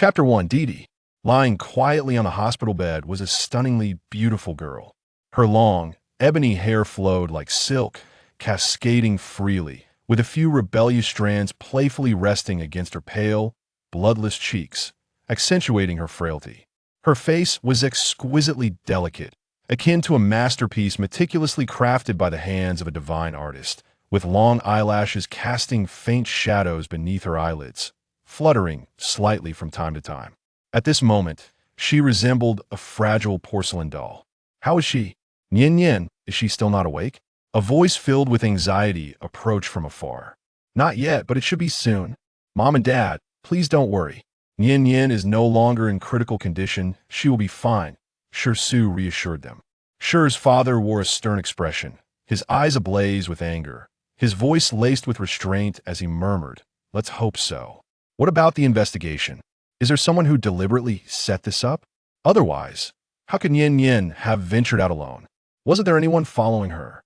Chapter 1. Dee Dee, lying quietly on the hospital bed, was a stunningly beautiful girl. Her long, ebony hair flowed like silk, cascading freely, with a few rebellious strands playfully resting against her pale, bloodless cheeks, accentuating her frailty. Her face was exquisitely delicate, akin to a masterpiece meticulously crafted by the hands of a divine artist, with long eyelashes casting faint shadows beneath her eyelids, fluttering slightly from time to time. At this moment, she resembled a fragile porcelain doll. "How is she? Nian Nian, is she still not awake?" A voice filled with anxiety approached from afar. "Not yet, but it should be soon. Mom and Dad, please don't worry. Nian Nian is no longer in critical condition. She will be fine," Shi Su reassured them. Shi's father wore a stern expression, his eyes ablaze with anger, his voice laced with restraint as he murmured, "Let's hope so. What about the investigation? Is there someone who deliberately set this up? Otherwise, how could Nian Nian have ventured out alone? Wasn't there anyone following her?"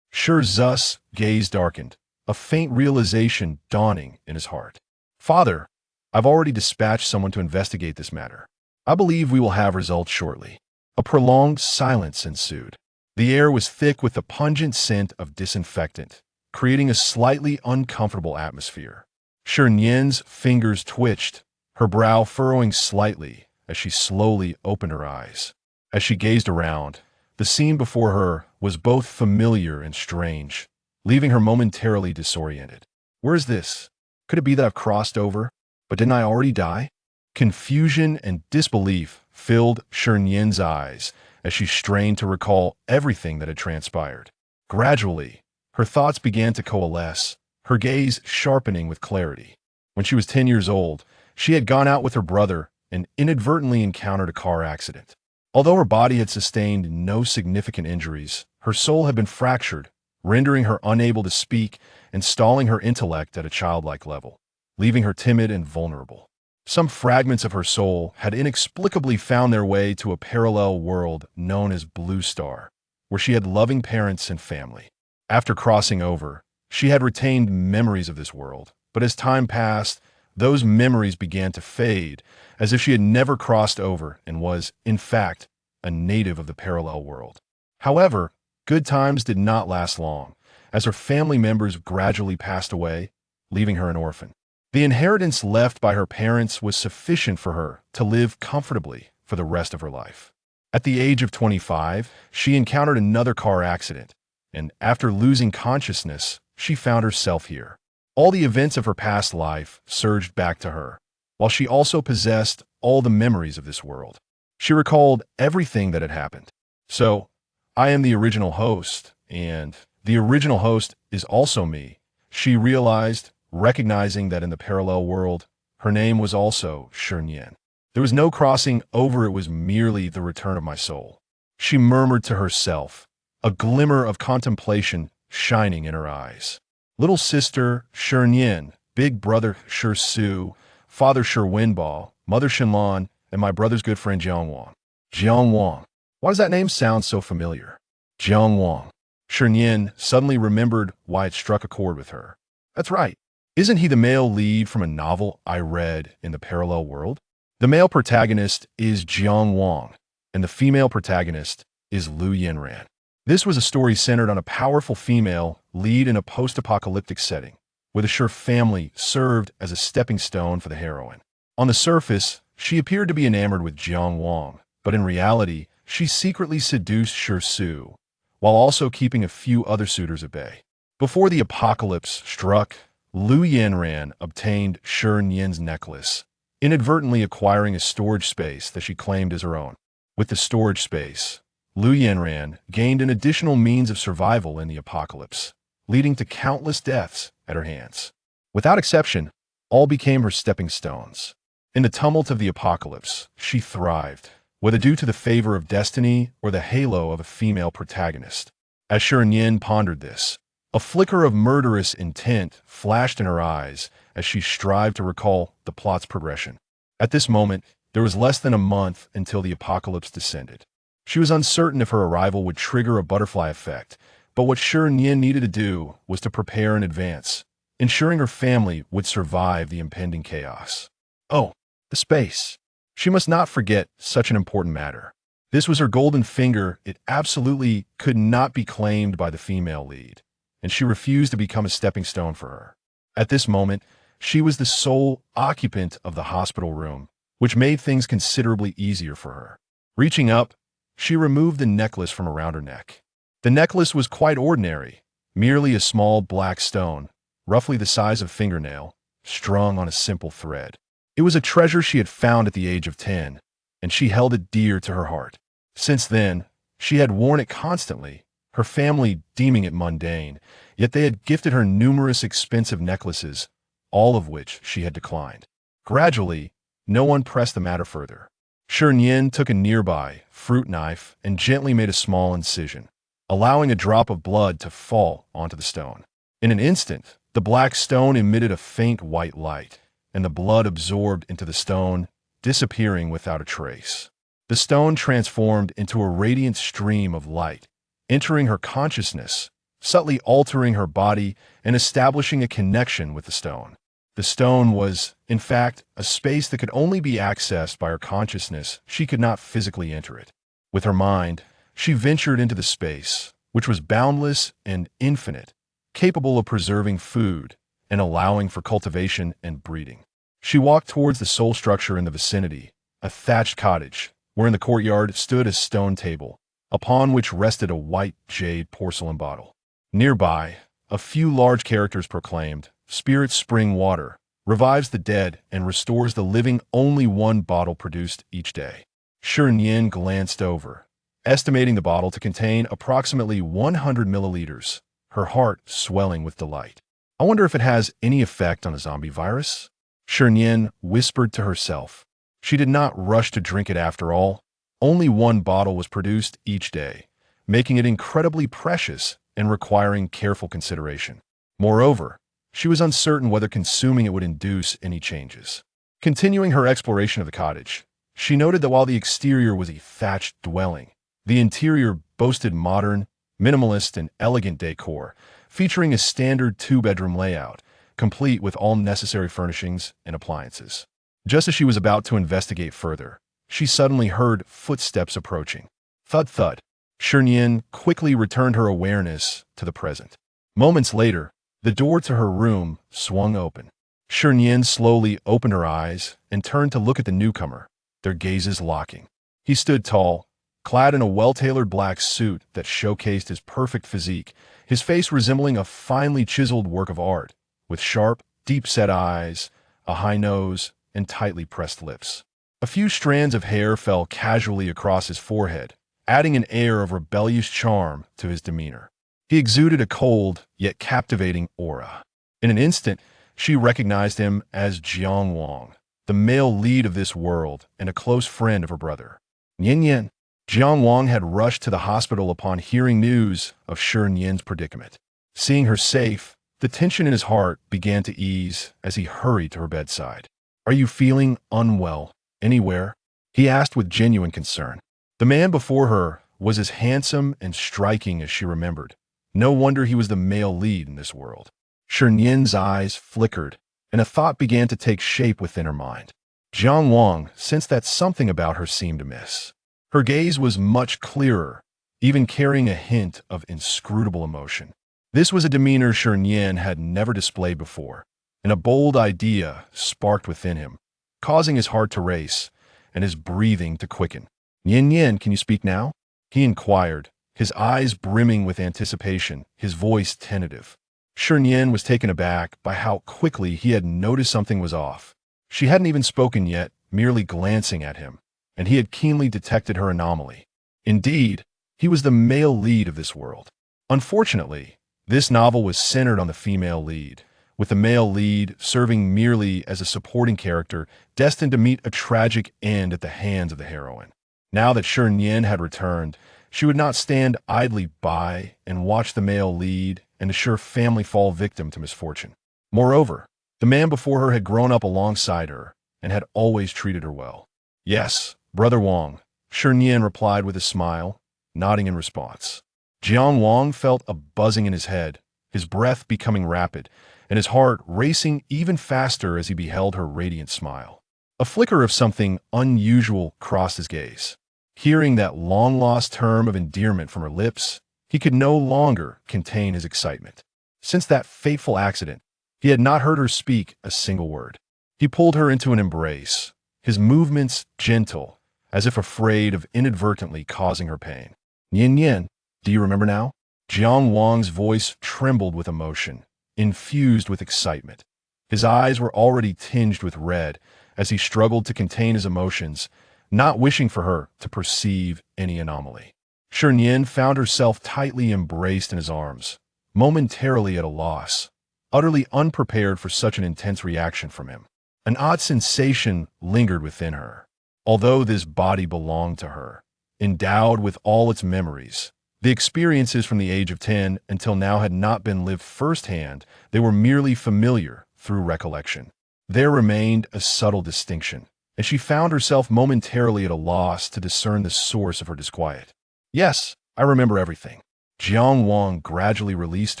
Shi Zu's gaze darkened, a faint realization dawning in his heart. "Father, I've already dispatched someone to investigate this matter. I believe we will have results shortly." A prolonged silence ensued. The air was thick with the pungent scent of disinfectant, creating a slightly uncomfortable atmosphere. Shi Nian's fingers twitched, her brow furrowing slightly as she slowly opened her eyes. As she gazed around, the scene before her was both familiar and strange, leaving her momentarily disoriented. "Where is this? Could it be that I've crossed over? But didn't I already die?" Confusion and disbelief filled Shi Nian's eyes as she strained to recall everything that had transpired. Gradually, her thoughts began to coalesce, her gaze sharpening with clarity. When she was 10 years old, she had gone out with her brother and inadvertently encountered a car accident. Although her body had sustained no significant injuries, her soul had been fractured, rendering her unable to speak and stalling her intellect at a childlike level, leaving her timid and vulnerable. Some fragments of her soul had inexplicably found their way to a parallel world known as Blue Star, where she had loving parents and family. After crossing over, she had retained memories of this world, but as time passed, those memories began to fade, as if she had never crossed over and was, in fact, a native of the parallel world. However, good times did not last long, as her family members gradually passed away, leaving her an orphan. The inheritance left by her parents was sufficient for her to live comfortably for the rest of her life. At the age of 25, she encountered another car accident, and after losing consciousness, she found herself here. All the events of her past life surged back to her, while she also possessed all the memories of this world. She recalled everything that had happened. "So, I am the original host, and the original host is also me," she realized, recognizing that in the parallel world, her name was also Shi Nian. "There was no crossing over, it was merely the return of my soul," she murmured to herself, a glimmer of contemplation shining in her eyes. Little sister Shi Nian, big brother Shi Su, father Shi Wenbo, mother Shinlan, and my brother's good friend Jiang Wang. Jiang Wang. Why does that name sound so familiar? Jiang Wang. Shi Nian suddenly remembered why it struck a chord with her. That's right. Isn't he the male lead from a novel I read in the parallel world? The male protagonist is Jiang Wang, and the female protagonist is Lu Yanran. This was a story centered on a powerful female lead in a post-apocalyptic setting, where the Shi family served as a stepping stone for the heroine. On the surface, she appeared to be enamored with Jiang Wang, but in reality, she secretly seduced Shi Su, while also keeping a few other suitors at bay. Before the apocalypse struck, Lu Yanran obtained Shi Nian's necklace, inadvertently acquiring a storage space that she claimed as her own. With the storage space, Lu Yanran gained an additional means of survival in the apocalypse, leading to countless deaths at her hands. Without exception, all became her stepping stones. In the tumult of the apocalypse, she thrived, whether due to the favor of destiny or the halo of a female protagonist. As Shi Nian pondered this, a flicker of murderous intent flashed in her eyes as she strived to recall the plot's progression. At this moment, there was less than a month until the apocalypse descended. She was uncertain if her arrival would trigger a butterfly effect, but what Shi Nian needed to do was to prepare in advance, ensuring her family would survive the impending chaos. "Oh, The space. She must not forget such an important matter. This was her golden finger. It absolutely could not be claimed by the female lead, and she refused to become a stepping stone for her. At this moment, she was the sole occupant of the hospital room, which made things considerably easier for her. Reaching up, she removed the necklace from around her neck. The necklace was quite ordinary, merely a small black stone, roughly the size of a fingernail, strung on a simple thread. It was a treasure she had found at the age of 10, and she held it dear to her heart. Since then, she had worn it constantly, her family deeming it mundane, yet they had gifted her numerous expensive necklaces, all of which she had declined. Gradually, no one pressed the matter further. Shi Nian took a nearby fruit knife and gently made a small incision, allowing a drop of blood to fall onto the stone. In an instant, the black stone emitted a faint white light, and the blood absorbed into the stone, disappearing without a trace. The stone transformed into a radiant stream of light, entering her consciousness, subtly altering her body and establishing a connection with the stone. The stone was, in fact, a space that could only be accessed by her consciousness. She could not physically enter it. With her mind, she ventured into the space, which was boundless and infinite, capable of preserving food and allowing for cultivation and breeding. She walked towards the sole structure in the vicinity, a thatched cottage, where in the courtyard stood a stone table, upon which rested a white jade porcelain bottle. Nearby, a few large characters proclaimed, "Spirit spring water, revives the dead and restores the living, only one bottle produced each day." Shi Nian glanced over, estimating the bottle to contain approximately 100 milliliters, her heart swelling with delight. "I wonder if it has any effect on a zombie virus?" Shi Nian whispered to herself. She did not rush to drink it after all. Only one bottle was produced each day, making it incredibly precious and requiring careful consideration. Moreover, she was uncertain whether consuming it would induce any changes. Continuing her exploration of the cottage, she noted that while the exterior was a thatched dwelling, the interior boasted modern, minimalist, and elegant decor, featuring a standard two-bedroom layout, complete with all necessary furnishings and appliances. Just as she was about to investigate further, she suddenly heard footsteps approaching. Thud thud. Shi Nian quickly returned her awareness to the present. Moments later, the door to her room swung open. Shi Nian slowly opened her eyes and turned to look at the newcomer, their gazes locking. He stood tall, clad in a well-tailored black suit that showcased his perfect physique, his face resembling a finely chiseled work of art, with sharp, deep-set eyes, a high nose, and tightly pressed lips. A few strands of hair fell casually across his forehead, adding an air of rebellious charm to his demeanor. He exuded a cold, yet captivating aura. In an instant, she recognized him as Jiang Wang, the male lead of this world and a close friend of her brother. Nian. Jiang Wang had rushed to the hospital upon hearing news of Shi Nian's predicament. Seeing her safe, the tension in his heart began to ease as he hurried to her bedside. "Are you feeling unwell anywhere?" he asked with genuine concern. The man before her was as handsome and striking as she remembered. No wonder he was the male lead in this world. Shi Nian's eyes flickered, and a thought began to take shape within her mind. Jiang Wang sensed that something about her seemed amiss. Her gaze was much clearer, even carrying a hint of inscrutable emotion. This was a demeanor Shi Nian had never displayed before, and a bold idea sparked within him, causing his heart to race and his breathing to quicken. "Nian, can you speak now?" he inquired, his eyes brimming with anticipation, his voice tentative. Shi Nian was taken aback by how quickly he had noticed something was off. She hadn't even spoken yet, merely glancing at him, and he had keenly detected her anomaly. Indeed, he was the male lead of this world. Unfortunately, this novel was centered on the female lead, with the male lead serving merely as a supporting character destined to meet a tragic end at the hands of the heroine. Now that Shi Nian had returned, she would not stand idly by and watch the male lead and assure family fall victim to misfortune. Moreover, the man before her had grown up alongside her and had always treated her well. "Yes, Brother Wang," Shi Nian replied with a smile, nodding in response. Jiang Wang felt a buzzing in his head, his breath becoming rapid, and his heart racing even faster as he beheld her radiant smile. A flicker of something unusual crossed his gaze. Hearing that long-lost term of endearment from her lips, he could no longer contain his excitement. Since that fateful accident, he had not heard her speak a single word. He pulled her into an embrace, his movements gentle, as if afraid of inadvertently causing her pain. "Nian Nian, do you remember now?" Jiang Wang's voice trembled with emotion, infused with excitement. His eyes were already tinged with red as he struggled to contain his emotions, not wishing for her to perceive any anomaly. Shi Nian found herself tightly embraced in his arms, momentarily at a loss, utterly unprepared for such an intense reaction from him. An odd sensation lingered within her. Although this body belonged to her, endowed with all its memories, the experiences from the age of 10 until now had not been lived firsthand, they were merely familiar through recollection. There remained a subtle distinction, and she found herself momentarily at a loss to discern the source of her disquiet. "Yes, I remember everything." Jiang Wang gradually released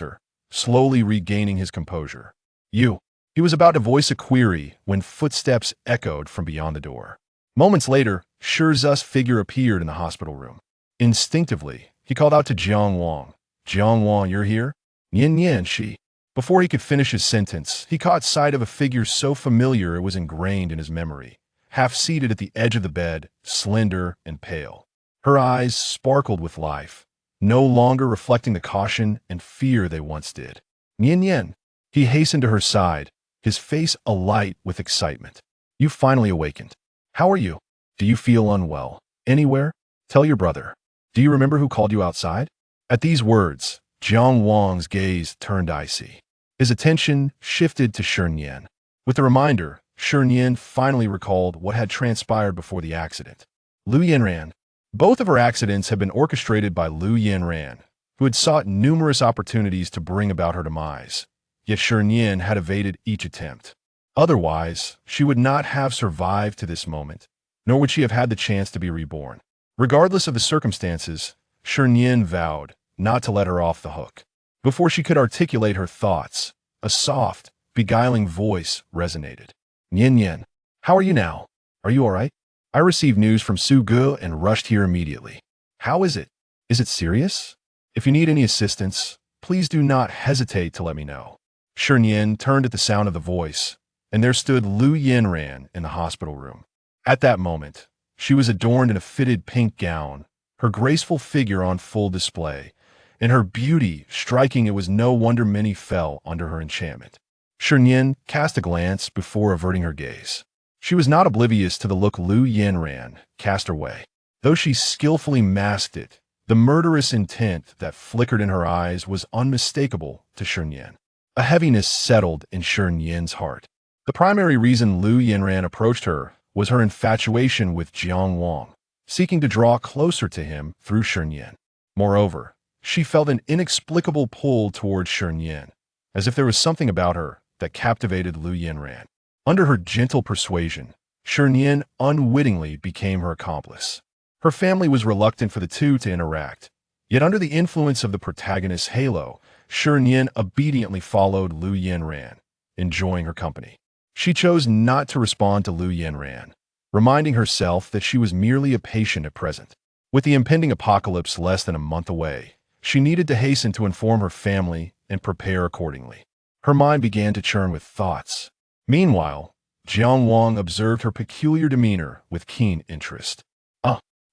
her, slowly regaining his composure. "You." He was about to voice a query when footsteps echoed from beyond the door. Moments later, Shi Zu's figure appeared in the hospital room. Instinctively, he called out to Jiang Wang. "Jiang Wang, you're here?" "Nian Nian, she." Before he could finish his sentence, he caught sight of a figure so familiar it was ingrained in his memory, half seated at the edge of the bed, slender and pale. Her eyes sparkled with life, no longer reflecting the caution and fear they once did. "Nian Nian." He hastened to her side, his face alight with excitement. "You finally awakened. How are you? Do you feel unwell? Anywhere? Tell your brother. Do you remember who called you outside?" At these words, Jiang Wang's gaze turned icy. His attention shifted to Shi Nian. With the reminder, Shi Nian finally recalled what had transpired before the accident. Lu Yanran. Both of her accidents had been orchestrated by Lu Yanran, who had sought numerous opportunities to bring about her demise. Yet Shi Nian had evaded each attempt. Otherwise, she would not have survived to this moment, nor would she have had the chance to be reborn. Regardless of the circumstances, Shi Nian vowed not to let her off the hook. Before she could articulate her thoughts, a soft, beguiling voice resonated. "Nian Nian, how are you now? Are you all right? I received news from Su Ge and rushed here immediately. How is it? Is it serious? If you need any assistance, please do not hesitate to let me know." Shi Nian turned at the sound of the voice, and there stood Lu Yanran in the hospital room. At that moment, she was adorned in a fitted pink gown, her graceful figure on full display, and her beauty striking. It was no wonder many fell under her enchantment. Shi Nian cast a glance before averting her gaze. She was not oblivious to the look Lu Yanran cast her way. Though she skillfully masked it, the murderous intent that flickered in her eyes was unmistakable to Shi Nian. A heaviness settled in Shi Nian's heart. The primary reason Lu Yanran approached her was her infatuation with Jiang Wang, seeking to draw closer to him through Shi Nian. Moreover, she felt an inexplicable pull towards Shi Nian, as if there was something about her that captivated Lu Yanran. Under her gentle persuasion, Shi Nian unwittingly became her accomplice. Her family was reluctant for the two to interact, yet under the influence of the protagonist's halo, Shi Nian obediently followed Lu Yanran, enjoying her company. She chose not to respond to Lu Yanran, reminding herself that she was merely a patient at present. With the impending apocalypse less than a month away, she needed to hasten to inform her family and prepare accordingly. Her mind began to churn with thoughts. Meanwhile, Jiang Wang observed her peculiar demeanor with keen interest.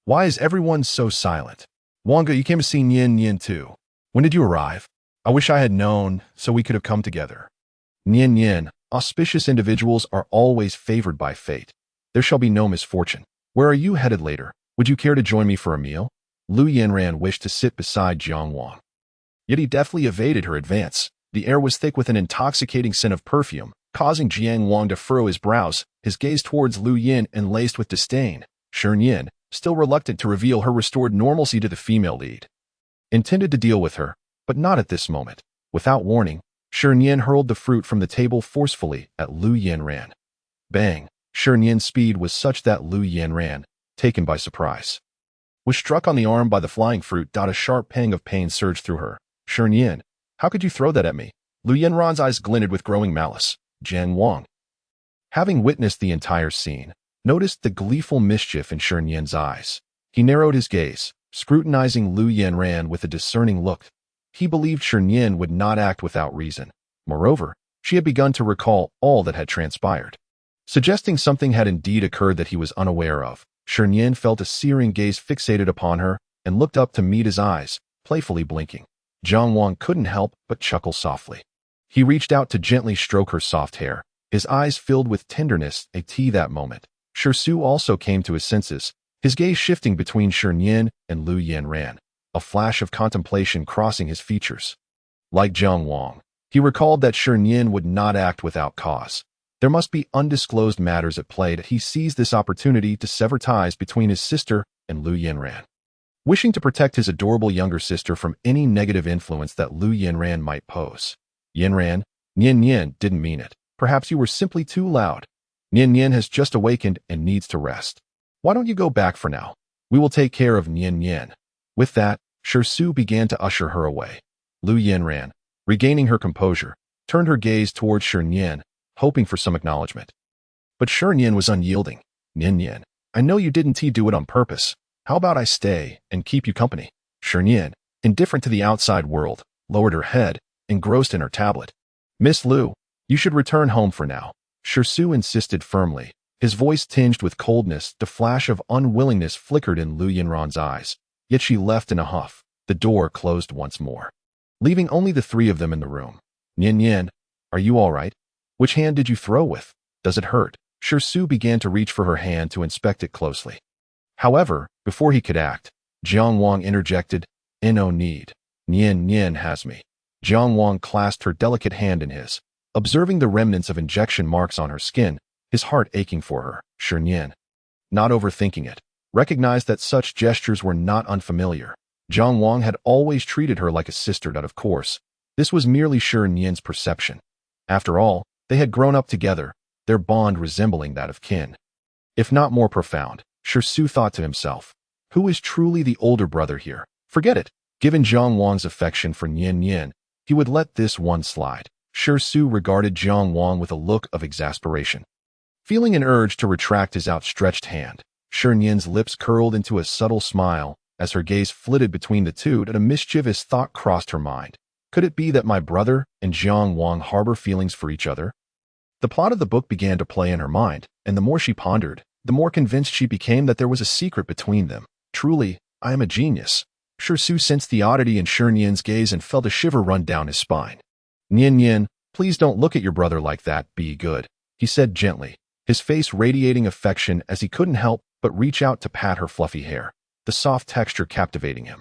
Why is everyone so silent? Wanga, you came to see Nian Nian too. When did you arrive? I wish I had known, so we could have come together." "Nian Nian, auspicious individuals are always favored by fate. There shall be no misfortune. Where are you headed later? Would you care to join me for a meal?" Lu Yanran wished to sit beside Jiang Wang. Yet he deftly evaded her advance. The air was thick with an intoxicating scent of perfume, causing Jiang Wang to furrow his brows, his gaze towards Lu Yin and laced with disdain. Shi Nian, still reluctant to reveal her restored normalcy to the female lead, intended to deal with her, but not at this moment. Without warning, Shi Nian hurled the fruit from the table forcefully at Lu Yanran. Bang! Shi Nian's speed was such that Lu Yanran, taken by surprise, was struck on the arm by the flying fruit. A sharp pang of pain surged through her. "Shi Nian, how could you throw that at me?" Lu Yanran's eyes glinted with growing malice. Jiang Wang, having witnessed the entire scene, noticed the gleeful mischief in Shi Nian's eyes. He narrowed his gaze, scrutinizing Lu Yanran with a discerning look. He believed Shi Nian would not act without reason. Moreover, she had begun to recall all that had transpired, suggesting something had indeed occurred that he was unaware of. Shi Nian felt a searing gaze fixated upon her and looked up to meet his eyes, playfully blinking. Jiang Wang couldn't help but chuckle softly. He reached out to gently stroke her soft hair, his eyes filled with tenderness. At that moment, Shi Su also came to his senses, his gaze shifting between Shi Nian and Lu Yanran, a flash of contemplation crossing his features. Like Jiang Wang, he recalled that Shi Nian would not act without cause. There must be undisclosed matters at play. That he seized this opportunity to sever ties between his sister and Lu Yanran. Wishing to protect his adorable younger sister from any negative influence that Lu Yanran might pose. Yanran, Nian didn't mean it. Perhaps you were simply too loud. Nian has just awakened and needs to rest. Why don't you go back for now? We will take care of Nian. With that, Shi Su began to usher her away. Lu Yanran, regaining her composure, turned her gaze towards Shi Nian, hoping for some acknowledgement. But Shi Nian was unyielding. Nian, I know you didn't do it on purpose. How about I stay and keep you company? Shi Nian, indifferent to the outside world, lowered her head, engrossed in her tablet. Miss Lu, you should return home for now. Shi Su insisted firmly, his voice tinged with coldness. The flash of unwillingness flickered in Lu Yanran's eyes, yet she left in a huff. The door closed once more, leaving only the three of them in the room. Nian, are you all right? Which hand did you throw with? Does it hurt? Shi Su began to reach for her hand to inspect it closely. However, before he could act, Jiang Wang interjected, no need. Nian has me. Jiang Wang clasped her delicate hand in his, observing the remnants of injection marks on her skin, his heart aching for her. Shi Nian, not overthinking it, recognized that such gestures were not unfamiliar. Jiang Wang had always treated her like a sister. Of course, this was merely Shi Nian's perception. After all, they had grown up together, their bond resembling that of kin, if not more profound. Shi Su thought to himself, who is truly the older brother here? Forget it. Given Jiang Wang's affection for Nian, he would let this one slide. Shi Su regarded Jiang Wang with a look of exasperation. Feeling an urge to retract his outstretched hand, Shi Nian's lips curled into a subtle smile as her gaze flitted between the two. A mischievous thought crossed her mind. Could it be that my brother and Jiang Wang harbor feelings for each other? The plot of the book began to play in her mind, and the more she pondered, the more convinced she became that there was a secret between them. Truly, I am a genius. Shi Su sensed the oddity in Shi Nian's gaze and felt a shiver run down his spine. Nian, please don't look at your brother like that. Be good, he said gently, his face radiating affection as he couldn't help but reach out to pat her fluffy hair, the soft texture captivating him.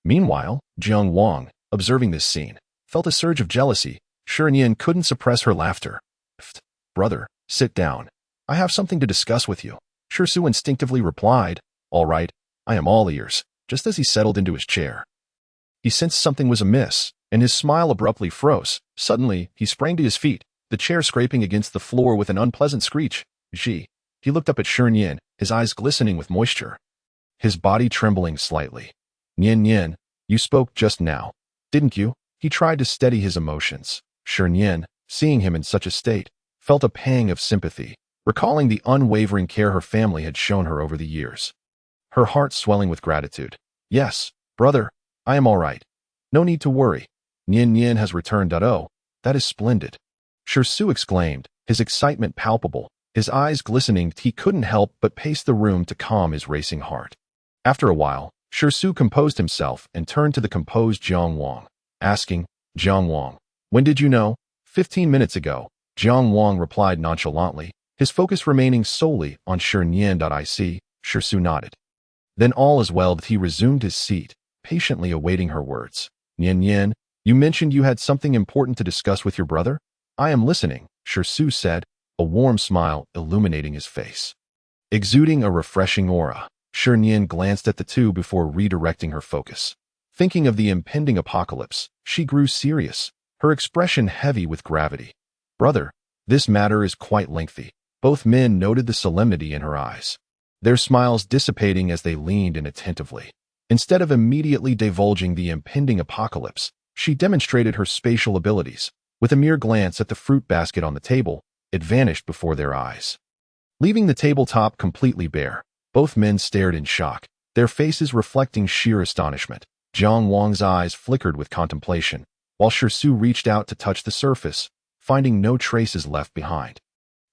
Meanwhile, Jiang Wang, observing this scene, felt a surge of jealousy. Shi Nian couldn't suppress her laughter. Brother, sit down. I have something to discuss with you. Shi Su instinctively replied, all right, I am all ears. Just as he settled into his chair, he sensed something was amiss, and his smile abruptly froze. Suddenly, he sprang to his feet, the chair scraping against the floor with an unpleasant screech. He looked up at Shi Nian, his eyes glistening with moisture, his body trembling slightly. Nian, you spoke just now, didn't you? He tried to steady his emotions. Shi Nian, seeing him in such a state, felt a pang of sympathy, recalling the unwavering care her family had shown her over the years. Her heart swelling with gratitude. Yes, brother, I am all right. No need to worry. Nian has returned. Oh, that is splendid. Shi Su exclaimed, his excitement palpable, his eyes glistening. He couldn't help but pace the room to calm his racing heart. After a while, Shi Su composed himself and turned to the composed Jiang Wang, asking, Jiang Wang, when did you know? 15 minutes ago, Jiang Wang replied nonchalantly, his focus remaining solely on Shi Nian. I see. Shi Su nodded. Then all is well. He resumed his seat, patiently awaiting her words. Nian, you mentioned you had something important to discuss with your brother? I am listening, Shi Su said, a warm smile illuminating his face. Exuding a refreshing aura, Shi Nian glanced at the two before redirecting her focus. Thinking of the impending apocalypse, she grew serious, her expression heavy with gravity. Brother, this matter is quite lengthy. Both men noted the solemnity in her eyes, their smiles dissipating as they leaned in attentively. Instead of immediately divulging the impending apocalypse, she demonstrated her spatial abilities. With a mere glance at the fruit basket on the table, it vanished before their eyes. leaving the tabletop completely bare. Both men stared in shock, their faces reflecting sheer astonishment. Jiang Wang's eyes flickered with contemplation, while Shi reached out to touch the surface, finding no traces left behind.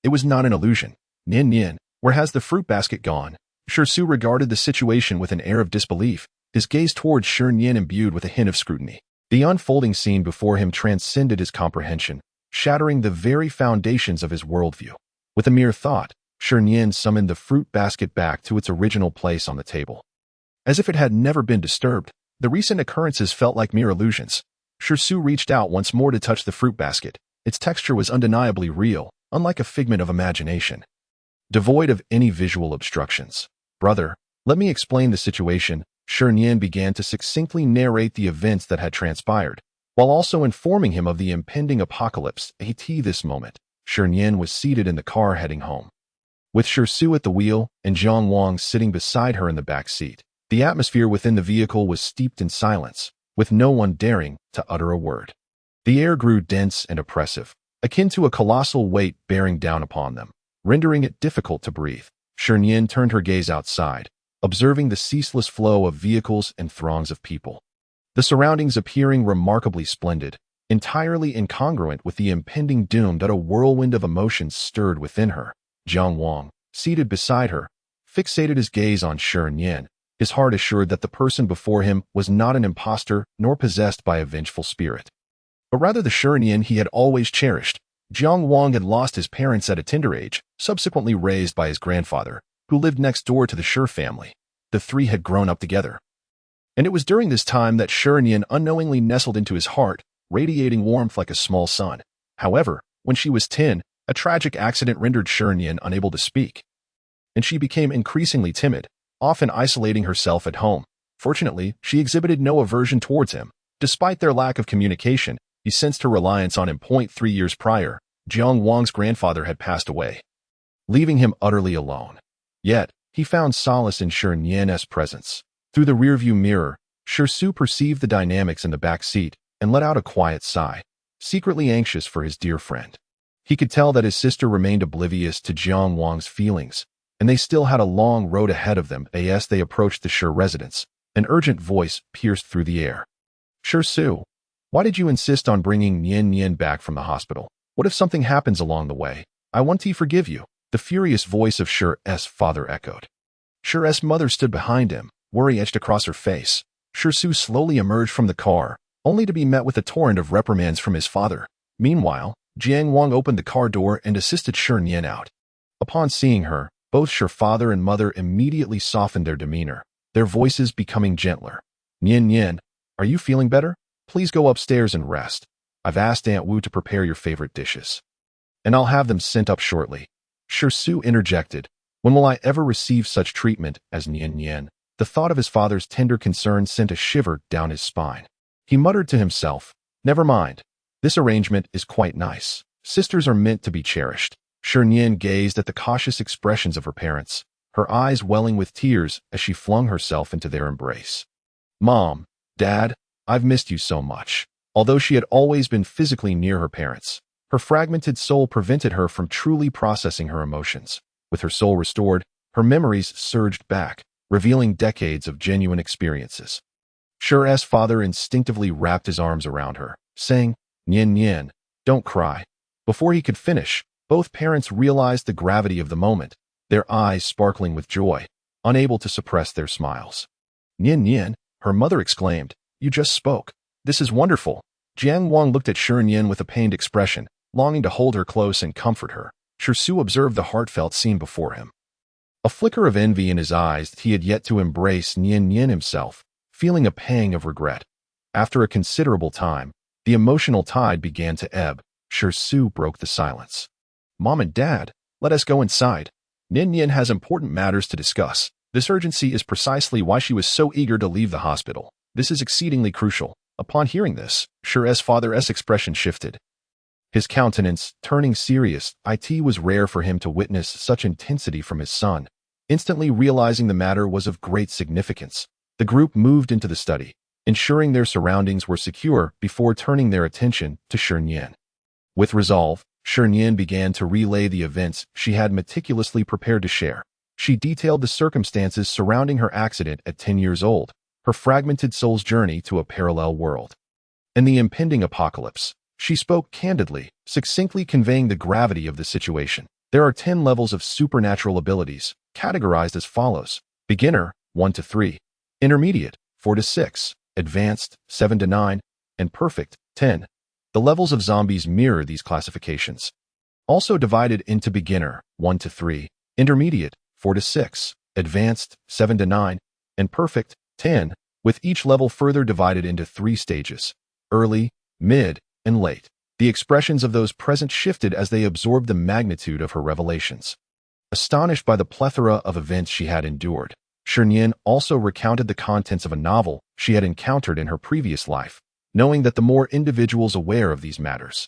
It was not an illusion. Nian, where has the fruit basket gone? Shi regarded the situation with an air of disbelief, his gaze towards Shi Nian imbued with a hint of scrutiny. The unfolding scene before him transcended his comprehension, shattering the very foundations of his worldview. With a mere thought, Shi Nian summoned the fruit basket back to its original place on the table. As if it had never been disturbed, the recent occurrences felt like mere illusions. Shi reached out once more to touch the fruit basket. Its texture was undeniably real, unlike a figment of imagination, devoid of any visual obstructions. Brother, let me explain the situation. Shi Nian began to succinctly narrate the events that had transpired, while also informing him of the impending apocalypse. At this moment, Shi Nian was seated in the car heading home, with Shi at the wheel and Jiang Wang sitting beside her in the back seat. The atmosphere within the vehicle was steeped in silence, with no one daring to utter a word. The air grew dense and oppressive, akin to a colossal weight bearing down upon them, rendering it difficult to breathe. Shi Nian turned her gaze outside, observing the ceaseless flow of vehicles and throngs of people, the surroundings appearing remarkably splendid, entirely incongruent with the impending doom that a whirlwind of emotions stirred within her. Jiang Wang, seated beside her, fixated his gaze on Shi Nian, his heart assured that the person before him was not an impostor nor possessed by a vengeful spirit, but rather the Shi Nian he had always cherished. Jiang Wang had lost his parents at a tender age, subsequently raised by his grandfather, who lived next door to the Shi family. The three had grown up together, and it was during this time that Shi Nian unknowingly nestled into his heart, radiating warmth like a small sun. However, when she was 10, a tragic accident rendered Shi Nian unable to speak, and she became increasingly timid, often isolating herself at home. Fortunately, she exhibited no aversion towards him. Despite their lack of communication, he sensed her reliance on him. 3 years prior, Jiang Wang's grandfather had passed away, leaving him utterly alone. Yet, he found solace in Shi Nian's presence. Through the rearview mirror, Shi perceived the dynamics in the back seat and let out a quiet sigh, secretly anxious for his dear friend. He could tell that his sister remained oblivious to Jiang Wang's feelings, and they still had a long road ahead of them. As they approached the Shi residence, an urgent voice pierced through the air. Shi, why did you insist on bringing Nian back from the hospital? What if something happens along the way? I want to forgive you. The furious voice of Shi's father echoed. Shi's mother stood behind him, worry etched across her face. Shi slowly emerged from the car, only to be met with a torrent of reprimands from his father. Meanwhile, Jiang Wang opened the car door and assisted Shi Nian out. Upon seeing her, both Shi's father and mother immediately softened their demeanor, their voices becoming gentler. Nian, are you feeling better? Please go upstairs and rest. I've asked Aunt Wu to prepare your favorite dishes, and I'll have them sent up shortly. Shi interjected, when will I ever receive such treatment as Nian? The thought of his father's tender concern sent a shiver down his spine. He muttered to himself, never mind. This arrangement is quite nice. Sisters are meant to be cherished. Shi Nian gazed at the cautious expressions of her parents, her eyes welling with tears as she flung herself into their embrace. Mom, Dad, I've missed you so much. Although she had always been physically near her parents, her fragmented soul prevented her from truly processing her emotions. With her soul restored, her memories surged back, revealing decades of genuine experiences. Shi's father instinctively wrapped his arms around her, saying, Nian, don't cry. Before he could finish, both parents realized the gravity of the moment, their eyes sparkling with joy, unable to suppress their smiles. Nian, her mother exclaimed, you just spoke. This is wonderful. Jiang Wang looked at Shi Nian with a pained expression, longing to hold her close and comfort her. Shi observed the heartfelt scene before him, a flicker of envy in his eyes that he had yet to embrace Nian himself, feeling a pang of regret. After a considerable time, the emotional tide began to ebb. Shi broke the silence. Mom and Dad, let us go inside. Nian has important matters to discuss. This urgency is precisely why she was so eager to leave the hospital. This is exceedingly crucial. Upon hearing this, Shi's father's expression shifted, his countenance turning serious. It was rare for him to witness such intensity from his son. Instantly realizing the matter was of great significance, the group moved into the study, ensuring their surroundings were secure before turning their attention to Shi Nian. With resolve, Shi Nian began to relay the events she had meticulously prepared to share. She detailed the circumstances surrounding her accident at 10 years old, her fragmented soul's journey to a parallel world, and the impending apocalypse. She spoke candidly, succinctly conveying the gravity of the situation. There are 10 levels of supernatural abilities, categorized as follows: beginner, 1 to 3, intermediate, 4 to 6, advanced, 7 to 9, and perfect, 10. The levels of zombies mirror these classifications. Also divided into beginner, 1 to 3, intermediate, 4 to 6, advanced, 7 to 9, and perfect, 10, with each level further divided into 3 stages: early, mid, and late. The expressions of those present shifted as they absorbed the magnitude of her revelations. Astonished by the plethora of events she had endured, Shi Nian also recounted the contents of a novel she had encountered in her previous life, knowing that the more individuals aware of these matters,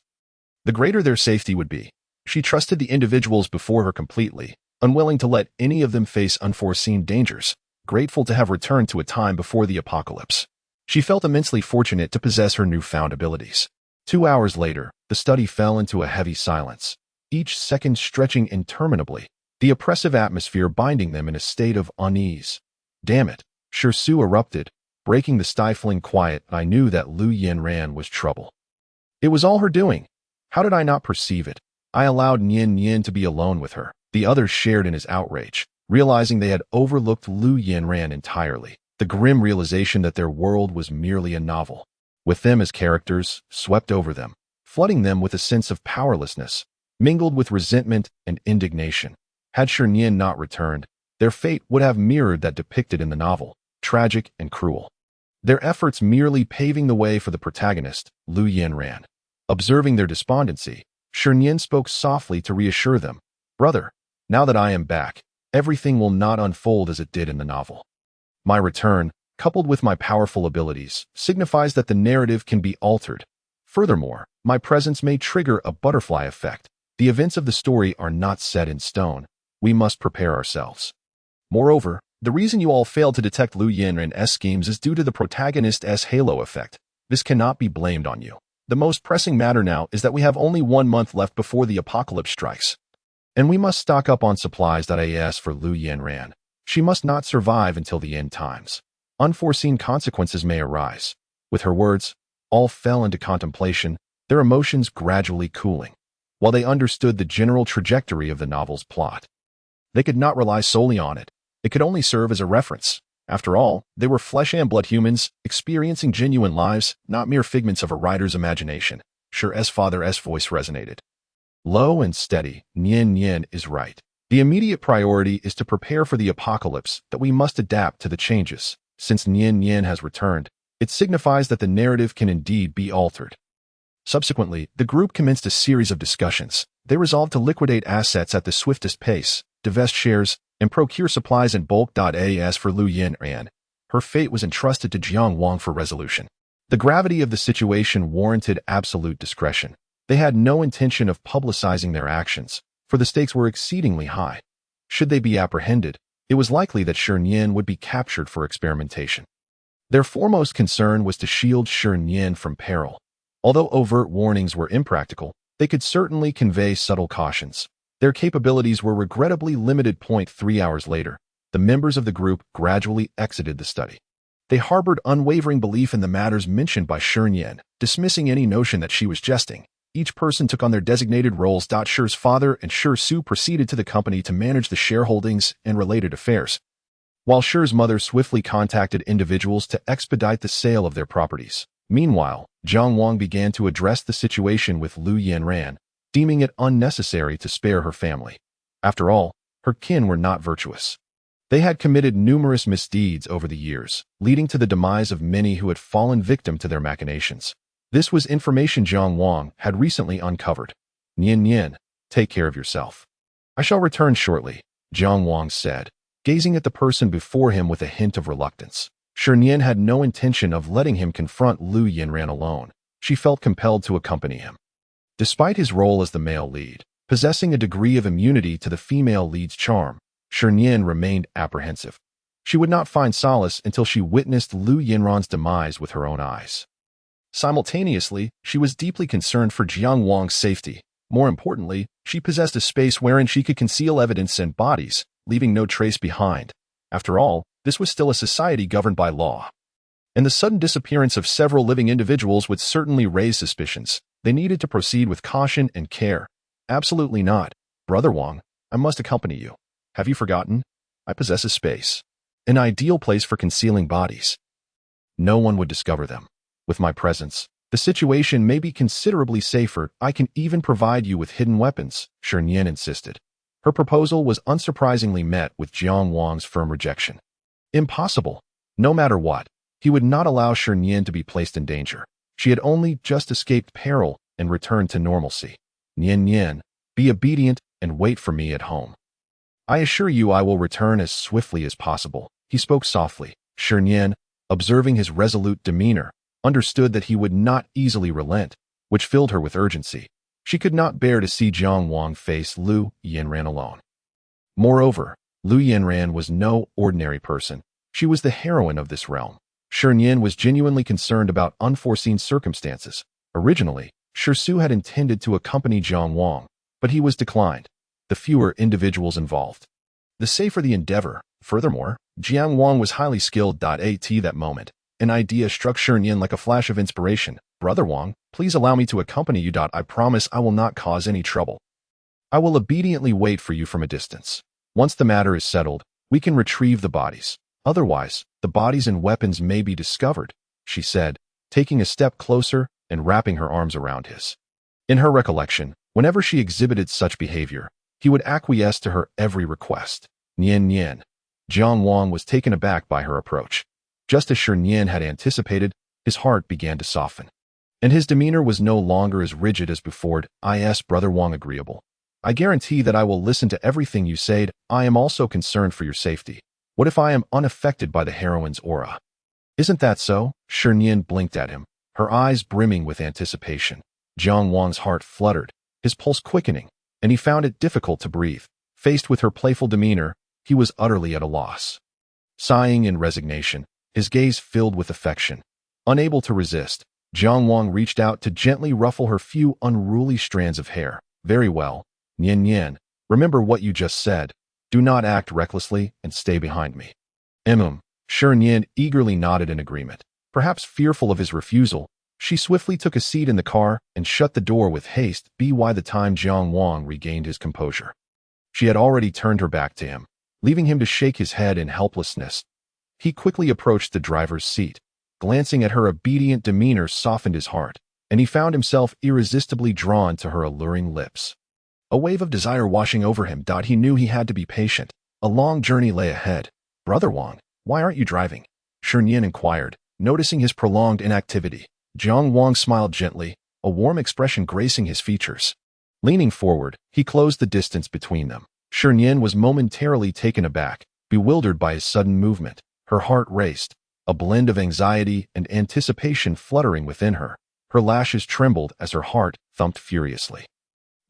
the greater their safety would be. She trusted the individuals before her completely, unwilling to let any of them face unforeseen dangers, grateful to have returned to a time before the apocalypse. She felt immensely fortunate to possess her newfound abilities. 2 hours later, the study fell into a heavy silence, each second stretching interminably, the oppressive atmosphere binding them in a state of unease. "Damn it," Shi Su erupted, breaking the stifling quiet. "I knew that Lu Yanran was trouble. It was all her doing. How did I not perceive it? I allowed Nian to be alone with her." The others shared in his outrage, realizing they had overlooked Lu Yanran entirely. The grim realization that their world was merely a novel, with them as characters, swept over them, flooding them with a sense of powerlessness, mingled with resentment and indignation. Had Shi Nian not returned, their fate would have mirrored that depicted in the novel, tragic and cruel. Their efforts merely paving the way for the protagonist, Lu Yanran. Observing their despondency, Shi Nian spoke softly to reassure them. "Brother, now that I am back, everything will not unfold as it did in the novel. My return, coupled with my powerful abilities, signifies that the narrative can be altered. Furthermore, my presence may trigger a butterfly effect. The events of the story are not set in stone. We must prepare ourselves. Moreover, the reason you all failed to detect Lu Yanran's schemes is due to the protagonist's halo effect. This cannot be blamed on you. The most pressing matter now is that we have only 1 month left before the apocalypse strikes, and we must stock up on supplies. As for Lu Yanran, she must not survive until the end times. Unforeseen consequences may arise." With her words, all fell into contemplation, their emotions gradually cooling. While they understood the general trajectory of the novel's plot, they could not rely solely on it. It could only serve as a reference. After all, they were flesh and blood humans, experiencing genuine lives, not mere figments of a writer's imagination. Shi's father's voice resonated. Low and steady, Nian is right. The immediate priority is to prepare for the apocalypse, that we must adapt to the changes. Since Nian has returned, it signifies that the narrative can indeed be altered. Subsequently, the group commenced a series of discussions. They resolved to liquidate assets at the swiftest pace, divest shares, and procure supplies in bulk. As for Lu Yanran, her fate was entrusted to Jiang Wang for resolution. The gravity of the situation warranted absolute discretion. They had no intention of publicizing their actions, for the stakes were exceedingly high. Should they be apprehended, it was likely that Shi Nian would be captured for experimentation. Their foremost concern was to shield Shi Nian from peril. Although overt warnings were impractical, they could certainly convey subtle cautions. Their capabilities were regrettably limited. 3 hours later, the members of the group gradually exited the study. They harbored unwavering belief in the matters mentioned by Shi Nian, dismissing any notion that she was jesting. Each person took on their designated roles. Shi's father and Shi Su proceeded to the company to manage the shareholdings and related affairs, while Shi's mother swiftly contacted individuals to expedite the sale of their properties. Meanwhile, Jiang Wang began to address the situation with Lu Yanran, deeming it unnecessary to spare her family. After all, her kin were not virtuous. They had committed numerous misdeeds over the years, leading to the demise of many who had fallen victim to their machinations. This was information Jiang Wang had recently uncovered. Nian, take care of yourself. I shall return shortly, Jiang Wang said, gazing at the person before him with a hint of reluctance. Shi Nian had no intention of letting him confront Lu Yanran alone. She felt compelled to accompany him. Despite his role as the male lead, possessing a degree of immunity to the female lead's charm, Shi Nian remained apprehensive. She would not find solace until she witnessed Lu Yanran's demise with her own eyes. Simultaneously, she was deeply concerned for Jiang Wang's safety. More importantly, she possessed a space wherein she could conceal evidence and bodies, leaving no trace behind. After all, this was still a society governed by law. And the sudden disappearance of several living individuals would certainly raise suspicions. They needed to proceed with caution and care. Absolutely not. Brother Wang, I must accompany you. Have you forgotten? I possess a space. An ideal place for concealing bodies. No one would discover them. With my presence, the situation may be considerably safer. I can even provide you with hidden weapons, Shi Nian insisted. Her proposal was unsurprisingly met with Jiang Wang's firm rejection. Impossible. No matter what, he would not allow Shi Nian to be placed in danger. She had only just escaped peril and returned to normalcy. Nian Nian, be obedient and wait for me at home. I assure you I will return as swiftly as possible. He spoke softly. Shi Nian, observing his resolute demeanor, understood that he would not easily relent, which filled her with urgency. She could not bear to see Jiang Wang face Lu Yanran alone. Moreover, Lu Yanran was no ordinary person. She was the heroine of this realm. Shi Nian was genuinely concerned about unforeseen circumstances. Originally, Shi Su had intended to accompany Jiang Wang, but he was declined. The fewer individuals involved, the safer the endeavor. Furthermore, Jiang Wang was highly skilled. At that moment, an idea struck Shi Nian like a flash of inspiration. Brother Wang, please allow me to accompany you. I promise I will not cause any trouble. I will obediently wait for you from a distance. Once the matter is settled, we can retrieve the bodies. Otherwise, the bodies and weapons may be discovered, she said, taking a step closer and wrapping her arms around his. In her recollection, whenever she exhibited such behavior, he would acquiesce to her every request. Nian Nian. Jiang Wang was taken aback by her approach. Just as Shi Nian had anticipated, his heart began to soften. And his demeanor was no longer as rigid as before. Brother Wang, agreeable. I guarantee that I will listen to everything you say. I am also concerned for your safety. What if I am unaffected by the heroine's aura? Isn't that so? Shi Nian blinked at him, her eyes brimming with anticipation. Jiang Wang's heart fluttered, his pulse quickening, and he found it difficult to breathe. Faced with her playful demeanor, he was utterly at a loss. Sighing in resignation, his gaze filled with affection. Unable to resist, Jiang Wang reached out to gently ruffle her few unruly strands of hair. Very well, Nian Nian, remember what you just said. Do not act recklessly and stay behind me. Shi Nian eagerly nodded in agreement. Perhaps fearful of his refusal, she swiftly took a seat in the car and shut the door with haste. By the time Jiang Wang regained his composure, she had already turned her back to him, leaving him to shake his head in helplessness. He quickly approached the driver's seat. Glancing at her obedient demeanor softened his heart, and he found himself irresistibly drawn to her alluring lips. A wave of desire washing over him. He knew he had to be patient. A long journey lay ahead. Brother Wang, why aren't you driving? Shi Nian inquired, noticing his prolonged inactivity. Jiang Wang smiled gently, a warm expression gracing his features. Leaning forward, he closed the distance between them. Shi Nian was momentarily taken aback, bewildered by his sudden movement. Her heart raced, a blend of anxiety and anticipation fluttering within her. Her lashes trembled as her heart thumped furiously.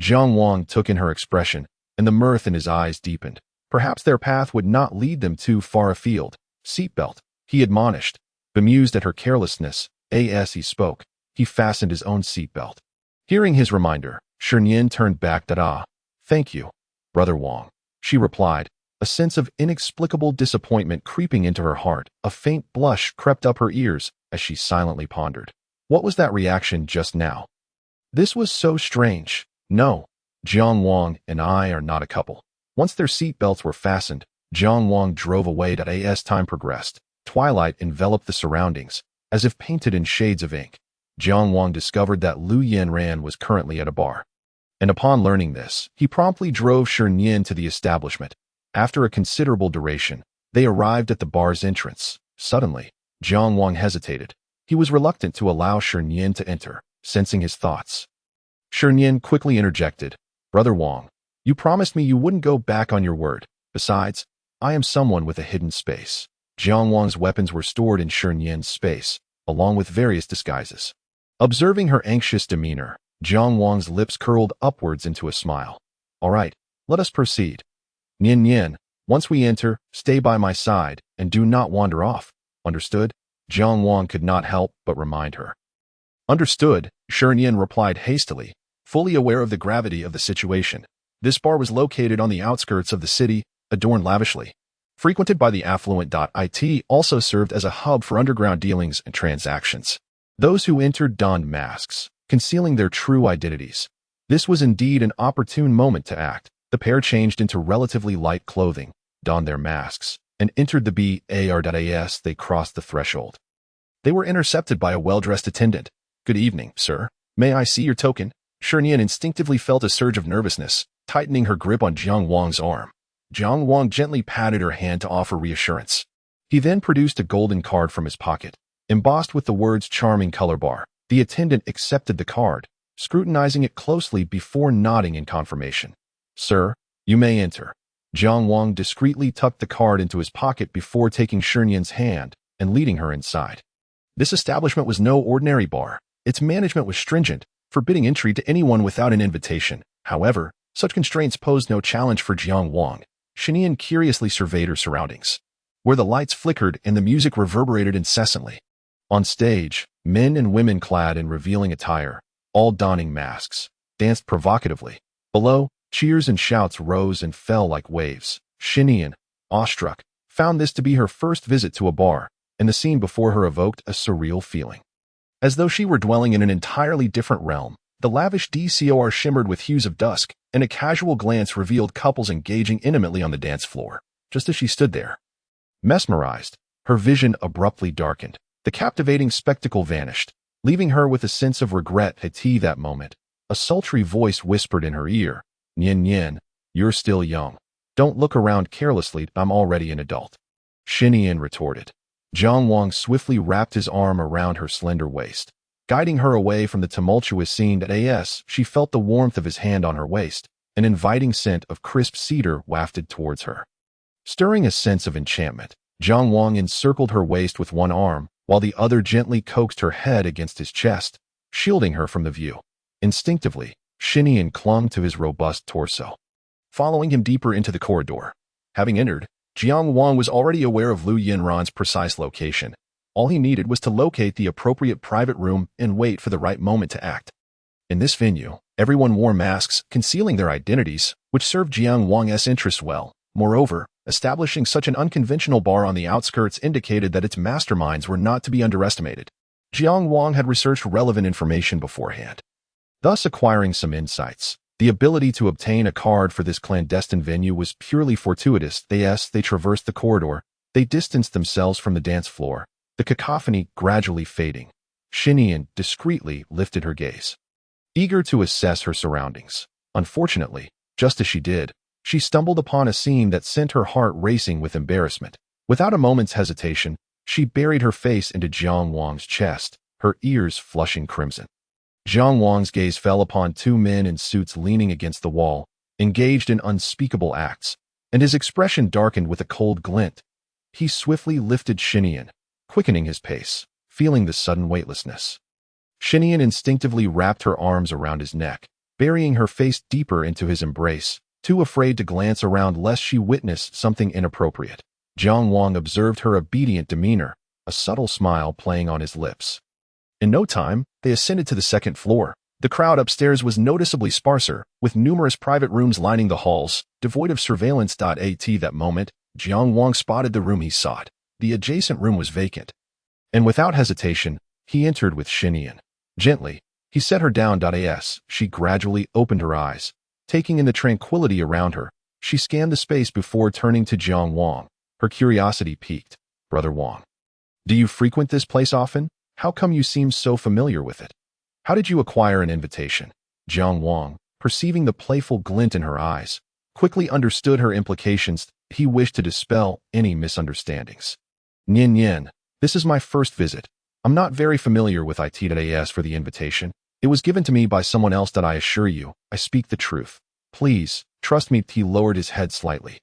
Jiang Wang took in her expression, and the mirth in his eyes deepened. Perhaps their path would not lead them too far afield. Seatbelt, he admonished. Bemused at her carelessness, as he spoke, he fastened his own seatbelt. Hearing his reminder, Shi Nian turned back. Thank you, Brother Wang, she replied, a sense of inexplicable disappointment creeping into her heart. A faint blush crept up her ears as she silently pondered. What was that reaction just now? This was so strange. No, Jiang Wang and I are not a couple. Once their seatbelts were fastened, Jiang Wang drove away. As time progressed, twilight enveloped the surroundings, as if painted in shades of ink. Jiang Wang discovered that Lu Yanran was currently at a bar. And upon learning this, he promptly drove Shi Nian to the establishment. After a considerable duration, they arrived at the bar's entrance. Suddenly, Jiang Wang hesitated. He was reluctant to allow Shi Nian to enter, sensing his thoughts. Shi Nian quickly interjected. Brother Wang, you promised me you wouldn't go back on your word. Besides, I am someone with a hidden space. Jiang Wang's weapons were stored in Shi Nian's space, along with various disguises. Observing her anxious demeanor, Jiang Wang's lips curled upwards into a smile. All right, let us proceed. Nian Nian, once we enter, stay by my side and do not wander off. Understood? Jiang Wang could not help but remind her. Understood, Shi Nian replied hastily, Fully aware of the gravity of the situation, this bar was located on the outskirts of the city, adorned lavishly. Frequented by the affluent. It also served as a hub for underground dealings and transactions. Those who entered donned masks, concealing their true identities. This was indeed an opportune moment to act. The pair changed into relatively light clothing, donned their masks, and entered the bar. They crossed the threshold. They were intercepted by a well-dressed attendant. "Good evening, sir. May I see your token?" Shi Nian instinctively felt a surge of nervousness, tightening her grip on Jiang Wang's arm. Jiang Wang gently patted her hand to offer reassurance. He then produced a golden card from his pocket, embossed with the words "Charming Color Bar." The attendant accepted the card, scrutinizing it closely before nodding in confirmation. "Sir, you may enter." Jiang Wang discreetly tucked the card into his pocket before taking Shi Nian's hand and leading her inside. This establishment was no ordinary bar. Its management was stringent, forbidding entry to anyone without an invitation. However, such constraints posed no challenge for Jiang Wang. Shi Nian curiously surveyed her surroundings, where the lights flickered and the music reverberated incessantly. On stage, men and women clad in revealing attire, all donning masks, danced provocatively. Below, cheers and shouts rose and fell like waves. Shi Nian, awestruck, found this to be her first visit to a bar, and the scene before her evoked a surreal feeling. As though she were dwelling in an entirely different realm, the lavish decor shimmered with hues of dusk, and a casual glance revealed couples engaging intimately on the dance floor. Just as she stood there, mesmerized, her vision abruptly darkened. The captivating spectacle vanished, leaving her with a sense of regret. At that moment, a sultry voice whispered in her ear, "Nian Nian, you're still young. Don't look around carelessly, I'm already an adult." Shi Nian retorted. Jiang Wang swiftly wrapped his arm around her slender waist, guiding her away from the tumultuous scene. She felt the warmth of his hand on her waist, an inviting scent of crisp cedar wafted towards her. Stirring a sense of enchantment, Jiang Wang encircled her waist with one arm, while the other gently coaxed her head against his chest, shielding her from the view. Instinctively, Shi Nian clung to his robust torso, following him deeper into the corridor. Having entered, Jiang Wang was already aware of Lu Yinran's precise location. All he needed was to locate the appropriate private room and wait for the right moment to act. In this venue, everyone wore masks, concealing their identities, which served Jiang Wang's interests well. Moreover, establishing such an unconventional bar on the outskirts indicated that its masterminds were not to be underestimated. Jiang Wang had researched relevant information beforehand, thus acquiring some insights. The ability to obtain a card for this clandestine venue was purely fortuitous. They traversed the corridor. They distanced themselves from the dance floor, the cacophony gradually fading. Shi Nian discreetly lifted her gaze, eager to assess her surroundings. Unfortunately, just as she did, she stumbled upon a scene that sent her heart racing with embarrassment. Without a moment's hesitation, she buried her face into Jiang Wang's chest, her ears flushing crimson. Jiang Wang's gaze fell upon two men in suits leaning against the wall, engaged in unspeakable acts, and his expression darkened with a cold glint. He swiftly lifted Shi Nian, quickening his pace, feeling the sudden weightlessness. Shi Nian instinctively wrapped her arms around his neck, burying her face deeper into his embrace, too afraid to glance around lest she witness something inappropriate. Jiang Wang observed her obedient demeanor, a subtle smile playing on his lips. In no time, they ascended to the second floor. The crowd upstairs was noticeably sparser, with numerous private rooms lining the halls, devoid of surveillance. At that moment, Jiang Wang spotted the room he sought. The adjacent room was vacant, and without hesitation, he entered with Shi Nian. Gently, he set her down. As she gradually opened her eyes, taking in the tranquility around her, she scanned the space before turning to Jiang Wang. Her curiosity piqued. "Brother Wang, do you frequent this place often? How come you seem so familiar with it? How did you acquire an invitation?" Jiang Wang, perceiving the playful glint in her eyes, quickly understood her implications. He wished to dispel any misunderstandings. "Nian Nian, this is my first visit. I'm not very familiar with it. As for the invitation, it was given to me by someone else. I assure you, I speak the truth. Please, trust me." He lowered his head slightly,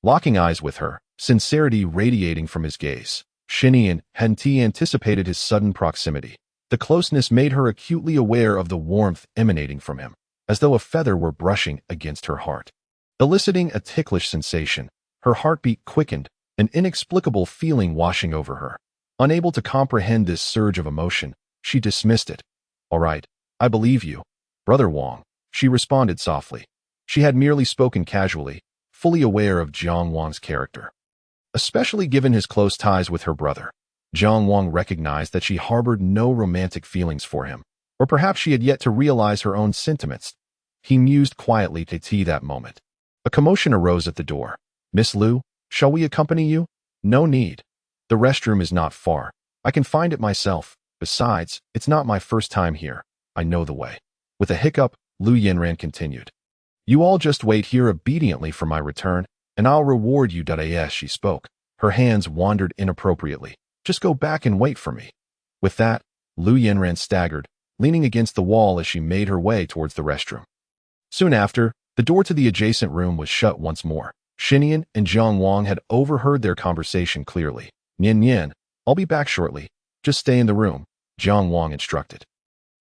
locking eyes with her, sincerity radiating from his gaze. Shi Nian hadn't anticipated his sudden proximity. The closeness made her acutely aware of the warmth emanating from him, as though a feather were brushing against her heart, eliciting a ticklish sensation. Her heartbeat quickened, an inexplicable feeling washing over her. Unable to comprehend this surge of emotion, she dismissed it. "All right, I believe you. Brother Wang, she responded softly. She had merely spoken casually, fully aware of Jiang Wang's character. Especially given his close ties with her brother, Jiang Wang recognized that she harbored no romantic feelings for him, or perhaps she had yet to realize her own sentiments. He mused quietly to tea that moment. A commotion arose at the door. "Miss Liu, shall we accompany you?" "No need. The restroom is not far. I can find it myself. Besides, it's not my first time here. I know the way." With a hiccup, Lu Yinran continued. "You all just wait here obediently for my return, and I'll reward you." As she spoke, her hands wandered inappropriately. "Just go back and wait for me." With that, Lu Yinran staggered, leaning against the wall as she made her way towards the restroom. Soon after, the door to the adjacent room was shut once more. Shi Nian and Jiang Wang had overheard their conversation clearly. "Nian, I'll be back shortly. Just stay in the room," Jiang Wang instructed.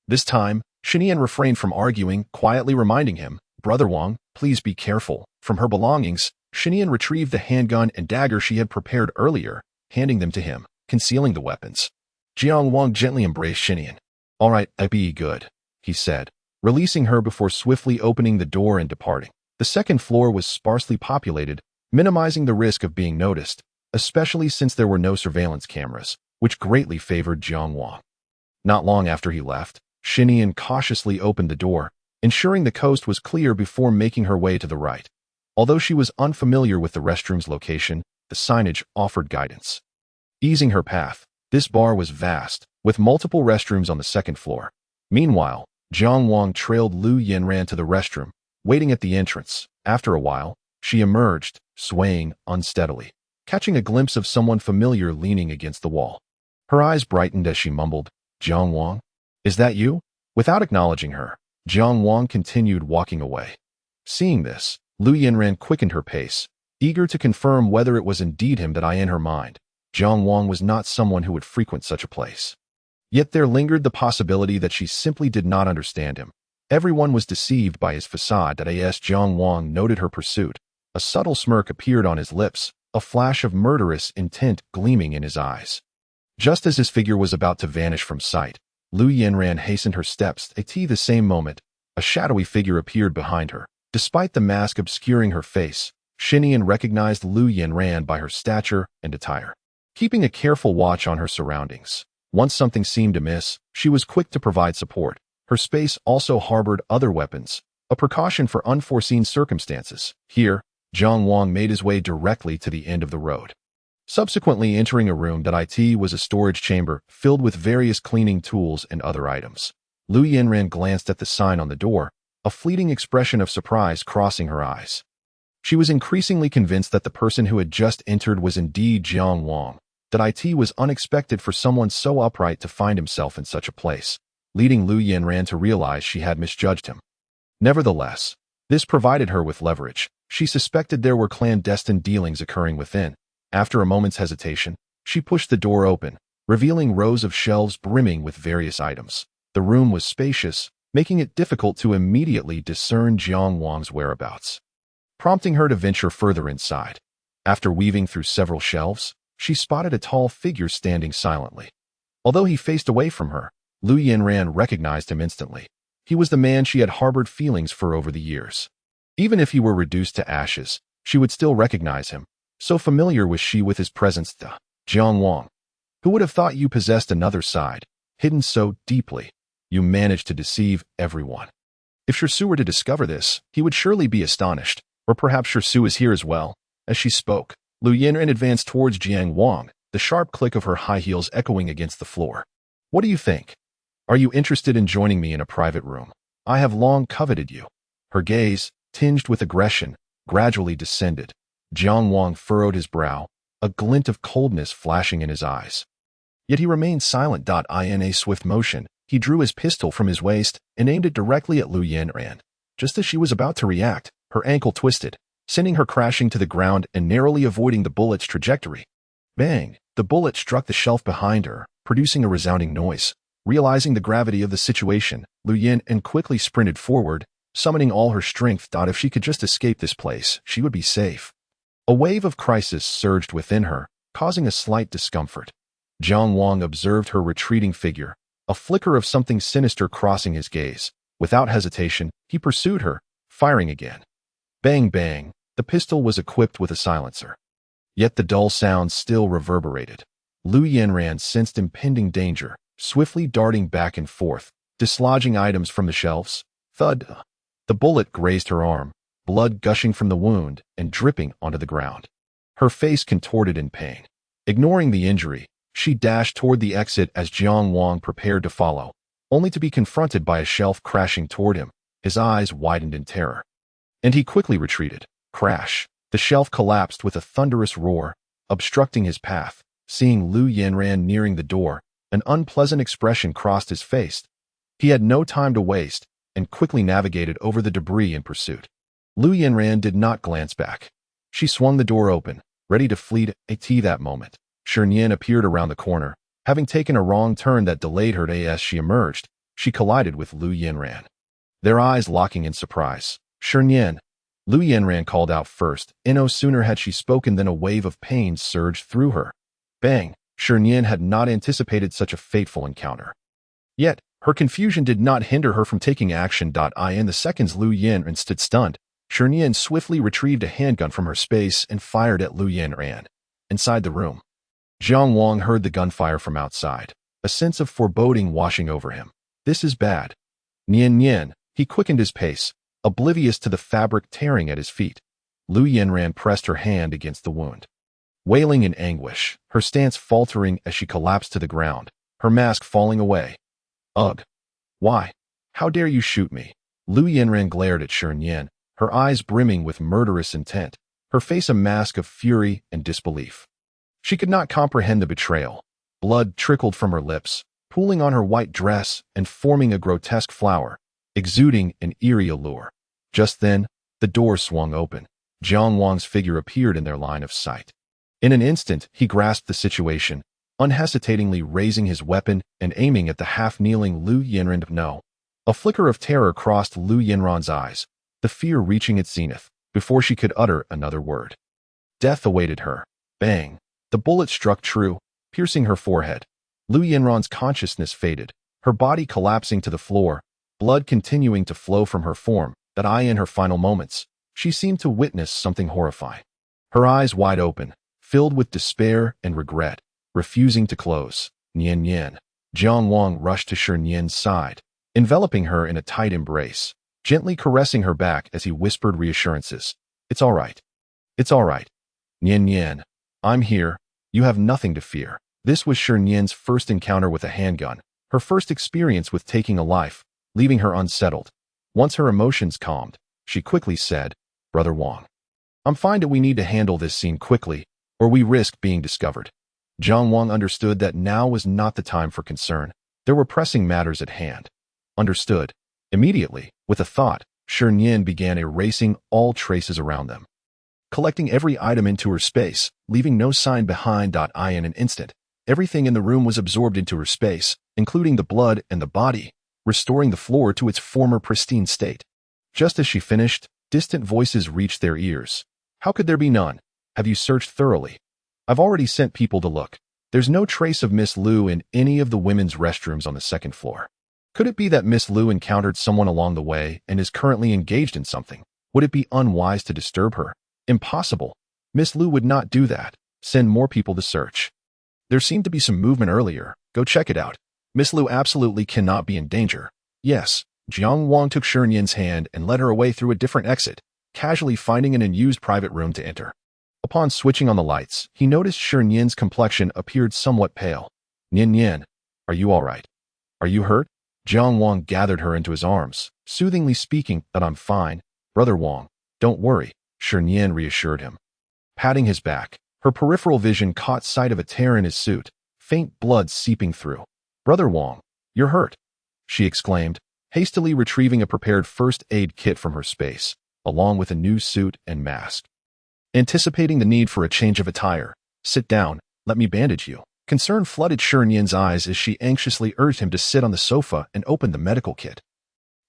This time, Shi Nian refrained from arguing, quietly reminding him, "Brother Wang, please be careful." From her belongings, Shi Nian retrieved the handgun and dagger she had prepared earlier, handing them to him, concealing the weapons. Jiang Wang gently embraced Shi Nian. "All right, be good," he said, releasing her before swiftly opening the door and departing. The second floor was sparsely populated, minimizing the risk of being noticed, especially since there were no surveillance cameras, which greatly favored Jiang Wang. Not long after he left, Shi Nian cautiously opened the door, ensuring the coast was clear before making her way to the right. Although she was unfamiliar with the restroom's location, the signage offered guidance. Easing her path, this bar was vast, with multiple restrooms on the second floor. Meanwhile, Jiang Wang trailed Lu Yinran to the restroom, waiting at the entrance. After a while, she emerged, swaying unsteadily, catching a glimpse of someone familiar leaning against the wall. Her eyes brightened as she mumbled, "Jiang Wang? Is that you?" Without acknowledging her, Jiang Wang continued walking away. Seeing this, Lu Yinran quickened her pace, eager to confirm whether it was indeed him. That in her mind, Jiang Wang was not someone who would frequent such a place. Yet there lingered the possibility that she simply did not understand him. Everyone was deceived by his facade. As Jiang Wang noted her pursuit, a subtle smirk appeared on his lips, a flash of murderous intent gleaming in his eyes. Just as his figure was about to vanish from sight, Lu Yinran hastened her steps. At the same moment, a shadowy figure appeared behind her. Despite the mask obscuring her face, Shi Nian recognized Lu Yinran by her stature and attire. Keeping a careful watch on her surroundings, once something seemed amiss, she was quick to provide support. Her space also harbored other weapons, a precaution for unforeseen circumstances. Here, Jiang Wang made his way directly to the end of the road. Subsequently entering a room that was a storage chamber filled with various cleaning tools and other items. Lu Yinran glanced at the sign on the door, a fleeting expression of surprise crossing her eyes. She was increasingly convinced that the person who had just entered was indeed Jiang Wang. That was unexpected for someone so upright to find himself in such a place, leading Lu Yinran to realize she had misjudged him. Nevertheless, this provided her with leverage. She suspected there were clandestine dealings occurring within. After a moment's hesitation, she pushed the door open, revealing rows of shelves brimming with various items. The room was spacious, making it difficult to immediately discern Jiang Wang's whereabouts, prompting her to venture further inside. After weaving through several shelves, she spotted a tall figure standing silently. Although he faced away from her, Lu Yinran recognized him instantly. He was the man she had harbored feelings for over the years. Even if he were reduced to ashes, she would still recognize him. So familiar was she with his presence. Jiang Wang. Who would have thought you possessed another side, hidden so deeply? You managed to deceive everyone. If Shirsu were to discover this, he would surely be astonished. Or perhaps Shirsu is here as well. As she spoke, Lu Yinran advanced towards Jiang Wang, the sharp click of her high heels echoing against the floor. What do you think? Are you interested in joining me in a private room? I have long coveted you. Her gaze, tinged with aggression, gradually descended. Jiang Wang furrowed his brow, a glint of coldness flashing in his eyes. Yet he remained silent. In a swift motion, he drew his pistol from his waist and aimed it directly at Lu Yinran. Just as she was about to react, her ankle twisted, sending her crashing to the ground and narrowly avoiding the bullet's trajectory. Bang! The bullet struck the shelf behind her, producing a resounding noise. Realizing the gravity of the situation, Lu Yinran quickly sprinted forward, summoning all her strength. If she could just escape this place, she would be safe. A wave of crisis surged within her, causing a slight discomfort. Jiang Wang observed her retreating figure, a flicker of something sinister crossing his gaze. Without hesitation, he pursued her, firing again. Bang, bang. The pistol was equipped with a silencer. Yet the dull sound still reverberated. Lu Yanran sensed impending danger, swiftly darting back and forth, dislodging items from the shelves. Thud. The bullet grazed her arm, blood gushing from the wound and dripping onto the ground. Her face contorted in pain. Ignoring the injury, she dashed toward the exit as Jiang Wang prepared to follow, only to be confronted by a shelf crashing toward him. His eyes widened in terror. And he quickly retreated. Crash. The shelf collapsed with a thunderous roar, obstructing his path. Seeing Lu Yanran nearing the door, an unpleasant expression crossed his face. He had no time to waste and quickly navigated over the debris in pursuit. Lu Yanran did not glance back. She swung the door open, ready to flee at that moment. Shi Nian appeared around the corner. Having taken a wrong turn that delayed her as she emerged, she collided with Lu Yanran. Their eyes locking in surprise. Shi Nian. Lu Yanran called out first, and no sooner had she spoken than a wave of pain surged through her. Bang! Shi Nian had not anticipated such a fateful encounter. Yet, her confusion did not hinder her from taking action. In the seconds Lu Yanran stood stunned, Shi Nian swiftly retrieved a handgun from her space and fired at Lu Yanran. Inside the room, Jiang Wang heard the gunfire from outside, a sense of foreboding washing over him. This is bad. Nian Nian. He quickened his pace, oblivious to the fabric tearing at his feet. Lu Yanran pressed her hand against the wound. Wailing in anguish, her stance faltering as she collapsed to the ground, her mask falling away. Ugh! Why? How dare you shoot me? Lu Yanran glared at Shi Nian, her eyes brimming with murderous intent, her face a mask of fury and disbelief. She could not comprehend the betrayal. Blood trickled from her lips, pooling on her white dress and forming a grotesque flower, exuding an eerie allure. Just then, the door swung open. Jiang Wang's figure appeared in their line of sight. In an instant, he grasped the situation, unhesitatingly raising his weapon and aiming at the half-kneeling Lu Yanran. No. A flicker of terror crossed Lu Yanran's eyes, the fear reaching its zenith, before she could utter another word. Death awaited her. Bang! The bullet struck true, piercing her forehead. Lu Yanran's consciousness faded, her body collapsing to the floor, blood continuing to flow from her form. In her final moments, she seemed to witness something horrifying. Her eyes wide open, filled with despair and regret, refusing to close. Nian Nian. Jiang Wang rushed to Shi Nian's side, enveloping her in a tight embrace, gently caressing her back as he whispered reassurances. It's all right. It's all right. Nian Nian. I'm here. You have nothing to fear. This was Shi Nian's first encounter with a handgun, her first experience with taking a life, leaving her unsettled. Once her emotions calmed, she quickly said, Brother Wang, I'm fine that we need to handle this scene quickly, or we risk being discovered. Jiang Wang understood that now was not the time for concern. There were pressing matters at hand. Understood. Immediately, with a thought, Shi Nian began erasing all traces around them, collecting every item into her space, leaving no sign behind. In an instant, everything in the room was absorbed into her space, including the blood and the body, restoring the floor to its former pristine state. Just as she finished, distant voices reached their ears. How could there be none? Have you searched thoroughly? I've already sent people to look. There's no trace of Miss Lu in any of the women's restrooms on the second floor. Could it be that Miss Lu encountered someone along the way and is currently engaged in something? Would it be unwise to disturb her? Impossible. Miss Lu would not do that. Send more people to search. There seemed to be some movement earlier. Go check it out. Miss Lu absolutely cannot be in danger. Yes. Jiang Wang took Shi Nian's hand and led her away through a different exit, casually finding an unused private room to enter. Upon switching on the lights, he noticed Shi Nian's complexion appeared somewhat pale. Nian Nian, are you all right? Are you hurt? Jiang Wang gathered her into his arms, soothingly speaking that I'm fine. Brother Wang, don't worry, Shi Nian reassured him. Patting his back, her peripheral vision caught sight of a tear in his suit, faint blood seeping through. Brother Wang, you're hurt, she exclaimed, hastily retrieving a prepared first aid kit from her space, along with a new suit and mask. Anticipating the need for a change of attire, sit down, let me bandage you. Concern flooded Shi Nian's eyes as she anxiously urged him to sit on the sofa and open the medical kit.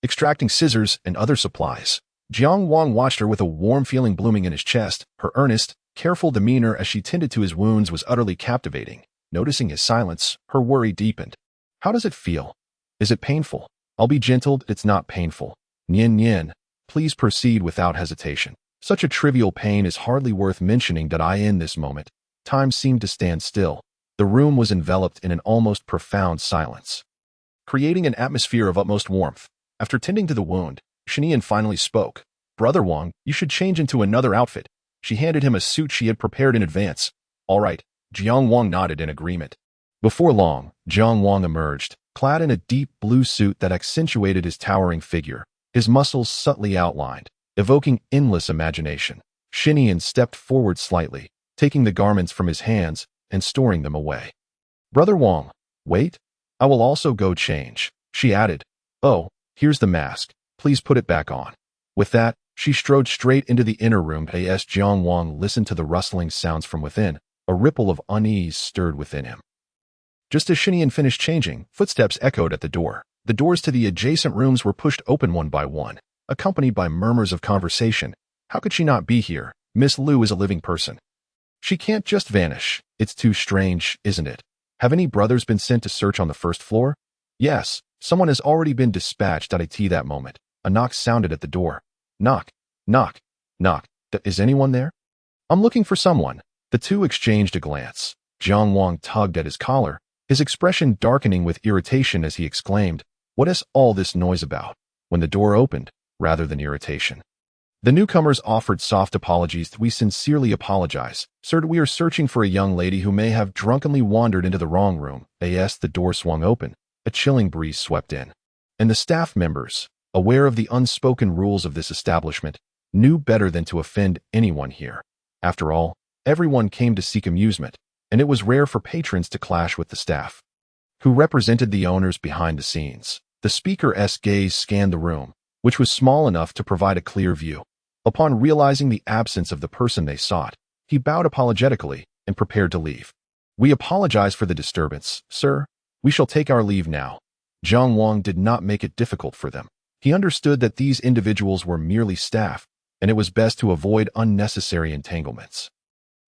Extracting scissors and other supplies, Jiang Wang watched her with a warm feeling blooming in his chest. Her earnest, careful demeanor as she tended to his wounds was utterly captivating. Noticing his silence, her worry deepened. How does it feel? Is it painful? I'll be gentle, it's not painful. Nian Nian, please proceed without hesitation. Such a trivial pain is hardly worth mentioning that in this moment, time seemed to stand still. The room was enveloped in an almost profound silence, creating an atmosphere of utmost warmth. After tending to the wound, Shi Nian finally spoke. Brother Wang, you should change into another outfit. She handed him a suit she had prepared in advance. All right, Jiang Wang nodded in agreement. Before long, Jiang Wang emerged, clad in a deep blue suit that accentuated his towering figure, his muscles subtly outlined, evoking endless imagination. Shi Nian stepped forward slightly, taking the garments from his hands and storing them away. Brother Wang, wait, I will also go change, she added. Oh, here's the mask, please put it back on. With that, she strode straight into the inner room. As Jiang Wang listened to the rustling sounds from within, a ripple of unease stirred within him. Just as Shi Nian finished changing, footsteps echoed at the door. The doors to the adjacent rooms were pushed open one by one, accompanied by murmurs of conversation. How could she not be here? Miss Liu is a living person. She can't just vanish. It's too strange, isn't it? Have any brothers been sent to search on the first floor? Yes, someone has already been dispatched. At that moment, a knock sounded at the door. Knock, knock, knock. Is anyone there? I'm looking for someone. The two exchanged a glance. Jiang Wang tugged at his collar, his expression darkening with irritation as he exclaimed, "What is all this noise about?" When the door opened, rather than irritation, the newcomers offered soft apologies. We sincerely apologize, sir. We are searching for a young lady who may have drunkenly wandered into the wrong room. The door swung open. A chilling breeze swept in, and the staff members, aware of the unspoken rules of this establishment, knew better than to offend anyone here. After all, everyone came to seek amusement, and it was rare for patrons to clash with the staff, who represented the owners behind the scenes. The speaker's gaze scanned the room, which was small enough to provide a clear view. Upon realizing the absence of the person they sought, he bowed apologetically and prepared to leave. We apologize for the disturbance, sir. We shall take our leave now. Jiang Wang did not make it difficult for them. He understood that these individuals were merely staff, and it was best to avoid unnecessary entanglements.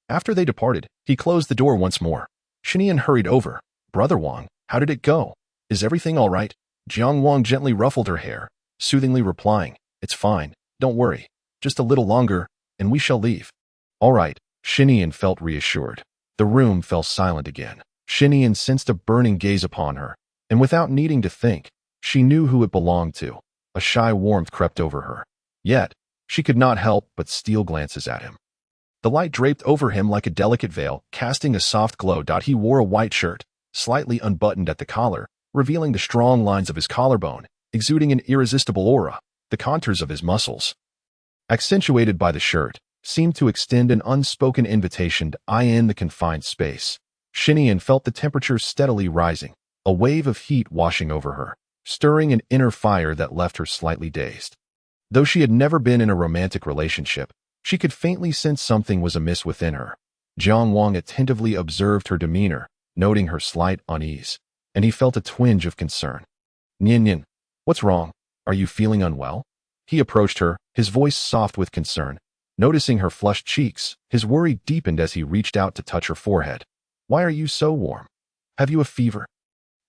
After they departed, he closed the door once more. Shi Nian hurried over. Brother Wang, how did it go? Is everything all right? Jiang Wang gently ruffled her hair, soothingly replying, It's fine, don't worry. Just a little longer, and we shall leave. All right, Shi Nian felt reassured. The room fell silent again. Shi Nian sensed a burning gaze upon her, and without needing to think, she knew who it belonged to. A shy warmth crept over her. Yet, she could not help but steal glances at him. The light draped over him like a delicate veil, casting a soft glow. He wore a white shirt, slightly unbuttoned at the collar, revealing the strong lines of his collarbone, exuding an irresistible aura. The contours of his muscles, accentuated by the shirt, seemed to extend an unspoken invitation to in the confined space. Shi Nian felt the temperature steadily rising, a wave of heat washing over her, stirring an inner fire that left her slightly dazed. Though she had never been in a romantic relationship, she could faintly sense something was amiss within her. Jiang Wang attentively observed her demeanor, noting her slight unease, and he felt a twinge of concern. Nian Nian, what's wrong? Are you feeling unwell? He approached her, his voice soft with concern. Noticing her flushed cheeks, his worry deepened as he reached out to touch her forehead. Why are you so warm? Have you a fever?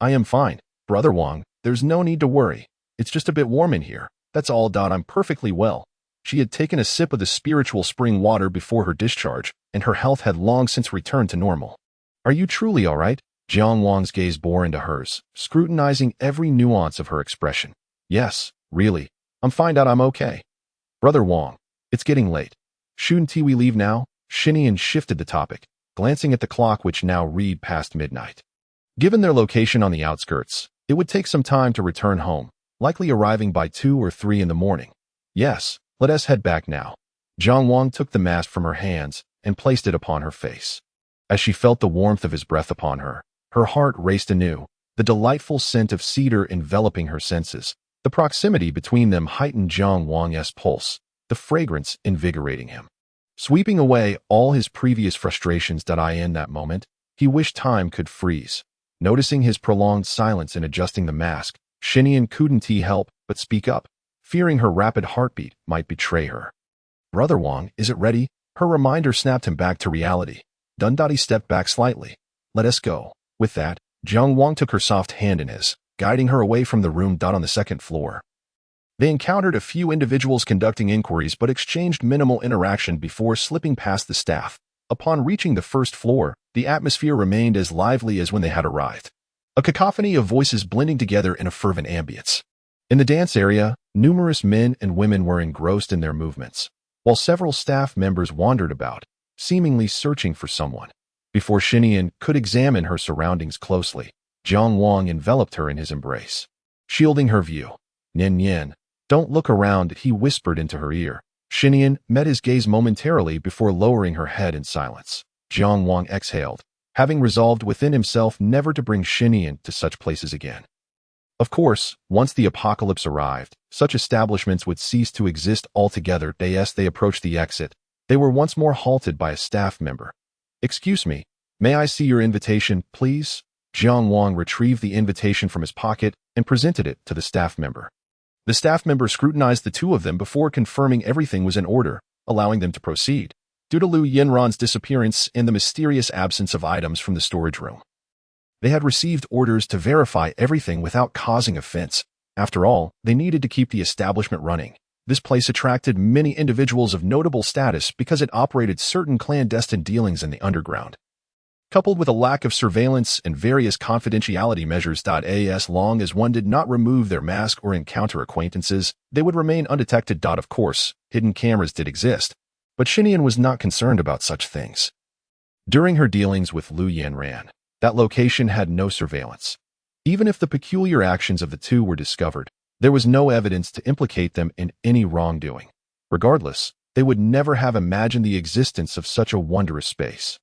I am fine, Brother Wang. There's no need to worry. It's just a bit warm in here. That's all. I'm perfectly well. She had taken a sip of the spiritual spring water before her discharge, and her health had long since returned to normal. Are you truly all right? Jiang Wang's gaze bore into hers, scrutinizing every nuance of her expression. Yes, really. I'm fine. I'm okay. Brother Wang, it's getting late. Shouldn't we leave now? Shi Nian shifted the topic, glancing at the clock which now read past midnight. Given their location on the outskirts, it would take some time to return home, likely arriving by 2 or 3 in the morning. Yes, let us head back now. Jiang Wang took the mask from her hands and placed it upon her face. As she felt the warmth of his breath upon her, her heart raced anew, the delightful scent of cedar enveloping her senses. The proximity between them heightened Jiang Wang's pulse, the fragrance invigorating him. Sweeping away all his previous frustrations in that moment, he wished time could freeze. Noticing his prolonged silence in adjusting the mask, Shi Nian couldn't help but speak up, fearing her rapid heartbeat might betray her. Brother Wang, is it ready? Her reminder snapped him back to reality. He stepped back slightly. Let us go. With that, Jiang Wang took her soft hand in his. guiding her away from the room. On the second floor, they encountered a few individuals conducting inquiries but exchanged minimal interaction before slipping past the staff. Upon reaching the first floor, the atmosphere remained as lively as when they had arrived. A cacophony of voices blending together in a fervent ambience. In the dance area, numerous men and women were engrossed in their movements, while several staff members wandered about, seemingly searching for someone. Before Shi Nian could examine her surroundings closely, Jiang Wang enveloped her in his embrace, shielding her view. Nian, don't look around, he whispered into her ear. Shi Nian met his gaze momentarily before lowering her head in silence. Jiang Wang exhaled, having resolved within himself never to bring Shi Nian to such places again. Of course, once the apocalypse arrived, such establishments would cease to exist altogether. As they approached the exit, they were once more halted by a staff member. Excuse me, may I see your invitation, please? Jiang Wang retrieved the invitation from his pocket and presented it to the staff member. The staff member scrutinized the two of them before confirming everything was in order, allowing them to proceed, due to Lu Yinran's disappearance and the mysterious absence of items from the storage room. They had received orders to verify everything without causing offense. After all, they needed to keep the establishment running. This place attracted many individuals of notable status because it operated certain clandestine dealings in the underground. Coupled with a lack of surveillance and various confidentiality measures. As long as one did not remove their mask or encounter acquaintances, they would remain undetected. Of course, hidden cameras did exist, but Shi Nian was not concerned about such things. During her dealings with Lu Yinran, that location had no surveillance. Even if the peculiar actions of the two were discovered, there was no evidence to implicate them in any wrongdoing. Regardless, they would never have imagined the existence of such a wondrous space.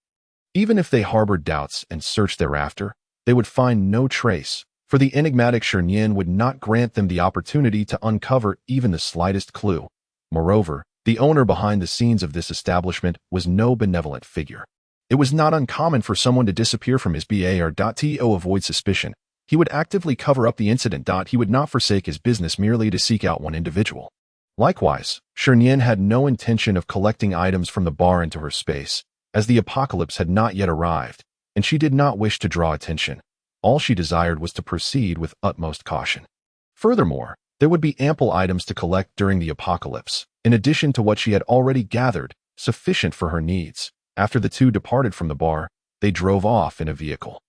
Even if they harbored doubts and searched thereafter, they would find no trace, for the enigmatic Shi Nian would not grant them the opportunity to uncover even the slightest clue. Moreover, the owner behind the scenes of this establishment was no benevolent figure. It was not uncommon for someone to disappear from his bar. To avoid suspicion, he would actively cover up the incident. He would not forsake his business merely to seek out one individual. Likewise, Shi Nian had no intention of collecting items from the bar into her space, as the apocalypse had not yet arrived, and she did not wish to draw attention. All she desired was to proceed with utmost caution. Furthermore, there would be ample items to collect during the apocalypse, in addition to what she had already gathered, sufficient for her needs. After the two departed from the bar, they drove off in a vehicle.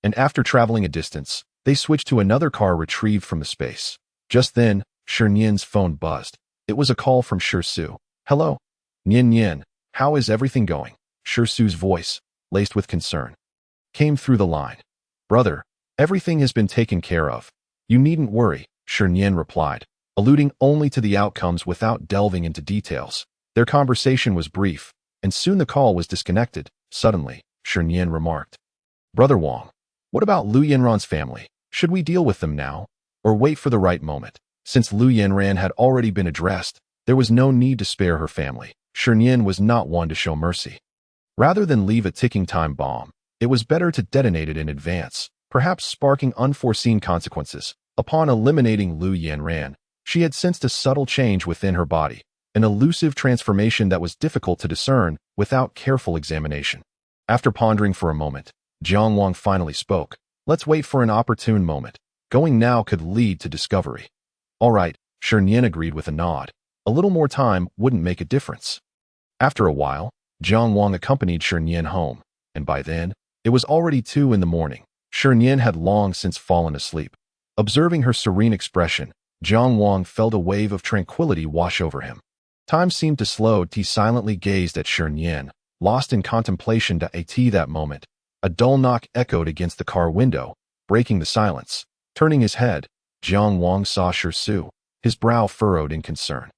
And after traveling a distance, they switched to another car retrieved from the space. Just then, Shi Nian's phone buzzed. It was a call from Shi Su. Hello? Nian, how is everything going? Shi Su's voice, laced with concern, came through the line. Brother, everything has been taken care of. You needn't worry, Shi Nian replied, alluding only to the outcomes without delving into details. Their conversation was brief, and soon the call was disconnected. Suddenly, Shi Nian remarked, Brother Wang, what about Lu Yinran's family? Should we deal with them now, or wait for the right moment? Since Lu Yinran had already been addressed, there was no need to spare her family. Shi Nian was not one to show mercy. Rather than leave a ticking time bomb, it was better to detonate it in advance, perhaps sparking unforeseen consequences. Upon eliminating Lu Yinran, she had sensed a subtle change within her body, an elusive transformation that was difficult to discern without careful examination. After pondering for a moment, Jiang Wang finally spoke. Let's wait for an opportune moment. Going now could lead to discovery. All right, Shi Nian agreed with a nod. A little more time wouldn't make a difference. After a while, Jiang Wang accompanied Shi Nian home, and by then, it was already 2 in the morning. Shi Nian had long since fallen asleep. Observing her serene expression, Jiang Wang felt a wave of tranquility wash over him. Time seemed to slow. He silently gazed at Shi Nian, lost in contemplation. That moment, a dull knock echoed against the car window, breaking the silence. Turning his head, Jiang Wang saw Shi Su, his brow furrowed in concern.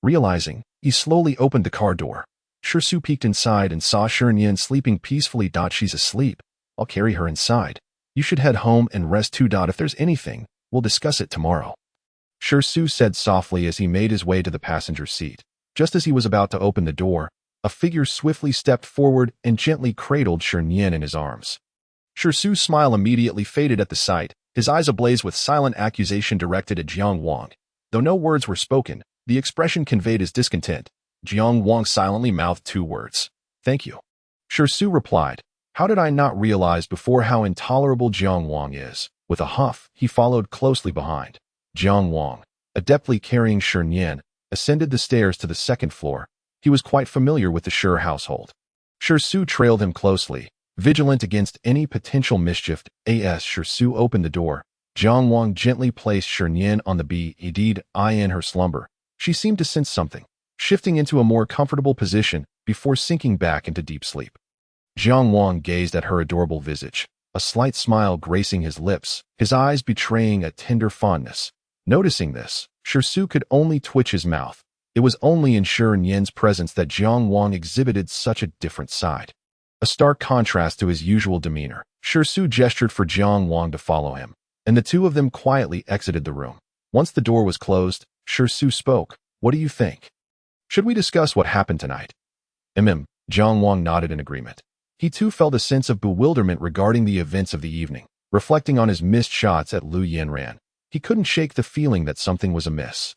Realizing, he slowly opened the car door. Shi Su peeked inside and saw Shi Nian sleeping peacefully. She's asleep. I'll carry her inside. You should head home and rest too. If there's anything, we'll discuss it tomorrow. Shi Su said softly as he made his way to the passenger seat. Just as he was about to open the door, a figure swiftly stepped forward and gently cradled Shi Nian in his arms. Shi Su's smile immediately faded at the sight, his eyes ablaze with silent accusation directed at Jiang Wang. Though no words were spoken, the expression conveyed his discontent. Jiang Wang silently mouthed 2 words. Thank you. Shi Su replied, how did I not realize before how intolerable Jiang Wang is? With a huff, he followed closely behind. Jiang Wang, adeptly carrying Shi Nian, ascended the stairs to the second floor. He was quite familiar with the Shi household. Shi Su trailed him closely, vigilant against any potential mischief. As Shi Su opened the door, Jiang Wang gently placed Shi Nian on the bed. In her slumber, she seemed to sense something, shifting into a more comfortable position before sinking back into deep sleep. Jiang Wang gazed at her adorable visage, a slight smile gracing his lips, his eyes betraying a tender fondness. Noticing this, Shi Su could only twitch his mouth. It was only in Shi Nian's presence that Jiang Wang exhibited such a different side. A stark contrast to his usual demeanor, Shi Su gestured for Jiang Wang to follow him, and the two of them quietly exited the room. Once the door was closed, Shi Su spoke. "What do you think? Should we discuss what happened tonight?" Jiang Wang nodded in agreement. He too felt a sense of bewilderment regarding the events of the evening. Reflecting on his missed shots at Lu Yanran, he couldn't shake the feeling that something was amiss.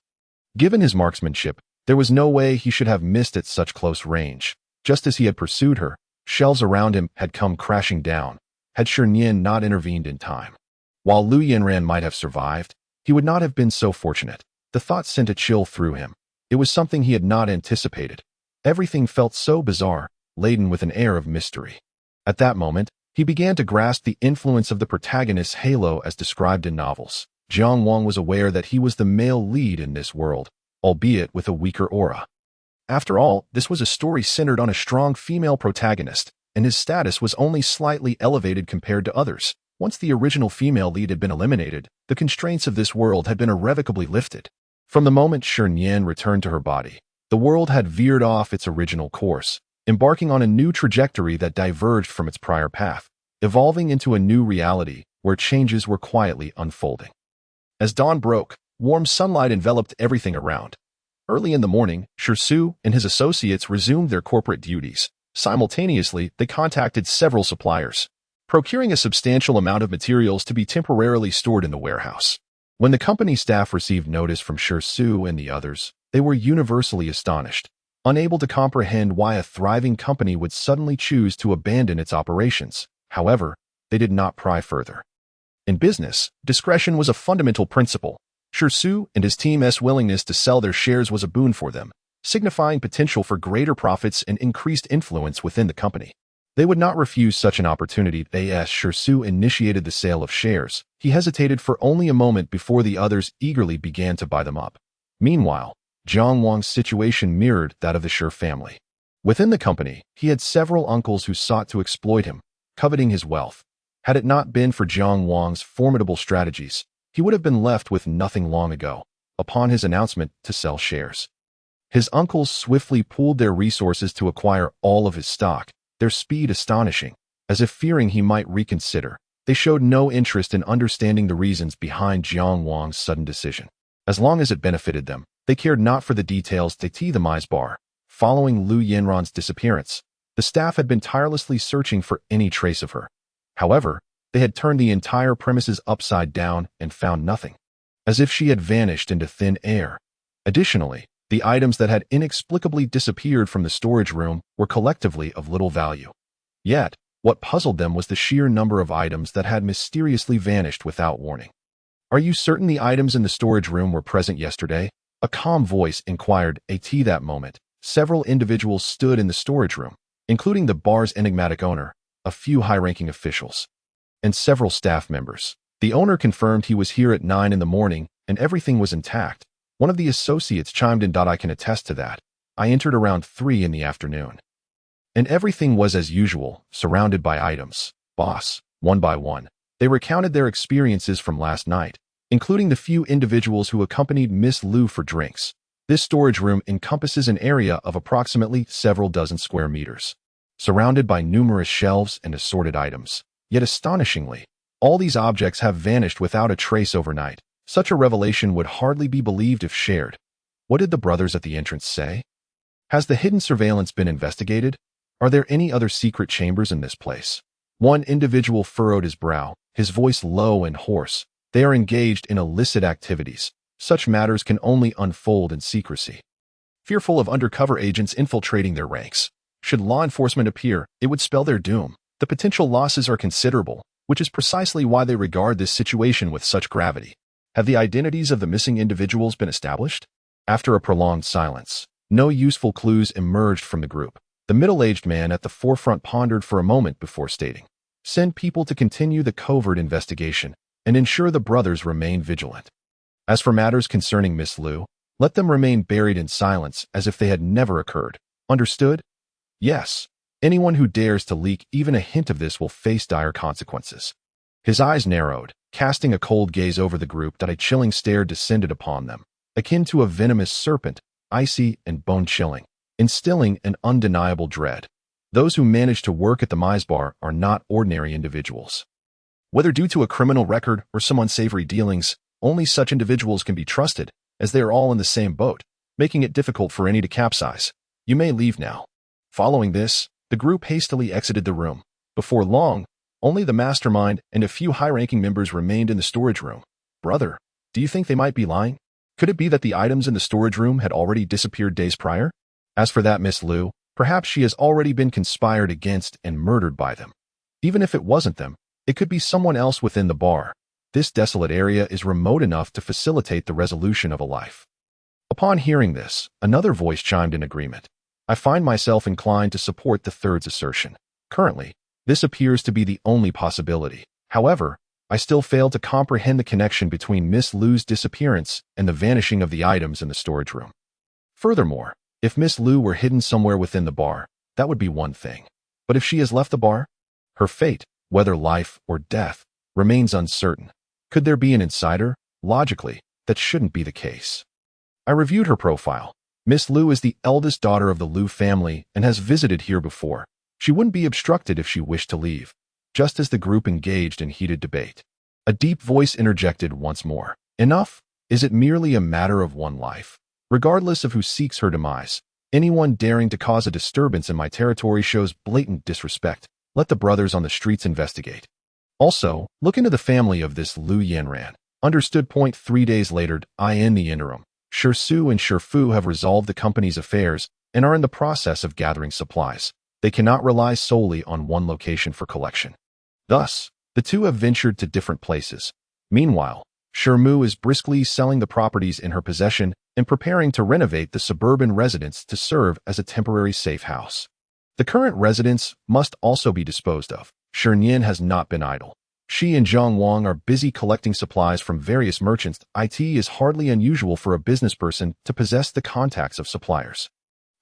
Given his marksmanship, there was no way he should have missed at such close range. Just as he had pursued her, shelves around him had come crashing down, had Shi Nian not intervened in time. While Lu Yanran might have survived, he would not have been so fortunate. The thought sent a chill through him. It was something he had not anticipated. Everything felt so bizarre, laden with an air of mystery. At that moment, he began to grasp the influence of the protagonist's halo as described in novels. Jiang Wang was aware that he was the male lead in this world, albeit with a weaker aura. After all, this was a story centered on a strong female protagonist, and his status was only slightly elevated compared to others. Once the original female lead had been eliminated, the constraints of this world had been irrevocably lifted. From the moment Shi Nian returned to her body, the world had veered off its original course, embarking on a new trajectory that diverged from its prior path, evolving into a new reality where changes were quietly unfolding. As dawn broke, warm sunlight enveloped everything around. Early in the morning, Shi Su and his associates resumed their corporate duties. Simultaneously, they contacted several suppliers, procuring a substantial amount of materials to be temporarily stored in the warehouse. When the company staff received notice from Shi Su and the others, they were universally astonished, unable to comprehend why a thriving company would suddenly choose to abandon its operations. However, they did not pry further. In business, discretion was a fundamental principle. Shi Su and his team's willingness to sell their shares was a boon for them, signifying potential for greater profits and increased influence within the company. They would not refuse such an opportunity. As Shi Su initiated the sale of shares, he hesitated for only a moment before the others eagerly began to buy them up. Meanwhile, Jiang Wang's situation mirrored that of the Shi family. Within the company, he had several uncles who sought to exploit him, coveting his wealth. Had it not been for Jiang Wang's formidable strategies, he would have been left with nothing long ago, upon his announcement to sell shares. His uncles swiftly pooled their resources to acquire all of his stock, their speed astonishing. As if fearing he might reconsider, they showed no interest in understanding the reasons behind Jiang Wang's sudden decision. As long as it benefited them, they cared not for the details. The Mise Bar. Following Lu Yanran's disappearance, the staff had been tirelessly searching for any trace of her. However, they had turned the entire premises upside down and found nothing, as if she had vanished into thin air. Additionally, the items that had inexplicably disappeared from the storage room were collectively of little value. Yet, what puzzled them was the sheer number of items that had mysteriously vanished without warning. "Are you certain the items in the storage room were present yesterday?" A calm voice inquired. At that moment, several individuals stood in the storage room, including the bar's enigmatic owner, a few high-ranking officials, and several staff members. The owner confirmed he was here at 9 in the morning and everything was intact. One of the associates chimed in. "I can attest to that. I entered around 3 in the afternoon. And everything was as usual, surrounded by items." "Boss," one by one, they recounted their experiences from last night, including the few individuals who accompanied Miss Lu for drinks. This storage room encompasses an area of approximately several dozen square meters, surrounded by numerous shelves and assorted items. Yet astonishingly, all these objects have vanished without a trace overnight. Such a revelation would hardly be believed if shared. What did the brothers at the entrance say? Has the hidden surveillance been investigated? Are there any other secret chambers in this place? One individual furrowed his brow, his voice low and hoarse. They are engaged in illicit activities. Such matters can only unfold in secrecy. Fearful of undercover agents infiltrating their ranks, should law enforcement appear, it would spell their doom. The potential losses are considerable. which is precisely why they regard this situation with such gravity. Have the identities of the missing individuals been established? After a prolonged silence, no useful clues emerged from the group. The middle-aged man at the forefront pondered for a moment before stating, "Send people to continue the covert investigation and ensure the brothers remain vigilant. As for matters concerning Miss Liu, let them remain buried in silence as if they had never occurred. Understood?" "Yes. Anyone who dares to leak even a hint of this will face dire consequences." His eyes narrowed, casting a cold gaze over the group that a chilling stare descended upon them, akin to a venomous serpent, icy and bone-chilling, instilling an undeniable dread. Those who manage to work at the Mise Bar are not ordinary individuals. Whether due to a criminal record or some unsavory dealings, only such individuals can be trusted, as they are all in the same boat, making it difficult for any to capsize. You may leave now. Following this, the group hastily exited the room. Before long, only the mastermind and a few high-ranking members remained in the storage room. "Brother, do you think they might be lying? Could it be that the items in the storage room had already disappeared days prior? As for that Miss Liu, perhaps she has already been conspired against and murdered by them. Even if it wasn't them, it could be someone else within the bar. This desolate area is remote enough to facilitate the resolution of a life." Upon hearing this, another voice chimed in agreement. "I find myself inclined to support the third's assertion. Currently, this appears to be the only possibility. However, I still fail to comprehend the connection between Miss Liu's disappearance and the vanishing of the items in the storage room. Furthermore, if Miss Liu were hidden somewhere within the bar, that would be one thing. But if she has left the bar, her fate, whether life or death, remains uncertain. Could there be an insider? Logically, that shouldn't be the case. I reviewed her profile. Miss Liu is the eldest daughter of the Liu family and has visited here before. She wouldn't be obstructed if she wished to leave." Just as the group engaged in heated debate, a deep voice interjected once more. "Enough? Is it merely a matter of one life? Regardless of who seeks her demise, anyone daring to cause a disturbance in my territory shows blatant disrespect. Let the brothers on the streets investigate. Also, look into the family of this Liu Yanran." Understood. 3 days later, in the interim, Shi Su and Shi Fu have resolved the company's affairs and are in the process of gathering supplies. They cannot rely solely on one location for collection. Thus, the two have ventured to different places. Meanwhile, Shi Mu is briskly selling the properties in her possession and preparing to renovate the suburban residence to serve as a temporary safe house. The current residence must also be disposed of. Shi Nian has not been idle. She and Zhang Wang are busy collecting supplies from various merchants. It is hardly unusual for a business person to possess the contacts of suppliers.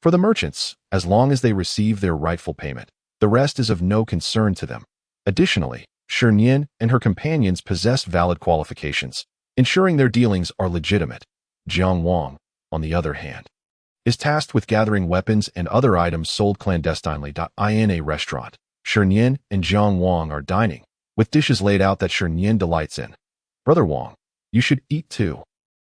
For the merchants, as long as they receive their rightful payment, the rest is of no concern to them. Additionally, Shi Nian and her companions possess valid qualifications, ensuring their dealings are legitimate. Zhang Wang, on the other hand, is tasked with gathering weapons and other items sold clandestinely. In a restaurant, Shi Nian and Zhang Wang are dining, with dishes laid out that Shi Nian delights in. "Brother Wang, you should eat too.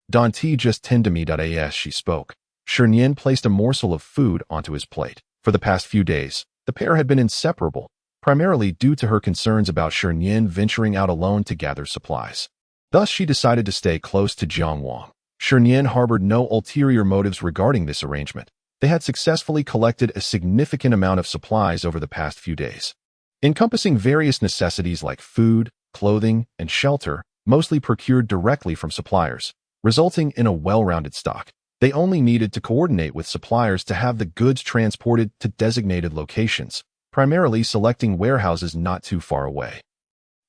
Dante just tend to me." As she spoke, Shi Nian placed a morsel of food onto his plate. For the past few days, the pair had been inseparable, primarily due to her concerns about Shi Nian venturing out alone to gather supplies. Thus, she decided to stay close to Zhang Wang. Shi Nian harbored no ulterior motives regarding this arrangement. They had successfully collected a significant amount of supplies over the past few days, encompassing various necessities like food, clothing, and shelter, mostly procured directly from suppliers, resulting in a well-rounded stock. They only needed to coordinate with suppliers to have the goods transported to designated locations, primarily selecting warehouses not too far away,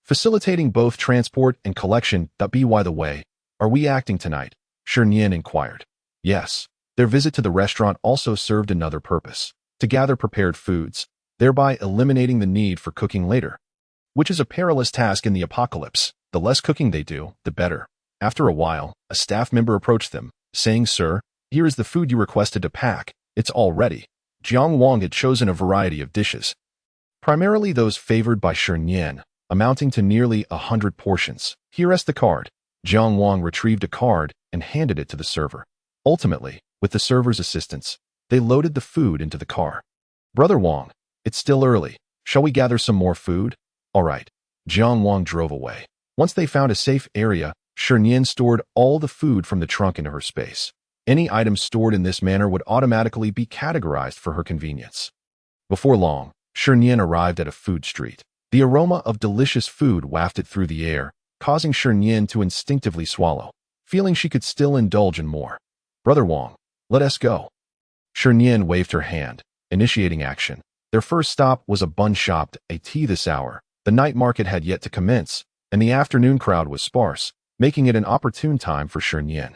facilitating both transport and collection. By the way, are we acting tonight? Shi Nian inquired. Yes. Their visit to the restaurant also served another purpose, to gather prepared foods, thereby eliminating the need for cooking later, which is a perilous task in the apocalypse. The less cooking they do, the better. After a while, a staff member approached them, saying, "Sir, here is the food you requested to pack. It's all ready." Zhang Wang had chosen a variety of dishes, primarily those favored by Shi Nian, amounting to nearly 100 portions. "Here is the card." Zhang Wang retrieved a card and handed it to the server. Ultimately, with the server's assistance, they loaded the food into the car. "Brother Wang, it's still early. Shall we gather some more food?" "All right." Zhang Wang drove away. Once they found a safe area, Shi Nian stored all the food from the trunk into her space. Any items stored in this manner would automatically be categorized for her convenience. Before long, Shi Nian arrived at a food street. The aroma of delicious food wafted through the air, causing Shi Nian to instinctively swallow, feeling she could still indulge in more. "Brother Wang, let us go." Shi Nian waved her hand, initiating action. Their first stop was a bun shop at tea this hour. The night market had yet to commence, and the afternoon crowd was sparse, making it an opportune time for Shi Nian.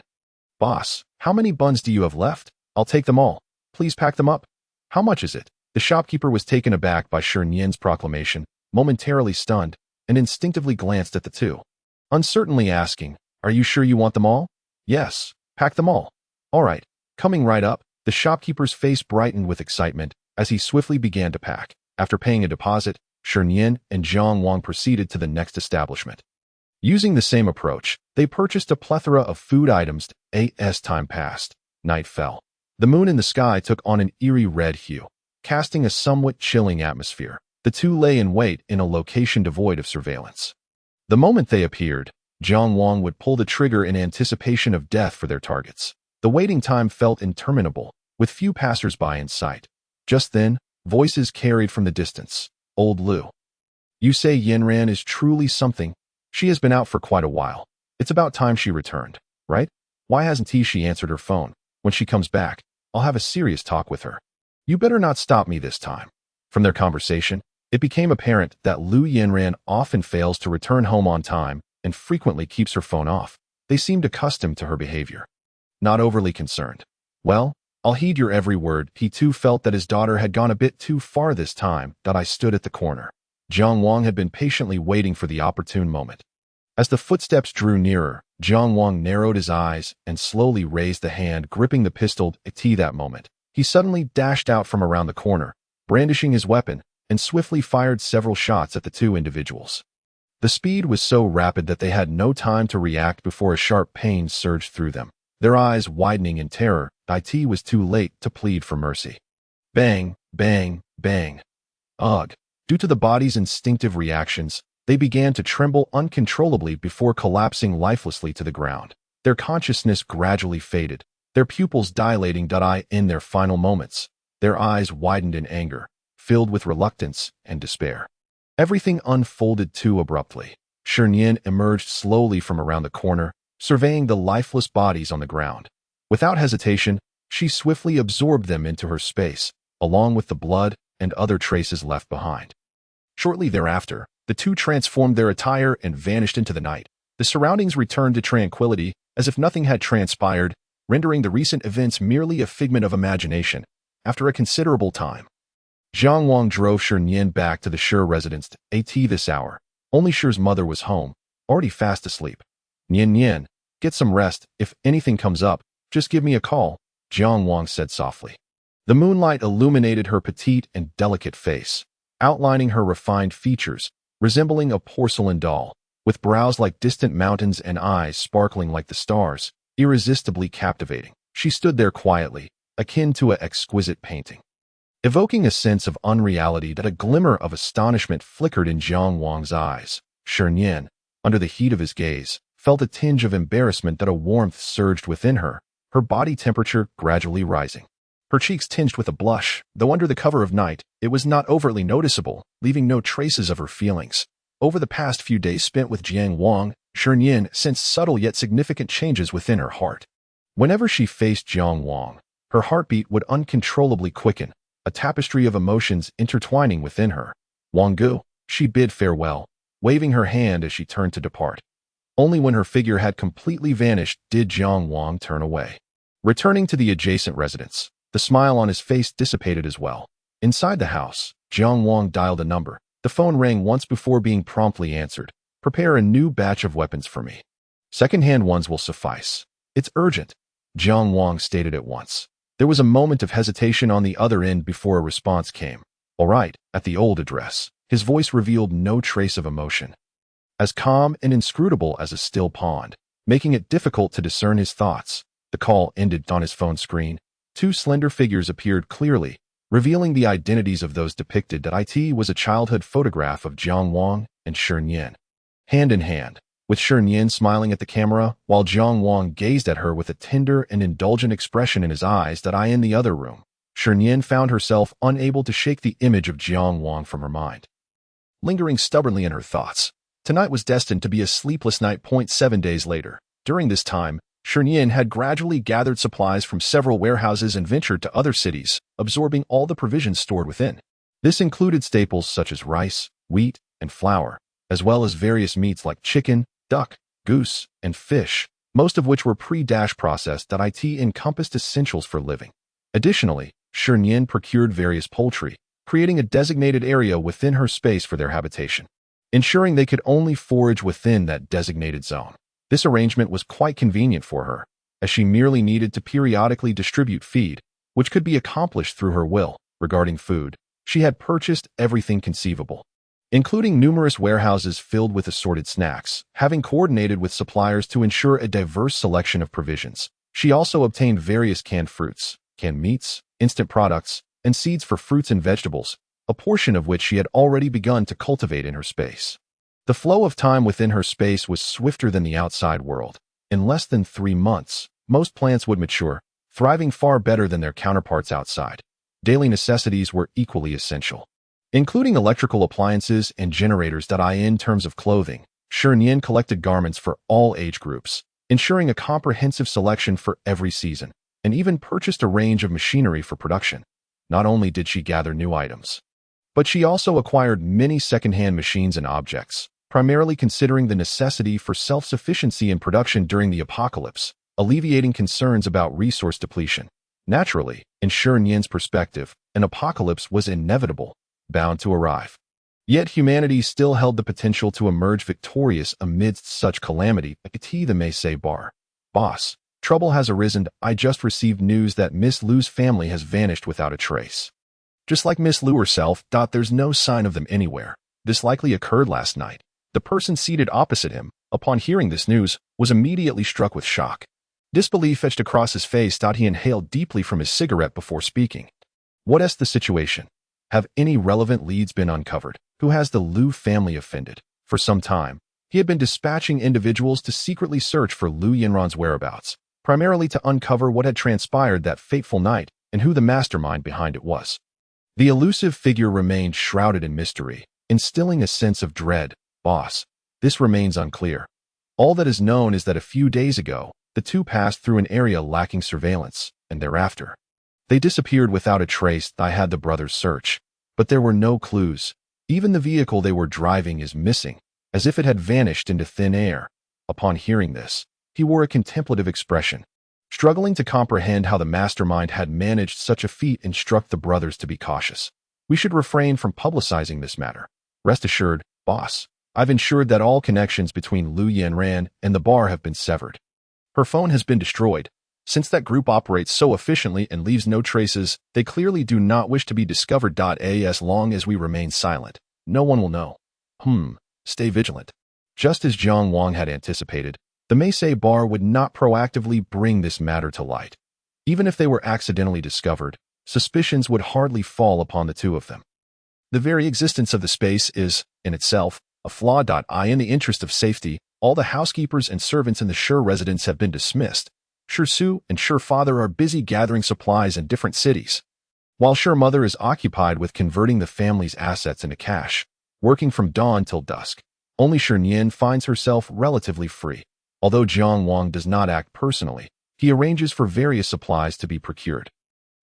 "Boss, how many buns do you have left? I'll take them all. Please pack them up." "How much is it?" The shopkeeper was taken aback by Shi Nian's proclamation, momentarily stunned, and instinctively glanced at the two, uncertainly asking, "Are you sure you want them all?" "Yes, pack them all." "All right, coming right up." The shopkeeper's face brightened with excitement as he swiftly began to pack. After paying a deposit, Shi Nian and Jiang Wang proceeded to the next establishment. Using the same approach, they purchased a plethora of food items. As time passed, night fell. The moon in the sky took on an eerie red hue, casting a somewhat chilling atmosphere. The two lay in wait in a location devoid of surveillance. The moment they appeared, Jiang Wang would pull the trigger in anticipation of death for their targets. The waiting time felt interminable, with few passers-by in sight. Just then, voices carried from the distance. "Old Lu. You say Yanran is truly something? She has been out for quite a while. It's about time she returned, right? Why hasn't she answered her phone? When she comes back, I'll have a serious talk with her. You better not stop me this time." From their conversation, it became apparent that Lu Yanran often fails to return home on time and frequently keeps her phone off. They seemed accustomed to her behavior. Not overly concerned. "Well, I'll heed your every word." He too felt that his daughter had gone a bit too far this time. That I stood at the corner. Jiang Wang had been patiently waiting for the opportune moment. As the footsteps drew nearer, Jiang Wang narrowed his eyes and slowly raised the hand gripping the pistol. At that moment, he suddenly dashed out from around the corner, brandishing his weapon, and swiftly fired several shots at the two individuals. The speed was so rapid that they had no time to react before a sharp pain surged through them. Their eyes widening in terror, it was too late to plead for mercy. Bang, bang, bang. Ugh. Due to the body's instinctive reactions, they began to tremble uncontrollably before collapsing lifelessly to the ground. Their consciousness gradually faded, their pupils dilating. In their final moments, their eyes widened in anger, filled with reluctance and despair. Everything unfolded too abruptly. Shi Nian emerged slowly from around the corner, surveying the lifeless bodies on the ground. Without hesitation, she swiftly absorbed them into her space, along with the blood and other traces left behind. Shortly thereafter, the two transformed their attire and vanished into the night. The surroundings returned to tranquility, as if nothing had transpired, rendering the recent events merely a figment of imagination. After a considerable time, Jiang Wang drove Shi Nian back to the Shi residence at this hour. Only Shi's mother was home, already fast asleep. "Nian Nian, get some rest. If anything comes up, just give me a call," Jiang Wang said softly. The moonlight illuminated her petite and delicate face, outlining her refined features, resembling a porcelain doll, with brows like distant mountains and eyes sparkling like the stars, irresistibly captivating. She stood there quietly, akin to an exquisite painting, evoking a sense of unreality. That a glimmer of astonishment flickered in Jiang Wang's eyes. Shi Nian, under the heat of his gaze, felt a tinge of embarrassment. That a warmth surged within her, her body temperature gradually rising. Her cheeks tinged with a blush, though under the cover of night, it was not overtly noticeable, leaving no traces of her feelings. Over the past few days spent with Jiang Wang, Shi Nian sensed subtle yet significant changes within her heart. Whenever she faced Jiang Wang, her heartbeat would uncontrollably quicken, a tapestry of emotions intertwining within her. "Wanggu," she bid farewell, waving her hand as she turned to depart. Only when her figure had completely vanished did Jiang Wang turn away. Returning to the adjacent residence, the smile on his face dissipated as well. Inside the house, Jiang Wang dialed a number. The phone rang once before being promptly answered. "Prepare a new batch of weapons for me. Second-hand ones will suffice. It's urgent," Jiang Wang stated at once. There was a moment of hesitation on the other end before a response came. "All right," at the old address. His voice revealed no trace of emotion, as calm and inscrutable as a still pond, making it difficult to discern his thoughts. The call ended. On his phone screen, two slender figures appeared clearly, revealing the identities of those depicted. It was a childhood photograph of Jiang Wang and Shi Nian, hand in hand, with Shi Nian smiling at the camera, while Jiang Wang gazed at her with a tender and indulgent expression in his eyes. In the other room, Shi Nian found herself unable to shake the image of Jiang Wang from her mind. lingering stubbornly in her thoughts. Tonight was destined to be a sleepless night. 7 days later. During this time, Shi Nian had gradually gathered supplies from several warehouses and ventured to other cities, absorbing all the provisions stored within. This included staples such as rice, wheat, and flour, as well as various meats like chicken, duck, goose, and fish, most of which were pre-processed. It encompassed essentials for living. Additionally, Shi Nian procured various poultry, creating a designated area within her space for their habitation, ensuring they could only forage within that designated zone. This arrangement was quite convenient for her, as she merely needed to periodically distribute feed, which could be accomplished through her will. Regarding food, she had purchased everything conceivable, including numerous warehouses filled with assorted snacks, having coordinated with suppliers to ensure a diverse selection of provisions. She also obtained various canned fruits, canned meats, instant products, and seeds for fruits and vegetables, a portion of which she had already begun to cultivate in her space. The flow of time within her space was swifter than the outside world. In less than 3 months, most plants would mature, thriving far better than their counterparts outside. Daily necessities were equally essential, including electrical appliances and generators. In terms of clothing, Shi Nian collected garments for all age groups, ensuring a comprehensive selection for every season, and even purchased a range of machinery for production. Not only did she gather new items, but she also acquired many second-hand machines and objects, primarily considering the necessity for self-sufficiency in production during the apocalypse, alleviating concerns about resource depletion. Naturally, in Shi Nian's perspective, an apocalypse was inevitable, bound to arrive. Yet humanity still held the potential to emerge victorious amidst such calamity. The Macy Bar. Boss, trouble has arisen. I just received news that Miss Lu's family has vanished without a trace. Just like Miss Lu herself. There's no sign of them anywhere. This likely occurred last night. The person seated opposite him, upon hearing this news, was immediately struck with shock. Disbelief etched across his face. He inhaled deeply from his cigarette before speaking. What's the situation? Have any relevant leads been uncovered? Who has the Lu family offended? For some time, he had been dispatching individuals to secretly search for Lu Yinran's whereabouts, primarily to uncover what had transpired that fateful night and who the mastermind behind it was. The elusive figure remained shrouded in mystery, instilling a sense of dread. Boss, this remains unclear. All that is known is that a few days ago, the two passed through an area lacking surveillance, and thereafter, they disappeared without a trace. I had the brothers search, but there were no clues. Even the vehicle they were driving is missing, as if it had vanished into thin air. Upon hearing this, he wore a contemplative expression, struggling to comprehend how the mastermind had managed such a feat, and instruct the brothers to be cautious. We should refrain from publicizing this matter. Rest assured, boss, I've ensured that all connections between Lu Yinran and the bar have been severed. Her phone has been destroyed. Since that group operates so efficiently and leaves no traces, they clearly do not wish to be discovered. As long as we remain silent, no one will know. Stay vigilant. Just as Jiang Wang had anticipated, the Macy bar would not proactively bring this matter to light. Even if they were accidentally discovered, suspicions would hardly fall upon the two of them. The very existence of the space is, in itself, a flaw. In the interest of safety, all the housekeepers and servants in the Shi residence have been dismissed. Shi Su and Shi father are busy gathering supplies in different cities, while Shi mother is occupied with converting the family's assets into cash, working from dawn till dusk. Only Shi Nian finds herself relatively free. Although Jiang Wang does not act personally, he arranges for various supplies to be procured.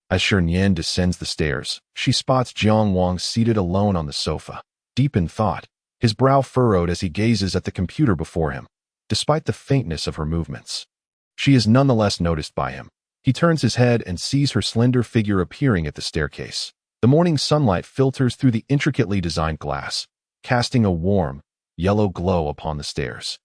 As Shi Nian descends the stairs, she spots Jiang Wang seated alone on the sofa, deep in thought, his brow furrowed as he gazes at the computer before him. Despite the faintness of her movements, she is nonetheless noticed by him. He turns his head and sees her slender figure appearing at the staircase. The morning sunlight filters through the intricately designed glass, casting a warm, yellow glow upon the stairs.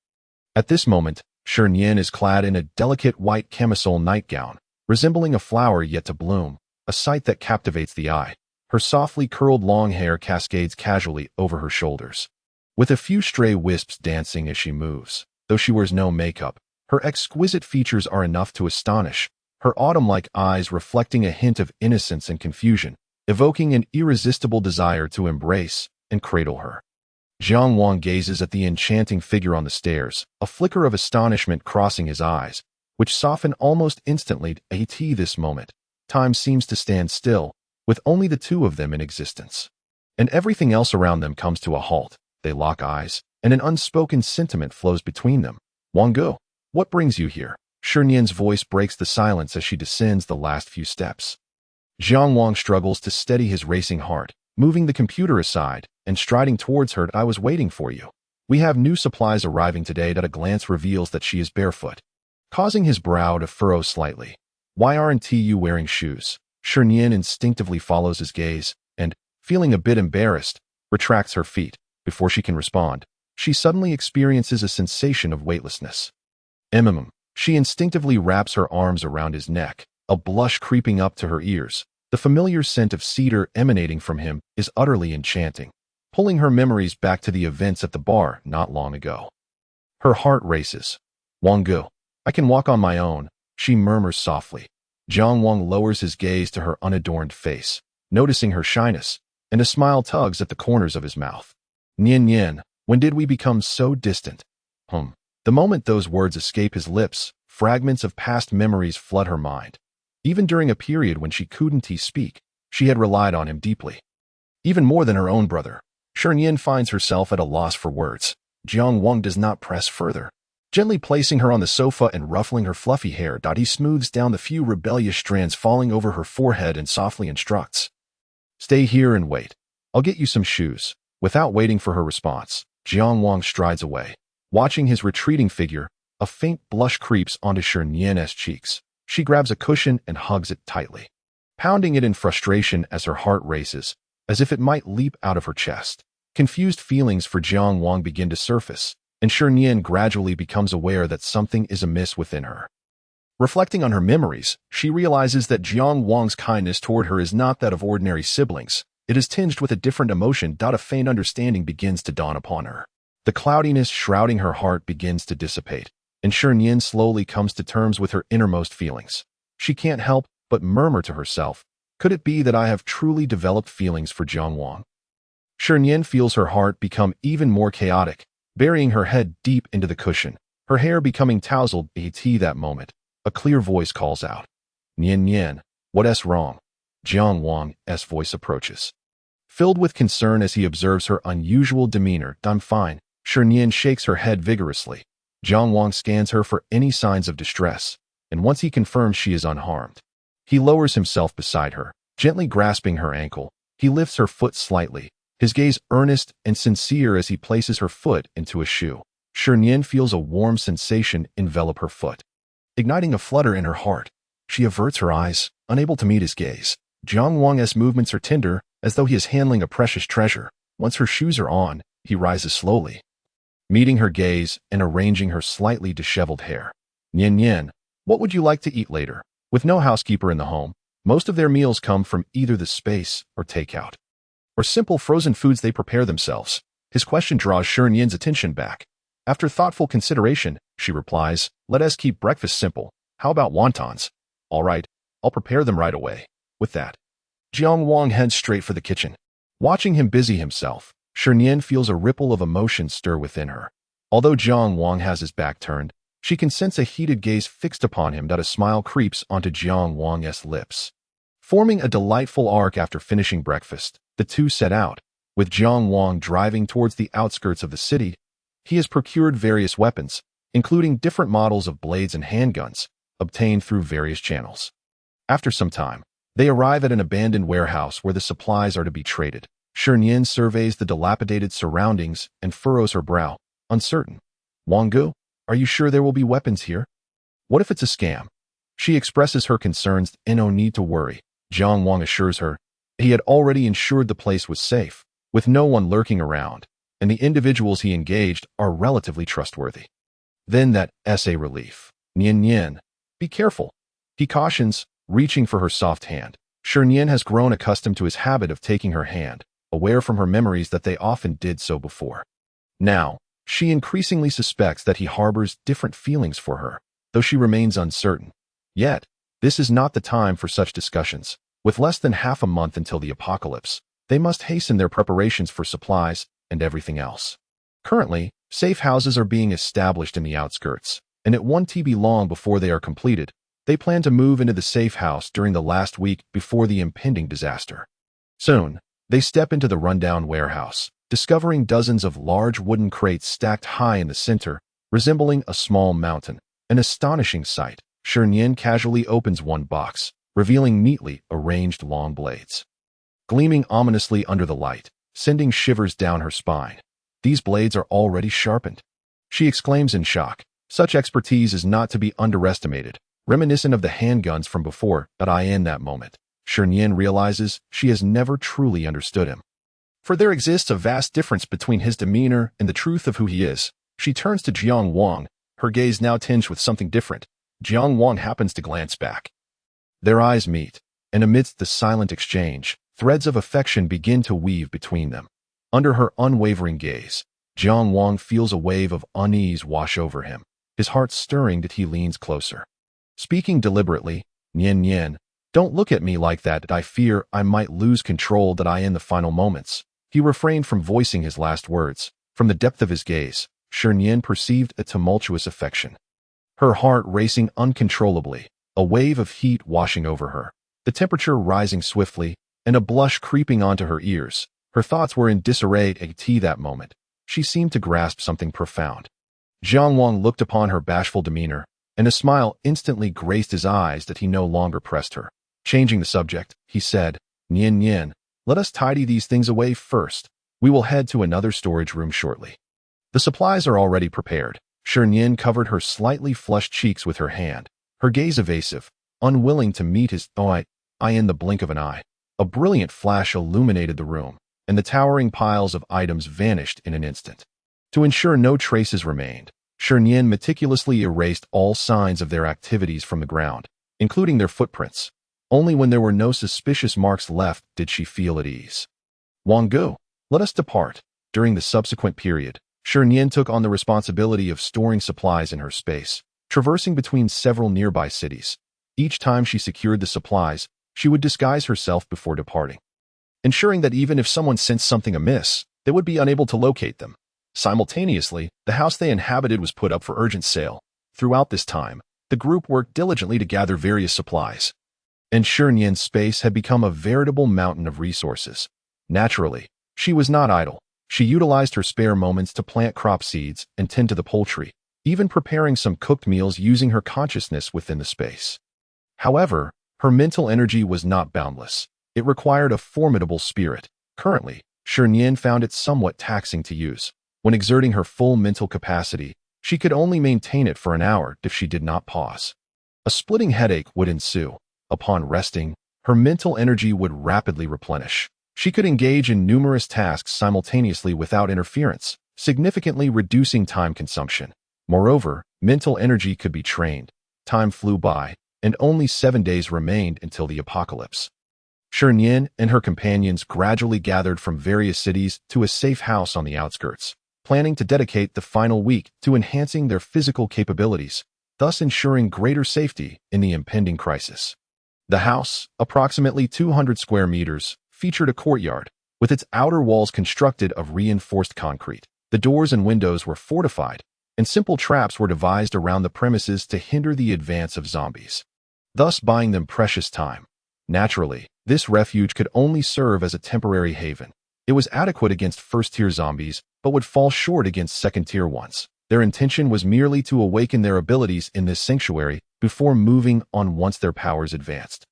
At this moment, Shi Nian is clad in a delicate white camisole nightgown, resembling a flower yet to bloom, a sight that captivates the eye. Her softly curled long hair cascades casually over her shoulders, with a few stray wisps dancing as she moves. Though she wears no makeup, her exquisite features are enough to astonish, her autumn-like eyes reflecting a hint of innocence and confusion, evoking an irresistible desire to embrace and cradle her. Jiang Wang gazes at the enchanting figure on the stairs, a flicker of astonishment crossing his eyes, which soften almost instantly. At this moment, time seems to stand still, with only the two of them in existence. and everything else around them comes to a halt. They lock eyes, and an unspoken sentiment flows between them. Wang, what brings you here? Shi Nian's voice breaks the silence as she descends the last few steps. Jiang Wang struggles to steady his racing heart, moving the computer aside and striding towards her. I was waiting for you. We have new supplies arriving today. That a glance reveals that she is barefoot, causing his brow to furrow slightly. Why aren't you wearing shoes? Shi Nian instinctively follows his gaze and, feeling a bit embarrassed, retracts her feet. Before she can respond, she suddenly experiences a sensation of weightlessness. She instinctively wraps her arms around his neck, a blush creeping up to her ears. The familiar scent of cedar emanating from him is utterly enchanting, pulling her memories back to the events at the bar not long ago. Her heart races. Wang, I can walk on my own, she murmurs softly. Jiang Wang lowers his gaze to her unadorned face, noticing her shyness, and a smile tugs at the corners of his mouth. Nian, when did we become so distant? The moment those words escape his lips, fragments of past memories flood her mind. Even during a period when she couldn't speak, she had relied on him deeply. Even more than her own brother, Shi Nian finds herself at a loss for words. Jiang Wang does not press further. Gently placing her on the sofa and ruffling her fluffy hair, he smooths down the few rebellious strands falling over her forehead and softly instructs. Stay here and wait. I'll get you some shoes. Without waiting for her response, Jiang Wang strides away. Watching his retreating figure, a faint blush creeps onto Shi Nian's cheeks. She grabs a cushion and hugs it tightly, pounding it in frustration as her heart races, as if it might leap out of her chest. Confused feelings for Jiang Wang begin to surface, and Shi Nian gradually becomes aware that something is amiss within her. Reflecting on her memories, she realizes that Jiang Wang's kindness toward her is not that of ordinary siblings. It is tinged with a different emotion. A faint understanding begins to dawn upon her. The cloudiness shrouding her heart begins to dissipate, and Shi Nian slowly comes to terms with her innermost feelings. She can't help but murmur to herself, could it be that I have truly developed feelings for Jiang Wang? Shi Nian feels her heart become even more chaotic, burying her head deep into the cushion, her hair becoming tousled. At that moment, a clear voice calls out. Nian, what's wrong? Jiang Wang's voice approaches. Filled with concern as he observes her unusual demeanor, I'm fine. Shi Nian shakes her head vigorously. Jiang Wang scans her for any signs of distress, and once he confirms she is unharmed, he lowers himself beside her, gently grasping her ankle. He lifts her foot slightly, his gaze earnest and sincere as he places her foot into a shoe. Shi Nian feels a warm sensation envelop her foot, igniting a flutter in her heart. She averts her eyes, unable to meet his gaze. Jiang Wang's movements are tender, as though he is handling a precious treasure. Once her shoes are on, he rises slowly, meeting her gaze and arranging her slightly disheveled hair. Nian, what would you like to eat later? With no housekeeper in the home, most of their meals come from either the space or takeout, or simple frozen foods they prepare themselves. His question draws Shi Nian's attention back. After thoughtful consideration, she replies, let us keep breakfast simple. How about wontons? All right, I'll prepare them right away. With that, Jiang Wang heads straight for the kitchen. Watching him busy himself, Shi Nian feels a ripple of emotion stir within her. Although Jiang Wang has his back turned, she can sense a heated gaze fixed upon him. A smile creeps onto Jiang Wang's lips. Forming a delightful arc after finishing breakfast, the two set out, with Jiang Wang driving towards the outskirts of the city. He has procured various weapons, including different models of blades and handguns, obtained through various channels. After some time, they arrive at an abandoned warehouse where the supplies are to be traded. Shi Nian surveys the dilapidated surroundings and furrows her brow, uncertain. Wang, are you sure there will be weapons here? What if it's a scam? She expresses her concerns. No need to worry, Jiang Wang assures her. He had already ensured the place was safe, with no one lurking around, and the individuals he engaged are relatively trustworthy. Then that's a relief. Nian, be careful, he cautions, reaching for her soft hand. Shi Nian has grown accustomed to his habit of taking her hand, aware from her memories that they often did so before. Now, she increasingly suspects that he harbors different feelings for her, though she remains uncertain. Yet, this is not the time for such discussions. With less than half a month until the apocalypse, they must hasten their preparations for supplies and everything else. Currently, safe houses are being established in the outskirts, and it won't be long before they are completed. They plan to move into the safe house during the last week before the impending disaster. Soon, They step into the rundown warehouse, discovering dozens of large wooden crates stacked high in the center, resembling a small mountain. An astonishing sight. Shi Nian casually opens one box, revealing neatly arranged long blades, gleaming ominously under the light, sending shivers down her spine. These blades are already sharpened. She exclaims in shock. Such expertise is not to be underestimated, reminiscent of the handguns from before. But in that moment, Shi Nian realizes she has never truly understood him. For there exists a vast difference between his demeanor and the truth of who he is. She turns to Jiang Wang, her gaze now tinged with something different. Jiang Wang happens to glance back. Their eyes meet, and amidst the silent exchange, threads of affection begin to weave between them. Under her unwavering gaze, Jiang Wang feels a wave of unease wash over him, his heart stirring that he leans closer. Speaking deliberately, Nian Nian, don't look at me like that. I fear I might lose control in the final moments. He refrained from voicing his last words. From the depth of his gaze, Shi Nian perceived a tumultuous affection. Her heart racing uncontrollably, a wave of heat washing over her, the temperature rising swiftly, and a blush creeping onto her ears. Her thoughts were in disarray at that moment. She seemed to grasp something profound. Jiang Wang looked upon her bashful demeanor, and a smile instantly graced his eyes that he no longer pressed her. Changing the subject, he said, Nian Nian, let us tidy these things away first. We will head to another storage room shortly. The supplies are already prepared. Shi Nian covered her slightly flushed cheeks with her hand, her gaze evasive, unwilling to meet his eye in the blink of an eye. A brilliant flash illuminated the room, and the towering piles of items vanished in an instant. To ensure no traces remained, Shi Nian meticulously erased all signs of their activities from the ground, including their footprints. Only when there were no suspicious marks left did she feel at ease. Wang Gu, let us depart. During the subsequent period, Shi Nian took on the responsibility of storing supplies in her space, traversing between several nearby cities. Each time she secured the supplies, she would disguise herself before departing, ensuring that even if someone sensed something amiss, they would be unable to locate them. Simultaneously, the house they inhabited was put up for urgent sale. Throughout this time, the group worked diligently to gather various supplies, and Shi Nian's space had become a veritable mountain of resources. Naturally, she was not idle. She utilized her spare moments to plant crop seeds and tend to the poultry, even preparing some cooked meals using her consciousness within the space. However, her mental energy was not boundless. It required a formidable spirit. Currently, Shi Nian found it somewhat taxing to use. When exerting her full mental capacity, she could only maintain it for an hour if she did not pause. A splitting headache would ensue. Upon resting, her mental energy would rapidly replenish. She could engage in numerous tasks simultaneously without interference, significantly reducing time consumption. Moreover, mental energy could be trained. Time flew by, and only 7 days remained until the apocalypse. Shi Nian and her companions gradually gathered from various cities to a safe house on the outskirts, planning to dedicate the final week to enhancing their physical capabilities, thus ensuring greater safety in the impending crisis. The house, approximately 200 square meters, featured a courtyard, with its outer walls constructed of reinforced concrete. The doors and windows were fortified, and simple traps were devised around the premises to hinder the advance of zombies, thus buying them precious time. Naturally, this refuge could only serve as a temporary haven. It was adequate against first-tier zombies, but would fall short against second-tier ones. Their intention was merely to awaken their abilities in this sanctuary before moving on once their powers advanced.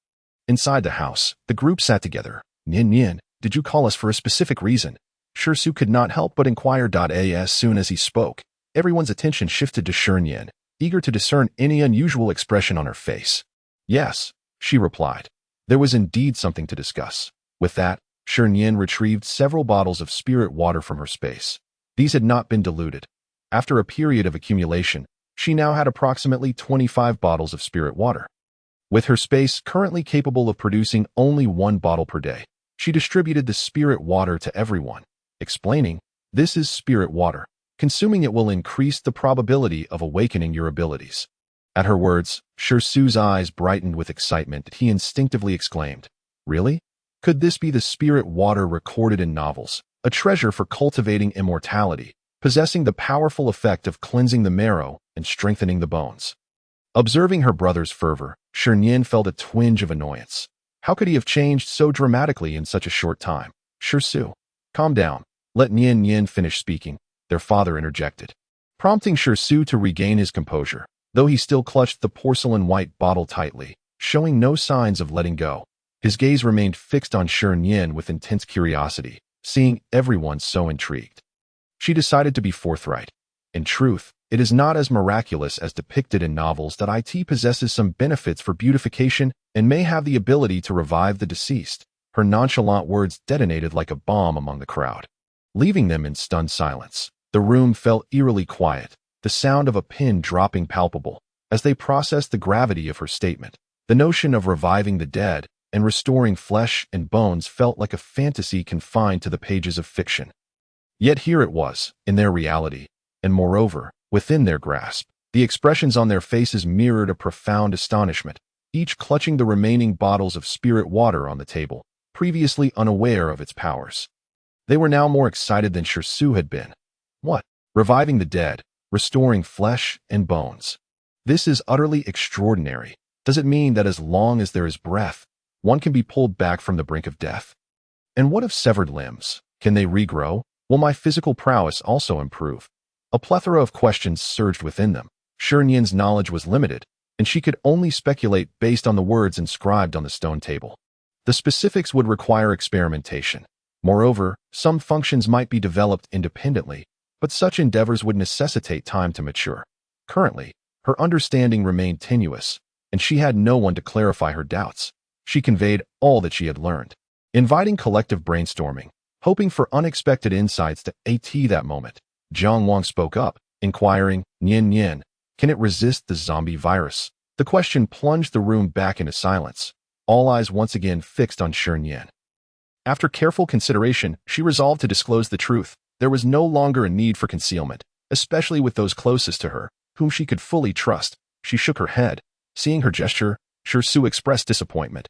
Inside the house, the group sat together. Nian Nian, did you call us for a specific reason? Shi Su could not help but inquire. As soon as he spoke, everyone's attention shifted to Shi Nian, eager to discern any unusual expression on her face. Yes, she replied. There was indeed something to discuss. With that, Shi Nian retrieved several bottles of spirit water from her space. These had not been diluted. After a period of accumulation, she now had approximately 25 bottles of spirit water. With her space currently capable of producing only 1 bottle per day, she distributed the spirit water to everyone, explaining, "This is spirit water. Consuming it will increase the probability of awakening your abilities." At her words, Shi Su's eyes brightened with excitement. He instinctively exclaimed, "Really? Could this be the spirit water recorded in novels, a treasure for cultivating immortality, possessing the powerful effect of cleansing the marrow and strengthening the bones?" Observing her brother's fervor, Shi Nian felt a twinge of annoyance. How could he have changed so dramatically in such a short time? Shi, calm down. Let Nian Nian finish speaking, their father interjected, prompting Shi to regain his composure, though he still clutched the porcelain white bottle tightly, showing no signs of letting go. His gaze remained fixed on Shi Nian with intense curiosity, seeing everyone so intrigued. She decided to be forthright. In truth, it is not as miraculous as depicted in novels that it possesses some benefits for beautification and may have the ability to revive the deceased. Her nonchalant words detonated like a bomb among the crowd, leaving them in stunned silence. The room felt eerily quiet, the sound of a pin dropping palpable, as they processed the gravity of her statement. The notion of reviving the dead and restoring flesh and bones felt like a fantasy confined to the pages of fiction. Yet here it was, in their reality, and moreover, within their grasp. The expressions on their faces mirrored a profound astonishment, each clutching the remaining bottles of spirit water on the table, previously unaware of its powers. They were now more excited than Shi had been. What? Reviving the dead, restoring flesh and bones. This is utterly extraordinary. Does it mean that as long as there is breath, one can be pulled back from the brink of death? And what of severed limbs? Can they regrow? Will my physical prowess also improve? A plethora of questions surged within them. Shi Nian's knowledge was limited, and she could only speculate based on the words inscribed on the stone table. The specifics would require experimentation. Moreover, some functions might be developed independently, but such endeavors would necessitate time to mature. Currently, her understanding remained tenuous, and she had no one to clarify her doubts. She conveyed all that she had learned, inviting collective brainstorming, hoping for unexpected insights to that moment. Jiang Wang spoke up, inquiring, Nian Nian, can it resist the zombie virus? The question plunged the room back into silence, all eyes once again fixed on Shi Nian. After careful consideration, she resolved to disclose the truth. There was no longer a need for concealment, especially with those closest to her, whom she could fully trust. She shook her head. Seeing her gesture, Shi expressed disappointment.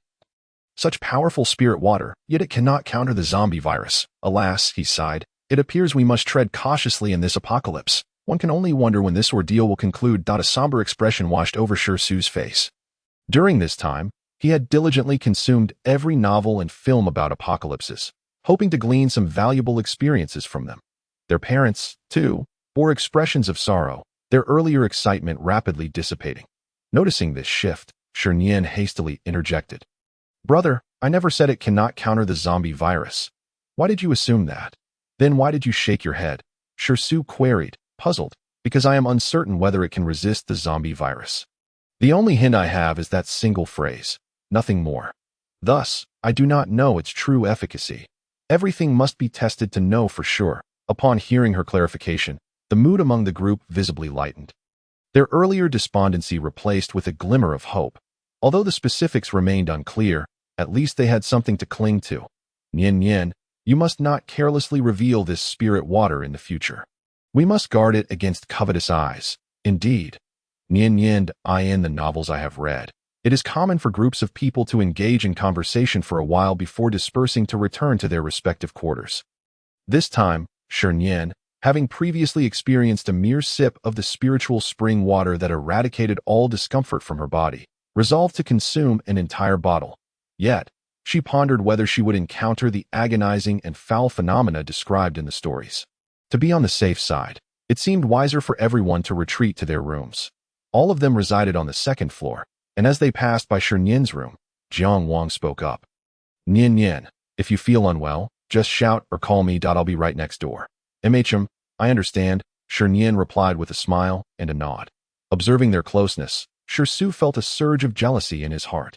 Such powerful spirit water, yet it cannot counter the zombie virus. Alas, he sighed. It appears we must tread cautiously in this apocalypse. One can only wonder when this ordeal will conclude. A somber expression washed over Shi's face. During this time, he had diligently consumed every novel and film about apocalypses, hoping to glean some valuable experiences from them. Their parents, too, bore expressions of sorrow, their earlier excitement rapidly dissipating. Noticing this shift, Shi Nian hastily interjected. Brother, I never said it cannot counter the zombie virus. Why did you assume that? Then why did you shake your head? Shi queried, puzzled, because I am uncertain whether it can resist the zombie virus. The only hint I have is that single phrase, nothing more. Thus, I do not know its true efficacy. Everything must be tested to know for sure. Upon hearing her clarification, the mood among the group visibly lightened. Their earlier despondency replaced with a glimmer of hope. Although the specifics remained unclear, at least they had something to cling to. Nian Nian, you must not carelessly reveal this spirit water in the future. We must guard it against covetous eyes. Indeed, Nian Nian, in the novels I have read, it is common for groups of people to engage in conversation for a while before dispersing to return to their respective quarters. This time, Shi Nian, having previously experienced a mere sip of the spiritual spring water that eradicated all discomfort from her body, resolved to consume an entire bottle. Yet, she pondered whether she would encounter the agonizing and foul phenomena described in the stories. To be on the safe side, it seemed wiser for everyone to retreat to their rooms. All of them resided on the second floor, and as they passed by Shi Nian's room, Jiang Wang spoke up. Nian Nian, if you feel unwell, just shout or call me. I'll be right next door. I understand, Shi Nian replied with a smile and a nod. Observing their closeness, Shi felt a surge of jealousy in his heart.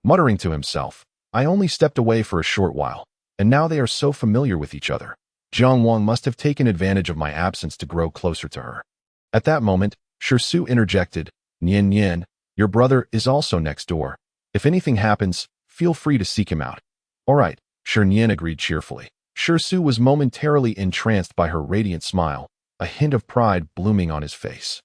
Muttering to himself, I only stepped away for a short while, and now they are so familiar with each other. Jiang Wang must have taken advantage of my absence to grow closer to her. At that moment, Shi interjected, Nian Nian, your brother is also next door. If anything happens, feel free to seek him out. All right, Shi Nian agreed cheerfully. Shi was momentarily entranced by her radiant smile, a hint of pride blooming on his face.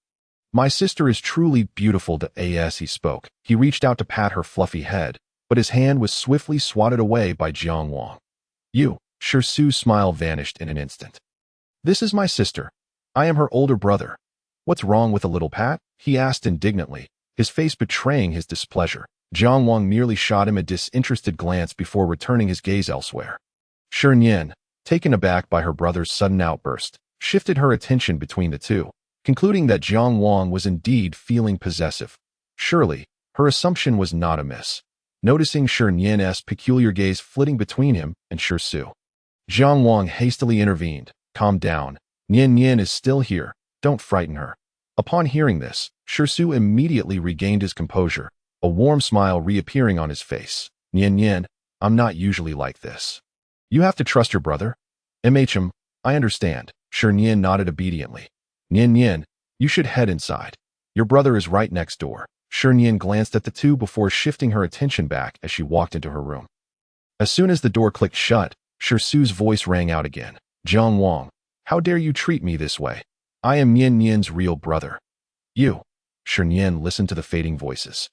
My sister is truly beautiful. As he spoke, he reached out to pat her fluffy head, but his hand was swiftly swatted away by Jiang Wang. You, Shi's smile vanished in an instant. This is my sister. I am her older brother. What's wrong with a little pat? He asked indignantly, his face betraying his displeasure. Jiang Wang merely shot him a disinterested glance before returning his gaze elsewhere. Shi Nian, taken aback by her brother's sudden outburst, shifted her attention between the two, concluding that Jiang Wang was indeed feeling possessive. Surely, her assumption was not amiss. Noticing Shi Nian's peculiar gaze flitting between him and Shi Su, Jiang Wang hastily intervened. Calm down. Nian Nian is still here. Don't frighten her. Upon hearing this, Shi Su immediately regained his composure, a warm smile reappearing on his face. Nian Nian, I'm not usually like this. You have to trust your brother. I understand. Shi Nian nodded obediently. Nian Nian, you should head inside. Your brother is right next door. Shi Nian glanced at the two before shifting her attention back as she walked into her room. As soon as the door clicked shut, Shi Su's voice rang out again. Jiang Wang, how dare you treat me this way? I am Nian Nian's real brother. You. Shi Nian listened to the fading voices,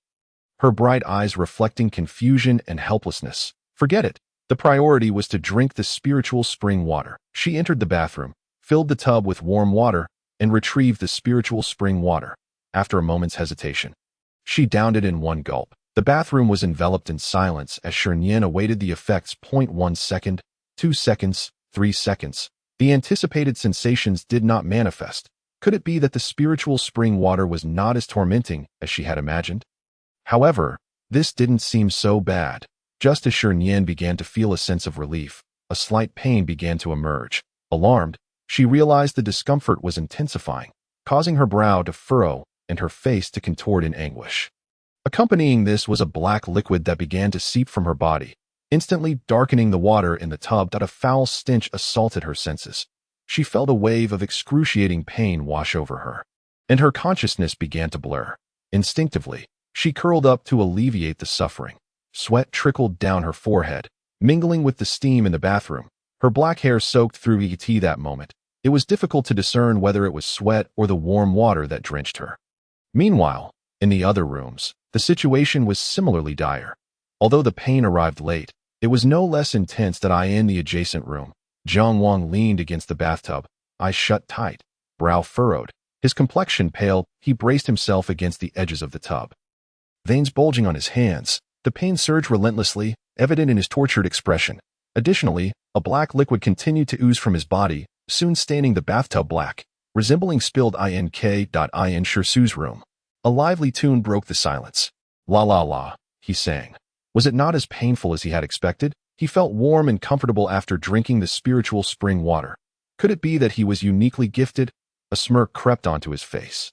her bright eyes reflecting confusion and helplessness. Forget it. The priority was to drink the spiritual spring water. She entered the bathroom, filled the tub with warm water, and retrieved the spiritual spring water. After a moment's hesitation, she downed it in one gulp. The bathroom was enveloped in silence as Shi Nian awaited the effects. 1 second, 2 seconds, 3 seconds. The anticipated sensations did not manifest. Could it be that the spiritual spring water was not as tormenting as she had imagined? However, this didn't seem so bad. Just as Shi Nian began to feel a sense of relief, a slight pain began to emerge. Alarmed, she realized the discomfort was intensifying, causing her brow to furrow and her face to contort in anguish. Accompanying this was a black liquid that began to seep from her body, instantly darkening the water in the tub. That a foul stench assaulted her senses. She felt a wave of excruciating pain wash over her, and her consciousness began to blur. Instinctively, she curled up to alleviate the suffering. Sweat trickled down her forehead, mingling with the steam in the bathroom. Her black hair soaked through ET that moment. It was difficult to discern whether it was sweat or the warm water that drenched her. Meanwhile, in the other rooms, the situation was similarly dire. Although the pain arrived late, it was no less intense that in the adjacent room. Jiang Wang leaned against the bathtub, eyes shut tight, brow furrowed, his complexion pale. He braced himself against the edges of the tub, veins bulging on his hands. The pain surged relentlessly, evident in his tortured expression. Additionally, a black liquid continued to ooze from his body, soon staining the bathtub black, resembling spilled ink. In Shi Su's room, a lively tune broke the silence. La la la, he sang. Was it not as painful as he had expected? He felt warm and comfortable after drinking the spiritual spring water. Could it be that he was uniquely gifted? A smirk crept onto his face,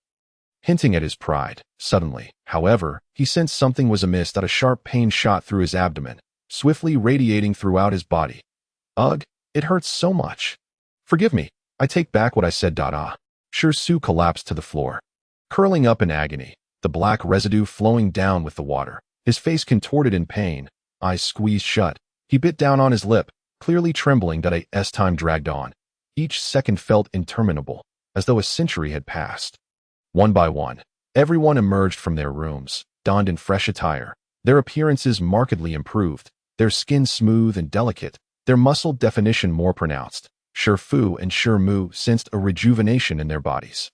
hinting at his pride. Suddenly, however, he sensed something was amiss. That a sharp pain shot through his abdomen, swiftly radiating throughout his body. Ugh, it hurts so much. Forgive me, I take back what I said. Shi Su collapsed to the floor, curling up in agony, the black residue flowing down with the water. His face contorted in pain, eyes squeezed shut. He bit down on his lip, clearly trembling. As time dragged on, each second felt interminable, as though a century had passed. One by one, everyone emerged from their rooms, donned in fresh attire. Their appearances markedly improved, their skin smooth and delicate, their muscle definition more pronounced. Shi Fu and Shi Mu sensed a rejuvenation in their bodies.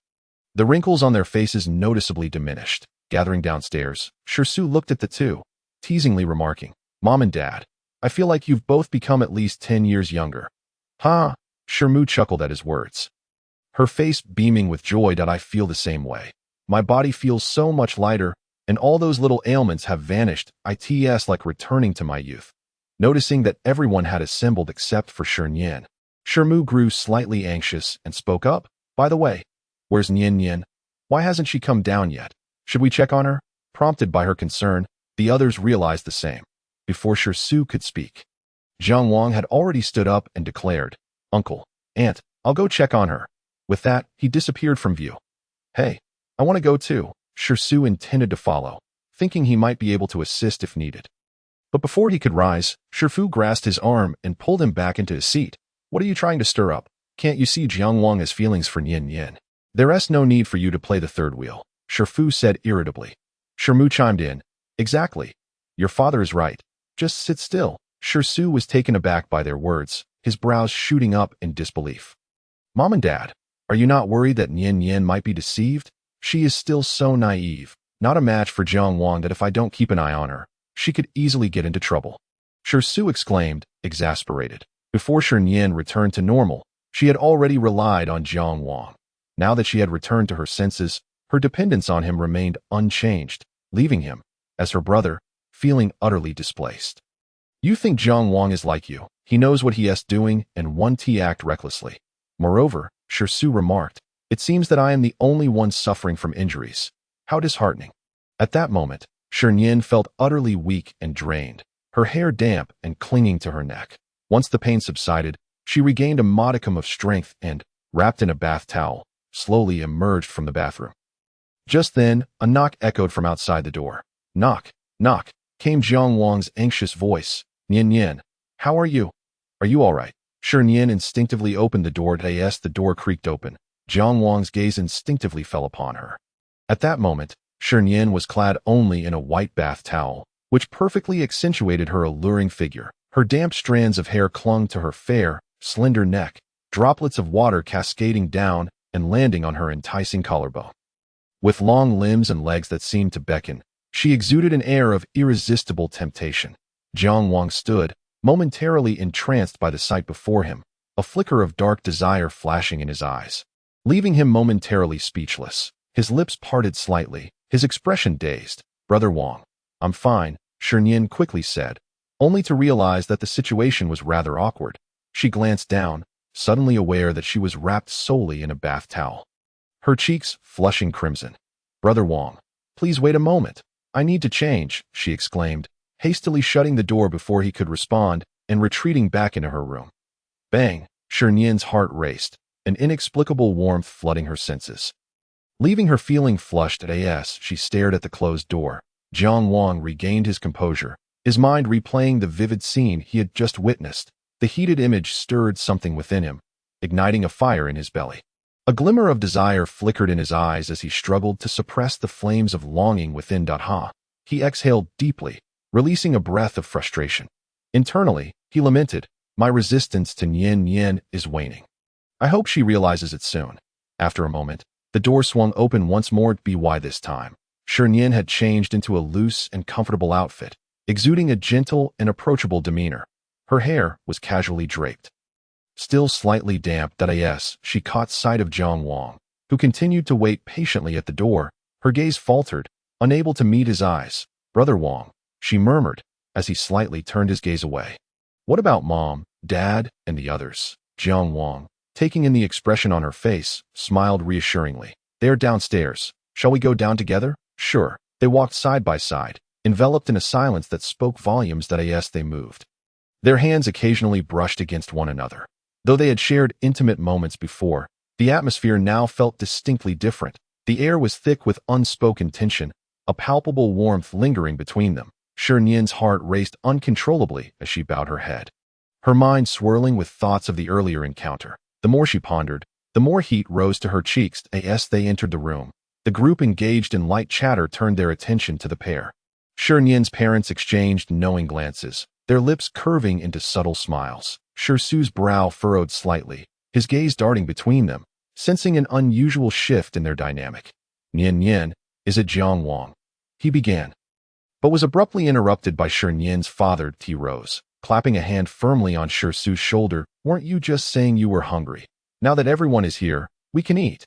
The wrinkles on their faces noticeably diminished. Gathering downstairs, Shi Su looked at the two, teasingly remarking, Mom and Dad, I feel like you've both become at least 10 years younger. Huh? Shi Mu chuckled at his words, her face beaming with joy. I feel the same way. My body feels so much lighter, and all those little ailments have vanished. It's like returning to my youth. Noticing that everyone had assembled except for Shi Nian, Shi Mu grew slightly anxious and spoke up. By the way, where's Nian Nian? Why hasn't she come down yet? Should we check on her? Prompted by her concern, the others realized the same. Before Shi Su could speak, Jiang Wang had already stood up and declared, Uncle, Aunt, I'll go check on her. With that, he disappeared from view. Hey, I want to go too. Shi Su intended to follow, thinking he might be able to assist if needed. But before he could rise, Shi Fu grasped his arm and pulled him back into his seat. What are you trying to stir up? Can't you see Jiang Wang has feelings for Nian Nian? There's no need for you to play the third wheel, Shi Fu said irritably. Shi Mu chimed in. Exactly. Your father is right. Just sit still. Shi Su was taken aback by their words, his brows shooting up in disbelief. Mom and Dad, are you not worried that Nian Nian might be deceived? She is still so naive, not a match for Jiang Wang. That if I don't keep an eye on her, she could easily get into trouble. Shi Su exclaimed, exasperated. Before Shi Nian returned to normal, she had already relied on Jiang Wang. Now that she had returned to her senses, her dependence on him remained unchanged, leaving him, as her brother, feeling utterly displaced. You think Jiang Wang is like you. He knows what he is doing and won't act recklessly. Moreover, Shi remarked, it seems that I am the only one suffering from injuries. How disheartening. At that moment, Shi Nian felt utterly weak and drained, her hair damp and clinging to her neck. Once the pain subsided, she regained a modicum of strength and, wrapped in a bath towel, slowly emerged from the bathroom. Just then, a knock echoed from outside the door. Knock, knock, came Jiang Wang's anxious voice. Nian Nian, how are you? Are you all right? Shi Nian instinctively opened the door. As the door creaked open, Jiang Wang's gaze instinctively fell upon her. At that moment, Shi Nian was clad only in a white bath towel, which perfectly accentuated her alluring figure. Her damp strands of hair clung to her fair, slender neck, droplets of water cascading down and landing on her enticing collarbone. With long limbs and legs that seemed to beckon, she exuded an air of irresistible temptation. Jiang Wang stood, momentarily entranced by the sight before him, a flicker of dark desire flashing in his eyes, leaving him momentarily speechless. His lips parted slightly, his expression dazed. Brother Wang, I'm fine, Shi Nian quickly said, only to realize that the situation was rather awkward. She glanced down, suddenly aware that she was wrapped solely in a bath towel, her cheeks flushing crimson. Brother Wang, please wait a moment. I need to change, she exclaimed, hastily shutting the door before he could respond and retreating back into her room. Bang! Shi Nian's heart raced, an inexplicable warmth flooding her senses. Leaving her feeling flushed as she stared at the closed door, Jiang Wang regained his composure, his mind replaying the vivid scene he had just witnessed. The heated image stirred something within him, igniting a fire in his belly. A glimmer of desire flickered in his eyes as he struggled to suppress the flames of longing within. He exhaled deeply, releasing a breath of frustration. Internally, he lamented, my resistance to Nian Nian is waning. I hope she realizes it soon. After a moment, the door swung open once more. By this time, Shi Nian had changed into a loose and comfortable outfit, exuding a gentle and approachable demeanor. Her hair was casually draped. Still slightly damp, she caught sight of Jiang Wang, who continued to wait patiently at the door. Her gaze faltered, unable to meet his eyes. Brother Wang, she murmured, as he slightly turned his gaze away. What about Mom, Dad, and the others? Jiang Wang, taking in the expression on her face, smiled reassuringly. They're downstairs. Shall we go down together? Sure. They walked side by side, enveloped in a silence that spoke volumes. They moved. Their hands occasionally brushed against one another. Though they had shared intimate moments before, the atmosphere now felt distinctly different. The air was thick with unspoken tension, a palpable warmth lingering between them. Shi Nian's heart raced uncontrollably as she bowed her head, her mind swirling with thoughts of the earlier encounter. The more she pondered, the more heat rose to her cheeks. As they entered the room, the group engaged in light chatter turned their attention to the pair. Shi Nian's parents exchanged knowing glances, their lips curving into subtle smiles. Shisu's brow furrowed slightly, his gaze darting between them, sensing an unusual shift in their dynamic. Nian Nian, is it Jiang Wang? He began, but was abruptly interrupted by Shi Nian's father. He rose, clapping a hand firmly on Shisu's shoulder. Weren't you just saying you were hungry? Now that everyone is here, we can eat.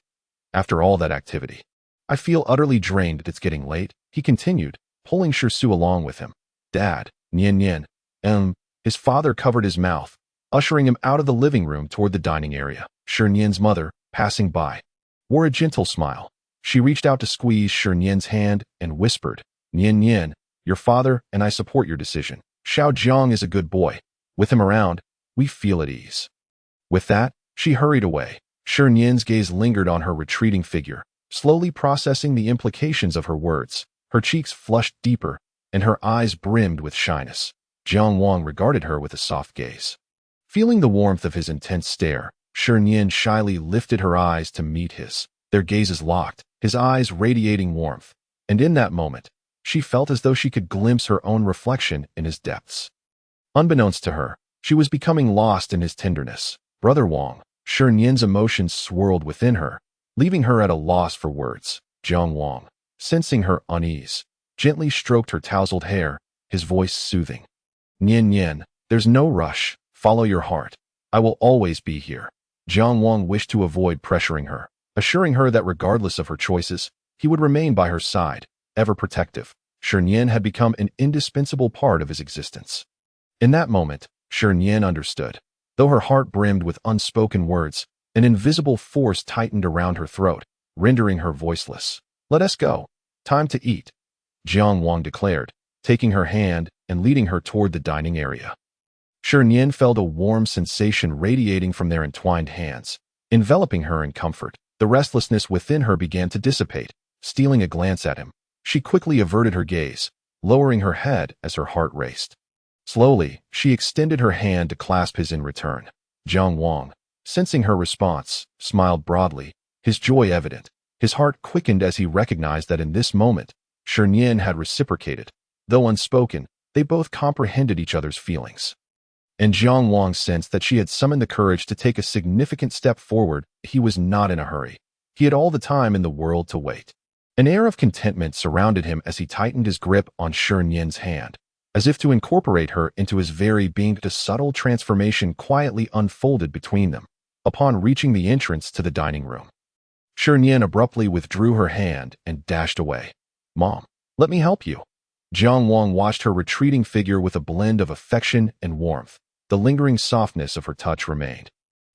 After all that activity, I feel utterly drained. It's getting late, he continued, pulling Shisu along with him. Dad, Nian Nian, his father covered his mouth, ushering him out of the living room toward the dining area. Shi Nian's mother, passing by, wore a gentle smile. She reached out to squeeze Shi Nian's hand and whispered, Nian Nian, your father and I support your decision. Xiao Jiang is a good boy. With him around, we feel at ease. With that, she hurried away. Shi Nian's gaze lingered on her retreating figure, slowly processing the implications of her words. Her cheeks flushed deeper, and her eyes brimmed with shyness. Jiang Wang regarded her with a soft gaze. Feeling the warmth of his intense stare, Shi Nian shyly lifted her eyes to meet his. Their gazes locked, his eyes radiating warmth, and in that moment, she felt as though she could glimpse her own reflection in his depths. Unbeknownst to her, she was becoming lost in his tenderness. Brother Wang, Shi Nian's emotions swirled within her, leaving her at a loss for words. Jiang Wang, sensing her unease, gently stroked her tousled hair, his voice soothing. Nian Nian, there's no rush. Follow your heart. I will always be here. Jiang Wang wished to avoid pressuring her, assuring her that regardless of her choices, he would remain by her side, ever protective. Shi Nian had become an indispensable part of his existence. In that moment, Shi Nian understood. Though her heart brimmed with unspoken words, an invisible force tightened around her throat, rendering her voiceless. Let us go. Time to eat, Jiang Wang declared, taking her hand and leading her toward the dining area. Shi Nian felt a warm sensation radiating from their entwined hands, enveloping her in comfort. The restlessness within her began to dissipate. Stealing a glance at him, she quickly averted her gaze, lowering her head as her heart raced. Slowly, she extended her hand to clasp his in return. Jiang Wang, sensing her response, smiled broadly, his joy evident. His heart quickened as he recognized that in this moment, Shi Nian had reciprocated. Though unspoken, they both comprehended each other's feelings. And Jiang Wang sensed that she had summoned the courage to take a significant step forward. He was not in a hurry. He had all the time in the world to wait. An air of contentment surrounded him as he tightened his grip on Shi Nian's hand, as if to incorporate her into his very being. A subtle transformation quietly unfolded between them. Upon reaching the entrance to the dining room, Shi Nian abruptly withdrew her hand and dashed away. Mom, let me help you. Jiang Wang watched her retreating figure with a blend of affection and warmth. The lingering softness of her touch remained,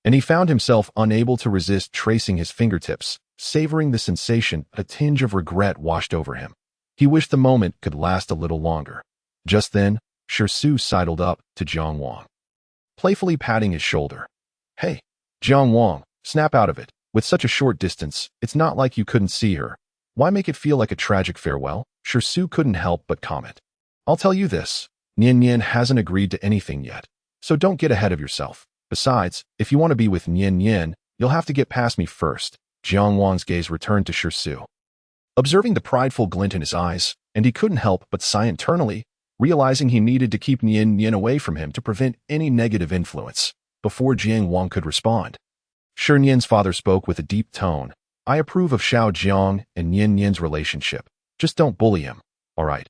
and he found himself unable to resist tracing his fingertips, savoring the sensation. A tinge of regret washed over him. He wished the moment could last a little longer. Just then, Shi Su sidled up to Jiang Wang, playfully patting his shoulder. Hey, Jiang Wang, snap out of it. With such a short distance, it's not like you couldn't see her. Why make it feel like a tragic farewell? Shi Su couldn't help but comment. I'll tell you this, Nian Nian hasn't agreed to anything yet, so don't get ahead of yourself. Besides, if you want to be with Nian Nian, you'll have to get past me first. Jiang Wang's gaze returned to Shi Su, observing the prideful glint in his eyes, and he couldn't help but sigh internally, realizing he needed to keep Nian Nian away from him to prevent any negative influence. Before Jiang Wang could respond, Shi Nian's father spoke with a deep tone. I approve of Xiao Jiang and Nian Nian's relationship. Just don't bully him, all right?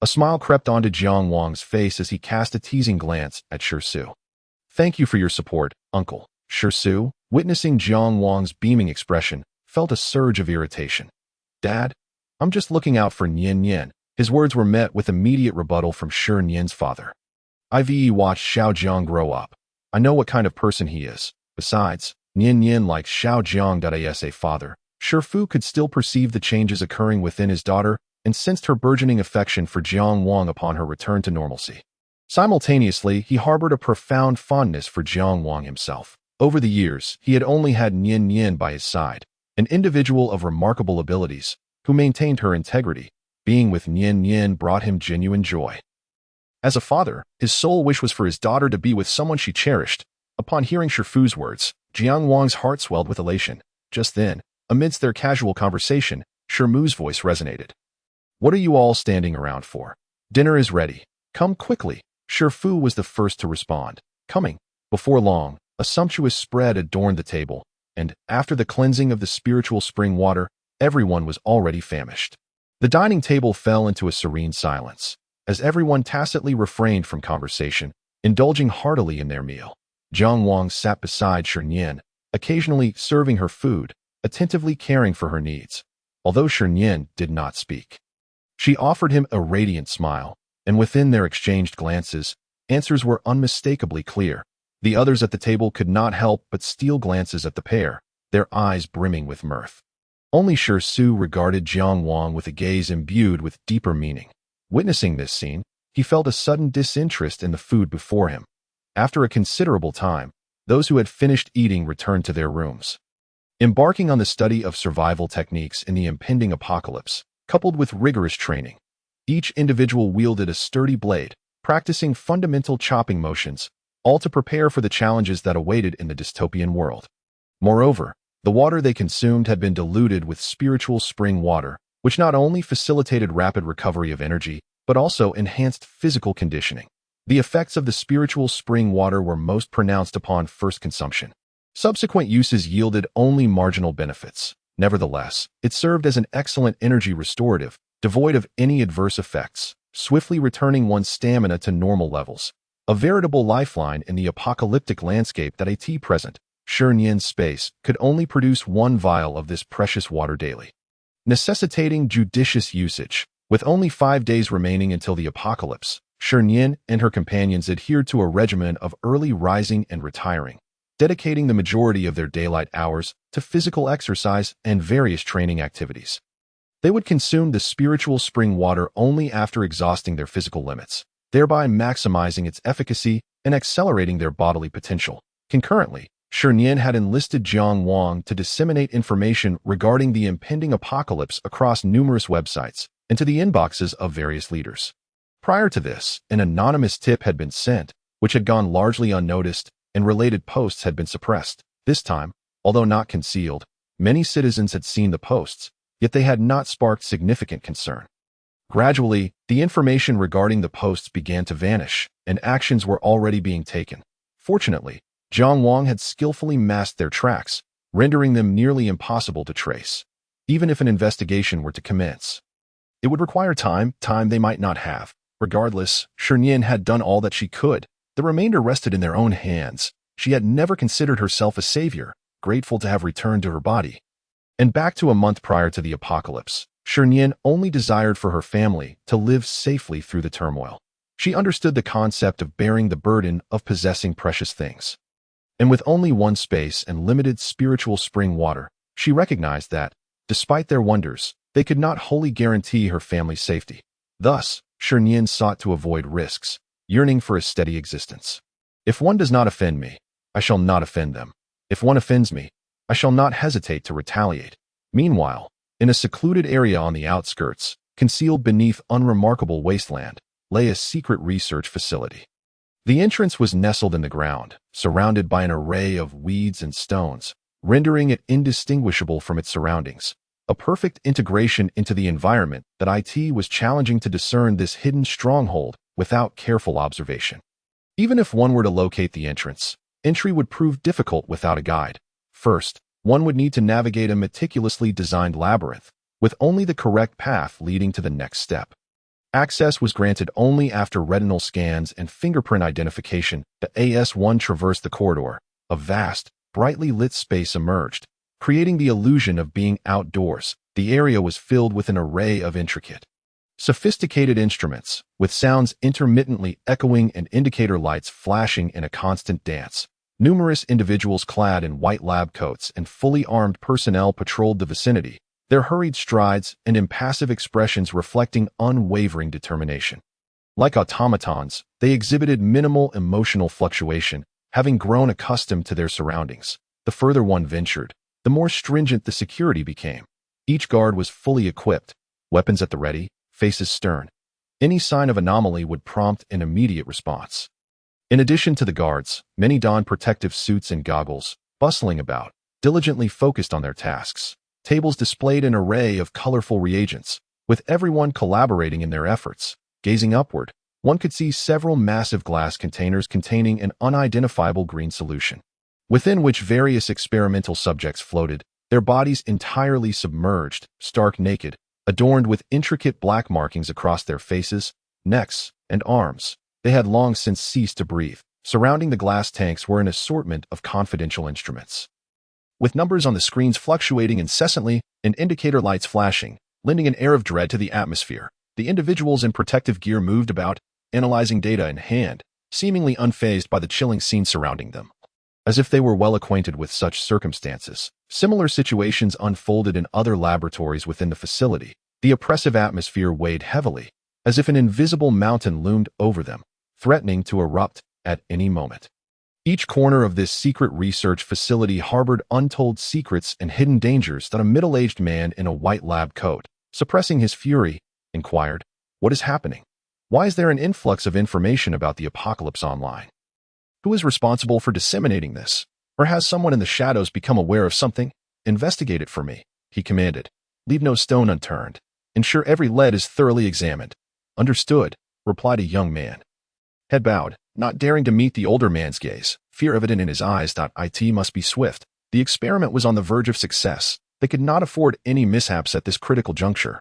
A smile crept onto Jiang Wang's face as he cast a teasing glance at Shi Su. Thank you for your support, uncle. Shi Su, witnessing Jiang Wang's beaming expression, felt a surge of irritation. Dad, I'm just looking out for Nian Nian. His words were met with immediate rebuttal from Shi Nian's father. I've watched Xiao Jiang grow up. I know what kind of person he is. Besides, Nian Nian likes Xiao Jiang. As a father, Shi Fu could still perceive the changes occurring within his daughter and sensed her burgeoning affection for Jiang Wang upon her return to normalcy. Simultaneously, he harbored a profound fondness for Jiang Wang himself. Over the years, he had only had Nian Nian by his side, an individual of remarkable abilities, who maintained her integrity. Being with Nian Nian brought him genuine joy. As a father, his sole wish was for his daughter to be with someone she cherished. Upon hearing Shi Fu's words, Jiang Wang's heart swelled with elation. Just then, amidst their casual conversation, Shi Mu's voice resonated. What are you all standing around for? Dinner is ready. Come quickly. Shi Fu was the first to respond. Coming. Before long, a sumptuous spread adorned the table, and, after the cleansing of the spiritual spring water, everyone was already famished. The dining table fell into a serene silence, as everyone tacitly refrained from conversation, indulging heartily in their meal. Jiang Wang sat beside Shi Nian, occasionally serving her food, attentively caring for her needs. Although Shi Nian did not speak, she offered him a radiant smile, and within their exchanged glances, answers were unmistakably clear. The others at the table could not help but steal glances at the pair, their eyes brimming with mirth. Only Shi Su regarded Jiang Wang with a gaze imbued with deeper meaning. Witnessing this scene, he felt a sudden disinterest in the food before him. After a considerable time, those who had finished eating returned to their rooms. Embarking on the study of survival techniques in the impending apocalypse, coupled with rigorous training, each individual wielded a sturdy blade, practicing fundamental chopping motions, all to prepare for the challenges that awaited in the dystopian world. Moreover, the water they consumed had been diluted with spiritual spring water, which not only facilitated rapid recovery of energy, but also enhanced physical conditioning. The effects of the spiritual spring water were most pronounced upon first consumption. Subsequent uses yielded only marginal benefits. Nevertheless, it served as an excellent energy restorative, devoid of any adverse effects, swiftly returning one's stamina to normal levels. a veritable lifeline in the apocalyptic landscape that at present, Shi Nian's space could only produce one vial of this precious water daily, necessitating judicious usage. With only 5 days remaining until the apocalypse, Shi Nian and her companions adhered to a regimen of early rising and retiring, dedicating the majority of their daylight hours to physical exercise and various training activities. They would consume the spiritual spring water only after exhausting their physical limits, thereby maximizing its efficacy and accelerating their bodily potential. Concurrently, Shi Nian had enlisted Jiang Wang to disseminate information regarding the impending apocalypse across numerous websites and to the inboxes of various leaders. Prior to this, an anonymous tip had been sent, which had gone largely unnoticed, and related posts had been suppressed. This time, although not concealed, many citizens had seen the posts, yet they had not sparked significant concern. Gradually, the information regarding the posts began to vanish, and actions were already being taken. Fortunately, Jiang Wang had skillfully masked their tracks, rendering them nearly impossible to trace. Even if an investigation were to commence, it would require time they might not have. Regardless, Shi Nian had done all that she could. The remainder rested in their own hands. She had never considered herself a savior, grateful to have returned to her body. And back to a month prior to the apocalypse, Shi Nian only desired for her family to live safely through the turmoil. She understood the concept of bearing the burden of possessing precious things. And with only one space and limited spiritual spring water, she recognized that, despite their wonders, they could not wholly guarantee her family's safety. Thus, Shi Nian sought to avoid risks, yearning for a steady existence. If one does not offend me, I shall not offend them. If one offends me, I shall not hesitate to retaliate. Meanwhile, in a secluded area on the outskirts, concealed beneath unremarkable wasteland, lay a secret research facility. The entrance was nestled in the ground, surrounded by an array of weeds and stones, rendering it indistinguishable from its surroundings. A perfect integration into the environment that it was challenging to discern this hidden stronghold without careful observation. Even if one were to locate the entrance, entry would prove difficult without a guide. First, one would need to navigate a meticulously designed labyrinth, with only the correct path leading to the next step. Access was granted only after retinal scans and fingerprint identification. The AS-1 traversed the corridor. A vast, brightly lit space emerged, creating the illusion of being outdoors. The area was filled with an array of intricate, sophisticated instruments, with sounds intermittently echoing and indicator lights flashing in a constant dance. Numerous individuals clad in white lab coats and fully armed personnel patrolled the vicinity, their hurried strides and impassive expressions reflecting unwavering determination. Like automatons, they exhibited minimal emotional fluctuation, having grown accustomed to their surroundings. The further one ventured, the more stringent the security became. Each guard was fully equipped, weapons at the ready, faces stern. Any sign of anomaly would prompt an immediate response. In addition to the guards, many donned protective suits and goggles, bustling about, diligently focused on their tasks. Tables displayed an array of colorful reagents, with everyone collaborating in their efforts. Gazing upward, one could see several massive glass containers containing an unidentifiable green solution, within which various experimental subjects floated, their bodies entirely submerged, stark naked, adorned with intricate black markings across their faces, necks, and arms. They had long since ceased to breathe. Surrounding the glass tanks were an assortment of confidential instruments, with numbers on the screens fluctuating incessantly and indicator lights flashing, lending an air of dread to the atmosphere. The individuals in protective gear moved about, analyzing data in hand, seemingly unfazed by the chilling scene surrounding them, as if they were well acquainted with such circumstances. Similar situations unfolded in other laboratories within the facility. The oppressive atmosphere weighed heavily, as if an invisible mountain loomed over them, threatening to erupt at any moment. Each corner of this secret research facility harbored untold secrets and hidden dangers that a middle-aged man in a white lab coat, suppressing his fury, inquired, "What is happening? Why is there an influx of information about the apocalypse online? Who is responsible for disseminating this? Or has someone in the shadows become aware of something? Investigate it for me," he commanded. "Leave no stone unturned. Ensure every lead is thoroughly examined." "Understood," replied a young man. Head bowed, not daring to meet the older man's gaze, fear evident in his eyes. It must be swift. The experiment was on the verge of success. They could not afford any mishaps at this critical juncture.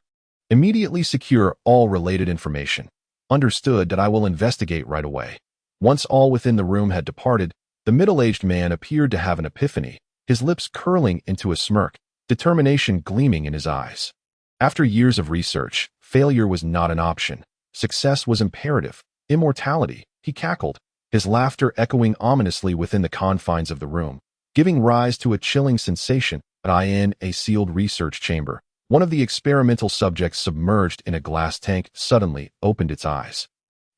Immediately secure all related information. Understood that I will investigate right away. Once all within the room had departed, the middle-aged man appeared to have an epiphany, his lips curling into a smirk, determination gleaming in his eyes. After years of research, failure was not an option. Success was imperative. Immortality, he cackled, his laughter echoing ominously within the confines of the room, giving rise to a chilling sensation. In a sealed research chamber, one of the experimental subjects submerged in a glass tank suddenly opened its eyes.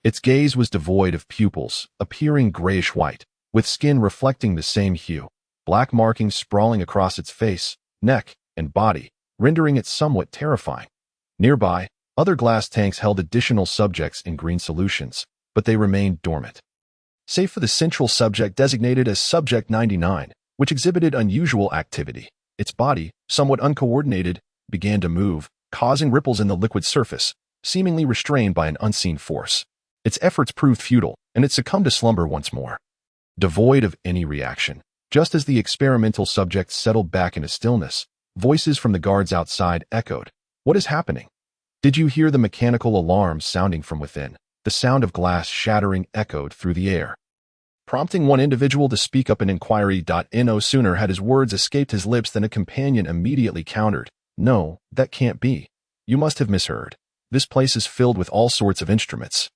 Its gaze was devoid of pupils, appearing grayish-white, with skin reflecting the same hue, black markings sprawling across its face, neck, and body, rendering it somewhat terrifying. Nearby, other glass tanks held additional subjects in green solutions, but they remained dormant. Save for the central subject designated as Subject 99, which exhibited unusual activity. Its body, somewhat uncoordinated, began to move, causing ripples in the liquid surface, seemingly restrained by an unseen force. Its efforts proved futile, and it succumbed to slumber once more. Devoid of any reaction, just as the experimental subject settled back into stillness, voices from the guards outside echoed. "What is happening?" "Did you hear the mechanical alarm sounding from within?" The sound of glass shattering echoed through the air, prompting one individual to speak up an inquiry. No sooner had his words escaped his lips than a companion immediately countered. "No, that can't be. You must have misheard. This place is filled with all sorts of instruments.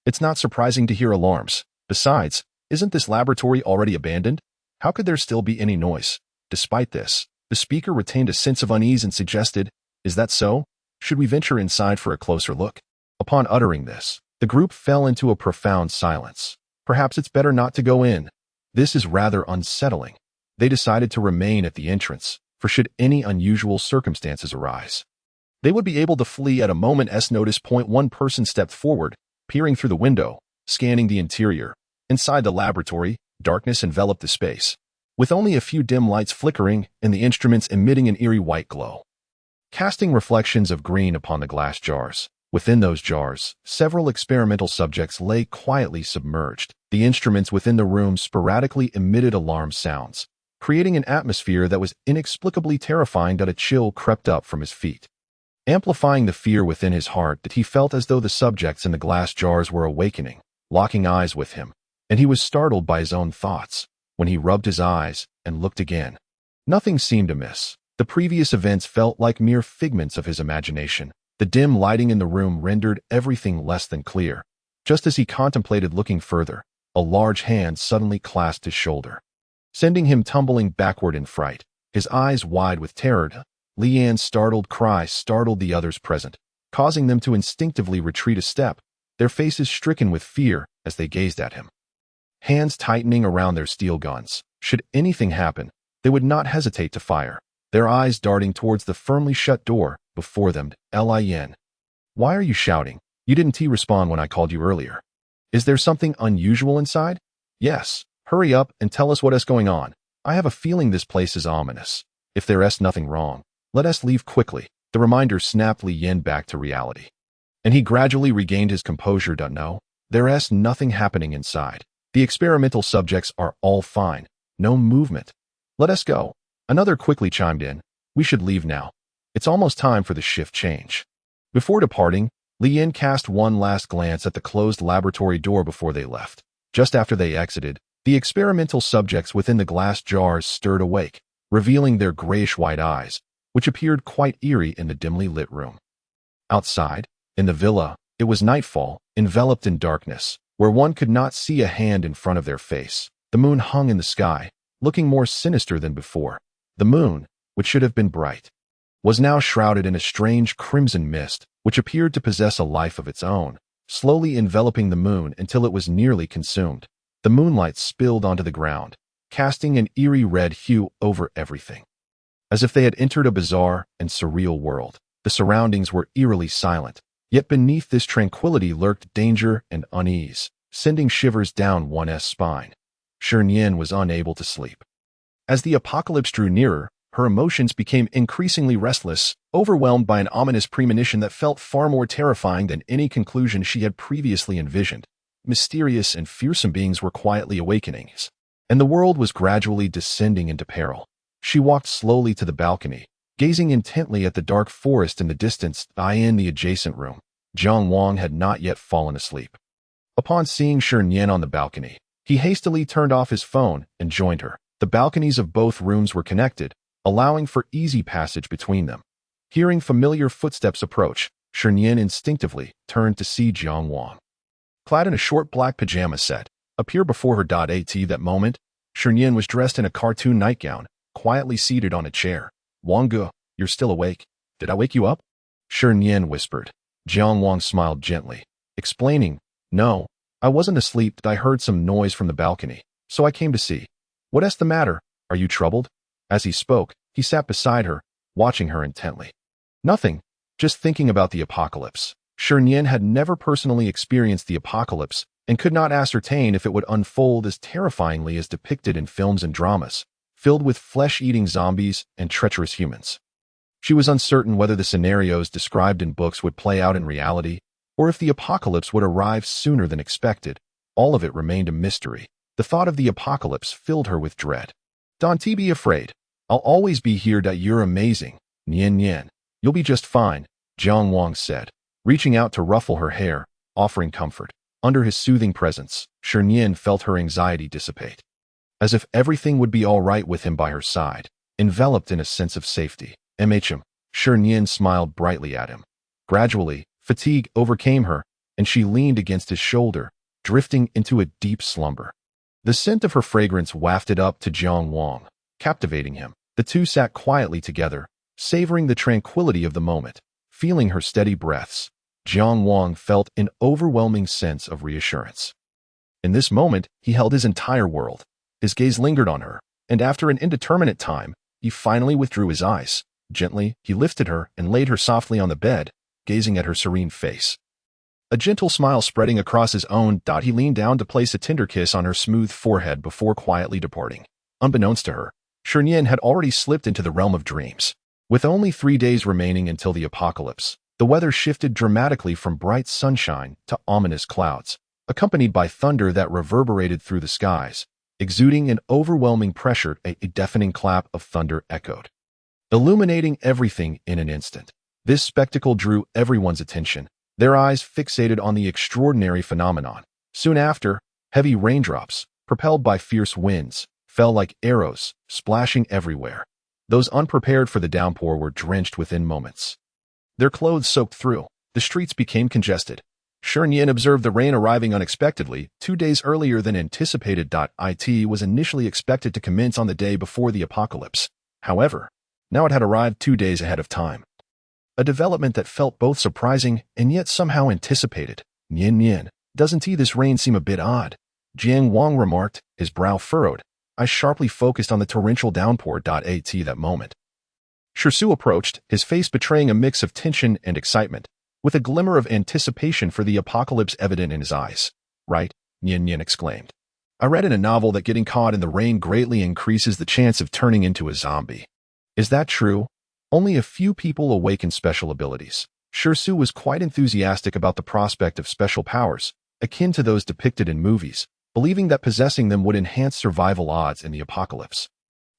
It's not surprising to hear alarms. Besides, isn't this laboratory already abandoned? How could there still be any noise?" Despite this, the speaker retained a sense of unease and suggested, "Is that so? Should we venture inside for a closer look?" Upon uttering this, the group fell into a profound silence. "Perhaps it's better not to go in. This is rather unsettling." They decided to remain at the entrance, for should any unusual circumstances arise, they would be able to flee at a moment's notice. One person stepped forward, peering through the window, scanning the interior. Inside the laboratory, darkness enveloped the space, with only a few dim lights flickering and the instruments emitting an eerie white glow, casting reflections of green upon the glass jars. Within those jars, several experimental subjects lay quietly submerged. The instruments within the room sporadically emitted alarm sounds, creating an atmosphere that was inexplicably terrifying. A chill crept up from his feet, amplifying the fear within his heart that he felt as though the subjects in the glass jars were awakening, locking eyes with him, and he was startled by his own thoughts. When he rubbed his eyes and looked again, nothing seemed amiss. The previous events felt like mere figments of his imagination. The dim lighting in the room rendered everything less than clear. Just as he contemplated looking further, a large hand suddenly clasped his shoulder, sending him tumbling backward in fright, his eyes wide with terror. Leanne's startled cry startled the others present, causing them to instinctively retreat a step, their faces stricken with fear as they gazed at him. Hands tightening around their steel guns, should anything happen, they would not hesitate to fire, their eyes darting towards the firmly shut door before them. Lin. "Why are you shouting? You didn't respond when I called you earlier. Is there something unusual inside?" "Yes. Hurry up and tell us what is going on. I have a feeling this place is ominous. If there is nothing wrong, let us leave quickly." The reminder snapped Lin back to reality, and he gradually regained his composure. "No, there is nothing happening inside. The experimental subjects are all fine. No movement. Let us go." Another quickly chimed in. "We should leave now. It's almost time for the shift change." Before departing, Lin cast one last glance at the closed laboratory door before they left. Just after they exited, the experimental subjects within the glass jars stirred awake, revealing their grayish-white eyes, which appeared quite eerie in the dimly lit room. Outside, in the villa, it was nightfall, enveloped in darkness, where one could not see a hand in front of their face. The moon hung in the sky, looking more sinister than before. The moon, which should have been bright, was now shrouded in a strange crimson mist, which appeared to possess a life of its own, slowly enveloping the moon until it was nearly consumed. The moonlight spilled onto the ground, casting an eerie red hue over everything, as if they had entered a bizarre and surreal world. The surroundings were eerily silent, yet beneath this tranquility lurked danger and unease, sending shivers down one's spine. Shi Nian was unable to sleep. As the apocalypse drew nearer, her emotions became increasingly restless, overwhelmed by an ominous premonition that felt far more terrifying than any conclusion she had previously envisioned. Mysterious and fearsome beings were quietly awakening, and the world was gradually descending into peril. She walked slowly to the balcony, gazing intently at the dark forest in the distance. In the adjacent room, Jiang Wang had not yet fallen asleep. Upon seeing Shi Nian on the balcony, he hastily turned off his phone and joined her. The balconies of both rooms were connected, allowing for easy passage between them. Hearing familiar footsteps approach, Shi Nian instinctively turned to see Jiang Wang. Clad in a short black pajama set, appear before her. At that moment, Shi Nian was dressed in a cartoon nightgown, quietly seated on a chair. Wang Ge, you're still awake. Did I wake you up? Shi Nian whispered. Jiang Wang smiled gently, explaining, no, I wasn't asleep. I heard some noise from the balcony, so I came to see. What's the matter? Are you troubled? As he spoke, he sat beside her, watching her intently. Nothing, just thinking about the apocalypse. Shi Nian had never personally experienced the apocalypse and could not ascertain if it would unfold as terrifyingly as depicted in films and dramas, filled with flesh-eating zombies and treacherous humans. She was uncertain whether the scenarios described in books would play out in reality, or if the apocalypse would arrive sooner than expected. All of it remained a mystery. The thought of the apocalypse filled her with dread. Don't be afraid. I'll always be here. You're amazing. Nian Nian. You'll be just fine, Jiang Wang said, reaching out to ruffle her hair, offering comfort. Under his soothing presence, Shi Nian felt her anxiety dissipate. As if everything would be all right with him by her side, enveloped in a sense of safety. Shi Nian smiled brightly at him. Gradually, fatigue overcame her, and she leaned against his shoulder, drifting into a deep slumber. The scent of her fragrance wafted up to Jiang Wang, captivating him. The two sat quietly together, savoring the tranquility of the moment. Feeling her steady breaths, Jiang Wang felt an overwhelming sense of reassurance. In this moment, he held his entire world. His gaze lingered on her, and after an indeterminate time, he finally withdrew his eyes. Gently, he lifted her and laid her softly on the bed, gazing at her serene face. A gentle smile spreading across his own. He leaned down to place a tender kiss on her smooth forehead before quietly departing. Unbeknownst to her, Shi Nian had already slipped into the realm of dreams. With only 3 days remaining until the apocalypse, the weather shifted dramatically from bright sunshine to ominous clouds, accompanied by thunder that reverberated through the skies, exuding an overwhelming pressure. A deafening clap of thunder echoed, illuminating everything in an instant. This spectacle drew everyone's attention, their eyes fixated on the extraordinary phenomenon. Soon after, heavy raindrops, propelled by fierce winds, fell like arrows, splashing everywhere. Those unprepared for the downpour were drenched within moments. Their clothes soaked through. The streets became congested. Shi Nian observed the rain arriving unexpectedly, 2 days earlier than anticipated. It was initially expected to commence on the day before the apocalypse. However, now it had arrived 2 days ahead of time. A development that felt both surprising and yet somehow anticipated. Nian Nian, doesn't this rain seem a bit odd? Jiang Wang remarked, his brow furrowed. I sharply focused on the torrential downpour. At that moment, Shi Su approached, his face betraying a mix of tension and excitement, with a glimmer of anticipation for the apocalypse evident in his eyes. Right? Nian Nian exclaimed. I read in a novel that getting caught in the rain greatly increases the chance of turning into a zombie. Is that true? Only a few people awaken special abilities. Shi Su was quite enthusiastic about the prospect of special powers, akin to those depicted in movies, believing that possessing them would enhance survival odds in the apocalypse.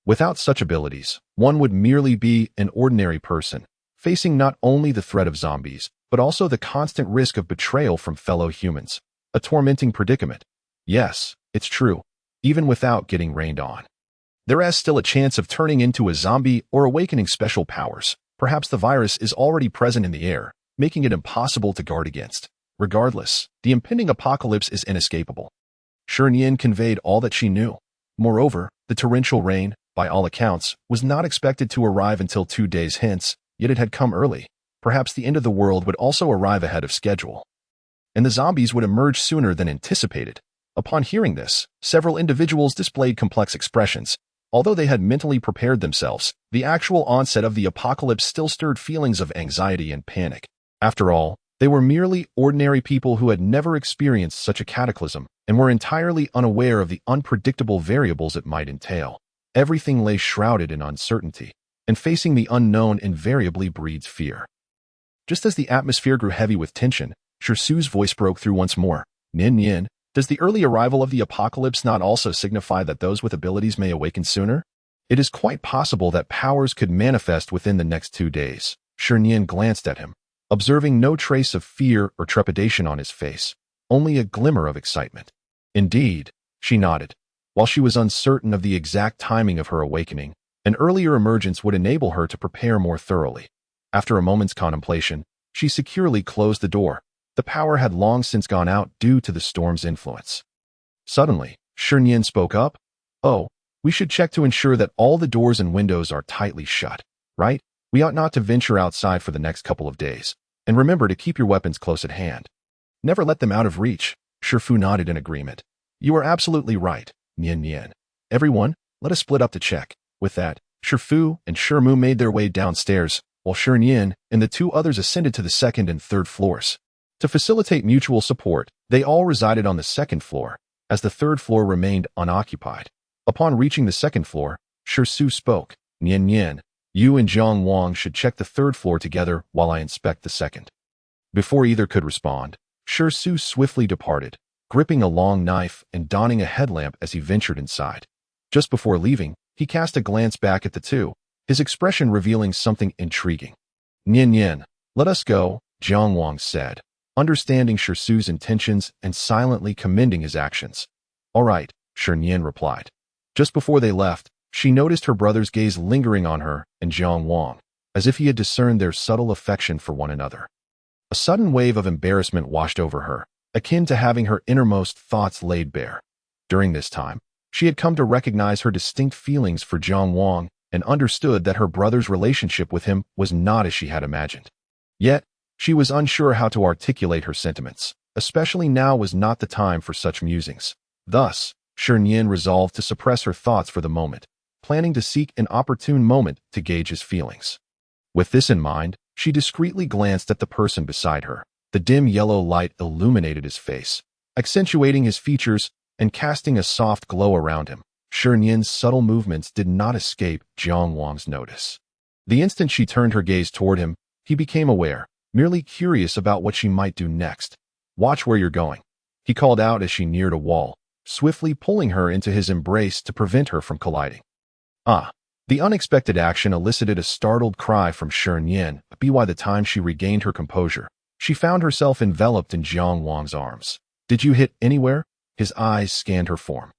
Without such abilities, one would merely be an ordinary person, facing not only the threat of zombies, but also the constant risk of betrayal from fellow humans. A tormenting predicament. Yes, it's true, even without getting rained on. There is still a chance of turning into a zombie or awakening special powers. Perhaps the virus is already present in the air, making it impossible to guard against. Regardless, the impending apocalypse is inescapable. Shi Nian conveyed all that she knew. Moreover, the torrential rain, by all accounts, was not expected to arrive until 2 days hence, yet it had come early. Perhaps the end of the world would also arrive ahead of schedule. And the zombies would emerge sooner than anticipated. Upon hearing this, several individuals displayed complex expressions. Although they had mentally prepared themselves, the actual onset of the apocalypse still stirred feelings of anxiety and panic. After all, they were merely ordinary people who had never experienced such a cataclysm and were entirely unaware of the unpredictable variables it might entail. Everything lay shrouded in uncertainty, and facing the unknown invariably breeds fear. Just as the atmosphere grew heavy with tension, Shi Su's voice broke through once more. Nian Nian, does the early arrival of the apocalypse not also signify that those with abilities may awaken sooner? It is quite possible that powers could manifest within the next 2 days. Shi Nian glanced at him, observing no trace of fear or trepidation on his face, only a glimmer of excitement. Indeed, she nodded. While she was uncertain of the exact timing of her awakening, an earlier emergence would enable her to prepare more thoroughly. After a moment's contemplation, she securely closed the door. The power had long since gone out due to the storm's influence. Suddenly, Shi Nian spoke up. "Oh, we should check to ensure that all the doors and windows are tightly shut, right? We ought not to venture outside for the next couple of days. And remember to keep your weapons close at hand. Never let them out of reach." Shifu nodded in agreement. "You are absolutely right, Nian. Everyone, let us split up to check." With that, Shifu and Shimu made their way downstairs, while Shi Nian and the two others ascended to the second and third floors. To facilitate mutual support, they all resided on the second floor, as the third floor remained unoccupied. Upon reaching the second floor, Shisu spoke. "Nian, you and Zhang Wang should check the third floor together while I inspect the second." Before either could respond, Shisu swiftly departed, gripping a long knife and donning a headlamp as he ventured inside. Just before leaving, he cast a glance back at the two, his expression revealing something intriguing. "Nian, let us go," Zhang Wang said, understanding Shisu's intentions and silently commending his actions. "All right," Shi Nian replied. Just before they left, she noticed her brother's gaze lingering on her and Zhang Wang, as if he had discerned their subtle affection for one another. A sudden wave of embarrassment washed over her, akin to having her innermost thoughts laid bare. During this time, she had come to recognize her distinct feelings for Zhang Wang and understood that her brother's relationship with him was not as she had imagined. Yet, she was unsure how to articulate her sentiments, especially now was not the time for such musings. Thus, Shi Nian resolved to suppress her thoughts for the moment, planning to seek an opportune moment to gauge his feelings. With this in mind, she discreetly glanced at the person beside her. The dim yellow light illuminated his face, accentuating his features and casting a soft glow around him. Shi Nian's subtle movements did not escape Zhang Wang's notice. The instant she turned her gaze toward him, he became aware, merely curious about what she might do next. "Watch where you're going," he called out as she neared a wall, swiftly pulling her into his embrace to prevent her from colliding. "Ah!" The unexpected action elicited a startled cry from Shi Nian, but by the time she regained her composure, she found herself enveloped in Zhang Wang's arms. "Did you hit anywhere?" His eyes scanned her form.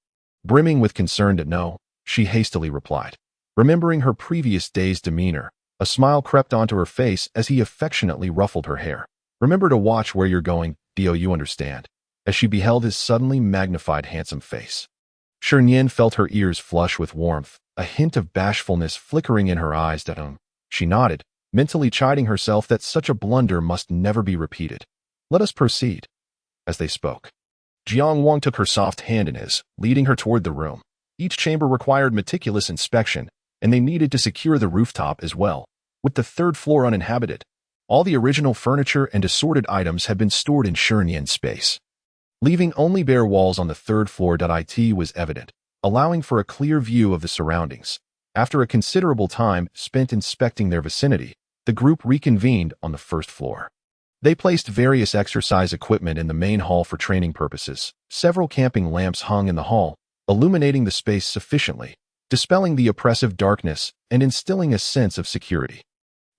Brimming with concern to know, she hastily replied. Remembering her previous day's demeanor, a smile crept onto her face as he affectionately ruffled her hair. "Remember to watch where you're going, do you understand?" As she beheld his suddenly magnified handsome face. Shi Nian felt her ears flush with warmth, a hint of bashfulness flickering in her eyes at him. She nodded, mentally chiding herself that such a blunder must never be repeated. "Let us proceed." As they spoke, Zhang Wang took her soft hand in his, leading her toward the room. Each chamber required meticulous inspection, and they needed to secure the rooftop as well, with the third floor uninhabited. All the original furniture and assorted items had been stored in Shi Nian's space. Leaving only bare walls on the third floor. It was evident, allowing for a clear view of the surroundings. After a considerable time spent inspecting their vicinity, the group reconvened on the first floor. They placed various exercise equipment in the main hall for training purposes. Several camping lamps hung in the hall, illuminating the space sufficiently, dispelling the oppressive darkness and instilling a sense of security.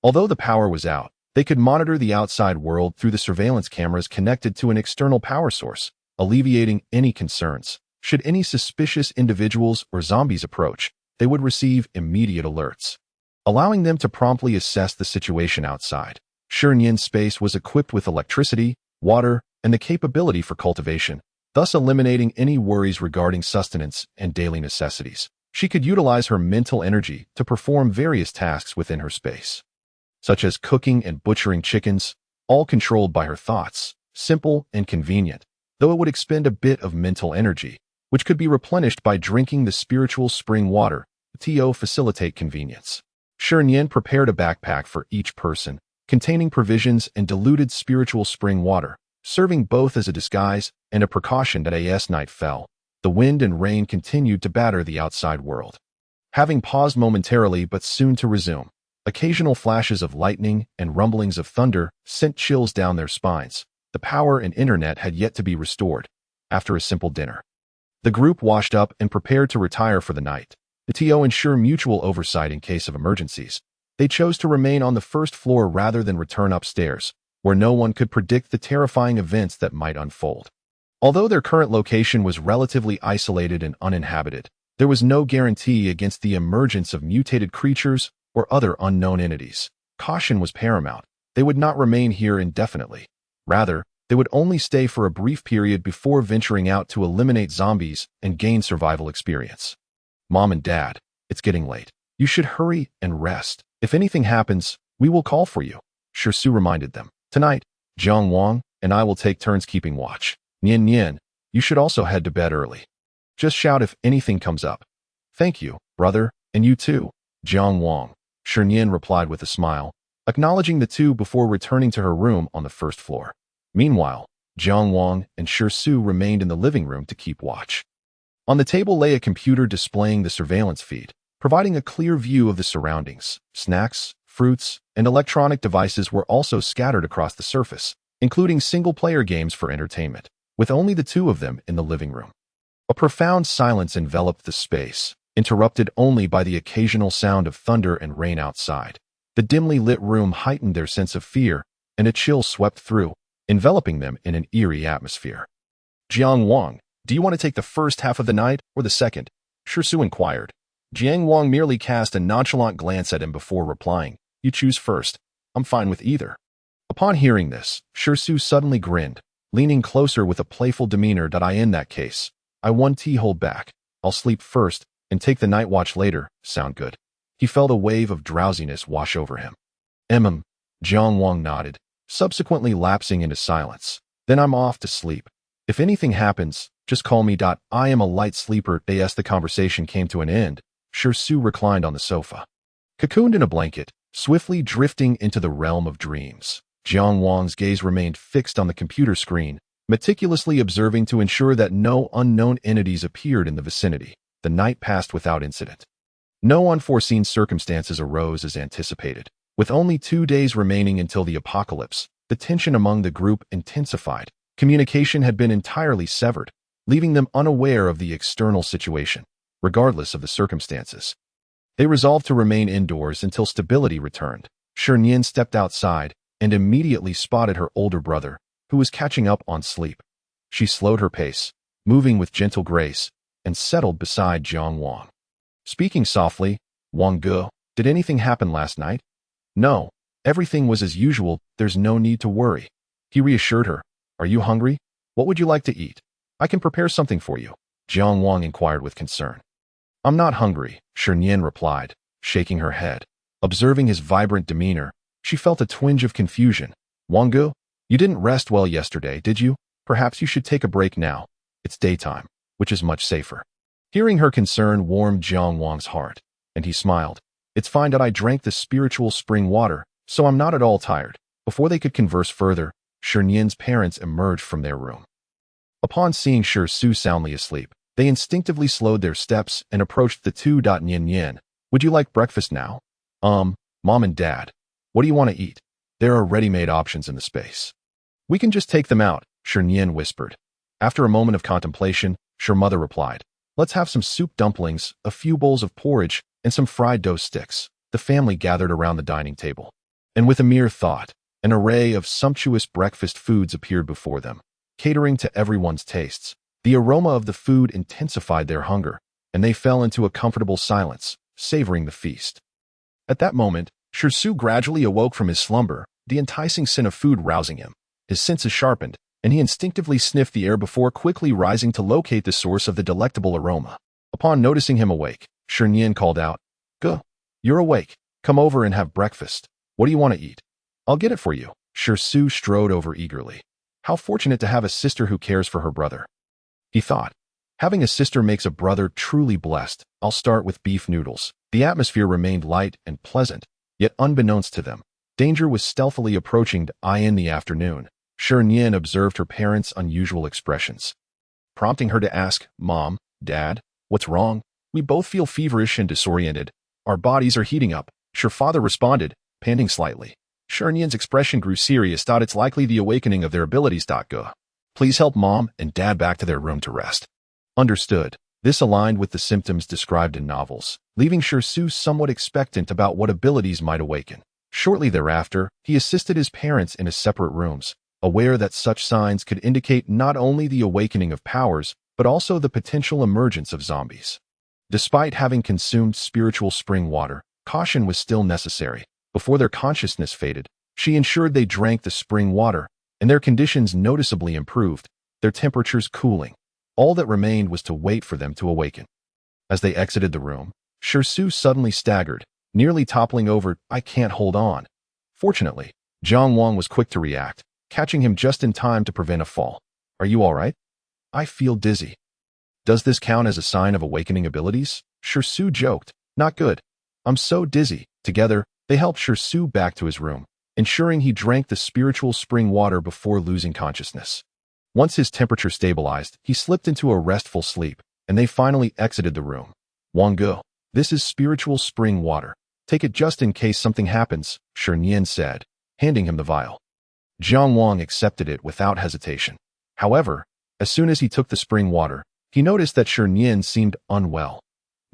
Although the power was out, they could monitor the outside world through the surveillance cameras connected to an external power source, alleviating any concerns. Should any suspicious individuals or zombies approach, they would receive immediate alerts, allowing them to promptly assess the situation outside. Shi Nian's space was equipped with electricity, water, and the capability for cultivation, thus eliminating any worries regarding sustenance and daily necessities. She could utilize her mental energy to perform various tasks within her space, such as cooking and butchering chickens, all controlled by her thoughts. Simple and convenient, though it would expend a bit of mental energy, which could be replenished by drinking the spiritual spring water to facilitate convenience. Shi Nian prepared a backpack for each person, containing provisions and diluted spiritual spring water, serving both as a disguise and a precaution that as night fell, the wind and rain continued to batter the outside world. Having paused momentarily but soon to resume, occasional flashes of lightning and rumblings of thunder sent chills down their spines. The power and internet had yet to be restored. After a simple dinner, the group washed up and prepared to retire for the night. To ensure mutual oversight in case of emergencies, they chose to remain on the first floor rather than return upstairs, where no one could predict the terrifying events that might unfold. Although their current location was relatively isolated and uninhabited, there was no guarantee against the emergence of mutated creatures or other unknown entities. Caution was paramount. They would not remain here indefinitely. Rather, they would only stay for a brief period before venturing out to eliminate zombies and gain survival experience. Mom and Dad, it's getting late. You should hurry and rest. If anything happens, we will call for you, Shi reminded them. Tonight, Jiang Wang and I will take turns keeping watch. Nian Nian, you should also head to bed early. Just shout if anything comes up. Thank you, brother, and you too, Jiang Wang, Shi Nian replied with a smile, acknowledging the two before returning to her room on the first floor. Meanwhile, Jiang Wang and Shi remained in the living room to keep watch. On the table lay a computer displaying the surveillance feed, providing a clear view of the surroundings. Snacks, fruits, and electronic devices were also scattered across the surface, including single-player games for entertainment, with only the two of them in the living room. A profound silence enveloped the space, interrupted only by the occasional sound of thunder and rain outside. The dimly lit room heightened their sense of fear, and a chill swept through, enveloping them in an eerie atmosphere. Jiang Wang, do you want to take the first half of the night or the second? Shi inquired. Jiang Wang merely cast a nonchalant glance at him before replying, You choose first. I'm fine with either. Upon hearing this, Shi suddenly grinned, leaning closer with a playful demeanor. In that case, I won't hold back. I'll sleep first and take the night watch later. Sound good? He felt a wave of drowsiness wash over him. Jiang Wang nodded, subsequently lapsing into silence. Then I'm off to sleep. If anything happens, just call me. I am a light sleeper. As the conversation came to an end, Shi reclined on the sofa, cocooned in a blanket, swiftly drifting into the realm of dreams. Jiang Wang's gaze remained fixed on the computer screen, meticulously observing to ensure that no unknown entities appeared in the vicinity. The night passed without incident. No unforeseen circumstances arose as anticipated. With only 2 days remaining until the apocalypse, the tension among the group intensified. Communication had been entirely severed, leaving them unaware of the external situation, regardless of the circumstances. They resolved to remain indoors until stability returned. Shi Nian stepped outside and immediately spotted her older brother, who was catching up on sleep. She slowed her pace, moving with gentle grace, and settled beside Jiang Wang. Speaking softly, Wang Ge, did anything happen last night? No, everything was as usual. There's no need to worry. He reassured her. Are you hungry? What would you like to eat? I can prepare something for you, Jiang Wang inquired with concern. I'm not hungry, Shi Nian replied, shaking her head. Observing his vibrant demeanor, she felt a twinge of confusion. Wang Ge, you didn't rest well yesterday, did you? Perhaps you should take a break now. It's daytime, which is much safer. Hearing her concern warmed Jiang Wang's heart, and he smiled. It's fine that I drank the spiritual spring water, so I'm not at all tired. Before they could converse further, Shi Nian's parents emerged from their room. Upon seeing Shi soundly asleep, they instinctively slowed their steps and approached the two. Nian Nian, would you like breakfast now? Mom and Dad, what do you want to eat? There are ready-made options in the space. We can just take them out, Shi Nian whispered. After a moment of contemplation, Shi mother replied, Let's have some soup dumplings, a few bowls of porridge, and some fried dough sticks. The family gathered around the dining table, and with a mere thought, an array of sumptuous breakfast foods appeared before them, catering to everyone's tastes. The aroma of the food intensified their hunger, and they fell into a comfortable silence, savoring the feast. At that moment, Shi gradually awoke from his slumber, the enticing scent of food rousing him. His senses sharpened, and he instinctively sniffed the air before quickly rising to locate the source of the delectable aroma. Upon noticing him awake, Shi Nian called out, Ge, you're awake. Come over and have breakfast. What do you want to eat? I'll get it for you. Shi strode over eagerly. How fortunate to have a sister who cares for her brother. He thought, having a sister makes a brother truly blessed. I'll start with beef noodles. The atmosphere remained light and pleasant, yet unbeknownst to them, danger was stealthily approaching. In the afternoon, Shi Nian observed her parents' unusual expressions, prompting her to ask, Mom, Dad, what's wrong? We both feel feverish and disoriented. Our bodies are heating up. Shi father responded, panting slightly. Shi Nian's expression grew serious. It's likely the awakening of their abilities. Ge, please help Mom and Dad back to their room to rest. Understood. This aligned with the symptoms described in novels, leaving Shi somewhat expectant about what abilities might awaken. Shortly thereafter, he assisted his parents into separate rooms, aware that such signs could indicate not only the awakening of powers, but also the potential emergence of zombies. Despite having consumed spiritual spring water, caution was still necessary. Before their consciousness faded, she ensured they drank the spring water, and their conditions noticeably improved, their temperatures cooling. All that remained was to wait for them to awaken. As they exited the room, Shi suddenly staggered, nearly toppling over. "I can't hold on." Fortunately, Jiang Wang was quick to react, catching him just in time to prevent a fall. "Are you all right?" "I feel dizzy." "Does this count as a sign of awakening abilities?" Shi joked. "Not good. I'm so dizzy." Together, they helped Shi back to his room, ensuring he drank the spiritual spring water before losing consciousness. Once his temperature stabilized, he slipped into a restful sleep, and they finally exited the room. "Wang Ge, this is spiritual spring water. Take it just in case something happens," Shi Nian said, handing him the vial. Jiang Wang accepted it without hesitation. However, as soon as he took the spring water, he noticed that Shi Nian seemed unwell.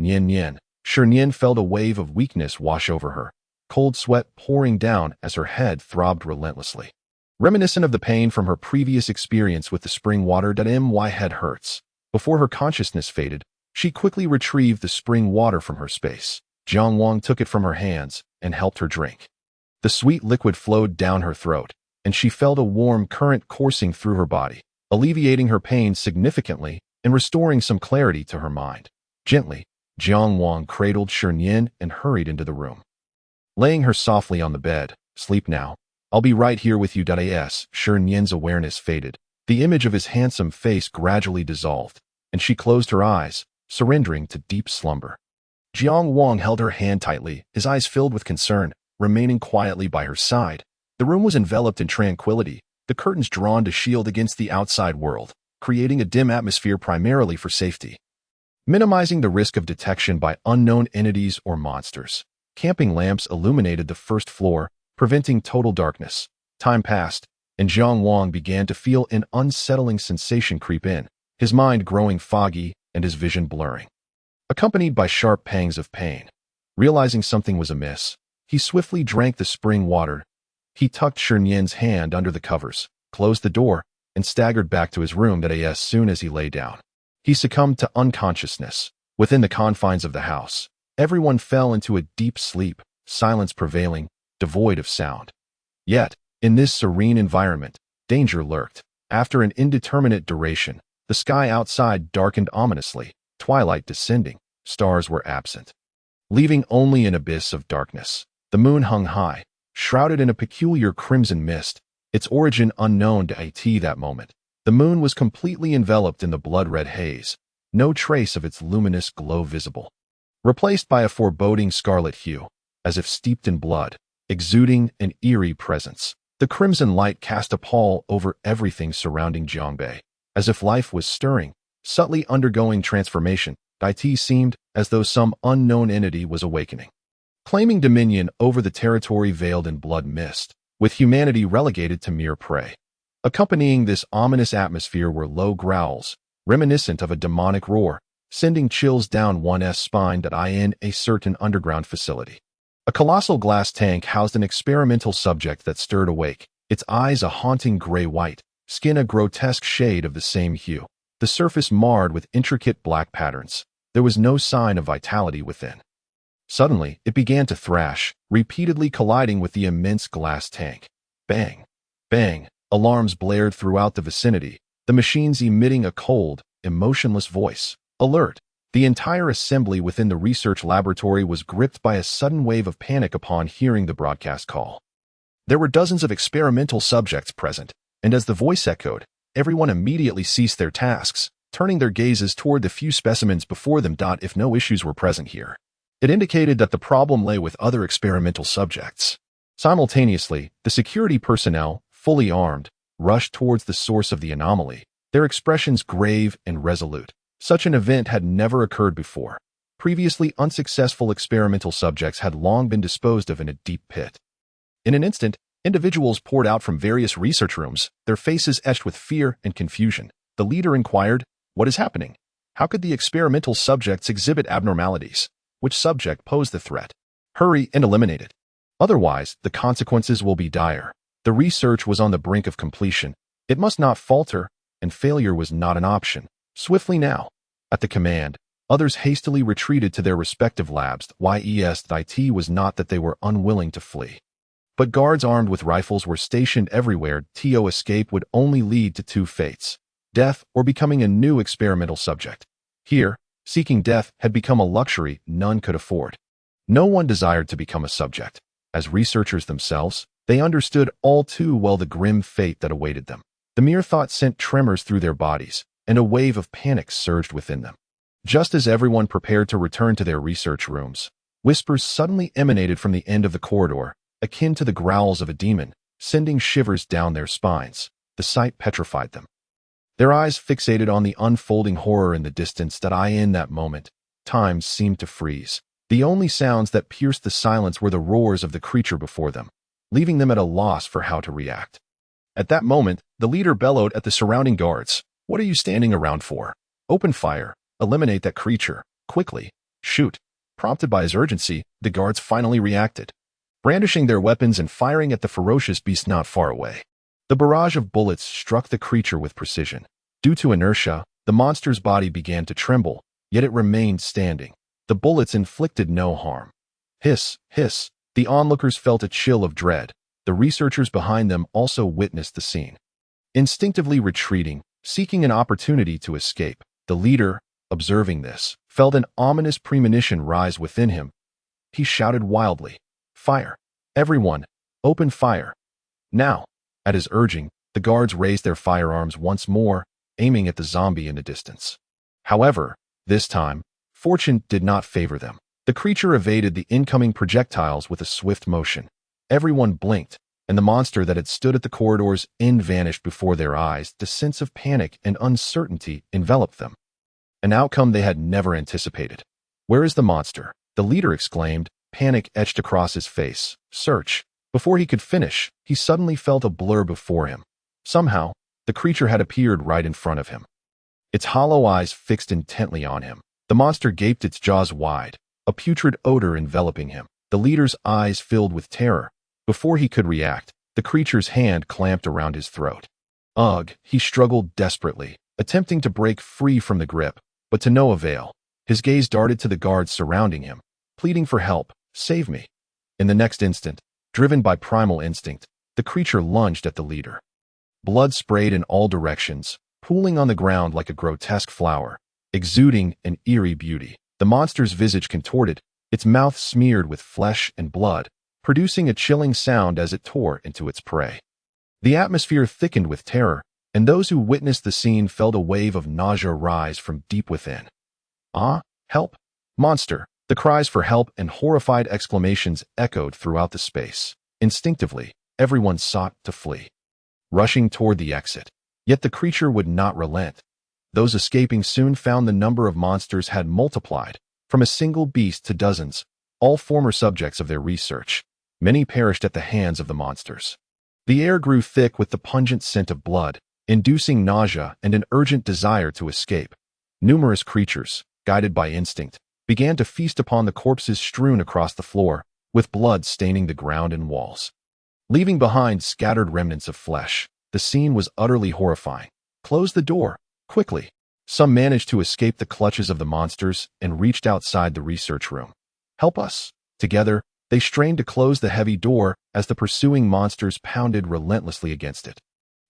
Nian. Shi Nian felt a wave of weakness wash over her, cold sweat pouring down as her head throbbed relentlessly. Reminiscent of the pain from her previous experience with the spring water, my head hurts. Before her consciousness faded, she quickly retrieved the spring water from her space. Jiang Wang took it from her hands and helped her drink. The sweet liquid flowed down her throat, and she felt a warm current coursing through her body, alleviating her pain significantly and restoring some clarity to her mind. Gently, Jiang Wang cradled Shi Nian and hurried into the room. Laying her softly on the bed, "Sleep now. I'll be right here with you." As Shi Nian's awareness faded, the image of his handsome face gradually dissolved, and she closed her eyes, surrendering to deep slumber. Jiang Wang held her hand tightly, his eyes filled with concern, remaining quietly by her side. The room was enveloped in tranquility, the curtains drawn to shield against the outside world, creating a dim atmosphere primarily for safety, minimizing the risk of detection by unknown entities or monsters. Camping lamps illuminated the first floor, preventing total darkness. Time passed, and Jiang Wang began to feel an unsettling sensation creep in, his mind growing foggy and his vision blurring, accompanied by sharp pangs of pain. Realizing something was amiss, he swiftly drank the spring water. He tucked Shi Nian's hand under the covers, closed the door, and staggered back to his room. As soon as he lay down, he succumbed to unconsciousness. Within the confines of the house, everyone fell into a deep sleep, silence prevailing, devoid of sound. Yet, in this serene environment, danger lurked. After an indeterminate duration, the sky outside darkened ominously, twilight descending, stars were absent, leaving only an abyss of darkness. The moon hung high, shrouded in a peculiar crimson mist, its origin unknown to it that moment. The moon was completely enveloped in the blood-red haze, no trace of its luminous glow visible, replaced by a foreboding scarlet hue, as if steeped in blood, exuding an eerie presence. The crimson light cast a pall over everything surrounding Jiangbei, as if life was stirring, subtly undergoing transformation. It seemed as though some unknown entity was awakening, claiming dominion over the territory veiled in blood mist, with humanity relegated to mere prey. Accompanying this ominous atmosphere were low growls, reminiscent of a demonic roar, sending chills down one's spine. In a certain underground facility, a colossal glass tank housed an experimental subject that stirred awake, its eyes a haunting gray-white, skin a grotesque shade of the same hue, the surface marred with intricate black patterns. There was no sign of vitality within. Suddenly, it began to thrash, repeatedly colliding with the immense glass tank. Bang! Bang! Alarms blared throughout the vicinity, the machines emitting a cold, emotionless voice. Alert! The entire assembly within the research laboratory was gripped by a sudden wave of panic upon hearing the broadcast call. There were dozens of experimental subjects present, and as the voice echoed, everyone immediately ceased their tasks, turning their gazes toward the few specimens before them. If no issues were present here, it indicated that the problem lay with other experimental subjects. Simultaneously, the security personnel, fully armed, rushed towards the source of the anomaly, their expressions grave and resolute. Such an event had never occurred before. Previously unsuccessful experimental subjects had long been disposed of in a deep pit. In an instant, individuals poured out from various research rooms, their faces etched with fear and confusion. The leader inquired, "What is happening? How could the experimental subjects exhibit abnormalities? Which subject posed the threat? Hurry and eliminate it. Otherwise, the consequences will be dire." The research was on the brink of completion. It must not falter, and failure was not an option. Swiftly now. At the command, others hastily retreated to their respective labs. It was not that they were unwilling to flee. But guards armed with rifles were stationed everywhere. To escape would only lead to two fates: death or becoming a new experimental subject. Here, seeking death had become a luxury none could afford. No one desired to become a subject. As researchers themselves, they understood all too well the grim fate that awaited them. The mere thought sent tremors through their bodies, and a wave of panic surged within them. Just as everyone prepared to return to their research rooms, whispers suddenly emanated from the end of the corridor, akin to the growls of a demon, sending shivers down their spines. The sight petrified them. Their eyes fixated on the unfolding horror in the distance. In that moment, time seemed to freeze. The only sounds that pierced the silence were the roars of the creature before them, leaving them at a loss for how to react. At that moment, the leader bellowed at the surrounding guards. "What are you standing around for? Open fire. Eliminate that creature. Quickly. Shoot." Prompted by his urgency, the guards finally reacted, brandishing their weapons and firing at the ferocious beast not far away. The barrage of bullets struck the creature with precision. Due to inertia, the monster's body began to tremble, yet it remained standing. The bullets inflicted no harm. Hiss, hiss. The onlookers felt a chill of dread. The researchers behind them also witnessed the scene. Instinctively retreating, seeking an opportunity to escape, the leader, observing this, felt an ominous premonition rise within him. He shouted wildly, "Fire! Everyone, open fire!" Now, at his urging, the guards raised their firearms once more, aiming at the zombie in the distance. However, this time, fortune did not favor them. The creature evaded the incoming projectiles with a swift motion. Everyone blinked, and the monster that had stood at the corridor's end vanished before their eyes. The sense of panic and uncertainty enveloped them, an outcome they had never anticipated. "Where is the monster?" the leader exclaimed, panic etched across his face. "Search." Before he could finish, he suddenly felt a blur before him. Somehow, the creature had appeared right in front of him, its hollow eyes fixed intently on him. The monster gaped its jaws wide, a putrid odor enveloping him. The leader's eyes filled with terror. Before he could react, the creature's hand clamped around his throat. Ugh, he struggled desperately, attempting to break free from the grip, but to no avail. His gaze darted to the guards surrounding him, pleading for help. "Save me." In the next instant, driven by primal instinct, the creature lunged at the leader. Blood sprayed in all directions, pooling on the ground like a grotesque flower, exuding an eerie beauty. The monster's visage contorted, its mouth smeared with flesh and blood, producing a chilling sound as it tore into its prey. The atmosphere thickened with terror, and those who witnessed the scene felt a wave of nausea rise from deep within. "Ah, help! Monster!" The cries for help and horrified exclamations echoed throughout the space. Instinctively, everyone sought to flee, rushing toward the exit. Yet the creature would not relent. Those escaping soon found the number of monsters had multiplied, from a single beast to dozens, all former subjects of their research. Many perished at the hands of the monsters. The air grew thick with the pungent scent of blood, inducing nausea and an urgent desire to escape. Numerous creatures, guided by instinct, began to feast upon the corpses strewn across the floor, with blood staining the ground and walls, leaving behind scattered remnants of flesh. The scene was utterly horrifying. "Close the door, quickly." Some managed to escape the clutches of the monsters and reached outside the research room. "Help us." Together, they strained to close the heavy door as the pursuing monsters pounded relentlessly against it.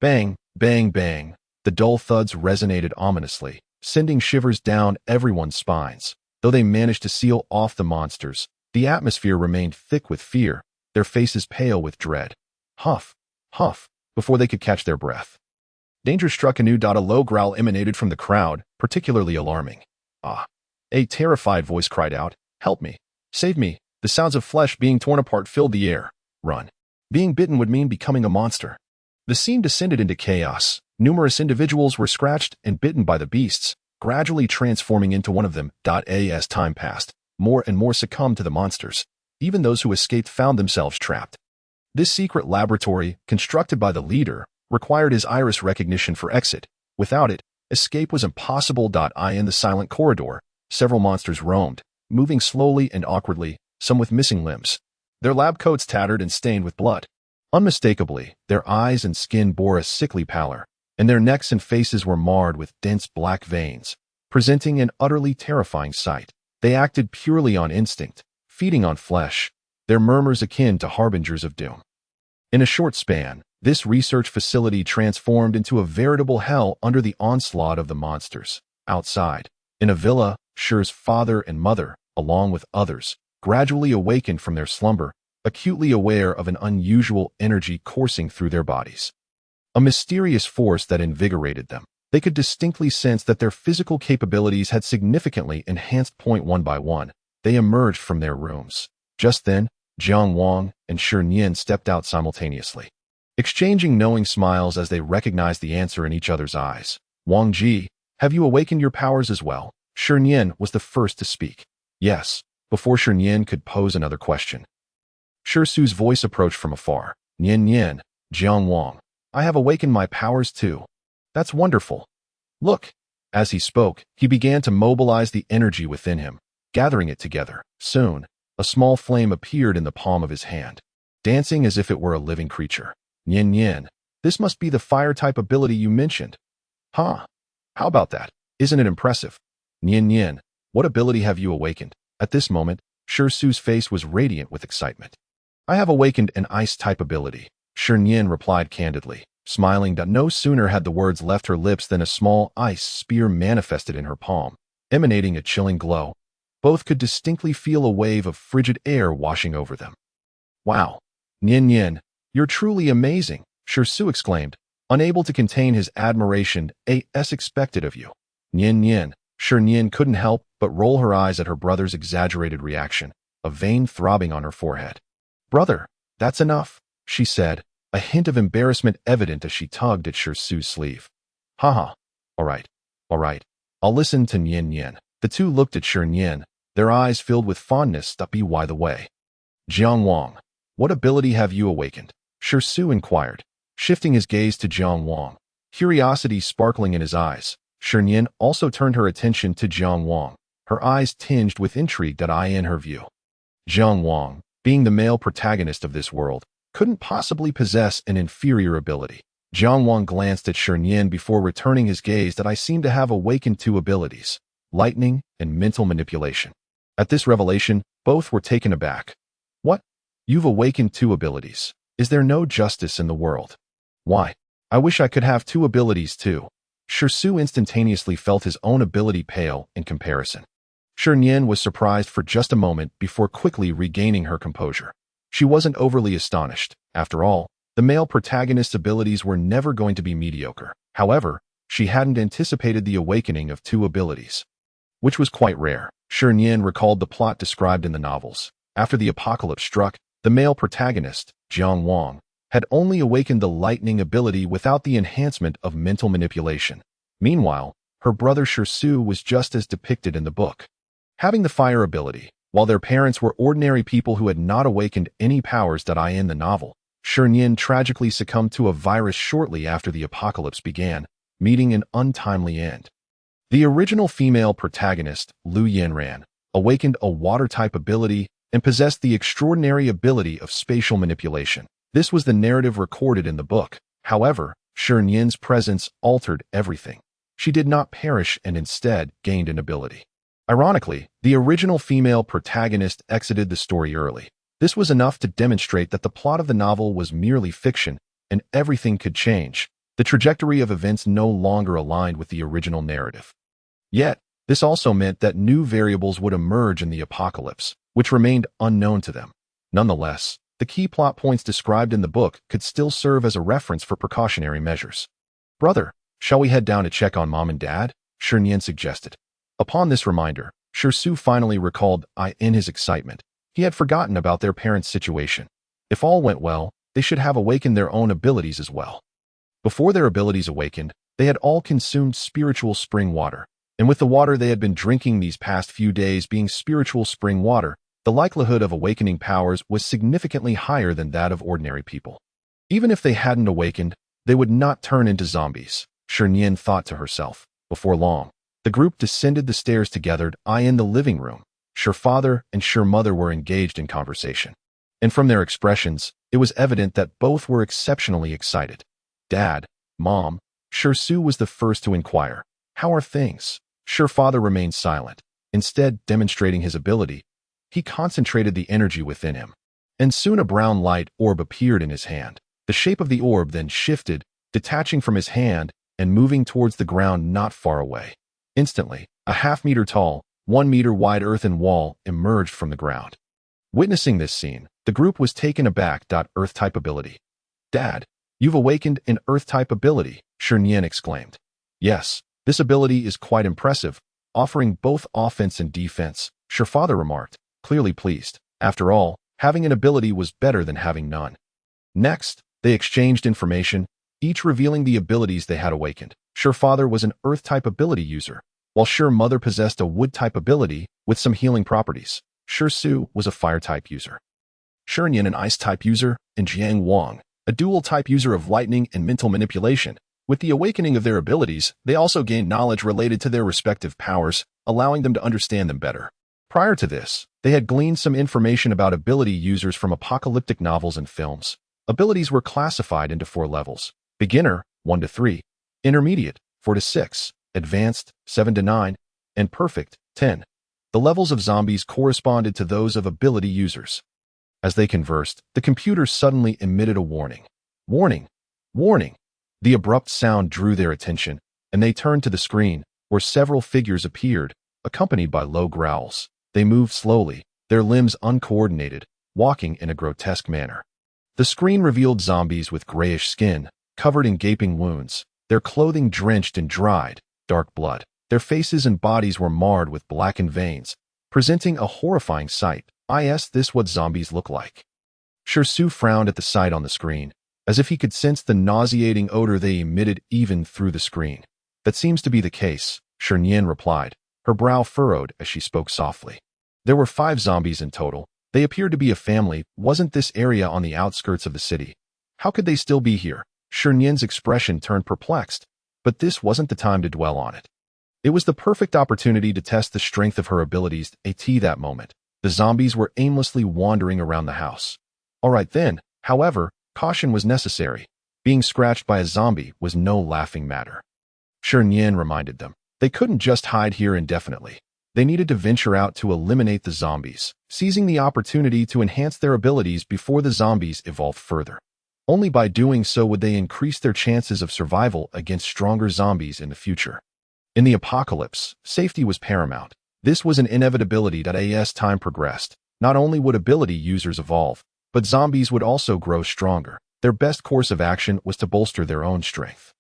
Bang, bang, bang. The dull thuds resonated ominously, sending shivers down everyone's spines. Though they managed to seal off the monsters, the atmosphere remained thick with fear, their faces pale with dread. Huff, huff, before they could catch their breath. Danger struck anew. A low growl emanated from the crowd, particularly alarming. "Ah!" A terrified voice cried out, "Help me! Save me!" The sounds of flesh being torn apart filled the air. Run. Being bitten would mean becoming a monster. The scene descended into chaos. Numerous individuals were scratched and bitten by the beasts, gradually transforming into one of them. As time passed, more and more succumbed to the monsters. Even those who escaped found themselves trapped. This secret laboratory, constructed by the leader, required his iris recognition for exit. Without it, escape was impossible. In the silent corridor, several monsters roamed, moving slowly and awkwardly, some with missing limbs, their lab coats tattered and stained with blood. Unmistakably, their eyes and skin bore a sickly pallor, and their necks and faces were marred with dense black veins, presenting an utterly terrifying sight. They acted purely on instinct, feeding on flesh, their murmurs akin to harbingers of doom. In a short span, this research facility transformed into a veritable hell under the onslaught of the monsters. Outside, in a villa, Shi's father and mother, along with others, gradually awakened from their slumber, acutely aware of an unusual energy coursing through their bodies. A mysterious force that invigorated them. They could distinctly sense that their physical capabilities had significantly enhanced. One by one, they emerged from their rooms. Just then, Jiang Wang and Shi Nian stepped out simultaneously, exchanging knowing smiles as they recognized the answer in each other's eyes. Wang Ji, have you awakened your powers as well? Shi Nian was the first to speak. Yes, before Shi Nian could pose another question. Shi Su's voice approached from afar. Nian Nian, Jiang Wang, I have awakened my powers too. That's wonderful. Look. As he spoke, he began to mobilize the energy within him, gathering it together. Soon, a small flame appeared in the palm of his hand, dancing as if it were a living creature. Nian Nian, this must be the fire-type ability you mentioned. Huh? How about that? Isn't it impressive? Nian Nian, what ability have you awakened? At this moment, Shi Su's face was radiant with excitement. I have awakened an ice-type ability, Shi Nian replied candidly, smiling. No sooner had the words left her lips than a small ice spear manifested in her palm, emanating a chilling glow. Both could distinctly feel a wave of frigid air washing over them. Wow! Nian Nian, you're truly amazing, Shi Su exclaimed, unable to contain his admiration. As expected of you. Nian Nian, Shi Nian couldn't help but roll her eyes at her brother's exaggerated reaction, a vein throbbing on her forehead. Brother, that's enough, she said, a hint of embarrassment evident as she tugged at Shi Su's sleeve. Haha. All right. I'll listen to Nian Nian. The two looked at Shi Nian, their eyes filled with fondness. By the way, Jiang Wang, what ability have you awakened? Shi Su inquired, shifting his gaze to Jiang Wang, curiosity sparkling in his eyes. Shi Nian also turned her attention to Jiang Wang, her eyes tinged with intrigue. In her view, Jiang Wang, being the male protagonist of this world, couldn't possibly possess an inferior ability. Jiang Wang glanced at Shi Nian before returning his gaze. I seem to have awakened two abilities, lightning and mental manipulation. At this revelation, both were taken aback. What? You've awakened two abilities. Is there no justice in the world? Why? I wish I could have two abilities too. Shi Su instantaneously felt his own ability pale in comparison. Shi Nian was surprised for just a moment before quickly regaining her composure. She wasn't overly astonished. After all, the male protagonist's abilities were never going to be mediocre. However, she hadn't anticipated the awakening of two abilities, which was quite rare. Shi Nian recalled the plot described in the novels. After the apocalypse struck, the male protagonist, Jiang Wang, had only awakened the lightning ability without the enhancement of mental manipulation. Meanwhile, her brother Shi Su was just as depicted in the book, having the fire ability. While their parents were ordinary people who had not awakened any powers in the novel, Shi Nian tragically succumbed to a virus shortly after the apocalypse began, meeting an untimely end. The original female protagonist, Lu Yanran, awakened a water-type ability and possessed the extraordinary ability of spatial manipulation. This was the narrative recorded in the book. However, Shi Nian's presence altered everything. She did not perish and instead gained an ability. Ironically, the original female protagonist exited the story early. This was enough to demonstrate that the plot of the novel was merely fiction, and everything could change. The trajectory of events no longer aligned with the original narrative. Yet, this also meant that new variables would emerge in the apocalypse, which remained unknown to them. Nonetheless, the key plot points described in the book could still serve as a reference for precautionary measures. Brother, shall we head down to check on Mom and Dad? Shi Nian suggested. Upon this reminder, Shi Su finally recalled in his excitement. He had forgotten about their parents' situation. If all went well, they should have awakened their own abilities as well. Before their abilities awakened, they had all consumed spiritual spring water, and with the water they had been drinking these past few days being spiritual spring water, the likelihood of awakening powers was significantly higher than that of ordinary people. Even if they hadn't awakened, they would not turn into zombies, Shi Nian thought to herself. Before long, the group descended the stairs together. In the living room, Shi father and Shi mother were engaged in conversation, and from their expressions, It was evident that both were exceptionally excited. Dad, Mom, Shi Su was the first to inquire. How are things? Shi father remained silent, instead demonstrating his ability. He concentrated the energy within him. And soon a brown light orb appeared in his hand. The shape of the orb then shifted, detaching from his hand and moving towards the ground not far away. Instantly, a half-meter tall, 1-meter wide earthen wall emerged from the ground. Witnessing this scene, the group was taken aback. Earth-type ability. Dad, you've awakened an Earth-type ability, Shi Nian exclaimed. Yes, this ability is quite impressive, offering both offense and defense, Shi father remarked, clearly pleased. After all, having an ability was better than having none. Next, they exchanged information, each revealing the abilities they had awakened. Shi father was an Earth-type ability user, while Shi mother possessed a Wood-type ability with some healing properties. Shi Su was a Fire-type user. Shi Nian an Ice-type user, and Jiang Wang, a dual-type user of lightning and mental manipulation. With the awakening of their abilities, they also gained knowledge related to their respective powers, allowing them to understand them better. Prior to this, they had gleaned some information about ability users from apocalyptic novels and films. Abilities were classified into 4 levels: beginner, 1 to 3, intermediate, 4 to 6, advanced, 7 to 9, and perfect, 10. The levels of zombies corresponded to those of ability users. As they conversed, the computer suddenly emitted a warning. Warning! Warning! The abrupt sound drew their attention, and they turned to the screen, where several figures appeared, accompanied by low growls. They moved slowly, their limbs uncoordinated, walking in a grotesque manner. The screen revealed zombies with grayish skin, covered in gaping wounds, their clothing drenched in dried, dark blood. Their faces and bodies were marred with blackened veins, presenting a horrifying sight. This what zombies look like. Shi Su frowned at the sight on the screen, as if he could sense the nauseating odor they emitted even through the screen. That seems to be the case, Shi Nian replied, her brow furrowed as she spoke softly. There were 5 zombies in total. They appeared to be a family. Wasn't this area on the outskirts of the city? How could they still be here? Shi Nian's expression turned perplexed, but this wasn't the time to dwell on it. It was the perfect opportunity to test the strength of her abilities. That moment, the zombies were aimlessly wandering around the house. All right then, however, caution was necessary. Being scratched by a zombie was no laughing matter. Shi Nian reminded them. They couldn't just hide here indefinitely. They needed to venture out to eliminate the zombies, seizing the opportunity to enhance their abilities before the zombies evolved further. Only by doing so would they increase their chances of survival against stronger zombies in the future. In the apocalypse, safety was paramount. This was an inevitability. As time progressed, not only would ability users evolve, but zombies would also grow stronger. Their best course of action was to bolster their own strength.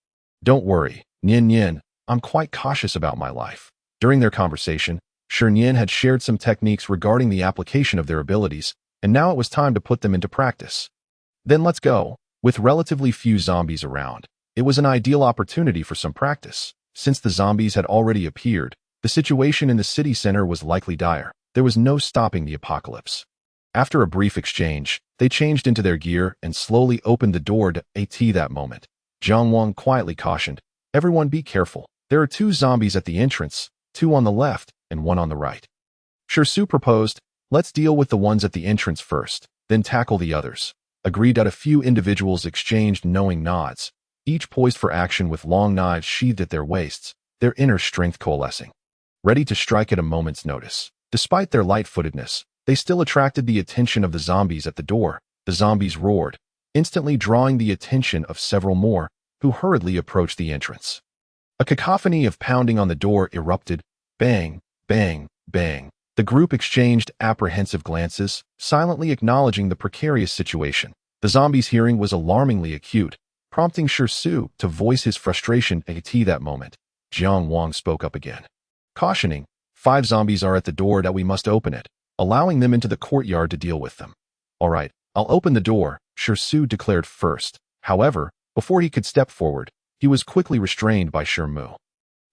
Don't worry, Nian, I'm quite cautious about my life. During their conversation, Shi Nian had shared some techniques regarding the application of their abilities, and now it was time to put them into practice. Then let's go. With relatively few zombies around, it was an ideal opportunity for some practice. Since the zombies had already appeared, the situation in the city center was likely dire. There was no stopping the apocalypse. After a brief exchange, they changed into their gear and slowly opened the door to that moment. Jiang Wang quietly cautioned, everyone be careful. There are 2 zombies at the entrance, 2 on the left and 1 on the right. Shi Su proposed, let's deal with the ones at the entrance first, then tackle the others. Agreed. A few individuals exchanged knowing nods, each poised for action with long knives sheathed at their waists, their inner strength coalescing, ready to strike at a moment's notice. Despite their light-footedness, they still attracted the attention of the zombies at the door. The zombies roared, instantly drawing the attention of several more, who hurriedly approached the entrance. A cacophony of pounding on the door erupted. Bang, bang, bang. The group exchanged apprehensive glances, silently acknowledging the precarious situation. The zombies' hearing was alarmingly acute, prompting Shi Su to voice his frustration at that moment. Jiang Wang spoke up again, cautioning, 5 zombies are at the door. We must open it, allowing them into the courtyard to deal with them. All right, I'll open the door, Shi Su declared first. However, before he could step forward, he was quickly restrained by Shi Mu.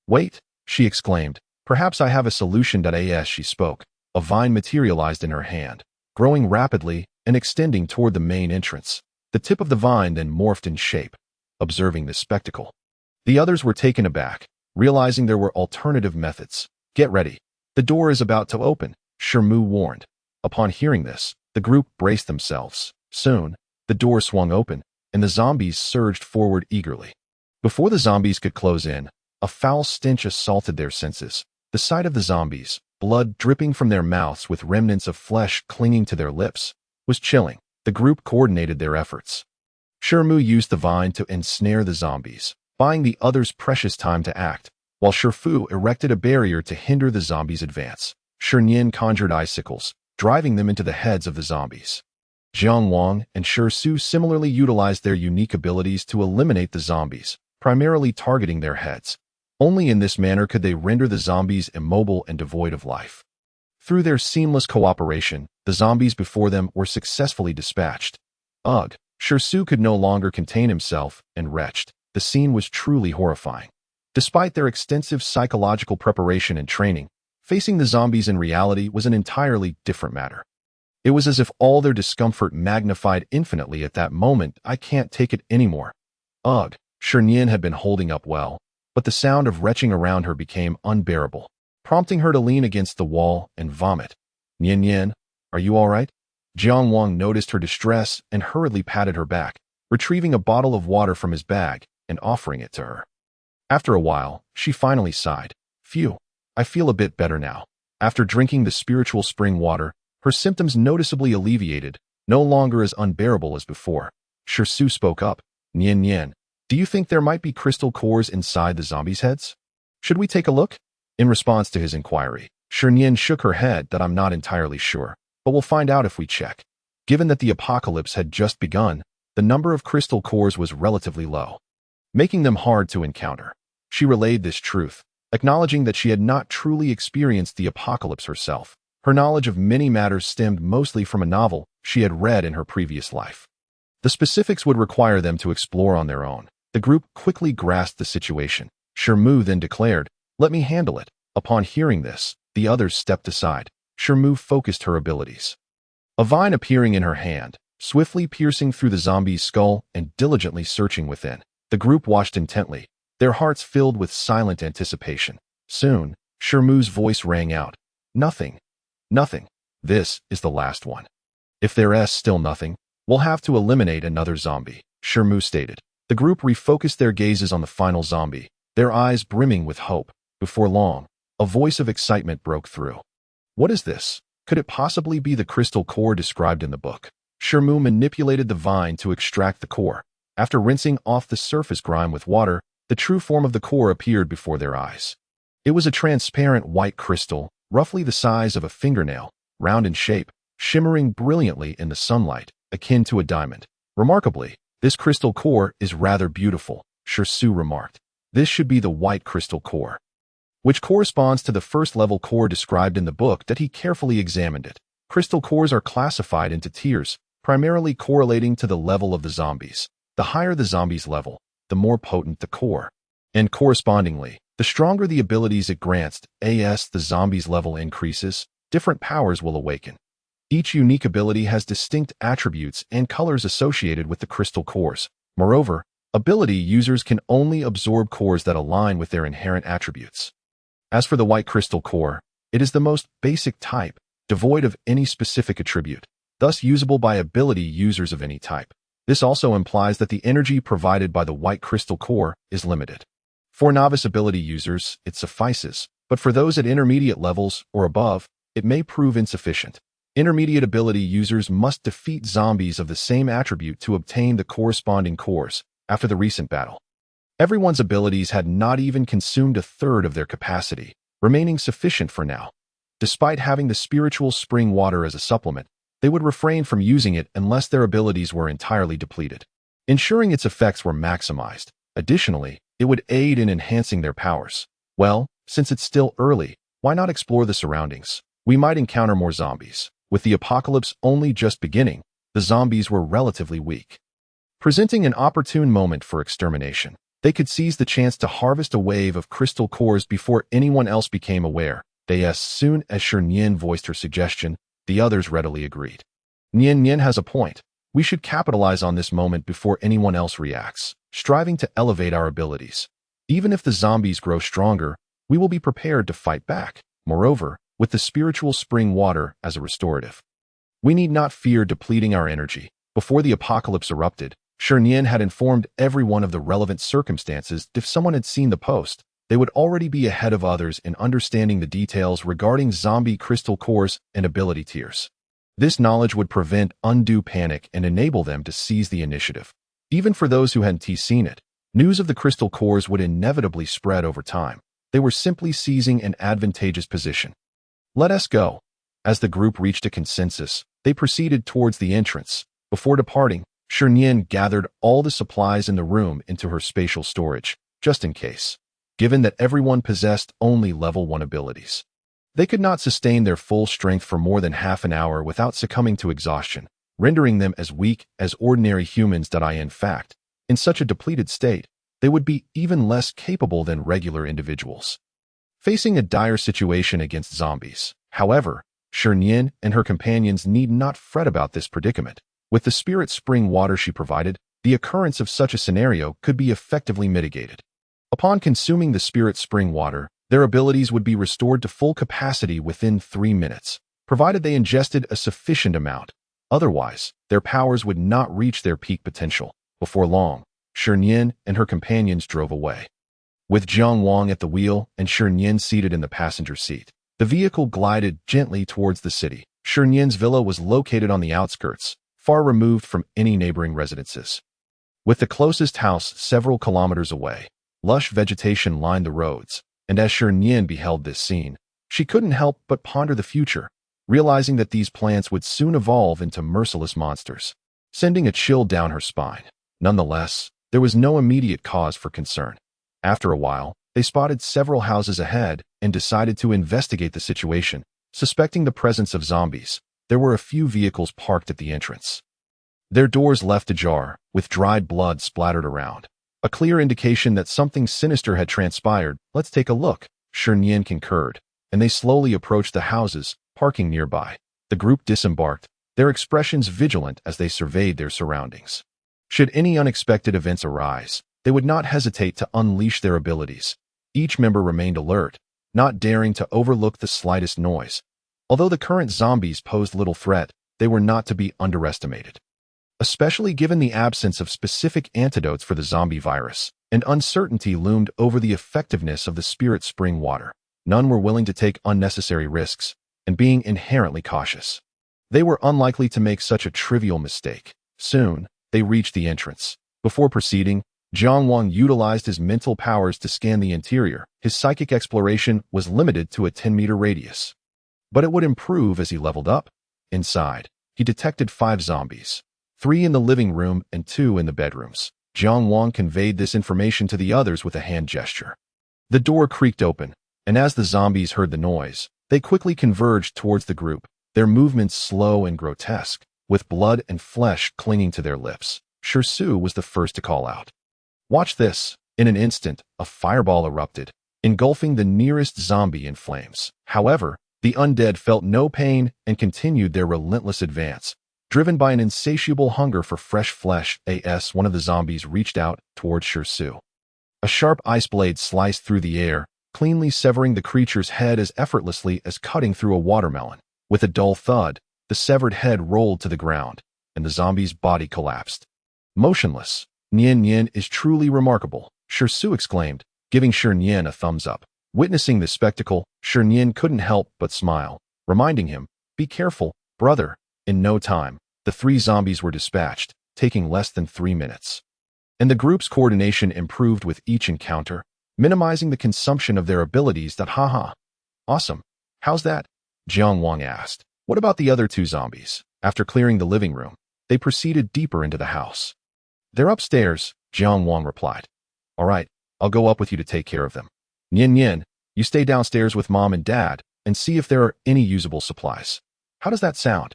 Wait, she exclaimed. Perhaps I have a solution. As she spoke, a vine materialized in her hand, growing rapidly and extending toward the main entrance. The tip of the vine then morphed in shape. Observing this spectacle, the others were taken aback, realizing there were alternative methods. Get ready. The door is about to open, Shi Mu warned. Upon hearing this, the group braced themselves. Soon, The door swung open, and the zombies surged forward eagerly. Before the zombies could close in, a foul stench assaulted their senses. The sight of the zombies, blood dripping from their mouths with remnants of flesh clinging to their lips, was chilling. The group coordinated their efforts. Shi Nian used the vine to ensnare the zombies, buying the others precious time to act, while Shi Fu erected a barrier to hinder the zombies' advance. Shi Nian conjured icicles, driving them into the heads of the zombies. Jiang Wang and Shi Su similarly utilized their unique abilities to eliminate the zombies, primarily targeting their heads. Only in this manner could they render the zombies immobile and devoid of life. Through their seamless cooperation, the zombies before them were successfully dispatched. Ugh! Shi Su could no longer contain himself and retched. The scene was truly horrifying. Despite their extensive psychological preparation and training, facing the zombies in reality was an entirely different matter. It was as if all their discomfort magnified infinitely at that moment. I can't take it anymore. Ugh! Shi Nian had been holding up well, but the sound of retching around her became unbearable, prompting her to lean against the wall and vomit. Nian Nian, are you all right? Jiang Wang noticed her distress and hurriedly patted her back, retrieving a bottle of water from his bag and offering it to her. After a while, she finally sighed. Phew, I feel a bit better now. After drinking the spiritual spring water, her symptoms noticeably alleviated, no longer as unbearable as before. Shi Su spoke up. Nian Nian, do you think there might be crystal cores inside the zombies' heads? Should we take a look? In response to his inquiry, Shi Nian shook her head that I'm not entirely sure, but we'll find out if we check. Given that the apocalypse had just begun, the number of crystal cores was relatively low, making them hard to encounter. She relayed this truth, acknowledging that she had not truly experienced the apocalypse herself. Her knowledge of many matters stemmed mostly from a novel she had read in her previous life. The specifics would require them to explore on their own. The group quickly grasped the situation. Shi Nian then declared, "Let me handle it." Upon hearing this, the others stepped aside. Shi Nian focused her abilities. A vine appearing in her hand, swiftly piercing through the zombie's skull and diligently searching within. The group watched intently, their hearts filled with silent anticipation. Soon, Shi Nian's voice rang out. Nothing. Nothing. This is the last one. If there's still nothing, we'll have to eliminate another zombie, Shi Nian stated. The group refocused their gazes on the final zombie, their eyes brimming with hope. Before long, a voice of excitement broke through. What is this? Could it possibly be the crystal core described in the book? Shi Nian manipulated the vine to extract the core. After rinsing off the surface grime with water, the true form of the core appeared before their eyes. It was a transparent white crystal, roughly the size of a fingernail, round in shape, shimmering brilliantly in the sunlight, akin to a diamond. Remarkably, this crystal core is rather beautiful, Shi Su remarked. This should be the white crystal core, which corresponds to the first-level core described in the book that he carefully examined it. Crystal cores are classified into tiers, primarily correlating to the level of the zombies. The higher the zombie's level, the more potent the core. And correspondingly, the stronger the abilities it grants. As the zombie's level increases, different powers will awaken. Each unique ability has distinct attributes and colors associated with the crystal cores. Moreover, ability users can only absorb cores that align with their inherent attributes. As for the white crystal core, it is the most basic type, devoid of any specific attribute, thus usable by ability users of any type. This also implies that the energy provided by the white crystal core is limited. For novice ability users, it suffices, but for those at intermediate levels or above, it may prove insufficient. Intermediate ability users must defeat zombies of the same attribute to obtain the corresponding cores. After the recent battle, everyone's abilities had not even consumed a third of their capacity, remaining sufficient for now. Despite having the spiritual spring water as a supplement, they would refrain from using it unless their abilities were entirely depleted, ensuring its effects were maximized. Additionally, it would aid in enhancing their powers. Well, since it's still early, why not explore the surroundings? We might encounter more zombies. With the apocalypse only just beginning, the zombies were relatively weak, presenting an opportune moment for extermination. They could seize the chance to harvest a wave of crystal cores before anyone else became aware. As soon as Shi Nian voiced her suggestion, the others readily agreed. Nian Nian has a point. We should capitalize on this moment before anyone else reacts, striving to elevate our abilities. Even if the zombies grow stronger, we will be prepared to fight back. Moreover, with the spiritual spring water as a restorative, we need not fear depleting our energy. Before the apocalypse erupted, Shi Nian had informed everyone of the relevant circumstances. If someone had seen the post, they would already be ahead of others in understanding the details regarding zombie crystal cores and ability tiers. This knowledge would prevent undue panic and enable them to seize the initiative. Even for those who hadn't seen it, news of the crystal cores would inevitably spread over time. They were simply seizing an advantageous position. Let us go. As the group reached a consensus, they proceeded towards the entrance. Before departing, Shi Nian gathered all the supplies in the room into her spatial storage, just in case. Given that everyone possessed only level 1 abilities, they could not sustain their full strength for more than half an hour without succumbing to exhaustion, rendering them as weak as ordinary humans. In fact, in such a depleted state, they would be even less capable than regular individuals. Facing a dire situation against zombies, however, Shi Nian and her companions need not fret about this predicament. With the spirit spring water she provided, the occurrence of such a scenario could be effectively mitigated. Upon consuming the spirit spring water, their abilities would be restored to full capacity within 3 minutes, provided they ingested a sufficient amount. Otherwise, their powers would not reach their peak potential. Before long, Shi Nian and her companions drove away. With Jiang Wang at the wheel and Shi Nian seated in the passenger seat, the vehicle glided gently towards the city. Shi Nian's villa was located on the outskirts, far removed from any neighboring residences. With the closest house several kilometers away, lush vegetation lined the roads, and as Shi Nian beheld this scene, she couldn't help but ponder the future, realizing that these plants would soon evolve into merciless monsters, sending a chill down her spine. Nonetheless, there was no immediate cause for concern. After a while, they spotted several houses ahead and decided to investigate the situation. Suspecting the presence of zombies, there were a few vehicles parked at the entrance. Their doors left ajar, with dried blood splattered around. A clear indication that something sinister had transpired. Let's take a look, Shi Nian concurred, and they slowly approached the houses, parking nearby. The group disembarked, their expressions vigilant as they surveyed their surroundings. Should any unexpected events arise, they would not hesitate to unleash their abilities. Each member remained alert, not daring to overlook the slightest noise. Although the current zombies posed little threat, they were not to be underestimated. Especially given the absence of specific antidotes for the zombie virus, and uncertainty loomed over the effectiveness of the spirit spring water. None were willing to take unnecessary risks, and being inherently cautious. They were unlikely to make such a trivial mistake. Soon, they reached the entrance. Before proceeding, Jiang Wang utilized his mental powers to scan the interior. His psychic exploration was limited to a 10-meter radius. But it would improve as he leveled up. Inside, he detected 5 zombies, 3 in the living room and 2 in the bedrooms. Jiang Wang conveyed this information to the others with a hand gesture. The door creaked open, and as the zombies heard the noise, they quickly converged towards the group, their movements slow and grotesque, with blood and flesh clinging to their lips. Shi Su was the first to call out. Watch this. In an instant, a fireball erupted, engulfing the nearest zombie in flames. However, the undead felt no pain and continued their relentless advance, driven by an insatiable hunger for fresh flesh. One of the zombies reached out towards Shi Su. A sharp ice blade sliced through the air, cleanly severing the creature's head as effortlessly as cutting through a watermelon. With a dull thud, the severed head rolled to the ground, and the zombie's body collapsed. Motionless. Nian is truly remarkable, Shi Su exclaimed, giving Shi Nian a thumbs up. Witnessing this spectacle, Shi Nian couldn't help but smile, reminding him, "Be careful, brother." In no time, the 3 zombies were dispatched, taking less than 3 minutes. And the group's coordination improved with each encounter, minimizing the consumption of their abilities. Awesome. How's that? Jiang Wang asked. What about the other 2 zombies? After clearing the living room, they proceeded deeper into the house. They're upstairs, Jiang Wang replied. All right, I'll go up with you to take care of them. Nian, you stay downstairs with Mom and Dad and see if there are any usable supplies. How does that sound?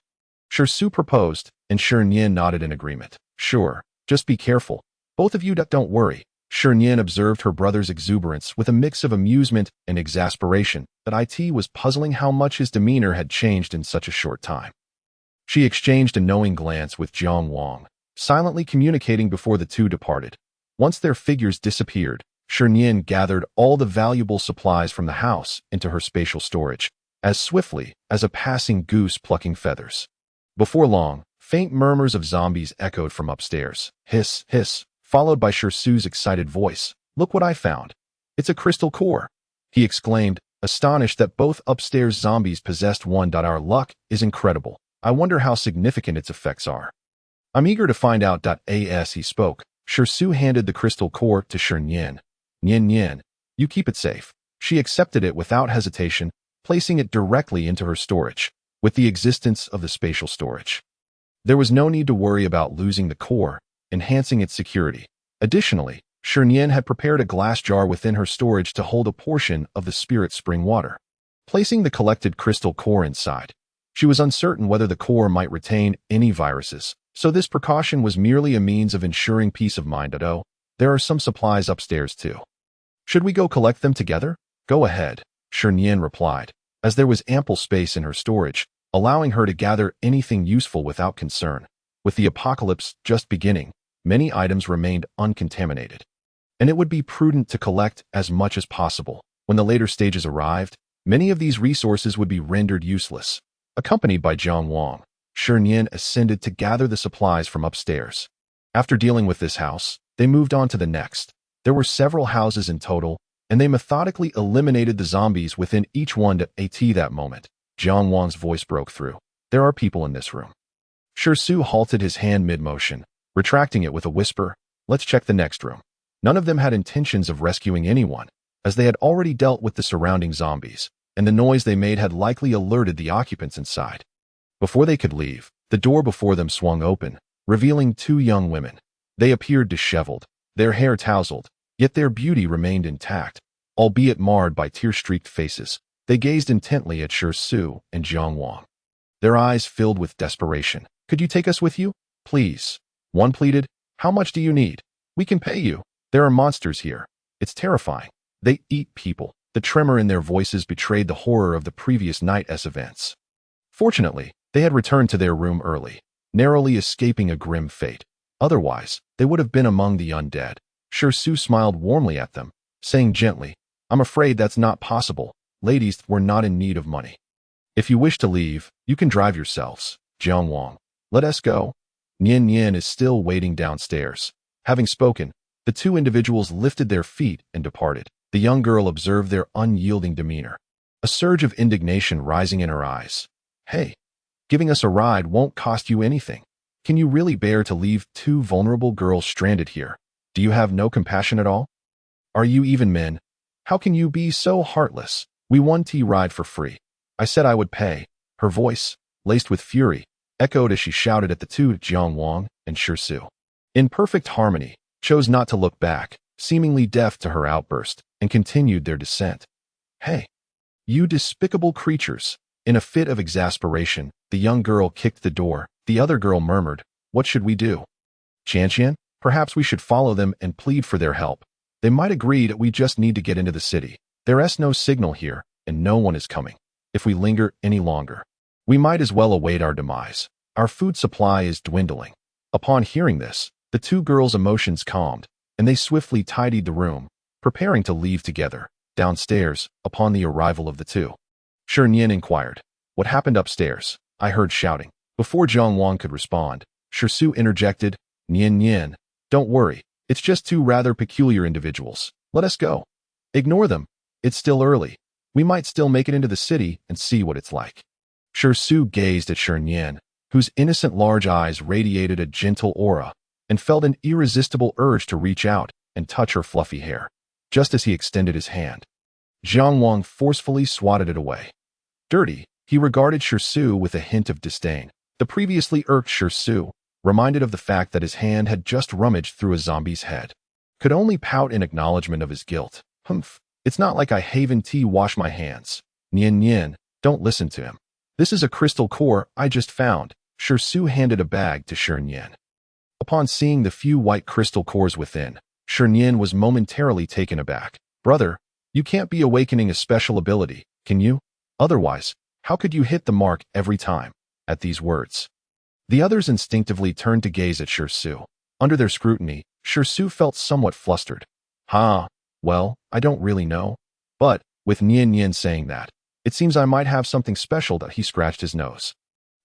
Shi Su proposed, and Shi Nian nodded in agreement. Sure, just be careful. Both of you don't worry. Shi Nian observed her brother's exuberance with a mix of amusement and exasperation. That it was puzzling how much his demeanor had changed in such a short time. She exchanged a knowing glance with Jiang Wang, silently communicating before the 2 departed. Once their figures disappeared, Shi Nian gathered all the valuable supplies from the house into her spatial storage, as swiftly as a passing goose plucking feathers. Before long, Faint murmurs of zombies echoed from upstairs. Hiss, hiss, followed by Shirsu's excited voice. Look what I found. It's a crystal core, he exclaimed, astonished that both upstairs zombies possessed one. Our luck is incredible. I wonder how significant its effects are. I'm eager to find out. As he spoke, Shirsu handed the crystal core to Shi Nian. Nian, you keep it safe. She accepted it without hesitation, placing it directly into her storage, with the existence of the spatial storage. There was no need to worry about losing the core, enhancing its security. Additionally, Shi Nian had prepared a glass jar within her storage to hold a portion of the spirit spring water. Placing the collected crystal core inside, she was uncertain whether the core might retain any viruses, so this precaution was merely a means of ensuring peace of mind. Oh, there are some supplies upstairs too. Should we go collect them together? Go ahead, Shi Nian replied, as there was ample space in her storage, allowing her to gather anything useful without concern. With the apocalypse just beginning, many items remained uncontaminated, and it would be prudent to collect as much as possible. When the later stages arrived, many of these resources would be rendered useless. Accompanied by Jiang Wang, Shi Nian ascended to gather the supplies from upstairs. After dealing with this house, they moved on to the next. There were several houses in total, and they methodically eliminated the zombies within each one. At that moment, Jiang Wang's voice broke through. There are people in this room. Shirsu halted his hand mid-motion, retracting it with a whisper. Let's check the next room. None of them had intentions of rescuing anyone, as they had already dealt with the surrounding zombies, and the noise they made had likely alerted the occupants inside. Before they could leave, the door before them swung open, revealing two young women. They appeared disheveled, their hair tousled, yet their beauty remained intact, albeit marred by tear-streaked faces. They gazed intently at Shirsu and Jiang Wang. Their eyes filled with desperation. Could you take us with you? Please. One pleaded. How much do you need? We can pay you. There are monsters here. It's terrifying. They eat people. The tremor in their voices betrayed the horror of the previous night's events. Fortunately, they had returned to their room early, narrowly escaping a grim fate. Otherwise, they would have been among the undead. Shirsu smiled warmly at them, saying gently, I'm afraid that's not possible. Ladies, we're not in need of money. If you wish to leave, you can drive yourselves. Jiang Wang, let us go. Nian is still waiting downstairs. Having spoken, the two individuals lifted their feet and departed. The young girl observed their unyielding demeanor, a surge of indignation rising in her eyes. Hey, giving us a ride won't cost you anything. Can you really bear to leave two vulnerable girls stranded here? Do you have no compassion at all? Are you even men? How can you be so heartless? We won tea ride for free. I said I would pay. Her voice, laced with fury, echoed as she shouted at the two. Jiang Wang and Shirsu, in perfect harmony, chose not to look back, seemingly deaf to her outburst, and continued their descent. Hey, you despicable creatures! In a fit of exasperation, the young girl kicked the door. The other girl murmured, what should we do? Qian, perhaps we should follow them and plead for their help. They might agree that we just need to get into the city. There's no signal here, and no one is coming. If we linger any longer, we might as well await our demise. Our food supply is dwindling. Upon hearing this, the two girls' emotions calmed, and they swiftly tidied the room, preparing to leave together. Downstairs, upon the arrival of the two, Shi Nian inquired, what happened upstairs? I heard shouting. Before Jiang Wang could respond, Shirsu interjected, Nian, don't worry. It's just two rather peculiar individuals. Let us go. Ignore them. It's still early. We might still make it into the city and see what it's like. Shirsu gazed at Shi Nian, whose innocent large eyes radiated a gentle aura, and felt an irresistible urge to reach out and touch her fluffy hair. Just as he extended his hand, Jiang Wang forcefully swatted it away. Dirty, he regarded Shirsu with a hint of disdain. The previously irked Shirsu, reminded of the fact that his hand had just rummaged through a zombie's head, could only pout in acknowledgement of his guilt. Humph, it's not like I haven't wash my hands. Nian, don't listen to him. This is a crystal core I just found. Shirsu handed a bag to Shi Nian. Upon seeing the few white crystal cores within, Shi Nian was momentarily taken aback. Brother, you can't be awakening a special ability, can you? Otherwise, how could you hit the mark every time? At these words, the others instinctively turned to gaze at Shirsu. Under their scrutiny, Shirsu felt somewhat flustered. Well, I don't really know. But, with Nian saying that, it seems I might have something special. That he scratched his nose.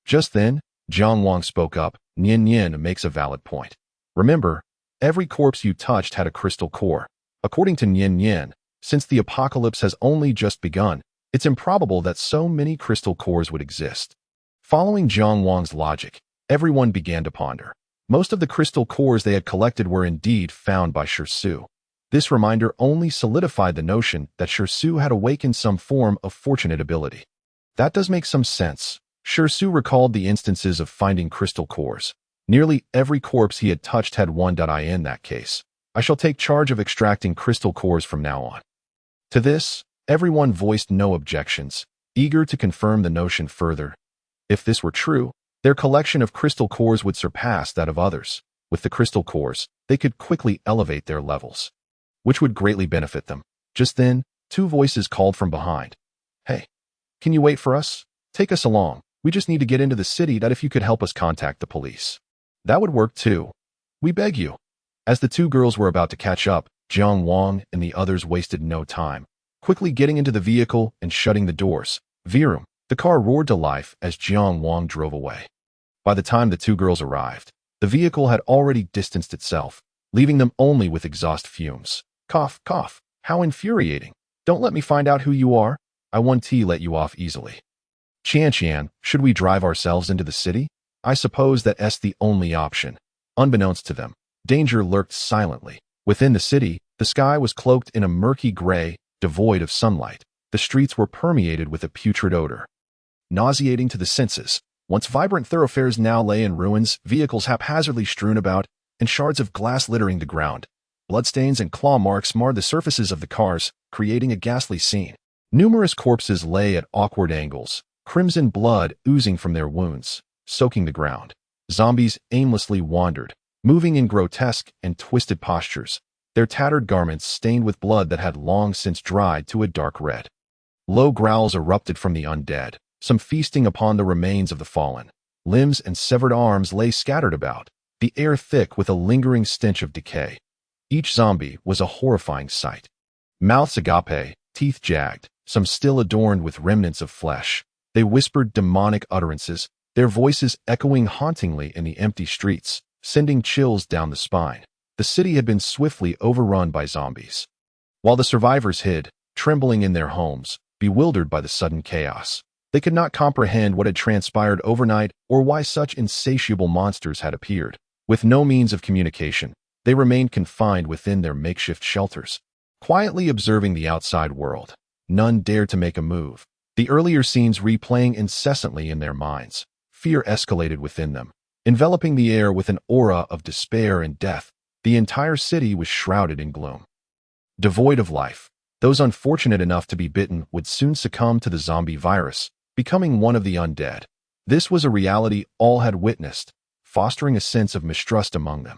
Just then, Jiang Wang spoke up. Nian Nian makes a valid point. Remember, every corpse you touched had a crystal core. According to Nian Nian, since the apocalypse has only just begun, it's improbable that so many crystal cores would exist. Following Jiang Wang's logic, everyone began to ponder. Most of the crystal cores they had collected were indeed found by Shi Nian. This reminder only solidified the notion that Shi Nian had awakened some form of fortunate ability. That does make some sense. Shi Nian recalled the instances of finding crystal cores. Nearly every corpse he had touched had one. In that case, I shall take charge of extracting crystal cores from now on. To this, everyone voiced no objections, eager to confirm the notion further. If this were true, their collection of crystal cores would surpass that of others. With the crystal cores, they could quickly elevate their levels, which would greatly benefit them. Just then, two voices called from behind. Hey, can you wait for us? Take us along. We just need to get into the city. If you could help us contact the police. That would work too. We beg you. As the two girls were about to catch up, Jiang Wang and the others wasted no time, quickly getting into the vehicle and shutting the doors. Vroom! The car roared to life as Jiang Wang drove away. By the time the two girls arrived, the vehicle had already distanced itself, leaving them only with exhaust fumes. Cough, cough. How infuriating. Don't let me find out who you are. I won't let you off easily. Qian, should we drive ourselves into the city? I suppose that's the only option. Unbeknownst to them, danger lurked silently. Within the city, the sky was cloaked in a murky gray, devoid of sunlight. The streets were permeated with a putrid odor, nauseating to the senses. Once vibrant thoroughfares now lay in ruins, vehicles haphazardly strewn about, and shards of glass littering the ground. Bloodstains and claw marks marred the surfaces of the cars, creating a ghastly scene. Numerous corpses lay at awkward angles, crimson blood oozing from their wounds, soaking the ground. Zombies aimlessly wandered, moving in grotesque and twisted postures, their tattered garments stained with blood that had long since dried to a dark red. Low growls erupted from the undead, some feasting upon the remains of the fallen. Limbs and severed arms lay scattered about, the air thick with a lingering stench of decay. Each zombie was a horrifying sight. Mouths agape, teeth jagged, some still adorned with remnants of flesh. They whispered demonic utterances, their voices echoing hauntingly in the empty streets, sending chills down the spine. The city had been swiftly overrun by zombies. While the survivors hid, trembling in their homes, bewildered by the sudden chaos, they could not comprehend what had transpired overnight or why such insatiable monsters had appeared. With no means of communication, they remained confined within their makeshift shelters, quietly observing the outside world. None dared to make a move, the earlier scenes replaying incessantly in their minds. Fear escalated within them, enveloping the air with an aura of despair and death. The entire city was shrouded in gloom. Devoid of life, those unfortunate enough to be bitten would soon succumb to the zombie virus, becoming one of the undead. This was a reality all had witnessed, fostering a sense of mistrust among them.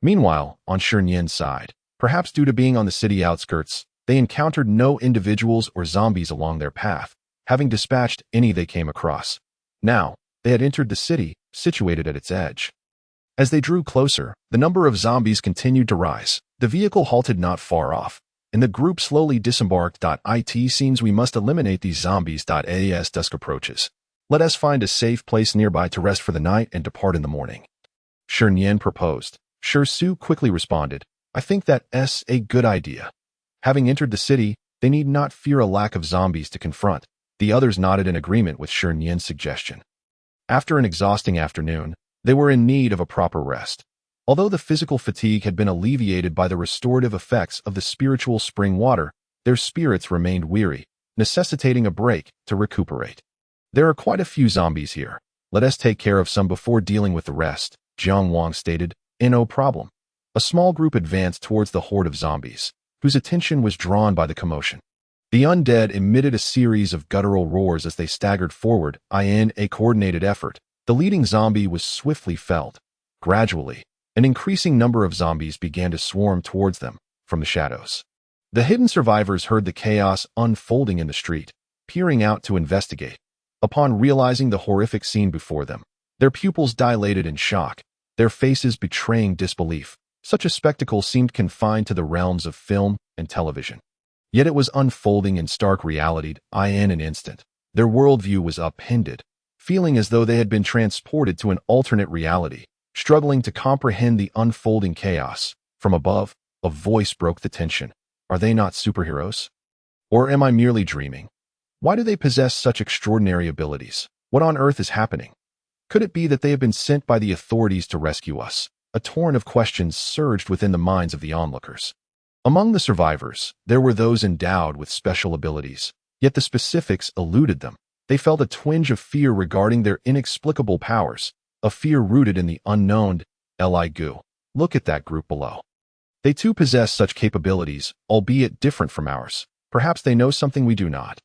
Meanwhile, on Shi Nian's side, perhaps due to being on the city outskirts, they encountered no individuals or zombies along their path, having dispatched any they came across. Now, they had entered the city, situated at its edge. As they drew closer, the number of zombies continued to rise. The vehicle halted not far off, and the group slowly disembarked. It seems we must eliminate these zombies. As dusk approaches, let us find a safe place nearby to rest for the night and depart in the morning. Shi Nian proposed. Shi Nian quickly responded, I think that's a good idea. Having entered the city, they need not fear a lack of zombies to confront. The others nodded in agreement with Shi Nian's suggestion. After an exhausting afternoon, they were in need of a proper rest. Although the physical fatigue had been alleviated by the restorative effects of the spiritual spring water, their spirits remained weary, necessitating a break to recuperate. There are quite a few zombies here. Let us take care of some before dealing with the rest, Jiang Wang stated. No problem. A small group advanced towards the horde of zombies, whose attention was drawn by the commotion. The undead emitted a series of guttural roars as they staggered forward. In a coordinated effort, the leading zombie was swiftly felled. Gradually, an increasing number of zombies began to swarm towards them from the shadows. The hidden survivors heard the chaos unfolding in the street, peering out to investigate. Upon realizing the horrific scene before them, their pupils dilated in shock, their faces betraying disbelief. Such a spectacle seemed confined to the realms of film and television. Yet it was unfolding in stark reality. In an instant, their worldview was upended. feeling as though they had been transported to an alternate reality, struggling to comprehend the unfolding chaos. From above, a voice broke the tension. Are they not superheroes? Or am I merely dreaming? Why do they possess such extraordinary abilities? What on earth is happening? Could it be that they have been sent by the authorities to rescue us? A torrent of questions surged within the minds of the onlookers. Among the survivors, there were those endowed with special abilities, yet the specifics eluded them. They felt a twinge of fear regarding their inexplicable powers, a fear rooted in the unknown. Ligu. Look at that group below. They too possess such capabilities, albeit different from ours. Perhaps they know something we do not.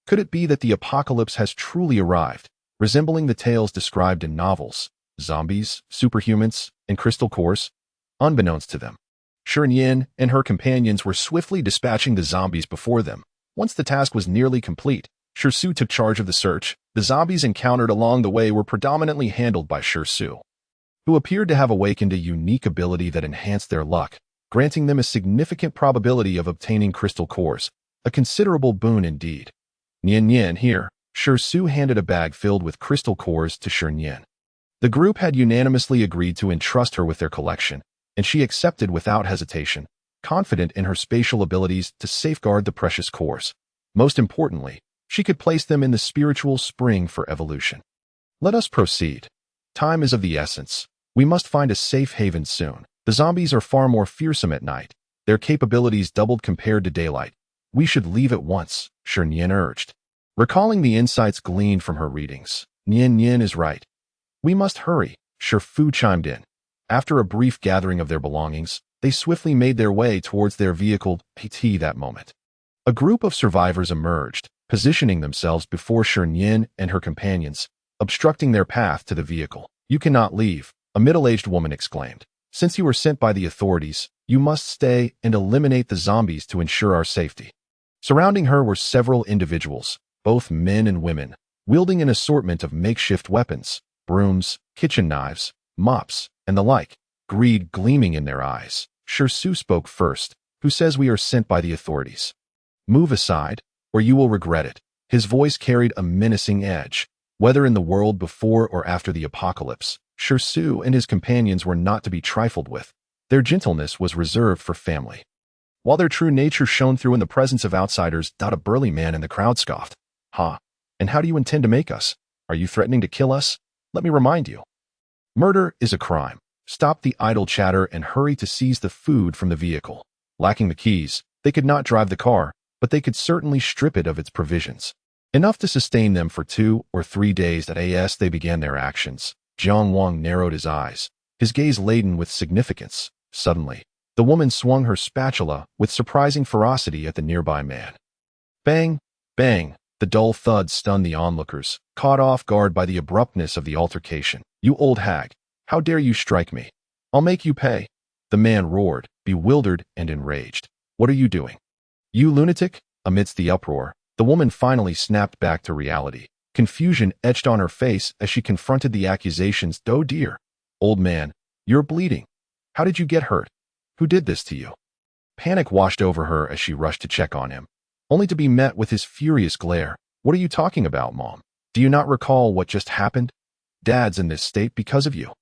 Could it be that the apocalypse has truly arrived, resembling the tales described in novels? Zombies, superhumans, and crystal cores? Unbeknownst to them, Shi Nian and her companions were swiftly dispatching the zombies before them. Once the task was nearly complete, Shi Su took charge of the search. The zombies encountered along the way were predominantly handled by Shi Su, who appeared to have awakened a unique ability that enhanced their luck, granting them a significant probability of obtaining crystal cores, a considerable boon indeed. Nian, here. Shi Su handed a bag filled with crystal cores to Shi Nian. The group had unanimously agreed to entrust her with their collection, and she accepted without hesitation, confident in her spatial abilities to safeguard the precious cores. Most importantly, she could place them in the spiritual spring for evolution. Let us proceed. Time is of the essence. We must find a safe haven soon. The zombies are far more fearsome at night. Their capabilities doubled compared to daylight. We should leave at once, Shi Nian urged. Recalling the insights gleaned from her readings, Nian is right. We must hurry, Shi Fu chimed in. After a brief gathering of their belongings, they swiftly made their way towards their vehicle. That moment, a group of survivors emerged, positioning themselves before Shi Nian and her companions, obstructing their path to the vehicle. You cannot leave, a middle-aged woman exclaimed. Since you were sent by the authorities, you must stay and eliminate the zombies to ensure our safety. Surrounding her were several individuals, both men and women, wielding an assortment of makeshift weapons, brooms, kitchen knives, mops, and the like, greed gleaming in their eyes. Shi Su spoke first. Who says we are sent by the authorities? Move aside, or you will regret it. His voice carried a menacing edge. Whether in the world before or after the apocalypse, Shi Su and his companions were not to be trifled with. Their gentleness was reserved for family, while their true nature shone through in the presence of outsiders. A burly man in the crowd scoffed. And how do you intend to make us? Are you threatening to kill us? Let me remind you. Murder is a crime. Stop the idle chatter and hurry to seize the food from the vehicle. Lacking the keys, they could not drive the car, but they could certainly strip it of its provisions. Enough to sustain them for 2 or 3 days. As they began their actions, Jiang Wang narrowed his eyes, his gaze laden with significance. Suddenly, the woman swung her spatula with surprising ferocity at the nearby man. Bang! Bang! The dull thud stunned the onlookers, caught off guard by the abruptness of the altercation. You old hag! How dare you strike me? I'll make you pay! The man roared, bewildered and enraged. What are you doing? You lunatic! Amidst the uproar, the woman finally snapped back to reality. Confusion etched on her face as she confronted the accusations. Oh dear! Old man, you're bleeding. How did you get hurt? Who did this to you? Panic washed over her as she rushed to check on him, only to be met with his furious glare. What are you talking about, Mom? Do you not recall what just happened? Dad's in this state because of you.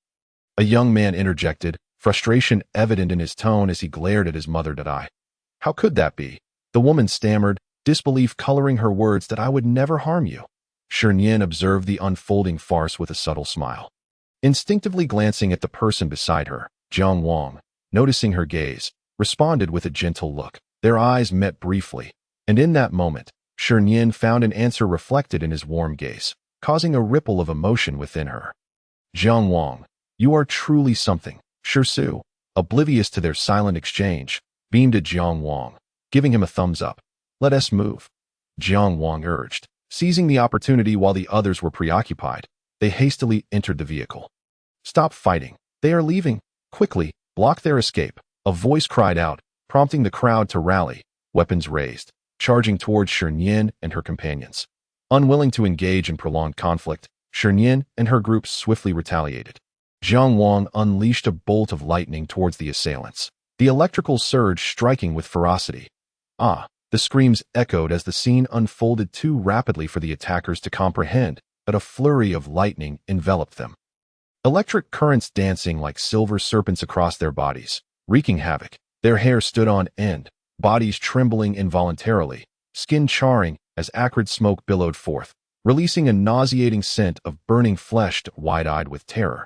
A young man interjected, frustration evident in his tone as he glared at his mother. How could that be? The woman stammered, disbelief coloring her words. I would never harm you. Shi Nian observed the unfolding farce with a subtle smile. Instinctively glancing at the person beside her, Jiang Wang, noticing her gaze, responded with a gentle look. Their eyes met briefly, and in that moment, Shi Nian found an answer reflected in his warm gaze, causing a ripple of emotion within her. Jiang Wang, you are truly something. Shi Su, oblivious to their silent exchange, beamed at Jiang Wang, giving him a thumbs up. Let us move, Jiang Wang urged. Seizing the opportunity while the others were preoccupied, they hastily entered the vehicle. Stop fighting. They are leaving. Quickly, block their escape. A voice cried out, prompting the crowd to rally, weapons raised, charging towards Shi Nian and her companions. Unwilling to engage in prolonged conflict, Shi Nian and her group swiftly retaliated. Jiang Wang unleashed a bolt of lightning towards the assailants, the electrical surge striking with ferocity. The screams echoed as the scene unfolded too rapidly for the attackers to comprehend. but a flurry of lightning enveloped them. Electric currents dancing like silver serpents across their bodies, wreaking havoc. Their hair stood on end, bodies trembling involuntarily, skin charring as acrid smoke billowed forth, releasing a nauseating scent of burning flesh, wide-eyed with terror.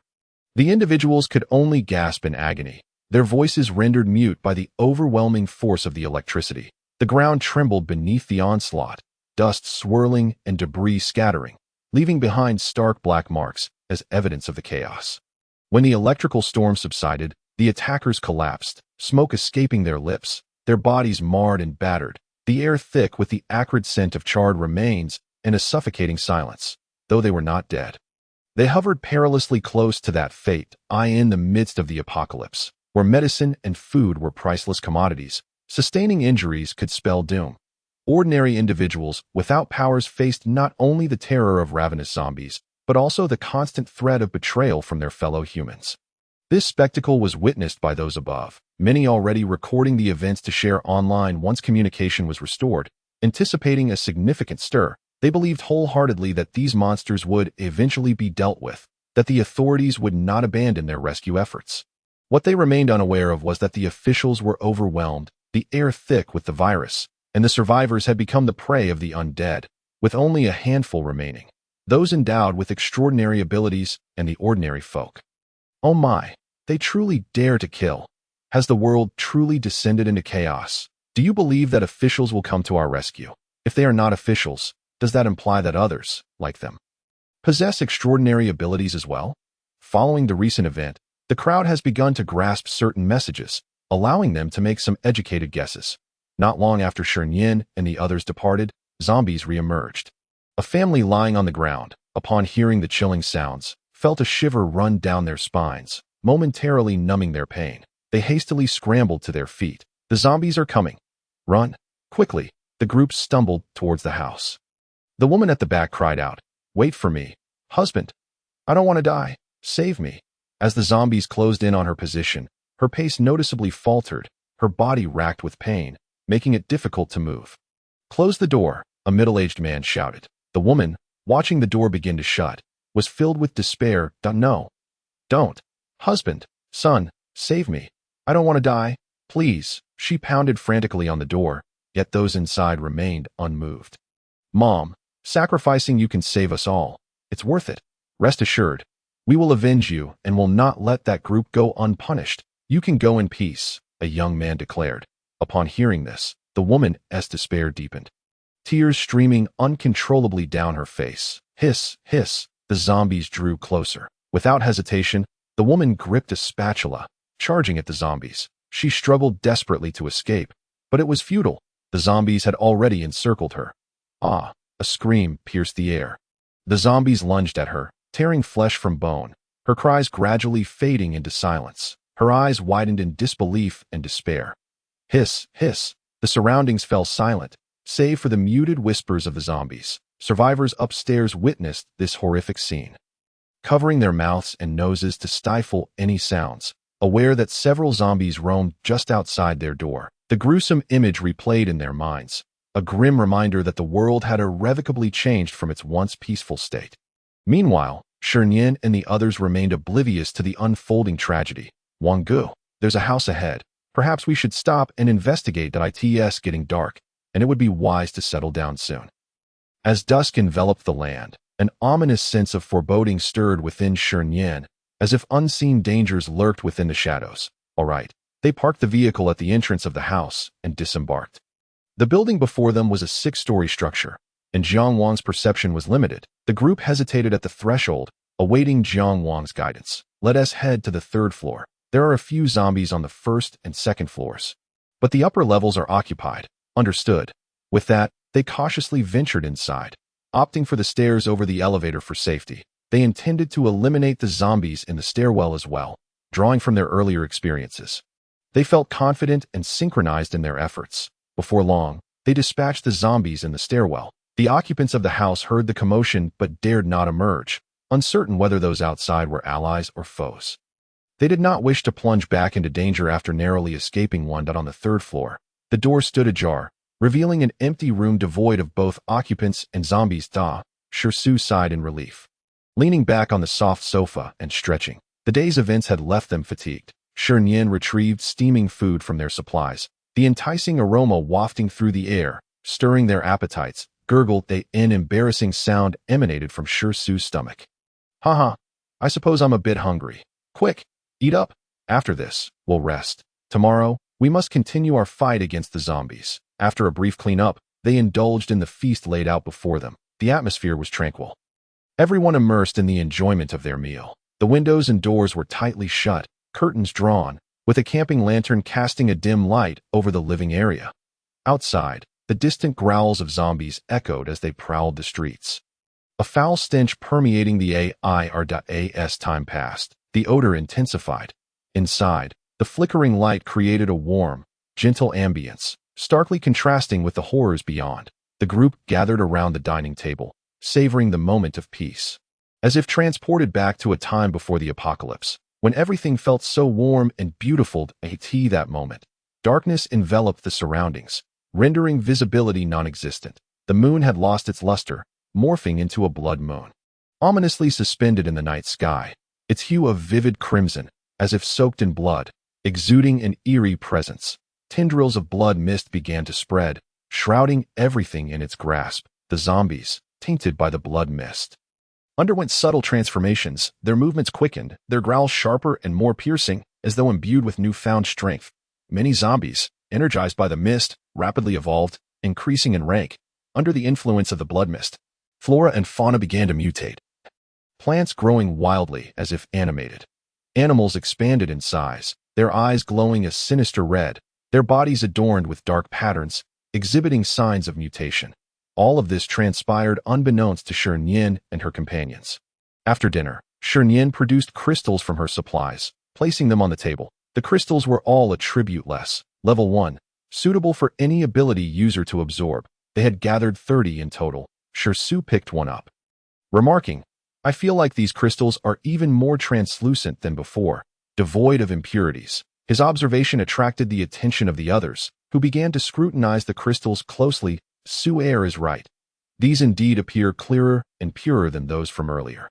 The individuals could only gasp in agony, their voices rendered mute by the overwhelming force of the electricity. The ground trembled beneath the onslaught, dust swirling and debris scattering, leaving behind stark black marks as evidence of the chaos. When the electrical storm subsided, the attackers collapsed, smoke escaping their lips, their bodies marred and battered, the air thick with the acrid scent of charred remains and a suffocating silence, though they were not dead. They hovered perilously close to that fate, in the midst of the apocalypse, where medicine and food were priceless commodities. Sustaining injuries could spell doom. Ordinary individuals without powers faced not only the terror of ravenous zombies, but also the constant threat of betrayal from their fellow humans. This spectacle was witnessed by those above, many already recording the events to share online once communication was restored. Anticipating a significant stir, they believed wholeheartedly that these monsters would eventually be dealt with, that the authorities would not abandon their rescue efforts. What they remained unaware of was that the officials were overwhelmed, the air thick with the virus, and the survivors had become the prey of the undead, with only a handful remaining, those endowed with extraordinary abilities and the ordinary folk. Oh my, they truly dare to kill. Has the world truly descended into chaos? Do you believe that officials will come to our rescue? If they are not officials, does that imply that others, like them, possess extraordinary abilities as well? Following the recent event, the crowd has begun to grasp certain messages, allowing them to make some educated guesses. Not long after Shi Nian and the others departed, zombies re-emerged. A family lying on the ground, upon hearing the chilling sounds, felt a shiver run down their spines, momentarily numbing their pain. They hastily scrambled to their feet. The zombies are coming. Run. Quickly, the group stumbled towards the house. The woman at the back cried out, "Wait for me, husband. I don't want to die. Save me." As the zombies closed in on her position, her pace noticeably faltered, her body racked with pain, making it difficult to move. "Close the door," a middle-aged man shouted. The woman, watching the door begin to shut, was filled with despair. "No. Don't. Husband, son, save me. I don't want to die. Please." She pounded frantically on the door, yet those inside remained unmoved. "Mom, sacrificing you can save us all. It's worth it. Rest assured, we will avenge you and will not let that group go unpunished. You can go in peace," a young man declared. Upon hearing this, the woman's despair deepened, tears streaming uncontrollably down her face. Hiss, hiss, the zombies drew closer. Without hesitation, the woman gripped a spatula, charging at the zombies. She struggled desperately to escape, but it was futile. The zombies had already encircled her. Ah! A scream pierced the air. The zombies lunged at her, tearing flesh from bone, her cries gradually fading into silence. Her eyes widened in disbelief and despair. Hiss, hiss, the surroundings fell silent, save for the muted whispers of the zombies. Survivors upstairs witnessed this horrific scene, covering their mouths and noses to stifle any sounds, aware that several zombies roamed just outside their door. The gruesome image replayed in their minds, a grim reminder that the world had irrevocably changed from its once peaceful state. Meanwhile, Shi Nian and the others remained oblivious to the unfolding tragedy. "Wanggu, there's a house ahead. Perhaps we should stop and investigate. It's getting dark, and it would be wise to settle down soon." As dusk enveloped the land, an ominous sense of foreboding stirred within Shi Nian, as if unseen dangers lurked within the shadows. All right. They parked the vehicle at the entrance of the house and disembarked. The building before them was a 6-story structure, and Jiang Wang's perception was limited. The group hesitated at the threshold, awaiting Jiang Wang's guidance. "Let us head to the 3rd floor. There are a few zombies on the 1st and 2nd floors, but the upper levels are occupied." Understood. With that, they cautiously ventured inside, opting for the stairs over the elevator for safety. They intended to eliminate the zombies in the stairwell as well, drawing from their earlier experiences. They felt confident and synchronized in their efforts. Before long, they dispatched the zombies in the stairwell. The occupants of the house heard the commotion but dared not emerge, uncertain whether those outside were allies or foes. They did not wish to plunge back into danger after narrowly escaping one. On the 3rd floor, the door stood ajar, revealing an empty room devoid of both occupants and zombies. Shi sighed in relief. Leaning back on the soft sofa and stretching, the day's events had left them fatigued. Shi Nian retrieved steaming food from their supplies, the enticing aroma wafting through the air, stirring their appetites. Gurgled they, an embarrassing sound emanated from Shi's stomach. Haha, I suppose I'm a bit hungry. Quick, eat up. After this, we'll rest. Tomorrow, we must continue our fight against the zombies. After a brief cleanup, they indulged in the feast laid out before them. The atmosphere was tranquil. Everyone immersed in the enjoyment of their meal. The windows and doors were tightly shut, curtains drawn, with a camping lantern casting a dim light over the living area. Outside, the distant growls of zombies echoed as they prowled the streets. A foul stench permeating the as time passed. The odor intensified. Inside, the flickering light created a warm, gentle ambience, starkly contrasting with the horrors beyond. The group gathered around the dining table, savoring the moment of peace. As if transported back to a time before the apocalypse, when everything felt so warm and beautiful. That moment, darkness enveloped the surroundings, rendering visibility non-existent. The moon had lost its luster, morphing into a blood moon, ominously suspended in the night sky, its hue of vivid crimson, as if soaked in blood, exuding an eerie presence. Tendrils of blood mist began to spread, shrouding everything in its grasp. The zombies, tainted by the blood mist, underwent subtle transformations. Their movements quickened, their growls sharper and more piercing, as though imbued with newfound strength. Many zombies, energized by the mist, rapidly evolved, increasing in rank. Under the influence of the blood mist, flora and fauna began to mutate. Plants growing wildly as if animated. Animals expanded in size, their eyes glowing a sinister red, their bodies adorned with dark patterns, exhibiting signs of mutation. All of this transpired unbeknownst to Shi Nian and her companions. After dinner, Shi Nian produced crystals from her supplies, placing them on the table. The crystals were all attribute-less, level 1, suitable for any ability user to absorb. They had gathered 30 in total. Shi picked one up, remarking, I feel like these crystals are even more translucent than before, devoid of impurities. His observation attracted the attention of the others, who began to scrutinize the crystals closely. Su air is right. These indeed appear clearer and purer than those from earlier.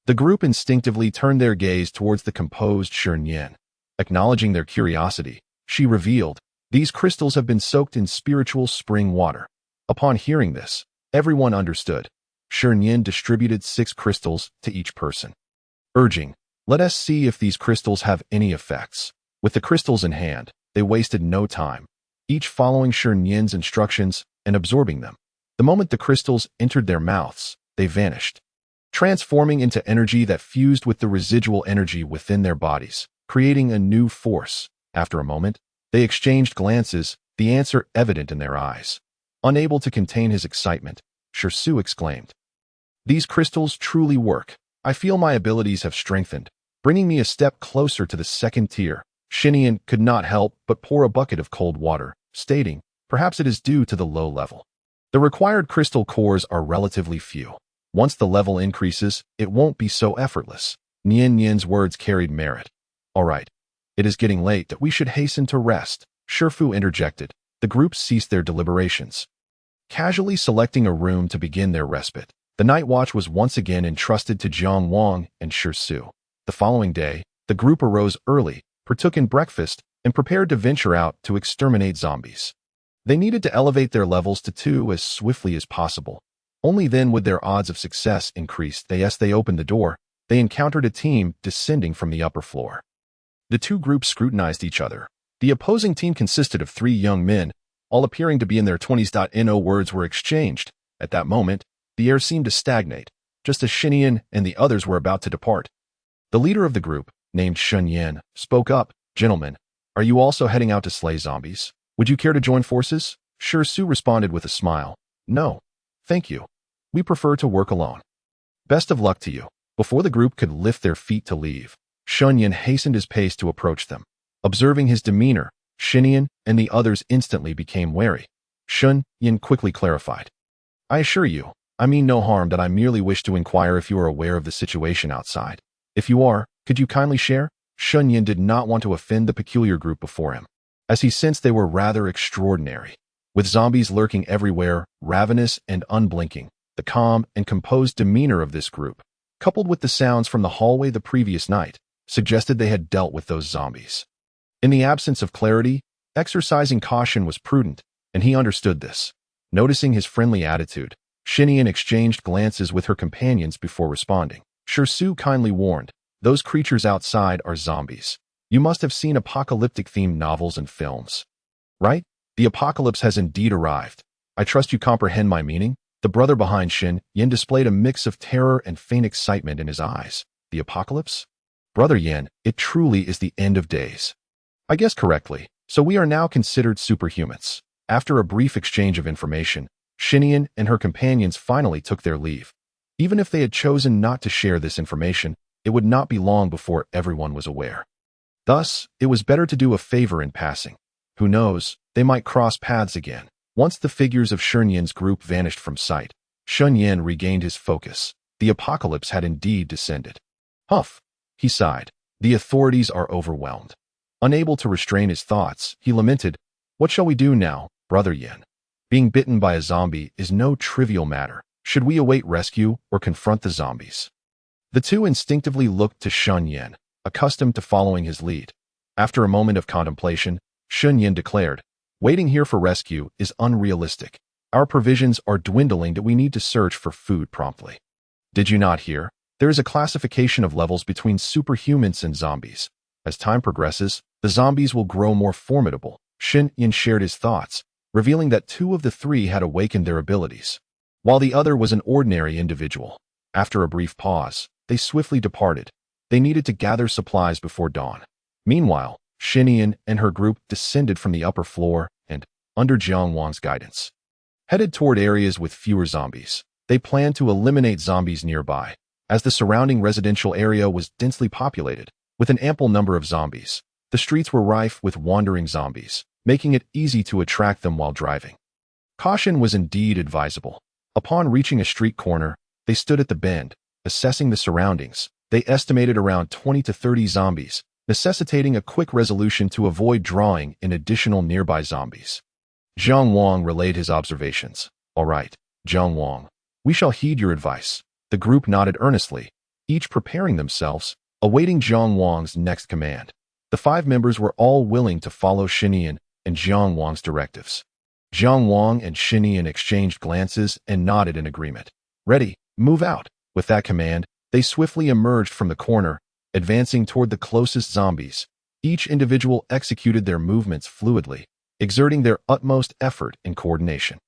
The group instinctively turned their gaze towards the composed Shi Nian. Acknowledging their curiosity, she revealed, these crystals have been soaked in spiritual spring water. Upon hearing this, everyone understood. Shi Nian distributed 6 crystals to each person, urging, let us see if these crystals have any effects. With the crystals in hand, they wasted no time, each following Shi Nian's instructions and absorbing them. The moment the crystals entered their mouths, they vanished, transforming into energy that fused with the residual energy within their bodies, creating a new force. After a moment, they exchanged glances, the answer evident in their eyes. Unable to contain his excitement, Shi exclaimed, these crystals truly work. I feel my abilities have strengthened, bringing me a step closer to the second tier. Shi Nian could not help but pour a bucket of cold water, stating, perhaps it is due to the low level. The required crystal cores are relatively few. Once the level increases, it won't be so effortless. Nian's words carried merit. All right, it is getting late that we should hasten to rest. Shifu interjected. The group ceased their deliberations, casually selecting a room to begin their respite. The night watch was once again entrusted to Jiang Wang and Shi. The following day, the group arose early, partook in breakfast, and prepared to venture out to exterminate zombies. They needed to elevate their levels to 2 as swiftly as possible. Only then would their odds of success increase. As they opened the door, they encountered a team descending from the upper floor. The two groups scrutinized each other. The opposing team consisted of 3 young men, all appearing to be in their 20s. No words were exchanged. At that moment, the air seemed to stagnate, just as Shi Nian and the others were about to depart. The leader of the group, named Shi Nian, spoke up. Gentlemen, are you also heading out to slay zombies? Would you care to join forces? Shi responded with a smile. No, thank you. We prefer to work alone. Best of luck to you. Before the group could lift their feet to leave, Shi Nian hastened his pace to approach them. Observing his demeanor, Shi Nian and the others instantly became wary. Shi Nian quickly clarified. I assure you, I mean no harm, that I merely wish to inquire if you are aware of the situation outside. If you are, could you kindly share? Shi Nian did not want to offend the peculiar group before him, as he sensed they were rather extraordinary. With zombies lurking everywhere, ravenous and unblinking, The calm and composed demeanor of this group, coupled with the sounds from the hallway the previous night, suggested they had dealt with those zombies. In the absence of clarity, exercising caution was prudent, and he understood this. Noticing his friendly attitude, Shi Nian exchanged glances with her companions before responding. Shi kindly warned, "Those creatures outside are zombies. You must have seen apocalyptic-themed novels and films. Right? The apocalypse has indeed arrived. I trust you comprehend my meaning?" The brother behind Shi Nian displayed a mix of terror and faint excitement in his eyes. The apocalypse? Brother Yan, it truly is the end of days. I guessed correctly, so we are now considered superhumans. After a brief exchange of information, Shi Nian and her companions finally took their leave. Even if they had chosen not to share this information, it would not be long before everyone was aware. Thus, it was better to do a favor in passing. Who knows, they might cross paths again. Once the figures of Shi Nian's group vanished from sight, Shi Nian regained his focus. The apocalypse had indeed descended. Huff! He sighed. The authorities are overwhelmed. Unable to restrain his thoughts, he lamented, "What shall we do now, Brother Yan? Being bitten by a zombie is no trivial matter. Should we await rescue or confront the zombies?" The two instinctively looked to Shi Nian, accustomed to following his lead. After a moment of contemplation, Shi Nian declared, "Waiting here for rescue is unrealistic. Our provisions are dwindling that we need to search for food promptly. Did you not hear? There is a classification of levels between superhumans and zombies. As time progresses, the zombies will grow more formidable." Shi Nian shared his thoughts, revealing that two of the three had awakened their abilities, while the other was an ordinary individual. After a brief pause, they swiftly departed. They needed to gather supplies before dawn. Meanwhile, Shi Nian and her group descended from the upper floor and, under Jiang Wang's guidance, headed toward areas with fewer zombies. They planned to eliminate zombies nearby, as the surrounding residential area was densely populated, with an ample number of zombies. The streets were rife with wandering zombies, making it easy to attract them while driving. Caution was indeed advisable. Upon reaching a street corner, they stood at the bend, assessing the surroundings. They estimated around 20 to 30 zombies, necessitating a quick resolution to avoid drawing in additional nearby zombies. Jiang Wang relayed his observations. "All right, Jiang Wang, we shall heed your advice." The group nodded earnestly, each preparing themselves, awaiting Jiang Wang's next command. The 5 members were all willing to follow Shi Nian and Jiang Wang's directives. Jiang Wang and Shi Nian exchanged glances and nodded in agreement. "Ready, move out." With that command, they swiftly emerged from the corner, advancing toward the closest zombies. Each individual executed their movements fluidly, exerting their utmost effort in coordination.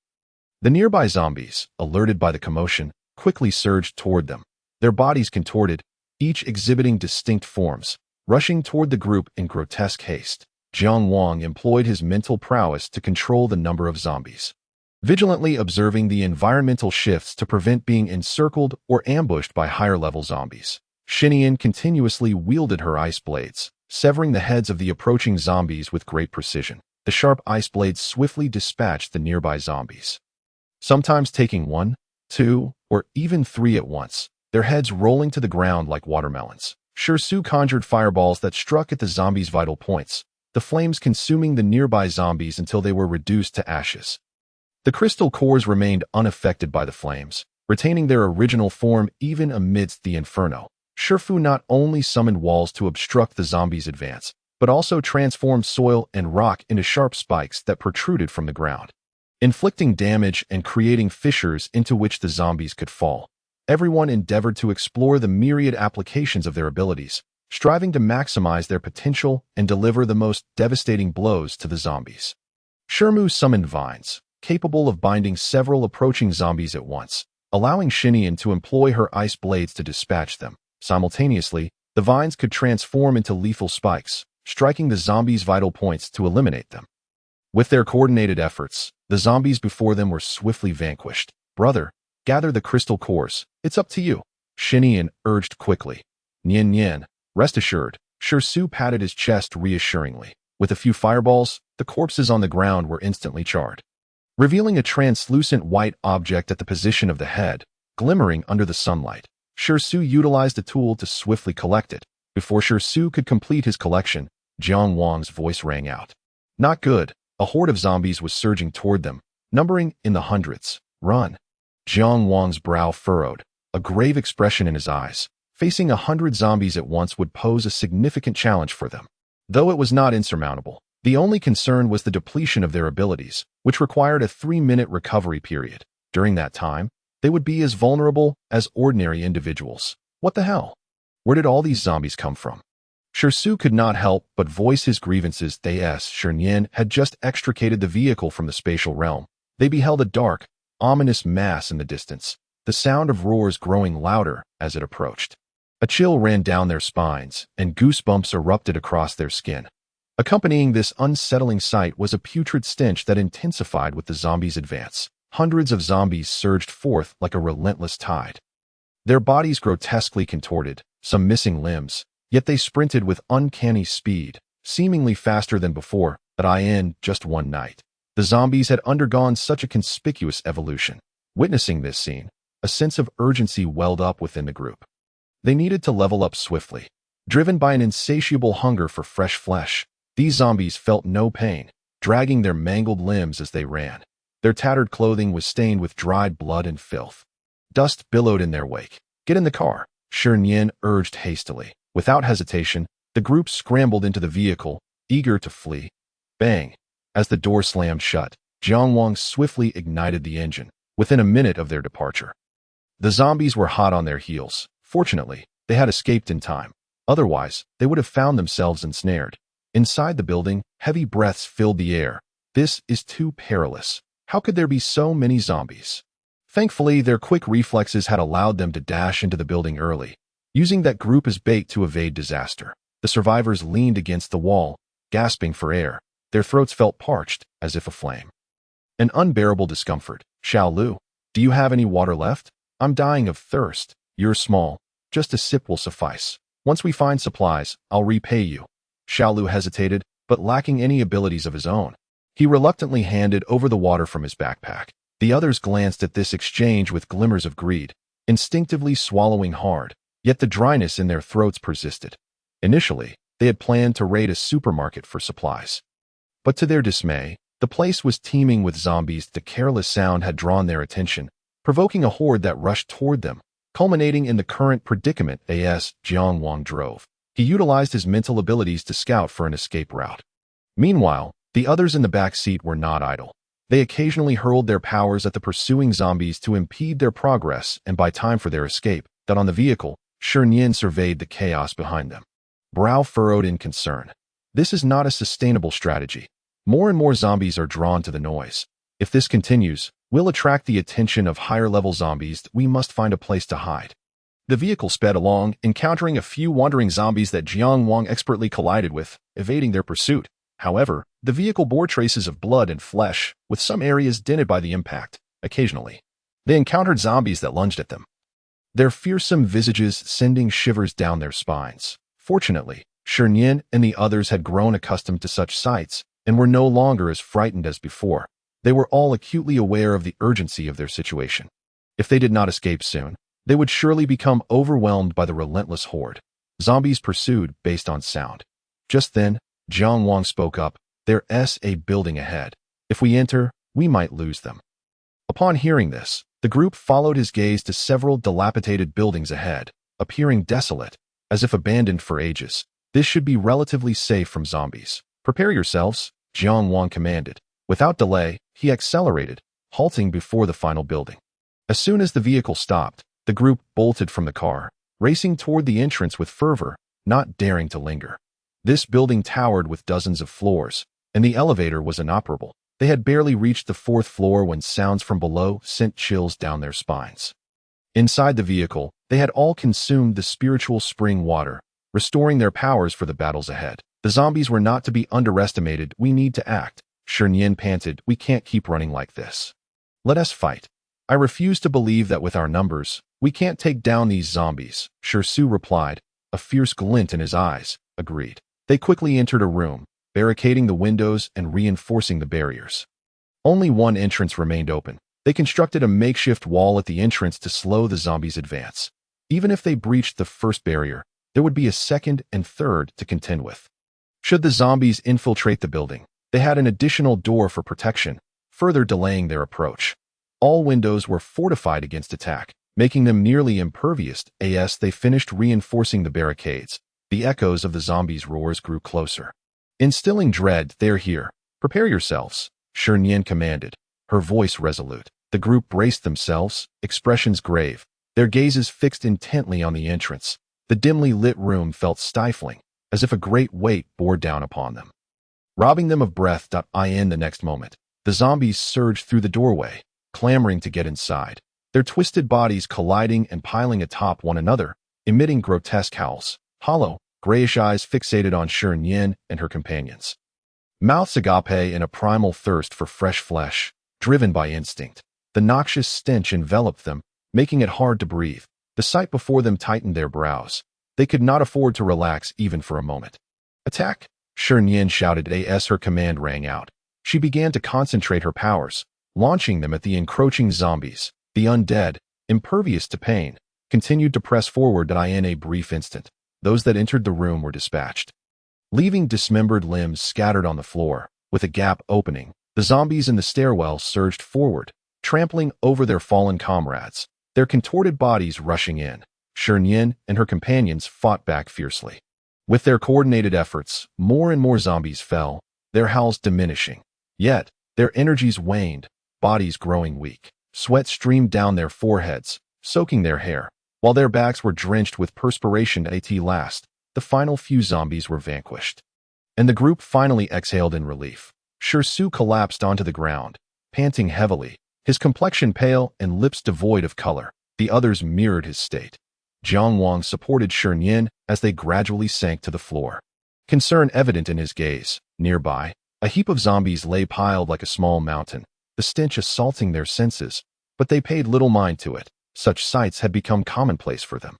The nearby zombies, alerted by the commotion, quickly surged toward them, their bodies contorted, each exhibiting distinct forms, rushing toward the group in grotesque haste. Jiang Wang employed his mental prowess to control the number of zombies, vigilantly observing the environmental shifts to prevent being encircled or ambushed by higher-level zombies. Shi Nian continuously wielded her ice blades, severing the heads of the approaching zombies with great precision. The sharp ice blades swiftly dispatched the nearby zombies, sometimes taking 1, 2, or even 3 at once, their heads rolling to the ground like watermelons. Shi conjured fireballs that struck at the zombies' vital points, the flames consuming the nearby zombies until they were reduced to ashes. The crystal cores remained unaffected by the flames, retaining their original form even amidst the inferno. Shifu not only summoned walls to obstruct the zombies' advance, but also transformed soil and rock into sharp spikes that protruded from the ground, inflicting damage and creating fissures into which the zombies could fall. Everyone endeavored to explore the myriad applications of their abilities, striving to maximize their potential and deliver the most devastating blows to the zombies. Shirmu summoned vines, capable of binding several approaching zombies at once, allowing Shi Nian to employ her ice blades to dispatch them. Simultaneously, the vines could transform into lethal spikes, striking the zombies' vital points to eliminate them. With their coordinated efforts, the zombies before them were swiftly vanquished. "Brother, gather the crystal cores. It's up to you," Shi Nian urged quickly. "Nian Nian, rest assured." Shi patted his chest reassuringly. With a few fireballs, the corpses on the ground were instantly charred, revealing a translucent white object at the position of the head, glimmering under the sunlight. Shi utilized the tool to swiftly collect it. Before Shi could complete his collection, Jiang Wang's voice rang out. "Not good." A horde of zombies was surging toward them, numbering in the hundreds. "Run!" Jiang Wang's brow furrowed, a grave expression in his eyes. Facing 100 zombies at once would pose a significant challenge for them. Though it was not insurmountable, the only concern was the depletion of their abilities, which required a 3-minute recovery period. During that time, they would be as vulnerable as ordinary individuals. What the hell? Where did all these zombies come from? Shi could not help but voice his grievances. Shi Nian had just extricated the vehicle from the spatial realm. They beheld a dark, ominous mass in the distance, the sound of roars growing louder as it approached. A chill ran down their spines, and goosebumps erupted across their skin. Accompanying this unsettling sight was a putrid stench that intensified with the zombies' advance. Hundreds of zombies surged forth like a relentless tide. Their bodies grotesquely contorted, some missing limbs, yet they sprinted with uncanny speed, seemingly faster than before. In just one night, the zombies had undergone such a conspicuous evolution. Witnessing this scene, a sense of urgency welled up within the group. They needed to level up swiftly. Driven by an insatiable hunger for fresh flesh, these zombies felt no pain, dragging their mangled limbs as they ran. Their tattered clothing was stained with dried blood and filth. Dust billowed in their wake. "Get in the car," Shi Nian urged hastily. Without hesitation, the group scrambled into the vehicle, eager to flee. Bang! As the door slammed shut, Jiang Wang swiftly ignited the engine. Within a minute of their departure, the zombies were hot on their heels. Fortunately, they had escaped in time. Otherwise, they would have found themselves ensnared. Inside the building, heavy breaths filled the air. This is too perilous. How could there be so many zombies? Thankfully, their quick reflexes had allowed them to dash into the building early, using that group as bait to evade disaster. The survivors leaned against the wall, gasping for air. Their throats felt parched, as if aflame. An unbearable discomfort. "Xiaolu, do you have any water left? I'm dying of thirst." "You're small. Just a sip will suffice. Once we find supplies, I'll repay you." Xiaolu hesitated, but lacking any abilities of his own. He reluctantly handed over the water from his backpack. The others glanced at this exchange with glimmers of greed, instinctively swallowing hard, yet the dryness in their throats persisted. Initially, they had planned to raid a supermarket for supplies. But to their dismay, the place was teeming with zombies. The careless sound had drawn their attention, provoking a horde that rushed toward them, culminating in the current predicament. Jiang Wang drove. He utilized his mental abilities to scout for an escape route. Meanwhile, the others in the back seat were not idle. They occasionally hurled their powers at the pursuing zombies to impede their progress and buy time for their escape. On the vehicle, Shi Nian surveyed the chaos behind them, brow furrowed in concern. This is not a sustainable strategy. More and more zombies are drawn to the noise. If this continues, we'll attract the attention of higher-level zombies. We must find a place to hide. The vehicle sped along, encountering a few wandering zombies that Jiang Wang expertly collided with, evading their pursuit. However, the vehicle bore traces of blood and flesh, with some areas dented by the impact. Occasionally, they encountered zombies that lunged at them, their fearsome visages sending shivers down their spines. Fortunately, Shi Nian and the others had grown accustomed to such sights and were no longer as frightened as before. They were all acutely aware of the urgency of their situation. If they did not escape soon, they would surely become overwhelmed by the relentless horde. Zombies pursued based on sound. Just then, Jiang Wang spoke up. "There's a building ahead. If we enter, we might lose them." Upon hearing this, the group followed his gaze to several dilapidated buildings ahead, appearing desolate, as if abandoned for ages. This should be relatively safe from zombies. "Prepare yourselves," Jiang Wang commanded. Without delay, he accelerated, halting before the final building. As soon as the vehicle stopped, the group bolted from the car, racing toward the entrance with fervor, not daring to linger. This building towered with dozens of floors, and the elevator was inoperable. They had barely reached the 4th floor when sounds from below sent chills down their spines. Inside the vehicle, they had all consumed the spiritual spring water, restoring their powers for the battles ahead. The zombies were not to be underestimated. "We need to act," Shi Nian panted. "We can't keep running like this. Let us fight." "I refuse to believe that with our numbers, we can't take down these zombies," Shi replied, a fierce glint in his eyes. "Agreed." They quickly entered a room, barricading the windows and reinforcing the barriers. Only one entrance remained open. They constructed a makeshift wall at the entrance to slow the zombies' advance. Even if they breached the first barrier, there would be a second and third to contend with. Should the zombies infiltrate the building, they had an additional door for protection, further delaying their approach. All windows were fortified against attack, making them nearly impervious as they finished reinforcing the barricades. The echoes of the zombies' roars grew closer. Instilling dread, "They're here. Prepare yourselves," Shi Nian commanded, her voice resolute. The group braced themselves, expressions grave, their gazes fixed intently on the entrance. The dimly lit room felt stifling, as if a great weight bore down upon them, robbing them of breath. In the next moment, the zombies surged through the doorway, clamoring to get inside, their twisted bodies colliding and piling atop one another, emitting grotesque howls. Hollow, grayish eyes fixated on Shi Nian and her companions, mouths agape in a primal thirst for fresh flesh, driven by instinct. The noxious stench enveloped them, making it hard to breathe. The sight before them tightened their brows. They could not afford to relax even for a moment. "Attack!" Shi Nian shouted as her command rang out. She began to concentrate her powers, launching them at the encroaching zombies. The undead, impervious to pain, continued to press forward. In a brief instant, those that entered the room were dispatched, leaving dismembered limbs scattered on the floor. With a gap opening, the zombies in the stairwell surged forward, trampling over their fallen comrades, their contorted bodies rushing in. Shi Nian and her companions fought back fiercely. With their coordinated efforts, more and more zombies fell, their howls diminishing. Yet, their energies waned, bodies growing weak. Sweat streamed down their foreheads, soaking their hair, while their backs were drenched with perspiration. At last, the final few zombies were vanquished, and the group finally exhaled in relief. Shi collapsed onto the ground, panting heavily, his complexion pale and lips devoid of color. The others mirrored his state. Jiang Wang supported Shi Nian as they gradually sank to the floor, concern evident in his gaze. Nearby, a heap of zombies lay piled like a small mountain, the stench assaulting their senses, but they paid little mind to it. Such sights had become commonplace for them.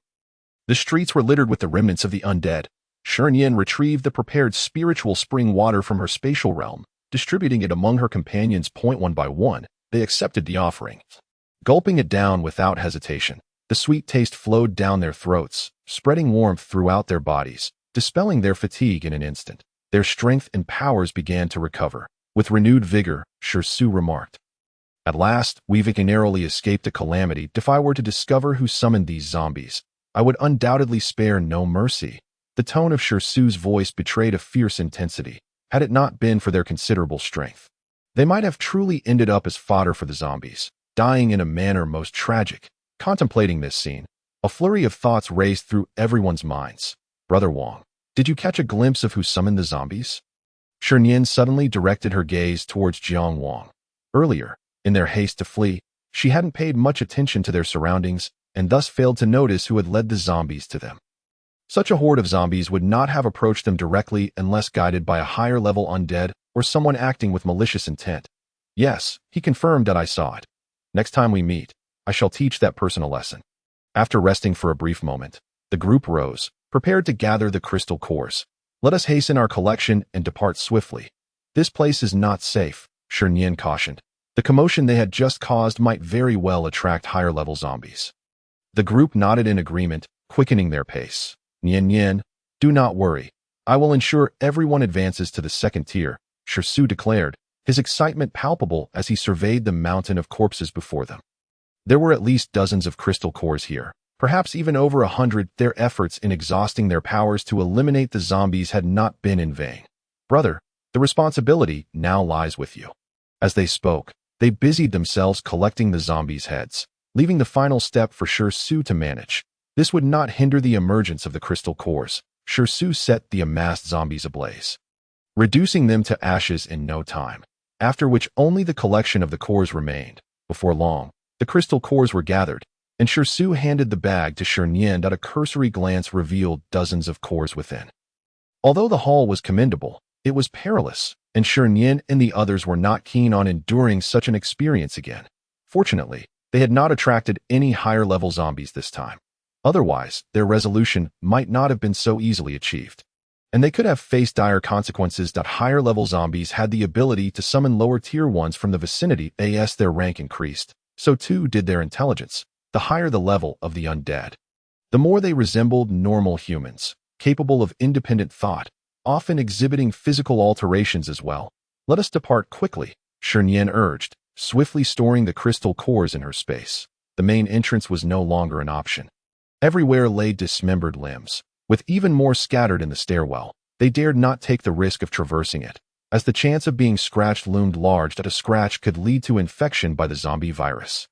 The streets were littered with the remnants of the undead. Shi Nian retrieved the prepared spiritual spring water from her spatial realm, distributing it among her companions. One by one, they accepted the offering, gulping it down without hesitation. The sweet taste flowed down their throats, spreading warmth throughout their bodies, dispelling their fatigue in an instant. Their strength and powers began to recover. With renewed vigor, Shi remarked, "At last, we've narrowly escaped a calamity. If I were to discover who summoned these zombies, I would undoubtedly spare no mercy." The tone of Shi's voice betrayed a fierce intensity. Had it not been for their considerable strength, they might have truly ended up as fodder for the zombies, dying in a manner most tragic. Contemplating this scene, a flurry of thoughts raced through everyone's minds. "Brother Wang, did you catch a glimpse of who summoned the zombies?" Shi Nian suddenly directed her gaze towards Jiang Wang. Earlier, in their haste to flee, she hadn't paid much attention to their surroundings and thus failed to notice who had led the zombies to them. Such a horde of zombies would not have approached them directly unless guided by a higher-level undead or someone acting with malicious intent. "Yes," he confirmed, "that I saw it. Next time we meet, I shall teach that person a lesson." After resting for a brief moment, the group rose, prepared to gather the crystal cores. "Let us hasten our collection and depart swiftly. This place is not safe," Shi Nian cautioned. The commotion they had just caused might very well attract higher-level zombies. The group nodded in agreement, quickening their pace. Nian, do not worry. I will ensure everyone advances to the second tier," Shi declared, his excitement palpable as he surveyed the mountain of corpses before them. There were at least dozens of crystal cores here, perhaps even over 100. Their efforts in exhausting their powers to eliminate the zombies had not been in vain. "Brother, the responsibility now lies with you." As they spoke, they busied themselves collecting the zombies' heads, leaving the final step for Shi to manage. This would not hinder the emergence of the crystal cores. Shi set the amassed zombies ablaze, reducing them to ashes in no time, after which only the collection of the cores remained. Before long, the crystal cores were gathered, and Shi handed the bag to Shi Nian. A cursory glance revealed dozens of cores within. Although the haul was commendable, it was perilous, and Shi Nian and the others were not keen on enduring such an experience again. Fortunately, they had not attracted any higher-level zombies this time. Otherwise, their resolution might not have been so easily achieved, and they could have faced dire consequences. Higher-level zombies had the ability to summon lower-tier ones from the vicinity. As their rank increased, so too did their intelligence. The higher the level of the undead, the more they resembled normal humans, capable of independent thought, often exhibiting physical alterations as well. "Let us depart quickly," Shi Nian urged, swiftly storing the crystal cores in her space. The main entrance was no longer an option. Everywhere lay dismembered limbs, with even more scattered in the stairwell. They dared not take the risk of traversing it, as the chance of being scratched loomed large that a scratch could lead to infection by the zombie virus.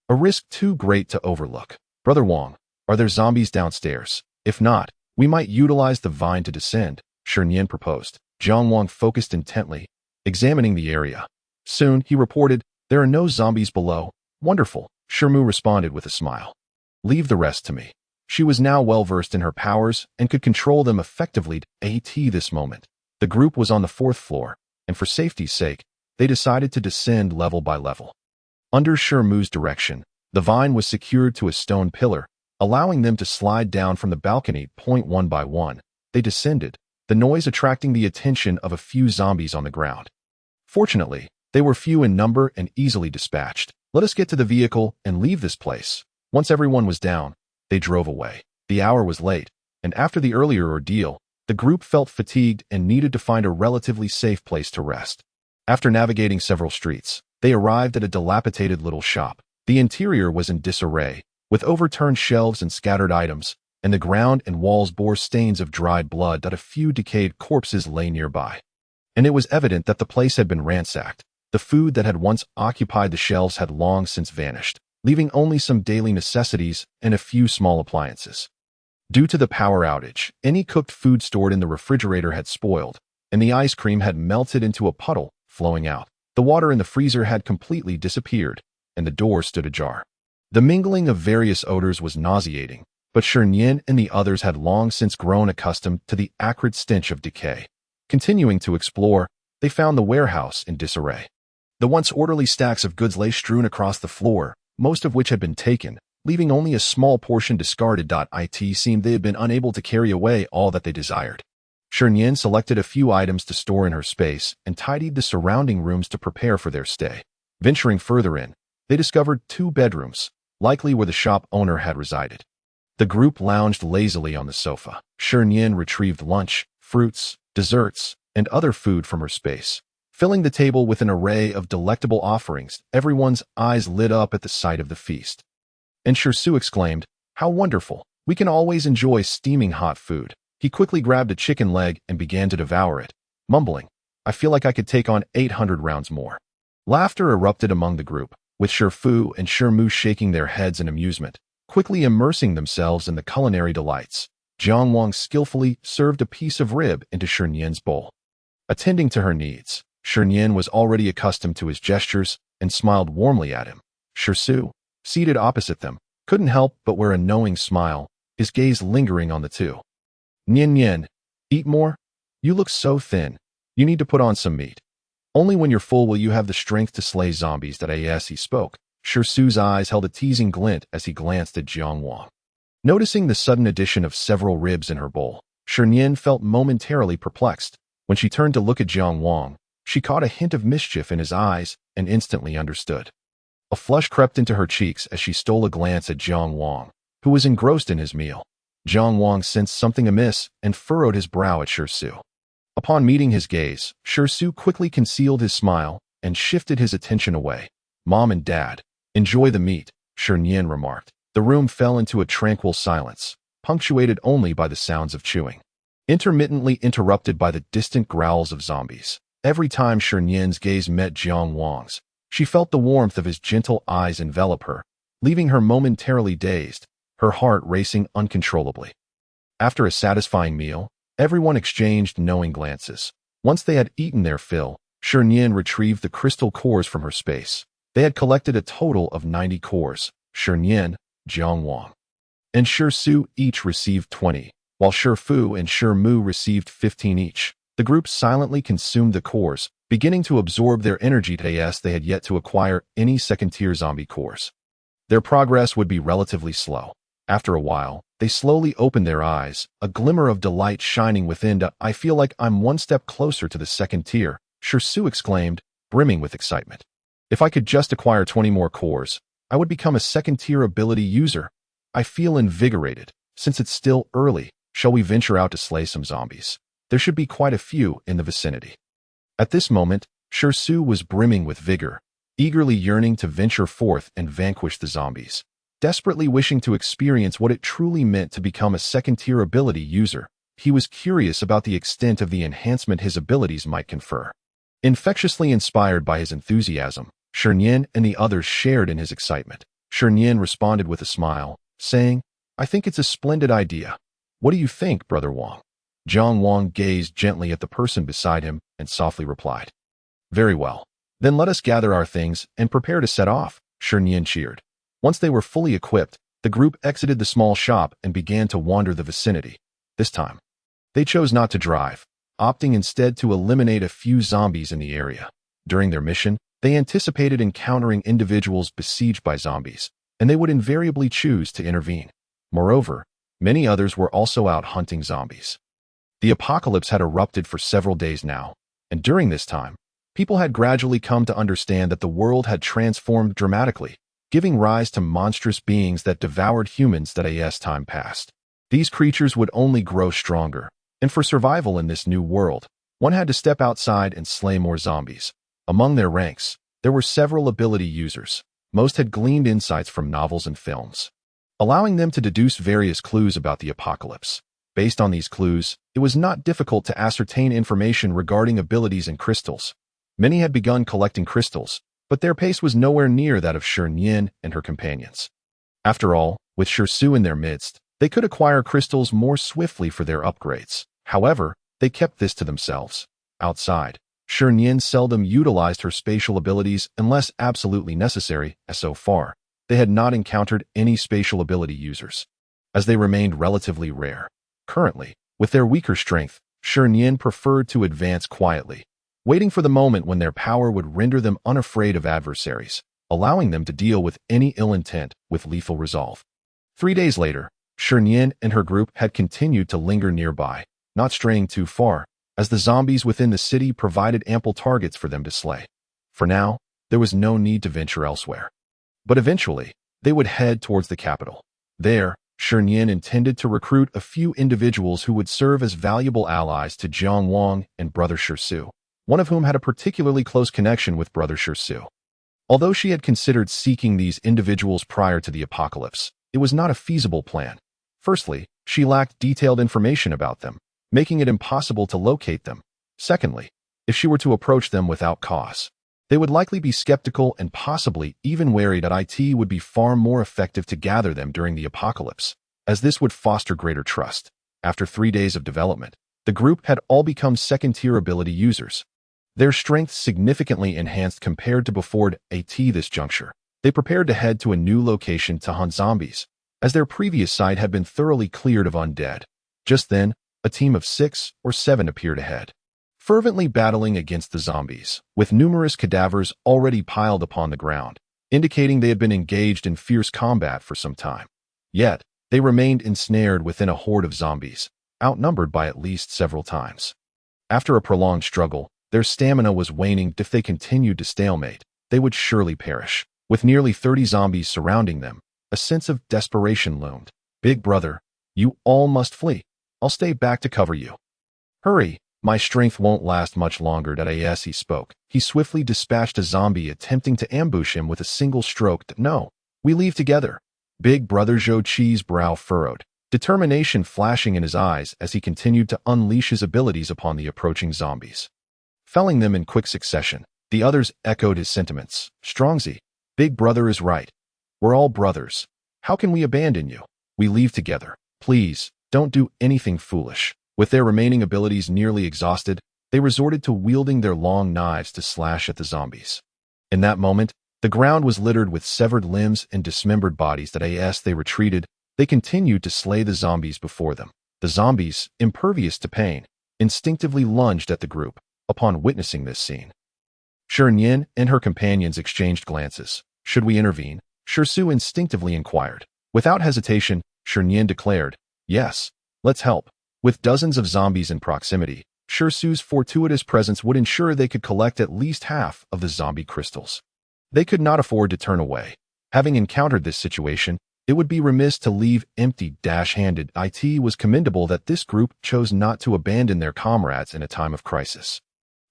A risk too great to overlook. Brother Wang, are there zombies downstairs? If not, we might utilize the vine to descend, Shi Nian proposed. Jiang Wang focused intently, examining the area. Soon, he reported, there are no zombies below. Wonderful, Shi Mu responded with a smile. Leave the rest to me. She was now well versed in her powers and could control them effectively at this moment. The group was on the 4th floor, and for safety's sake, they decided to descend level by level. Under Shi Mu's direction, the vine was secured to a stone pillar, allowing them to slide down from the balcony. One by one, they descended, the noise attracting the attention of a few zombies on the ground. Fortunately, they were few in number and easily dispatched. Let us get to the vehicle and leave this place. Once everyone was down, they drove away. The hour was late, and after the earlier ordeal, the group felt fatigued and needed to find a relatively safe place to rest. After navigating several streets, they arrived at a dilapidated little shop. The interior was in disarray, with overturned shelves and scattered items, and the ground and walls bore stains of dried blood that a few decayed corpses lay nearby. And it was evident that the place had been ransacked. The food that had once occupied the shelves had long since vanished, leaving only some daily necessities and a few small appliances. Due to the power outage, any cooked food stored in the refrigerator had spoiled, and the ice cream had melted into a puddle, flowing out. The water in the freezer had completely disappeared, and the door stood ajar. The mingling of various odors was nauseating, but Shi Nian and the others had long since grown accustomed to the acrid stench of decay. Continuing to explore, they found the warehouse in disarray. The once orderly stacks of goods lay strewn across the floor, most of which had been taken, leaving only a small portion discarded. It seemed they had been unable to carry away all that they desired. Shi Nian selected a few items to store in her space and tidied the surrounding rooms to prepare for their stay. Venturing further in, they discovered 2 bedrooms, likely where the shop owner had resided. The group lounged lazily on the sofa. Shi Nian retrieved lunch, fruits, desserts, and other food from her space. Filling the table with an array of delectable offerings, everyone's eyes lit up at the sight of the feast. And Shi Su exclaimed, "How wonderful! We can always enjoy steaming hot food." He quickly grabbed a chicken leg and began to devour it, mumbling, "I feel like I could take on 800 rounds more." Laughter erupted among the group, with Shi Fu and Shi Mu shaking their heads in amusement, quickly immersing themselves in the culinary delights. Jiang Wang skillfully served a piece of rib into Shi Nian's bowl. Attending to her needs, Shi Nian was already accustomed to his gestures and smiled warmly at him. Shi Su, seated opposite them, couldn't help but wear a knowing smile, his gaze lingering on the two. "Nian Nian, eat more? You look so thin. You need to put on some meat. Only when you're full will you have the strength to slay zombies." He spoke. Shi Su's eyes held a teasing glint as he glanced at Jiang Wang. Noticing the sudden addition of several ribs in her bowl, Shi Nian felt momentarily perplexed. When she turned to look at Jiang Wang, she caught a hint of mischief in his eyes and instantly understood. A flush crept into her cheeks as she stole a glance at Jiang Wang, who was engrossed in his meal. Jiang Wang sensed something amiss and furrowed his brow at Shi Su. Upon meeting his gaze, Shi Su quickly concealed his smile and shifted his attention away. "Mom and Dad, enjoy the meat," Shi Nian remarked. The room fell into a tranquil silence, punctuated only by the sounds of chewing, intermittently interrupted by the distant growls of zombies. Every time Shi Nian's gaze met Jiang Wang's, she felt the warmth of his gentle eyes envelop her, leaving her momentarily dazed, her heart racing uncontrollably. After a satisfying meal, everyone exchanged knowing glances. Once they had eaten their fill, Shi Nian retrieved the crystal cores from her space. They had collected a total of 90 cores. Shi Nian, Jiang Wang, and Shi Su each received 20, while Shi Fu and Shi Mu received 15 each. The group silently consumed the cores, beginning to absorb their energy. They had yet to acquire any second-tier zombie cores. Their progress would be relatively slow. After a while, they slowly opened their eyes, a glimmer of delight shining within. "I feel like I'm one step closer to the second tier," Shi Su exclaimed, brimming with excitement. "If I could just acquire 20 more cores, I would become a second-tier ability user. I feel invigorated. Since it's still early, shall we venture out to slay some zombies? There should be quite a few in the vicinity." At this moment, Shi Su was brimming with vigor, eagerly yearning to venture forth and vanquish the zombies. Desperately wishing to experience what it truly meant to become a second-tier ability user, he was curious about the extent of the enhancement his abilities might confer. Infectiously inspired by his enthusiasm, Shi Nian and the others shared in his excitement. Shi Nian responded with a smile, saying, "I think it's a splendid idea. What do you think, Brother Wang?" Jiang Wang gazed gently at the person beside him and softly replied, "Very well. Then let us gather our things and prepare to set off," Shi Nian cheered. Once they were fully equipped, the group exited the small shop and began to wander the vicinity. This time, they chose not to drive, opting instead to eliminate a few zombies in the area. During their mission, they anticipated encountering individuals besieged by zombies, and they would invariably choose to intervene. Moreover, many others were also out hunting zombies. The apocalypse had erupted for several days now, and during this time, people had gradually come to understand that the world had transformed dramatically, giving rise to monstrous beings that devoured humans that as time passed. These creatures would only grow stronger, and for survival in this new world, one had to step outside and slay more zombies. Among their ranks, there were several ability users. Most had gleaned insights from novels and films, allowing them to deduce various clues about the apocalypse. Based on these clues, it was not difficult to ascertain information regarding abilities and crystals. Many had begun collecting crystals, but their pace was nowhere near that of Shi Nian and her companions. After all, with Shi Su in their midst, they could acquire crystals more swiftly for their upgrades. However, they kept this to themselves. Outside, Shi Nian seldom utilized her spatial abilities unless absolutely necessary, as so far, they had not encountered any spatial ability users, as they remained relatively rare. Currently, with their weaker strength, Shi Nian preferred to advance quietly, waiting for the moment when their power would render them unafraid of adversaries, allowing them to deal with any ill intent with lethal resolve. 3 days later, Shi Nian and her group had continued to linger nearby, not straying too far, as the zombies within the city provided ample targets for them to slay. For now, there was no need to venture elsewhere. But eventually, they would head towards the capital. There, Shi Nian intended to recruit a few individuals who would serve as valuable allies to Jiang Wang and Brother Shi Su, one of whom had a particularly close connection with Brother Shi Su. Although she had considered seeking these individuals prior to the apocalypse, it was not a feasible plan. Firstly, she lacked detailed information about them, making it impossible to locate them. Secondly, if she were to approach them without cause, they would likely be skeptical and possibly even wary that it would be far more effective to gather them during the apocalypse, as this would foster greater trust. After 3 days of development, the group had all become second-tier ability users. Their strength significantly enhanced compared to before at this juncture. They prepared to head to a new location to hunt zombies, as their previous site had been thoroughly cleared of undead. Just then, a team of 6 or 7 appeared ahead, fervently battling against the zombies, with numerous cadavers already piled upon the ground, indicating they had been engaged in fierce combat for some time. Yet, they remained ensnared within a horde of zombies, outnumbered by at least several times. After a prolonged struggle, their stamina was waning. If they continued to stalemate, they would surely perish. With nearly 30 zombies surrounding them, a sense of desperation loomed. "Big brother, you all must flee. I'll stay back to cover you." "Hurry, my strength won't last much longer." As he spoke, he swiftly dispatched a zombie attempting to ambush him with a single stroke. "No, we leave together." Big brother Zhou Qi's brow furrowed, determination flashing in his eyes as he continued to unleash his abilities upon the approaching zombies. Felling them in quick succession, the others echoed his sentiments. "Strongzy, big brother is right. We're all brothers. How can we abandon you? We leave together. Please, don't do anything foolish." With their remaining abilities nearly exhausted, they resorted to wielding their long knives to slash at the zombies. In that moment, the ground was littered with severed limbs and dismembered bodies. As they retreated, they continued to slay the zombies before them. The zombies, impervious to pain, instinctively lunged at the group. Upon witnessing this scene, Shi Nian and her companions exchanged glances. "Should we intervene?" Shi Su instinctively inquired. Without hesitation, Shi Nian declared, "Yes, let's help." With dozens of zombies in proximity, Shi Su's fortuitous presence would ensure they could collect at least half of the zombie crystals. They could not afford to turn away. Having encountered this situation, it would be remiss to leave empty-handed. It was commendable that this group chose not to abandon their comrades in a time of crisis.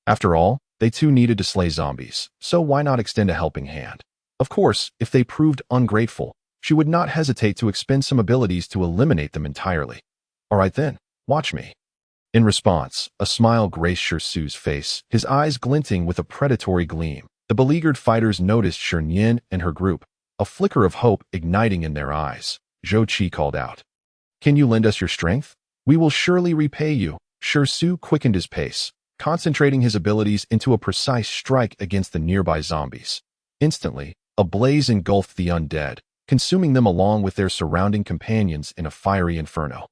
After all, They too needed to slay zombies, so why not extend a helping hand? Of course, if they proved ungrateful, she would not hesitate to expend some abilities to eliminate them entirely. All right then, watch me. In response, a smile graced Shi face, his eyes glinting with a predatory gleam. The beleaguered fighters noticed Shi Nian and her group, a flicker of hope igniting in their eyes. Zhou Qi called out, "Can you lend us your strength? We will surely repay you." Shi quickened his pace, concentrating his abilities into a precise strike against the nearby zombies. Instantly, a blaze engulfed the undead, consuming them along with their surrounding companions in a fiery inferno.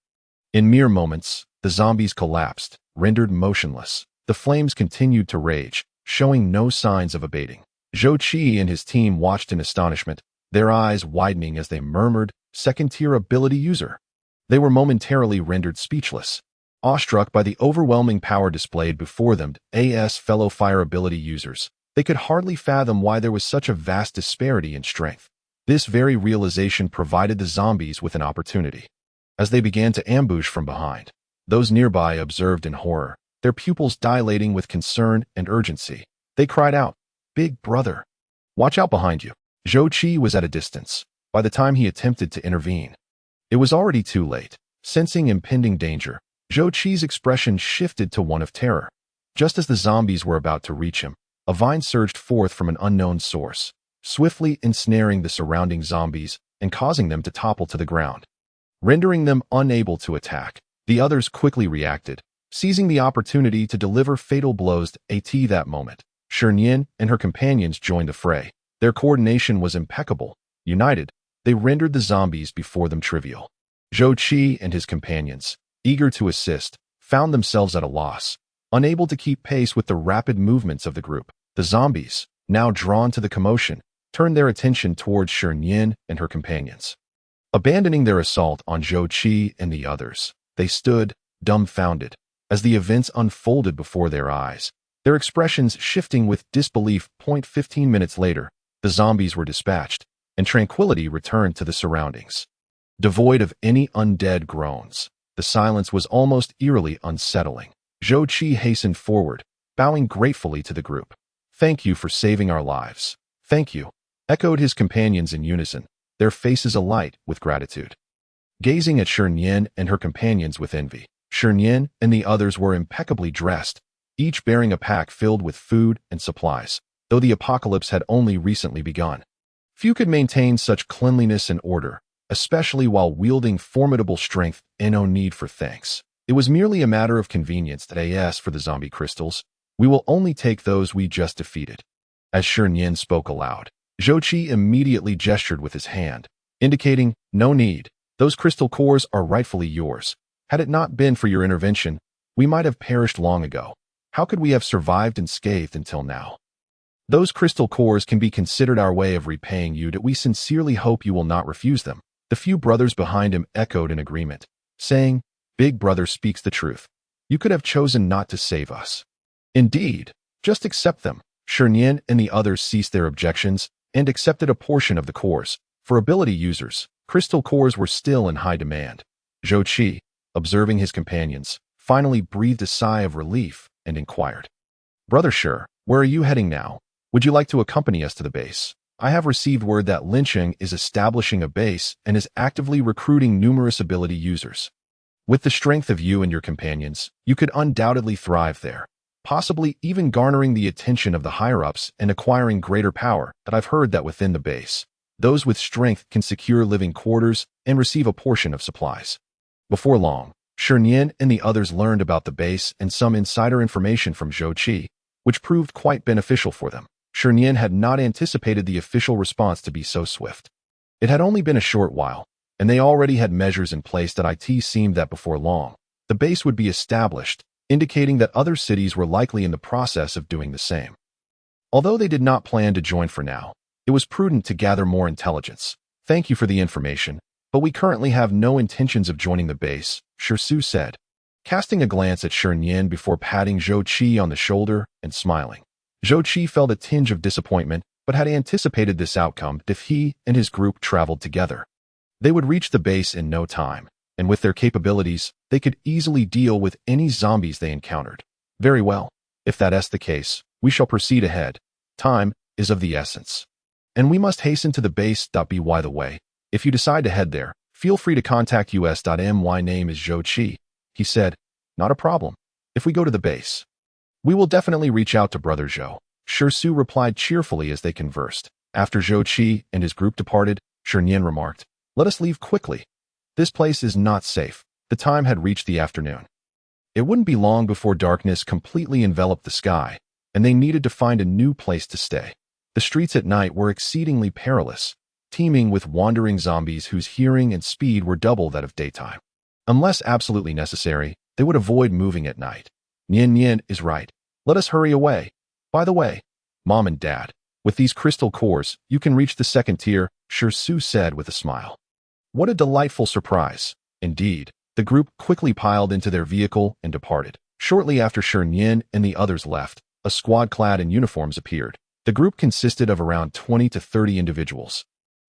In mere moments, the zombies collapsed, rendered motionless. The flames continued to rage, showing no signs of abating. Zhou Qi and his team watched in astonishment, their eyes widening as they murmured, "Second-tier ability user." They were momentarily rendered speechless, awestruck by the overwhelming power displayed before them. As fellow fire ability users, they could hardly fathom why there was such a vast disparity in strength. This very realization provided the zombies with an opportunity. As they began to ambush from behind, those nearby observed in horror, their pupils dilating with concern and urgency. They cried out, "Big brother, watch out behind you." Zhou Qi was at a distance by the time he attempted to intervene. It was already too late. Sensing impending danger, Zhou Qi's expression shifted to one of terror. Just as the zombies were about to reach him, a vine surged forth from an unknown source, swiftly ensnaring the surrounding zombies and causing them to topple to the ground. Rendering them unable to attack, the others quickly reacted, seizing the opportunity to deliver fatal blows. At that moment, Shi Nian and her companions joined the fray. Their coordination was impeccable. United, they rendered the zombies before them trivial. Zhou Qi and his companions, eager to assist, found themselves at a loss, unable to keep pace with the rapid movements of the group. The zombies, now drawn to the commotion, turned their attention towards Shi Nian and her companions. Abandoning their assault on Zhou Qi and the others, they stood, dumbfounded, as the events unfolded before their eyes, their expressions shifting with disbelief. 15 minutes later, the zombies were dispatched, and tranquility returned to the surroundings. Devoid of any undead groans, the silence was almost eerily unsettling. Zhou Qi hastened forward, bowing gratefully to the group. "Thank you for saving our lives." "Thank you," echoed his companions in unison, their faces alight with gratitude. Gazing at Shi Nian and her companions with envy, Shi Nian and the others were impeccably dressed, each bearing a pack filled with food and supplies, though the apocalypse had only recently begun. Few could maintain such cleanliness and order, especially while wielding formidable strength. No need for thanks. It was merely a matter of convenience. As for the zombie crystals, we will only take those we just defeated. As Shi Nian spoke aloud, Zhou Qi immediately gestured with his hand, indicating, "No need. Those crystal cores are rightfully yours. Had it not been for your intervention, we might have perished long ago. How could we have survived unscathed until now? Those crystal cores can be considered our way of repaying you. We sincerely hope you will not refuse them." The few brothers behind him echoed in agreement, saying, "Big brother speaks the truth. You could have chosen not to save us." "Indeed, just accept them." Shi Nian and the others ceased their objections and accepted a portion of the cores. For ability users, crystal cores were still in high demand. Zhou Qi, observing his companions, finally breathed a sigh of relief and inquired, "Brother Shi, where are you heading now? Would you like to accompany us to the base? I have received word that Lincheng is establishing a base and is actively recruiting numerous ability users. With the strength of you and your companions, you could undoubtedly thrive there, possibly even garnering the attention of the higher-ups and acquiring greater power. That I've heard that within the base, those with strength can secure living quarters and receive a portion of supplies." Before long, Shi Nian and the others learned about the base and some insider information from Zhou Qi, which proved quite beneficial for them. Shi Nian had not anticipated the official response to be so swift. It had only been a short while, and they already had measures in place. That it seemed that before long, the base would be established, indicating that other cities were likely in the process of doing the same. Although they did not plan to join for now, it was prudent to gather more intelligence. "Thank you for the information, but we currently have no intentions of joining the base," Shi said, casting a glance at Shi Nian before patting Zhou Qi on the shoulder and smiling. Zhou Qi felt a tinge of disappointment, but had anticipated this outcome. If he and his group traveled together, they would reach the base in no time, and with their capabilities, they could easily deal with any zombies they encountered. "Very well. If that's the case, We shall proceed ahead. Time is of the essence. And we must hasten to the base. By the way, if you decide to head there, feel free to contact us. My name is Zhou Qi, he said. Not a problem. If we go to the base, we will definitely reach out to Brother Zhou. Shi Su replied cheerfully as they conversed. After Zhou Qi and his group departed, Shi Nian remarked, "Let us leave quickly. This place is not safe." The time had reached the afternoon. It wouldn't be long before darkness completely enveloped the sky, and they needed to find a new place to stay. The streets at night were exceedingly perilous, teeming with wandering zombies whose hearing and speed were double that of daytime. Unless absolutely necessary, they would avoid moving at night. Nian is right. Let us hurry away. By the way, Mom and Dad, with these crystal cores, you can reach the second tier, Shi Su said with a smile. What a delightful surprise. Indeed, the group quickly piled into their vehicle and departed. Shortly after Shi Nian and the others left, a squad clad in uniforms appeared. The group consisted of around 20 to 30 individuals,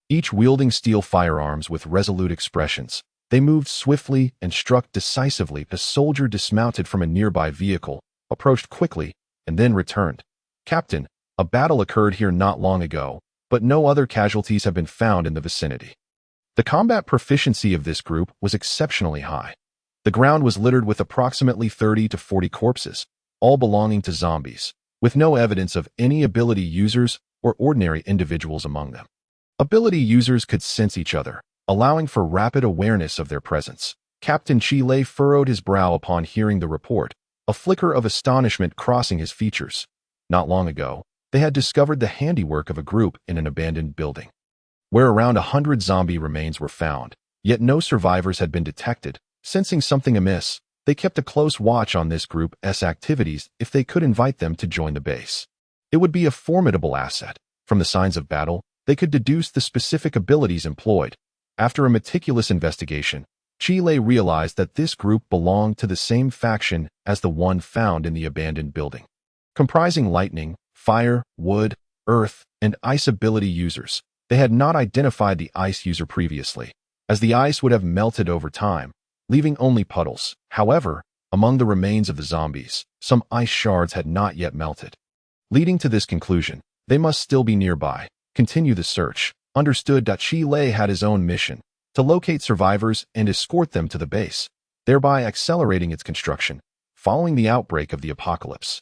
each wielding steel firearms with resolute expressions. They moved swiftly and struck decisively. A soldier dismounted from a nearby vehicle, approached quickly, and then returned. "Captain, a battle occurred here not long ago, but no other casualties have been found in the vicinity." The combat proficiency of this group was exceptionally high. The ground was littered with approximately 30 to 40 corpses, all belonging to zombies, with no evidence of any ability users or ordinary individuals among them. Ability users could sense each other, allowing for rapid awareness of their presence. Captain Chi Lei furrowed his brow upon hearing the report, a flicker of astonishment crossing his features. Not long ago, they had discovered the handiwork of a group in an abandoned building, where around 100 zombie remains were found, yet no survivors had been detected. Sensing something amiss, they kept a close watch on this group's activities. If they could invite them to join the base, it would be a formidable asset. From the signs of battle, they could deduce the specific abilities employed. After a meticulous investigation, Chi Lei realized that this group belonged to the same faction as the one found in the abandoned building, comprising lightning, fire, wood, earth, and ice ability users. They had not identified the ice user previously, as the ice would have melted over time, leaving only puddles. However, among the remains of the zombies, some ice shards had not yet melted. Leading to this conclusion, they must still be nearby. Continue the search. Understood. Chi Lei had his own mission, to locate survivors and escort them to the base, thereby accelerating its construction. Following the outbreak of the apocalypse,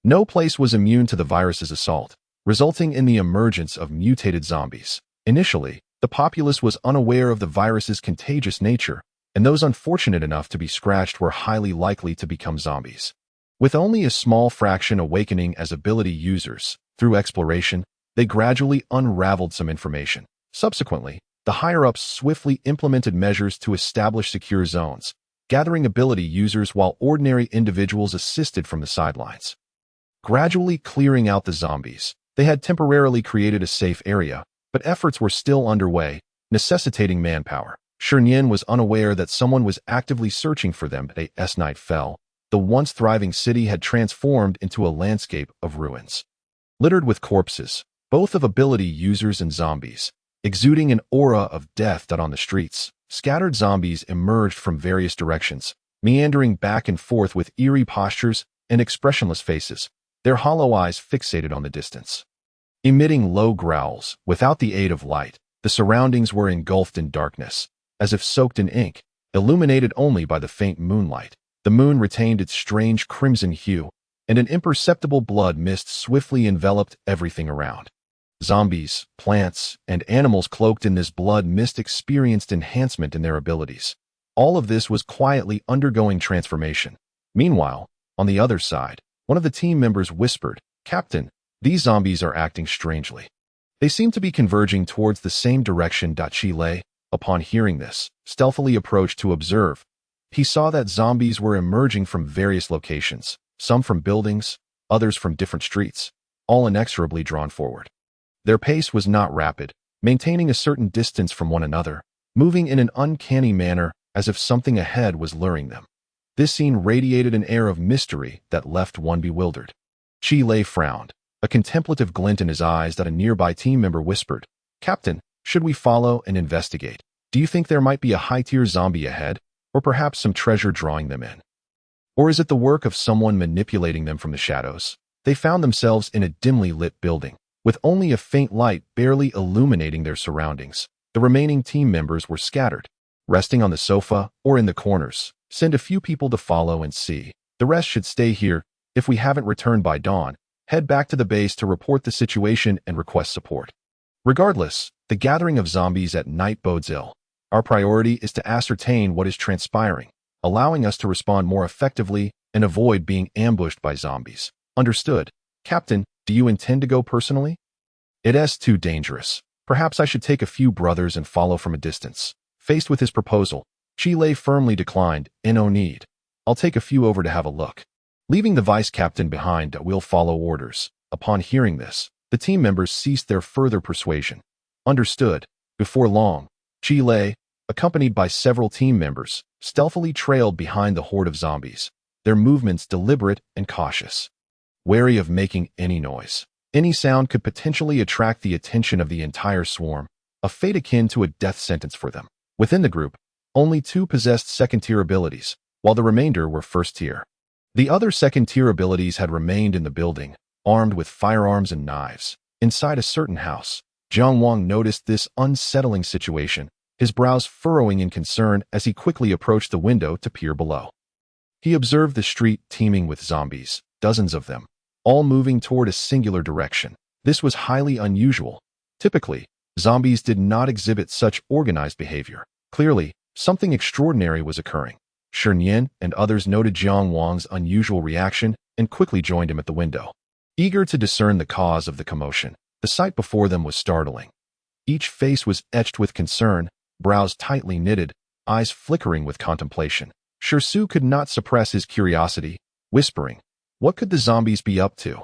no place was immune to the virus's assault, resulting in the emergence of mutated zombies. Initially, the populace was unaware of the virus's contagious nature, and those unfortunate enough to be scratched were highly likely to become zombies. With only a small fraction awakening as ability users, through exploration, they gradually unraveled some information. Subsequently, the higher-ups swiftly implemented measures to establish secure zones, gathering ability users while ordinary individuals assisted from the sidelines. Gradually clearing out the zombies, they had temporarily created a safe area, but efforts were still underway, necessitating manpower. Shi Nian was unaware that someone was actively searching for them. As night fell, the once thriving city had transformed into a landscape of ruins, littered with corpses, both of ability users and zombies, exuding an aura of death. On the streets, scattered zombies emerged from various directions, meandering back and forth with eerie postures and expressionless faces, their hollow eyes fixated on the distance. Emitting low growls, without the aid of light, the surroundings were engulfed in darkness, as if soaked in ink, illuminated only by the faint moonlight. The moon retained its strange crimson hue, and an imperceptible blood mist swiftly enveloped everything around. Zombies, plants, and animals cloaked in this blood mist experienced enhancement in their abilities. All of this was quietly undergoing transformation. Meanwhile, on the other side, one of the team members whispered, "Captain, these zombies are acting strangely. They seem to be converging towards the same direction." Chi Lei, upon hearing this, stealthily approached to observe. He saw that zombies were emerging from various locations, some from buildings, others from different streets, all inexorably drawn forward. Their pace was not rapid, maintaining a certain distance from one another, moving in an uncanny manner as if something ahead was luring them. This scene radiated an air of mystery that left one bewildered. Chi Lei frowned, a contemplative glint in his eyes. That a nearby team member whispered, "Captain, should we follow and investigate? Do you think there might be a high-tier zombie ahead, or perhaps some treasure drawing them in? Or is it the work of someone manipulating them from the shadows?" They found themselves in a dimly lit building, with only a faint light barely illuminating their surroundings. The remaining team members were scattered, resting on the sofa or in the corners. Send a few people to follow and see. The rest should stay here. If we haven't returned by dawn, head back to the base to report the situation and request support. Regardless, the gathering of zombies at night bodes ill. Our priority is to ascertain what is transpiring, allowing us to respond more effectively and avoid being ambushed by zombies. Understood. Captain, do you intend to go personally? It is too dangerous. Perhaps I should take a few brothers and follow from a distance. Faced with his proposal, Shi Nian firmly declined. No need. I'll take a few over to have a look. Leaving the vice captain behind, we'll follow orders. Upon hearing this, the team members ceased their further persuasion. Understood. Before long, Shi Nian, accompanied by several team members, stealthily trailed behind the horde of zombies, their movements deliberate and cautious. Wary of making any noise. Any sound could potentially attract the attention of the entire swarm, a fate akin to a death sentence for them. Within the group, only 2 possessed second-tier abilities, while the remainder were first-tier. The other second-tier abilities had remained in the building, armed with firearms and knives. Inside a certain house, Jiang Wang noticed this unsettling situation, his brows furrowing in concern as he quickly approached the window to peer below. He observed the street teeming with zombies, dozens of them, all moving toward a singular direction. This was highly unusual. Typically, zombies did not exhibit such organized behavior. Clearly, something extraordinary was occurring. Shi Nian and others noted Jiang Wang's unusual reaction and quickly joined him at the window. Eager to discern the cause of the commotion, the sight before them was startling. Each face was etched with concern, brows tightly knitted, eyes flickering with contemplation. Shi Su could not suppress his curiosity, whispering, "What could the zombies be up to?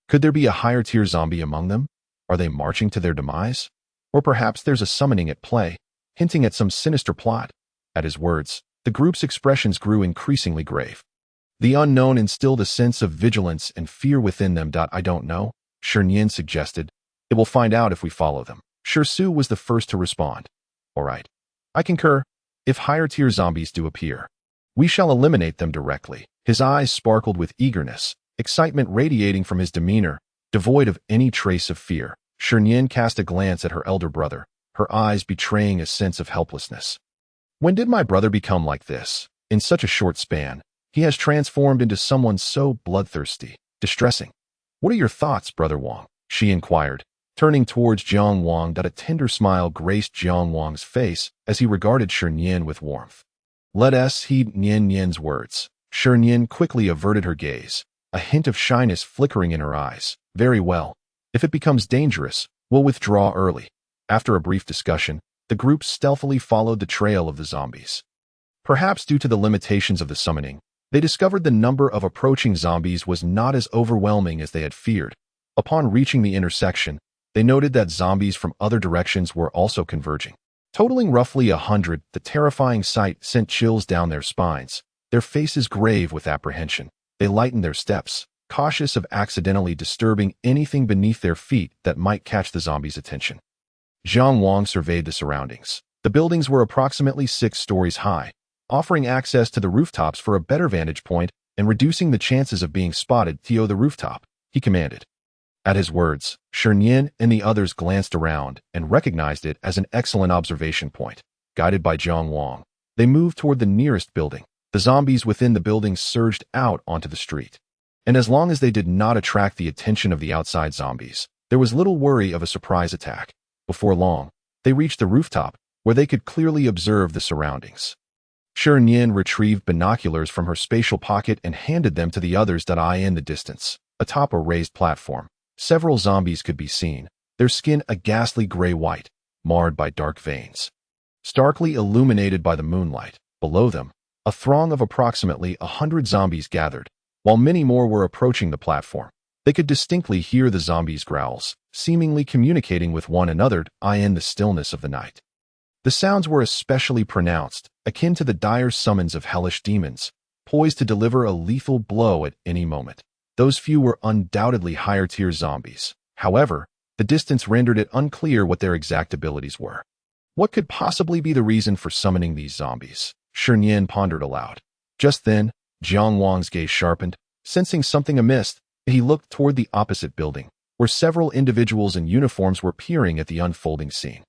Could there be a higher-tier zombie among them? Are they marching to their demise? Or perhaps there's a summoning at play, hinting at some sinister plot." At his words, the group's expressions grew increasingly grave. The unknown instilled a sense of vigilance and fear within them. "I don't know," Shi Nian suggested. "It will find out if we follow them." Shi Su was the first to respond. "All right. I concur. If higher-tier zombies do appear, we shall eliminate them directly." His eyes sparkled with eagerness, excitement radiating from his demeanor, devoid of any trace of fear. Shi Nian cast a glance at her elder brother, her eyes betraying a sense of helplessness. "When did my brother become like this? In such a short span, he has transformed into someone so bloodthirsty, distressing. What are your thoughts, Brother Wang?" she inquired, turning towards Jiang Wang. A tender smile graced Jiang Wang's face as he regarded Shi Nian with warmth. "Let us heed Nian's words." Shi Nian quickly averted her gaze, a hint of shyness flickering in her eyes. "Very well. If it becomes dangerous, we'll withdraw early." After a brief discussion, the group stealthily followed the trail of the zombies. Perhaps due to the limitations of the summoning, they discovered the number of approaching zombies was not as overwhelming as they had feared. Upon reaching the intersection, they noted that zombies from other directions were also converging. Totaling roughly 100, the terrifying sight sent chills down their spines, their faces grave with apprehension. They lightened their steps, cautious of accidentally disturbing anything beneath their feet that might catch the zombies' attention. Jiang Wang surveyed the surroundings. The buildings were approximately 6 stories high, offering access to the rooftops for a better vantage point and reducing the chances of being spotted. "To the rooftop," he commanded. At his words, Shi Nian and the others glanced around and recognized it as an excellent observation point. Guided by Jiang Wang, they moved toward the nearest building. The zombies within the building surged out onto the street. And as long as they did not attract the attention of the outside zombies, there was little worry of a surprise attack. Before long, they reached the rooftop, where they could clearly observe the surroundings. Shi Nian retrieved binoculars from her spatial pocket and handed them to the others. In the distance, atop a raised platform, several zombies could be seen, their skin a ghastly gray-white, marred by dark veins. Starkly illuminated by the moonlight, below them, a throng of approximately 100 zombies gathered, while many more were approaching the platform. They could distinctly hear the zombies' growls, seemingly communicating with one another in the stillness of the night. The sounds were especially pronounced, akin to the dire summons of hellish demons, poised to deliver a lethal blow at any moment. Those few were undoubtedly higher-tier zombies. However, the distance rendered it unclear what their exact abilities were. What could possibly be the reason for summoning these zombies? Shi Nian pondered aloud. Just then, Jiang Wang's gaze sharpened. Sensing something amiss, He looked toward the opposite building, where several individuals in uniforms were peering at the unfolding scene.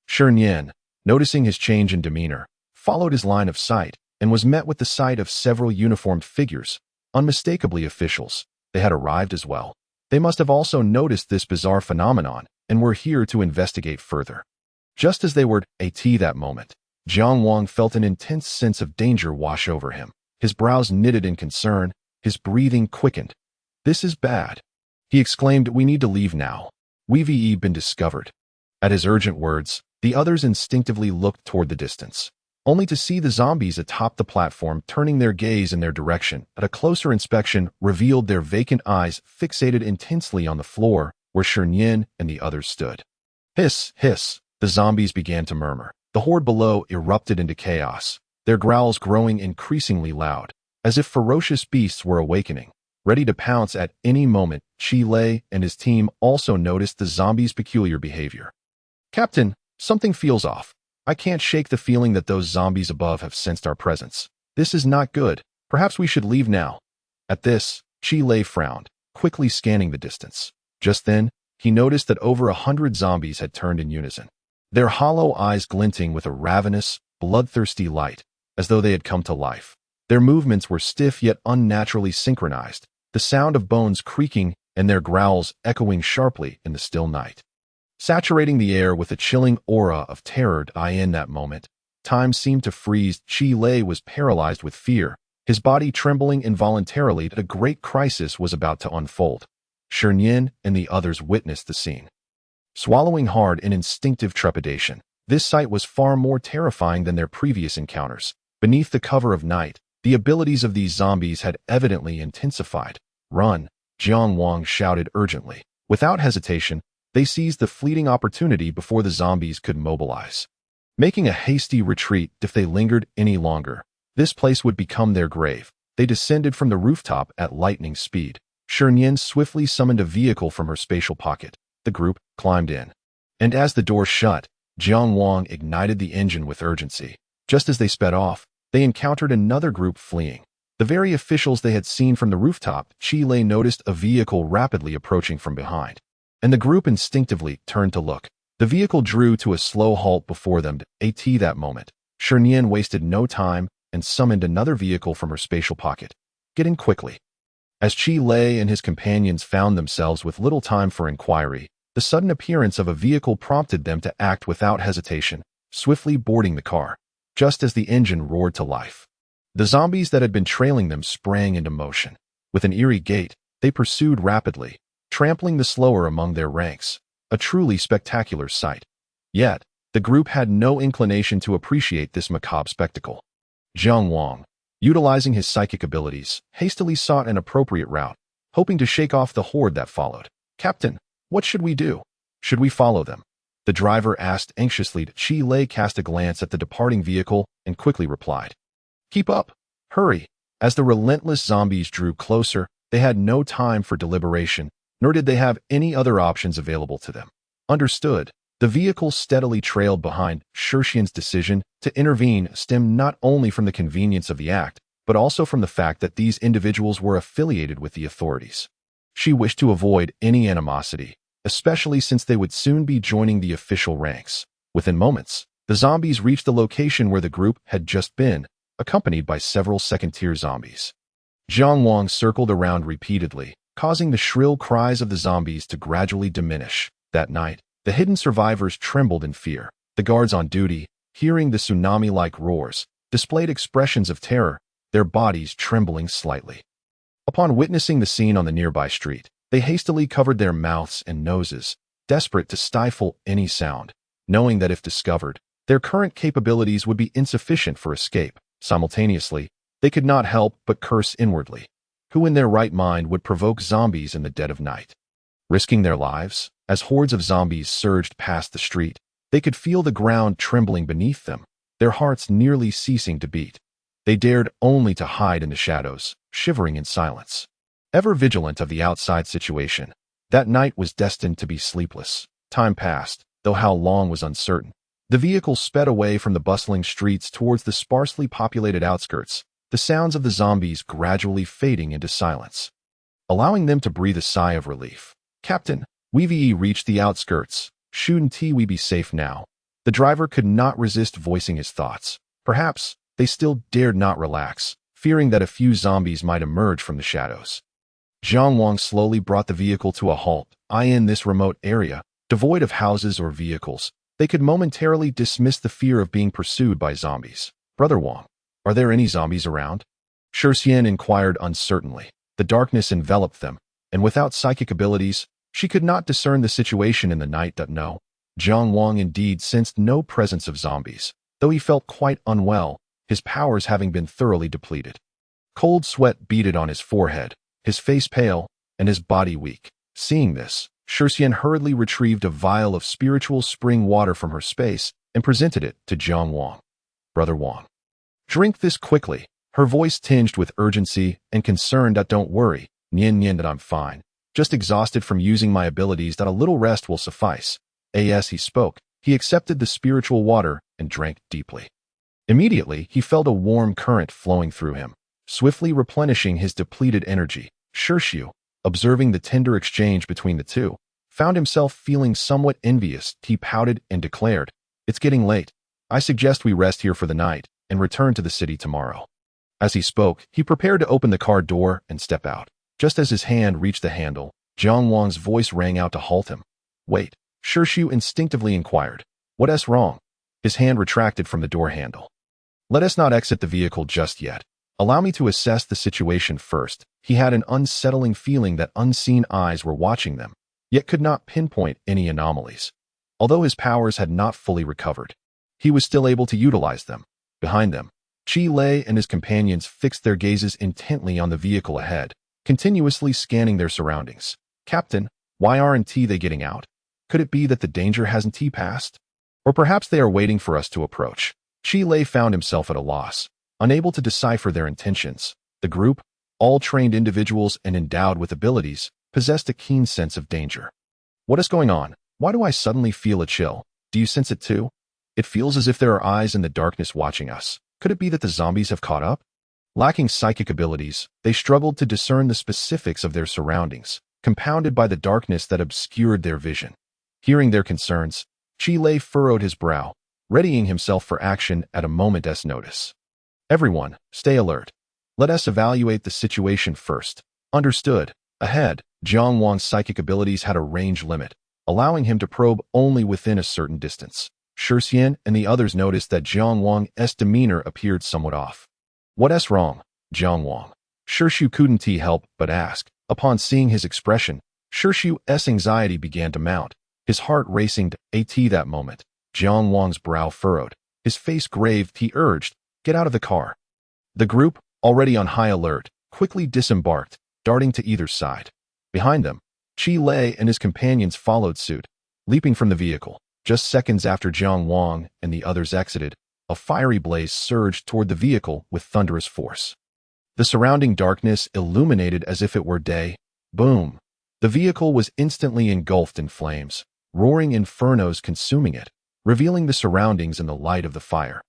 Shi Nian, noticing his change in demeanor, followed his line of sight and was met with the sight of several uniformed figures, unmistakably officials. They had arrived as well. They must have also noticed this bizarre phenomenon and were here to investigate further. Just as they were at that moment, Jiang Wang felt an intense sense of danger wash over him. His brows knitted in concern, his breathing quickened. "This is bad," he exclaimed. "We need to leave now. We've been discovered." At his urgent words, the others instinctively looked toward the distance, only to see the zombies atop the platform turning their gaze in their direction. At a closer inspection revealed their vacant eyes fixated intensely on the floor where Shi Nian and the others stood. Hiss, hiss, the zombies began to murmur. The horde below erupted into chaos, their growls growing increasingly loud, as if ferocious beasts were awakening, ready to pounce at any moment. Shi Lei and his team also noticed the zombies' peculiar behavior. "Captain, something feels off. I can't shake the feeling that those zombies above have sensed our presence. This is not good. Perhaps we should leave now." At this, Shi Lei frowned, quickly scanning the distance. Just then, he noticed that over 100 zombies had turned in unison, their hollow eyes glinting with a ravenous, bloodthirsty light, as though they had come to life. Their movements were stiff yet unnaturally synchronized, the sound of bones creaking and their growls echoing sharply in the still night, saturating the air with a chilling aura of terror. In that moment, time seemed to freeze. Shi Lei was paralyzed with fear, his body trembling involuntarily that a great crisis was about to unfold. Shi Nian and the others witnessed the scene, swallowing hard in instinctive trepidation. This sight was far more terrifying than their previous encounters. Beneath the cover of night, the abilities of these zombies had evidently intensified. "Run!" Jiang Wang shouted urgently. Without hesitation, they seized the fleeting opportunity before the zombies could mobilize, making a hasty retreat. If they lingered any longer, this place would become their grave. They descended from the rooftop at lightning speed. Shi Nian swiftly summoned a vehicle from her spatial pocket. The group climbed in, and as the door shut, Jiang Wang ignited the engine with urgency. Just as they sped off, they encountered another group fleeing, the very officials they had seen from the rooftop. Shi Lei noticed a vehicle rapidly approaching from behind, and the group instinctively turned to look. The vehicle drew to a slow halt before them. At that moment, Shi Nian wasted no time and summoned another vehicle from her spatial pocket. "Get in quickly." As Shi Lei and his companions found themselves with little time for inquiry, the sudden appearance of a vehicle prompted them to act without hesitation, swiftly boarding the car. Just as the engine roared to life, the zombies that had been trailing them sprang into motion. With an eerie gait, they pursued rapidly, trampling the slower among their ranks, a truly spectacular sight. Yet, the group had no inclination to appreciate this macabre spectacle. Jiang Wang, utilizing his psychic abilities, hastily sought an appropriate route, hoping to shake off the horde that followed. "Captain, what should we do? Should we follow them?" the driver asked anxiously. Shi Lei cast a glance at the departing vehicle and quickly replied, "Keep up. Hurry." As the relentless zombies drew closer, they had no time for deliberation, nor did they have any other options available to them. Understood. The vehicle steadily trailed behind. Shi Nian's decision to intervene stemmed not only from the convenience of the act, but also from the fact that these individuals were affiliated with the authorities. She wished to avoid any animosity, especially since they would soon be joining the official ranks. Within moments, the zombies reached the location where the group had just been, accompanied by several second-tier zombies. Jiang Wang circled around repeatedly, causing the shrill cries of the zombies to gradually diminish. That night, the hidden survivors trembled in fear. The guards on duty, hearing the tsunami-like roars, displayed expressions of terror, their bodies trembling slightly. Upon witnessing the scene on the nearby street, they hastily covered their mouths and noses, desperate to stifle any sound, knowing that if discovered, their current capabilities would be insufficient for escape. Simultaneously, they could not help but curse inwardly. Who in their right mind would provoke zombies in the dead of night? Risking their lives? As hordes of zombies surged past the street, they could feel the ground trembling beneath them, their hearts nearly ceasing to beat. They dared only to hide in the shadows, shivering in silence, ever vigilant of the outside situation. That night was destined to be sleepless. Time passed, though how long was uncertain. The vehicle sped away from the bustling streets towards the sparsely populated outskirts, the sounds of the zombies gradually fading into silence. allowing them to breathe a sigh of relief. Captain, we've reached the outskirts. Shouldn't we be safe now? The driver could not resist voicing his thoughts. Perhaps they still dared not relax, fearing that a few zombies might emerge from the shadows. Jiang Wang slowly brought the vehicle to a halt. In this remote area, devoid of houses or vehicles, they could momentarily dismiss the fear of being pursued by zombies. Brother Wang, are there any zombies around? Shi Nian inquired uncertainly. The darkness enveloped them, and without psychic abilities, she could not discern the situation in the night. No, Jiang Wang indeed sensed no presence of zombies, though he felt quite unwell, his powers having been thoroughly depleted. Cold sweat beaded on his forehead, his face pale, and his body weak. Seeing this, Shi Nian hurriedly retrieved a vial of spiritual spring water from her space and presented it to Jiang Wang. Brother Wang, drink this quickly. Her voice tinged with urgency and concern. Don't worry, Nian, that I'm fine. Just exhausted from using my abilities. A little rest will suffice. As he spoke, he accepted the spiritual water and drank deeply. Immediately, he felt a warm current flowing through him, swiftly replenishing his depleted energy. Shi, observing the tender exchange between the two, found himself feeling somewhat envious. He pouted and declared, "It's getting late. I suggest we rest here for the night and return to the city tomorrow." As he spoke, he prepared to open the car door and step out. Just as his hand reached the handle, Jiang Wang's voice rang out to halt him. "Wait," Shi instinctively inquired. "What's wrong?" His hand retracted from the door handle. "Let us not exit the vehicle just yet. Allow me to assess the situation first." He had an unsettling feeling that unseen eyes were watching them, yet could not pinpoint any anomalies. Although his powers had not fully recovered, he was still able to utilize them. Behind them, Chi Lei and his companions fixed their gazes intently on the vehicle ahead, continuously scanning their surroundings. "Captain, why aren't they getting out? Could it be that the danger hasn't passed? Or perhaps they are waiting for us to approach?" Chi Lei found himself at a loss, unable to decipher their intentions. The group, all trained individuals and endowed with abilities, possessed a keen sense of danger. "What is going on? Why do I suddenly feel a chill? Do you sense it too? It feels as if there are eyes in the darkness watching us. Could it be that the zombies have caught up?" Lacking psychic abilities, they struggled to discern the specifics of their surroundings, compounded by the darkness that obscured their vision. Hearing their concerns, Chi Lei furrowed his brow, readying himself for action at a moment's notice. "Everyone, stay alert. Let us evaluate the situation first." Understood. Ahead, Jiang Wang's psychic abilities had a range limit, allowing him to probe only within a certain distance. Shi Nian and the others noticed that Jiang Wang's demeanor appeared somewhat off. "What's wrong, Jiang Wang?" Shi couldn't help but ask. Upon seeing his expression, Shi's anxiety began to mount, his heart racing. That moment, Jiang Wang's brow furrowed, his face grave. He urged, "Get out of the car." The group, already on high alert, quickly disembarked, darting to either side. Behind them, Chi Lei and his companions followed suit, leaping from the vehicle. Just seconds after Jiang Wang and the others exited, a fiery blaze surged toward the vehicle with thunderous force. The surrounding darkness illuminated as if it were day. Boom! The vehicle was instantly engulfed in flames, roaring infernos consuming it, revealing the surroundings in the light of the fire.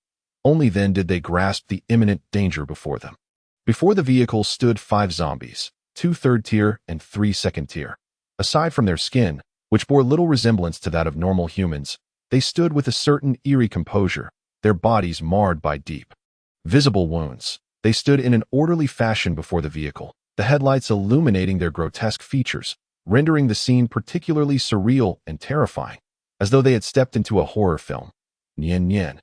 Only then did they grasp the imminent danger before them. Before the vehicle stood 5 zombies, 2 third-tier and 3 second-tier. Aside from their skin, which bore little resemblance to that of normal humans, they stood with a certain eerie composure, their bodies marred by deep, visible wounds. They stood in an orderly fashion before the vehicle, the headlights illuminating their grotesque features, rendering the scene particularly surreal and terrifying, as though they had stepped into a horror film. "Nian,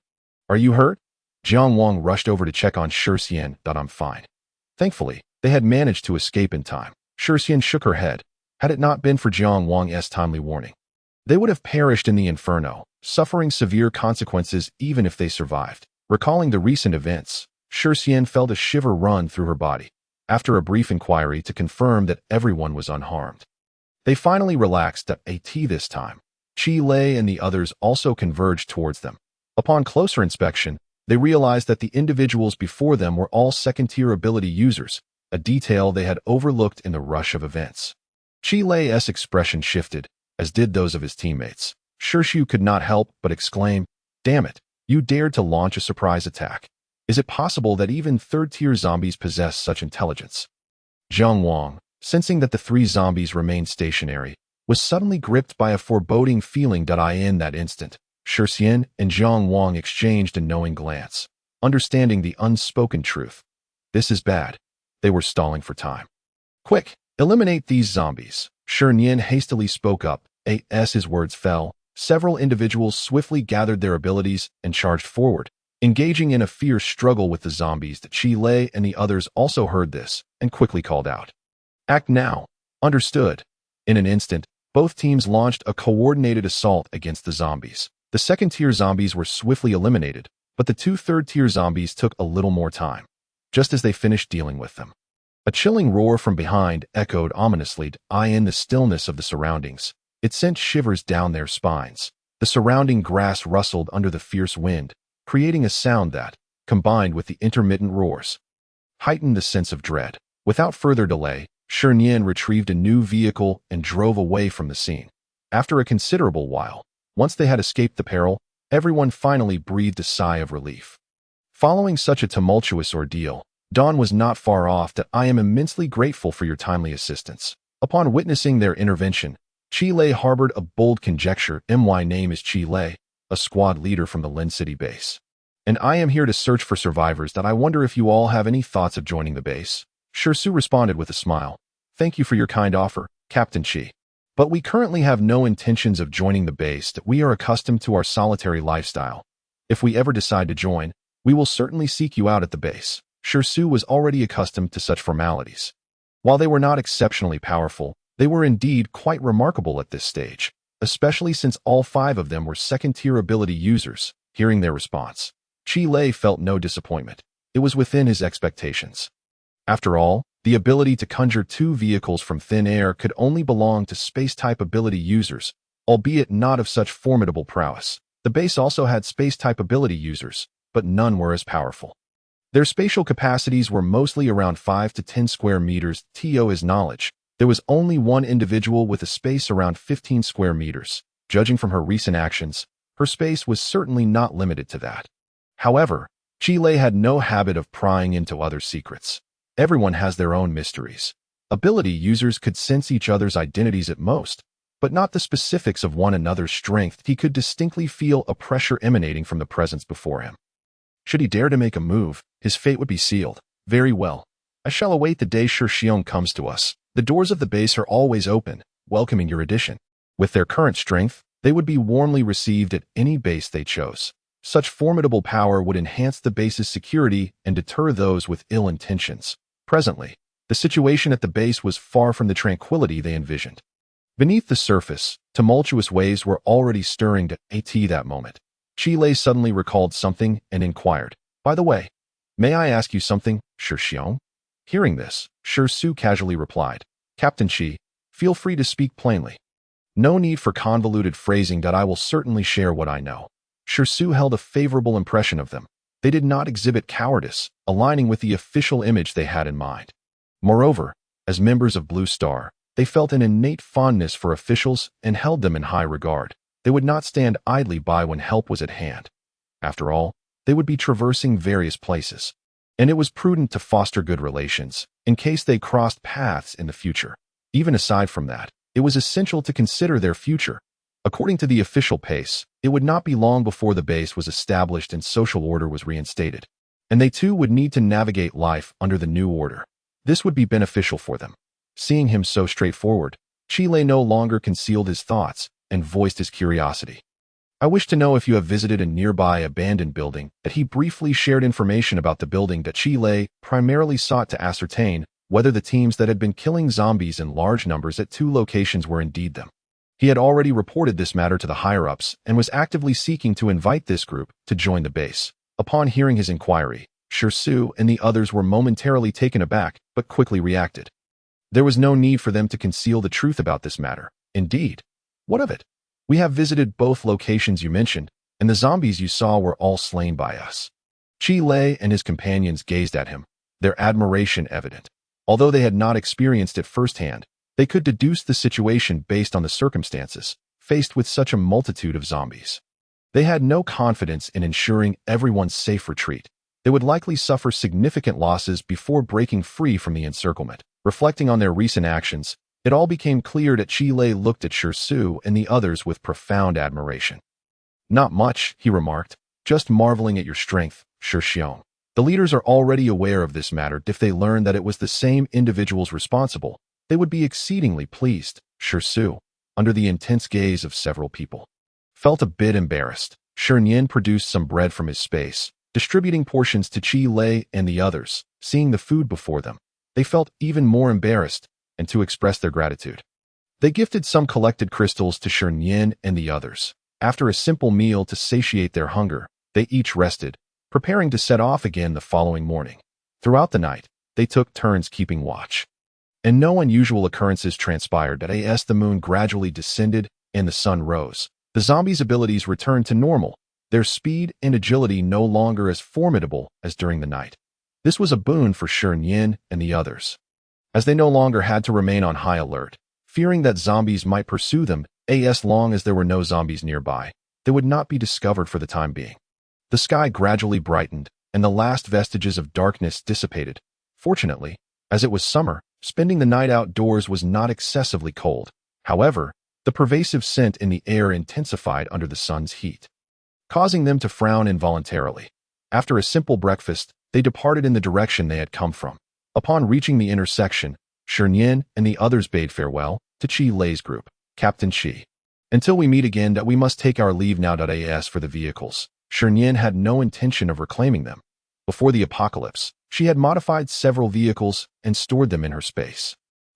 are you hurt?" Jiang Wang rushed over to check on Shi Nian. "I'm fine." Thankfully, they had managed to escape in time. Shi Nian shook her head. Had it not been for Jiang Wang's timely warning, they would have perished in the inferno, suffering severe consequences even if they survived. Recalling the recent events, Shi Nian felt a shiver run through her body, after a brief inquiry to confirm that everyone was unharmed. They finally relaxed at this time. Chi Lei and the others also converged towards them. Upon closer inspection, they realized that the individuals before them were all second-tier ability users, a detail they had overlooked in the rush of events. Chi Lei's expression shifted, as did those of his teammates. Shi could not help but exclaim, "Damn it, you dared to launch a surprise attack. Is it possible that even third-tier zombies possess such intelligence?" Jiang Wang, sensing that the three zombies remained stationary, was suddenly gripped by a foreboding feeling. In that instant, Shi Nian and Jiang Wang exchanged a knowing glance, understanding the unspoken truth. This is bad. They were stalling for time. Quick, eliminate these zombies. Shi Nian hastily spoke up. As his words fell, several individuals swiftly gathered their abilities and charged forward, engaging in a fierce struggle with the zombies. Qi Lei and the others also heard this and quickly called out. Act now. Understood. In an instant, both teams launched a coordinated assault against the zombies. The second-tier zombies were swiftly eliminated, but the two third-tier zombies took a little more time. Just as they finished dealing with them, a chilling roar from behind echoed ominously in the stillness of the surroundings. It sent shivers down their spines. The surrounding grass rustled under the fierce wind, creating a sound that, combined with the intermittent roars, heightened the sense of dread. Without further delay, Shi Nian retrieved a new vehicle and drove away from the scene. After a considerable while, once they had escaped the peril, everyone finally breathed a sigh of relief. Following such a tumultuous ordeal, dawn was not far off. I am immensely grateful for your timely assistance. Upon witnessing their intervention, Qi Lei harbored a bold conjecture. My name is Qi Lei, a squad leader from the Lin City base. And I am here to search for survivors. I wonder if you all have any thoughts of joining the base. Shi Su responded with a smile. Thank you for your kind offer, Captain Qi. But we currently have no intentions of joining the base. We are accustomed to our solitary lifestyle. If we ever decide to join, we will certainly seek you out at the base. Shi Su was already accustomed to such formalities. While they were not exceptionally powerful, they were indeed quite remarkable at this stage, especially since all five of them were second-tier ability users. Hearing their response, Qi Lei felt no disappointment. It was within his expectations. After all, the ability to conjure two vehicles from thin air could only belong to space-type ability users, albeit not of such formidable prowess. The base also had space-type ability users, but none were as powerful. Their spatial capacities were mostly around 5 to 10 square meters. To his knowledge, there was only one individual with a space around 15 square meters. Judging from her recent actions, her space was certainly not limited to that. However, Qi Lei had no habit of prying into others' secrets. Everyone has their own mysteries. Ability users could sense each other's identities at most, but not the specifics of one another's strength. He could distinctly feel a pressure emanating from the presence before him. Should he dare to make a move, his fate would be sealed. Very well. I shall await the day Shi Xiong comes to us. The doors of the base are always open, welcoming your addition. With their current strength, they would be warmly received at any base they chose. Such formidable power would enhance the base's security and deter those with ill intentions. Presently, the situation at the base was far from the tranquility they envisioned. Beneath the surface, tumultuous waves were already stirring. At that moment, Qi Lei suddenly recalled something and inquired, "By the way, may I ask you something, Shi Xiong?" Hearing this, Shi Su casually replied, "Captain Qi, feel free to speak plainly. No need for convoluted phrasing. I will certainly share what I know." Shi Su held a favorable impression of them. They did not exhibit cowardice, aligning with the official image they had in mind. Moreover, as members of Blue Star, they felt an innate fondness for officials and held them in high regard. They would not stand idly by when help was at hand. After all, they would be traversing various places, and it was prudent to foster good relations in case they crossed paths in the future. Even aside from that, it was essential to consider their future. According to the official pace, it would not be long before the base was established and social order was reinstated, and they too would need to navigate life under the new order. This would be beneficial for them. Seeing him so straightforward, Qi Lei no longer concealed his thoughts and voiced his curiosity. "I wish to know if you have visited a nearby abandoned building." That he briefly shared information about the building. That Qi Lei primarily sought to ascertain whether the teams that had been killing zombies in large numbers at two locations were indeed them. He had already reported this matter to the higher-ups and was actively seeking to invite this group to join the base. Upon hearing his inquiry, Shi Su and the others were momentarily taken aback, but quickly reacted. There was no need for them to conceal the truth about this matter. Indeed. What of it? We have visited both locations you mentioned, and the zombies you saw were all slain by us. Qi Lei and his companions gazed at him, their admiration evident. Although they had not experienced it firsthand, they could deduce the situation based on the circumstances, faced with such a multitude of zombies. They had no confidence in ensuring everyone's safe retreat. They would likely suffer significant losses before breaking free from the encirclement. Reflecting on their recent actions, it all became clear that Shi Lei looked at Shi Su and the others with profound admiration. "Not much," he remarked, "just marveling at your strength, Shi Xiong. The leaders are already aware of this matter. If they learn that it was the same individuals responsible, they would be exceedingly pleased." Shi Su, under the intense gaze of several people, felt a bit embarrassed. Shi Nian produced some bread from his space, distributing portions to Shi Lei and the others. Seeing the food before them, they felt even more embarrassed, and to express their gratitude, they gifted some collected crystals to Shi Nian and the others. After a simple meal to satiate their hunger, they each rested, preparing to set off again the following morning. Throughout the night, they took turns keeping watch, and no unusual occurrences transpired. As the moon gradually descended and the sun rose, the zombies' abilities returned to normal, their speed and agility no longer as formidable as during the night. This was a boon for Shi Nian and the others, as they no longer had to remain on high alert, fearing that zombies might pursue them. As long as there were no zombies nearby, they would not be discovered for the time being. The sky gradually brightened, and the last vestiges of darkness dissipated. Fortunately, as it was summer, spending the night outdoors was not excessively cold. However, the pervasive scent in the air intensified under the sun's heat, causing them to frown involuntarily. After a simple breakfast, they departed in the direction they had come from. Upon reaching the intersection, Shi Nian and the others bade farewell to Shi Lei's group. "Captain Shi, until we meet again, that we must take our leave now." As for the vehicles, Shi Nian had no intention of reclaiming them. Before the apocalypse, she had modified several vehicles and stored them in her space,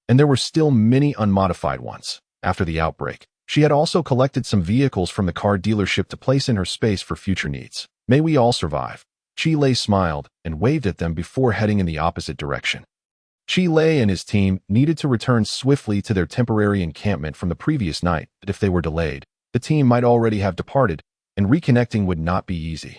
and there were still many unmodified ones. After the outbreak, she had also collected some vehicles from the car dealership to place in her space for future needs. "May we all survive." Shi Lei smiled and waved at them before heading in the opposite direction. Shi Lei and his team needed to return swiftly to their temporary encampment from the previous night, but if they were delayed, the team might already have departed, and reconnecting would not be easy.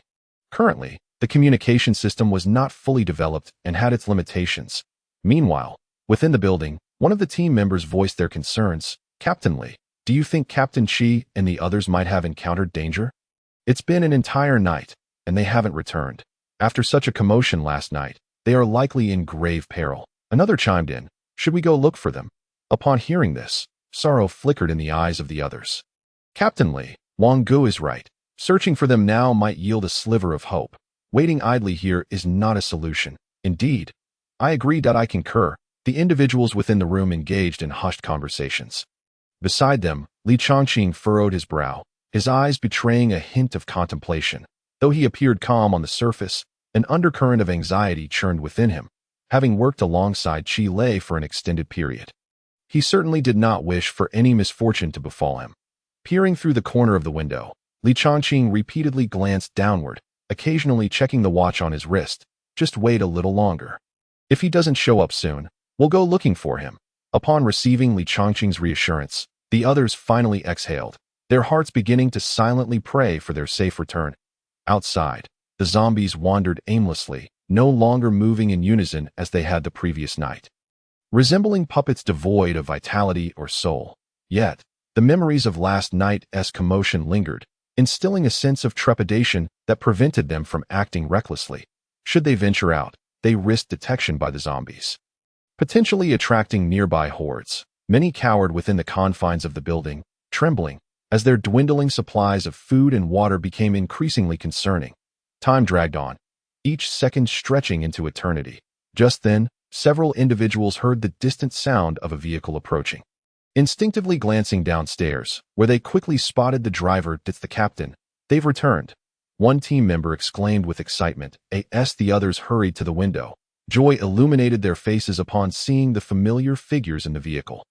Currently, the communication system was not fully developed and had its limitations. Meanwhile, within the building, one of the team members voiced their concerns. "Captain Li, do you think Captain Shi and the others might have encountered danger? It's been an entire night, and they haven't returned. After such a commotion last night, they are likely in grave peril." Another chimed in, "Should we go look for them?" Upon hearing this, sorrow flickered in the eyes of the others. "Captain Li, Wang Gu is right. Searching for them now might yield a sliver of hope. Waiting idly here is not a solution." "Indeed. I agree." I concur. The individuals within the room engaged in hushed conversations. Beside them, Li Chongqing furrowed his brow, his eyes betraying a hint of contemplation. Though he appeared calm on the surface, an undercurrent of anxiety churned within him, having worked alongside Shi Lei for an extended period. He certainly did not wish for any misfortune to befall him. Peering through the corner of the window, Li Chongqing repeatedly glanced downward, occasionally checking the watch on his wrist. "Just wait a little longer. If he doesn't show up soon, we'll go looking for him." Upon receiving Li Chongqing's reassurance, the others finally exhaled, their hearts beginning to silently pray for their safe return. Outside, the zombies wandered aimlessly, no longer moving in unison as they had the previous night, resembling puppets devoid of vitality or soul. Yet, the memories of last night's commotion lingered, instilling a sense of trepidation that prevented them from acting recklessly. Should they venture out, they risked detection by the zombies, potentially attracting nearby hordes. Many cowered within the confines of the building, trembling, as their dwindling supplies of food and water became increasingly concerning. Time dragged on, each second stretching into eternity. Just then, several individuals heard the distant sound of a vehicle approaching. Instinctively glancing downstairs, where they quickly spotted the driver. "It's the captain. They've returned." One team member exclaimed with excitement, as the others hurried to the window. Joy illuminated their faces upon seeing the familiar figures in the vehicle.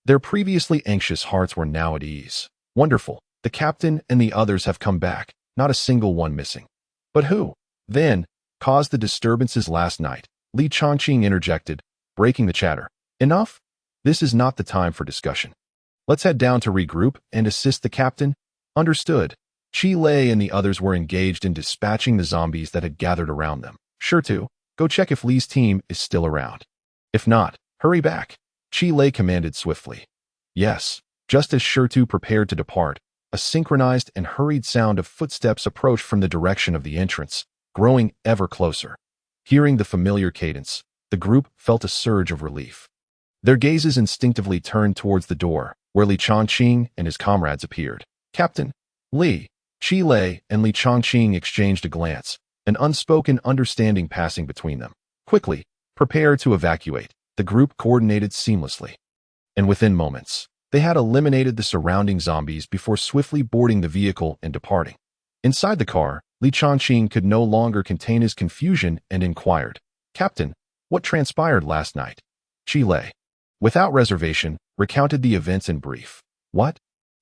Their previously anxious hearts were now at ease. "Wonderful. The captain and the others have come back, not a single one missing." "But who, then, caused the disturbances last night?" Li Chongqing interjected, breaking the chatter. "Enough? This is not the time for discussion. Let's head down to regroup and assist the captain." "Understood." Shi Lei and the others were engaged in dispatching the zombies that had gathered around them. "Sure to. Go check if Li's team is still around. If not, hurry back," Shi Lei commanded swiftly. "Yes." Just as Shirtu prepared to depart, a synchronized and hurried sound of footsteps approached from the direction of the entrance, growing ever closer. Hearing the familiar cadence, the group felt a surge of relief. Their gazes instinctively turned towards the door, where Li Chongqing and his comrades appeared. Captain Li, Chi Lei, and Li Chongqing exchanged a glance, an unspoken understanding passing between them. Quickly, prepare to evacuate. The group coordinated seamlessly. And within moments, they had eliminated the surrounding zombies before swiftly boarding the vehicle and departing. Inside the car, Li Chongqing could no longer contain his confusion and inquired, Captain, what transpired last night? Chi Lei, without reservation, recounted the events in brief. What?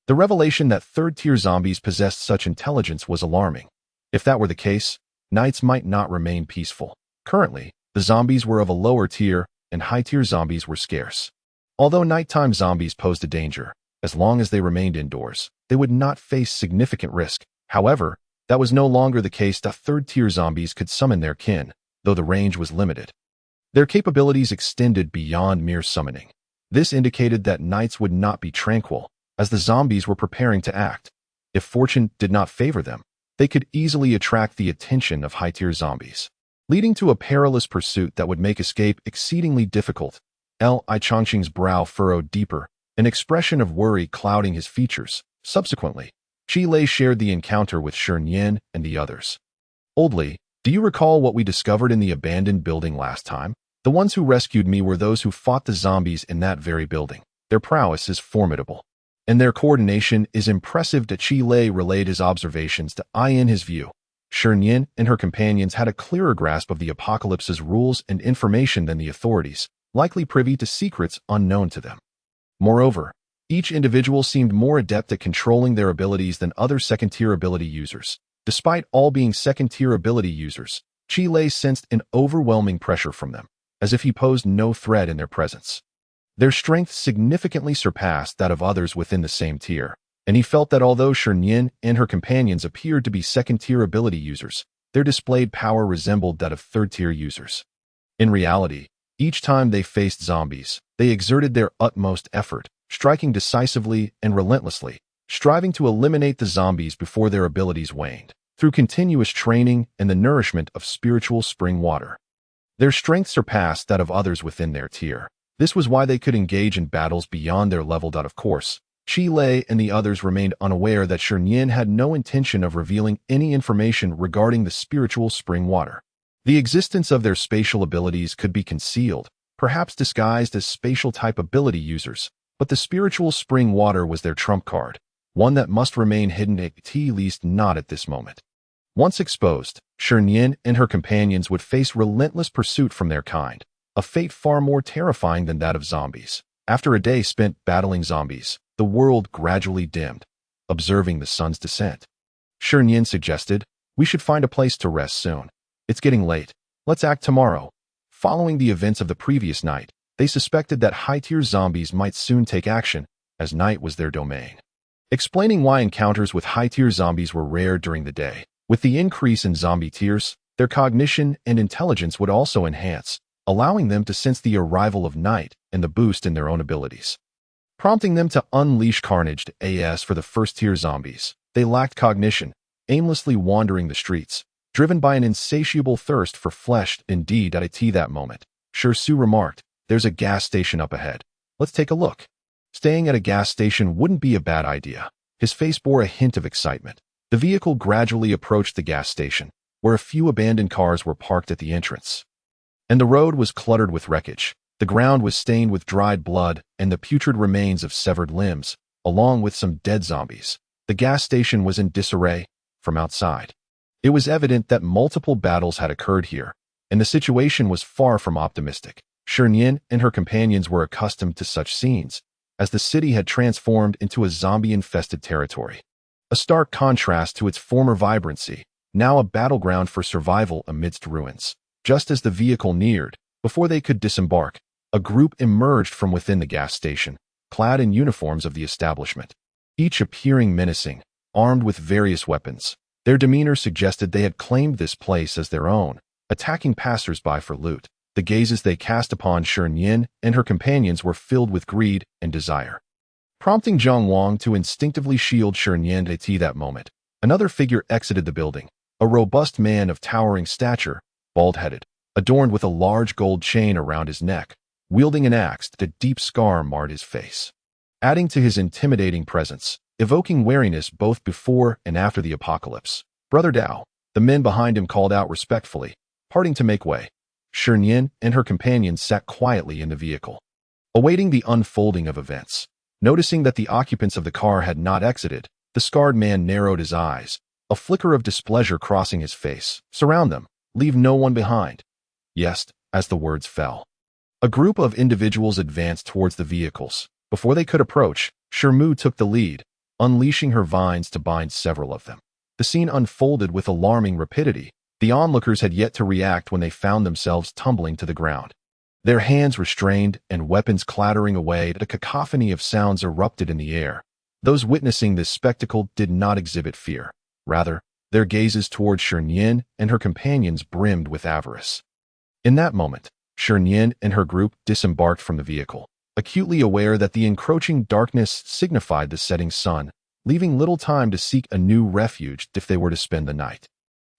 The revelation that third-tier zombies possessed such intelligence was alarming. If that were the case, nights might not remain peaceful. Currently, the zombies were of a lower tier, and high-tier zombies were scarce. Although nighttime zombies posed a danger, as long as they remained indoors, they would not face significant risk. However, that was no longer the case that third-tier zombies could summon their kin, though the range was limited. Their capabilities extended beyond mere summoning. This indicated that nights would not be tranquil, as the zombies were preparing to act. If fortune did not favor them, they could easily attract the attention of high-tier zombies, leading to a perilous pursuit that would make escape exceedingly difficult. Li Chongqing's brow furrowed deeper, an expression of worry clouding his features. Subsequently, Chi Lei shared the encounter with Shi Nian and the others. Old Li, do you recall what we discovered in the abandoned building last time? The ones who rescued me were those who fought the zombies in that very building. Their prowess is formidable, and their coordination is impressive. Chi Lei relayed his observations to in his view. Shi Nian and her companions had a clearer grasp of the apocalypse's rules and information than the authorities, likely privy to secrets unknown to them. Moreover, each individual seemed more adept at controlling their abilities than other second-tier ability users. Despite all being second-tier ability users, Chi Lei sensed an overwhelming pressure from them, as if he posed no threat in their presence. Their strength significantly surpassed that of others within the same tier, and he felt that although Shi Nian and her companions appeared to be second-tier ability users, their displayed power resembled that of third-tier users. In reality, each time they faced zombies, they exerted their utmost effort, striking decisively and relentlessly, striving to eliminate the zombies before their abilities waned, through continuous training and the nourishment of spiritual spring water. Their strength surpassed that of others within their tier. This was why they could engage in battles beyond their level. Of course, Chi Lei and the others remained unaware that Shi Nian had no intention of revealing any information regarding the spiritual spring water. The existence of their spatial abilities could be concealed, perhaps disguised as spatial-type ability users, but the spiritual spring water was their trump card, one that must remain hidden, at least not at this moment. Once exposed, Shi Nian and her companions would face relentless pursuit from their kind, a fate far more terrifying than that of zombies. After a day spent battling zombies, the world gradually dimmed, observing the sun's descent. Shi Nian suggested, we should find a place to rest soon. It's getting late. Let's act tomorrow. Following the events of the previous night, they suspected that high-tier zombies might soon take action, as night was their domain. Explaining why encounters with high-tier zombies were rare during the day, with the increase in zombie tiers, their cognition and intelligence would also enhance, allowing them to sense the arrival of night and the boost in their own abilities. Prompting them to unleash carnage for the first-tier zombies, they lacked cognition, aimlessly wandering the streets, driven by an insatiable thirst for flesh. Indeed, at that moment, Su remarked, there's a gas station up ahead. Let's take a look. Staying at a gas station wouldn't be a bad idea. His face bore a hint of excitement. The vehicle gradually approached the gas station, where a few abandoned cars were parked at the entrance. And the road was cluttered with wreckage. The ground was stained with dried blood and the putrid remains of severed limbs, along with some dead zombies. The gas station was in disarray. From outside, it was evident that multiple battles had occurred here, and the situation was far from optimistic. Shi Nian and her companions were accustomed to such scenes, as the city had transformed into a zombie-infested territory. A stark contrast to its former vibrancy, now a battleground for survival amidst ruins. Just as the vehicle neared, before they could disembark, a group emerged from within the gas station, clad in uniforms of the establishment, each appearing menacing, armed with various weapons. Their demeanor suggested they had claimed this place as their own, attacking passers-by for loot. The gazes they cast upon Shi Nian and her companions were filled with greed and desire, prompting Zhang Wang to instinctively shield Shi Nian at that moment. Another figure exited the building, a robust man of towering stature, bald-headed, adorned with a large gold chain around his neck, wielding an axe that a deep scar marred his face, adding to his intimidating presence, evoking wariness both before and after the apocalypse. "Brother Dao," the men behind him called out respectfully, parting to make way. Shi Nian and her companions sat quietly in the vehicle, awaiting the unfolding of events. Noticing that the occupants of the car had not exited, the scarred man narrowed his eyes, a flicker of displeasure crossing his face. "Surround them. Leave no one behind." Yes, as the words fell. A group of individuals advanced towards the vehicles. Before they could approach, Shermu took the lead, unleashing her vines to bind several of them. The scene unfolded with alarming rapidity. The onlookers had yet to react when they found themselves tumbling to the ground. Their hands restrained and weapons clattering away, a cacophony of sounds erupted in the air. Those witnessing this spectacle did not exhibit fear. Rather, their gazes toward Shi Nian and her companions brimmed with avarice. In that moment, Shi Nian and her group disembarked from the vehicle, acutely aware that the encroaching darkness signified the setting sun, leaving little time to seek a new refuge if they were to spend the night.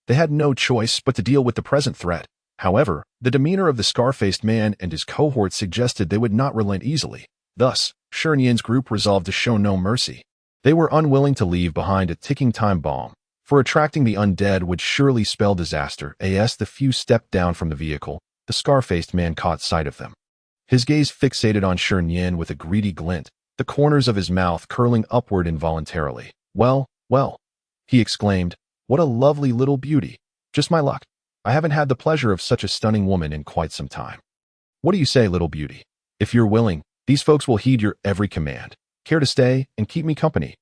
They had no choice but to deal with the present threat. However, the demeanor of the scar-faced man and his cohort suggested they would not relent easily. Thus, Shi Nian's group resolved to show no mercy. They were unwilling to leave behind a ticking time bomb, for attracting the undead would surely spell disaster. As the few stepped down from the vehicle, the scar-faced man caught sight of them. His gaze fixated on Shi Nian with a greedy glint, the corners of his mouth curling upward involuntarily. Well, he exclaimed, "What a lovely little beauty. Just my luck. I haven't had the pleasure of such a stunning woman in quite some time. What do you say, little beauty? If you're willing, these folks will heed your every command. Care to stay and keep me company?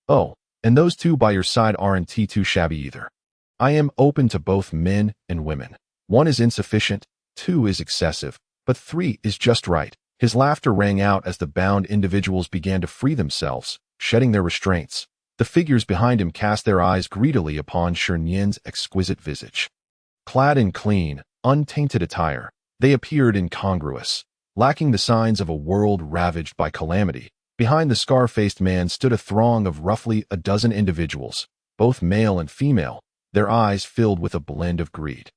Oh, and those two by your side aren't too shabby either. I am open to both men and women. 1 is insufficient, 2 is excessive, but 3 is just right." His laughter rang out as the bound individuals began to free themselves, shedding their restraints. The figures behind him cast their eyes greedily upon Shi Nian's exquisite visage. Clad in clean, untainted attire, they appeared incongruous, lacking the signs of a world ravaged by calamity. Behind the scar-faced man stood a throng of roughly a dozen individuals, both male and female, their eyes filled with a blend of greed,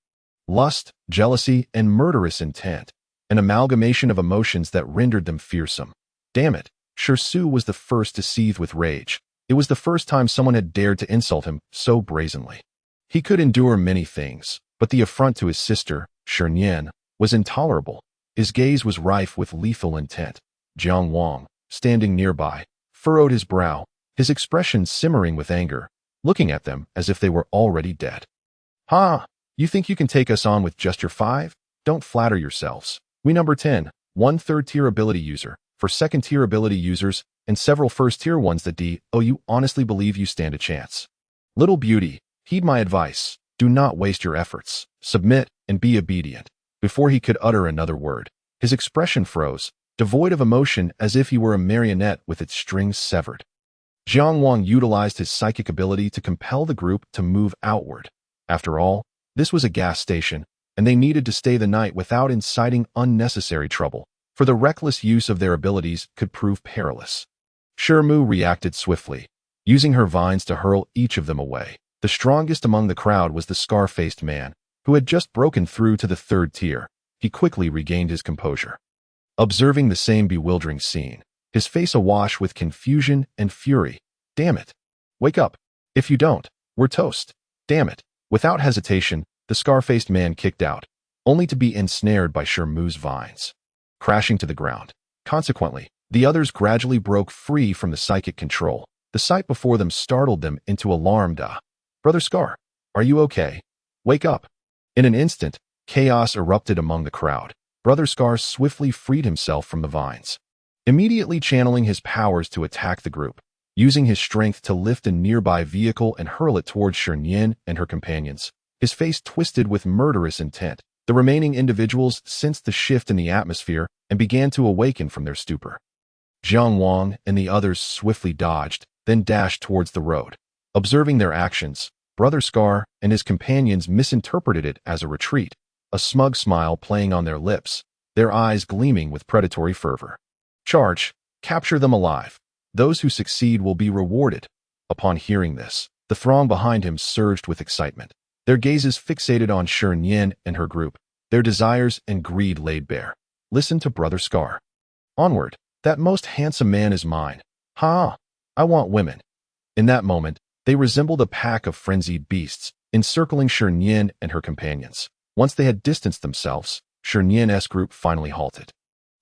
lust, jealousy, and murderous intent, an amalgamation of emotions that rendered them fearsome. Damn it, Shi was the first to seethe with rage. It was the first time someone had dared to insult him so brazenly. He could endure many things, but the affront to his sister, Shi Nian, was intolerable. His gaze was rife with lethal intent. Jiang Wang, standing nearby, furrowed his brow, his expression simmering with anger, looking at them as if they were already dead. "Ha! You think you can take us on with just your 5? Don't flatter yourselves. We number 10, 1 third-tier ability user, for second-tier ability users, and several first-tier ones that you honestly believe you stand a chance. Little beauty, heed my advice. Do not waste your efforts. Submit and be obedient." Before he could utter another word, his expression froze, devoid of emotion as if he were a marionette with its strings severed. Jiang Wang utilized his psychic ability to compel the group to move outward. After all, this was a gas station, and they needed to stay the night without inciting unnecessary trouble, for the reckless use of their abilities could prove perilous. Shermu reacted swiftly, using her vines to hurl each of them away. The strongest among the crowd was the scar-faced man, who had just broken through to the 3rd tier. He quickly regained his composure. Observing the same bewildering scene, his face awash with confusion and fury. "Damn it! Wake up! If you don't, we're toast! Damn it!" Without hesitation, the scar-faced man kicked out, only to be ensnared by Shermu's vines, crashing to the ground. Consequently, the others gradually broke free from the psychic control. The sight before them startled them into alarm. "Brother Scar, are you okay? Wake up!" In an instant, chaos erupted among the crowd. Brother Scar swiftly freed himself from the vines, immediately channeling his powers to attack the group, using his strength to lift a nearby vehicle and hurl it towards Shi Nian and her companions. His face twisted with murderous intent. The remaining individuals sensed the shift in the atmosphere and began to awaken from their stupor. Jiang Wang and the others swiftly dodged, then dashed towards the road. Observing their actions, Brother Scar and his companions misinterpreted it as a retreat, a smug smile playing on their lips, their eyes gleaming with predatory fervor. "Charge! Capture them alive! Those who succeed will be rewarded." Upon hearing this, the throng behind him surged with excitement, their gazes fixated on Shi Nian and her group, their desires and greed laid bare. Listen to Brother Scar. Onward, that most handsome man is mine. Ha! I want women. In that moment, they resembled a pack of frenzied beasts, encircling Shi Nian and her companions. Once they had distanced themselves, Shi Nian's group finally halted.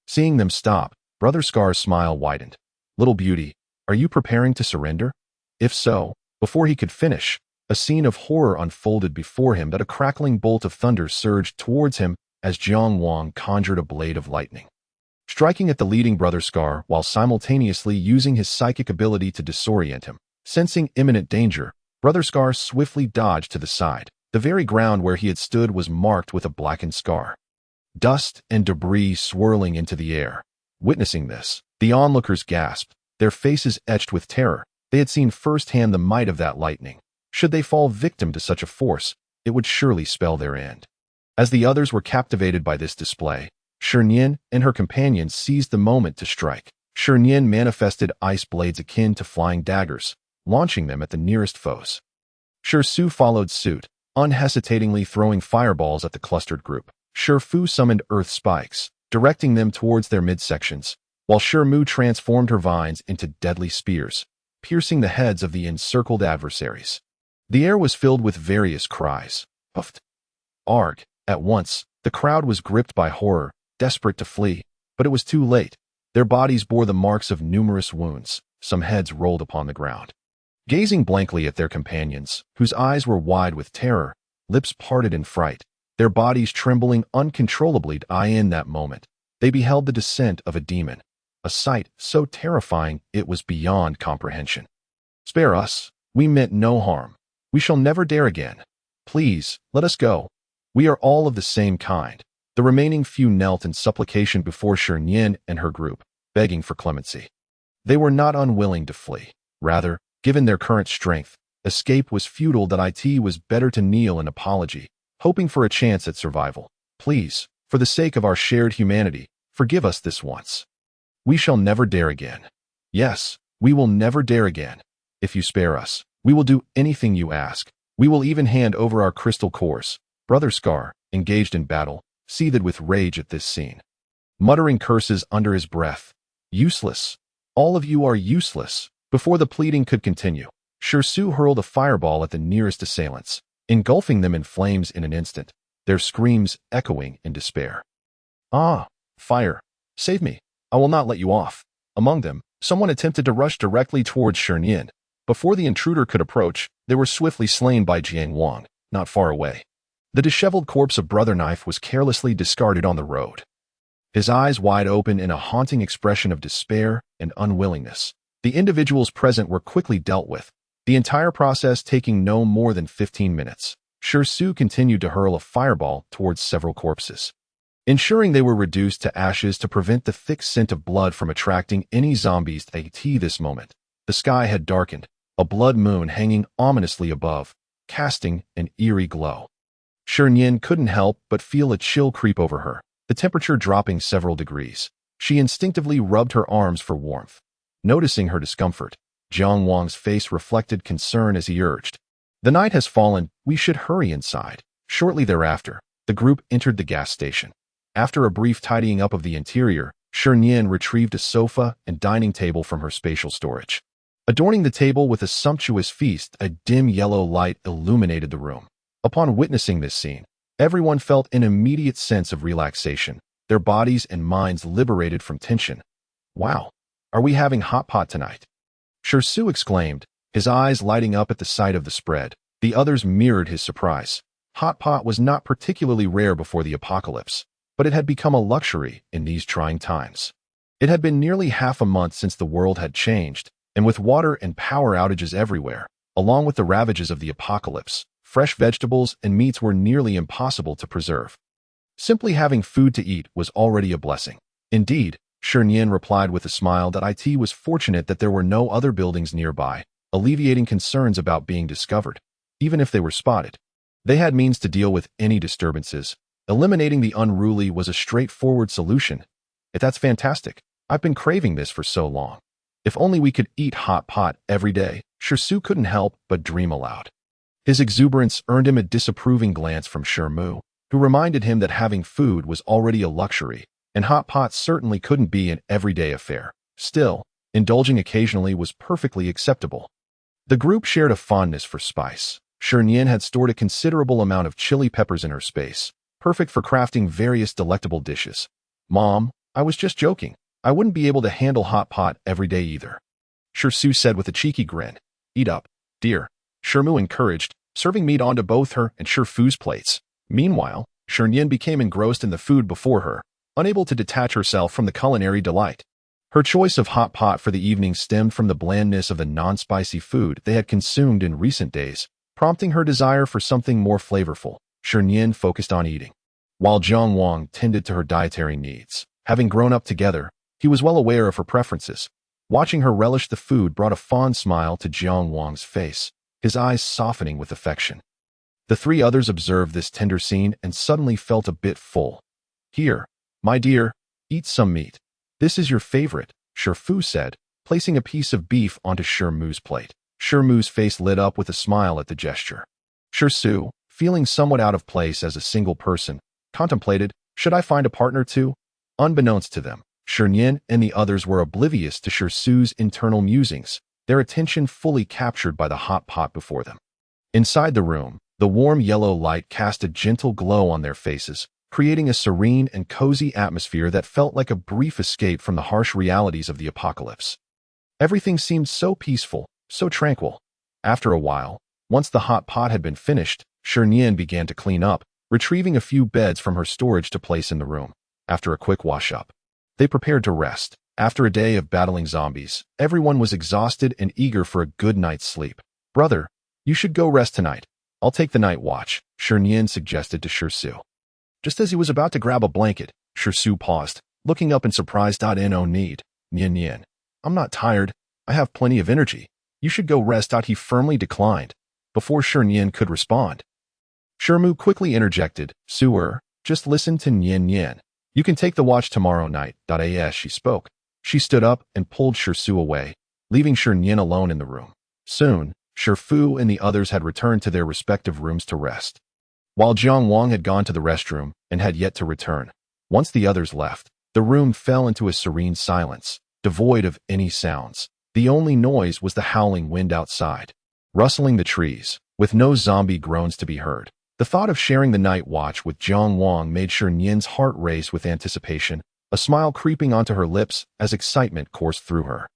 Seeing them stop, Brother Scar's smile widened. Little beauty, are you preparing to surrender? If so, before he could finish, a scene of horror unfolded before him that a crackling bolt of thunder surged towards him as Jiang Wang conjured a blade of lightning, striking at the leading Brother Scar while simultaneously using his psychic ability to disorient him. Sensing imminent danger, Brother Scar swiftly dodged to the side. The very ground where he had stood was marked with a blackened scar. Dust and debris swirling into the air. Witnessing this, the onlookers gasped, their faces etched with terror. They had seen firsthand the might of that lightning. Should they fall victim to such a force, it would surely spell their end. As the others were captivated by this display, Shi Nian and her companions seized the moment to strike. Shi Nian manifested ice blades akin to flying daggers, launching them at the nearest foes. Shi Su followed suit, unhesitatingly throwing fireballs at the clustered group. Shi Fu summoned earth spikes, directing them towards their midsections, while Shi Mu transformed her vines into deadly spears, piercing the heads of the encircled adversaries. The air was filled with various cries. Puffed. Arg. At once, the crowd was gripped by horror, desperate to flee, but it was too late. Their bodies bore the marks of numerous wounds, some heads rolled upon the ground. Gazing blankly at their companions, whose eyes were wide with terror, lips parted in fright, their bodies trembling uncontrollably in that moment, they beheld the descent of a demon, a sight so terrifying it was beyond comprehension. Spare us, we meant no harm. We shall never dare again. Please, let us go. We are all of the same kind. The remaining few knelt in supplication before Shi Nian and her group, begging for clemency. They were not unwilling to flee. Rather, given their current strength, escape was futile. It was better to kneel in apology, hoping for a chance at survival. Please, for the sake of our shared humanity, forgive us this once. We shall never dare again. Yes, we will never dare again. If you spare us, we will do anything you ask. We will even hand over our crystal cores. Brother Scar, engaged in battle, seethed with rage at this scene, muttering curses under his breath. Useless. All of you are useless. Before the pleading could continue, Shi Su hurled a fireball at the nearest assailants, engulfing them in flames in an instant, their screams echoing in despair. Ah, fire! Save me! I will not let you off. Among them, someone attempted to rush directly towards Shi Nian. Before the intruder could approach, they were swiftly slain by Jiang Wang, not far away. The disheveled corpse of Brother Knife was carelessly discarded on the road, his eyes wide open in a haunting expression of despair and unwillingness. The individuals present were quickly dealt with, the entire process taking no more than 15 minutes. Shi Su continued to hurl a fireball towards several corpses, ensuring they were reduced to ashes to prevent the thick scent of blood from attracting any zombies. At this moment, the sky had darkened, a blood moon hanging ominously above, casting an eerie glow. Shi Nian couldn't help but feel a chill creep over her, the temperature dropping several degrees. She instinctively rubbed her arms for warmth. Noticing her discomfort, Jiang Wang's face reflected concern as he urged, "The night has fallen, we should hurry inside." Shortly thereafter, the group entered the gas station. After a brief tidying up of the interior, Shi Nian retrieved a sofa and dining table from her spatial storage. Adorning the table with a sumptuous feast, a dim yellow light illuminated the room. Upon witnessing this scene, everyone felt an immediate sense of relaxation, their bodies and minds liberated from tension. Wow, are we having hot pot tonight? Shi Su exclaimed, his eyes lighting up at the sight of the spread. The others mirrored his surprise. Hot pot was not particularly rare before the apocalypse, but it had become a luxury in these trying times. It had been nearly half a month since the world had changed, and with water and power outages everywhere, along with the ravages of the apocalypse, fresh vegetables and meats were nearly impossible to preserve. Simply having food to eat was already a blessing. Indeed, Shi Nian replied with a smile that it was fortunate that there were no other buildings nearby, alleviating concerns about being discovered. Even if they were spotted, they had means to deal with any disturbances. Eliminating the unruly was a straightforward solution. That's fantastic. I've been craving this for so long. If only we could eat hot pot every day. Shi Su couldn't help but dream aloud. His exuberance earned him a disapproving glance from Shi Mu, who reminded him that having food was already a luxury, and hot pot certainly couldn't be an everyday affair. Still, indulging occasionally was perfectly acceptable. The group shared a fondness for spice. Shi Nian had stored a considerable amount of chili peppers in her space, perfect for crafting various delectable dishes. "Mom, I was just joking. I wouldn't be able to handle hot pot every day either," Shi said with a cheeky grin. "Eat up, dear," Shimu encouraged, serving meat onto both her and Shifu's plates. Meanwhile, Shi Nian became engrossed in the food before her, unable to detach herself from the culinary delight. Her choice of hot pot for the evening stemmed from the blandness of the non-spicy food they had consumed in recent days, prompting her desire for something more flavorful. Shi Nian focused on eating, while Jiang Wang tended to her dietary needs. Having grown up together, he was well aware of her preferences. Watching her relish the food brought a fond smile to Jiang Wang's face, his eyes softening with affection. The three others observed this tender scene and suddenly felt a bit full. "Here, my dear, eat some meat. This is your favorite," Shifu said, placing a piece of beef onto Shimu's plate. Shimu's face lit up with a smile at the gesture. Shisu, feeling somewhat out of place as a single person, contemplated, "Should I find a partner too?" Unbeknownst to them, Shi Nian and the others were oblivious to Shisu's internal musings, their attention fully captured by the hot pot before them. Inside the room, the warm yellow light cast a gentle glow on their faces, creating a serene and cozy atmosphere that felt like a brief escape from the harsh realities of the apocalypse. Everything seemed so peaceful, so tranquil. After a while, once the hot pot had been finished, Shi Nian began to clean up, retrieving a few beds from her storage to place in the room. After a quick wash-up, they prepared to rest. After a day of battling zombies, everyone was exhausted and eager for a good night's sleep. "Brother, you should go rest tonight. I'll take the night watch," Shi Nian suggested to Shisu. Just as he was about to grab a blanket, Shisu paused, looking up in surprise. "No need, Nian. I'm not tired. I have plenty of energy. You should go rest." He firmly declined. Before Shi Nian could respond, Shimu quickly interjected, "Suer, just listen to Nian. You can take the watch tomorrow night." As she spoke, she stood up and pulled Shisu away, leaving Shi Nian alone in the room. Soon, Shifu and the others had returned to their respective rooms to rest, while Jiang Wang had gone to the restroom and had yet to return. Once the others left, the room fell into a serene silence, devoid of any sounds. The only noise was the howling wind outside, rustling the trees, with no zombie groans to be heard. The thought of sharing the night watch with Jiang Wang made Shi Nian's heart race with anticipation, a smile creeping onto her lips as excitement coursed through her.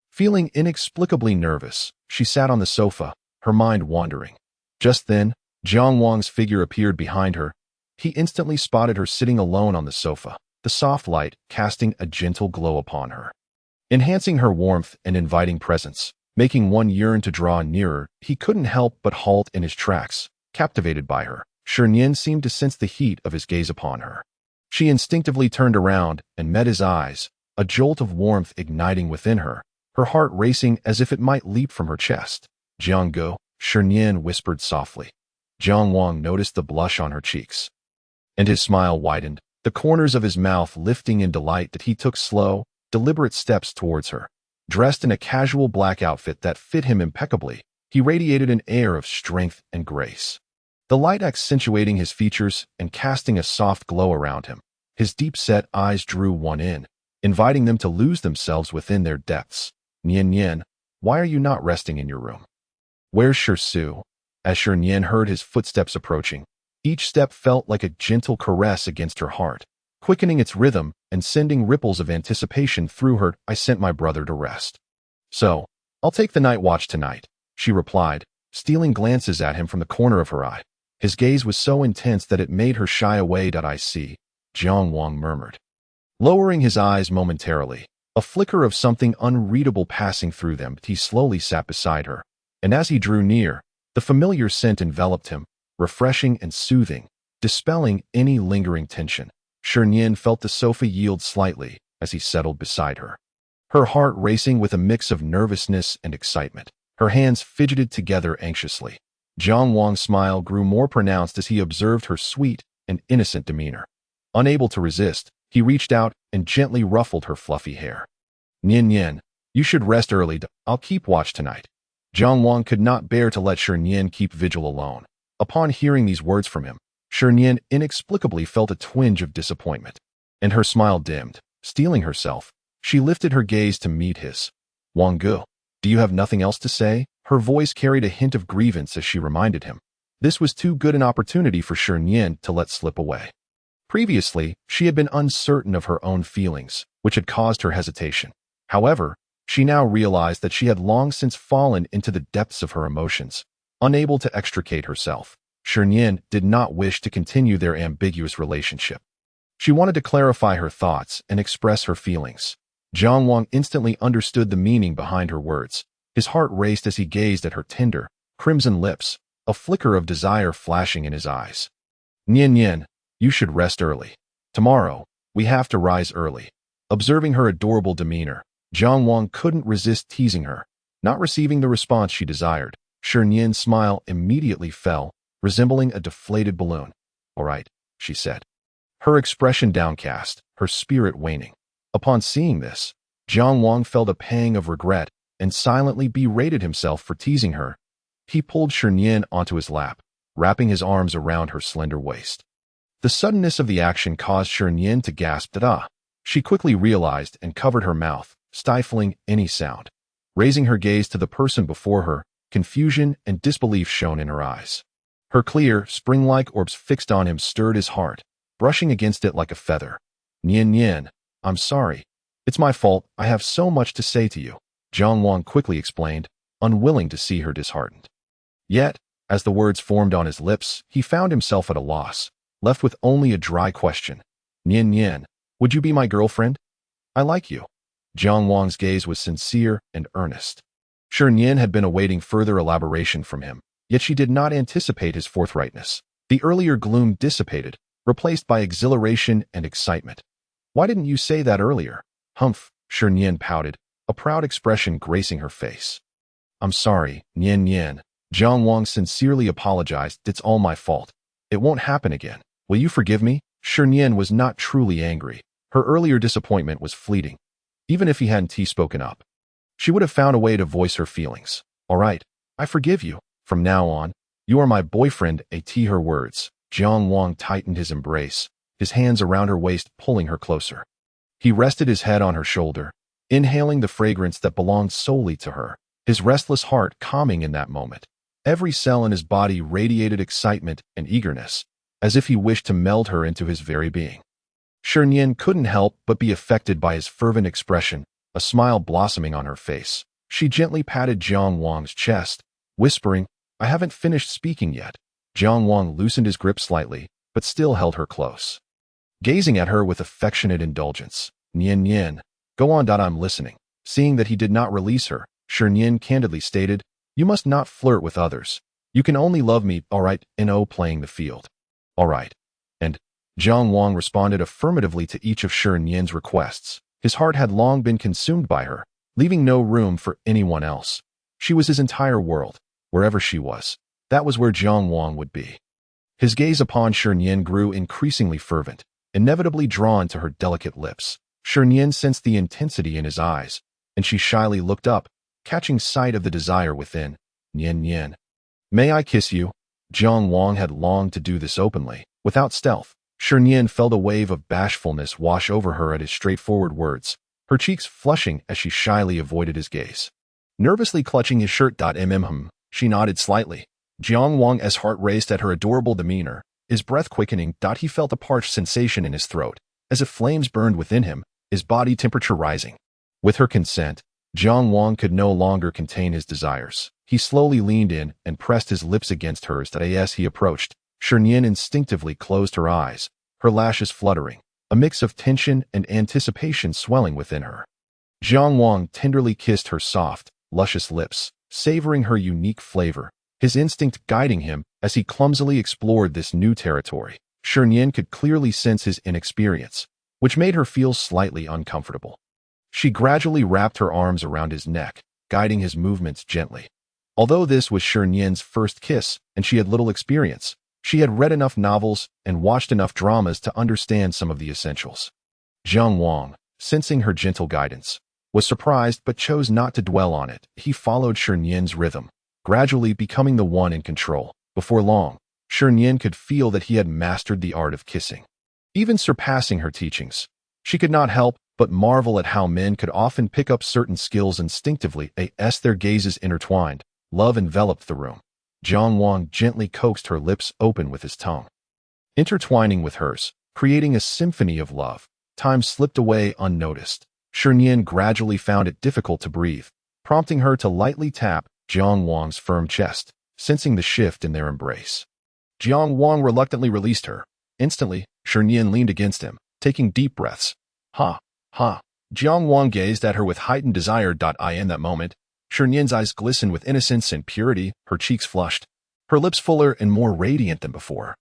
Feeling inexplicably nervous, she sat on the sofa, her mind wandering. Just then, Jiang Wang's figure appeared behind her. He instantly spotted her sitting alone on the sofa, the soft light casting a gentle glow upon her, enhancing her warmth and inviting presence. Making one yearn to draw nearer, he couldn't help but halt in his tracks, captivated by her. Shi Nian seemed to sense the heat of his gaze upon her. She instinctively turned around and met his eyes, a jolt of warmth igniting within her, her heart racing as if it might leap from her chest. "Jianggo," Shi Nian whispered softly. Jiang Wang noticed the blush on her cheeks, and his smile widened, the corners of his mouth lifting in delight that he took slow, deliberate steps towards her. Dressed in a casual black outfit that fit him impeccably, he radiated an air of strength and grace, the light accentuating his features and casting a soft glow around him. His deep-set eyes drew one in, inviting them to lose themselves within their depths. "Nian, why are you not resting in your room? Where's Shisu?" As Shi Nian heard his footsteps approaching, each step felt like a gentle caress against her heart, quickening its rhythm and sending ripples of anticipation through her. "I sent my brother to rest, so I'll take the night watch tonight," she replied, stealing glances at him from the corner of her eye. His gaze was so intense that it made her shy away. "I see," Jiang Wang murmured, lowering his eyes momentarily, a flicker of something unreadable passing through them. He slowly sat beside her, and as he drew near, the familiar scent enveloped him, refreshing and soothing, dispelling any lingering tension. Shi Nian felt the sofa yield slightly as he settled beside her, her heart racing with a mix of nervousness and excitement. Her hands fidgeted together anxiously. Jiang Wang's smile grew more pronounced as he observed her sweet and innocent demeanor. Unable to resist, he reached out and gently ruffled her fluffy hair. "Nian, you should rest early. I'll keep watch tonight." Jiang Wang could not bear to let Shi Nian keep vigil alone. Upon hearing these words from him, Shi Nian inexplicably felt a twinge of disappointment. and her smile dimmed. Steeling herself, she lifted her gaze to meet his. Wang Gu, do you have nothing else to say? Her voice carried a hint of grievance as she reminded him. This was too good an opportunity for Shi Nian to let slip away. Previously, she had been uncertain of her own feelings, which had caused her hesitation. However, she now realized that she had long since fallen into the depths of her emotions. Unable to extricate herself, Shi Nian did not wish to continue their ambiguous relationship. She wanted to clarify her thoughts and express her feelings. Jiang Wang instantly understood the meaning behind her words. His heart raced as he gazed at her tender, crimson lips, a flicker of desire flashing in his eyes. Nian Nian, you should rest early. Tomorrow, we have to rise early. Observing her adorable demeanor, Jiang Wang couldn't resist teasing her. Not receiving the response she desired, Shi Nian's smile immediately fell, resembling a deflated balloon. All right, she said. Her expression downcast, her spirit waning. Upon seeing this, Jiang Wang felt a pang of regret and silently berated himself for teasing her. He pulled Shi Nian onto his lap, wrapping his arms around her slender waist. The suddenness of the action caused Shi Nian to gasp "Ah!" She quickly realized and covered her mouth, stifling any sound. Raising her gaze to the person before her, confusion and disbelief shone in her eyes. Her clear, spring-like orbs fixed on him stirred his heart, brushing against it like a feather. Nian Nian, I'm sorry. It's my fault. I have so much to say to you, Jiang Wang quickly explained, unwilling to see her disheartened. Yet, as the words formed on his lips, he found himself at a loss, left with only a dry question. Nian Nian, would you be my girlfriend? I like you. Jiang Wang's gaze was sincere and earnest. Shi Nian had been awaiting further elaboration from him, yet she did not anticipate his forthrightness. The earlier gloom dissipated, replaced by exhilaration and excitement. Why didn't you say that earlier? Humph, Shi Nian pouted, a proud expression gracing her face. I'm sorry, Nian Nian. Jiang Wang sincerely apologized. It's all my fault. It won't happen again. Will you forgive me? Shi Nian was not truly angry. Her earlier disappointment was fleeting. Even if he hadn't spoken up, she would have found a way to voice her feelings. All right, I forgive you. From now on, you are my boyfriend. Her words. Jiang Wang tightened his embrace, his hands around her waist pulling her closer. He rested his head on her shoulder, inhaling the fragrance that belonged solely to her, his restless heart calming in that moment. Every cell in his body radiated excitement and eagerness, as if he wished to meld her into his very being. Shi Nian couldn't help but be affected by his fervent expression, a smile blossoming on her face. She gently patted Jiang Wang's chest, whispering, I haven't finished speaking yet. Jiang Wang loosened his grip slightly, but still held her close. Gazing at her with affectionate indulgence, Nian Nian, go on. I'm listening. Seeing that he did not release her, Shi Nian candidly stated, you must not flirt with others. You can only love me, all right, playing the field. All right. And Jiang Wang responded affirmatively to each of Shi Nian's requests. His heart had long been consumed by her, leaving no room for anyone else. She was his entire world. Wherever she was, that was where Jiang Wang would be. His gaze upon Shi Nian grew increasingly fervent, inevitably drawn to her delicate lips. Shi Nian sensed the intensity in his eyes, and she shyly looked up, catching sight of the desire within. Nian Nian, may I kiss you? Jiang Wang had longed to do this openly, without stealth. Shi Nian felt a wave of bashfulness wash over her at his straightforward words, her cheeks flushing as she shyly avoided his gaze. Nervously clutching his shirt. She nodded slightly. Jiang Wang's heart raced at her adorable demeanor, his breath quickening. He felt a parched sensation in his throat, as if flames burned within him, his body temperature rising. With her consent, Jiang Wang could no longer contain his desires. He slowly leaned in and pressed his lips against hers. As he approached, Shi Nian instinctively closed her eyes, her lashes fluttering, a mix of tension and anticipation swelling within her. Jiang Wang tenderly kissed her soft, luscious lips, savoring her unique flavor, his instinct guiding him as he clumsily explored this new territory. Shi Nian could clearly sense his inexperience, which made her feel slightly uncomfortable. She gradually wrapped her arms around his neck, guiding his movements gently. Although this was Shi Nian's first kiss and she had little experience, she had read enough novels and watched enough dramas to understand some of the essentials. Jiang Wang, sensing her gentle guidance, was surprised but chose not to dwell on it. He followed Shi Nian's rhythm, gradually becoming the one in control. Before long, Shi Nian could feel that he had mastered the art of kissing. even surpassing her teachings. She could not help but marvel at how men could often pick up certain skills instinctively as their gazes intertwined. Love enveloped the room. Jiang Wang gently coaxed her lips open with his tongue, intertwining with hers, creating a symphony of love. Time slipped away unnoticed. Shi Nian gradually found it difficult to breathe, prompting her to lightly tap Jiang Wang's firm chest, sensing the shift in their embrace. Jiang Wang reluctantly released her. Instantly, Shi Nian leaned against him, taking deep breaths. Ha! Ha! Jiang Wang gazed at her with heightened desire. In that moment, Shi Nian's eyes glistened with innocence and purity, her cheeks flushed, her lips fuller and more radiant than before,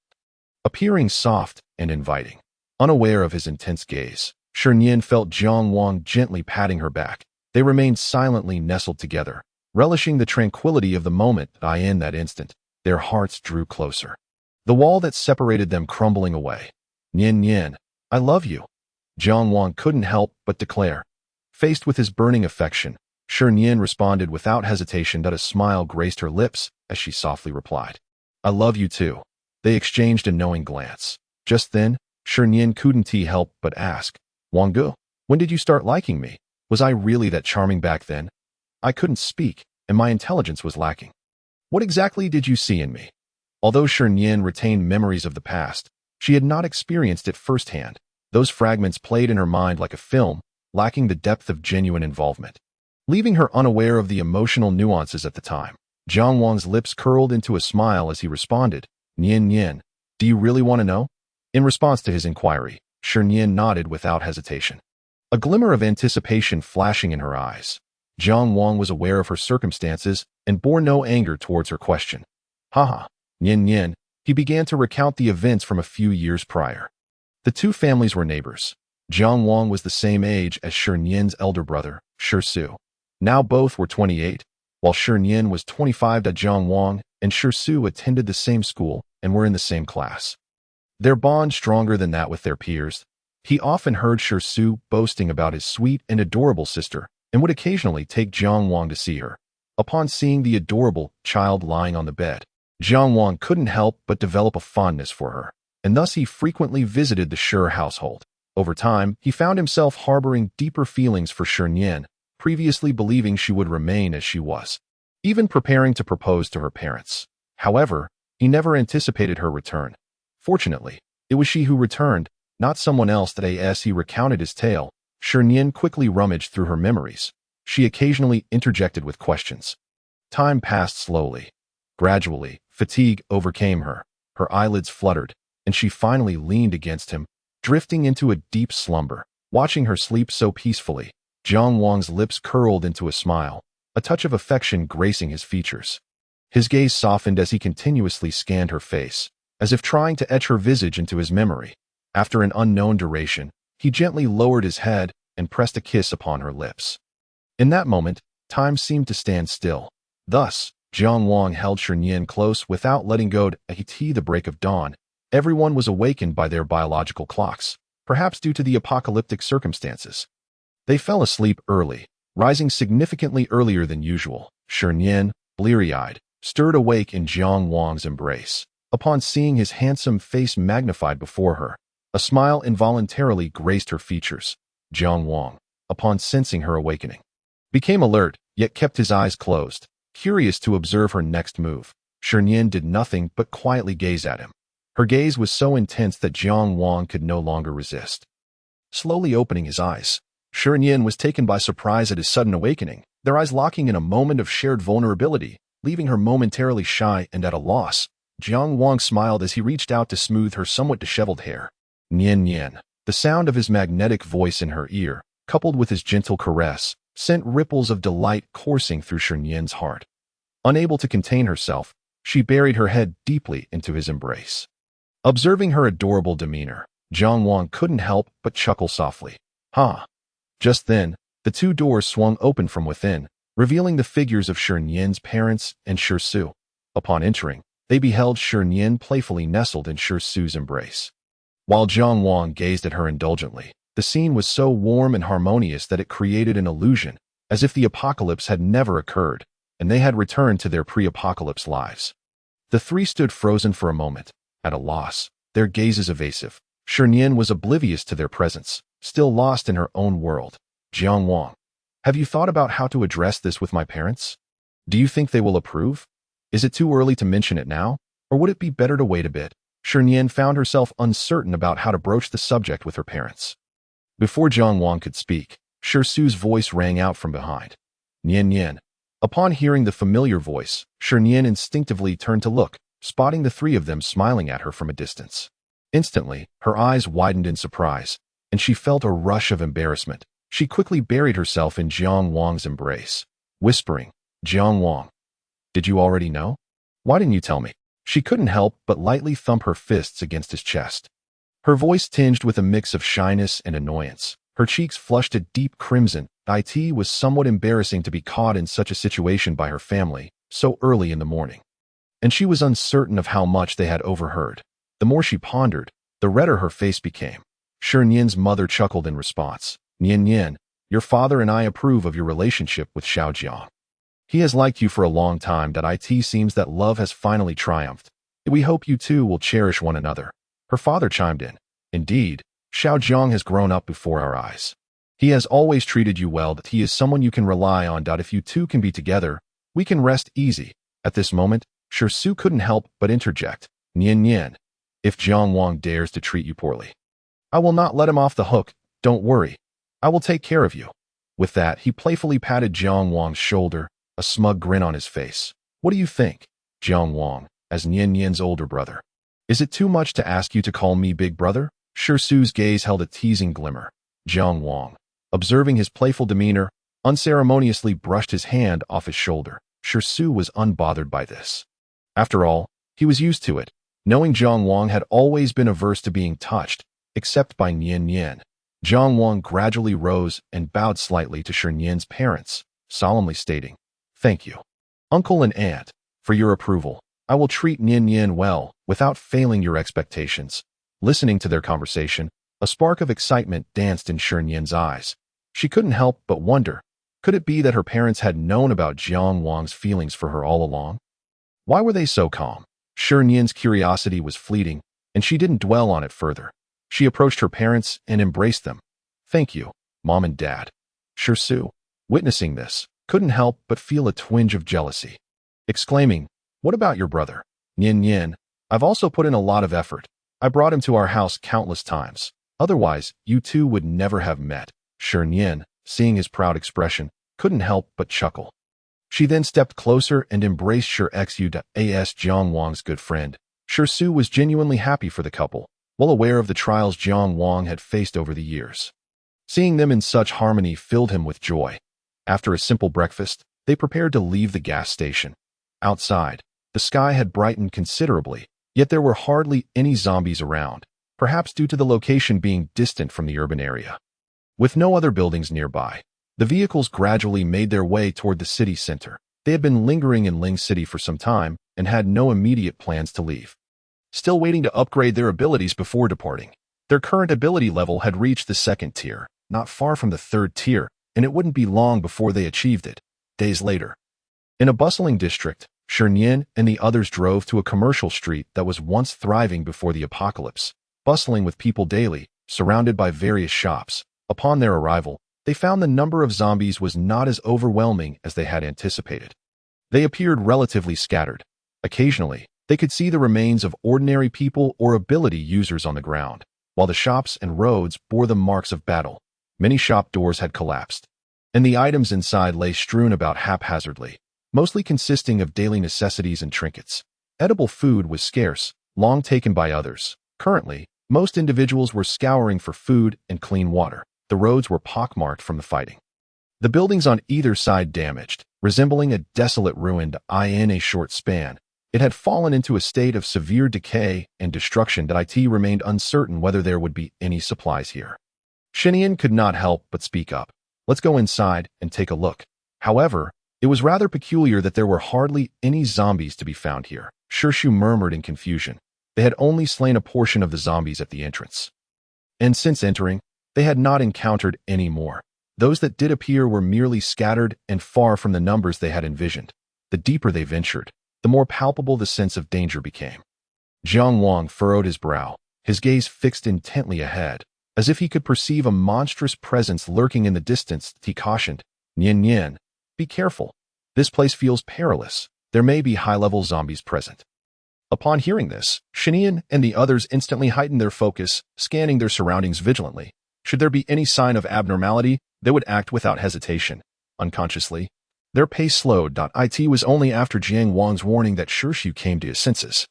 appearing soft and inviting. Unaware of his intense gaze, Shi Nian felt Jiang Wang gently patting her back. They remained silently nestled together, relishing the tranquility of the moment. In that instant, their hearts drew closer, the wall that separated them crumbling away. Nian Nian, I love you, Jiang Wang couldn't help but declare. Faced with his burning affection, Shi Nian responded without hesitation. A smile graced her lips as she softly replied, I love you too. They exchanged a knowing glance. Just then, Shi Nian couldn't help but ask, Wanggu, when did you start liking me? Was I really that charming back then? I couldn't speak, and my intelligence was lacking. What exactly did you see in me? Although Shi Nian retained memories of the past, she had not experienced it firsthand. Those fragments played in her mind like a film, lacking the depth of genuine involvement, leaving her unaware of the emotional nuances at the time. Jiang Wang's lips curled into a smile as he responded, Nian Nian, do you really want to know? In response to his inquiry, Shi Nian nodded without hesitation, a glimmer of anticipation flashing in her eyes. Jiang Wang was aware of her circumstances and bore no anger towards her question. Haha, Nian Nian, he began to recount the events from a few years prior. The two families were neighbors. Jiang Wang was the same age as Shi Nian's elder brother, Shi Su. Now both were 28, while Shi Nian was 25. Jiang Wang and Shi Su attended the same school and were in the same class. Their bond stronger than that with their peers. He often heard Shi Su boasting about his sweet and adorable sister and would occasionally take Jiang Wang to see her. Upon seeing the adorable child lying on the bed, Jiang Wang couldn't help but develop a fondness for her, and thus he frequently visited the Shi household. Over time, he found himself harboring deeper feelings for Shi Nian, previously believing she would remain as she was, even preparing to propose to her parents. However, he never anticipated her return. Fortunately, it was she who returned, not someone else. As he recounted his tale, Shi Nian quickly rummaged through her memories. She occasionally interjected with questions. Time passed slowly. Gradually, fatigue overcame her. Her eyelids fluttered, and she finally leaned against him, drifting into a deep slumber. Watching her sleep so peacefully, Jiang Wang's lips curled into a smile, a touch of affection gracing his features. His gaze softened as he continuously scanned her face, as if trying to etch her visage into his memory. After an unknown duration, he gently lowered his head and pressed a kiss upon her lips. In that moment, time seemed to stand still. Thus, Jiang Wang held Shi Nian close without letting go. At the break of dawn, everyone was awakened by their biological clocks, perhaps due to the apocalyptic circumstances. They fell asleep early, rising significantly earlier than usual. Shi Nian, bleary-eyed, stirred awake in Jiang Wang's embrace. Upon seeing his handsome face magnified before her, a smile involuntarily graced her features. Jiang Wang, upon sensing her awakening, became alert, yet kept his eyes closed, curious to observe her next move. Shi Nian did nothing but quietly gaze at him. Her gaze was so intense that Jiang Wang could no longer resist. Slowly opening his eyes, Shi Nian was taken by surprise at his sudden awakening, their eyes locking in a moment of shared vulnerability, leaving her momentarily shy and at a loss. Jiang Wang smiled as he reached out to smooth her somewhat disheveled hair. Nian Nian, the sound of his magnetic voice in her ear, coupled with his gentle caress, sent ripples of delight coursing through Shi Nian's heart. Unable to contain herself, she buried her head deeply into his embrace. Observing her adorable demeanor, Jiang Wang couldn't help but chuckle softly. Ha! Just then, the two doors swung open from within, revealing the figures of Shi Nian's parents and Shi Su. Upon entering, they beheld Shi Nian playfully nestled in Shi Su's embrace. While Jiang Wang gazed at her indulgently, the scene was so warm and harmonious that it created an illusion, as if the apocalypse had never occurred, and they had returned to their pre-apocalypse lives. The three stood frozen for a moment, at a loss, their gazes evasive. Shi Nian was oblivious to their presence, still lost in her own world. Jiang Wang, have you thought about how to address this with my parents? Do you think they will approve? Is it too early to mention it now, or would it be better to wait a bit? Shi Nian found herself uncertain about how to broach the subject with her parents. Before Jiang Wang could speak, Shi Su's voice rang out from behind. Nian Nian. Upon hearing the familiar voice, Shi Nian instinctively turned to look, spotting the three of them smiling at her from a distance. Instantly, her eyes widened in surprise, and she felt a rush of embarrassment. She quickly buried herself in Jiang Wang's embrace, whispering, Jiang Wang, did you already know? Why didn't you tell me? She couldn't help but lightly thump her fists against his chest. Her voice tinged with a mix of shyness and annoyance. Her cheeks flushed a deep crimson. It was somewhat embarrassing to be caught in such a situation by her family, so early in the morning. And she was uncertain of how much they had overheard. The more she pondered, the redder her face became. Shi Nian's mother chuckled in response. Nian Nian, your father and I approve of your relationship with Xiao Jiang. He has liked you for a long time. It seems that love has finally triumphed. We hope you two will cherish one another. Her father chimed in. Indeed, Xiao Jiang has grown up before our eyes. He has always treated you well. He is someone you can rely on. If you two can be together, we can rest easy. At this moment, Shi Su couldn't help but interject. Nian Nian, if Jiang Wang dares to treat you poorly, I will not let him off the hook. Don't worry. I will take care of you. With that, he playfully patted Jiang Wang's shoulder, a smug grin on his face. What do you think, Jiang Wang, as Nian Nian's older brother? Is it too much to ask you to call me big brother? Shi Su's gaze held a teasing glimmer. Jiang Wang, observing his playful demeanor, unceremoniously brushed his hand off his shoulder. Shi Su was unbothered by this. After all, he was used to it, knowing Jiang Wang had always been averse to being touched, except by Nian Nian. Jiang Wang gradually rose and bowed slightly to Shi Nian's parents, solemnly stating, Thank you, uncle and aunt, for your approval. I will treat Nian Nian well, without failing your expectations. Listening to their conversation, a spark of excitement danced in Shi Nian's eyes. She couldn't help but wonder, could it be that her parents had known about Jiang Wang's feelings for her all along? Why were they so calm? Shi Nian's curiosity was fleeting, and she didn't dwell on it further. She approached her parents and embraced them. Thank you, Mom and Dad. Shi Su, witnessing this, couldn't help but feel a twinge of jealousy. Exclaiming, What about your brother? Nian Nian, I've also put in a lot of effort. I brought him to our house countless times. Otherwise, you two would never have met. Shi Nian, seeing his proud expression, couldn't help but chuckle. She then stepped closer and embraced Shi Xu as Jiang Wang's good friend. Shi Su was genuinely happy for the couple, well aware of the trials Jiang Wang had faced over the years. Seeing them in such harmony filled him with joy. After a simple breakfast, they prepared to leave the gas station. Outside, the sky had brightened considerably, yet there were hardly any zombies around, perhaps due to the location being distant from the urban area. With no other buildings nearby, the vehicles gradually made their way toward the city center. They had been lingering in Ling City for some time and had no immediate plans to leave. Still waiting to upgrade their abilities before departing. Their current ability level had reached the 2nd tier, not far from the 3rd tier, and it wouldn't be long before they achieved it. Days later, in a bustling district, Shi Nian and the others drove to a commercial street that was once thriving before the apocalypse, bustling with people daily, surrounded by various shops. Upon their arrival, they found the number of zombies was not as overwhelming as they had anticipated. They appeared relatively scattered. Occasionally, they could see the remains of ordinary people or ability users on the ground, while the shops and roads bore the marks of battle. Many shop doors had collapsed, and the items inside lay strewn about haphazardly, mostly consisting of daily necessities and trinkets. Edible food was scarce, long taken by others. Currently, most individuals were scouring for food and clean water. The roads were pockmarked from the fighting. The buildings on either side damaged, resembling a desolate ruin in a short span. It had fallen into a state of severe decay and destruction that it remained uncertain whether there would be any supplies here. Shi Nian could not help but speak up. Let's go inside and take a look. However, it was rather peculiar that there were hardly any zombies to be found here. Shi Su murmured in confusion. They had only slain a portion of the zombies at the entrance. And since entering, they had not encountered any more. Those that did appear were merely scattered and far from the numbers they had envisioned. The deeper they ventured, the more palpable the sense of danger became. Jiang Wang furrowed his brow. his gaze fixed intently ahead, as if he could perceive a monstrous presence lurking in the distance. He cautioned, "Nian Nian, be careful. This place feels perilous. There may be high-level zombies present." Upon hearing this, Shi Nian and the others instantly heightened their focus, scanning their surroundings vigilantly. Should there be any sign of abnormality, they would act without hesitation. Unconsciously, their pace slowed. It was only after Jiang Wang's warning that Shi came to his senses.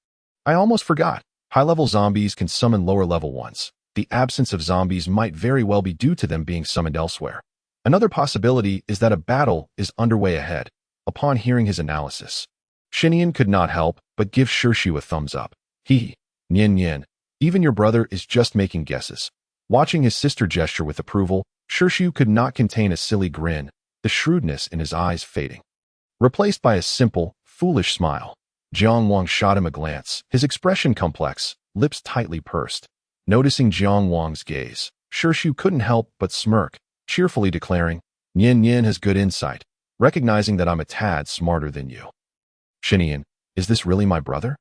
"I almost forgot. High-level zombies can summon lower-level ones. The absence of zombies might very well be due to them being summoned elsewhere. Another possibility is that a battle is underway ahead." Upon hearing his analysis, Shi Nian could not help but give Shi a thumbs up. "Nian Nian, even your brother is just making guesses." Watching his sister gesture with approval, Shi could not contain a silly grin, the shrewdness in his eyes fading, replaced by a simple, foolish smile. Jiang Wang shot him a glance, his expression complex, lips tightly pursed. Noticing Jiang Wang's gaze, Shi couldn't help but smirk, cheerfully declaring, "Nian Nian has good insight, recognizing that I'm a tad smarter than you." "Shi Nian, is this really my brother?"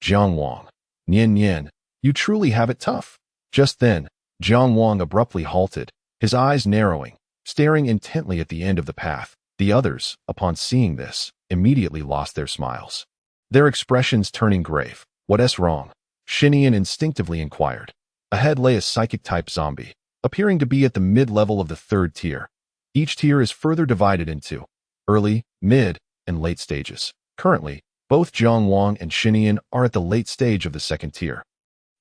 Jiang Wang, "Nian Nian, you truly have it tough." Just then, Jiang Wang abruptly halted, his eyes narrowing, staring intently at the end of the path. The others, upon seeing this, immediately lost their smiles, their expressions turning grave. "What's wrong?" Shi Nian instinctively inquired. Ahead lay a psychic-type zombie, appearing to be at the mid-level of the third tier. Each tier is further divided into early, mid, and late stages. Currently, both Jiang Wang and Shi Nian are at the late stage of the second tier.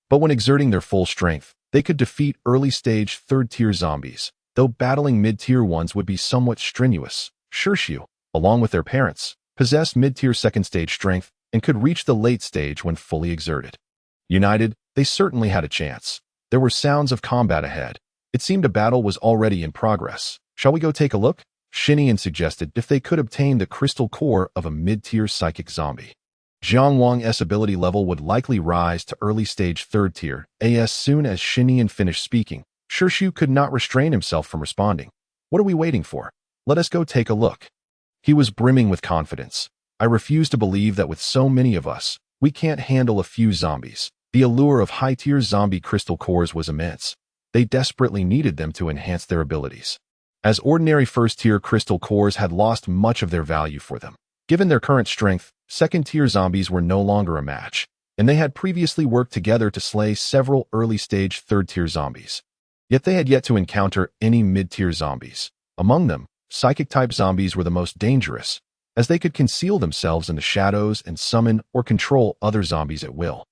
But when exerting their full strength, they could defeat early-stage third-tier zombies, though battling mid-tier ones would be somewhat strenuous. Shi, along with their parents, possess mid-tier second-stage strength and could reach the late stage when fully exerted. United, they certainly had a chance. There were sounds of combat ahead. It seemed a battle was already in progress. "Shall we go take a look?" Shi Nian suggested if they could obtain the crystal core of a mid-tier psychic zombie. Jiang Wang's ability level would likely rise to early-stage third tier. As soon as Shi Nian finished speaking, Shi could not restrain himself from responding. "What are we waiting for? Let us go take a look." He was brimming with confidence. "I refuse to believe that with so many of us, we can't handle a few zombies." The allure of high-tier zombie crystal cores was immense. They desperately needed them to enhance their abilities, as ordinary first-tier crystal cores had lost much of their value for them. Given their current strength, second-tier zombies were no longer a match, and they had previously worked together to slay several early-stage third-tier zombies. Yet they had yet to encounter any mid-tier zombies. Among them, psychic-type zombies were the most dangerous, as they could conceal themselves in the shadows and summon or control other zombies at will,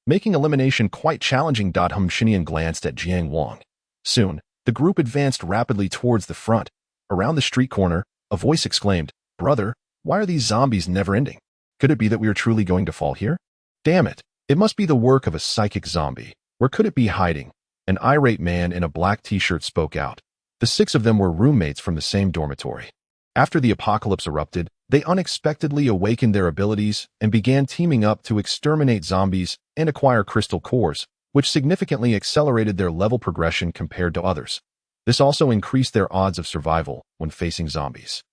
making elimination quite challenging. Shi Nian glanced at Jiang Wang. Soon, the group advanced rapidly towards the front. Around the street corner, a voice exclaimed, "Brother, why are these zombies never-ending? Could it be that we are truly going to fall here? Damn it, it must be the work of a psychic zombie. Where could it be hiding?" An irate man in a black t-shirt spoke out. The six of them were roommates from the same dormitory. After the apocalypse erupted, they unexpectedly awakened their abilities and began teaming up to exterminate zombies and acquire crystal cores, which significantly accelerated their level progression compared to others. This also increased their odds of survival when facing zombies.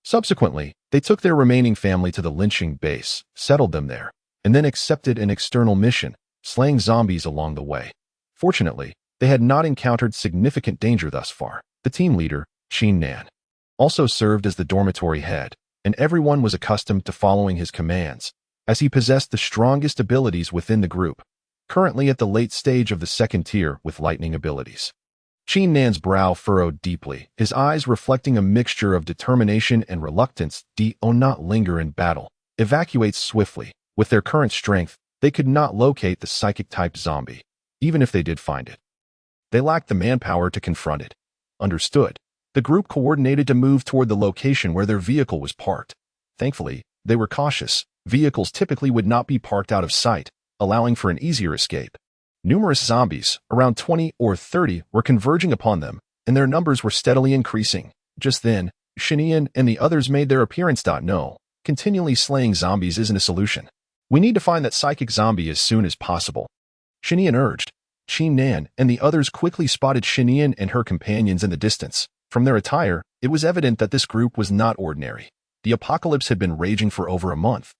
Subsequently, they took their remaining family to the lynching base, settled them there, and then accepted an external mission, slaying zombies along the way. Fortunately, they had not encountered significant danger thus far. The team leader, Shi Nian, also served as the dormitory head, and everyone was accustomed to following his commands, as he possessed the strongest abilities within the group, currently at the late stage of the second tier with lightning abilities. Shi Nian's brow furrowed deeply, his eyes reflecting a mixture of determination and reluctance. Do not linger in battle. Evacuate swiftly. With their current strength, they could not locate the psychic-type zombie, even if they did find it. They lacked the manpower to confront it. Understood. The group coordinated to move toward the location where their vehicle was parked. Thankfully, they were cautious. Vehicles typically would not be parked out of sight, allowing for an easier escape. Numerous zombies, around 20 or 30, were converging upon them, and their numbers were steadily increasing. Just then, Shi Nian and the others made their appearance. No, continually slaying zombies isn't a solution. We need to find that psychic zombie as soon as possible. Shi Nian urged. Shi Nian and the others quickly spotted Shi Nian and her companions in the distance. From their attire, it was evident that this group was not ordinary. The apocalypse had been raging for over a month,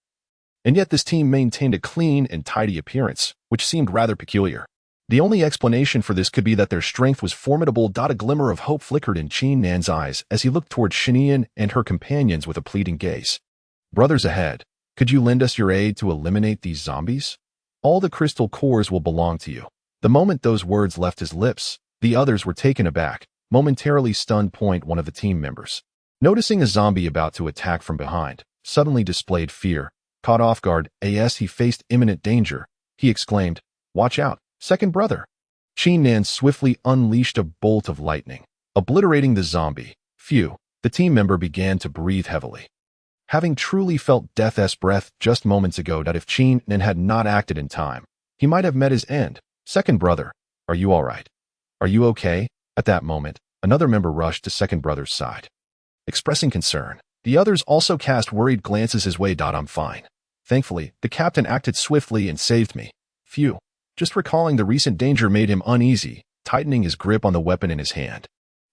and yet this team maintained a clean and tidy appearance, which seemed rather peculiar. The only explanation for this could be that their strength was formidable. A glimmer of hope flickered in Shi Nian's eyes as he looked toward Shi Nian and her companions with a pleading gaze. Brothers ahead, could you lend us your aid to eliminate these zombies? All the crystal cores will belong to you. The moment those words left his lips, the others were taken aback, momentarily stunned. One of the team members, noticing a zombie about to attack from behind, suddenly displayed fear. Caught off guard as he faced imminent danger, he exclaimed, "Watch out, second brother." Shi Nian swiftly unleashed a bolt of lightning, obliterating the zombie. Phew, the team member began to breathe heavily. Having truly felt death's breath just moments ago, that if Shi Nian had not acted in time, he might have met his end. "Second brother, are you all right? Are you okay?" At that moment, another member rushed to second brother's side, expressing concern. The others also cast worried glances his way. "I'm fine. Thankfully, the captain acted swiftly and saved me." Phew. Just recalling the recent danger made him uneasy, tightening his grip on the weapon in his hand.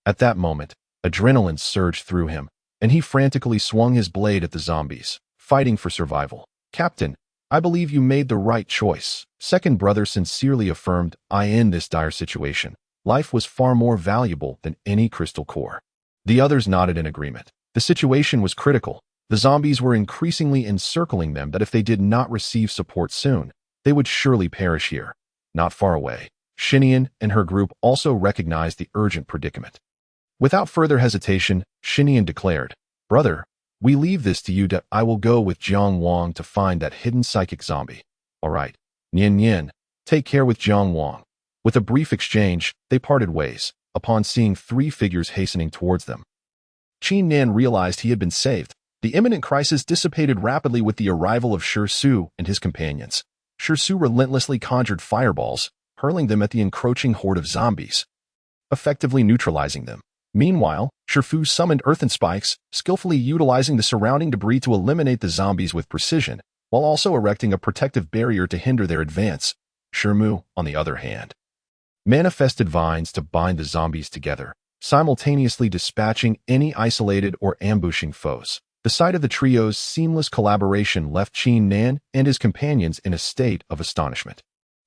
At that moment, adrenaline surged through him, and he frantically swung his blade at the zombies, fighting for survival. "Captain, I believe you made the right choice," second brother sincerely affirmed. In this dire situation, life was far more valuable than any crystal core." The others nodded in agreement. The situation was critical. The zombies were increasingly encircling them, that if they did not receive support soon, they would surely perish here. Not far away, Shi Nian and her group also recognized the urgent predicament. Without further hesitation, Shi Nian declared, "Brother, we leave this to you. I will go with Jiang Wang to find that hidden psychic zombie." "All right, Nian Nian, take care with Jiang Wang." With a brief exchange, they parted ways, upon seeing three figures hastening towards them. Shi Nian realized he had been saved. The imminent crisis dissipated rapidly with the arrival of Shi Su and his companions. Shi Su relentlessly conjured fireballs, hurling them at the encroaching horde of zombies, effectively neutralizing them. Meanwhile, Shi Fu summoned earthen spikes, skillfully utilizing the surrounding debris to eliminate the zombies with precision, while also erecting a protective barrier to hinder their advance. Shi Mu, on the other hand, manifested vines to bind the zombies together, simultaneously dispatching any isolated or ambushing foes. The sight of the trio's seamless collaboration left Shi Nian and his companions in a state of astonishment.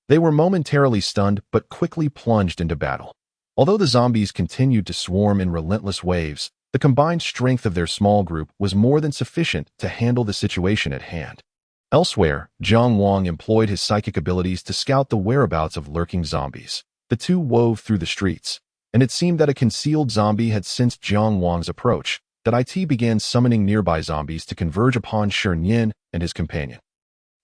They were momentarily stunned but quickly plunged into battle. Although the zombies continued to swarm in relentless waves, the combined strength of their small group was more than sufficient to handle the situation at hand. Elsewhere, Jiang Wang employed his psychic abilities to scout the whereabouts of lurking zombies. The two wove through the streets, and it seemed that a concealed zombie had sensed Jiang Wang's approach. That IT began summoning nearby zombies to converge upon Shi Nian and his companion.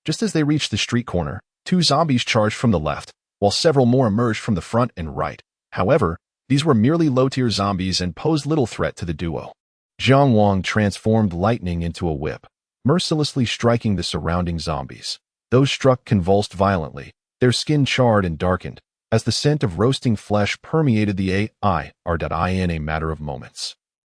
Just as they reached the street corner, two zombies charged from the left, while several more emerged from the front and right. However, these were merely low-tier zombies and posed little threat to the duo. Jiang Wang transformed lightning into a whip, mercilessly striking the surrounding zombies. Those struck convulsed violently, their skin charred and darkened, as the scent of roasting flesh permeated the air in a matter of moments.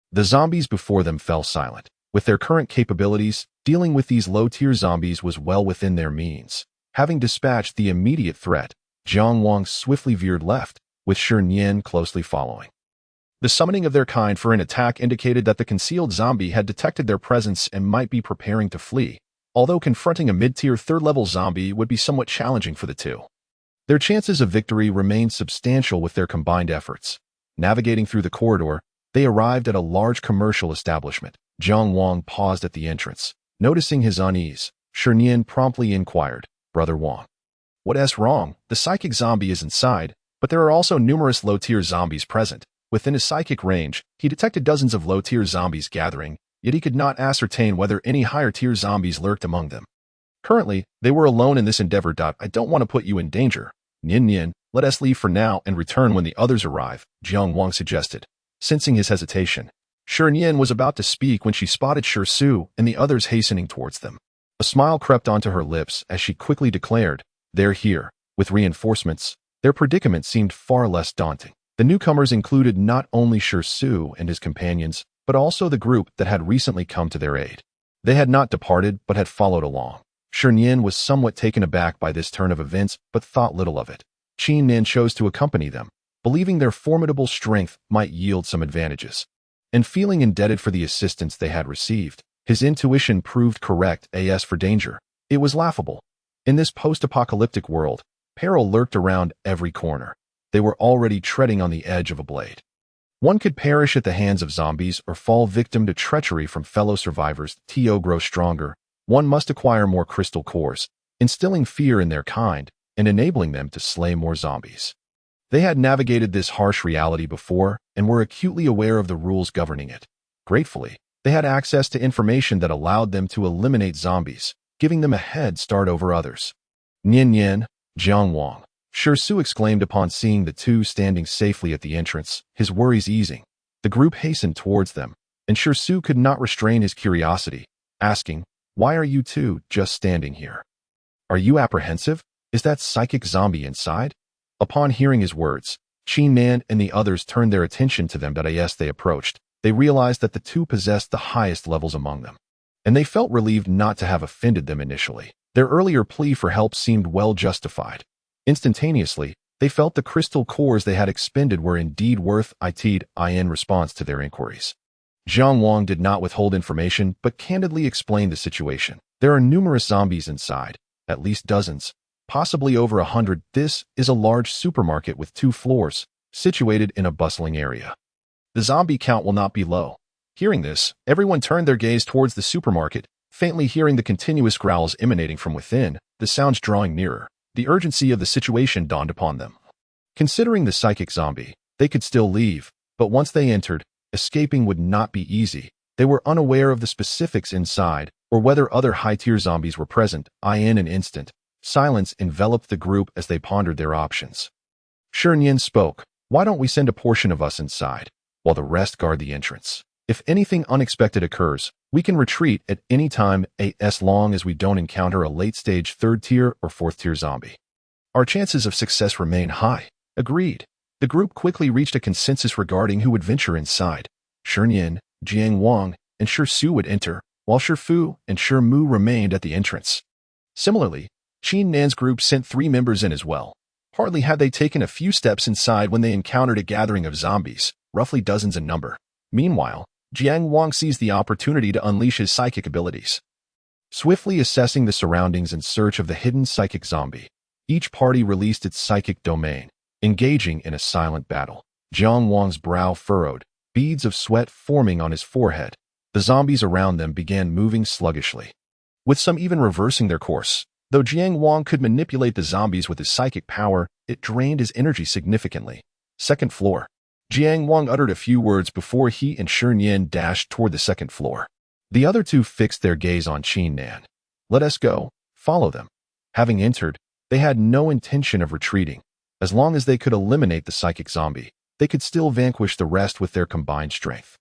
The zombies before them fell silent. With their current capabilities, dealing with these low-tier zombies was well within their means. Having dispatched the immediate threat, Jiang Wang swiftly veered left, with Shi Nian closely following. The summoning of their kind for an attack indicated that the concealed zombie had detected their presence and might be preparing to flee, although confronting a mid-tier third-level zombie would be somewhat challenging for the two. Their chances of victory remained substantial with their combined efforts. Navigating through the corridor, they arrived at a large commercial establishment. Jiang Wang paused at the entrance. Noticing his unease, Shi Nian promptly inquired, "Brother Wang, what's wrong? The psychic zombie is inside, but there are also numerous low-tier zombies present." Within his psychic range, he detected dozens of low-tier zombies gathering, yet he could not ascertain whether any higher-tier zombies lurked among them. Currently, they were alone in this endeavor. "I don't want to put you in danger. Nian Nian, let us leave for now and return when the others arrive," Jiang Wang suggested. Sensing his hesitation, Shi Nian was about to speak when she spotted Shi Su and the others hastening towards them. A smile crept onto her lips as she quickly declared, "They're here." With reinforcements, their predicament seemed far less daunting. The newcomers included not only Shi Su and his companions, but also the group that had recently come to their aid. They had not departed, but had followed along. Shi Nian was somewhat taken aback by this turn of events, but thought little of it. Shi Nian chose to accompany them, believing their formidable strength might yield some advantages. And feeling indebted for the assistance they had received, his intuition proved correct. As for danger, it was laughable. In this post-apocalyptic world, Peril lurked around every corner. They were already treading on the edge of a blade. One could perish at the hands of zombies or fall victim to treachery from fellow survivors. To grow stronger, one must acquire more crystal cores, instilling fear in their kind and enabling them to slay more zombies. They had navigated this harsh reality before and were acutely aware of the rules governing it. Gratefully, they had access to information that allowed them to eliminate zombies, giving them a head start over others. Nian, Jiang Wang, Shi exclaimed upon seeing the two standing safely at the entrance, his worries easing. The group hastened towards them, and Shi could not restrain his curiosity, asking, "Why are you two just standing here? Are you apprehensive? Is that psychic zombie inside?" Upon hearing his words, Shi Nian and the others turned their attention to them. As they approached, they realized that the two possessed the highest levels among them, and they felt relieved not to have offended them initially. Their earlier plea for help seemed well justified. Instantaneously, they felt the crystal cores they had expended were indeed worth it in response to their inquiries. Jiang Wang did not withhold information but candidly explained the situation. There are numerous zombies inside, at least dozens, possibly over 100. This is a large supermarket with 2 floors, situated in a bustling area. The zombie count will not be low. Hearing this, everyone turned their gaze towards the supermarket, faintly hearing the continuous growls emanating from within, the sounds drawing nearer. The urgency of the situation dawned upon them. Considering the psychic zombie, they could still leave, but once they entered, escaping would not be easy. They were unaware of the specifics inside, or whether other high-tier zombies were present. In an instant, silence enveloped the group as they pondered their options. Shi Nian spoke, "Why don't we send a portion of us inside, while the rest guard the entrance? If anything unexpected occurs, we can retreat at any time as long as we don't encounter a late-stage 3rd-tier or 4th-tier zombie. Our chances of success remain high." Agreed. The group quickly reached a consensus regarding who would venture inside. Shi Nian, Jiang Wang, and Shi would enter, while Shi Fu and Shi Mu remained at the entrance. Similarly, Shi Nian's group sent 3 members in as well. Hardly had they taken a few steps inside when they encountered a gathering of zombies, roughly dozens in number. Meanwhile, Jiang Wang seized the opportunity to unleash his psychic abilities. Swiftly assessing the surroundings in search of the hidden psychic zombie, each party released its psychic domain, engaging in a silent battle. Jiang Wang's brow furrowed, beads of sweat forming on his forehead. The zombies around them began moving sluggishly, with some even reversing their course. Though Jiang Wang could manipulate the zombies with his psychic power, it drained his energy significantly. 2nd floor. Jiang Wang uttered a few words before he and Shi Nian dashed toward the 2nd floor. The other two fixed their gaze on Shi Nian. "Let us go. Follow them." Having entered, they had no intention of retreating. As long as they could eliminate the psychic zombie, they could still vanquish the rest with their combined strength.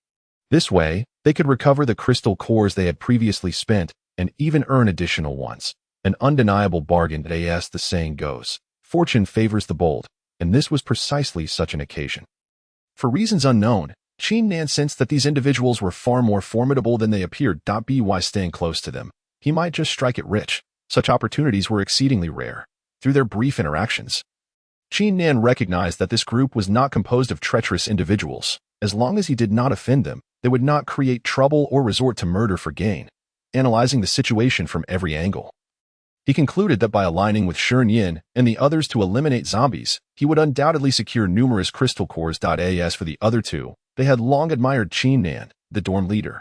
This way, they could recover the crystal cores they had previously spent and even earn additional ones. An undeniable bargain. As the saying goes, fortune favors the bold, and this was precisely such an occasion. For reasons unknown, Shi Nian sensed that these individuals were far more formidable than they appeared. By staying close to them, he might just strike it rich. Such opportunities were exceedingly rare. Through their brief interactions, Shi Nian recognized that this group was not composed of treacherous individuals. As long as he did not offend them, they would not create trouble or resort to murder for gain. Analyzing the situation from every angle, he concluded that by aligning with Shi Nian and the others to eliminate zombies, he would undoubtedly secure numerous crystal cores. As for the other two, they had long admired Shi Nian, the dorm leader,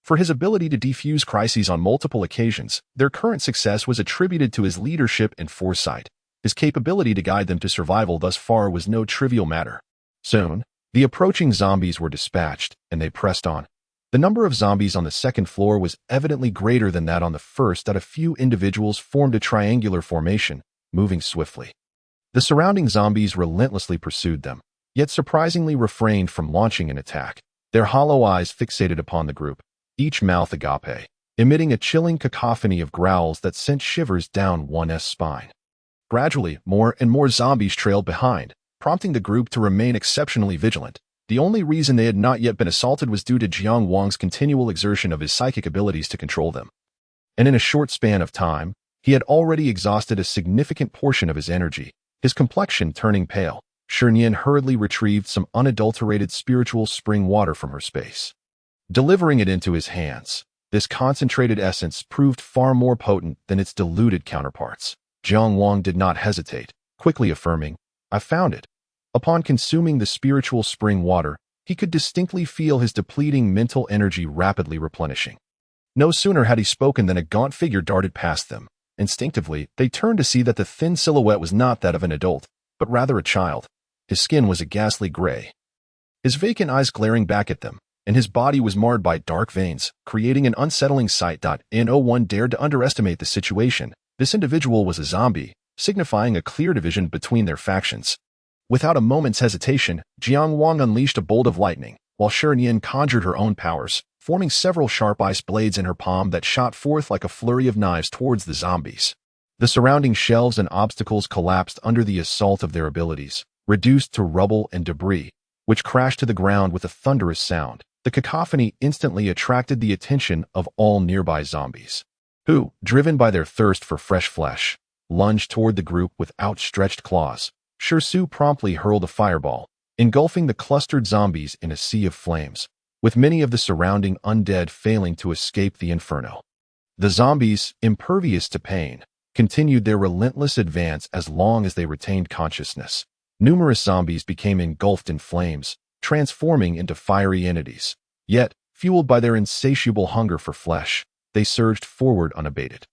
for his ability to defuse crises on multiple occasions. Their current success was attributed to his leadership and foresight. His capability to guide them to survival thus far was no trivial matter. Soon, the approaching zombies were dispatched, and they pressed on. The number of zombies on the 2nd floor was evidently greater than that on the 1st. A few individuals formed a triangular formation, moving swiftly. The surrounding zombies relentlessly pursued them, yet surprisingly refrained from launching an attack. Their hollow eyes fixated upon the group, each mouth agape, emitting a chilling cacophony of growls that sent shivers down one's spine. Gradually, more and more zombies trailed behind, prompting the group to remain exceptionally vigilant. The only reason they had not yet been assaulted was due to Jiang Wang's continual exertion of his psychic abilities to control them. And in a short span of time, he had already exhausted a significant portion of his energy, his complexion turning pale. Shi Nian hurriedly retrieved some unadulterated spiritual spring water from her space, delivering it into his hands. This concentrated essence proved far more potent than its diluted counterparts. Jiang Wang did not hesitate. quickly affirming, "I found it." Upon consuming the spiritual spring water, he could distinctly feel his depleting mental energy rapidly replenishing. No sooner had he spoken than a gaunt figure darted past them. Instinctively, they turned to see that the thin silhouette was not that of an adult, but rather a child. His skin was a ghastly gray, his vacant eyes glaring back at them, and his body was marred by dark veins, creating an unsettling sight. No one dared to underestimate the situation. This individual was a zombie, signifying a clear division between their factions. Without a moment's hesitation, Jiang Wang unleashed a bolt of lightning, while Shi Nian conjured her own powers, forming several sharp ice blades in her palm that shot forth like a flurry of knives towards the zombies. The surrounding shelves and obstacles collapsed under the assault of their abilities, reduced to rubble and debris, which crashed to the ground with a thunderous sound. The cacophony instantly attracted the attention of all nearby zombies, who, driven by their thirst for fresh flesh, lunged toward the group with outstretched claws. Shi promptly hurled a fireball, engulfing the clustered zombies in a sea of flames, with many of the surrounding undead failing to escape the inferno. The zombies, impervious to pain, continued their relentless advance as long as they retained consciousness. Numerous zombies became engulfed in flames, transforming into fiery entities. Yet, fueled by their insatiable hunger for flesh, they surged forward unabated.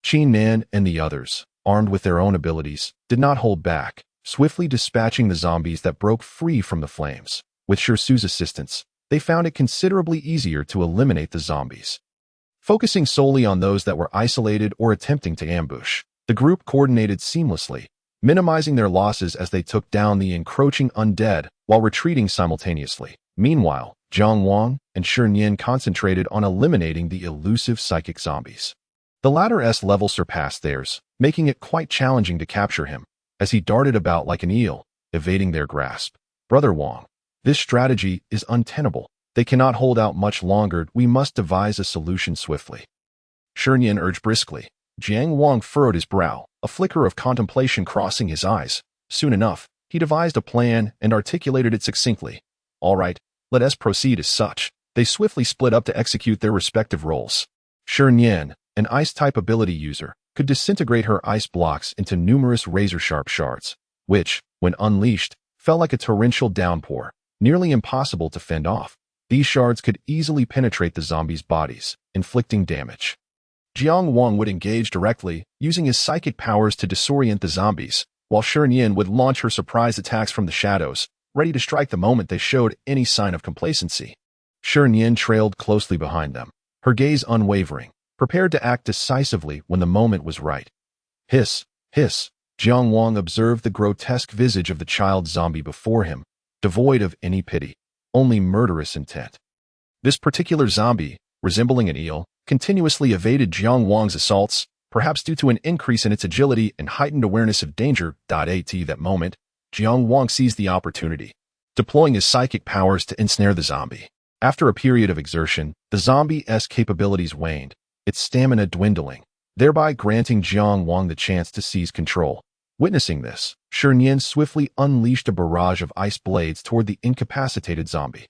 Shi Nian and the others, armed with their own abilities, did not hold back, swiftly dispatching the zombies that broke free from the flames. With Shi's assistance, they found it considerably easier to eliminate the zombies. Focusing solely on those that were isolated or attempting to ambush, the group coordinated seamlessly, minimizing their losses as they took down the encroaching undead while retreating simultaneously. Meanwhile, Jiang Wang and Shi Nian concentrated on eliminating the elusive psychic zombies. The latter's level surpassed theirs, making it quite challenging to capture him, as he darted about like an eel, evading their grasp. "Brother Wang, this strategy is untenable. They cannot hold out much longer. We must devise a solution swiftly," Shi Nian urged briskly. Jiang Wang furrowed his brow, a flicker of contemplation crossing his eyes. Soon enough, he devised a plan and articulated it succinctly. "All right, let us proceed as such." They swiftly split up to execute their respective roles. Shi Nian, an ice-type ability user, could disintegrate her ice blocks into numerous razor-sharp shards, which, when unleashed, fell like a torrential downpour, nearly impossible to fend off. These shards could easily penetrate the zombies' bodies, inflicting damage. Jiang Wang would engage directly, using his psychic powers to disorient the zombies, while Shi Nian would launch her surprise attacks from the shadows, ready to strike the moment they showed any sign of complacency. Shi Nian trailed closely behind them, her gaze unwavering, prepared to act decisively when the moment was right. Hiss, hiss, Jiang Wang observed the grotesque visage of the child zombie before him, devoid of any pity, only murderous intent. This particular zombie, resembling an eel, continuously evaded Jiang Wang's assaults, perhaps due to an increase in its agility and heightened awareness of danger. At that moment, Jiang Wang seized the opportunity, deploying his psychic powers to ensnare the zombie. After a period of exertion, the zombie's capabilities waned, its stamina dwindling, thereby granting Jiang Wang the chance to seize control. Witnessing this, Shi Nian swiftly unleashed a barrage of ice blades toward the incapacitated zombie.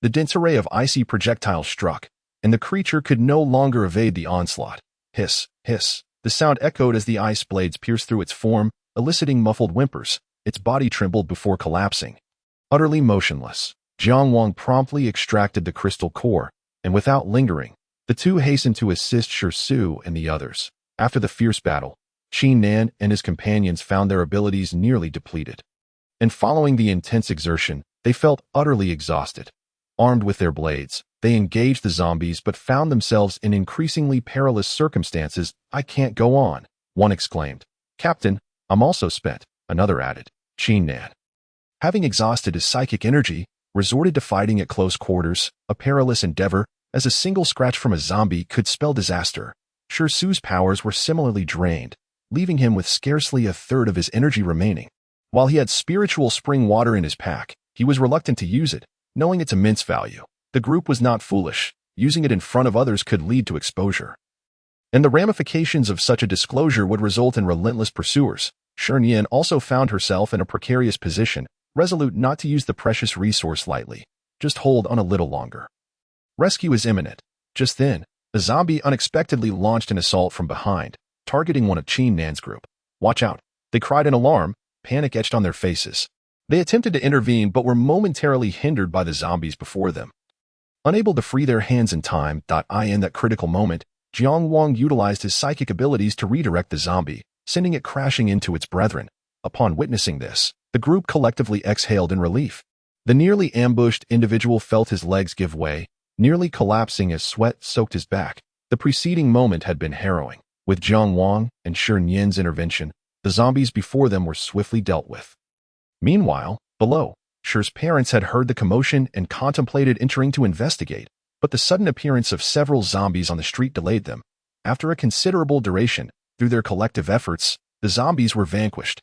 The dense array of icy projectiles struck, and the creature could no longer evade the onslaught. Hiss, hiss, the sound echoed as the ice blades pierced through its form, eliciting muffled whimpers. Its body trembled before collapsing. Utterly motionless, Jiang Wang promptly extracted the crystal core, and without lingering, the two hastened to assist Shi and the others. After the fierce battle, Shi Nian and his companions found their abilities nearly depleted. And following the intense exertion, they felt utterly exhausted. Armed with their blades, they engaged the zombies but found themselves in increasingly perilous circumstances. "I can't go on," one exclaimed. "Captain, I'm also spent," another added. Shi Nian, having exhausted his psychic energy, resorted to fighting at close quarters, a perilous endeavor, as a single scratch from a zombie could spell disaster. Shi's powers were similarly drained, leaving him with scarcely a third of his energy remaining. While he had spiritual spring water in his pack, he was reluctant to use it, knowing its immense value. The group was not foolish. Using it in front of others could lead to exposure, and the ramifications of such a disclosure would result in relentless pursuers. Shi Nian also found herself in a precarious position, resolute not to use the precious resource lightly. Just hold on a little longer. Rescue is imminent. Just then, the zombie unexpectedly launched an assault from behind, targeting one of Shi Nian's group. "Watch out," they cried in alarm, panic etched on their faces. They attempted to intervene but were momentarily hindered by the zombies before them. Unable to free their hands in time, in that critical moment, Jiang Wang utilized his psychic abilities to redirect the zombie, sending it crashing into its brethren. Upon witnessing this, the group collectively exhaled in relief. The nearly ambushed individual felt his legs give way, nearly collapsing as sweat soaked his back. The preceding moment had been harrowing. With Jiang Wang and Shi Nian's intervention, the zombies before them were swiftly dealt with. Meanwhile, below, Shi's parents had heard the commotion and contemplated entering to investigate, but the sudden appearance of several zombies on the street delayed them. After a considerable duration, through their collective efforts, the zombies were vanquished.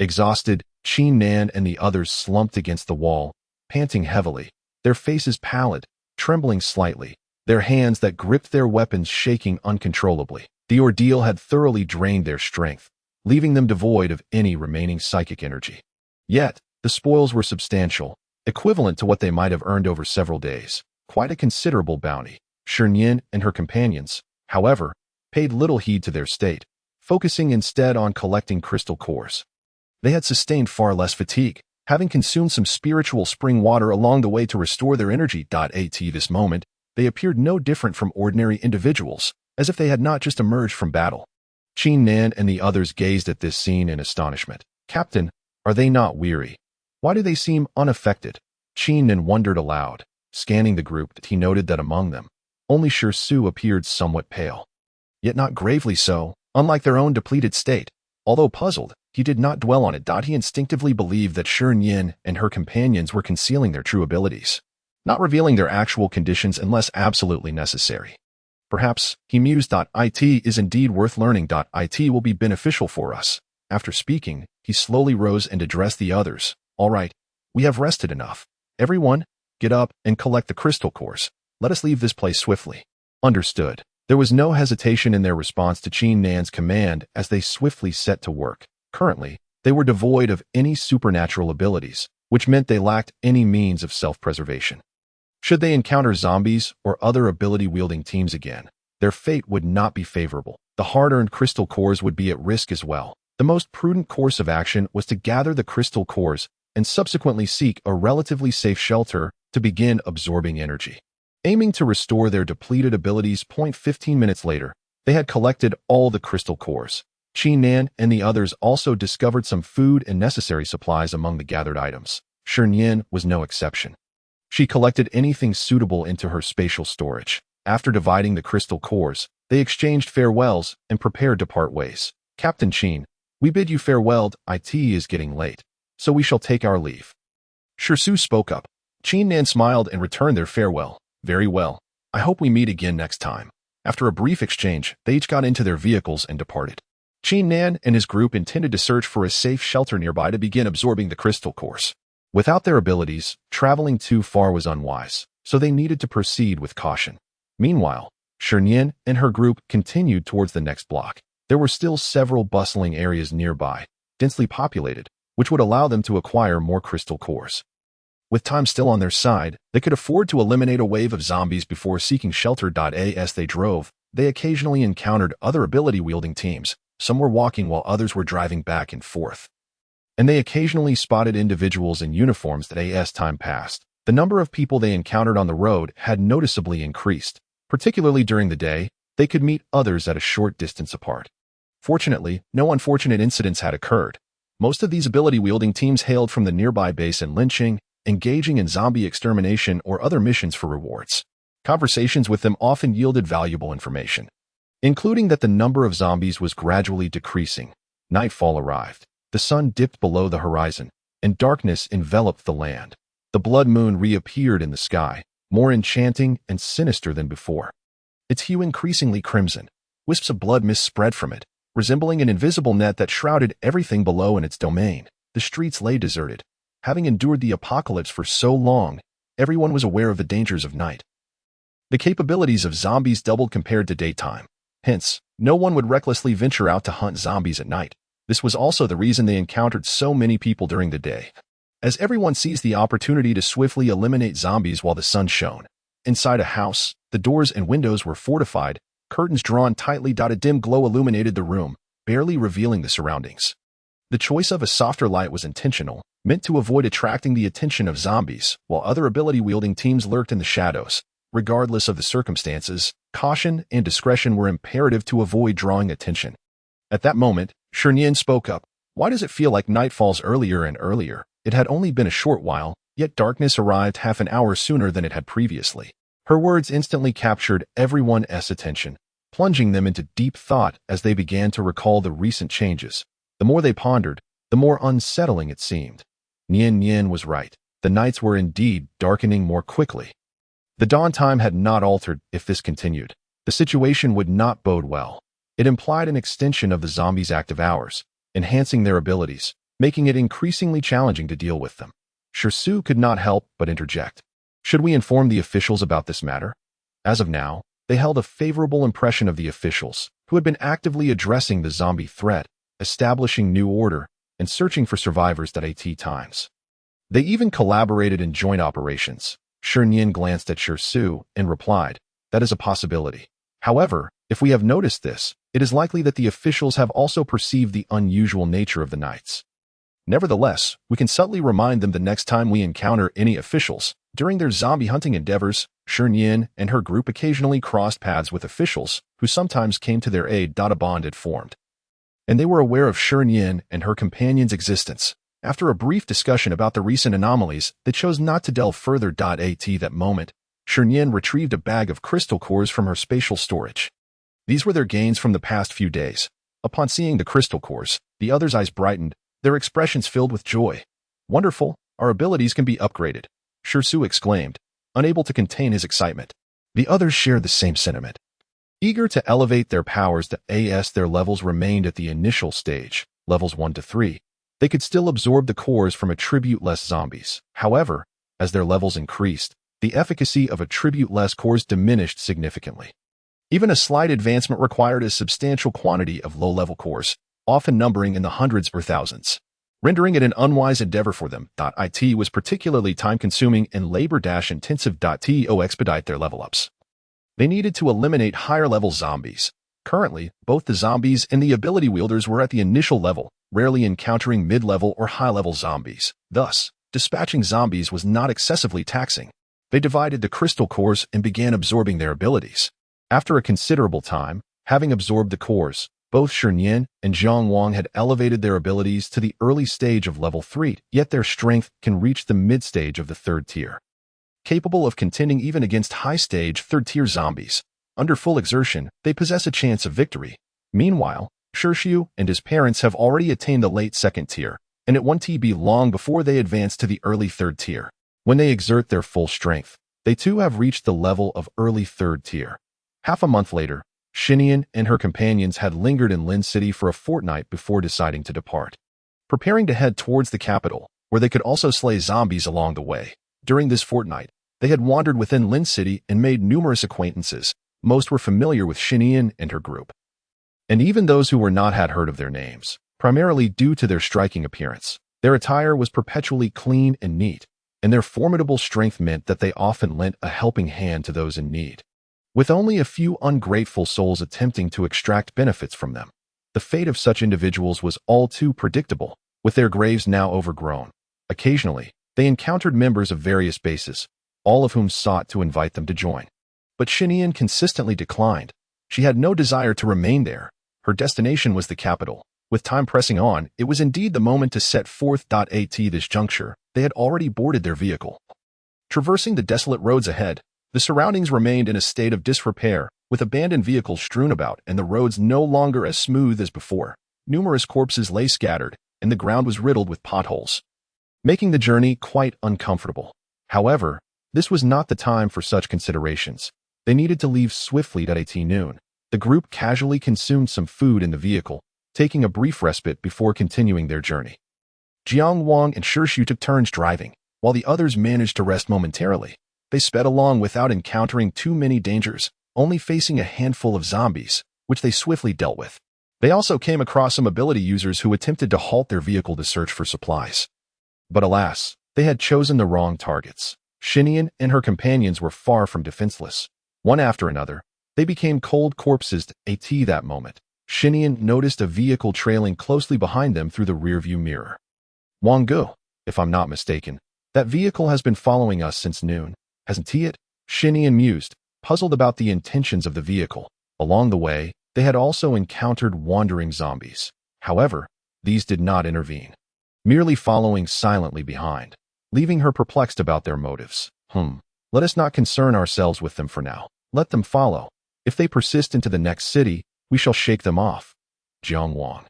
Exhausted, Shi Nian and the others slumped against the wall, panting heavily, their faces pallid, trembling slightly, their hands that gripped their weapons shaking uncontrollably. The ordeal had thoroughly drained their strength, leaving them devoid of any remaining psychic energy. Yet, the spoils were substantial, equivalent to what they might have earned over several days. Quite a considerable bounty. Shi Nian and her companions, however, paid little heed to their state, focusing instead on collecting crystal cores. They had sustained far less fatigue, having consumed some spiritual spring water along the way to restore their energy. At this moment, they appeared no different from ordinary individuals, as if they had not just emerged from battle. Shi Nian and the others gazed at this scene in astonishment. "Captain, are they not weary? Why do they seem unaffected?" Shi Nian wondered aloud. Scanning the group, he noted that among them, only Shi Su appeared somewhat pale. Yet not gravely so, unlike their own depleted state. Although puzzled, he did not dwell on it. He instinctively believed that Shi Nian and her companions were concealing their true abilities, not revealing their actual conditions unless absolutely necessary. Perhaps, he mused, it is indeed worth learning. It will be beneficial for us. After speaking, he slowly rose and addressed the others. "All right, we have rested enough. Everyone, get up and collect the crystal cores. Let us leave this place swiftly." Understood. There was no hesitation in their response to Shi Nian's command as they swiftly set to work. Currently, they were devoid of any supernatural abilities, which meant they lacked any means of self-preservation. Should they encounter zombies or other ability-wielding teams again, their fate would not be favorable. The hard-earned crystal cores would be at risk as well. The most prudent course of action was to gather the crystal cores and subsequently seek a relatively safe shelter to begin absorbing energy. Aiming to restore their depleted abilities. 15 minutes later, they had collected all the crystal cores. Shi Nian and the others also discovered some food and necessary supplies among the gathered items. Shi Nian was no exception. She collected anything suitable into her spatial storage. After dividing the crystal cores, they exchanged farewells and prepared to part ways. "Captain Qin, we bid you farewell. It is getting late, so we shall take our leave." Shi Su spoke up. Shi Nian smiled and returned their farewell. "Very well. I hope we meet again next time." After a brief exchange, they each got into their vehicles and departed. Shi Nian and his group intended to search for a safe shelter nearby to begin absorbing the crystal cores. Without their abilities, traveling too far was unwise, so they needed to proceed with caution. Meanwhile, Shi Nian and her group continued towards the next block. There were still several bustling areas nearby, densely populated, which would allow them to acquire more crystal cores. With time still on their side, they could afford to eliminate a wave of zombies before seeking shelter. As they drove, they occasionally encountered other ability-wielding teams. Some were walking while others were driving back and forth. And they occasionally spotted individuals in uniforms. As time passed, the number of people they encountered on the road had noticeably increased. Particularly during the day, they could meet others at a short distance apart. Fortunately, no unfortunate incidents had occurred. Most of these ability-wielding teams hailed from the nearby base in Linqing, engaging in zombie extermination or other missions for rewards. Conversations with them often yielded valuable information, including that the number of zombies was gradually decreasing. Nightfall arrived. The sun dipped below the horizon, and darkness enveloped the land. The blood moon reappeared in the sky, more enchanting and sinister than before. Its hue increasingly crimson. Wisps of blood mist spread from it, resembling an invisible net that shrouded everything below in its domain. The streets lay deserted. Having endured the apocalypse for so long, everyone was aware of the dangers of night. The capabilities of zombies doubled compared to daytime. Hence, no one would recklessly venture out to hunt zombies at night. This was also the reason they encountered so many people during the day, as everyone seized the opportunity to swiftly eliminate zombies while the sun shone. Inside a house, the doors and windows were fortified, curtains drawn tightly. A dim glow illuminated the room, barely revealing the surroundings. The choice of a softer light was intentional, meant to avoid attracting the attention of zombies, while other ability-wielding teams lurked in the shadows. Regardless of the circumstances, caution and discretion were imperative to avoid drawing attention. At that moment, Shi Nian spoke up. Why does it feel like night falls earlier and earlier? It had only been a short while, yet darkness arrived half an hour sooner than it had previously. Her words instantly captured everyone's attention, plunging them into deep thought as they began to recall the recent changes. The more they pondered, the more unsettling it seemed. Nian was right. The nights were indeed darkening more quickly. The dawn time had not altered. If this continued, the situation would not bode well. It implied an extension of the zombies' active hours, enhancing their abilities, making it increasingly challenging to deal with them. Shi could not help but interject. Should we inform the officials about this matter? As of now, they held a favorable impression of the officials, who had been actively addressing the zombie threat, establishing new order, and searching for survivors at times. They even collaborated in joint operations. Shi Nian glanced at Shi and replied, "That is a possibility. However, if we have noticed this, it is likely that the officials have also perceived the unusual nature of the nights. Nevertheless, we can subtly remind them the next time we encounter any officials. During their zombie hunting endeavors, Shi Nian and her group occasionally crossed paths with officials, who sometimes came to their aid. A bond had formed, and they were aware of Shi Nian and her companion's existence. After a brief discussion about the recent anomalies, they chose not to delve further. At that moment, Shi Nian retrieved a bag of crystal cores from her spatial storage. These were their gains from the past few days. Upon seeing the crystal cores, the others' eyes brightened, their expressions filled with joy. "Wonderful, our abilities can be upgraded," Shi exclaimed, unable to contain his excitement. The others shared the same sentiment. Eager to elevate their powers, their levels remained at the initial stage, levels 1 to 3. They could still absorb the cores from attribute-less zombies. However, as their levels increased, the efficacy of attribute-less cores diminished significantly. Even a slight advancement required a substantial quantity of low-level cores, often numbering in the hundreds or thousands, rendering it an unwise endeavor for them. It was particularly time-consuming and labor-intensive. To expedite their level-ups, they needed to eliminate higher-level zombies. Currently, both the zombies and the ability wielders were at the initial level, rarely encountering mid-level or high-level zombies. Thus, dispatching zombies was not excessively taxing. They divided the crystal cores and began absorbing their abilities. After a considerable time, having absorbed the cores, both Shi Nian and Jiang Wang had elevated their abilities to the early stage of level 3, yet their strength can reach the mid-stage of the 3rd tier. Capable of contending even against high-stage 3rd-tier zombies, under full exertion, they possess a chance of victory. Meanwhile, Shi and his parents have already attained the late 2nd tier, and it won't be long before they advance to the early 3rd tier. When they exert their full strength, they too have reached the level of early 3rd tier. Half a month later, Shi Nian and her companions had lingered in Lin City for a fortnight before deciding to depart, preparing to head towards the capital, where they could also slay zombies along the way. During this fortnight, they had wandered within Lin City and made numerous acquaintances. Most were familiar with Shi Nian and her group, and even those who were not had heard of their names, primarily due to their striking appearance. Their attire was perpetually clean and neat, and their formidable strength meant that they often lent a helping hand to those in need. With only a few ungrateful souls attempting to extract benefits from them, the fate of such individuals was all too predictable, with their graves now overgrown. Occasionally, they encountered members of various bases, all of whom sought to invite them to join. But Shi Nian consistently declined. She had no desire to remain there. Her destination was the capital. With time pressing on, it was indeed the moment to set forth. At this juncture, they had already boarded their vehicle. Traversing the desolate roads ahead, the surroundings remained in a state of disrepair, with abandoned vehicles strewn about and the roads no longer as smooth as before. Numerous corpses lay scattered, and the ground was riddled with potholes, making the journey quite uncomfortable. However, this was not the time for such considerations. They needed to leave swiftly at noon. The group casually consumed some food in the vehicle, taking a brief respite before continuing their journey. Jiang Wang and Shi took turns driving, while the others managed to rest momentarily. They sped along without encountering too many dangers, only facing a handful of zombies, which they swiftly dealt with. They also came across some ability users who attempted to halt their vehicle to search for supplies. But alas, they had chosen the wrong targets. Shi Nian and her companions were far from defenseless. One after another, they became cold corpses. At that moment, Shi Nian noticed a vehicle trailing closely behind them through the rearview mirror. Wang Gu, if I'm not mistaken, that vehicle has been following us since noon, hasn't it? Shi Nian mused, puzzled about the intentions of the vehicle. Along the way, they had also encountered wandering zombies. However, these did not intervene, merely following silently behind, leaving her perplexed about their motives. Let us not concern ourselves with them for now. Let them follow. If they persist into the next city, we shall shake them off. Jiang Wang,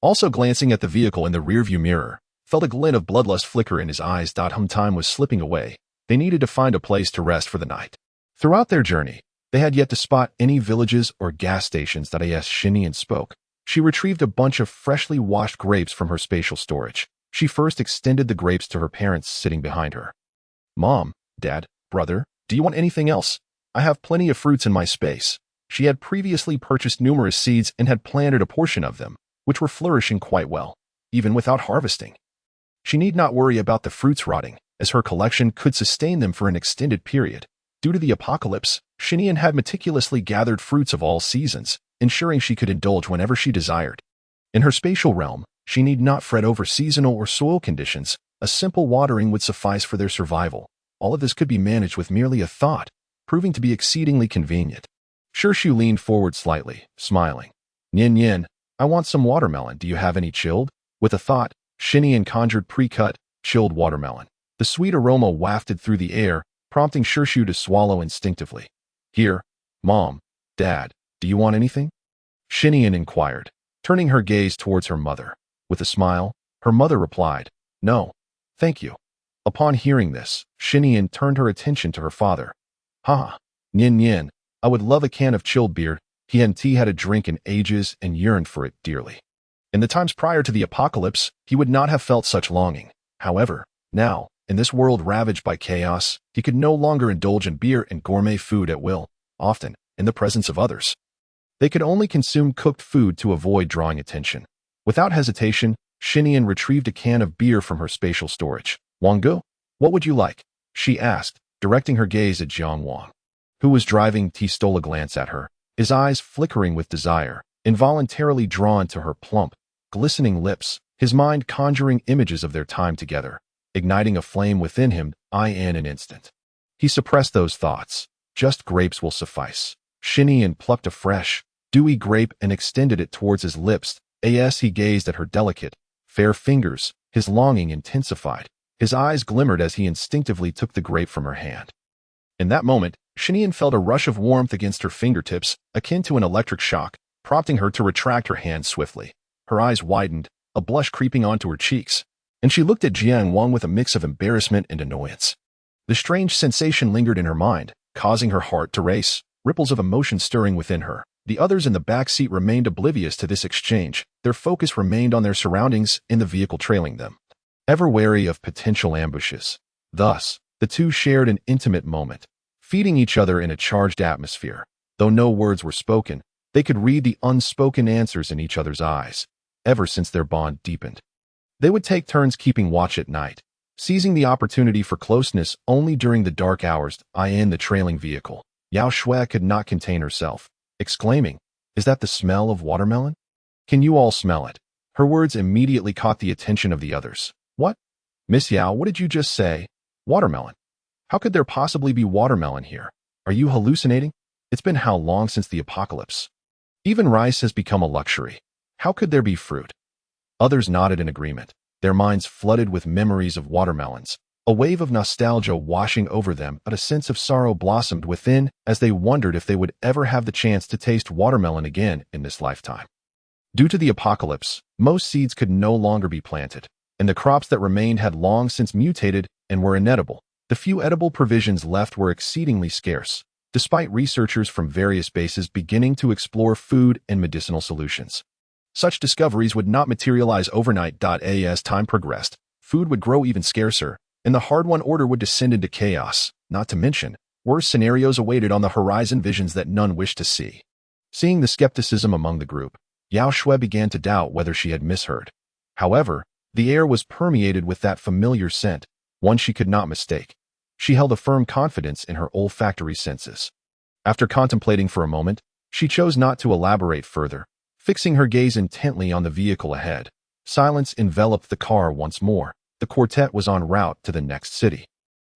also glancing at the vehicle in the rearview mirror, felt a glint of bloodlust flicker in his eyes. Time was slipping away. They needed to find a place to rest for the night. Throughout their journey, they had yet to spot any villages or gas stations. As Shi Nian spoke, she retrieved a bunch of freshly washed grapes from her spatial storage. She first extended the grapes to her parents sitting behind her. Mom, Dad, brother, do you want anything else? I have plenty of fruits in my space. She had previously purchased numerous seeds and had planted a portion of them, which were flourishing quite well, even without harvesting. She need not worry about the fruits rotting, as her collection could sustain them for an extended period. Due to the apocalypse, Shi Nian had meticulously gathered fruits of all seasons, ensuring she could indulge whenever she desired. In her spatial realm, she need not fret over seasonal or soil conditions. A simple watering would suffice for their survival. All of this could be managed with merely a thought, proving to be exceedingly convenient. Shu leaned forward slightly, smiling. Nian, I want some watermelon. Do you have any chilled? With a thought, Shi Nian conjured pre-cut, chilled watermelon. The sweet aroma wafted through the air, prompting Shu to swallow instinctively. Here, Mom, Dad, do you want anything? Shi Nian inquired, turning her gaze towards her mother. With a smile, her mother replied, No, thank you. Upon hearing this, Shi Nian turned her attention to her father. Nian, I would love a can of chilled beer. He hadn't had a drink in ages and yearned for it dearly. In the times prior to the apocalypse, he would not have felt such longing. However, now, in this world ravaged by chaos, he could no longer indulge in beer and gourmet food at will, often in the presence of others. They could only consume cooked food to avoid drawing attention. Without hesitation, Shi Nian retrieved a can of beer from her spatial storage. Wang Gu, what would you like? She asked, directing her gaze at Jiang Wang, who was driving. He stole a glance at her, his eyes flickering with desire, involuntarily drawn to her plump, glistening lips, his mind conjuring images of their time together, igniting a flame within him. In an instant, he suppressed those thoughts. Just grapes will suffice. Shi Nian plucked a fresh, dewy grape and extended it towards his lips. As he gazed at her delicate, fair fingers, his longing intensified. His eyes glimmered as he instinctively took the grape from her hand. In that moment, Shi Nian felt a rush of warmth against her fingertips, akin to an electric shock, prompting her to retract her hand swiftly. Her eyes widened, a blush creeping onto her cheeks, and she looked at Jiang Wang with a mix of embarrassment and annoyance. The strange sensation lingered in her mind, causing her heart to race, ripples of emotion stirring within her. The others in the back seat remained oblivious to this exchange. Their focus remained on their surroundings in the vehicle trailing them, ever wary of potential ambushes. Thus, the two shared an intimate moment, feeding each other in a charged atmosphere. Though no words were spoken, they could read the unspoken answers in each other's eyes. Ever since their bond deepened, they would take turns keeping watch at night, seizing the opportunity for closeness only during the dark hours. In the trailing vehicle, Yao Shui could not contain herself, exclaiming, Is that the smell of watermelon? Can you all smell it? Her words immediately caught the attention of the others. What? Miss Yao, what did you just say? Watermelon? How could there possibly be watermelon here? Are you hallucinating? It's been how long since the apocalypse? Even rice has become a luxury. How could there be fruit? Others nodded in agreement, their minds flooded with memories of watermelons. A wave of nostalgia washing over them, but a sense of sorrow blossomed within as they wondered if they would ever have the chance to taste watermelon again in this lifetime. Due to the apocalypse, most seeds could no longer be planted, and the crops that remained had long since mutated and were inedible. The few edible provisions left were exceedingly scarce, despite researchers from various bases beginning to explore food and medicinal solutions. Such discoveries would not materialize overnight. As time progressed, food would grow even scarcer, and the hard-won order would descend into chaos. Not to mention, worse scenarios awaited on the horizon, visions that none wished to see. Seeing the skepticism among the group, Yao Shui began to doubt whether she had misheard. However, the air was permeated with that familiar scent, one she could not mistake. She held a firm confidence in her olfactory senses. After contemplating for a moment, she chose not to elaborate further, fixing her gaze intently on the vehicle ahead. Silence enveloped the car once more. The quartet was en route to the next city.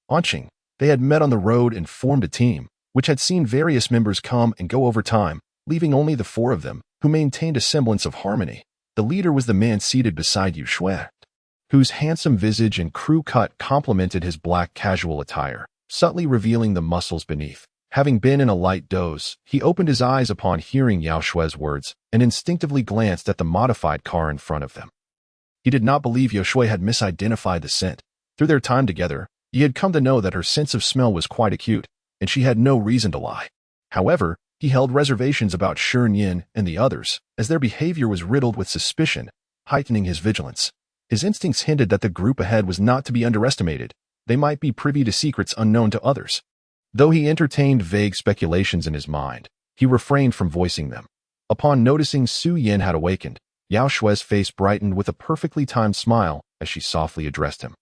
Onching, they had met on the road and formed a team, which had seen various members come and go over time, leaving only the four of them, who maintained a semblance of harmony. The leader was the man seated beside Yu Shui, whose handsome visage and crew cut complemented his black casual attire, subtly revealing the muscles beneath. Having been in a light doze, he opened his eyes upon hearing Yao Shui's words and instinctively glanced at the modified car in front of them. He did not believe Yao Shui had misidentified the scent. Through their time together, he had come to know that her sense of smell was quite acute, and she had no reason to lie. However, he held reservations about Shi Nian and the others, as their behavior was riddled with suspicion, heightening his vigilance. His instincts hinted that the group ahead was not to be underestimated. They might be privy to secrets unknown to others. Though he entertained vague speculations in his mind, he refrained from voicing them. Upon noticing Su Yin had awakened, Yao Shui's face brightened with a perfectly timed smile as she softly addressed him.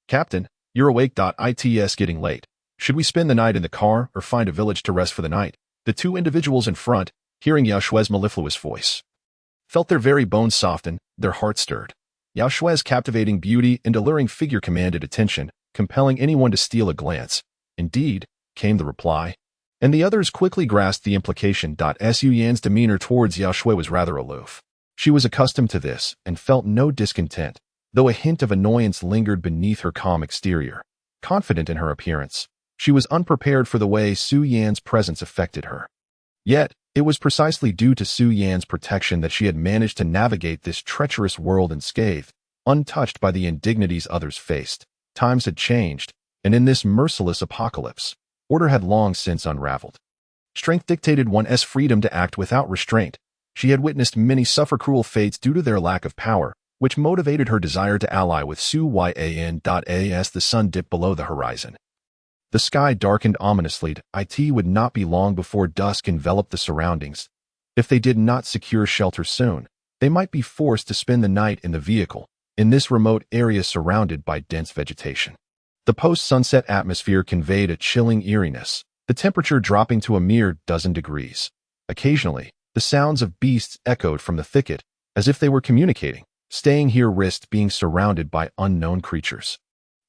"Captain, you're awake. It's getting late. Should we spend the night in the car or find a village to rest for the night?" The two individuals in front, hearing Yao Shui's mellifluous voice, felt their very bones soften, their hearts stirred. Yao Shui's captivating beauty and alluring figure commanded attention, compelling anyone to steal a glance. "Indeed," came the reply, and the others quickly grasped the implication. Su Yan's demeanor towards Yao Shui was rather aloof. She was accustomed to this and felt no discontent, though a hint of annoyance lingered beneath her calm exterior. Confident in her appearance, she was unprepared for the way Su Yan's presence affected her. Yet, it was precisely due to Su Yan's protection that she had managed to navigate this treacherous world unscathed, untouched by the indignities others faced. Times had changed, and in this merciless apocalypse, order had long since unraveled. Strength dictated one's freedom to act without restraint. She had witnessed many suffer cruel fates due to their lack of power, which motivated her desire to ally with Su Yan. As the sun dipped below the horizon, the sky darkened ominously. It would not be long before dusk enveloped the surroundings. If they did not secure shelter soon, they might be forced to spend the night in the vehicle, in this remote area surrounded by dense vegetation. The post-sunset atmosphere conveyed a chilling eeriness, the temperature dropping to a mere dozen degrees. Occasionally, the sounds of beasts echoed from the thicket, as if they were communicating. Staying here risked being surrounded by unknown creatures.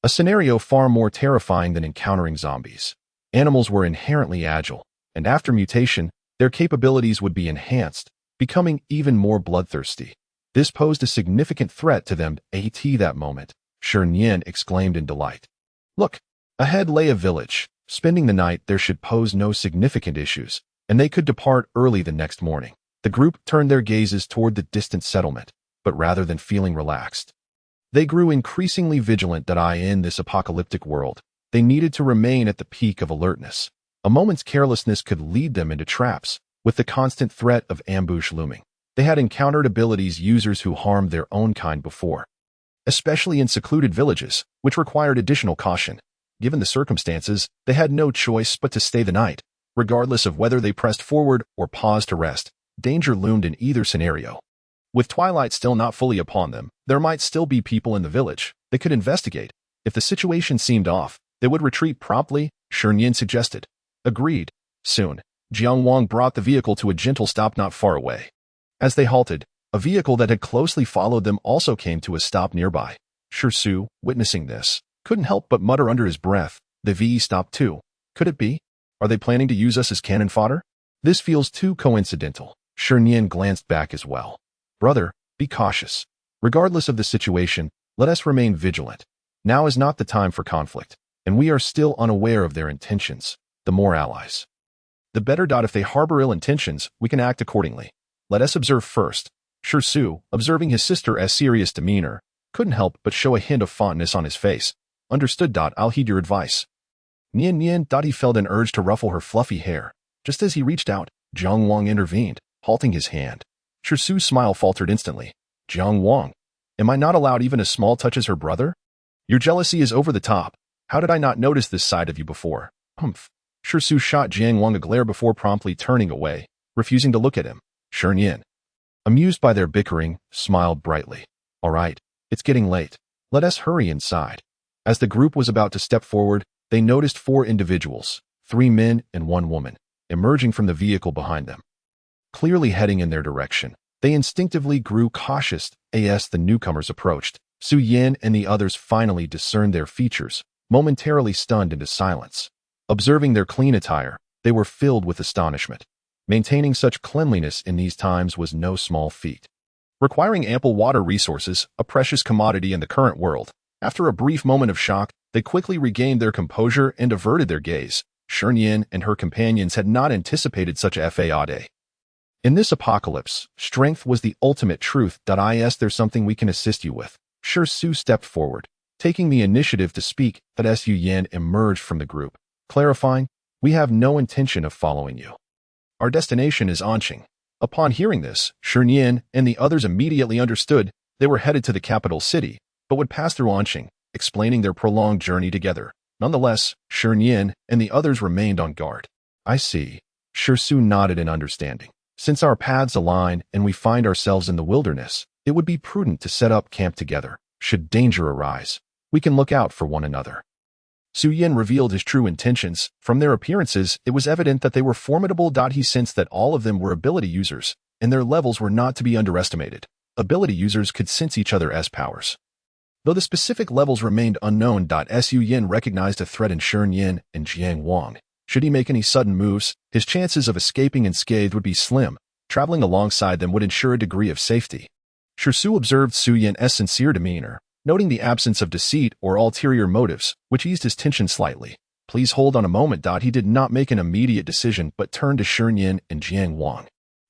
A scenario far more terrifying than encountering zombies. Animals were inherently agile, and after mutation, their capabilities would be enhanced, becoming even more bloodthirsty. This posed a significant threat to them. That moment, Shi Nian exclaimed in delight. Look, ahead lay a village. Spending the night there should pose no significant issues, and they could depart early the next morning. The group turned their gazes toward the distant settlement, but rather than feeling relaxed, they grew increasingly vigilant. In this apocalyptic world, they needed to remain at the peak of alertness. A moment's carelessness could lead them into traps, with the constant threat of ambush looming. They had encountered abilities users who harmed their own kind before, especially in secluded villages, which required additional caution. Given the circumstances, they had no choice but to stay the night. Regardless of whether they pressed forward or paused to rest, danger loomed in either scenario. With twilight still not fully upon them, there might still be people in the village. They could investigate. If the situation seemed off, they would retreat promptly, Shi Nian suggested. Agreed. Soon, Jiang Wang brought the vehicle to a gentle stop not far away. As they halted, a vehicle that had closely followed them also came to a stop nearby. Shi Su, witnessing this, couldn't help but mutter under his breath, "The VE stopped too. Could it be? Are they planning to use us as cannon fodder? This feels too coincidental." Shi Nian glanced back as well. "Brother, be cautious. Regardless of the situation, let us remain vigilant. Now is not the time for conflict, and we are still unaware of their intentions. The more allies, the better. If they harbor ill intentions, we can act accordingly. Let us observe first." Shi Su, observing his sister's serious demeanor, couldn't help but show a hint of fondness on his face. "Understood. I'll heed your advice." Nian. He felt an urge to ruffle her fluffy hair. Just as he reached out, Jiang Wang intervened, halting his hand. Shi Su's smile faltered instantly. "Jiang Wang, am I not allowed even a small touch as her brother? Your jealousy is over the top. How did I not notice this side of you before?" "Humph." Shi Su shot Jiang Wang a glare before promptly turning away, refusing to look at him. Shi Nian, amused by their bickering, smiled brightly. "All right, it's getting late. Let us hurry inside." As the group was about to step forward, they noticed 4 individuals, 3 men and 1 woman, emerging from the vehicle behind them. Clearly heading in their direction, They instinctively grew cautious as the newcomers approached. Shi Nian and the others finally discerned their features, momentarily stunned into silence. Observing their clean attire, they were filled with astonishment. Maintaining such cleanliness in these times was no small feat. Requiring ample water resources, a precious commodity in the current world, after a brief moment of shock, they quickly regained their composure and averted their gaze. Shi Nian and her companions had not anticipated such a fade. In this apocalypse, strength was the ultimate truth. There's something we can assist you with. Shi stepped forward, taking the initiative to speak. Shi Nian emerged from the group, clarifying, "We have no intention of following you. Our destination is Anqing." Upon hearing this, Shi Nian and the others immediately understood they were headed to the capital city, but would pass through Anqing, explaining their prolonged journey together. Nonetheless, Shi Nian and the others remained on guard. "I see." Shi nodded in understanding. "Since our paths align and we find ourselves in the wilderness, it would be prudent to set up camp together. Should danger arise, we can look out for one another." Shi Nian revealed his true intentions. From their appearances, it was evident that they were formidable. He sensed that all of them were ability users, and their levels were not to be underestimated. Ability users could sense each other as powers. Though the specific levels remained unknown, Shi Nian recognized a threat in Shi Nian and Jiang Wang. Should he make any sudden moves, his chances of escaping unscathed would be slim. Traveling alongside them would ensure a degree of safety. Shi observed Shi Nian's sincere demeanor, noting the absence of deceit or ulterior motives, which eased his tension slightly. "Please hold on a moment." He did not make an immediate decision, but turned to Shi Nian and Jiang Wang.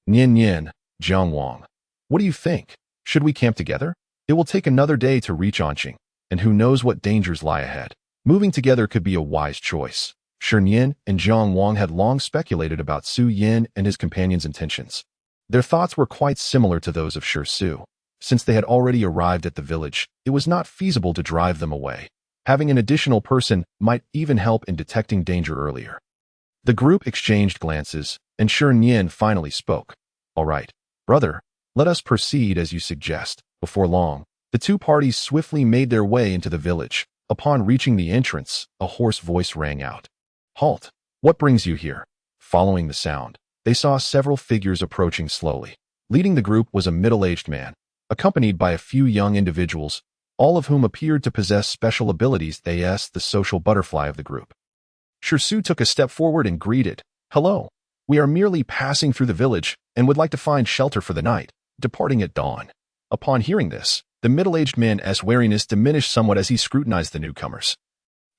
"Nian, Jiang Wang, what do you think? Should we camp together? It will take another day to reach Anqing, and who knows what dangers lie ahead. Moving together could be a wise choice." Shi Nian and Jiang Wang had long speculated about Shi Nian and his companions' intentions. Their thoughts were quite similar to those of Shi. Since they had already arrived at the village, it was not feasible to drive them away. Having an additional person might even help in detecting danger earlier. The group exchanged glances, and Shi Nian finally spoke. "All right, brother, let us proceed as you suggest." Before long, the two parties swiftly made their way into the village. Upon reaching the entrance, a hoarse voice rang out. "Halt! What brings you here?" Following the sound, they saw several figures approaching slowly. Leading the group was a middle-aged man, accompanied by a few young individuals, all of whom appeared to possess special abilities. The social butterfly of the group. Shi took a step forward and greeted, "Hello. We are merely passing through the village and would like to find shelter for the night, departing at dawn." Upon hearing this, the middle-aged man's wariness diminished somewhat as he scrutinized the newcomers,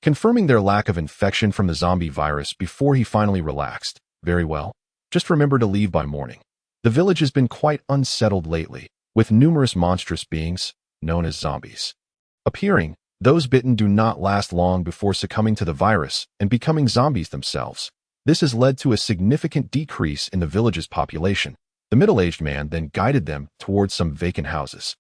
confirming their lack of infection from the zombie virus before he finally relaxed. "Very well. Just remember to leave by morning. The village has been quite unsettled lately, with numerous monstrous beings, known as zombies, appearing. Those bitten do not last long before succumbing to the virus and becoming zombies themselves. This has led to a significant decrease in the village's population." The middle-aged man then guided them towards some vacant houses,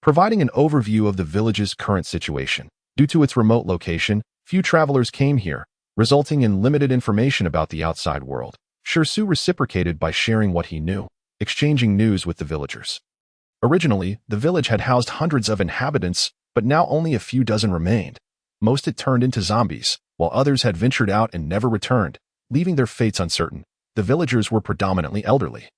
providing an overview of the village's current situation. Due to its remote location, few travelers came here, resulting in limited information about the outside world. Shi reciprocated by sharing what he knew, exchanging news with the villagers. Originally, the village had housed hundreds of inhabitants, but now only a few dozen remained. Most had turned into zombies, while others had ventured out and never returned, leaving their fates uncertain. The villagers were predominantly elderly,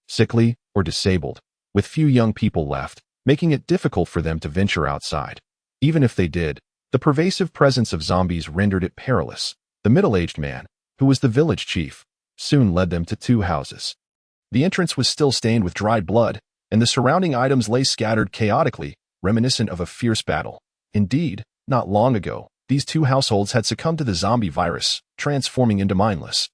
sickly, or disabled, with few young people left, making it difficult for them to venture outside. Even if they did, the pervasive presence of zombies rendered it perilous. The middle-aged man, who was the village chief, soon led them to two houses. The entrance was still stained with dried blood, and the surrounding items lay scattered chaotically, reminiscent of a fierce battle. Indeed, not long ago, these two households had succumbed to the zombie virus, transforming into mindless,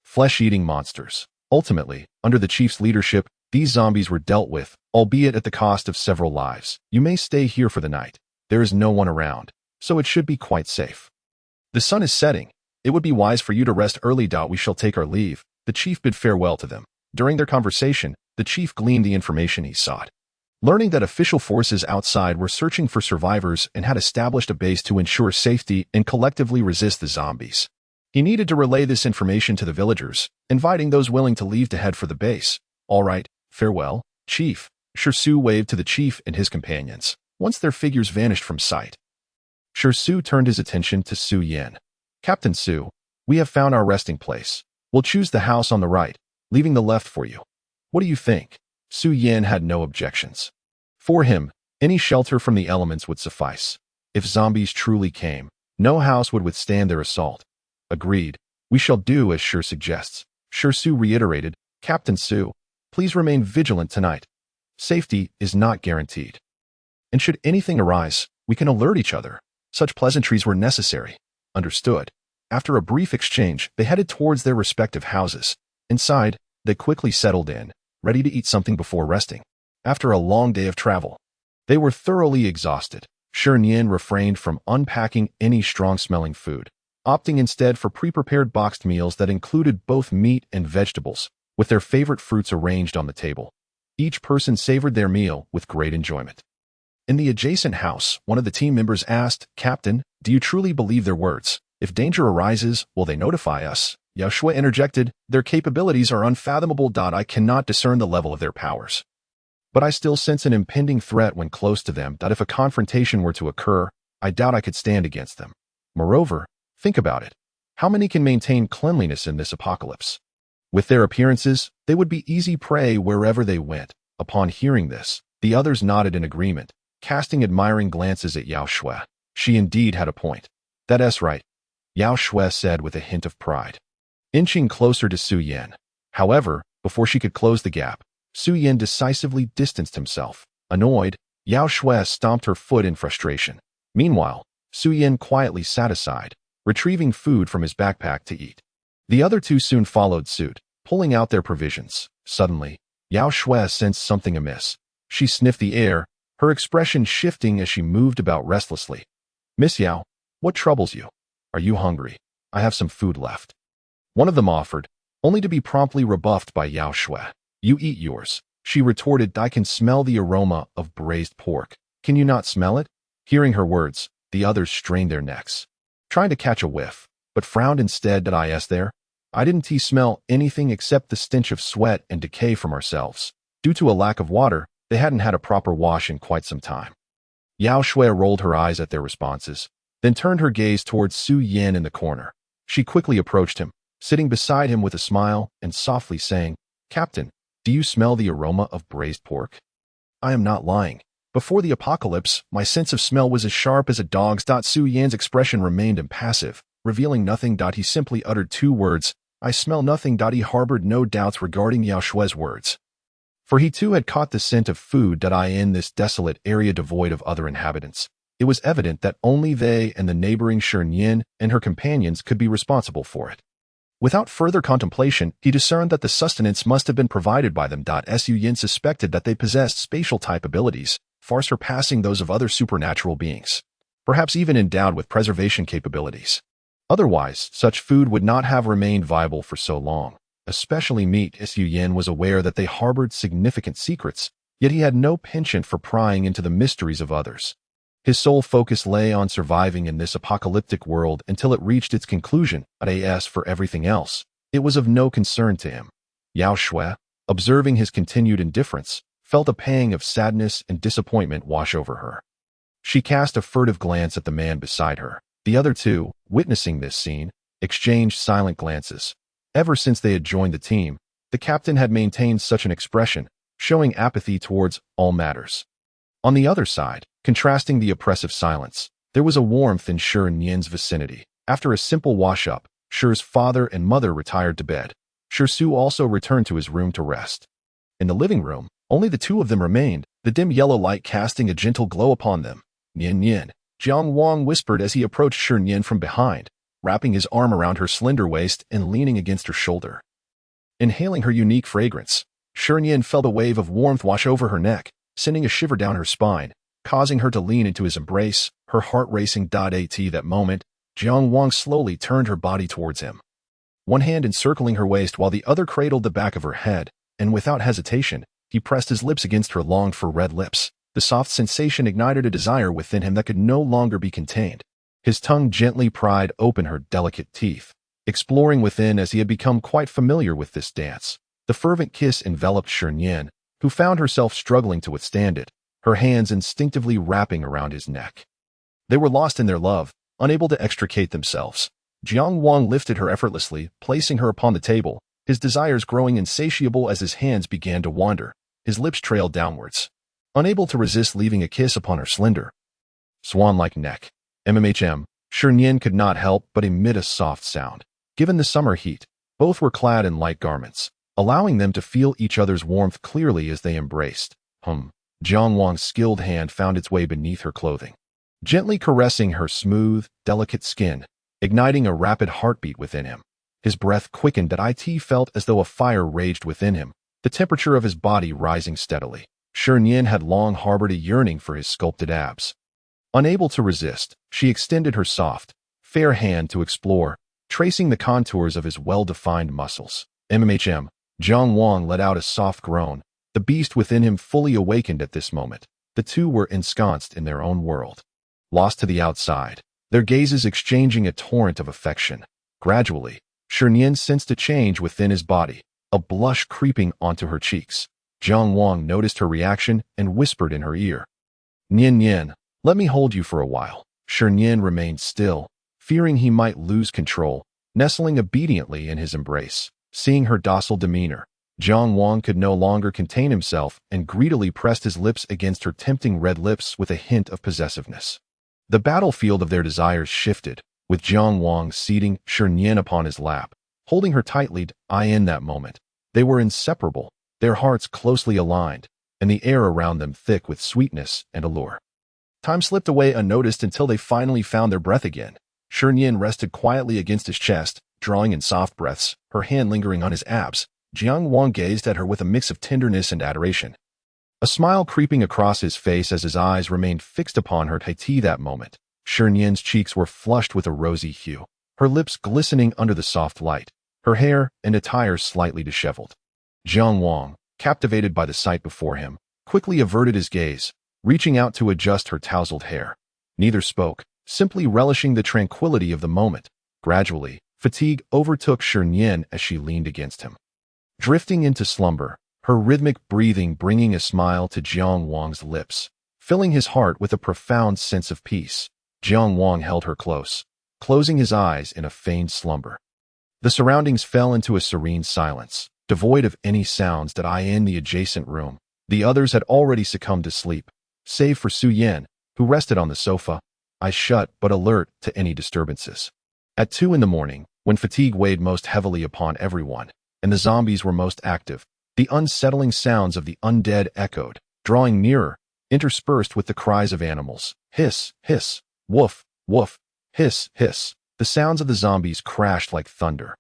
flesh-eating monsters. Ultimately, under the chief's leadership, these zombies were dealt with, albeit at the cost of several lives. "You may stay here for the night. There is no one around, so it should be quite safe. The sun is setting. It would be wise for you to rest early. We shall take our leave." The chief bid farewell to them. During their conversation, the chief gleaned the information he sought. Learning that official forces outside were searching for survivors and had established a base to ensure safety and collectively resist the zombies. He needed to relay this information to the villagers, inviting those willing to leave to head for the base. "All right, farewell, chief." Shi waved to the chief and his companions, once their figures vanished from sight. Shi turned his attention to Shi Nian. "Captain Shi, we have found our resting place. We'll choose the house on the right, leaving the left for you. What do you think?" Su Yan had no objections. For him, any shelter from the elements would suffice. If zombies truly came, no house would withstand their assault. Agreed. We shall do as Shi suggests. Su reiterated, Captain Su, please remain vigilant tonight. Safety is not guaranteed. And should anything arise, we can alert each other. Such pleasantries were necessary. Understood. After a brief exchange, they headed towards their respective houses. Inside, they quickly settled in, ready to eat something before resting. After a long day of travel, they were thoroughly exhausted. Shi Nian refrained from unpacking any strong-smelling food, opting instead for pre-prepared boxed meals that included both meat and vegetables, with their favorite fruits arranged on the table. Each person savored their meal with great enjoyment. In the adjacent house, one of the team members asked, Captain, do you truly believe their words? If danger arises, will they notify us? Yao Shui interjected, their capabilities are unfathomable. I cannot discern the level of their powers. But I still sense an impending threat when close to them. If a confrontation were to occur, I doubt I could stand against them. Moreover, think about it. How many can maintain cleanliness in this apocalypse? With their appearances, they would be easy prey wherever they went. Upon hearing this, the others nodded in agreement, casting admiring glances at Yao Shui. She indeed had a point. That's right, Yao Shui said with a hint of pride, inching closer to Su Yan. However, before she could close the gap, Su Yan decisively distanced himself. Annoyed, Yao Shui stomped her foot in frustration. Meanwhile, Su Yan quietly sat aside, retrieving food from his backpack to eat. The other two soon followed suit, pulling out their provisions. Suddenly, Yao Shui sensed something amiss. She sniffed the air, her expression shifting as she moved about restlessly. Miss Yao, what troubles you? Are you hungry? I have some food left. One of them offered, only to be promptly rebuffed by Yao Shui. You eat yours, she retorted. I can smell the aroma of braised pork. Can you not smell it? Hearing her words, the others strained their necks, trying to catch a whiff, but frowned instead. Did I ask there? I didn't smell anything except the stench of sweat and decay from ourselves. Due to a lack of water, they hadn't had a proper wash in quite some time. Yao Shui rolled her eyes at their responses, then turned her gaze towards Su Yan in the corner. She quickly approached him, sitting beside him with a smile and softly saying, Captain, do you smell the aroma of braised pork? I am not lying. Before the apocalypse, my sense of smell was as sharp as a dog's. Su Yan's expression remained impassive, revealing nothing. He simply uttered two words, I smell nothing. He harbored no doubts regarding Yao Shui's words, for he too had caught the scent of food. In this desolate area devoid of other inhabitants, it was evident that only they and the neighboring Shi Nian and her companions could be responsible for it. Without further contemplation, he discerned that the sustenance must have been provided by them. Su Yan suspected that they possessed spatial-type abilities, far surpassing those of other supernatural beings, perhaps even endowed with preservation capabilities. Otherwise, such food would not have remained viable for so long, especially meat. Su Yan was aware that they harbored significant secrets, yet he had no penchant for prying into the mysteries of others. His sole focus lay on surviving in this apocalyptic world until it reached its conclusion. As for everything else, it was of no concern to him. Yao Shui, observing his continued indifference, felt a pang of sadness and disappointment wash over her. She cast a furtive glance at the man beside her. The other two, witnessing this scene, exchanged silent glances. Ever since they had joined the team, the captain had maintained such an expression, showing apathy towards all matters. On the other side, contrasting the oppressive silence, there was a warmth in Shi Nian's vicinity. After a simple wash-up, Shi's father and mother retired to bed. Shi Su also returned to his room to rest. In the living room, only the two of them remained, the dim yellow light casting a gentle glow upon them. Nian Nian, Jiang Wang whispered as he approached Shi Nian from behind, wrapping his arm around her slender waist and leaning against her shoulder. Inhaling her unique fragrance, Shi Nian felt a wave of warmth wash over her neck, sending a shiver down her spine, causing her to lean into his embrace, her heart racing. At that moment, Jiang Wang slowly turned her body towards him, one hand encircling her waist while the other cradled the back of her head, and without hesitation, he pressed his lips against her longed-for red lips. The soft sensation ignited a desire within him that could no longer be contained. His tongue gently pried open her delicate teeth, exploring within as he had become quite familiar with this dance. The fervent kiss enveloped Shi Nian, who found herself struggling to withstand it, her hands instinctively wrapping around his neck. They were lost in their love, unable to extricate themselves. Jiang Wang lifted her effortlessly, placing her upon the table, his desires growing insatiable as his hands began to wander, his lips trailed downwards, unable to resist leaving a kiss upon her slender, swan-like neck. Shi Nian could not help but emit a soft sound. Given the summer heat, both were clad in light garments, allowing them to feel each other's warmth clearly as they embraced. Jiang Wang's skilled hand found its way beneath her clothing, gently caressing her smooth, delicate skin, igniting a rapid heartbeat within him. His breath quickened that it felt as though a fire raged within him, the temperature of his body rising steadily. Shi Nian had long harbored a yearning for his sculpted abs. Unable to resist, she extended her soft, fair hand to explore, tracing the contours of his well-defined muscles. Jiang Wang let out a soft groan. The beast within him fully awakened at this moment. The two were ensconced in their own world, lost to the outside, their gazes exchanging a torrent of affection. Gradually, Shi Nian sensed a change within his body, a blush creeping onto her cheeks. Jiang Wang noticed her reaction and whispered in her ear, Nian, let me hold you for a while. Shi Nian remained still, fearing he might lose control, nestling obediently in his embrace. Seeing her docile demeanor, Jiang Wang could no longer contain himself and greedily pressed his lips against her tempting red lips with a hint of possessiveness. The battlefield of their desires shifted, with Jiang Wang seating Shi Nian upon his lap, holding her tightly. In that moment, they were inseparable, their hearts closely aligned, and the air around them thick with sweetness and allure. Time slipped away unnoticed until they finally found their breath again. Shi Nian rested quietly against his chest, drawing in soft breaths, her hand lingering on his abs. Jiang Wang gazed at her with a mix of tenderness and adoration, a smile creeping across his face as his eyes remained fixed upon her. That moment, Shi Nian's cheeks were flushed with a rosy hue, her lips glistening under the soft light, her hair and attire slightly disheveled. Jiang Wang, captivated by the sight before him, quickly averted his gaze, reaching out to adjust her tousled hair. Neither spoke, simply relishing the tranquility of the moment. Gradually, fatigue overtook Shi Nian as she leaned against him, drifting into slumber, her rhythmic breathing bringing a smile to Jiang Wang's lips, filling his heart with a profound sense of peace. Jiang Wang held her close, closing his eyes in a feigned slumber. The surroundings fell into a serene silence, devoid of any sounds that in the adjacent room. The others had already succumbed to sleep, save for Su Yan, who rested on the sofa, eyes shut but alert to any disturbances. At 2 a.m, when fatigue weighed most heavily upon everyone, and the zombies were most active, the unsettling sounds of the undead echoed, drawing nearer, interspersed with the cries of animals. Hiss, hiss, woof, woof, hiss, hiss. The sounds of the zombies crashed like thunder,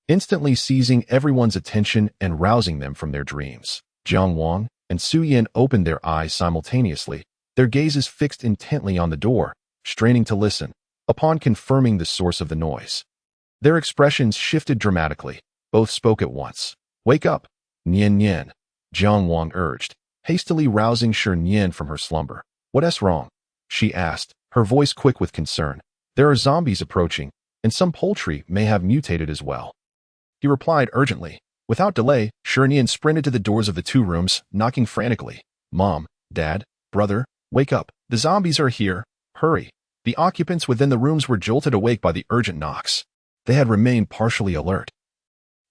instantly seizing everyone's attention and rousing them from their dreams. Jiang Wang and Su Yan opened their eyes simultaneously, their gazes fixed intently on the door, straining to listen. Upon confirming the source of the noise, their expressions shifted dramatically. Both spoke at once. Wake up, Nian, Jiang Wang urged, hastily rousing Shi Nian from her slumber. What's wrong? She asked, her voice quick with concern. There are zombies approaching, and some poultry may have mutated as well. He replied urgently. Without delay, Shi Nian sprinted to the doors of the 2 rooms, knocking frantically. Mom, Dad, brother, wake up. The zombies are here. Hurry. The occupants within the rooms were jolted awake by the urgent knocks. They had remained partially alert,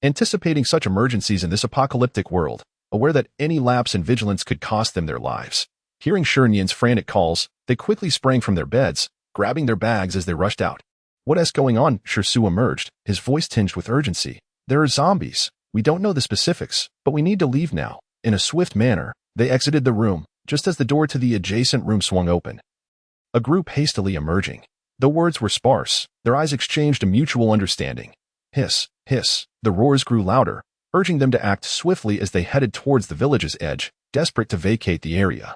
anticipating such emergencies in this apocalyptic world, aware that any lapse in vigilance could cost them their lives. Hearing Shi Nian's frantic calls, they quickly sprang from their beds, grabbing their bags as they rushed out. What's going on? Shi Su emerged, his voice tinged with urgency. There are zombies. We don't know the specifics, but we need to leave now. In a swift manner, they exited the room, just as the door to the adjacent room swung open, a group hastily emerging. The words were sparse, their eyes exchanged a mutual understanding. Hiss, hiss. The roars grew louder, urging them to act swiftly as they headed towards the village's edge, desperate to vacate the area.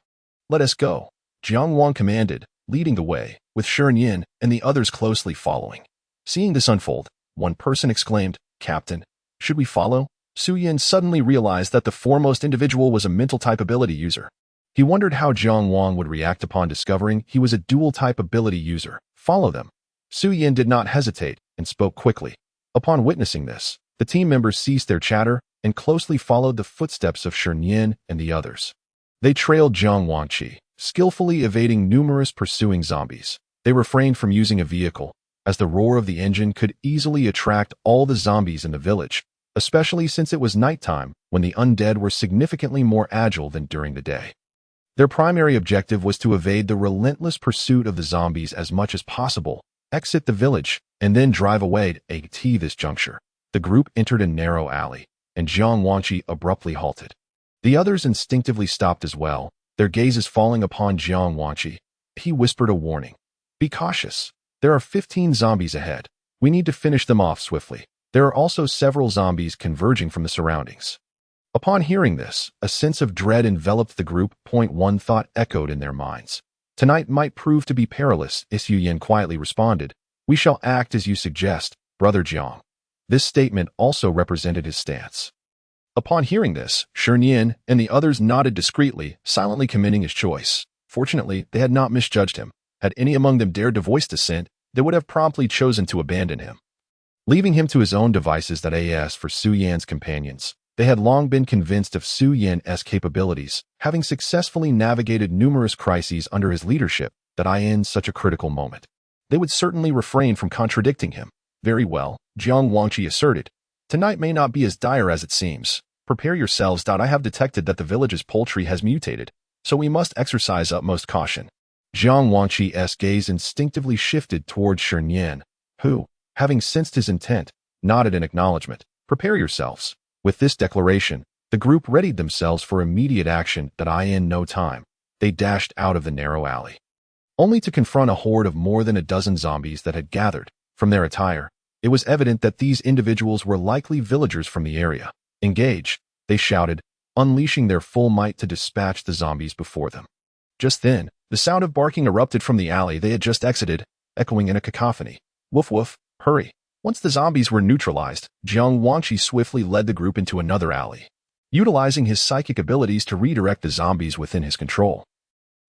Let us go, Jiang Wang commanded, leading the way, with Shi Nian and the others closely following. Seeing this unfold, one person exclaimed, Captain, should we follow? Su Yan suddenly realized that the foremost individual was a mental type ability user. He wondered how Jiang Wang would react upon discovering he was a dual-type ability user. Follow them. Su Yan did not hesitate and spoke quickly. Upon witnessing this, the team members ceased their chatter and closely followed the footsteps of Shi Nian and the others. They trailed Jiang Wangqi, skillfully evading numerous pursuing zombies. They refrained from using a vehicle, as the roar of the engine could easily attract all the zombies in the village, especially since it was nighttime when the undead were significantly more agile than during the day. Their primary objective was to evade the relentless pursuit of the zombies as much as possible, exit the village, and then drive away. At this juncture, the group entered a narrow alley, and Jiang Wanqi abruptly halted. The others instinctively stopped as well, their gazes falling upon Jiang Wanqi. He whispered a warning. "Be cautious. There are 15 zombies ahead. We need to finish them off swiftly. There are also several zombies converging from the surroundings." Upon hearing this, a sense of dread enveloped the group. One thought echoed in their minds. "Tonight might prove to be perilous." Shi Nian quietly responded. "We shall act as you suggest, Brother Jiang." This statement also represented his stance. Upon hearing this, Shi Nian and the others nodded discreetly, silently commending his choice. Fortunately, they had not misjudged him. Had any among them dared to voice dissent, they would have promptly chosen to abandon him, leaving him to his own devices. That as for Su Yan's companions, they had long been convinced of Su Yan's capabilities, having successfully navigated numerous crises under his leadership, that in such a critical moment, they would certainly refrain from contradicting him. "Very well," Jiang Wanqi asserted. "Tonight may not be as dire as it seems. Prepare yourselves. I have detected that the village's poultry has mutated, so we must exercise utmost caution." Jiang Wanqi's gaze instinctively shifted towards Shi Nian, who, having sensed his intent, nodded in acknowledgement. "Prepare yourselves." With this declaration, the group readied themselves for immediate action. In no time, they dashed out of the narrow alley, only to confront a horde of more than a dozen zombies that had gathered. From their attire, it was evident that these individuals were likely villagers from the area. "Engage," they shouted, unleashing their full might to dispatch the zombies before them. Just then, the sound of barking erupted from the alley they had just exited, echoing in a cacophony. "Woof woof, hurry." Once the zombies were neutralized, Jiang Wanqi swiftly led the group into another alley, utilizing his psychic abilities to redirect the zombies within his control,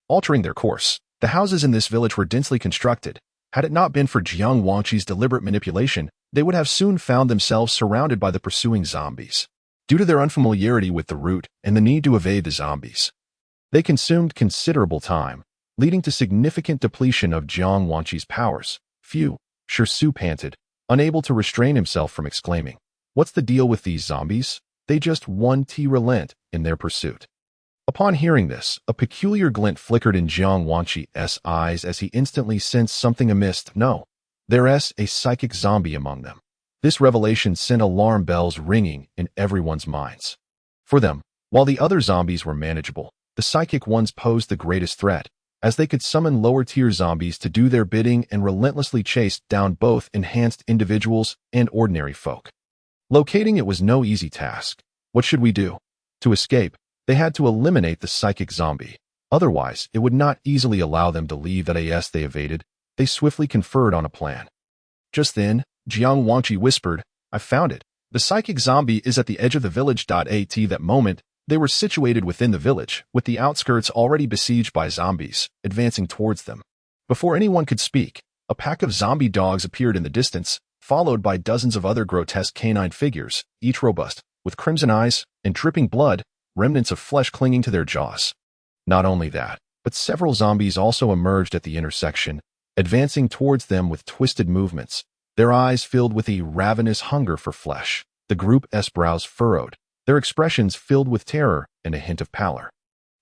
altering their course. The houses in this village were densely constructed. Had it not been for Jiang Wanqi's deliberate manipulation, they would have soon found themselves surrounded by the pursuing zombies. Due to their unfamiliarity with the route and the need to evade the zombies, they consumed considerable time, leading to significant depletion of Jiang Wanqi's powers. "Phew," Shi Su panted, unable to restrain himself from exclaiming. "What's the deal with these zombies? They just relent in their pursuit." Upon hearing this, a peculiar glint flickered in Jiang Wanqi's eyes as he instantly sensed something amiss. No, there's a psychic zombie among them. This revelation sent alarm bells ringing in everyone's minds. For them, while the other zombies were manageable, the psychic ones posed the greatest threat, as they could summon lower-tier zombies to do their bidding and relentlessly chase down both enhanced individuals and ordinary folk. Locating it was no easy task. What should we do? To escape, they had to eliminate the psychic zombie. Otherwise, it would not easily allow them to leave. That they evaded, they swiftly conferred on a plan. Just then, Jiang Wanqi whispered, "I found it. The psychic zombie is at the edge of the village." At that moment, they were situated within the village, with the outskirts already besieged by zombies, advancing towards them. Before anyone could speak, a pack of zombie dogs appeared in the distance, followed by dozens of other grotesque canine figures, each robust, with crimson eyes and dripping blood, remnants of flesh clinging to their jaws. Not only that, but several zombies also emerged at the intersection, advancing towards them with twisted movements, their eyes filled with a ravenous hunger for flesh. The group's brows furrowed, their expressions filled with terror and a hint of pallor.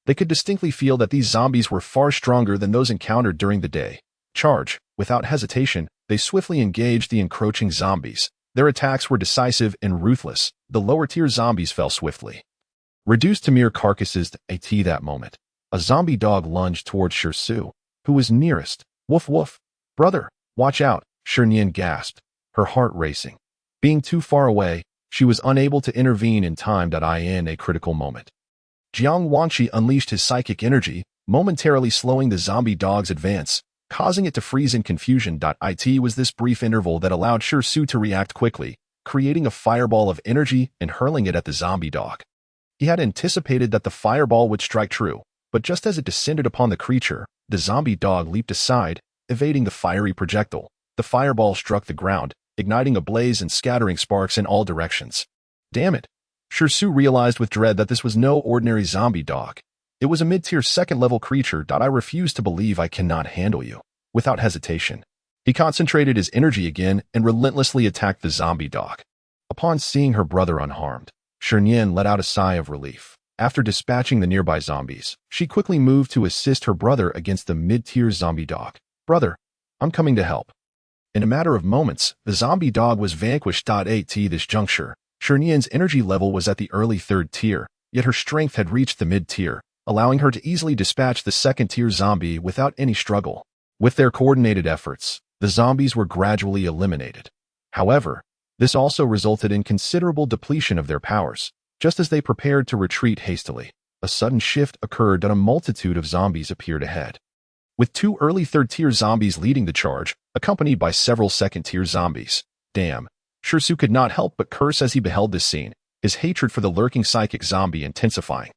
They could distinctly feel that these zombies were far stronger than those encountered during the day. Charge, without hesitation, they swiftly engaged the encroaching zombies. Their attacks were decisive and ruthless. The lower-tier zombies fell swiftly, reduced to mere carcasses. At that moment, a zombie dog lunged towards Shi Su, who was nearest. "Woof woof. Brother, watch out," Shi Nian gasped, her heart racing. Being too far away, she was unable to intervene in time. In a critical moment, Jiang Wanqi unleashed his psychic energy, momentarily slowing the zombie dog's advance, causing it to freeze in confusion. It was this brief interval that allowed Shi Su to react quickly, creating a fireball of energy and hurling it at the zombie dog. He had anticipated that the fireball would strike true, but just as it descended upon the creature, the zombie dog leaped aside, evading the fiery projectile. The fireball struck the ground, igniting a blaze and scattering sparks in all directions. Damn it! Shi Su realized with dread that this was no ordinary zombie dog. It was a mid-tier second-level creature. I refuse to believe I cannot handle you. Without hesitation, he concentrated his energy again and relentlessly attacked the zombie dog. Upon seeing her brother unharmed, Shi Nian let out a sigh of relief. After dispatching the nearby zombies, she quickly moved to assist her brother against the mid-tier zombie dog. "Brother, I'm coming to help." In a matter of moments, the zombie dog was vanquished. At this juncture, Shi Nian's energy level was at the early 3rd tier, yet her strength had reached the mid-tier, allowing her to easily dispatch the 2nd-tier zombie without any struggle. With their coordinated efforts, the zombies were gradually eliminated. However, this also resulted in considerable depletion of their powers. Just as they prepared to retreat hastily, a sudden shift occurred and a multitude of zombies appeared ahead. With 2 early 3rd-tier zombies leading the charge, accompanied by several 2nd-tier zombies. Damn, Shi could not help but curse as he beheld this scene, his hatred for the lurking psychic zombie intensifying.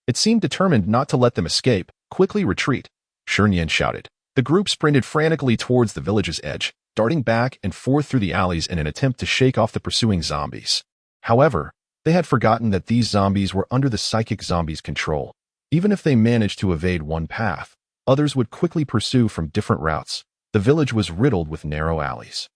It seemed determined not to let them escape. "Quickly retreat," Shi Nian shouted. The group sprinted frantically towards the village's edge, darting back and forth through the alleys in an attempt to shake off the pursuing zombies. However, they had forgotten that these zombies were under the psychic zombie's control. Even if they managed to evade one path, others would quickly pursue from different routes. The village was riddled with narrow alleys,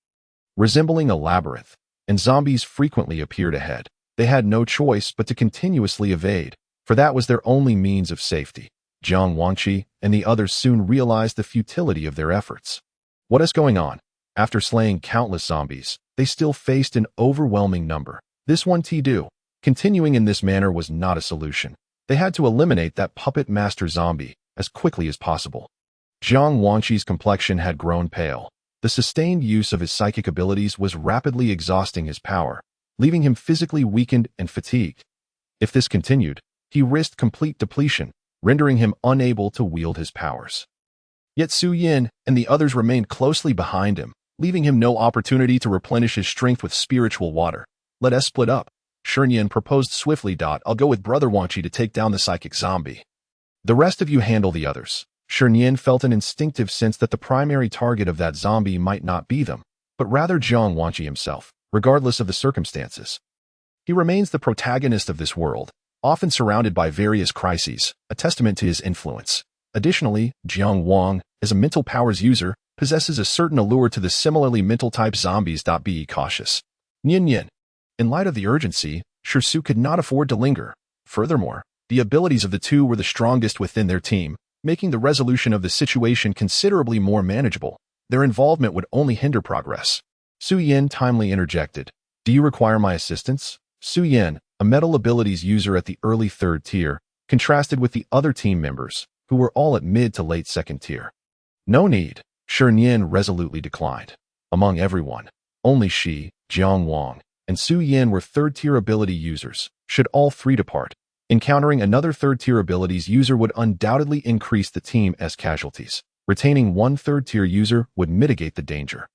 resembling a labyrinth, and zombies frequently appeared ahead. They had no choice but to continuously evade, for that was their only means of safety. Jiang Wangqi and the others soon realized the futility of their efforts. What is going on? After slaying countless zombies, they still faced an overwhelming number. This one to continuing in this manner was not a solution. They had to eliminate that puppet master zombie as quickly as possible. Jiang Wangqi's complexion had grown pale. The sustained use of his psychic abilities was rapidly exhausting his power, leaving him physically weakened and fatigued. If this continued, he risked complete depletion, rendering him unable to wield his powers. Yet Su Yin and the others remained closely behind him, leaving him no opportunity to replenish his strength with spiritual water. "Let us split up," Shi Nian proposed swiftly. "I'll go with Brother Wangqi to take down the psychic zombie. The rest of you handle the others." Shi Nian felt an instinctive sense that the primary target of that zombie might not be them, but rather Jiang Wangqi himself, regardless of the circumstances. He remains the protagonist of this world, often surrounded by various crises, a testament to his influence. Additionally, Jiang Wang, as a mental powers user, possesses a certain allure to the similarly mental-type zombies. Be cautious. Nian. In light of the urgency, Shi could not afford to linger. Furthermore, the abilities of the two were the strongest within their team, making the resolution of the situation considerably more manageable. Their involvement would only hinder progress. Su Yin timely interjected. "Do you require my assistance?" Su Yin, a metal abilities user at the early 3rd tier, contrasted with the other team members, who were all at mid to late 2nd tier. "No need," Shi Nian resolutely declined. Among everyone, only Shi, Jiang Wang, and Su Yin were 3rd tier ability users. Should all 3 depart, encountering another 3rd tier abilities user would undoubtedly increase the team's casualties. Retaining one 3rd tier user would mitigate the danger.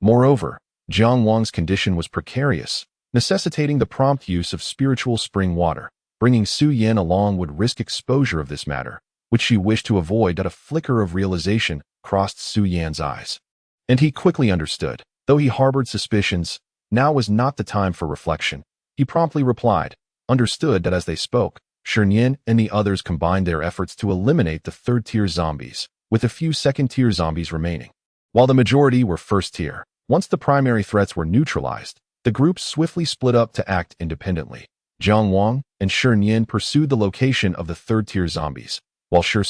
Moreover, Jiang Wang's condition was precarious, necessitating the prompt use of spiritual spring water. Bringing Su Yin along would risk exposure of this matter, which she wished to avoid. A flicker of realization crossed Su Yan's eyes, and he quickly understood. Though he harbored suspicions, now was not the time for reflection. He promptly replied, understood. That as they spoke, Shi Nian and the others combined their efforts to eliminate the 3rd tier zombies, with a few 2nd tier zombies remaining, while the majority were 1st tier. Once the primary threats were neutralized, the group swiftly split up to act independently. Jiang Wang and Shi Nian pursued the location of the 3rd tier zombies, while Shi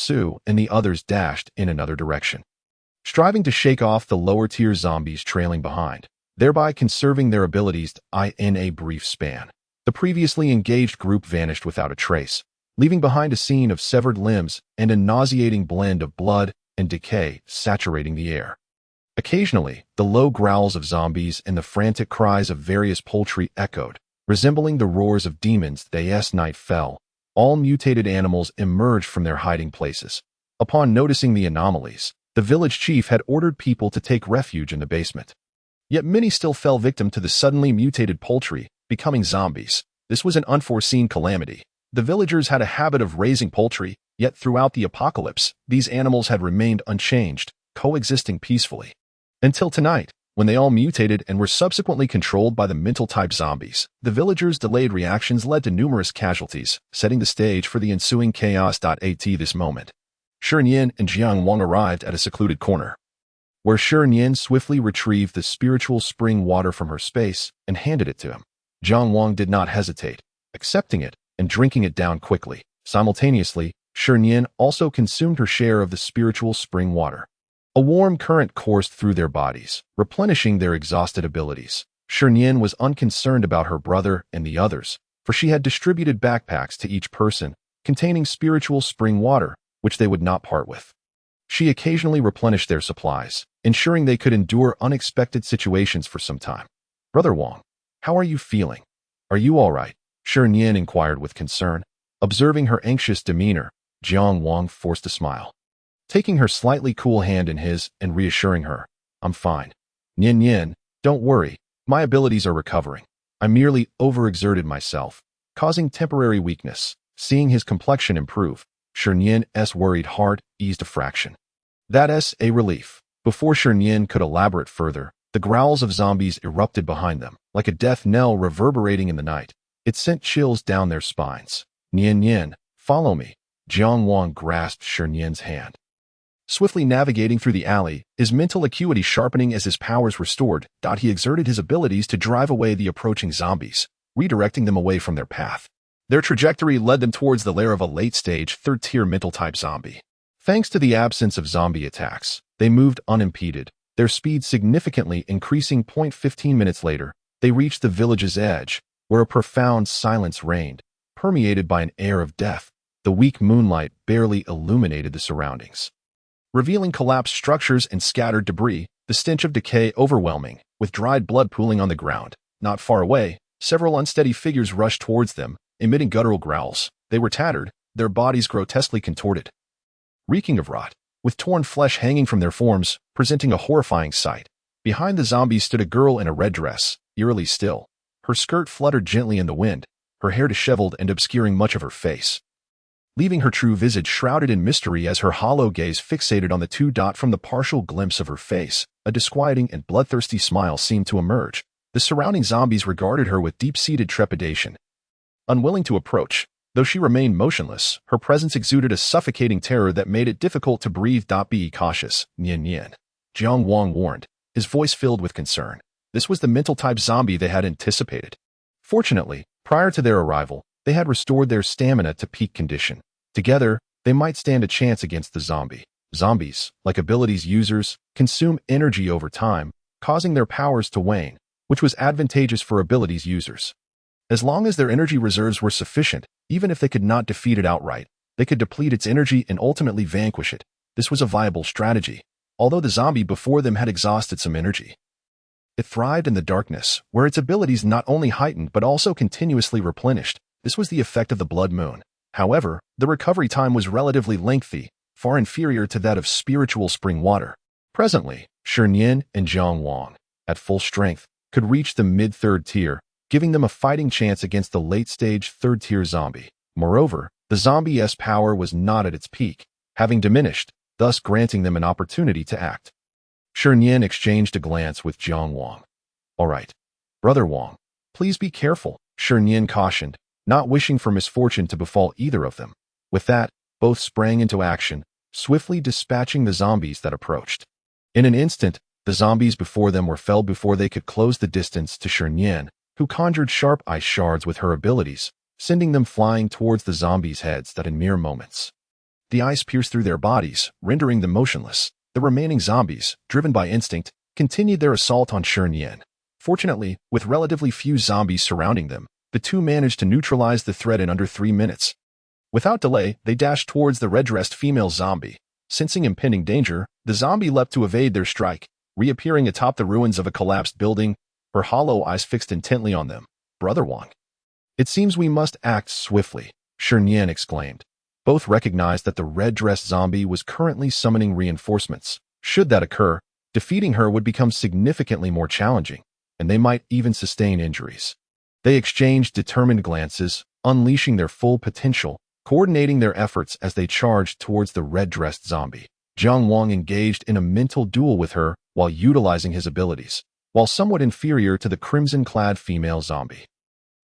and the others dashed in another direction, striving to shake off the lower tier zombies trailing behind, thereby conserving their abilities. In a brief span, the previously engaged group vanished without a trace, leaving behind a scene of severed limbs and a nauseating blend of blood and decay saturating the air. Occasionally, the low growls of zombies and the frantic cries of various poultry echoed, resembling the roars of demons. As night fell, all mutated animals emerged from their hiding places. Upon noticing the anomalies, the village chief had ordered people to take refuge in the basement. Yet many still fell victim to the suddenly mutated poultry, becoming zombies. This was an unforeseen calamity. The villagers had a habit of raising poultry, yet throughout the apocalypse, these animals had remained unchanged, coexisting peacefully. Until tonight, when they all mutated and were subsequently controlled by the mental-type zombies. The villagers' delayed reactions led to numerous casualties, setting the stage for the ensuing chaos. At this moment, Shi Nian and Jiang Wang arrived at a secluded corner, where Shi Nian swiftly retrieved the spiritual spring water from her space and handed it to him. Jiang Wang did not hesitate, accepting it and drinking it down quickly. Simultaneously, Shi Nian also consumed her share of the spiritual spring water. A warm current coursed through their bodies, replenishing their exhausted abilities. Shi Nian was unconcerned about her brother and the others, for she had distributed backpacks to each person, containing spiritual spring water, which they would not part with. She occasionally replenished their supplies, ensuring they could endure unexpected situations for some time. "Brother Wang, how are you feeling? Are you all right?" Shi Nian inquired with concern. Observing her anxious demeanor, Jiang Wang forced a smile. Taking her slightly cool hand in his and reassuring her, "I'm fine. Nian Nian, don't worry, my abilities are recovering. I merely overexerted myself, causing temporary weakness." Seeing his complexion improve, Shi Nian's worried heart eased a fraction. That's a relief. Before Shi Nian could elaborate further, the growls of zombies erupted behind them, like a death knell reverberating in the night. It sent chills down their spines. "Nian Nian, follow me." Jiang Wang grasped Shi Nian's hand. Swiftly navigating through the alley, his mental acuity sharpening as his powers restored, he exerted his abilities to drive away the approaching zombies, redirecting them away from their path. Their trajectory led them towards the lair of a late-stage, third-tier mental-type zombie. Thanks to the absence of zombie attacks, they moved unimpeded, their speed significantly increasing. 15 minutes later, they reached the village's edge, where a profound silence reigned, permeated by an air of death. The weak moonlight barely illuminated the surroundings, revealing collapsed structures and scattered debris, the stench of decay overwhelming, with dried blood pooling on the ground. Not far away, several unsteady figures rushed towards them, emitting guttural growls. They were tattered, their bodies grotesquely contorted, reeking of rot, with torn flesh hanging from their forms, presenting a horrifying sight. Behind the zombies stood a girl in a red dress, eerily still. Her skirt fluttered gently in the wind, her hair disheveled and obscuring much of her face, leaving her true visage shrouded in mystery as her hollow gaze fixated on the two. From the partial glimpse of her face, a disquieting and bloodthirsty smile seemed to emerge. The surrounding zombies regarded her with deep-seated trepidation. Unwilling to approach, though she remained motionless, her presence exuded a suffocating terror that made it difficult to breathe. "Be cautious, Nian Nian," Jiang Wang warned, his voice filled with concern. This was the mental-type zombie they had anticipated. Fortunately, prior to their arrival, they had restored their stamina to peak condition. Together, they might stand a chance against the zombie. Zombies, like abilities users, consume energy over time, causing their powers to wane, which was advantageous for abilities users. As long as their energy reserves were sufficient, even if they could not defeat it outright, they could deplete its energy and ultimately vanquish it. This was a viable strategy, although the zombie before them had exhausted some energy. It thrived in the darkness, where its abilities not only heightened but also continuously replenished. This was the effect of the blood moon. However, the recovery time was relatively lengthy, far inferior to that of spiritual spring water. Presently, Shi Nian and Jiang Wang, at full strength, could reach the mid-third tier, giving them a fighting chance against the late-stage third-tier zombie. Moreover, the zombie's power was not at its peak, having diminished, thus granting them an opportunity to act. Shi Nian exchanged a glance with Jiang Wang. "All right, Brother Wang, please be careful," Shi Nian cautioned, not wishing for misfortune to befall either of them. With that, both sprang into action, swiftly dispatching the zombies that approached. In an instant, the zombies before them were felled before they could close the distance to Shi Nian, who conjured sharp ice shards with her abilities, sending them flying towards the zombies' heads in mere moments. The ice pierced through their bodies, rendering them motionless. The remaining zombies, driven by instinct, continued their assault on Shi Nian. Fortunately, with relatively few zombies surrounding them, the two managed to neutralize the threat in under 3 minutes. Without delay, they dashed towards the red-dressed female zombie. Sensing impending danger, the zombie leapt to evade their strike, reappearing atop the ruins of a collapsed building, her hollow eyes fixed intently on them. "Brother Wang, it seems we must act swiftly," Shi Nian exclaimed. Both recognized that the red-dressed zombie was currently summoning reinforcements. Should that occur, defeating her would become significantly more challenging, and they might even sustain injuries. They exchanged determined glances, unleashing their full potential, coordinating their efforts as they charged towards the red-dressed zombie. Jiang Wang engaged in a mental duel with her while utilizing his abilities, while somewhat inferior to the crimson-clad female zombie.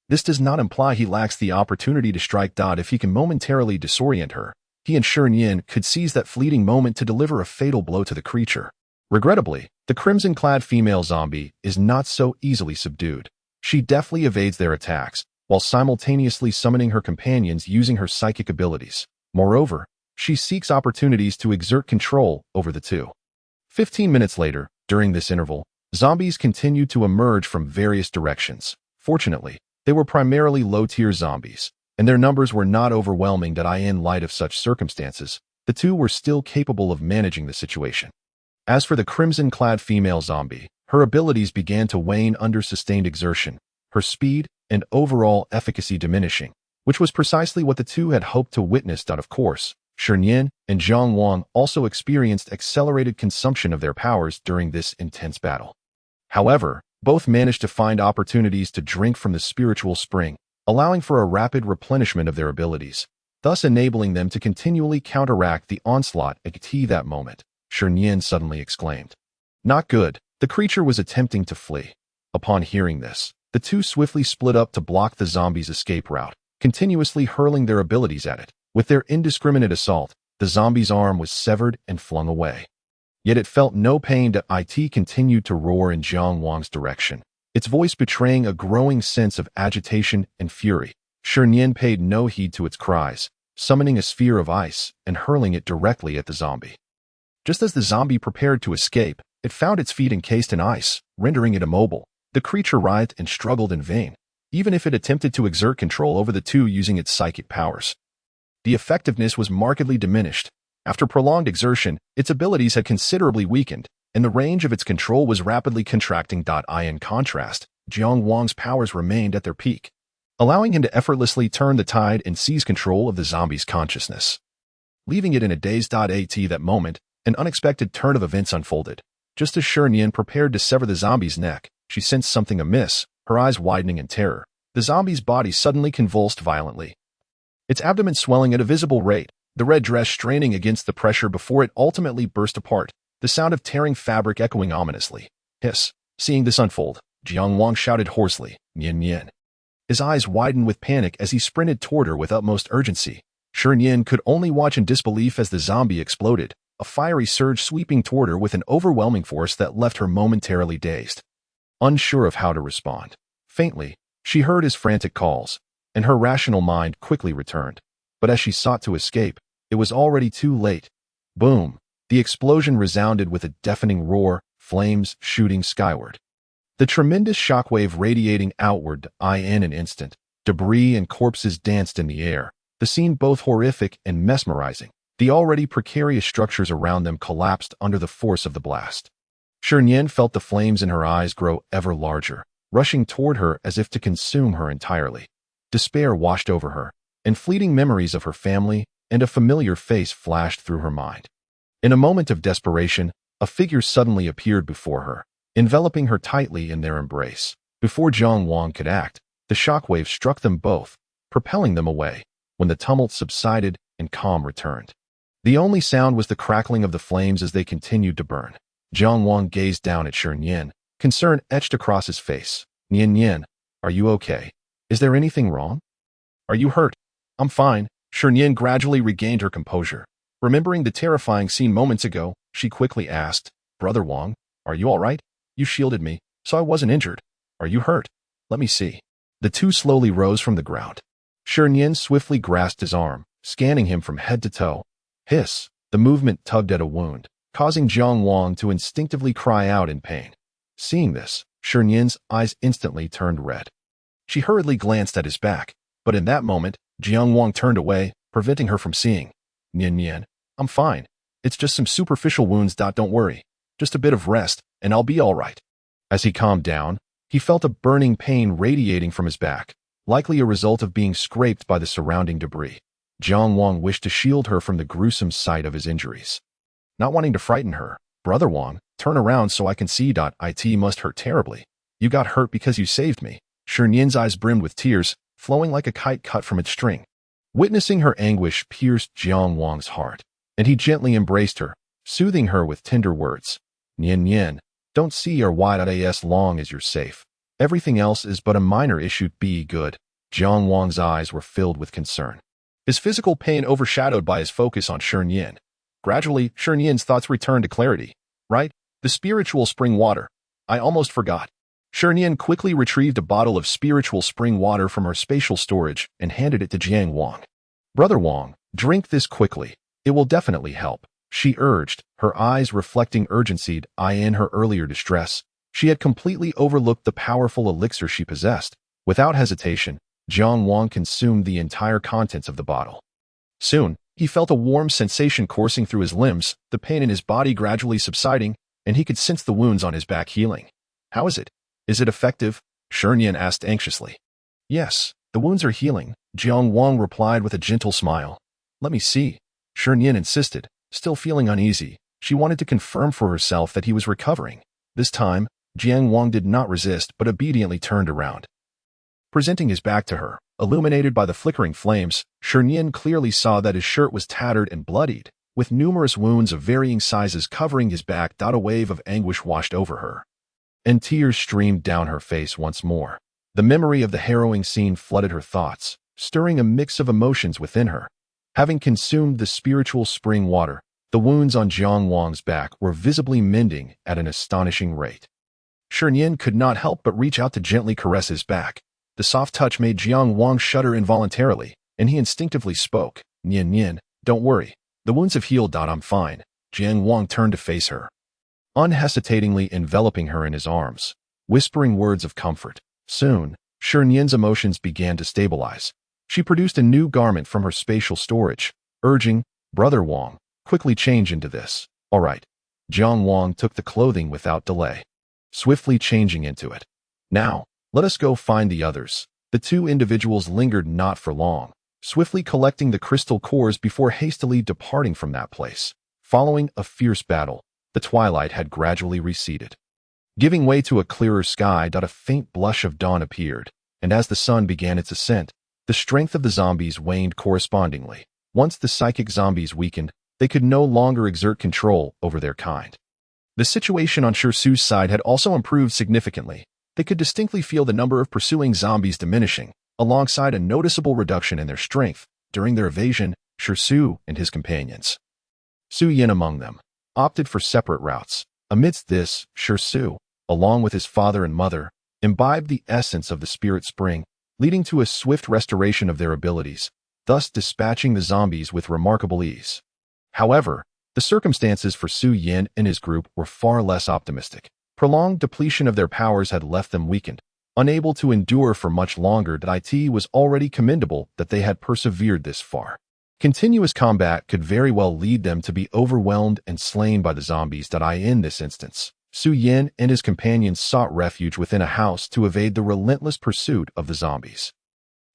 This does not imply he lacks the opportunity to strike. If he can momentarily disorient her, he and Shi Nian could seize that fleeting moment to deliver a fatal blow to the creature. Regrettably, the crimson-clad female zombie is not so easily subdued. She deftly evades their attacks, while simultaneously summoning her companions using her psychic abilities. Moreover, she seeks opportunities to exert control over the two. 15 minutes later, during this interval, zombies continued to emerge from various directions. Fortunately, they were primarily low-tier zombies, and their numbers were not overwhelming that in light of such circumstances, the two were still capable of managing the situation. As for the crimson-clad female zombie, her abilities began to wane under sustained exertion, her speed and overall efficacy diminishing, which was precisely what the two had hoped to witness. Of course, Shi Nian and Jiang Wang also experienced accelerated consumption of their powers during this intense battle. However, both managed to find opportunities to drink from the spiritual spring, allowing for a rapid replenishment of their abilities, thus enabling them to continually counteract the onslaught. At that moment, Shi Nian suddenly exclaimed, "Not good." The creature was attempting to flee. Upon hearing this, the two swiftly split up to block the zombie's escape route, continuously hurling their abilities at it. With their indiscriminate assault, the zombie's arm was severed and flung away. Yet it felt no pain. It continued to roar in Jiang Wang's direction, its voice betraying a growing sense of agitation and fury. Shi Nian paid no heed to its cries, summoning a sphere of ice and hurling it directly at the zombie. Just as the zombie prepared to escape, it found its feet encased in ice, rendering it immobile. The creature writhed and struggled in vain, even if it attempted to exert control over the two using its psychic powers. The effectiveness was markedly diminished. After prolonged exertion, its abilities had considerably weakened, and the range of its control was rapidly contracting. In contrast, Jiang Wang's powers remained at their peak, allowing him to effortlessly turn the tide and seize control of the zombie's consciousness. Leaving it in a daze. At that moment, an unexpected turn of events unfolded. Just as Shi Nian prepared to sever the zombie's neck, she sensed something amiss, her eyes widening in terror. The zombie's body suddenly convulsed violently, its abdomen swelling at a visible rate, the red dress straining against the pressure before it ultimately burst apart, the sound of tearing fabric echoing ominously. Hiss! Seeing this unfold, Jiang Wang shouted hoarsely, "Nian Nian." His eyes widened with panic as he sprinted toward her with utmost urgency. Shi Nian could only watch in disbelief as the zombie exploded, a fiery surge sweeping toward her with an overwhelming force that left her momentarily dazed. Unsure of how to respond. Faintly, she heard his frantic calls, and her rational mind quickly returned. But as she sought to escape, it was already too late. Boom! The explosion resounded with a deafening roar, flames shooting skyward. The tremendous shockwave radiating outward. In an instant, debris and corpses danced in the air, the scene both horrific and mesmerizing. The already precarious structures around them collapsed under the force of the blast. Shi Nian felt the flames in her eyes grow ever larger, rushing toward her as if to consume her entirely. Despair washed over her, and fleeting memories of her family and a familiar face flashed through her mind. In a moment of desperation, a figure suddenly appeared before her, enveloping her tightly in their embrace. Before Jiang Wang could act, the shockwave struck them both, propelling them away. When the tumult subsided and calm returned, the only sound was the crackling of the flames as they continued to burn. Jiang Wang gazed down at Shi Nian, concern etched across his face. "Nian Nian, are you okay? Is there anything wrong? Are you hurt?" "I'm fine." Shi Nian gradually regained her composure. Remembering the terrifying scene moments ago, she quickly asked, "Brother Wang, are you all right? You shielded me, so I wasn't injured. Are you hurt? Let me see." The two slowly rose from the ground. Shi Nian swiftly grasped his arm, scanning him from head to toe. Hiss! The movement tugged at a wound, causing Jiang Wang to instinctively cry out in pain. Seeing this, Shi Nian's eyes instantly turned red. She hurriedly glanced at his back, but in that moment, Jiang Wang turned away, preventing her from seeing. "Nian Nian, I'm fine. It's just some superficial wounds. Don't worry. Just a bit of rest, and I'll be all right." As he calmed down, he felt a burning pain radiating from his back, likely a result of being scraped by the surrounding debris. Jiang Wang wished to shield her from the gruesome sight of his injuries. Not wanting to frighten her, "Brother Wang, turn around so I can see. It must hurt terribly. You got hurt because you saved me." Shi Nian's eyes brimmed with tears, flowing like a kite cut from its string. Witnessing her anguish pierced Jiang Wang's heart, and he gently embraced her, soothing her with tender words. "Nian Nian, don't see or why as long as you're safe. Everything else is but a minor issue. Be good." Jiang Wang's eyes were filled with concern, his physical pain overshadowed by his focus on Shi Nian. Gradually, Shi Nian's thoughts returned to clarity. "Right, the spiritual spring water. I almost forgot." Shi Nian quickly retrieved a bottle of spiritual spring water from her spatial storage and handed it to Jiang Wang. "Brother Wang, drink this quickly. It will definitely help," she urged, her eyes reflecting urgency in her earlier distress. She had completely overlooked the powerful elixir she possessed. Without hesitation, Jiang Wang consumed the entire contents of the bottle. Soon, he felt a warm sensation coursing through his limbs, the pain in his body gradually subsiding, and he could sense the wounds on his back healing. "How is it? Is it effective?" Shi Nian asked anxiously. "Yes, the wounds are healing," Jiang Wang replied with a gentle smile. "Let me see," Shi Nian insisted, still feeling uneasy. She wanted to confirm for herself that he was recovering. This time, Jiang Wang did not resist but obediently turned around. Presenting his back to her, illuminated by the flickering flames, Shi Nian clearly saw that his shirt was tattered and bloodied, with numerous wounds of varying sizes covering his back. A wave of anguish washed over her, and tears streamed down her face once more. The memory of the harrowing scene flooded her thoughts, stirring a mix of emotions within her. Having consumed the spiritual spring water, the wounds on Jiang Wang's back were visibly mending at an astonishing rate. Shi Nian could not help but reach out to gently caress his back. The soft touch made Jiang Wang shudder involuntarily, and he instinctively spoke, "Nian Nian, don't worry. The wounds have healed. I'm fine." Jiang Wang turned to face her, unhesitatingly enveloping her in his arms, whispering words of comfort. Soon, Shi Nian's emotions began to stabilize. She produced a new garment from her spatial storage, urging, "Brother Wang, quickly change into this." "All right." Jiang Wang took the clothing without delay, swiftly changing into it. "Now, let us go find the others." The two individuals lingered not for long, swiftly collecting the crystal cores before hastily departing from that place. Following a fierce battle, the twilight had gradually receded, giving way to a clearer sky. A faint blush of dawn appeared, and as the sun began its ascent, the strength of the zombies waned correspondingly. Once the psychic zombies weakened, they could no longer exert control over their kind. The situation on Shi Su's side had also improved significantly. They could distinctly feel the number of pursuing zombies diminishing, alongside a noticeable reduction in their strength. During their evasion, Shi Su and his companions, Su Yin among them, opted for separate routes. Amidst this, Shi Su, along with his father and mother, imbibed the essence of the spirit spring, leading to a swift restoration of their abilities, thus dispatching the zombies with remarkable ease. However, the circumstances for Su Yin and his group were far less optimistic. Prolonged depletion of their powers had left them weakened, unable to endure for much longer. It was already commendable that they had persevered this far. Continuous combat could very well lead them to be overwhelmed and slain by the zombies. In this instance, Su Yin and his companions sought refuge within a house to evade the relentless pursuit of the zombies.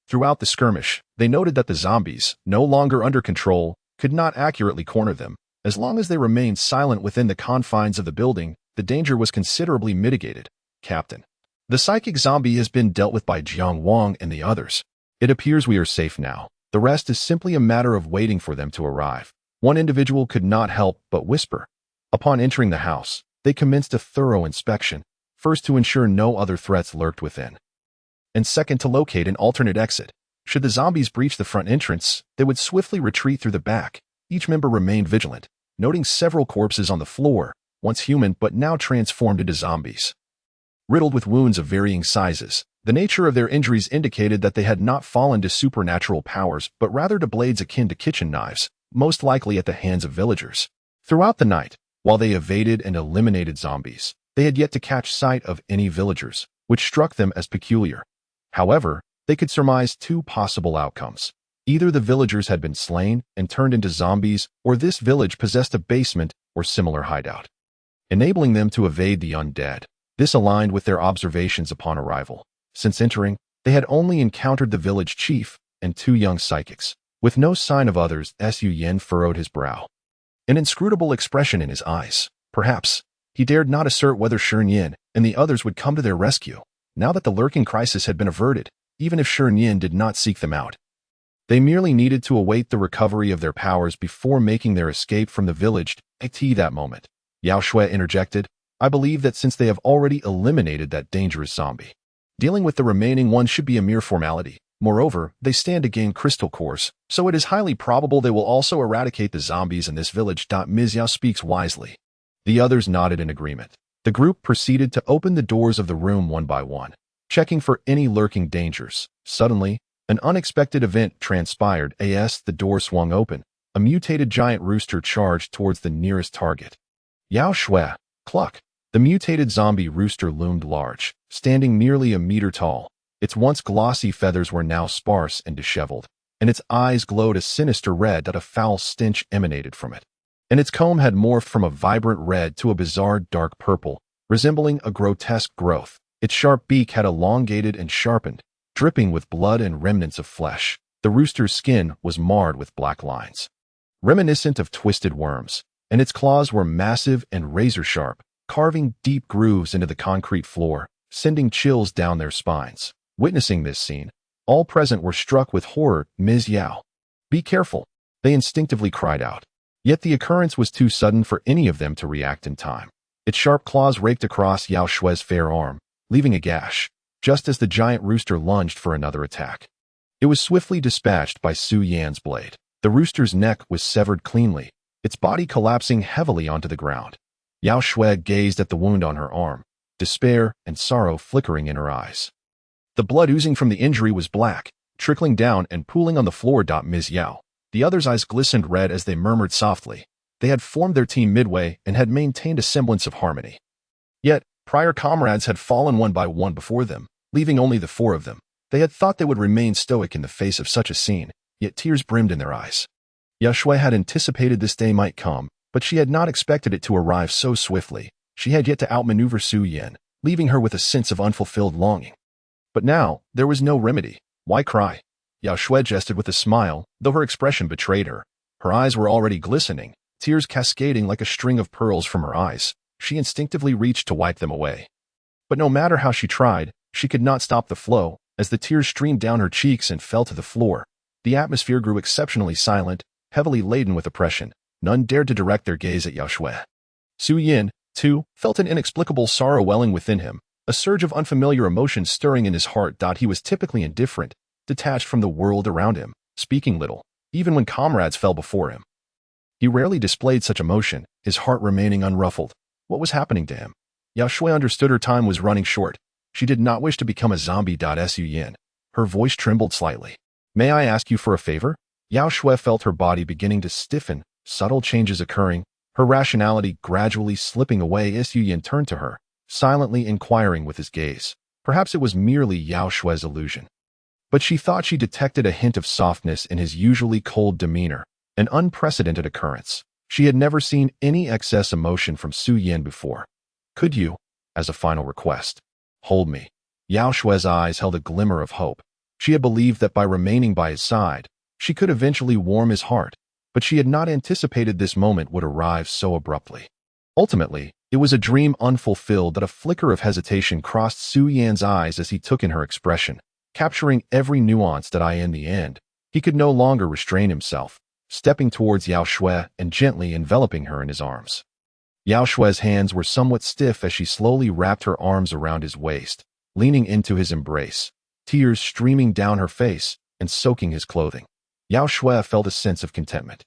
Throughout the skirmish, they noted that the zombies, no longer under control, could not accurately corner them. As long as they remained silent within the confines of the building, the danger was considerably mitigated. "Captain, the psychic zombie has been dealt with by Jiang Wang and the others. It appears we are safe now. The rest is simply a matter of waiting for them to arrive." One individual could not help but whisper. Upon entering the house, they commenced a thorough inspection, first to ensure no other threats lurked within, and second to locate an alternate exit. Should the zombies breach the front entrance, they would swiftly retreat through the back. Each member remained vigilant, noting several corpses on the floor, once human but now transformed into zombies, riddled with wounds of varying sizes. The nature of their injuries indicated that they had not fallen to supernatural powers, but rather to blades akin to kitchen knives, most likely at the hands of villagers. Throughout the night, while they evaded and eliminated zombies, they had yet to catch sight of any villagers, which struck them as peculiar. However, they could surmise two possible outcomes. Either the villagers had been slain and turned into zombies, or this village possessed a basement or similar hideout, enabling them to evade the undead. This aligned with their observations upon arrival. Since entering, they had only encountered the village chief and two young psychics. With no sign of others, Su Yin furrowed his brow, an inscrutable expression in his eyes. Perhaps, he dared not assert whether Shi Nian and the others would come to their rescue. Now that the lurking crisis had been averted, even if Shi Nian did not seek them out, they merely needed to await the recovery of their powers before making their escape from the village. At that moment, Yao Shui interjected, "I believe that since they have already eliminated that dangerous zombie, dealing with the remaining one should be a mere formality. Moreover, they stand to gain crystal cores, so it is highly probable they will also eradicate the zombies in this village." Ms. Yao speaks wisely. The others nodded in agreement. The group proceeded to open the doors of the room one by one, checking for any lurking dangers. Suddenly, an unexpected event transpired as the door swung open. A mutated giant rooster charged towards the nearest target. Yao Shui, cluck. The mutated zombie rooster loomed large, standing nearly a meter tall. Its once glossy feathers were now sparse and disheveled, and its eyes glowed a sinister red that a foul stench emanated from it. And its comb had morphed from a vibrant red to a bizarre dark purple, resembling a grotesque growth. Its sharp beak had elongated and sharpened, dripping with blood and remnants of flesh. The rooster's skin was marred with black lines, reminiscent of twisted worms, and its claws were massive and razor-sharp, carving deep grooves into the concrete floor, sending chills down their spines. Witnessing this scene, all present were struck with horror. Ms. Yao, be careful, they instinctively cried out. Yet the occurrence was too sudden for any of them to react in time. Its sharp claws raked across Yao Shui's fair arm, leaving a gash, just as the giant rooster lunged for another attack. It was swiftly dispatched by Su Yan's blade. The rooster's neck was severed cleanly, its body collapsing heavily onto the ground. Yao Shui gazed at the wound on her arm, despair and sorrow flickering in her eyes. The blood oozing from the injury was black, trickling down and pooling on the floor. Ms. Yao. The others' eyes glistened red as they murmured softly. They had formed their team midway and had maintained a semblance of harmony. Yet, prior comrades had fallen one by one before them, leaving only the four of them. They had thought they would remain stoic in the face of such a scene, yet tears brimmed in their eyes. Yao Shui had anticipated this day might come, but she had not expected it to arrive so swiftly. She had yet to outmaneuver Su Yan, leaving her with a sense of unfulfilled longing. But now, there was no remedy. Why cry? Yao Shui jested with a smile, though her expression betrayed her. Her eyes were already glistening, tears cascading like a string of pearls from her eyes. She instinctively reached to wipe them away. But no matter how she tried, she could not stop the flow, as the tears streamed down her cheeks and fell to the floor. The atmosphere grew exceptionally silent, heavily laden with oppression. None dared to direct their gaze at Yao Shui. Su Yan, too, felt an inexplicable sorrow welling within him, a surge of unfamiliar emotion stirring in his heart. He was typically indifferent, detached from the world around him, speaking little, even when comrades fell before him. He rarely displayed such emotion, his heart remaining unruffled. What was happening to him? Yao Shui understood her time was running short. She did not wish to become a zombie. Su Yan. Her voice trembled slightly. May I ask you for a favor? Yao Shui felt her body beginning to stiffen, subtle changes occurring, her rationality gradually slipping away as Su Yan turned to her, silently inquiring with his gaze. Perhaps it was merely Yao Shui's illusion. But she thought she detected a hint of softness in his usually cold demeanor, an unprecedented occurrence. She had never seen any excess emotion from Su Yan before. Could you, as a final request, hold me? Yao Shui's eyes held a glimmer of hope. She had believed that by remaining by his side, she could eventually warm his heart, but she had not anticipated this moment would arrive so abruptly. Ultimately, it was a dream unfulfilled that a flicker of hesitation crossed Su Yan's eyes as he took in her expression, capturing every nuance that in the end, he could no longer restrain himself, stepping towards Yao Shui and gently enveloping her in his arms. Yao Shui's hands were somewhat stiff as she slowly wrapped her arms around his waist, leaning into his embrace, tears streaming down her face and soaking his clothing. Yao Shui felt a sense of contentment.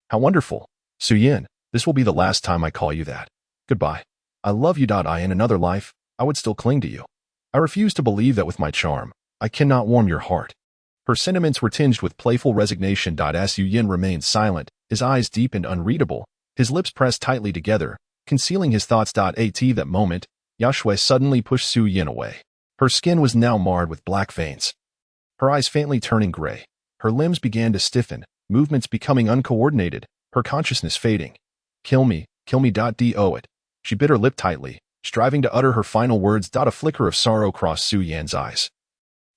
How wonderful! Su Yan, this will be the last time I call you that. Goodbye. I love you. In another life, I would still cling to you. I refuse to believe that with my charm, I cannot warm your heart. Her sentiments were tinged with playful resignation. Su Yan remained silent, his eyes deep and unreadable, his lips pressed tightly together, concealing his thoughts. At that moment, Yao Shui suddenly pushed Su Yan away. Her skin was now marred with black veins, her eyes faintly turning gray. Her limbs began to stiffen, movements becoming uncoordinated, her consciousness fading. Kill me, do it. She bit her lip tightly, striving to utter her final words. A flicker of sorrow crossed Su Yan's eyes.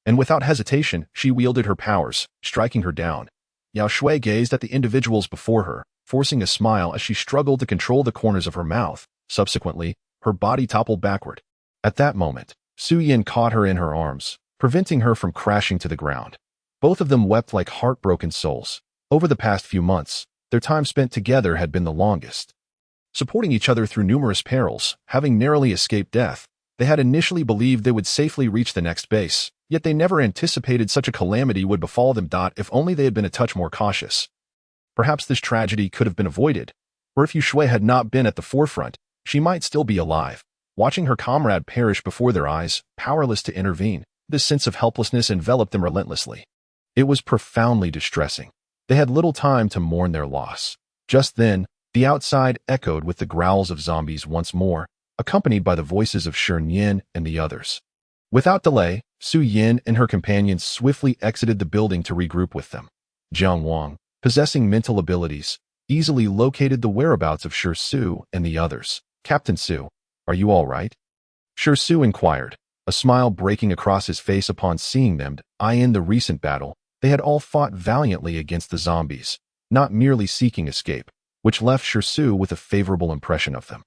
And without hesitation, she wielded her powers, striking her down. Yao Shui gazed at the individuals before her, forcing a smile as she struggled to control the corners of her mouth. Subsequently, her body toppled backward. At that moment, Su Yan caught her in her arms, preventing her from crashing to the ground. Both of them wept like heartbroken souls. Over the past few months, their time spent together had been the longest. Supporting each other through numerous perils, having narrowly escaped death, they had initially believed they would safely reach the next base, yet they never anticipated such a calamity would befall them. If only they had been a touch more cautious. Perhaps this tragedy could have been avoided, or if Yao Shui had not been at the forefront, she might still be alive. watching her comrade perish before their eyes, powerless to intervene. This sense of helplessness enveloped them relentlessly. It was profoundly distressing. They had little time to mourn their loss. Just then, the outside echoed with the growls of zombies once more, accompanied by the voices of Shi Nian and the others. Without delay, Su Yin and her companions swiftly exited the building to regroup with them. Jiang Wang, possessing mental abilities, easily located the whereabouts of Shi Su and the others. "Captain Su, are you all right?" Shi Su inquired, a smile breaking across his face upon seeing them. In the recent battle, they had all fought valiantly against the zombies, not merely seeking escape, which left Shi Su with a favorable impression of them.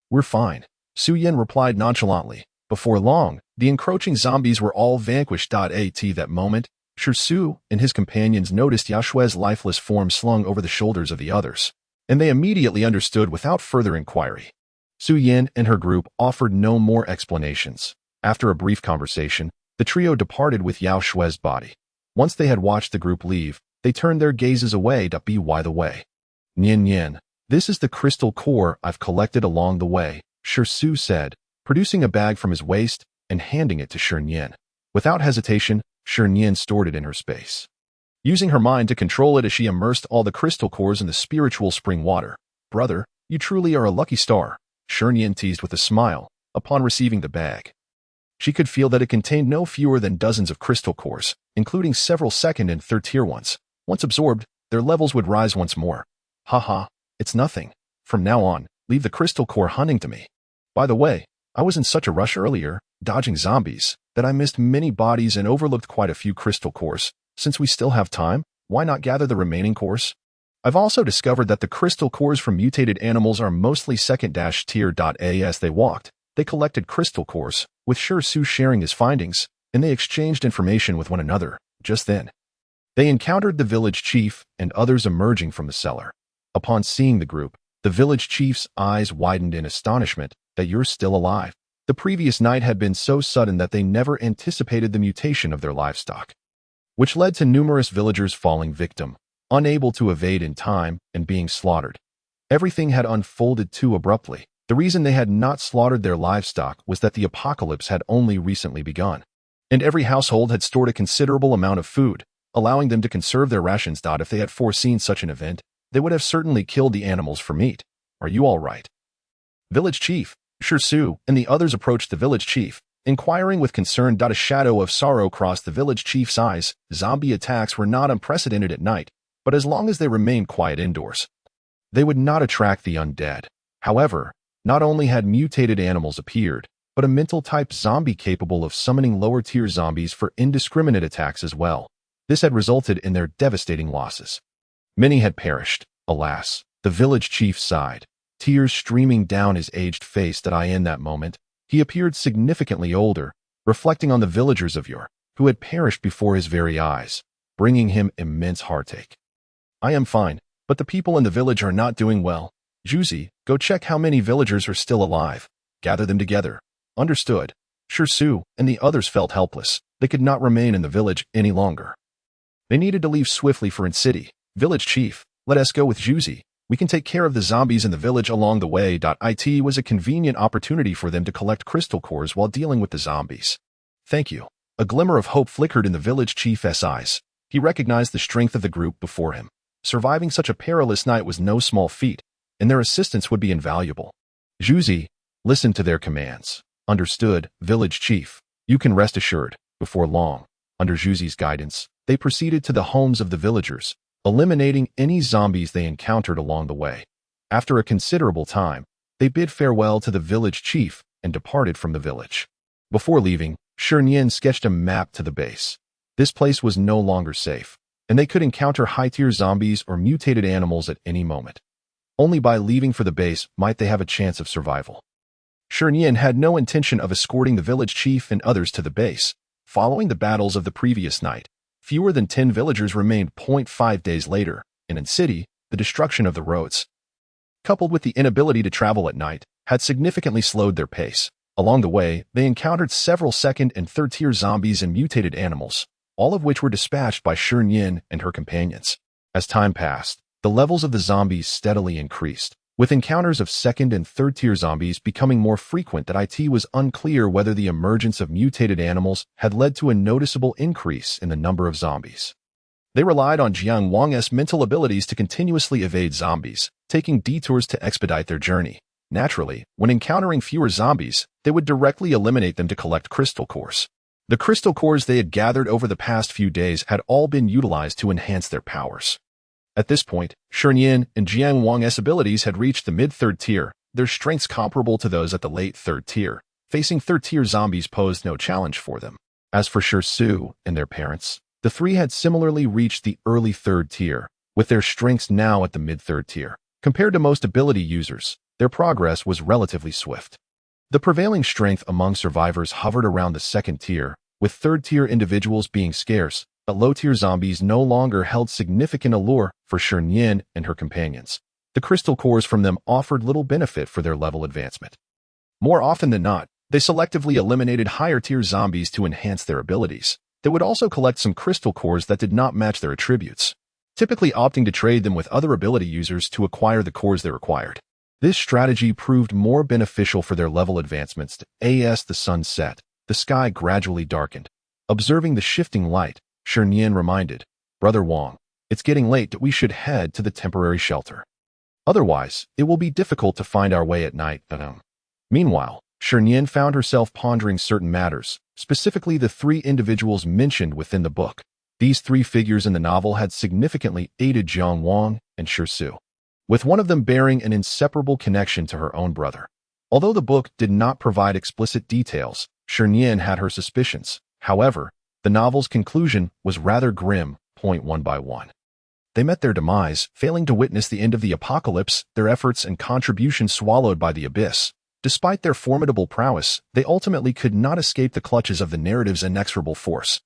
"We're fine," Su Yin replied nonchalantly. Before long, the encroaching zombies were all vanquished. At that moment, Shi Su and his companions noticed Yao Shui's lifeless form slung over the shoulders of the others, and they immediately understood without further inquiry. Su Yin and her group offered no more explanations. After a brief conversation, the trio departed with Yao Shui's body. Once they had watched the group leave, they turned their gazes away. By the way, Nian, this is the crystal core I've collected along the way, Shi Su said, producing a bag from his waist and handing it to Shi Nian. Without hesitation, Shi Nian stored it in her space, using her mind to control it as she immersed all the crystal cores in the spiritual spring water. "Brother, you truly are a lucky star," Shi Nian teased with a smile upon receiving the bag. She could feel that it contained no fewer than dozens of crystal cores, including several second and third-tier ones. Once absorbed, their levels would rise once more. "Haha, it's nothing. From now on, leave the crystal core hunting to me. By the way, I was in such a rush earlier, dodging zombies, that I missed many bodies and overlooked quite a few crystal cores. Since we still have time, why not gather the remaining cores? I've also discovered that the crystal cores from mutated animals are mostly second-tier. As they walked, they collected crystal cores, with Shi Su sharing his findings, and they exchanged information with one another. Just then, they encountered the village chief and others emerging from the cellar. Upon seeing the group, the village chief's eyes widened in astonishment. "That you're still alive." The previous night had been so sudden that they never anticipated the mutation of their livestock, which led to numerous villagers falling victim, unable to evade in time and being slaughtered. Everything had unfolded too abruptly. The reason they had not slaughtered their livestock was that the apocalypse had only recently begun, and every household had stored a considerable amount of food, allowing them to conserve their rations. If they had foreseen such an event, they would have certainly killed the animals for meat. "Are you all right?" Village chief, Shi Su, and the others approached the village chief, inquiring with concern. A shadow of sorrow crossed the village chief's eyes. Zombie attacks were not unprecedented at night, but as long as they remained quiet indoors, they would not attract the undead. However, not only had mutated animals appeared, but a mental-type zombie capable of summoning lower-tier zombies for indiscriminate attacks as well. This had resulted in their devastating losses. Many had perished, alas. The village chief sighed, tears streaming down his aged face. In that moment, he appeared significantly older, reflecting on the villagers of yore, who had perished before his very eyes, bringing him immense heartache. "I am fine, but the people in the village are not doing well. Juzi, go check how many villagers are still alive. Gather them together." "Understood." Shi Su and the others felt helpless. They could not remain in the village any longer. They needed to leave swiftly for the city. "Village chief, let us go with Juzi. We can take care of the zombies in the village along the way." It was a convenient opportunity for them to collect crystal cores while dealing with the zombies. "Thank you." A glimmer of hope flickered in the village chief's eyes. He recognized the strength of the group before him. Surviving such a perilous night was no small feat, and their assistance would be invaluable. "Juzi, listen to their commands." "Understood, village chief. You can rest assured." Before long, under Juzi's guidance, they proceeded to the homes of the villagers, eliminating any zombies they encountered along the way. After a considerable time, they bid farewell to the village chief and departed from the village. Before leaving, Shi Nian sketched a map to the base. This place was no longer safe, and they could encounter high-tier zombies or mutated animals at any moment. Only by leaving for the base might they have a chance of survival. Shi Nian had no intention of escorting the village chief and others to the base. Following the battles of the previous night, fewer than 10 villagers remained. 5 days later, and in city, the destruction of the roads, coupled with the inability to travel at night, had significantly slowed their pace. Along the way, they encountered several second and third-tier zombies and mutated animals, all of which were dispatched by Shi Nian and her companions. As time passed, the levels of the zombies steadily increased, With encounters of second and third-tier zombies becoming more frequent, that it was unclear whether the emergence of mutated animals had led to a noticeable increase in the number of zombies. They relied on Jiang Wang's mental abilities to continuously evade zombies, taking detours to expedite their journey. Naturally, when encountering fewer zombies, they would directly eliminate them to collect crystal cores. The crystal cores they had gathered over the past few days had all been utilized to enhance their powers. At this point, Shi Nian and Jiang Wang's abilities had reached the mid-third tier, their strengths comparable to those at the late third tier. Facing third-tier zombies posed no challenge for them. As for Shi Su and their parents, the three had similarly reached the early third tier, with their strengths now at the mid-third tier. Compared to most ability users, their progress was relatively swift. The prevailing strength among survivors hovered around the second tier, with third-tier individuals being scarce, but low-tier zombies no longer held significant allure for Shi Nian and her companions. The crystal cores from them offered little benefit for their level advancement. More often than not, they selectively eliminated higher-tier zombies to enhance their abilities. They would also collect some crystal cores that did not match their attributes, typically opting to trade them with other ability users to acquire the cores they required. This strategy proved more beneficial for their level advancements. As the sun set, the sky gradually darkened. Observing the shifting light, Shi Nian reminded, "Brother Wang, it's getting late. We should head to the temporary shelter. Otherwise, it will be difficult to find our way at night." Meanwhile, Shi Nian found herself pondering certain matters, specifically the three individuals mentioned within the book. These three figures in the novel had significantly aided Jiang Wang and Shi Su, with one of them bearing an inseparable connection to her own brother. Although the book did not provide explicit details, Shi Nian had her suspicions. However, the novel's conclusion was rather grim. One by one, they met their demise, failing to witness the end of the apocalypse, their efforts and contributions swallowed by the abyss. Despite their formidable prowess, they ultimately could not escape the clutches of the narrative's inexorable force.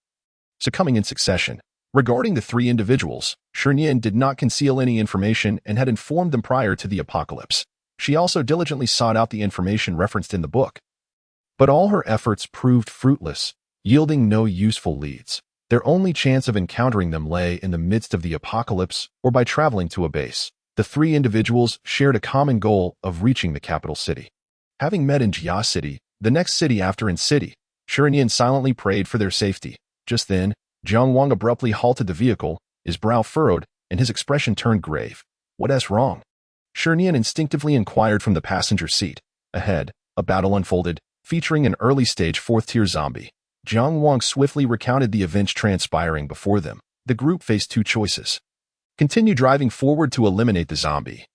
Succumbing in succession. Regarding the three individuals, Shi Nian did not conceal any information and had informed them prior to the apocalypse. She also diligently sought out the information referenced in the book. But all her efforts proved fruitless, yielding no useful leads. Their only chance of encountering them lay in the midst of the apocalypse or by traveling to a base. The three individuals shared a common goal of reaching the capital city. Having met in Jia City, the next city after In City, Shi Nian silently prayed for their safety. Just then, Jiang Wang abruptly halted the vehicle, his brow furrowed, and his expression turned grave. "What's wrong?" Shi Nian instinctively inquired from the passenger seat. Ahead, a battle unfolded, featuring an early-stage fourth-tier zombie. Jiang Wang swiftly recounted the events transpiring before them. The group faced two choices. Continue driving forward to eliminate the zombie,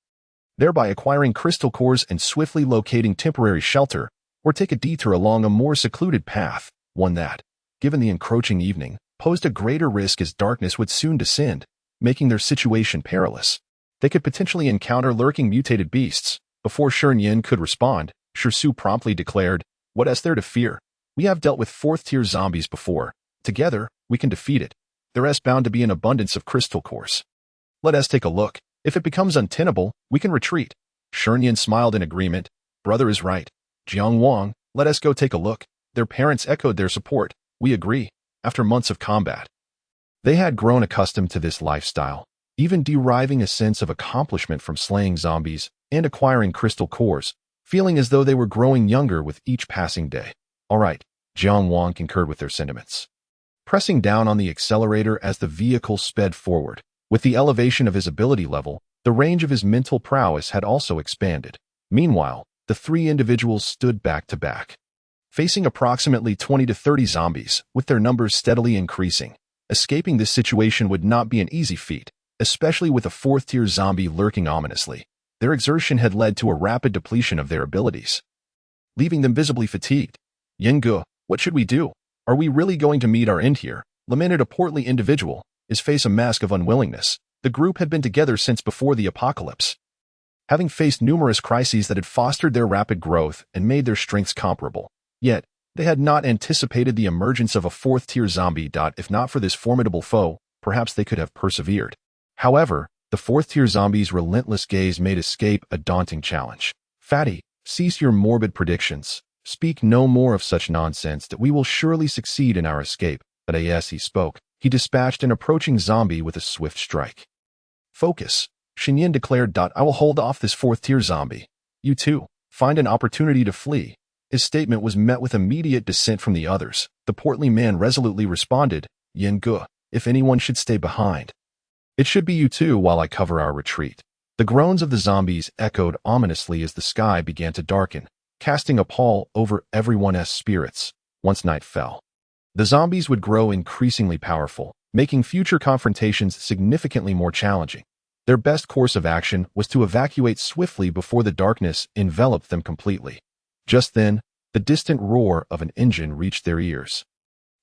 thereby acquiring crystal cores and swiftly locating temporary shelter, or take a detour along a more secluded path, one that, given the encroaching evening, posed a greater risk as darkness would soon descend, making their situation perilous. They could potentially encounter lurking mutated beasts. Before Shi Nian could respond, Shi Su promptly declared, "What's there to fear? We have dealt with fourth-tier zombies before. Together, we can defeat it. There's bound to be an abundance of crystal cores. Let us take a look. If it becomes untenable, we can retreat." Shi Nian smiled in agreement. "Brother is right. Jiang Wang, let us go take a look." Their parents echoed their support. "We agree." After months of combat, they had grown accustomed to this lifestyle, even deriving a sense of accomplishment from slaying zombies and acquiring crystal cores, feeling as though they were growing younger with each passing day. "All right," Jiang Wang concurred with their sentiments, pressing down on the accelerator as the vehicle sped forward. With the elevation of his ability level, the range of his mental prowess had also expanded. Meanwhile, the three individuals stood back to back, facing approximately 20 to 30 zombies, with their numbers steadily increasing. Escaping this situation would not be an easy feat, especially with a fourth-tier zombie lurking ominously. Their exertion had led to a rapid depletion of their abilities, leaving them visibly fatigued. "Yenge, what should we do? Are we really going to meet our end here?" lamented a portly individual, his face a mask of unwillingness. The group had been together since before the apocalypse, having faced numerous crises that had fostered their rapid growth and made their strengths comparable. Yet, they had not anticipated the emergence of a fourth-tier zombie. If not for this formidable foe, perhaps they could have persevered. However, the fourth-tier zombie's relentless gaze made escape a daunting challenge. "Fatty, cease your morbid predictions. Speak no more of such nonsense. That we will surely succeed in our escape." But as he spoke, he dispatched an approaching zombie with a swift strike. "Focus. Shi Nian declared, "I will hold off this fourth-tier zombie. You too, find an opportunity to flee." His statement was met with immediate dissent from the others. The portly man resolutely responded, "Yen Gu, if anyone should stay behind, it should be you too while I cover our retreat." The groans of the zombies echoed ominously as the sky began to darken, casting a pall over everyone's spirits. Once night fell, the zombies would grow increasingly powerful, making future confrontations significantly more challenging. Their best course of action was to evacuate swiftly before the darkness enveloped them completely. Just then, the distant roar of an engine reached their ears.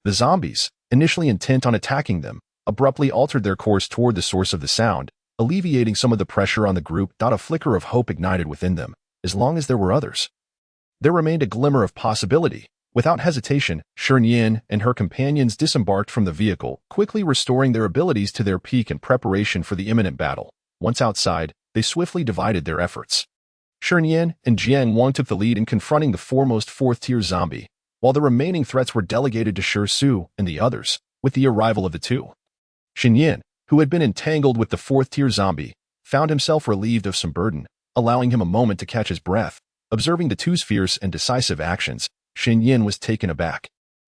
The zombies, initially intent on attacking them, abruptly altered their course toward the source of the sound, alleviating some of the pressure on the group. A flicker of hope ignited within them. As long as there were others, there remained a glimmer of possibility. Without hesitation, Shi Nian and her companions disembarked from the vehicle, quickly restoring their abilities to their peak in preparation for the imminent battle. Once outside, they swiftly divided their efforts. Shi Nian and Jiang Wang took the lead in confronting the foremost fourth-tier zombie, while the remaining threats were delegated to Shi Su and the others. With the arrival of the two, Shi Nian, who had been entangled with the fourth-tier zombie, found himself relieved of some burden, allowing him a moment to catch his breath. Observing the two's fierce and decisive actions, Shi Nian was taken aback.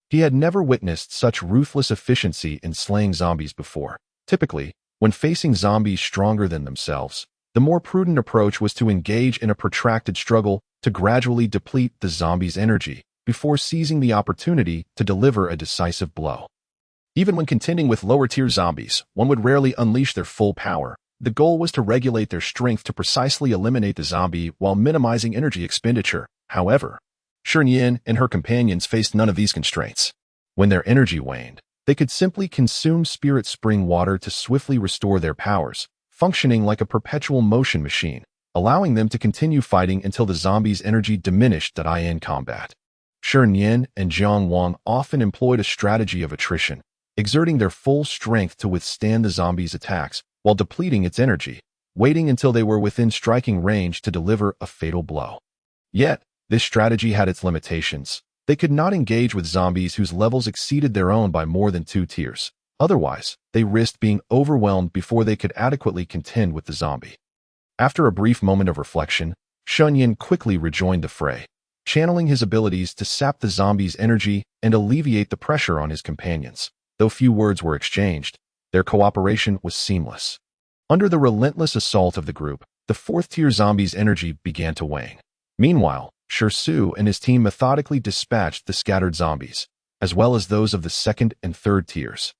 He had never witnessed such ruthless efficiency in slaying zombies before. Typically, when facing zombies stronger than themselves, the more prudent approach was to engage in a protracted struggle to gradually deplete the zombie's energy before seizing the opportunity to deliver a decisive blow. Even when contending with lower-tier zombies, one would rarely unleash their full power. The goal was to regulate their strength to precisely eliminate the zombie while minimizing energy expenditure. However, Shi Nian and her companions faced none of these constraints. When their energy waned, they could simply consume spirit spring water to swiftly restore their powers, functioning like a perpetual motion machine, allowing them to continue fighting until the zombie's energy diminished. In combat, Shi Nian and Jiang Wang often employed a strategy of attrition, exerting their full strength to withstand the zombie's attacks while depleting its energy, waiting until they were within striking range to deliver a fatal blow. Yet, this strategy had its limitations. They could not engage with zombies whose levels exceeded their own by more than 2 tiers. Otherwise, they risked being overwhelmed before they could adequately contend with the zombie. After a brief moment of reflection, Shi Nian quickly rejoined the fray, channeling his abilities to sap the zombie's energy and alleviate the pressure on his companions. Though few words were exchanged, their cooperation was seamless. Under the relentless assault of the group, the fourth-tier zombie's energy began to wane. Meanwhile, Shi Su and his team methodically dispatched the scattered zombies, as well as those of the second and third tiers.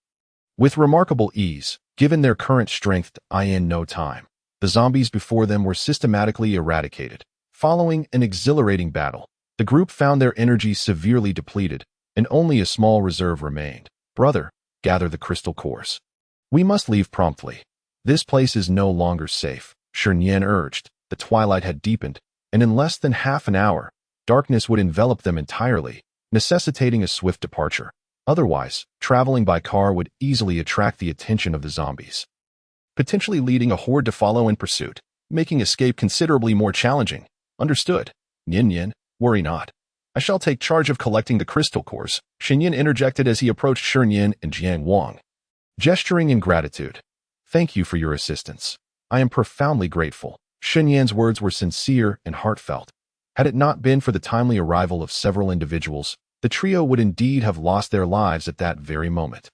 With remarkable ease, given their current strength, in no time, the zombies before them were systematically eradicated. Following an exhilarating battle, the group found their energy severely depleted, and only a small reserve remained. "Brother, gather the crystal cores. We must leave promptly. This place is no longer safe," Shi Nian urged. The twilight had deepened, and in less than half an hour, darkness would envelop them entirely, necessitating a swift departure. Otherwise, traveling by car would easily attract the attention of the zombies, potentially leading a horde to follow in pursuit, making escape considerably more challenging. "Understood. Nian, worry not. I shall take charge of collecting the crystal cores," Shi Nian interjected as he approached Shi Nian and Jiang Wang, gesturing in gratitude. "Thank you for your assistance. I am profoundly grateful." Shi Nian's words were sincere and heartfelt. Had it not been for the timely arrival of several individuals, the trio would indeed have lost their lives at that very moment,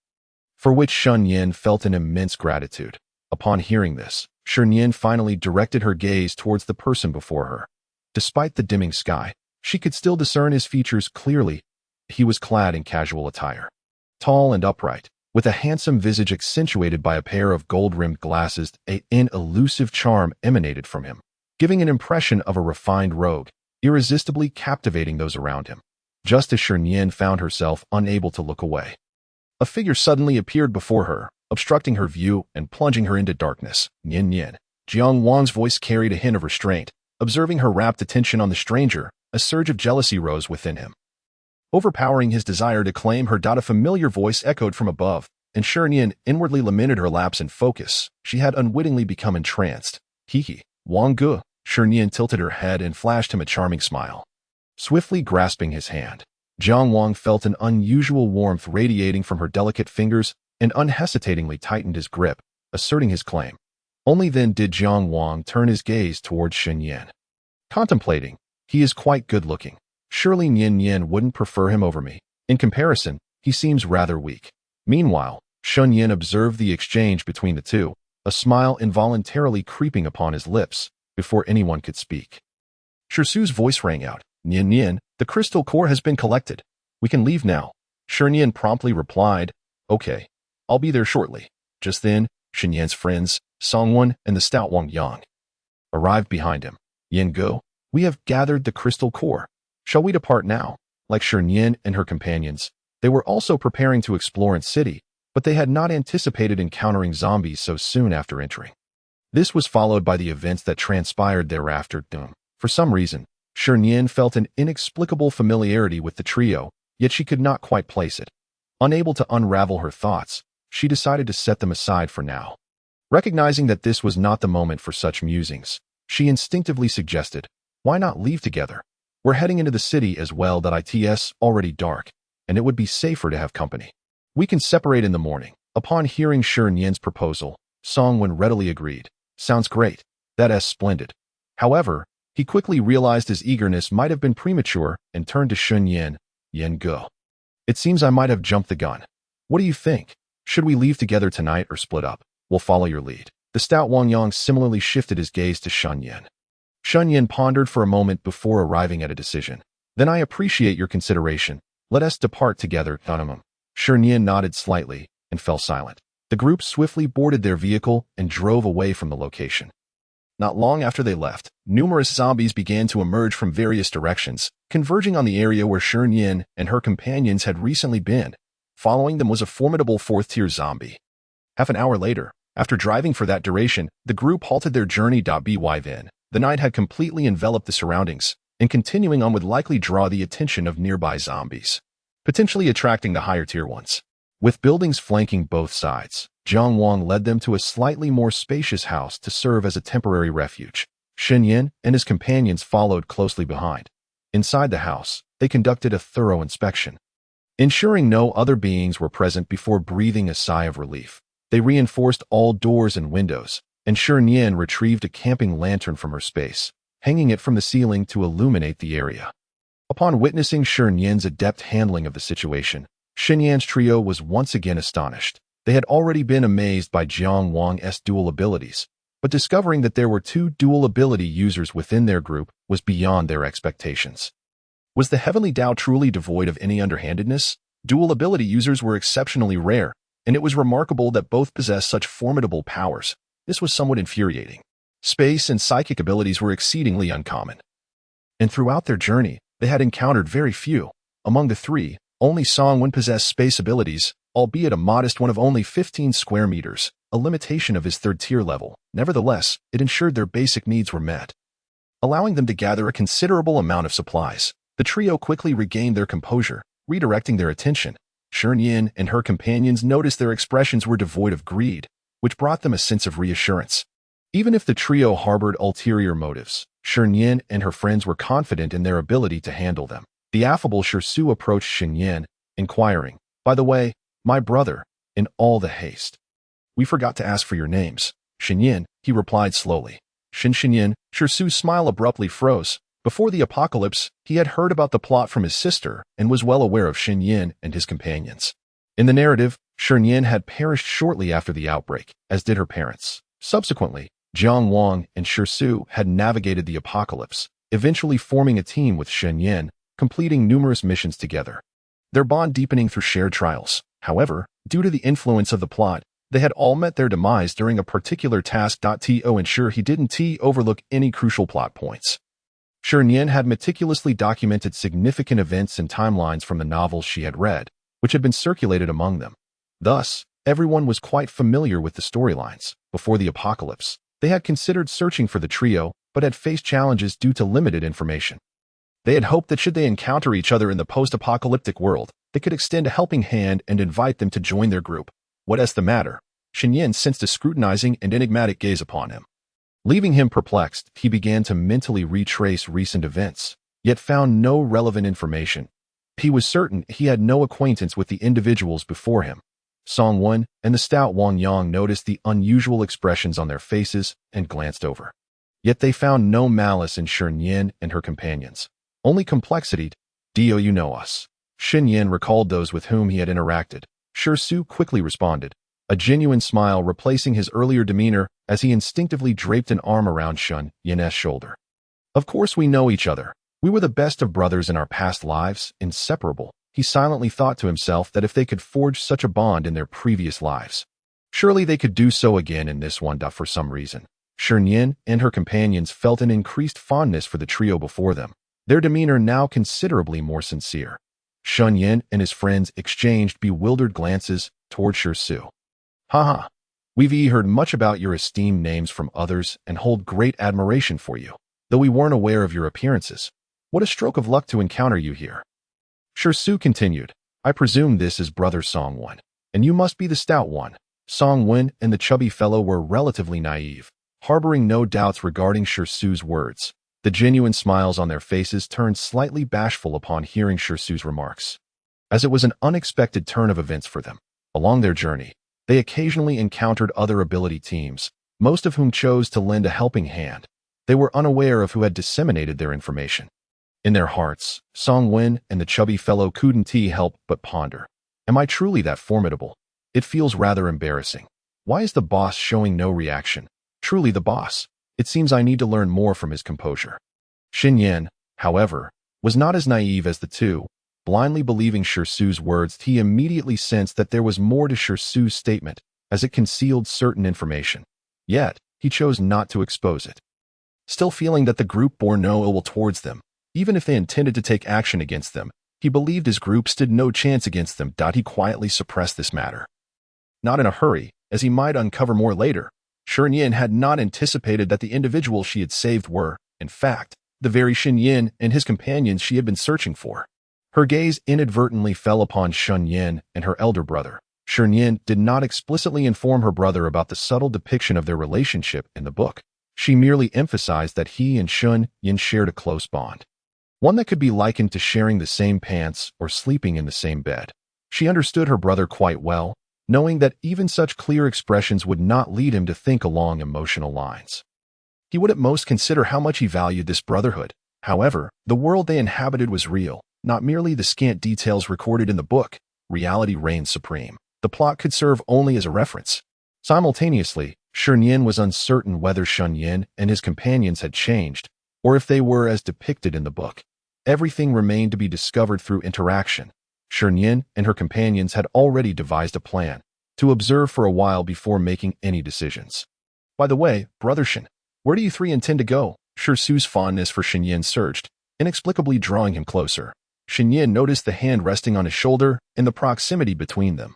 for which Shi Nian felt an immense gratitude. Upon hearing this, Shi Nian finally directed her gaze towards the person before her. Despite the dimming sky, she could still discern his features clearly. He was clad in casual attire, tall and upright, with a handsome visage accentuated by a pair of gold-rimmed glasses. An elusive charm emanated from him, giving an impression of a refined rogue, irresistibly captivating those around him. Just as Shi Nian found herself unable to look away, a figure suddenly appeared before her, obstructing her view and plunging her into darkness. "Nian." Jiang Wang's voice carried a hint of restraint. Observing her rapt attention on the stranger, a surge of jealousy rose within him, overpowering his desire to claim her. A familiar voice echoed from above, and Shi Nian inwardly lamented her lapse in focus. She had unwittingly become entranced. "Hihi, Wang Gu." Shi Nian tilted her head and flashed him a charming smile. Swiftly grasping his hand, Jiang Wang felt an unusual warmth radiating from her delicate fingers and unhesitatingly tightened his grip, asserting his claim. Only then did Jiang Wang turn his gaze towards Shi Nian. Contemplating, he is quite good-looking. Surely Nian wouldn't prefer him over me. In comparison, he seems rather weak. Meanwhile, Shi Nian observed the exchange between the two, a smile involuntarily creeping upon his lips before anyone could speak. Shi Su's voice rang out. Nian, the crystal core has been collected. We can leave now. Shi Nian promptly replied, Okay, I'll be there shortly. Just then, Shi Nian's friends, Songwen and the stout Wang Yang, arrived behind him. Yen Go, we have gathered the crystal core. Shall we depart now? Like Shi Nian and her companions, they were also preparing to explore in city, but they had not anticipated encountering zombies so soon after entering. This was followed by the events that transpired thereafter. For some reason, Shi Nian felt an inexplicable familiarity with the trio, yet she could not quite place it. Unable to unravel her thoughts, she decided to set them aside for now. Recognizing that this was not the moment for such musings, she instinctively suggested, why not leave together? We're heading into the city as well that it's already dark, and it would be safer to have company. We can separate in the morning. Upon hearing Shi Nian's proposal, Songwen readily agreed. Sounds great. That's splendid. However, he quickly realized his eagerness might have been premature and turned to Shi Nian. Yen Go. It seems I might have jumped the gun. What do you think? Should we leave together tonight or split up? We'll follow your lead. The stout Wang Yang similarly shifted his gaze to Shi Nian. Shi Nian pondered for a moment before arriving at a decision. Then I appreciate your consideration. Let us depart together, Dunham. Shi Nian nodded slightly and fell silent. The group swiftly boarded their vehicle and drove away from the location. Not long after they left, numerous zombies began to emerge from various directions, converging on the area where Shi Nian and her companions had recently been. Following them was a formidable fourth-tier zombie. Half an hour later, after driving for that duration, the group halted their journey. Then, the night had completely enveloped the surroundings, and continuing on would likely draw the attention of nearby zombies, potentially attracting the higher-tier ones. With buildings flanking both sides, Jiang Wang led them to a slightly more spacious house to serve as a temporary refuge. Shi Nian and his companions followed closely behind. Inside the house, they conducted a thorough inspection. Ensuring no other beings were present before breathing a sigh of relief, they reinforced all doors and windows, and Shi Nian retrieved a camping lantern from her space, hanging it from the ceiling to illuminate the area. Upon witnessing Shi Nian's adept handling of the situation, Shi Nian's trio was once again astonished. They had already been amazed by Jiang Wang's dual abilities, but discovering that there were two dual ability users within their group was beyond their expectations. Was the Heavenly Tao truly devoid of any underhandedness? Dual ability users were exceptionally rare, and it was remarkable that both possessed such formidable powers. This was somewhat infuriating. Space and psychic abilities were exceedingly uncommon, and throughout their journey, they had encountered very few. Among the three, only Songwen possessed space abilities, albeit a modest one of only 15 square meters, a limitation of his third-tier level. Nevertheless, it ensured their basic needs were met, allowing them to gather a considerable amount of supplies. The trio quickly regained their composure, redirecting their attention. Shi Nian and her companions noticed their expressions were devoid of greed, which brought them a sense of reassurance. Even if the trio harbored ulterior motives, Shi Nian and her friends were confident in their ability to handle them. The affable Shi Su approached Shi Nian, inquiring, "By the way, my brother, in all the haste, we forgot to ask for your names." Shi Nian, he replied slowly. Shi Nian, Shi Su's smile abruptly froze. Before the apocalypse, he had heard about the plot from his sister and was well aware of Shi Nian and his companions. In the narrative, Shi Nian had perished shortly after the outbreak, as did her parents. Subsequently, Jiang Wang and Shi Su had navigated the apocalypse, eventually forming a team with Shi Nian, completing numerous missions together, their bond deepening through shared trials. However, due to the influence of the plot, they had all met their demise during a particular task. To ensure he didn't overlook any crucial plot points, Shi Nian had meticulously documented significant events and timelines from the novels she had read, which had been circulated among them. Thus, everyone was quite familiar with the storylines. Before the apocalypse, they had considered searching for the trio, but had faced challenges due to limited information. They had hoped that should they encounter each other in the post-apocalyptic world, they could extend a helping hand and invite them to join their group. What's the matter? Shi Nian sensed a scrutinizing and enigmatic gaze upon him. Leaving him perplexed, he began to mentally retrace recent events, yet found no relevant information. He was certain he had no acquaintance with the individuals before him. Song Wen and the stout Wang Yang noticed the unusual expressions on their faces and glanced over. Yet they found no malice in Shi Nian and her companions. Only complexity. Do you know us? Shi Nian recalled those with whom he had interacted. Shi Su quickly responded, a genuine smile replacing his earlier demeanor as he instinctively draped an arm around Shi Nian's shoulder. Of course we know each other. We were the best of brothers in our past lives, inseparable. He silently thought to himself that if they could forge such a bond in their previous lives, surely they could do so again in this one. For some reason, Shi Nian and her companions felt an increased fondness for the trio before them, their demeanor now considerably more sincere. Shi Nian and his friends exchanged bewildered glances toward Shi Su. Haha, we've heard much about your esteemed names from others and hold great admiration for you, though we weren't aware of your appearances. What a stroke of luck to encounter you here. Shi Su continued, I presume this is brother Song Wen, and you must be the stout one. Song Wen and the chubby fellow were relatively naive, harboring no doubts regarding Shi Su's words. The genuine smiles on their faces turned slightly bashful upon hearing Shi Su's remarks, as it was an unexpected turn of events for them. Along their journey, they occasionally encountered other ability teams, most of whom chose to lend a helping hand. They were unaware of who had disseminated their information. In their hearts, Song Wen and the chubby fellow couldn't help but ponder. Am I truly that formidable? It feels rather embarrassing. Why is the boss showing no reaction? Truly the boss. It seems I need to learn more from his composure. Shi Nian, however, was not as naive as the two. Blindly believing Shi Su's words, he immediately sensed that there was more to Shi Su's statement, as it concealed certain information. Yet, he chose not to expose it. Still feeling that the group bore no ill will towards them, even if they intended to take action against them, he believed his group stood no chance against them. He quietly suppressed this matter. Not in a hurry, as he might uncover more later. Shi Nian had not anticipated that the individuals she had saved were, in fact, the very Shi Nian and his companions she had been searching for. Her gaze inadvertently fell upon Shi Nian and her elder brother. Shi Nian did not explicitly inform her brother about the subtle depiction of their relationship in the book. She merely emphasized that he and Shi Nian shared a close bond, one that could be likened to sharing the same pants or sleeping in the same bed. She understood her brother quite well, knowing that even such clear expressions would not lead him to think along emotional lines. He would at most consider how much he valued this brotherhood. However, the world they inhabited was real, not merely the scant details recorded in the book. Reality reigned supreme. The plot could serve only as a reference. Simultaneously, Shi Nian was uncertain whether Shi Nian and his companions had changed, or if they were as depicted in the book. Everything remained to be discovered through interaction. Shi Nian and her companions had already devised a plan, to observe for a while before making any decisions. By the way, Brother Shin, where do you three intend to go? Shi Su's fondness for Shi Nian surged, inexplicably drawing him closer. Shi Nian noticed the hand resting on his shoulder and the proximity between them.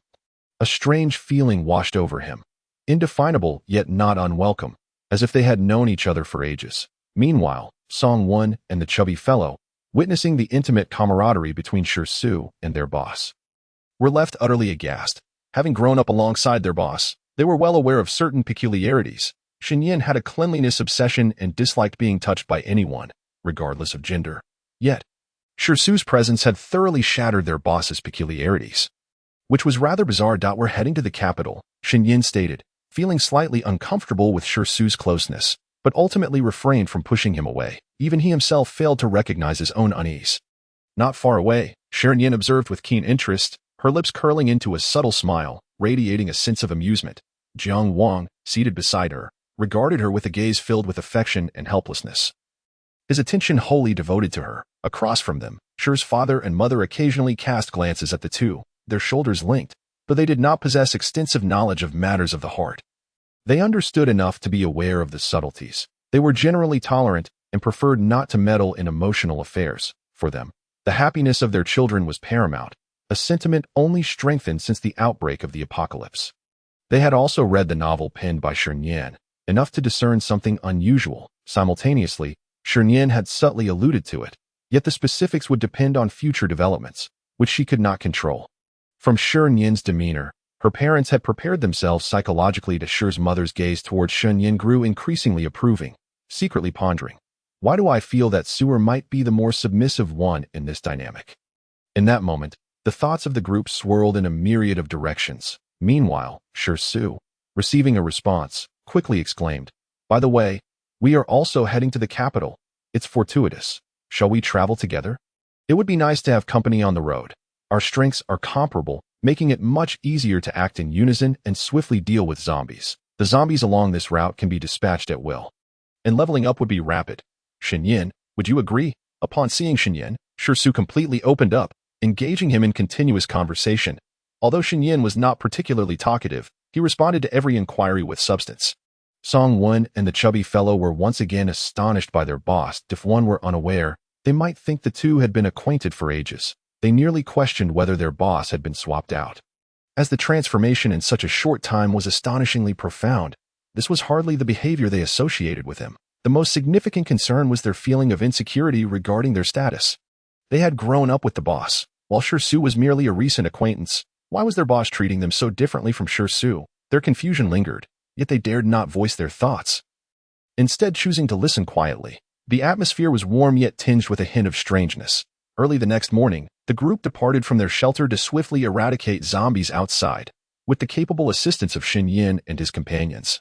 A strange feeling washed over him, indefinable yet not unwelcome, as if they had known each other for ages. Meanwhile, Song Wen and the chubby fellow, witnessing the intimate camaraderie between Shi Su and their boss, were left utterly aghast. Having grown up alongside their boss, they were well aware of certain peculiarities. Shi Nian had a cleanliness obsession and disliked being touched by anyone, regardless of gender. Yet, Shi Su's presence had thoroughly shattered their boss's peculiarities, which was rather bizarre. We're heading to the capital, Shi Nian stated, feeling slightly uncomfortable with Shi Su's closeness, but ultimately refrained from pushing him away. Even he himself failed to recognize his own unease. Not far away, Shi Nian observed with keen interest, her lips curling into a subtle smile, radiating a sense of amusement. Jiang Wang, seated beside her, regarded her with a gaze filled with affection and helplessness, his attention wholly devoted to her. Across from them, Shi's father and mother occasionally cast glances at the two, their shoulders linked, but they did not possess extensive knowledge of matters of the heart. They understood enough to be aware of the subtleties. They were generally tolerant and preferred not to meddle in emotional affairs. For them, the happiness of their children was paramount, a sentiment only strengthened since the outbreak of the apocalypse. They had also read the novel penned by Shi Nian, enough to discern something unusual. Simultaneously, Shi Nian had subtly alluded to it, yet the specifics would depend on future developments, which she could not control. From Shi Nian's demeanor, her parents had prepared themselves psychologically to Shi's mother's gaze towards Shi Nian grew increasingly approving, secretly pondering, why do I feel that Sewer might be the more submissive one in this dynamic? In that moment, the thoughts of the group swirled in a myriad of directions. Meanwhile, Shi, receiving a response, quickly exclaimed, "By the way, we are also heading to the capital. It's fortuitous. Shall we travel together? It would be nice to have company on the road. Our strengths are comparable, making it much easier to act in unison and swiftly deal with zombies. The zombies along this route can be dispatched at will. And leveling up would be rapid. Shi Nian, would you agree?" Upon seeing Shi Nian, Shi completely opened up, engaging him in continuous conversation. Although Shi Nian was not particularly talkative, he responded to every inquiry with substance. Song-won and the chubby fellow were once again astonished by their boss. If one were unaware, they might think the two had been acquainted for ages. They nearly questioned whether their boss had been swapped out. As the transformation in such a short time was astonishingly profound, this was hardly the behavior they associated with him. The most significant concern was their feeling of insecurity regarding their status. They had grown up with the boss, while Shi was merely a recent acquaintance. Why was their boss treating them so differently from Shi? Their confusion lingered, yet they dared not voice their thoughts. Instead, choosing to listen quietly. The atmosphere was warm yet tinged with a hint of strangeness. Early the next morning, the group departed from their shelter to swiftly eradicate zombies outside, with the capable assistance of Shi Nian and his companions.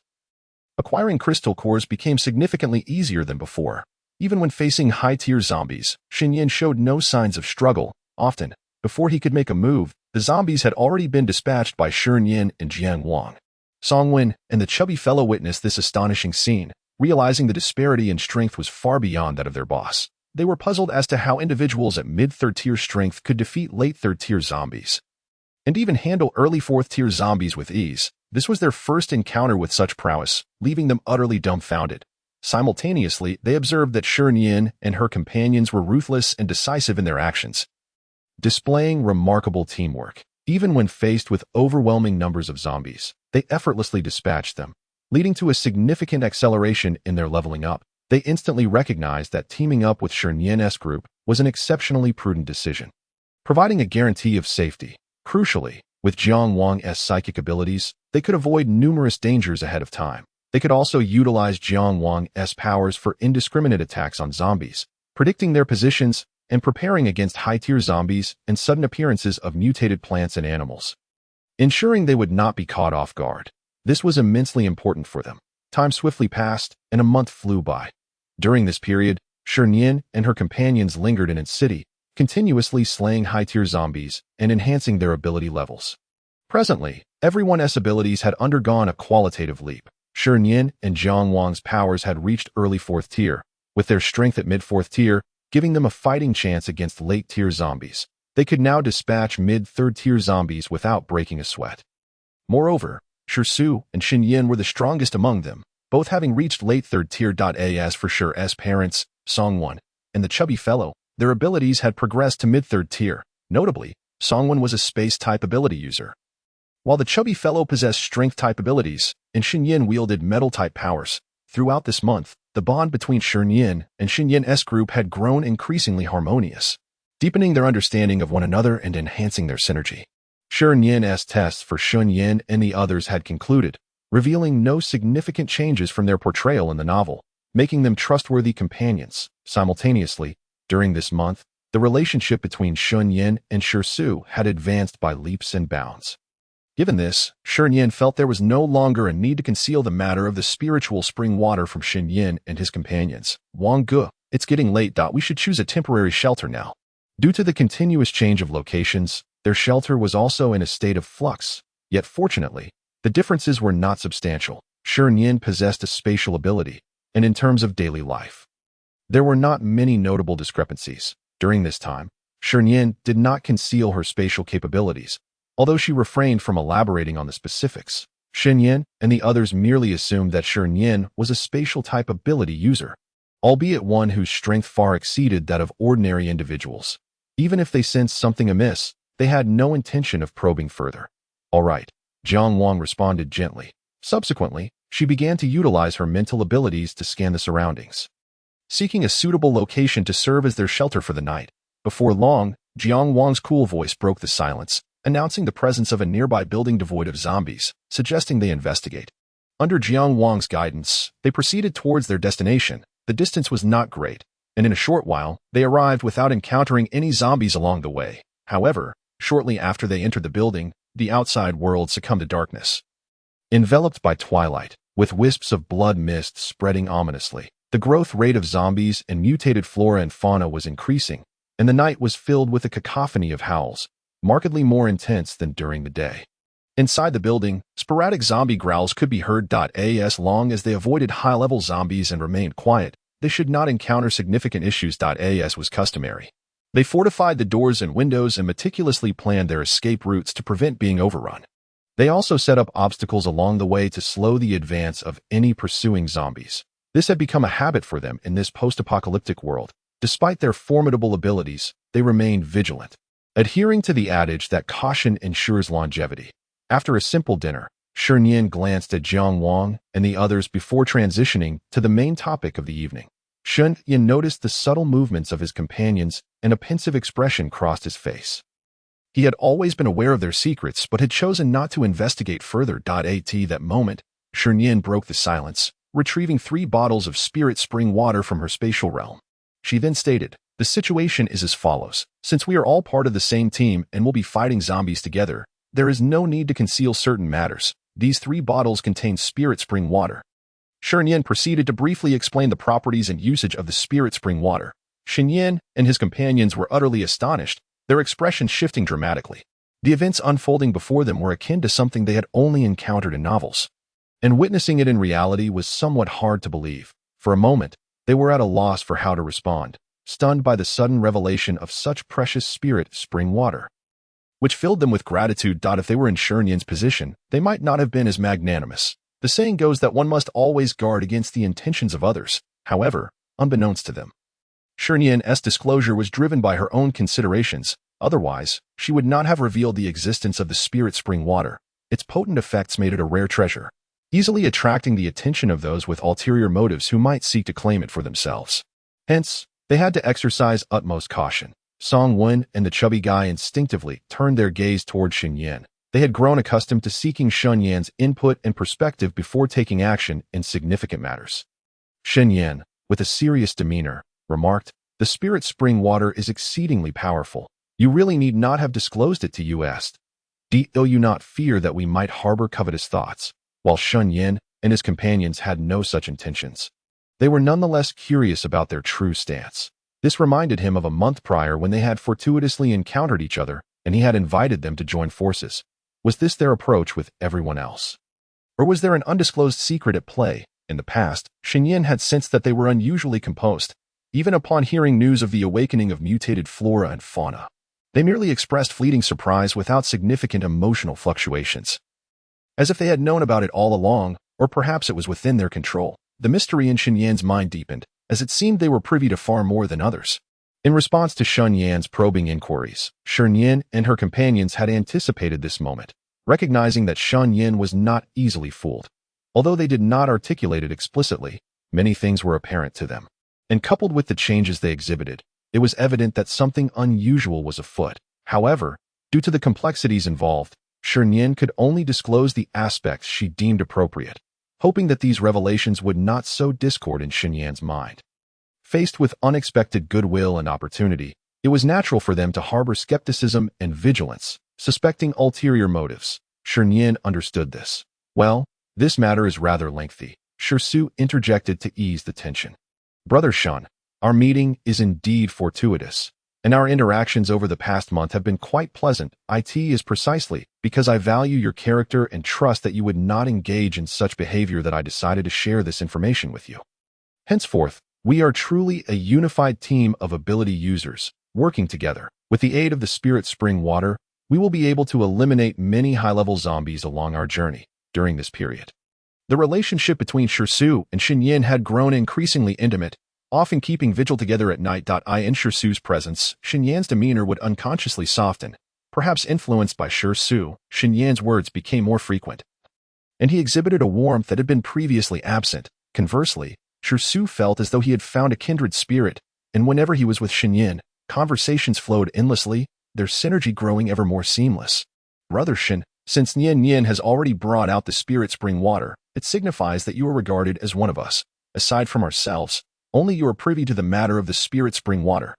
Acquiring crystal cores became significantly easier than before. Even when facing high-tier zombies, Shi Nian showed no signs of struggle. Often, before he could make a move, the zombies had already been dispatched by Shi Nian and Jiang Wang. Song-won and the chubby fellow witnessed this astonishing scene, realizing the disparity in strength was far beyond that of their boss. They were puzzled as to how individuals at mid-third-tier strength could defeat late-third-tier zombies, and even handle early fourth-tier zombies with ease. This was their first encounter with such prowess, leaving them utterly dumbfounded. Simultaneously, they observed that Shi Nian and her companions were ruthless and decisive in their actions, displaying remarkable teamwork. Even when faced with overwhelming numbers of zombies, they effortlessly dispatched them, leading to a significant acceleration in their leveling up. They instantly recognized that teaming up with Shi Nian's group was an exceptionally prudent decision, providing a guarantee of safety. Crucially, with Jiang Wang's psychic abilities, they could avoid numerous dangers ahead of time. They could also utilize Jiang Wang's powers for indiscriminate attacks on zombies, predicting their positions and preparing against high-tier zombies and sudden appearances of mutated plants and animals, ensuring they would not be caught off guard. This was immensely important for them. Time swiftly passed, and a month flew by. During this period, Shi Nian and her companions lingered in its city, continuously slaying high-tier zombies and enhancing their ability levels. Presently, everyone's abilities had undergone a qualitative leap. Shi Nian and Jiang Wang's powers had reached early 4th tier, with their strength at mid-4th tier, giving them a fighting chance against late-tier zombies. They could now dispatch mid-3rd-tier zombies without breaking a sweat. Moreover, Shi and Shi Nian were the strongest among them, both having reached late 3rd tier. As for Shi's parents, Song-won and the chubby fellow, their abilities had progressed to mid-3rd tier. Notably, Song-won was a space-type ability user, while the chubby fellow possessed strength-type abilities, and Shi Nian wielded metal-type powers. Throughout this month, the bond between Shi Nian and Shi Nian's group had grown increasingly harmonious, deepening their understanding of one another and enhancing their synergy. Shi Nian's tests for Shi Nian and the others had concluded, revealing no significant changes from their portrayal in the novel, making them trustworthy companions. Simultaneously, during this month, the relationship between Shi Nian and Shi had advanced by leaps and bounds. Given this, Shi Nian felt there was no longer a need to conceal the matter of the spiritual spring water from Shi Nian and his companions. Wang Ge, it's getting late. We should choose a temporary shelter now. Due to the continuous change of locations, their shelter was also in a state of flux, yet fortunately, the differences were not substantial. Shi Nian possessed a spatial ability, and in terms of daily life, there were not many notable discrepancies. During this time, Shi Nian did not conceal her spatial capabilities, although she refrained from elaborating on the specifics. Shi Nian and the others merely assumed that Shi Nian was a spatial-type ability user, albeit one whose strength far exceeded that of ordinary individuals. Even if they sensed something amiss, they had no intention of probing further. All right, Jiang Wang responded gently. Subsequently, she began to utilize her mental abilities to scan the surroundings, seeking a suitable location to serve as their shelter for the night. Before long, Jiang Wang's cool voice broke the silence, announcing the presence of a nearby building devoid of zombies, suggesting they investigate. Under Jiang Wang's guidance, they proceeded towards their destination. The distance was not great, and in a short while, they arrived without encountering any zombies along the way. However, shortly after they entered the building, the outside world succumbed to darkness. Enveloped by twilight, with wisps of blood mist spreading ominously, the growth rate of zombies and mutated flora and fauna was increasing, and the night was filled with a cacophony of howls, markedly more intense than during the day. Inside the building, sporadic zombie growls could be heard. As long as they avoided high-level zombies and remained quiet, they should not encounter significant issues. As was customary. They fortified the doors and windows and meticulously planned their escape routes to prevent being overrun. They also set up obstacles along the way to slow the advance of any pursuing zombies. This had become a habit for them in this post-apocalyptic world. Despite their formidable abilities, they remained vigilant, adhering to the adage that caution ensures longevity. After a simple dinner, Shi Nian glanced at Jiang Wang and the others before transitioning to the main topic of the evening. Shi Nian noticed the subtle movements of his companions and a pensive expression crossed his face. He had always been aware of their secrets but had chosen not to investigate further. At that moment, Shi Nian broke the silence, retrieving 3 bottles of spirit spring water from her spatial realm. She then stated, "The situation is as follows. Since we are all part of the same team and will be fighting zombies together, there is no need to conceal certain matters. These 3 bottles contain spirit spring water." Shi Nian proceeded to briefly explain the properties and usage of the spirit spring water. Shi Nian and his companions were utterly astonished, their expressions shifting dramatically. The events unfolding before them were akin to something they had only encountered in novels, and witnessing it in reality was somewhat hard to believe. For a moment, they were at a loss for how to respond, stunned by the sudden revelation of such precious spirit spring water, which filled them with gratitude. If they were in Shi Nian's position, they might not have been as magnanimous. The saying goes that one must always guard against the intentions of others, however, unbeknownst to them. Shi Nian's disclosure was driven by her own considerations. Otherwise, she would not have revealed the existence of the spirit spring water. Its potent effects made it a rare treasure, easily attracting the attention of those with ulterior motives who might seek to claim it for themselves. Hence, they had to exercise utmost caution. Song Wen and the chubby guy instinctively turned their gaze toward Shi Nian. They had grown accustomed to seeking Shi Nian's input and perspective before taking action in significant matters. Shi Nian, with a serious demeanor, remarked, "The spirit spring water is exceedingly powerful. You really need not have disclosed it to us. Do you not fear that we might harbor covetous thoughts?" While Shi Nian and his companions had no such intentions, they were nonetheless curious about their true stance. This reminded him of a month prior when they had fortuitously encountered each other and he had invited them to join forces. Was this their approach with everyone else? Or was there an undisclosed secret at play? In the past, Shi Nian had sensed that they were unusually composed, even upon hearing news of the awakening of mutated flora and fauna. They merely expressed fleeting surprise without significant emotional fluctuations, as if they had known about it all along, or perhaps it was within their control. The mystery in Shi Nian's mind deepened, as it seemed they were privy to far more than others. In response to Shi Nian's probing inquiries, Shi Nian and her companions had anticipated this moment, recognizing that Shi Nian was not easily fooled. Although they did not articulate it explicitly, many things were apparent to them. And coupled with the changes they exhibited, it was evident that something unusual was afoot. However, due to the complexities involved, Shi Nian could only disclose the aspects she deemed appropriate, hoping that these revelations would not sow discord in Shi Nian's mind. Faced with unexpected goodwill and opportunity, it was natural for them to harbor skepticism and vigilance, suspecting ulterior motives. Shi Nian understood this. "Well, this matter is rather lengthy," Shi Su interjected to ease the tension. "Brother Shun, our meeting is indeed fortuitous, and our interactions over the past month have been quite pleasant. It is precisely because I value your character and trust that you would not engage in such behavior that I decided to share this information with you. Henceforth, we are truly a unified team of ability users, working together. With the aid of the spirit spring water, we will be able to eliminate many high-level zombies along our journey during this period." The relationship between Shi Su and Shi Nian had grown increasingly intimate, often keeping vigil together at night. In Shi Su's presence, Shi Nian's demeanor would unconsciously soften. Perhaps influenced by Shi Su, Shi Nian's words became more frequent, and he exhibited a warmth that had been previously absent. Conversely, Shi Su felt as though he had found a kindred spirit, and whenever he was with Shi Nian, conversations flowed endlessly, their synergy growing ever more seamless. "Brother Shin, since Nian has already brought out the spirit spring water, it signifies that you are regarded as one of us. Aside from ourselves, only you are privy to the matter of the spirit spring water.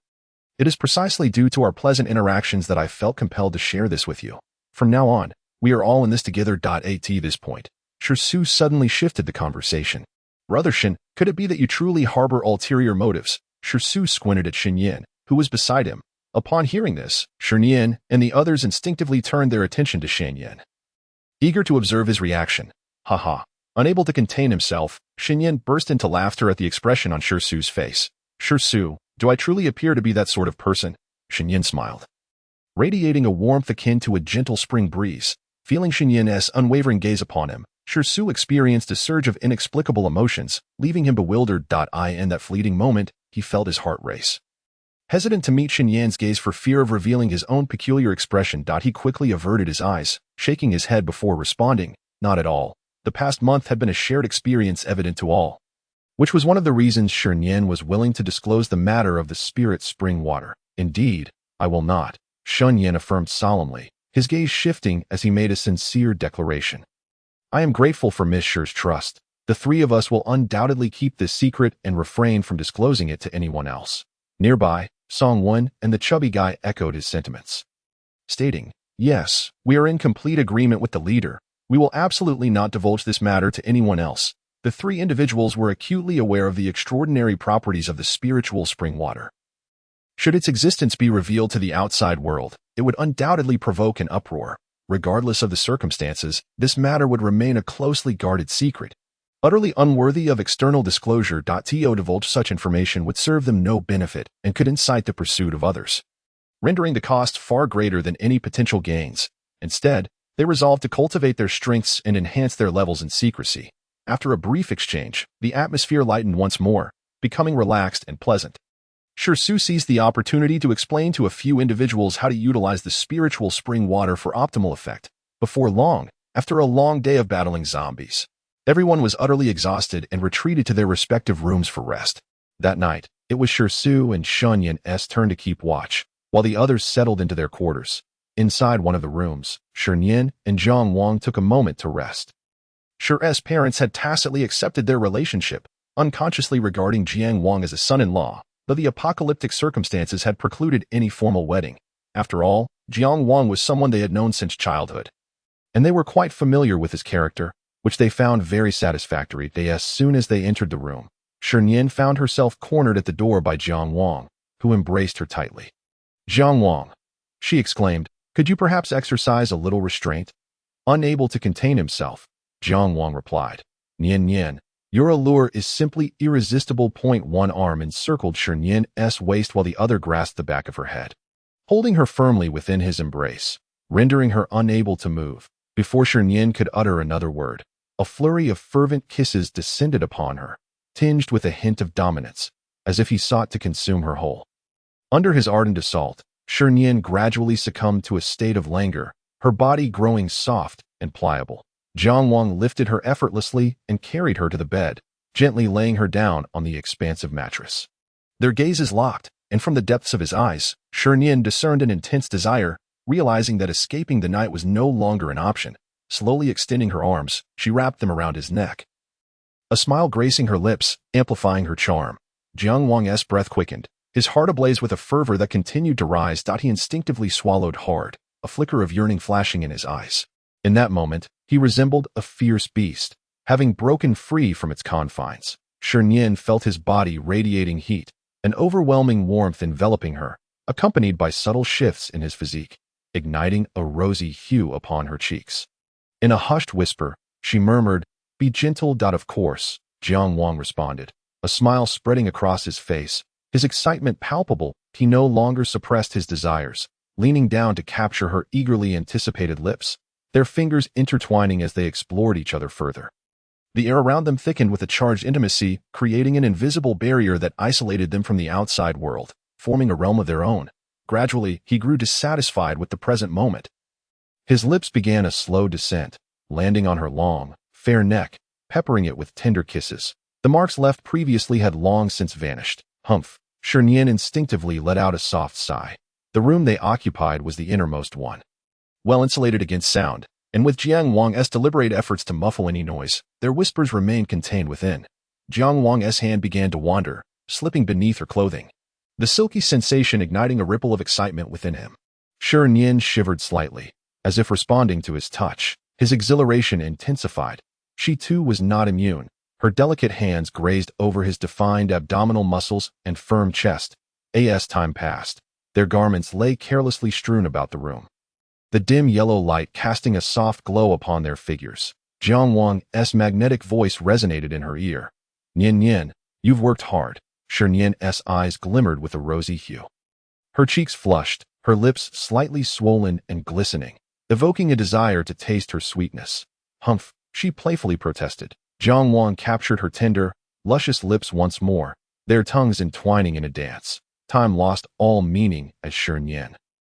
It is precisely due to our pleasant interactions that I felt compelled to share this with you. From now on, We are all in this together. At this point, Su suddenly shifted the conversation. Brother Shin, could it be that you truly harbor ulterior motives? Su squinted at Shi Nian, who was beside him. Upon hearing this, Shi Nian and the others instinctively turned their attention to Shi Nian, eager to observe his reaction. Haha. Unable to contain himself, Shi Nian burst into laughter at the expression on Su's face. Su, do I truly appear to be that sort of person? Shi Nian smiled, radiating a warmth akin to a gentle spring breeze. Feeling Shi Nian's unwavering gaze upon him, Su experienced a surge of inexplicable emotions, leaving him bewildered. In that fleeting moment, he felt his heart race. Hesitant to meet Shi Nian's gaze for fear of revealing his own peculiar expression, he quickly averted his eyes, shaking his head before responding, not at all. The past month had been a shared experience evident to all, which was one of the reasons Shi Nian was willing to disclose the matter of the spirit spring water. Indeed, I will not, Shi Nian affirmed solemnly, his gaze shifting as he made a sincere declaration. I am grateful for Miss Shi's trust. The three of us will undoubtedly keep this secret and refrain from disclosing it to anyone else. Nearby, Song Wen and the chubby guy echoed his sentiments, stating, yes, we are in complete agreement with the leader. We will absolutely not divulge this matter to anyone else. The three individuals were acutely aware of the extraordinary properties of the spiritual spring water. Should its existence be revealed to the outside world, it would undoubtedly provoke an uproar. Regardless of the circumstances, this matter would remain a closely guarded secret, utterly unworthy of external disclosure. To divulge such information would serve them no benefit and could incite the pursuit of others, rendering the cost far greater than any potential gains. Instead, they resolved to cultivate their strengths and enhance their levels in secrecy. After a brief exchange, the atmosphere lightened once more, becoming relaxed and pleasant. Su seized the opportunity to explain to a few individuals how to utilize the spiritual spring water for optimal effect. Before long, after a long day of battling zombies, everyone was utterly exhausted and retreated to their respective rooms for rest. That night, it was Su and Shi Nian's turn to keep watch, while the others settled into their quarters. Inside one of the rooms, Shi Nian and Jiang Wang took a moment to rest. Shi's parents had tacitly accepted their relationship, unconsciously regarding Jiang Wang as a son-in-law, though the apocalyptic circumstances had precluded any formal wedding. After all, Jiang Wang was someone they had known since childhood, and they were quite familiar with his character, which they found very satisfactory. As soon as they entered the room, Shi Nian found herself cornered at the door by Jiang Wang, who embraced her tightly. Jiang Wang, she exclaimed, could you perhaps exercise a little restraint? Unable to contain himself, Jiang Wang replied, Nian, your allure is simply irresistible. One arm encircled Shi Nian's waist while the other grasped the back of her head, holding her firmly within his embrace, rendering her unable to move. Before Shi Nian could utter another word, a flurry of fervent kisses descended upon her, tinged with a hint of dominance, as if he sought to consume her whole. Under his ardent assault, Shi Nian gradually succumbed to a state of languor, her body growing soft and pliable. Jiang Wang lifted her effortlessly and carried her to the bed, gently laying her down on the expansive mattress. Their gazes locked, and from the depths of his eyes, Shi Nian discerned an intense desire. Realizing that escaping the night was no longer an option, slowly extending her arms, she wrapped them around his neck, a smile gracing her lips, amplifying her charm. Jiang Wang's breath quickened, his heart ablaze with a fervor that continued to rise. He instinctively swallowed hard, a flicker of yearning flashing in his eyes. In that moment, he resembled a fierce beast, having broken free from its confines. Shi Nian felt his body radiating heat, an overwhelming warmth enveloping her, accompanied by subtle shifts in his physique, igniting a rosy hue upon her cheeks. In a hushed whisper, she murmured, be gentle. Of course, Jiang Wang responded, a smile spreading across his face, his excitement palpable. He no longer suppressed his desires, leaning down to capture her eagerly anticipated lips, their fingers intertwining as they explored each other further. The air around them thickened with a charged intimacy, creating an invisible barrier that isolated them from the outside world, forming a realm of their own. Gradually, he grew dissatisfied with the present moment. His lips began a slow descent, landing on her long, fair neck, peppering it with tender kisses. The marks left previously had long since vanished. Humph! Shi Nian instinctively let out a soft sigh. The room they occupied was the innermost one, well insulated against sound, and with Jiang Wang's deliberate efforts to muffle any noise, their whispers remained contained within. Jiang Wang's hand began to wander, slipping beneath her clothing, the silky sensation igniting a ripple of excitement within him. Shi Nian shivered slightly, as if responding to his touch. His exhilaration intensified. She too was not immune. Her delicate hands grazed over his defined abdominal muscles and firm chest. As time passed, their garments lay carelessly strewn about the room, the dim yellow light casting a soft glow upon their figures. Jiang Wang's magnetic voice resonated in her ear. Nian Nian, you've worked hard. Shi Nian's eyes glimmered with a rosy hue. Her cheeks flushed, her lips slightly swollen and glistening, evoking a desire to taste her sweetness. Humph, she playfully protested. Jiang Wang captured her tender, luscious lips once more, their tongues entwining in a dance. Time lost all meaning as Shi Nian,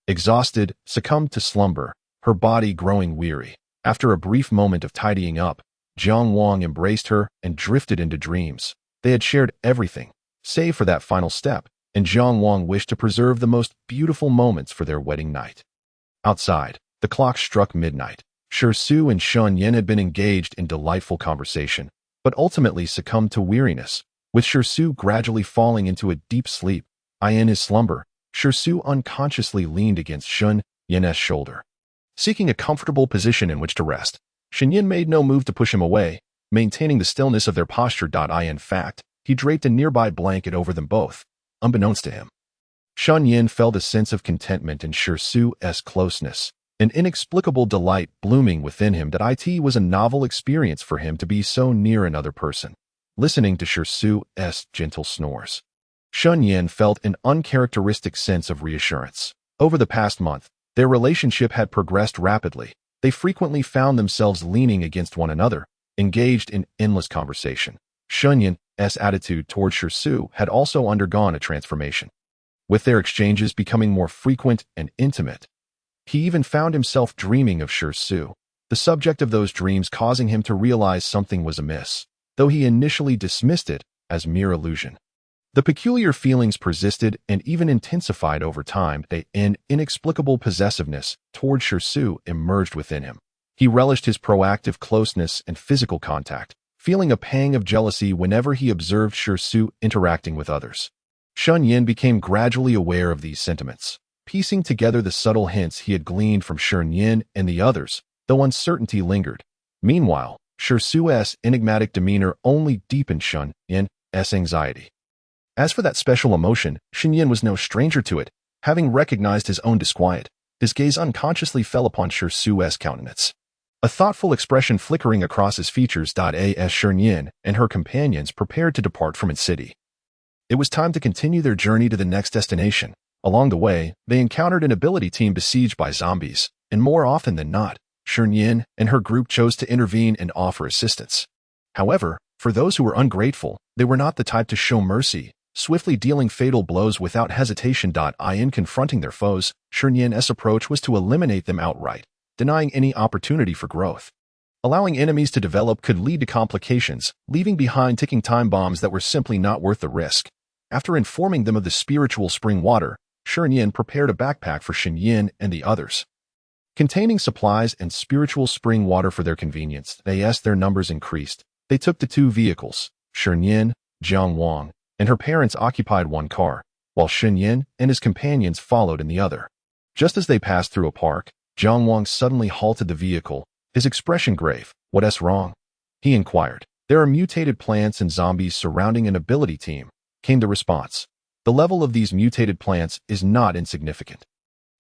exhausted, succumbed to slumber, her body growing weary. After a brief moment of tidying up, Jiang Wang embraced her and drifted into dreams. They had shared everything, save for that final step, and Jiang Wang wished to preserve the most beautiful moments for their wedding night. Outside, the clock struck midnight. Shi Su and Shi Nian had been engaged in delightful conversation, but ultimately succumbed to weariness, with Shi Su gradually falling into a deep sleep. In his slumber, Shi Su unconsciously leaned against Shi Nian's shoulder, seeking a comfortable position in which to rest. Shi Nian made no move to push him away, maintaining the stillness of their posture. In fact, he draped a nearby blanket over them both, unbeknownst to him. Shi Nian felt a sense of contentment in Shi Su's closeness, an inexplicable delight blooming within him that it was a novel experience for him to be so near another person. Listening to Shi Su's gentle snores, Shi Nian felt an uncharacteristic sense of reassurance. Over the past month, their relationship had progressed rapidly. They frequently found themselves leaning against one another, engaged in endless conversation. Shi Nian's attitude toward Shi Su had also undergone a transformation, with their exchanges becoming more frequent and intimate. He even found himself dreaming of Shi Su, the subject of those dreams causing him to realize something was amiss, though he initially dismissed it as mere illusion. The peculiar feelings persisted and even intensified over time. An inexplicable possessiveness toward Shi Su emerged within him. He relished his proactive closeness and physical contact, feeling a pang of jealousy whenever he observed Shi Su interacting with others. Shi Nian became gradually aware of these sentiments, piecing together the subtle hints he had gleaned from Shi Nian and the others, though uncertainty lingered. Meanwhile, Shi Su's enigmatic demeanor only deepened Shi Nian's anxiety. As for that special emotion, Shi Nian was no stranger to it. Having recognized his own disquiet, his gaze unconsciously fell upon Shi Su's countenance, a thoughtful expression flickering across his features. As Shi Nian and her companions prepared to depart from its city, it was time to continue their journey to the next destination. Along the way, they encountered an ability team besieged by zombies, and more often than not, Shi Nian and her group chose to intervene and offer assistance. However, for those who were ungrateful, they were not the type to show mercy, swiftly dealing fatal blows without hesitation. In confronting their foes, Shi Nian's approach was to eliminate them outright, denying any opportunity for growth. Allowing enemies to develop could lead to complications, leaving behind ticking time bombs that were simply not worth the risk. After informing them of the spiritual spring water, Shi Nian prepared a backpack for Shi Nian and the others, containing supplies and spiritual spring water for their convenience. As their numbers increased, they took to 2 vehicles. Shi Nian, Jiang Wang, and her parents occupied one car, while Shi Nian and his companions followed in the other. Just as they passed through a park, Jiang Wang suddenly halted the vehicle, his expression grave. "What's wrong?" he inquired. "There are mutated plants and zombies surrounding an ability team," came the response. "The level of these mutated plants is not insignificant."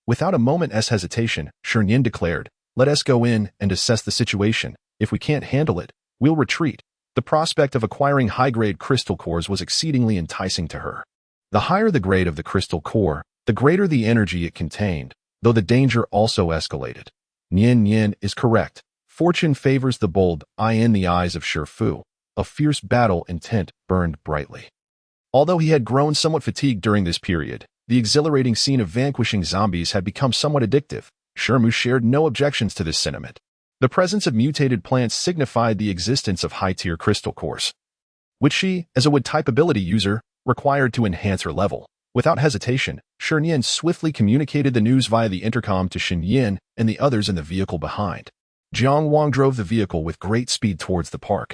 Without a moment's hesitation, Shi Nian declared, "Let us go in and assess the situation. If we can't handle it, we'll retreat." The prospect of acquiring high-grade crystal cores was exceedingly enticing to her. The higher the grade of the crystal core, the greater the energy it contained, though the danger also escalated. Nian Nian is correct. Fortune favors the bold. In the eyes of Shi Fu, a fierce battle intent burned brightly. Although he had grown somewhat fatigued during this period, the exhilarating scene of vanquishing zombies had become somewhat addictive. Shi Mu shared no objections to this sentiment. The presence of mutated plants signified the existence of high-tier crystal cores, which she, as a wood-type ability user, required to enhance her level. Without hesitation, Shi Nian swiftly communicated the news via the intercom to Shi Nian and the others in the vehicle behind. Jiang Wang drove the vehicle with great speed towards the park.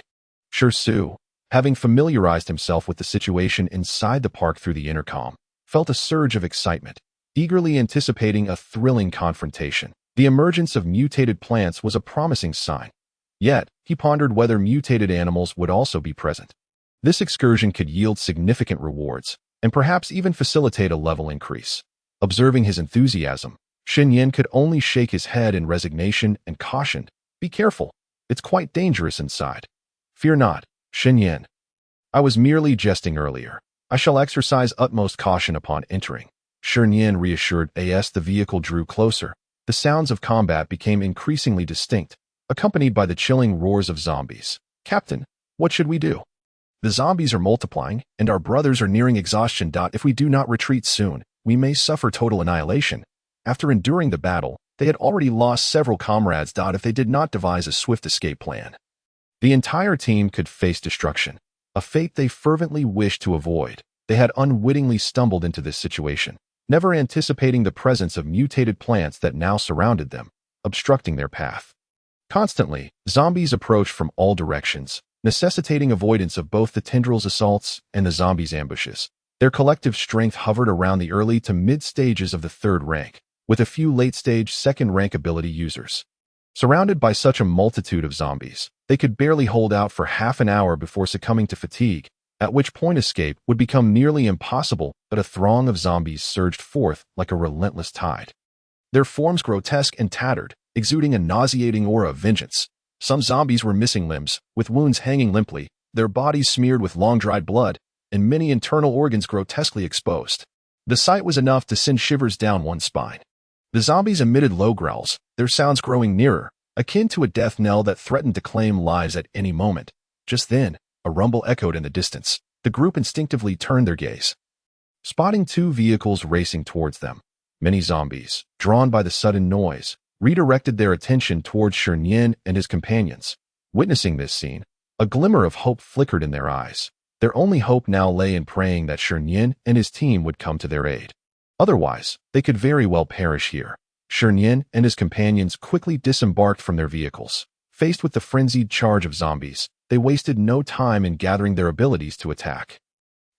Shi Su, having familiarized himself with the situation inside the park through the intercom, felt a surge of excitement, eagerly anticipating a thrilling confrontation. The emergence of mutated plants was a promising sign. Yet, he pondered whether mutated animals would also be present. This excursion could yield significant rewards, and perhaps even facilitate a level increase. Observing his enthusiasm, Shi Nian could only shake his head in resignation and cautioned, "Be careful. It's quite dangerous inside." "Fear not, Shi Nian. I was merely jesting earlier. I shall exercise utmost caution upon entering." Shi Nian reassured as the vehicle drew closer. The sounds of combat became increasingly distinct, accompanied by the chilling roars of zombies. "Captain, what should we do? The zombies are multiplying, and our brothers are nearing exhaustion. If we do not retreat soon, we may suffer total annihilation." After enduring the battle, they had already lost several comrades. If they did not devise a swift escape plan, the entire team could face destruction, a fate they fervently wished to avoid. They had unwittingly stumbled into this situation, never anticipating the presence of mutated plants that now surrounded them, obstructing their path. Constantly, zombies approached from all directions, necessitating avoidance of both the tendrils' assaults and the zombies' ambushes. Their collective strength hovered around the early to mid stages of the third rank, with a few late-stage second-rank ability users. Surrounded by such a multitude of zombies, they could barely hold out for half an hour before succumbing to fatigue, at which point escape would become nearly impossible. But a throng of zombies surged forth like a relentless tide. Their forms grotesque and tattered, exuding a nauseating aura of vengeance. Some zombies were missing limbs, with wounds hanging limply, their bodies smeared with long-dried blood, and many internal organs grotesquely exposed. The sight was enough to send shivers down one's spine. The zombies emitted low growls, their sounds growing nearer, akin to a death knell that threatened to claim lives at any moment. Just then, a rumble echoed in the distance. The group instinctively turned their gaze, spotting two vehicles racing towards them. Many zombies, drawn by the sudden noise, redirected their attention towards Shi Nian and his companions. Witnessing this scene, a glimmer of hope flickered in their eyes. Their only hope now lay in praying that Shi Nian and his team would come to their aid. Otherwise, they could very well perish here. Shi Nian and his companions quickly disembarked from their vehicles. Faced with the frenzied charge of zombies, they wasted no time in gathering their abilities to attack.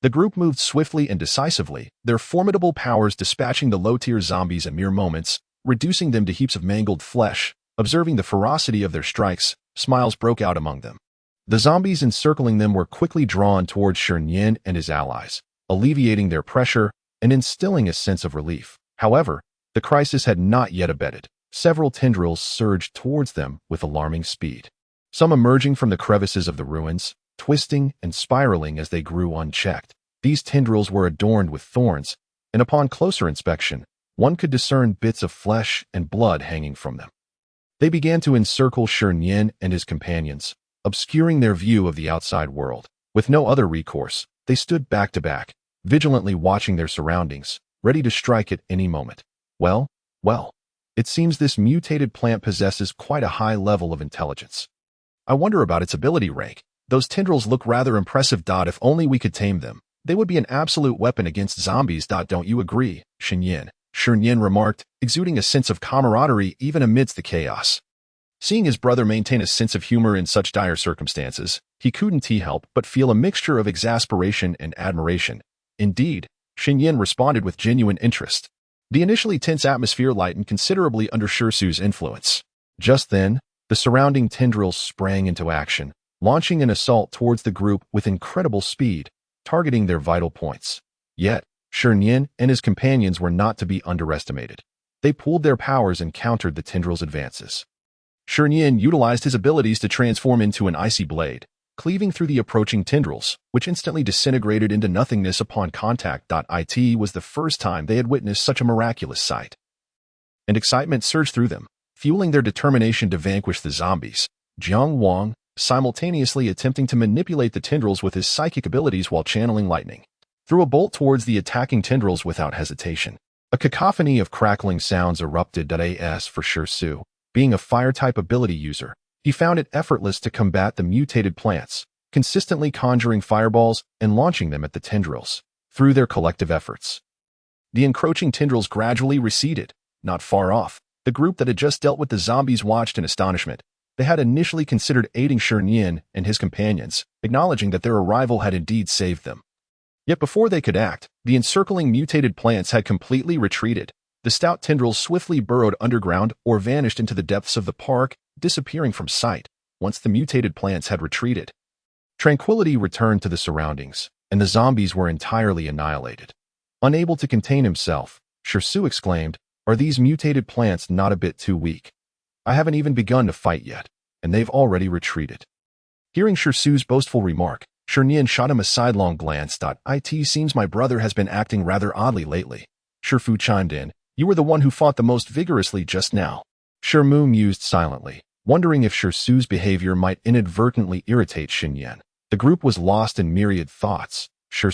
The group moved swiftly and decisively, their formidable powers dispatching the low-tier zombies in mere moments, reducing them to heaps of mangled flesh. Observing the ferocity of their strikes, smiles broke out among them. The zombies encircling them were quickly drawn towards Shi Nian and his allies, alleviating their pressure and instilling a sense of relief. However, the crisis had not yet abated. Several tendrils surged towards them with alarming speed, some emerging from the crevices of the ruins, twisting and spiraling as they grew unchecked. These tendrils were adorned with thorns, and upon closer inspection, one could discern bits of flesh and blood hanging from them. They began to encircle Shi Nian and his companions, obscuring their view of the outside world. With no other recourse, they stood back to back, vigilantly watching their surroundings, ready to strike at any moment. Well, it seems this mutated plant possesses quite a high level of intelligence. I wonder about its ability rank. Those tendrils look rather impressive. If only we could tame them, they would be an absolute weapon against zombies. Don't you agree, Shi Nian? Shi Nian remarked, exuding a sense of camaraderie even amidst the chaos. Seeing his brother maintain a sense of humor in such dire circumstances, he couldn't help but feel a mixture of exasperation and admiration. Indeed, Shi Nian responded with genuine interest. The initially tense atmosphere lightened considerably under Shirsu's influence. Just then, the surrounding tendrils sprang into action, launching an assault towards the group with incredible speed, targeting their vital points. Yet, Shi Nian and his companions were not to be underestimated. They pooled their powers and countered the tendrils' advances. Shi Nian utilized his abilities to transform into an icy blade, cleaving through the approaching tendrils, which instantly disintegrated into nothingness upon contact. It was the first time they had witnessed such a miraculous sight, and excitement surged through them, fueling their determination to vanquish the zombies. Jiang Wang, simultaneously attempting to manipulate the tendrils with his psychic abilities while channeling lightning, threw a bolt towards the attacking tendrils without hesitation. A cacophony of crackling sounds erupted. As for Shirsu, being a fire-type ability user, he found it effortless to combat the mutated plants, consistently conjuring fireballs and launching them at the tendrils. Through their collective efforts, the encroaching tendrils gradually receded. Not far off, the group that had just dealt with the zombies watched in astonishment. They had initially considered aiding Shi Nian and his companions, acknowledging that their arrival had indeed saved them. Yet before they could act, the encircling mutated plants had completely retreated. The stout tendrils swiftly burrowed underground or vanished into the depths of the park, disappearing from sight once the mutated plants had retreated. Tranquility returned to the surroundings, and the zombies were entirely annihilated. Unable to contain himself, Shi exclaimed, "Are these mutated plants not a bit too weak? I haven't even begun to fight yet, and they've already retreated." Hearing Shi's boastful remark, Shi Nian shot him a sidelong glance. "It seems my brother has been acting rather oddly lately." Shifu chimed in, "You were the one who fought the most vigorously just now." Shimu mused silently, wondering if Shi's behavior might inadvertently irritate Shi Nian. The group was lost in myriad thoughts. Shi,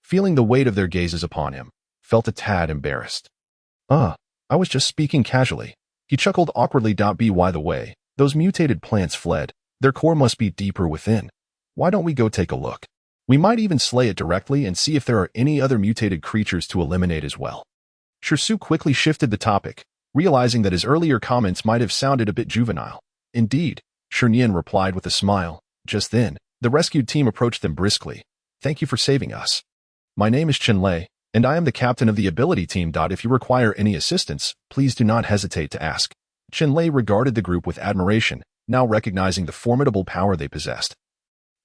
feeling the weight of their gazes upon him, felt a tad embarrassed. I was just speaking casually." He chuckled awkwardly. "By the way, those mutated plants fled. Their core must be deeper within. Why don't we go take a look? We might even slay it directly and see if there are any other mutated creatures to eliminate as well." Shi quickly shifted the topic, realizing that his earlier comments might have sounded a bit juvenile. "Indeed," Shi Nian replied with a smile. Just then, the rescued team approached them briskly. "Thank you for saving us. My name is Lei, and I am the captain of the ability team. If you require any assistance, please do not hesitate to ask." Lei regarded the group with admiration, now recognizing the formidable power they possessed.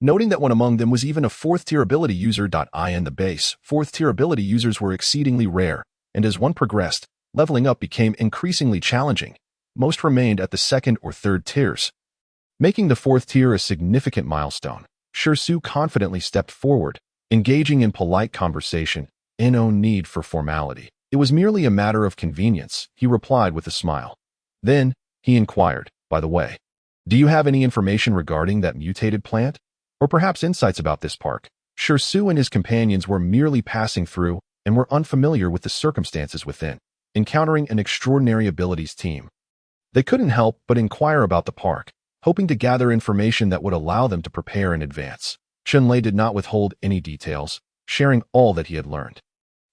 Noting that one among them was even a 4th-tier ability user. In the base, 4th-tier ability users were exceedingly rare, and as one progressed, leveling up became increasingly challenging. Most remained at the 2nd or 3rd tiers. Making the 4th tier a significant milestone, Shi confidently stepped forward, engaging in polite conversation, no need for formality. "It was merely a matter of convenience," he replied with a smile. Then, he inquired, "By the way, do you have any information regarding that mutated plant? Or perhaps insights about this park?" Shi and his companions were merely passing through and were unfamiliar with the circumstances within, encountering an extraordinary abilities team. They couldn't help but inquire about the park, hoping to gather information that would allow them to prepare in advance. Lei did not withhold any details, sharing all that he had learned.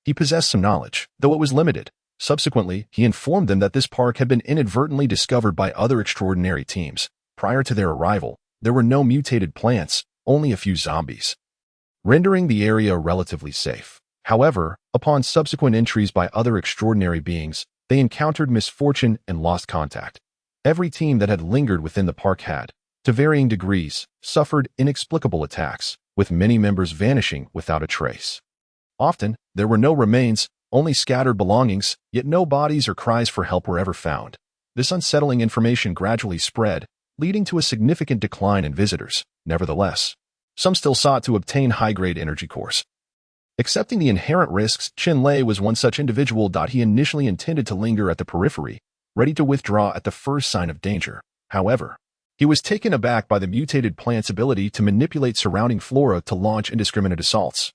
He possessed some knowledge, though it was limited. Subsequently, he informed them that this park had been inadvertently discovered by other extraordinary teams. Prior to their arrival, there were no mutated plants, only a few zombies, rendering the area relatively safe. However, upon subsequent entries by other extraordinary beings, they encountered misfortune and lost contact. Every team that had lingered within the park had, to varying degrees, suffered inexplicable attacks, with many members vanishing without a trace. Often, there were no remains, only scattered belongings, yet no bodies or cries for help were ever found. This unsettling information gradually spread, leading to a significant decline in visitors. Nevertheless, some still sought to obtain high-grade energy cores. Accepting the inherent risks, Lei was one such individual. He initially intended to linger at the periphery, ready to withdraw at the first sign of danger. However, he was taken aback by the mutated plant's ability to manipulate surrounding flora to launch indiscriminate assaults,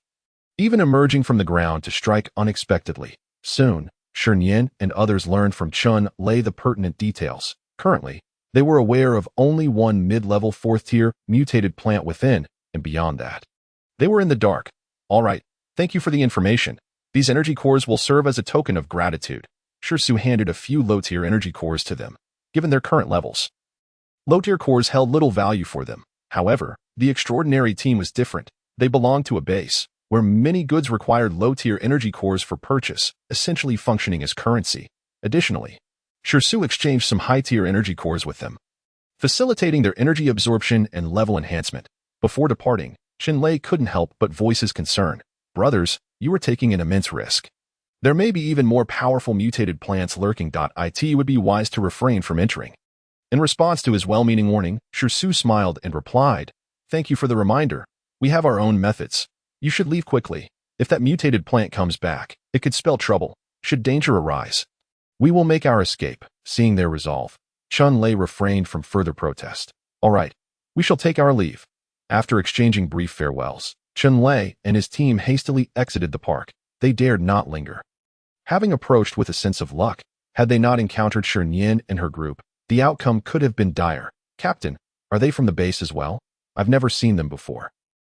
even emerging from the ground to strike unexpectedly. Soon, Shi Nian and others learned from Lei the pertinent details. Currently, they were aware of only one mid-level 4th-tier mutated plant within, and beyond that, they were in the dark. "All right, thank you for the information. These energy cores will serve as a token of gratitude." Shi handed a few low-tier energy cores to them, given their current levels. Low-tier cores held little value for them. However, the extraordinary team was different. They belonged to a base, where many goods required low-tier energy cores for purchase, essentially functioning as currency. Additionally, Shi exchanged some high-tier energy cores with them, facilitating their energy absorption and level enhancement. Before departing, Lei couldn't help but voice his concern. "Brothers, you are taking an immense risk. There may be even more powerful mutated plants lurking. It would be wise to refrain from entering." In response to his well-meaning warning, Shi smiled and replied, "Thank you for the reminder. We have our own methods. You should leave quickly. If that mutated plant comes back, it could spell trouble, should danger arise. We will make our escape." Seeing their resolve, Lei refrained from further protest. "All right, we shall take our leave." After exchanging brief farewells, Lei and his team hastily exited the park. They dared not linger, having approached with a sense of luck. Had they not encountered Shi Nian and her group, the outcome could have been dire. "Captain, are they from the base as well? I've never seen them before."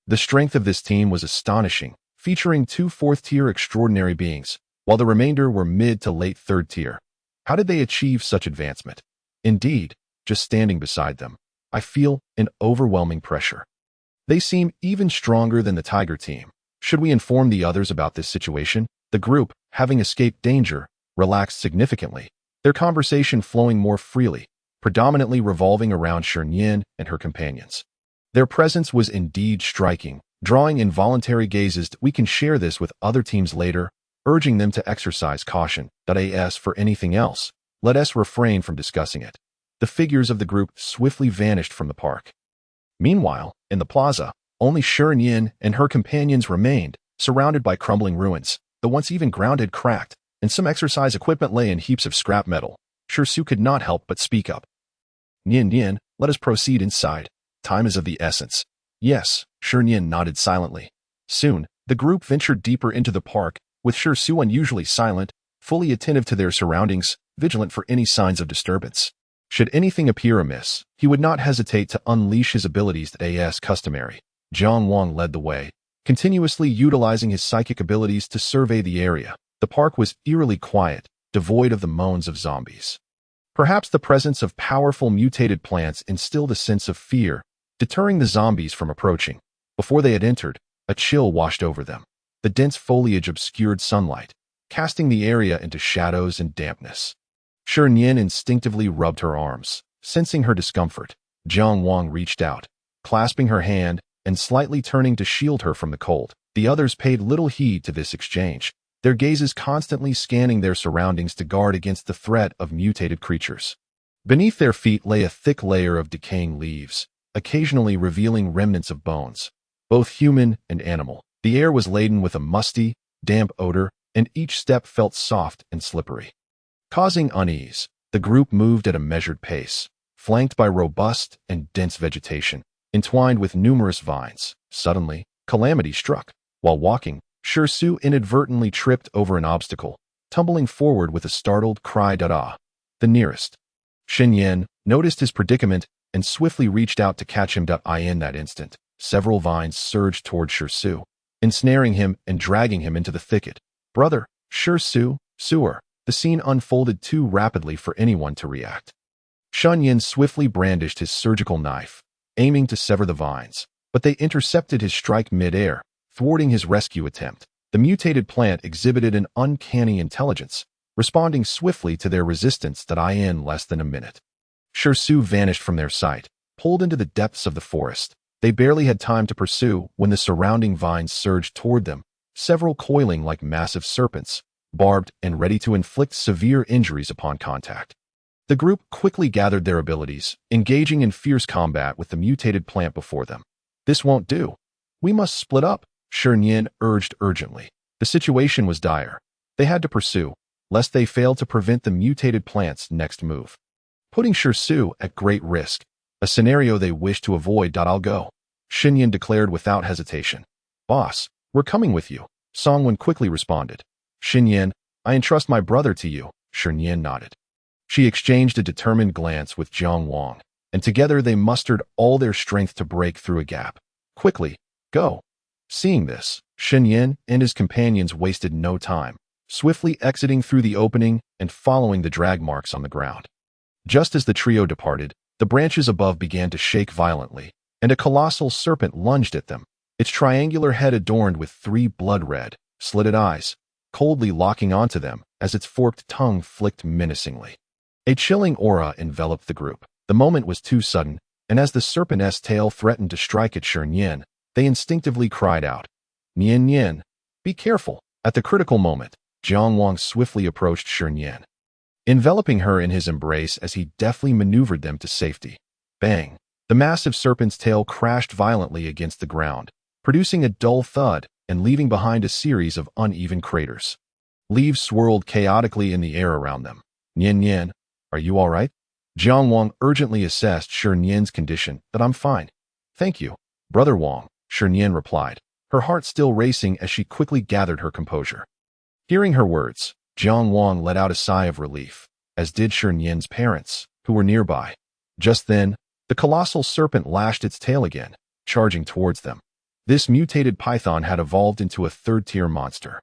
The strength of this team was astonishing, featuring 2 4th-tier extraordinary beings, while the remainder were mid to late 3rd tier. How did they achieve such advancement? Indeed, just standing beside them, I feel an overwhelming pressure. They seem even stronger than the Tiger team. Should we inform the others about this situation? The group, having escaped danger, relaxed significantly, their conversation flowing more freely, predominantly revolving around Shi Nian and her companions. Their presence was indeed striking, drawing involuntary gazes. We can share this with other teams later, urging them to exercise caution. As for anything else, let us refrain from discussing it. The figures of the group swiftly vanished from the park. Meanwhile, in the plaza, only Shi Nian and her companions remained, surrounded by crumbling ruins. The once even ground had cracked, and some exercise equipment lay in heaps of scrap metal. Shi could not help but speak up. Nian, let us proceed inside. Time is of the essence. Yes, Shi Nian nodded silently. Soon, the group ventured deeper into the park, with Shi unusually silent, fully attentive to their surroundings, vigilant for any signs of disturbance. Should anything appear amiss, he would not hesitate to unleash his abilities as customary. Jiang Wang led the way, continuously utilizing his psychic abilities to survey the area. The park was eerily quiet, devoid of the moans of zombies. Perhaps the presence of powerful mutated plants instilled a sense of fear, deterring the zombies from approaching. Before they had entered, a chill washed over them. The dense foliage obscured sunlight, casting the area into shadows and dampness. Shi Nian instinctively rubbed her arms, sensing her discomfort. Jiang Wang reached out, clasping her hand and slightly turning to shield her from the cold. The others paid little heed to this exchange, their gazes constantly scanning their surroundings to guard against the threat of mutated creatures. Beneath their feet lay a thick layer of decaying leaves, occasionally revealing remnants of bones, both human and animal. The air was laden with a musty, damp odor, and each step felt soft and slippery. Causing unease, the group moved at a measured pace, flanked by robust and dense vegetation, entwined with numerous vines. Suddenly, calamity struck. While walking, Shi inadvertently tripped over an obstacle, tumbling forward with a startled cry. The nearest. Shi Nian noticed his predicament and swiftly reached out to catch him. In that instant, several vines surged toward Shi, ensnaring him and dragging him into the thicket. Brother, Shi, sewer. The scene unfolded too rapidly for anyone to react. Shi Nian swiftly brandished his surgical knife, aiming to sever the vines, but they intercepted his strike mid-air, thwarting his rescue attempt. The mutated plant exhibited an uncanny intelligence, responding swiftly to their resistance. In less than a minute, Shi vanished from their sight, pulled into the depths of the forest. They barely had time to pursue when the surrounding vines surged toward them, several coiling like massive serpents, barbed and ready to inflict severe injuries upon contact. The group quickly gathered their abilities, engaging in fierce combat with the mutated plant before them. This won't do. We must split up, Shi Nian urged urgently. The situation was dire. They had to pursue, lest they fail to prevent the mutated plant's next move, putting Shi at great risk, a scenario they wished to avoid. I'll go, Shi Nian declared without hesitation. Boss, we're coming with you, Songwen quickly responded. Shi Nian, I entrust my brother to you, Shi Nian nodded. She exchanged a determined glance with Jiang Wang, and together they mustered all their strength to break through a gap. Quickly, go. Seeing this, Shi Nian and his companions wasted no time, swiftly exiting through the opening and following the drag marks on the ground. Just as the trio departed, the branches above began to shake violently, and a colossal serpent lunged at them, its triangular head adorned with 3 blood-red, slitted eyes, coldly locking onto them as its forked tongue flicked menacingly. A chilling aura enveloped the group. The moment was too sudden, and as the serpent's tail threatened to strike at Shi Nian, they instinctively cried out, Nian, be careful. At the critical moment, Jiang Wang swiftly approached Shi Nian, enveloping her in his embrace as he deftly maneuvered them to safety. Bang! The massive serpent's tail crashed violently against the ground, producing a dull thud and leaving behind a series of uneven craters. Leaves swirled chaotically in the air around them. Nian, are you all right? Jiang Wang urgently assessed Shi Nian's condition. I'm fine. Thank you, Brother Wang, Shi Nian replied, her heart still racing as she quickly gathered her composure. Hearing her words, Jiang Wang let out a sigh of relief, as did Shi Nian's parents, who were nearby. Just then, the colossal serpent lashed its tail again, charging towards them. This mutated python had evolved into a third-tier monster,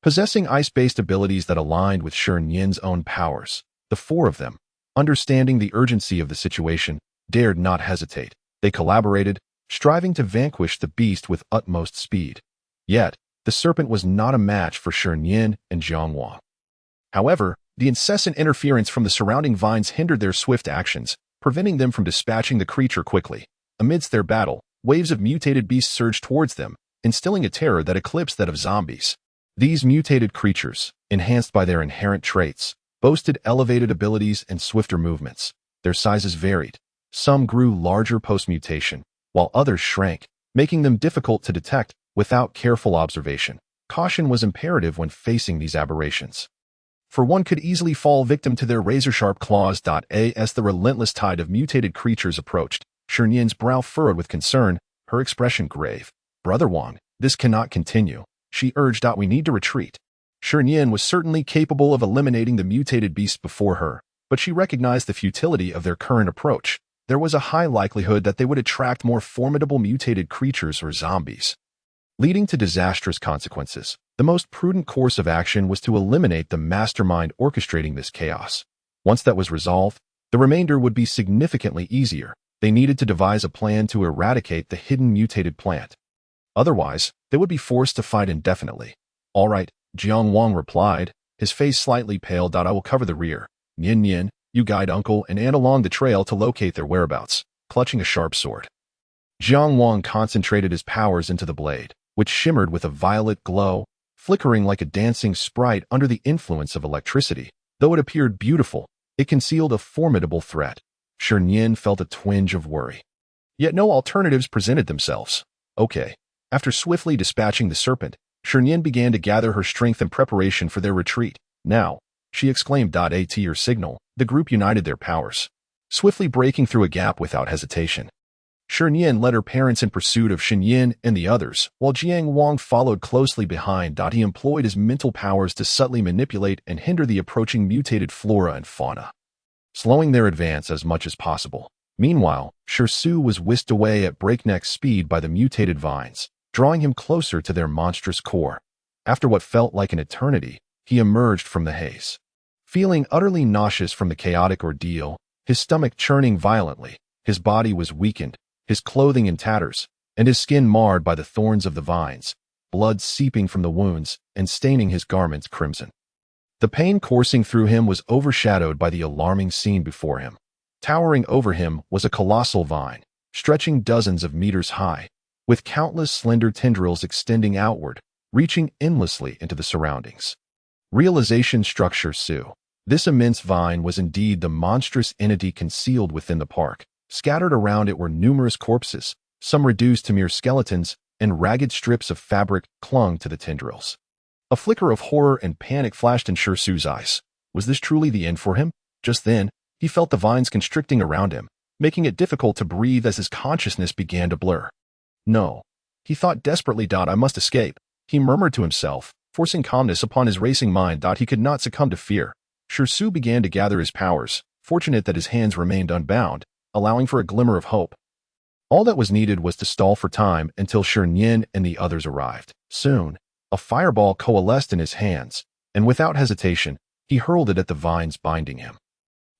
possessing ice-based abilities that aligned with Shi Nian's own powers. The 4 of them, understanding the urgency of the situation, dared not hesitate. They collaborated, striving to vanquish the beast with utmost speed. Yet, the serpent was not a match for Shi Nian and Jiang Wang. However, the incessant interference from the surrounding vines hindered their swift actions, preventing them from dispatching the creature quickly. Amidst their battle, waves of mutated beasts surged towards them, instilling a terror that eclipsed that of zombies. These mutated creatures, enhanced by their inherent traits, boasted elevated abilities and swifter movements. Their sizes varied. Some grew larger post-mutation, while others shrank, making them difficult to detect without careful observation. Caution was imperative when facing these aberrations, for one could easily fall victim to their razor-sharp claws. As the relentless tide of mutated creatures approached, Shi Nian's brow furrowed with concern, her expression grave. "Brother Wang, this cannot continue," she urged. "We need to retreat." Shi Nian was certainly capable of eliminating the mutated beasts before her, but she recognized the futility of their current approach. There was a high likelihood that they would attract more formidable mutated creatures or zombies, leading to disastrous consequences. The most prudent course of action was to eliminate the mastermind orchestrating this chaos. Once that was resolved, the remainder would be significantly easier. They needed to devise a plan to eradicate the hidden mutated plant. Otherwise, they would be forced to fight indefinitely. "All right," Jiang Wang replied, his face slightly pale. "I will cover the rear. Nian Nian, you guide uncle and aunt along the trail to locate their whereabouts," clutching a sharp sword. Jiang Wang concentrated his powers into the blade, which shimmered with a violet glow, flickering like a dancing sprite under the influence of electricity. Though it appeared beautiful, it concealed a formidable threat. Shi Nian felt a twinge of worry. Yet no alternatives presented themselves. "Okay." After swiftly dispatching the serpent, Shi Nian began to gather her strength in preparation for their retreat. "Now," she exclaimed. At her signal, the group united their powers, swiftly breaking through a gap without hesitation. Shi Nian led her parents in pursuit of Shi Nian and the others, while Jiang Wang followed closely behind. He employed his mental powers to subtly manipulate and hinder the approaching mutated flora and fauna, slowing their advance as much as possible. Meanwhile, Shi was whisked away at breakneck speed by the mutated vines, drawing him closer to their monstrous core. After what felt like an eternity, he emerged from the haze, feeling utterly nauseous from the chaotic ordeal, his stomach churning violently. His body was weakened, his clothing in tatters, and his skin marred by the thorns of the vines, blood seeping from the wounds and staining his garments crimson. The pain coursing through him was overshadowed by the alarming scene before him. Towering over him was a colossal vine, stretching dozens of meters high, with countless slender tendrils extending outward, reaching endlessly into the surroundings. Realization struck Shi. This immense vine was indeed the monstrous entity concealed within the park. Scattered around it were numerous corpses, some reduced to mere skeletons, and ragged strips of fabric clung to the tendrils. A flicker of horror and panic flashed in Shi's eyes. Was this truly the end for him? Just then, he felt the vines constricting around him, making it difficult to breathe as his consciousness began to blur. "No," he thought desperately. "I must escape," he murmured to himself, forcing calmness upon his racing mind. He could not succumb to fear. Shi began to gather his powers, fortunate that his hands remained unbound, allowing for a glimmer of hope. All that was needed was to stall for time until Shi Nian and the others arrived. Soon, a fireball coalesced in his hands, and without hesitation, he hurled it at the vines binding him.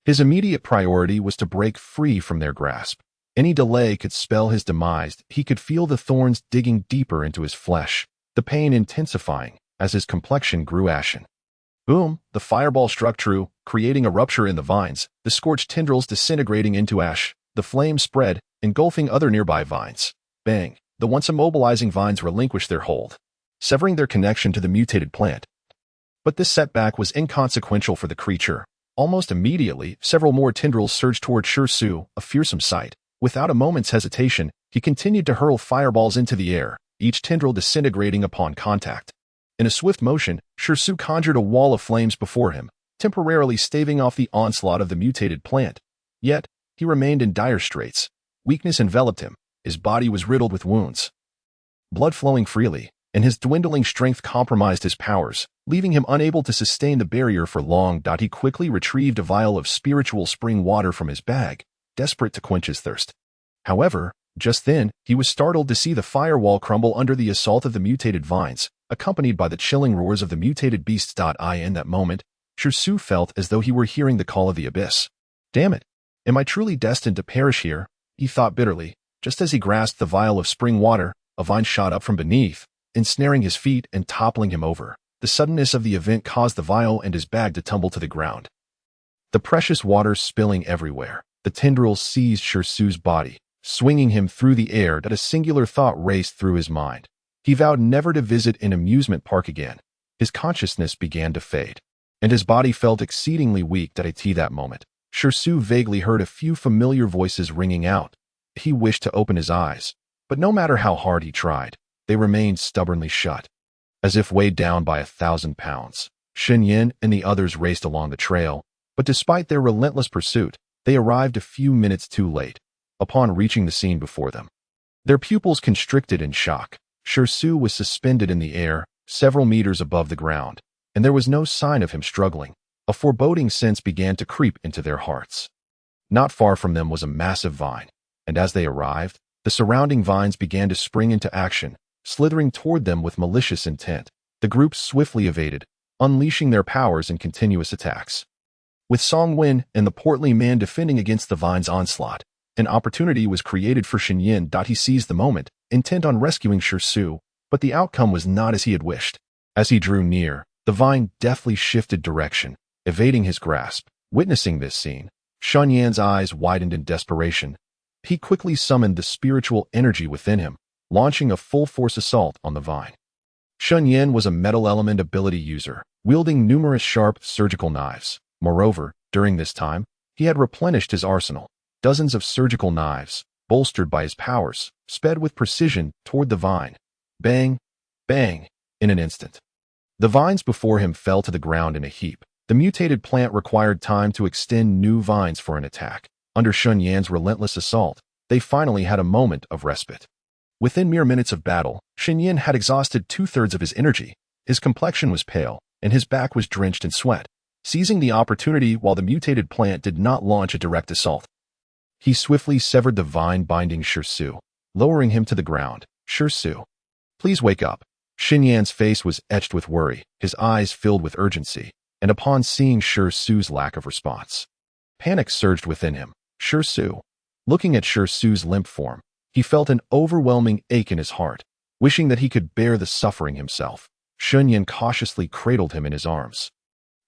His immediate priority was to break free from their grasp. Any delay could spell his demise. He could feel the thorns digging deeper into his flesh, the pain intensifying as his complexion grew ashen. Boom! The fireball struck true, creating a rupture in the vines, the scorched tendrils disintegrating into ash. The flame spread, engulfing other nearby vines. Bang! The once immobilizing vines relinquished their hold, severing their connection to the mutated plant. But this setback was inconsequential for the creature. Almost immediately, several more tendrils surged toward Shi, a fearsome sight. Without a moment's hesitation, he continued to hurl fireballs into the air, each tendril disintegrating upon contact. In a swift motion, Shi conjured a wall of flames before him, temporarily staving off the onslaught of the mutated plant. Yet, he remained in dire straits. Weakness enveloped him, his body was riddled with wounds, blood flowing freely, and his dwindling strength compromised his powers, leaving him unable to sustain the barrier for long. He quickly retrieved a vial of spiritual spring water from his bag, desperate to quench his thirst. However, just then, he was startled to see the firewall crumble under the assault of the mutated vines, accompanied by the chilling roars of the mutated beasts. In that moment, Shi felt as though he were hearing the call of the abyss. "Damn it! Am I truly destined to perish here?" he thought bitterly. Just as he grasped the vial of spring water, a vine shot up from beneath, ensnaring his feet and toppling him over. The suddenness of the event caused the vial and his bag to tumble to the ground. The precious water spilling everywhere. The tendrils seized Shirsu's body, swinging him through the air. That a singular thought raced through his mind. He vowed never to visit an amusement park again. His consciousness began to fade, and his body felt exceedingly weak. That moment, Shirsu vaguely heard a few familiar voices ringing out. He wished to open his eyes, but no matter how hard he tried, they remained stubbornly shut. As if weighed down by 1,000 pounds, Shi Nian and the others raced along the trail, but despite their relentless pursuit, they arrived a few minutes too late. Upon reaching the scene before them, their pupils constricted in shock. Shirsu was suspended in the air, several meters above the ground, and there was no sign of him struggling. A foreboding sense began to creep into their hearts. Not far from them was a massive vine, and as they arrived, the surrounding vines began to spring into action, slithering toward them with malicious intent. The group swiftly evaded, unleashing their powers in continuous attacks. With Song Wen and the portly man defending against the vine's onslaught, an opportunity was created for Shi Nian. He seized the moment, intent on rescuing Shirsu, but the outcome was not as he had wished. As he drew near, the vine deftly shifted direction, evading his grasp. Witnessing this scene, Shi Nian's eyes widened in desperation. He quickly summoned the spiritual energy within him, launching a full-force assault on the vine. Shi Nian was a metal element ability user, wielding numerous sharp surgical knives. Moreover, during this time, he had replenished his arsenal. Dozens of surgical knives, bolstered by his powers, sped with precision toward the vine. Bang! Bang! In an instant, the vines before him fell to the ground in a heap. The mutated plant required time to extend new vines for an attack. Under Shi Nian's relentless assault, they finally had a moment of respite. Within mere minutes of battle, Shi Nian had exhausted 2/3 of his energy. His complexion was pale, and his back was drenched in sweat. Seizing the opportunity while the mutated plant did not launch a direct assault, he swiftly severed the vine binding Shirsu, lowering him to the ground. Shirsu, please wake up. Shi Nian's face was etched with worry, his eyes filled with urgency, and upon seeing Shirsu's lack of response, panic surged within him. Shirsu. Looking at Shirsu's limp form, he felt an overwhelming ache in his heart, wishing that he could bear the suffering himself. Shi Nian cautiously cradled him in his arms,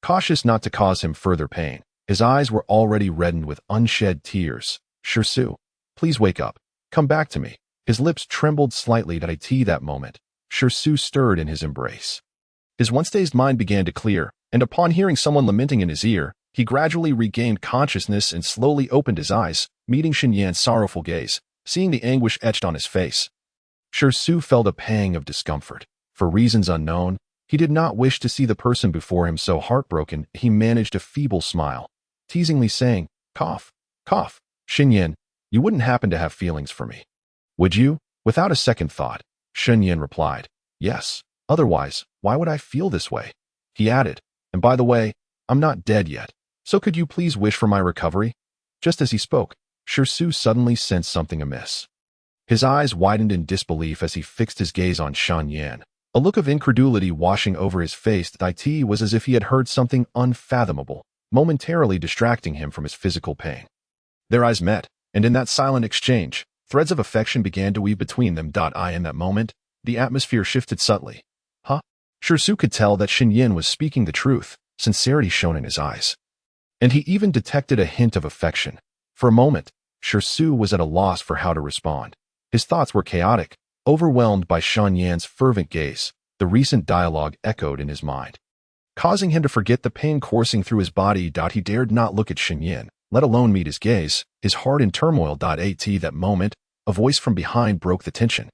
cautious not to cause him further pain. His eyes were already reddened with unshed tears. Shirsu, please wake up. Come back to me. His lips trembled slightly. That moment, Shirsu stirred in his embrace. His once-dazed mind began to clear, and upon hearing someone lamenting in his ear, he gradually regained consciousness and slowly opened his eyes, meeting Shi Nian's sorrowful gaze. Seeing the anguish etched on his face, Shirsu felt a pang of discomfort. For reasons unknown, he did not wish to see the person before him so heartbroken. He managed a feeble smile, teasingly saying, "Cough, cough. Shi Nian, you wouldn't happen to have feelings for me, would you?" Without a second thought, Shi Nian replied, "Yes. Otherwise, why would I feel this way?" He added, "And by the way, I'm not dead yet, so could you please wish for my recovery?" Just as he spoke, Shirsu suddenly sensed something amiss. His eyes widened in disbelief as he fixed his gaze on Shi Nian. A look of incredulity washing over his face. It was as if he had heard something unfathomable, momentarily distracting him from his physical pain. Their eyes met, and in that silent exchange, threads of affection began to weave between them. In that moment, the atmosphere shifted subtly. Huh? Shirsu could tell that Shi Nian was speaking the truth, sincerity shone in his eyes. And he even detected a hint of affection. For a moment, Shirsu was at a loss for how to respond. His thoughts were chaotic, overwhelmed by Shi Nian's fervent gaze. The recent dialogue echoed in his mind, causing him to forget the pain coursing through his body. He dared not look at Shi Nian, let alone meet his gaze, his heart in turmoil. At that moment, a voice from behind broke the tension.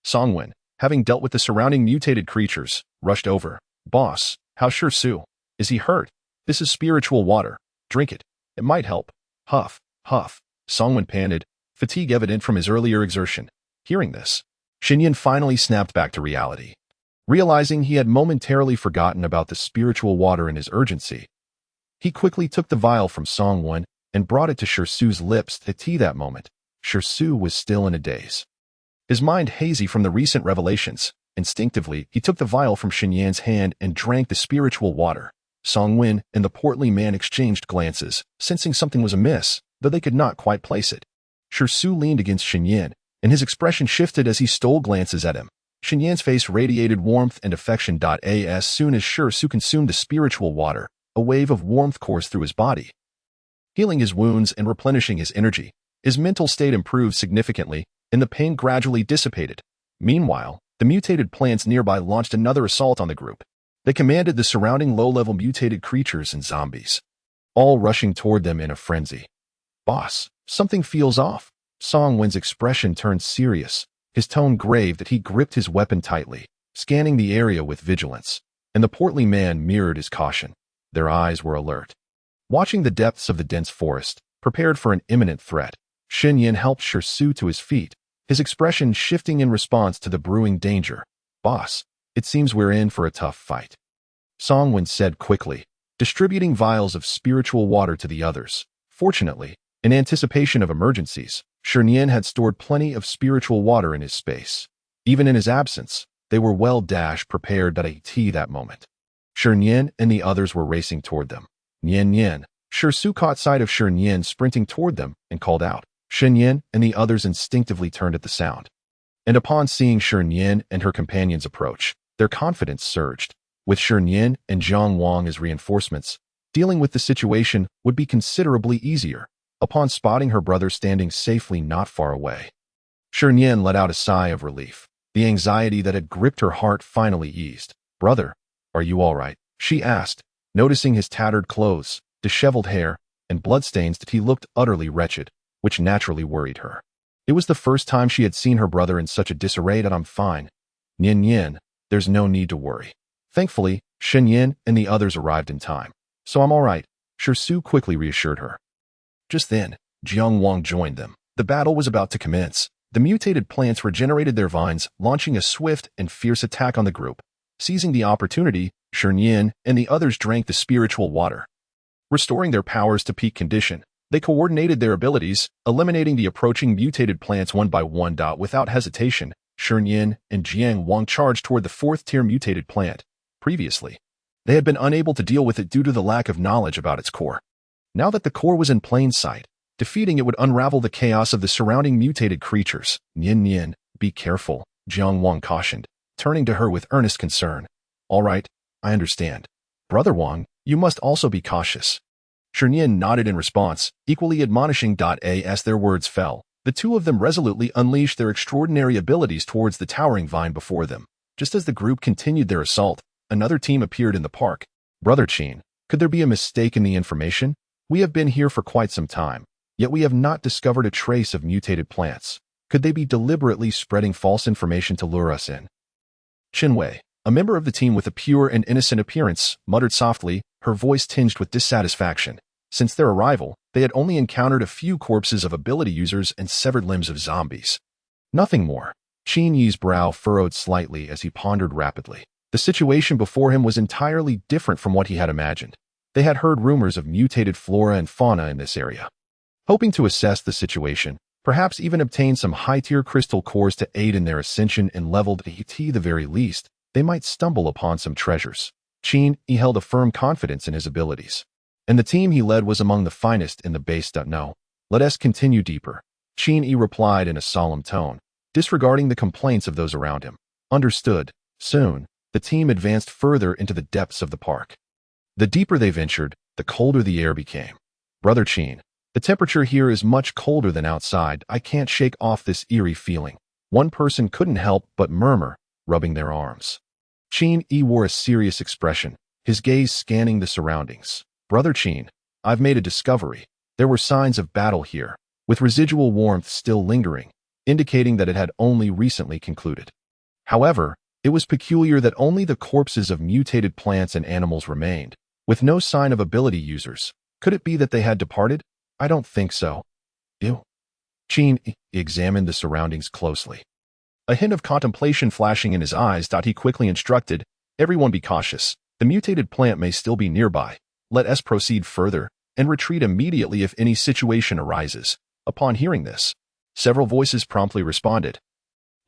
Song Wen, having dealt with the surrounding mutated creatures, rushed over. "Boss, how's Shirsu? Is he hurt? This is spiritual water. Drink it. It might help." Huff, huff. Song Wen panted, fatigue evident from his earlier exertion. Hearing this, Shi Nian finally snapped back to reality. Realizing he had momentarily forgotten about the spiritual water in his urgency, he quickly took the vial from Song Wen and brought it to Shirsu's lips. At that moment, Shirsu was still in a daze, his mind hazy from the recent revelations. Instinctively, he took the vial from Shi Nian's hand and drank the spiritual water. Song Wen and the portly man exchanged glances, sensing something was amiss, though they could not quite place it. Shirsu leaned against Shi Nian, and his expression shifted as he stole glances at him. Shi Nian's face radiated warmth and affection. As soon as Shi Su consumed the spiritual water, a wave of warmth coursed through his body, healing his wounds and replenishing his energy. His mental state improved significantly, and the pain gradually dissipated. Meanwhile, the mutated plants nearby launched another assault on the group. They commanded the surrounding low-level mutated creatures and zombies, all rushing toward them in a frenzy. "Boss, something feels off." Song Wen's expression turned serious, his tone grave that he gripped his weapon tightly, scanning the area with vigilance, and the portly man mirrored his caution. Their eyes were alert, watching the depths of the dense forest, prepared for an imminent threat. Shi Nian helped Shi Su to his feet, his expression shifting in response to the brewing danger. "Boss, it seems we're in for a tough fight," Song Wen said quickly, distributing vials of spiritual water to the others. Fortunately, in anticipation of emergencies, Shi Nian had stored plenty of spiritual water in his space. Even in his absence, they were well-prepared at that moment. Shi Nian and the others were racing toward them. "Nian Nian." Shi Su caught sight of Shi Nian sprinting toward them and called out. Shi Nian and the others instinctively turned at the sound. And upon seeing Shi Nian and her companions approach, their confidence surged. With Shi Nian and Zhang Wang as reinforcements, dealing with the situation would be considerably easier. Upon spotting her brother standing safely not far away, Shi Nian let out a sigh of relief. The anxiety that had gripped her heart finally eased. "Brother, are you all right?" she asked, noticing his tattered clothes, disheveled hair, and bloodstains that he looked utterly wretched, which naturally worried her. It was the first time she had seen her brother in such a disarray. "I'm fine. Nian Nian, there's no need to worry." Thankfully, Shi Nian and the others arrived in time. "So I'm all right," Shi Su quickly reassured her. Just then, Jiang Wang joined them. The battle was about to commence. The mutated plants regenerated their vines, launching a swift and fierce attack on the group. Seizing the opportunity, Shi Nian and the others drank the spiritual water, restoring their powers to peak condition. They coordinated their abilities, eliminating the approaching mutated plants one by one. Without hesitation, Shi Nian and Jiang Wang charged toward the fourth-tier mutated plant. Previously, they had been unable to deal with it due to the lack of knowledge about its core. Now that the core was in plain sight, defeating it would unravel the chaos of the surrounding mutated creatures. "Nian Nian, be careful," Jiang Wang cautioned, turning to her with earnest concern. "All right, I understand. Brother Wang, you must also be cautious." Shi Nian nodded in response, equally admonishing. As their words fell, the two of them resolutely unleashed their extraordinary abilities towards the towering vine before them. Just as the group continued their assault, another team appeared in the park. "Brother Qin, could there be a mistake in the information? We have been here for quite some time, yet we have not discovered a trace of mutated plants. Could they be deliberately spreading false information to lure us in?" Qin Wei, a member of the team with a pure and innocent appearance, muttered softly, her voice tinged with dissatisfaction. Since their arrival, they had only encountered a few corpses of ability users and severed limbs of zombies. Nothing more. Qin Yi's brow furrowed slightly as he pondered rapidly. The situation before him was entirely different from what he had imagined. They had heard rumors of mutated flora and fauna in this area. Hoping to assess the situation, perhaps even obtain some high-tier crystal cores to aid in their ascension and level to the very least, they might stumble upon some treasures. Qin Yi held a firm confidence in his abilities, and the team he led was among the finest in the base. "No, let us continue deeper," Qin Yi replied in a solemn tone, disregarding the complaints of those around him. "Understood." Soon, the team advanced further into the depths of the park. The deeper they ventured, the colder the air became. "Brother Qin, the temperature here is much colder than outside. I can't shake off this eerie feeling." One person couldn't help but murmur, rubbing their arms. Qin Yi wore a serious expression, his gaze scanning the surroundings. "Brother Qin, I've made a discovery." There were signs of battle here, with residual warmth still lingering, indicating that it had only recently concluded. However, it was peculiar that only the corpses of mutated plants and animals remained, with no sign of ability users. Could it be that they had departed? I don't think so. Ew. Qin examined the surroundings closely, a hint of contemplation flashing in his eyes. He quickly instructed, "Everyone be cautious. The mutated plant may still be nearby. Let us proceed further and retreat immediately if any situation arises." Upon hearing this, several voices promptly responded,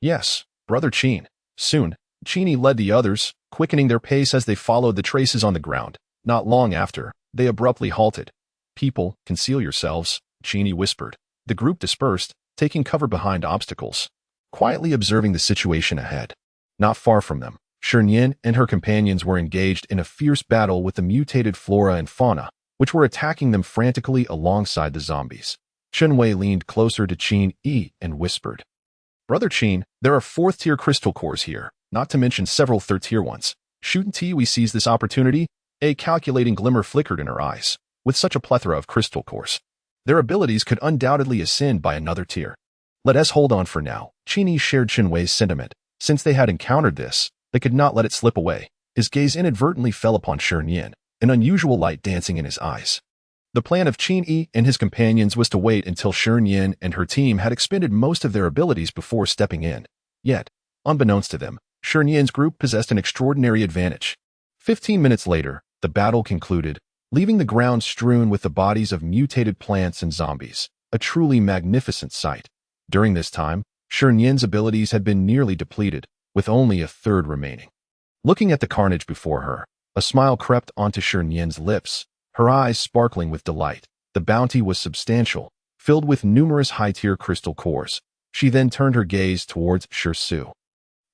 "Yes, Brother Qin." Soon, Qin led the others, quickening their pace as they followed the traces on the ground. Not long after, they abruptly halted. "People, conceal yourselves," Qin whispered. The group dispersed, taking cover behind obstacles, quietly observing the situation ahead. Not far from them, Shi Nian and her companions were engaged in a fierce battle with the mutated flora and fauna, which were attacking them frantically alongside the zombies. Chunwei leaned closer to Qin Yi and whispered, "Brother Qin, there are 4th-tier crystal cores here, not to mention several 3rd-tier ones. Shouldn't we seize this opportunity?" A calculating glimmer flickered in her eyes. With such a plethora of crystal cores, their abilities could undoubtedly ascend by another tier. "Let us hold on for now." Qin Yi shared Chunwei's sentiment. Since they had encountered this, they could not let it slip away. His gaze inadvertently fell upon Shi Nian, an unusual light dancing in his eyes. The plan of Qin Yi and his companions was to wait until Shi Nian and her team had expended most of their abilities before stepping in. Yet, unbeknownst to them, Shi Nian's group possessed an extraordinary advantage. 15 minutes later, the battle concluded, leaving the ground strewn with the bodies of mutated plants and zombies, a truly magnificent sight. During this time, Shi Nian's abilities had been nearly depleted, with only a third remaining. Looking at the carnage before her, a smile crept onto Shi Nian's lips, her eyes sparkling with delight. The bounty was substantial, filled with numerous high-tier crystal cores. She then turned her gaze towards Shi Su,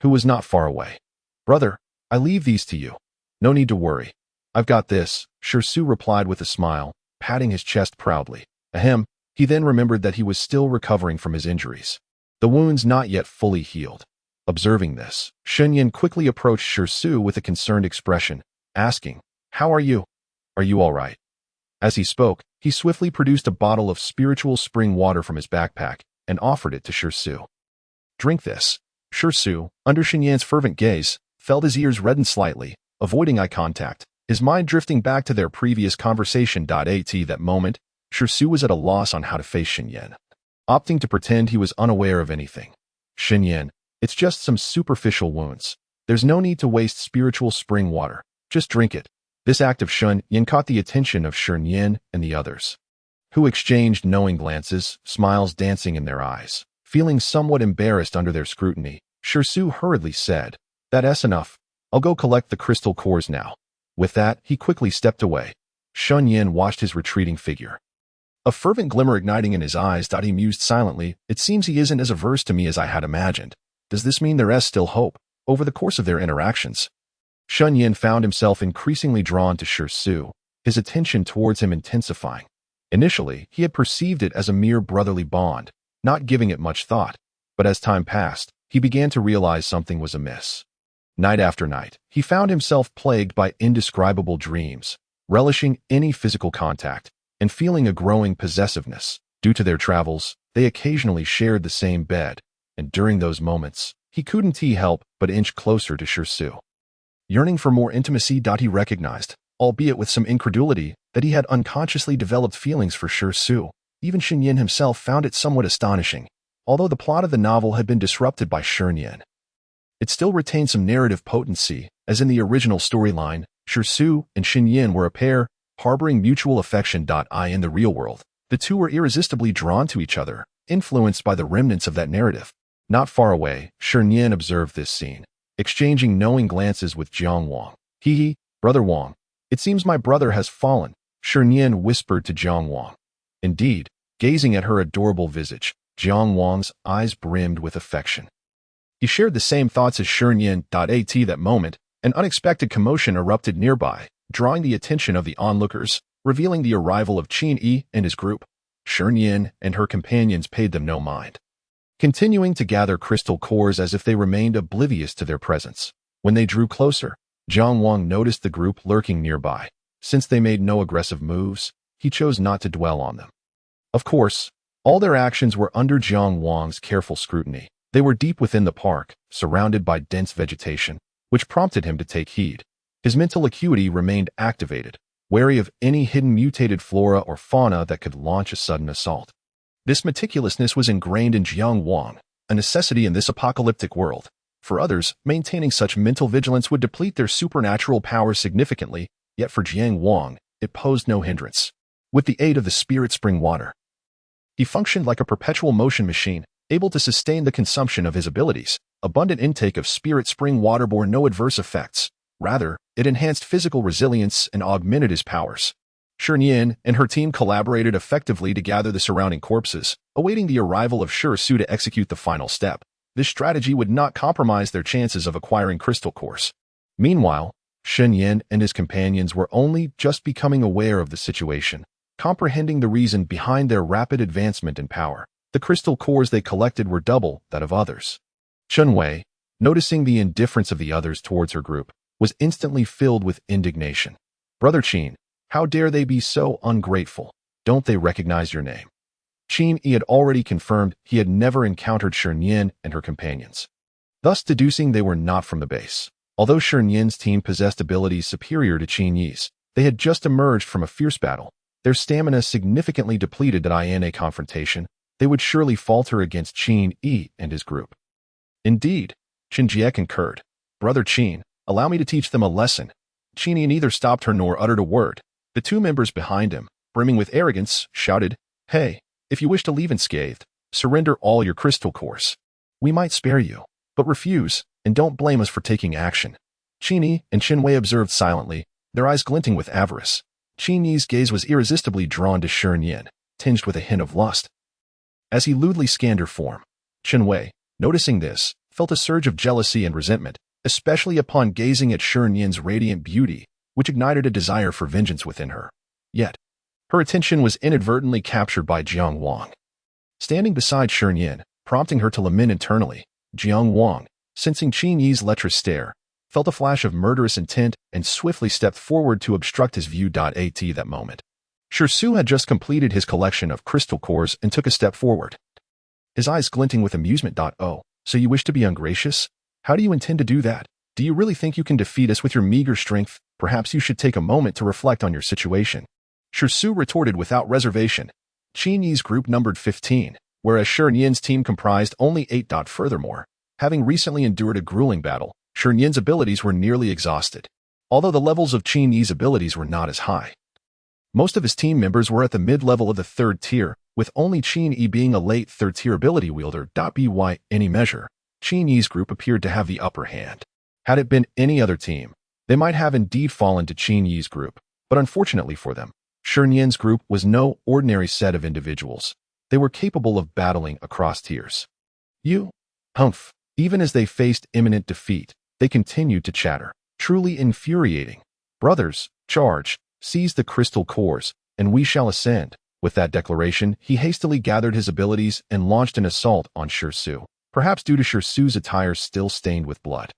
who was not far away. "Brother, I leave these to you. No need to worry. I've got this," Shi Su replied with a smile, patting his chest proudly. Ahem, he then remembered that he was still recovering from his injuries, the wounds not yet fully healed. Observing this, Shi Nian quickly approached Shi Su with a concerned expression, asking, "How are you? Are you all right?" As he spoke, he swiftly produced a bottle of spiritual spring water from his backpack and offered it to Shi Su. "Drink this." Shi Su, under Shi Nian's fervent gaze, felt his ears redden slightly, avoiding eye contact, his mind drifting back to their previous conversation. At that moment, Shi Su was at a loss on how to face Shi Nian, opting to pretend he was unaware of anything. "Shi Nian, it's just some superficial wounds. There's no need to waste spiritual spring water. Just drink it." This act of Shi Nian caught the attention of Shi Nian and the others, who exchanged knowing glances, smiles dancing in their eyes. Feeling somewhat embarrassed under their scrutiny, Shi Su hurriedly said, "That's enough. I'll go collect the crystal cores now." With that, he quickly stepped away. Shi Nian watched his retreating figure, a fervent glimmer igniting in his eyes. He mused silently, "It seems he isn't as averse to me as I had imagined. Does this mean there is still hope?" Over the course of their interactions, Shi Nian found himself increasingly drawn to Shi Su, his attention towards him intensifying. Initially, he had perceived it as a mere brotherly bond, not giving it much thought, but as time passed, he began to realize something was amiss. Night after night, he found himself plagued by indescribable dreams, relishing any physical contact, and feeling a growing possessiveness. Due to their travels, they occasionally shared the same bed, and during those moments, he couldn't help but inch closer to Shi Su. Yearning for more intimacy, he recognized, albeit with some incredulity, that he had unconsciously developed feelings for Shi Su. Even Shi Nian himself found it somewhat astonishing. Although the plot of the novel had been disrupted by Shi Nian, it still retained some narrative potency, as in the original storyline, Shi Su and Shi Nian were a pair, harboring mutual affection. In the real world, the two were irresistibly drawn to each other, influenced by the remnants of that narrative. Not far away, Shi Nian observed this scene, exchanging knowing glances with Jiang Wang. "Hee, Brother Wang, it seems my brother has fallen," Shi Nian whispered to Jiang Wang. Indeed, gazing at her adorable visage, Jiang Wang's eyes brimmed with affection. He shared the same thoughts as Shi Nian. At that moment, an unexpected commotion erupted nearby, drawing the attention of the onlookers, revealing the arrival of Qin Yi and his group. Shi Nian and her companions paid them no mind, continuing to gather crystal cores as if they remained oblivious to their presence. When they drew closer, Jiang Wang noticed the group lurking nearby. Since they made no aggressive moves, he chose not to dwell on them. Of course, all their actions were under Jiang Wang's careful scrutiny. They were deep within the park, surrounded by dense vegetation, which prompted him to take heed. His mental acuity remained activated, wary of any hidden mutated flora or fauna that could launch a sudden assault. This meticulousness was ingrained in Jiang Wang, a necessity in this apocalyptic world. For others, maintaining such mental vigilance would deplete their supernatural powers significantly, yet for Jiang Wang, it posed no hindrance. With the aid of the spirit spring water, he functioned like a perpetual motion machine, able to sustain the consumption of his abilities. Abundant intake of spirit spring water bore no adverse effects. Rather, it enhanced physical resilience and augmented his powers. Shi Nian and her team collaborated effectively to gather the surrounding corpses, awaiting the arrival of Shi Su to execute the final step. This strategy would not compromise their chances of acquiring crystal cores. Meanwhile, Shi Nian and his companions were only just becoming aware of the situation, comprehending the reason behind their rapid advancement in power. The crystal cores they collected were double that of others. Chen Wei, noticing the indifference of the others towards her group, was instantly filled with indignation. Brother Qin, how dare they be so ungrateful? Don't they recognize your name? Qin Yi had already confirmed he had never encountered Shi Nian and her companions, thus deducing they were not from the base. Although Shi Nian's team possessed abilities superior to Qin Yi's, they had just emerged from a fierce battle, their stamina significantly depleted. In a confrontation, they would surely falter against Qin Yi and his group. Indeed, Qin Jie concurred. Brother Qin, allow me to teach them a lesson. Qin Yi neither stopped her nor uttered a word. The two members behind him, brimming with arrogance, shouted, "Hey, if you wish to leave unscathed, surrender all your crystal cores. We might spare you, but refuse, and don't blame us for taking action." Qin Yi and Chen Wei observed silently, their eyes glinting with avarice. Qin Yi's gaze was irresistibly drawn to Shi Nian, tinged with a hint of lust. As he lewdly scanned her form, Chen Wei, noticing this, felt a surge of jealousy and resentment, especially upon gazing at Shi Nian's radiant beauty, which ignited a desire for vengeance within her. Yet, her attention was inadvertently captured by Jiang Wang. Standing beside Shi Nian, prompting her to lament internally, Jiang Wang, sensing Qin Yi's lecherous stare, felt a flash of murderous intent and swiftly stepped forward to obstruct his view. At that moment, Shi Su had just completed his collection of crystal cores and took a step forward, his eyes glinting with amusement. "Oh, so you wish to be ungracious? How do you intend to do that? Do you really think you can defeat us with your meager strength? Perhaps you should take a moment to reflect on your situation." Shi Su retorted without reservation. Qin Yi's group numbered 15, whereas Shi Nian's team comprised only 8. Furthermore, having recently endured a grueling battle, Shi Nian's abilities were nearly exhausted, although the levels of Qin Yi's abilities were not as high. Most of his team members were at the mid-level of the 3rd tier, with only Qin Yi being a late 3rd-tier ability wielder. By any measure, Qin Yi's group appeared to have the upper hand. Had it been any other team, they might have indeed fallen to Qin Yi's group, but unfortunately for them, Shi Nian's group was no ordinary set of individuals. They were capable of battling across tiers. Humph. Even as they faced imminent defeat, they continued to chatter, truly infuriating. "Brothers, charge, seize the crystal cores, and we shall ascend." With that declaration, he hastily gathered his abilities and launched an assault on Shi Su, perhaps due to Shi Su's attire still stained with blood.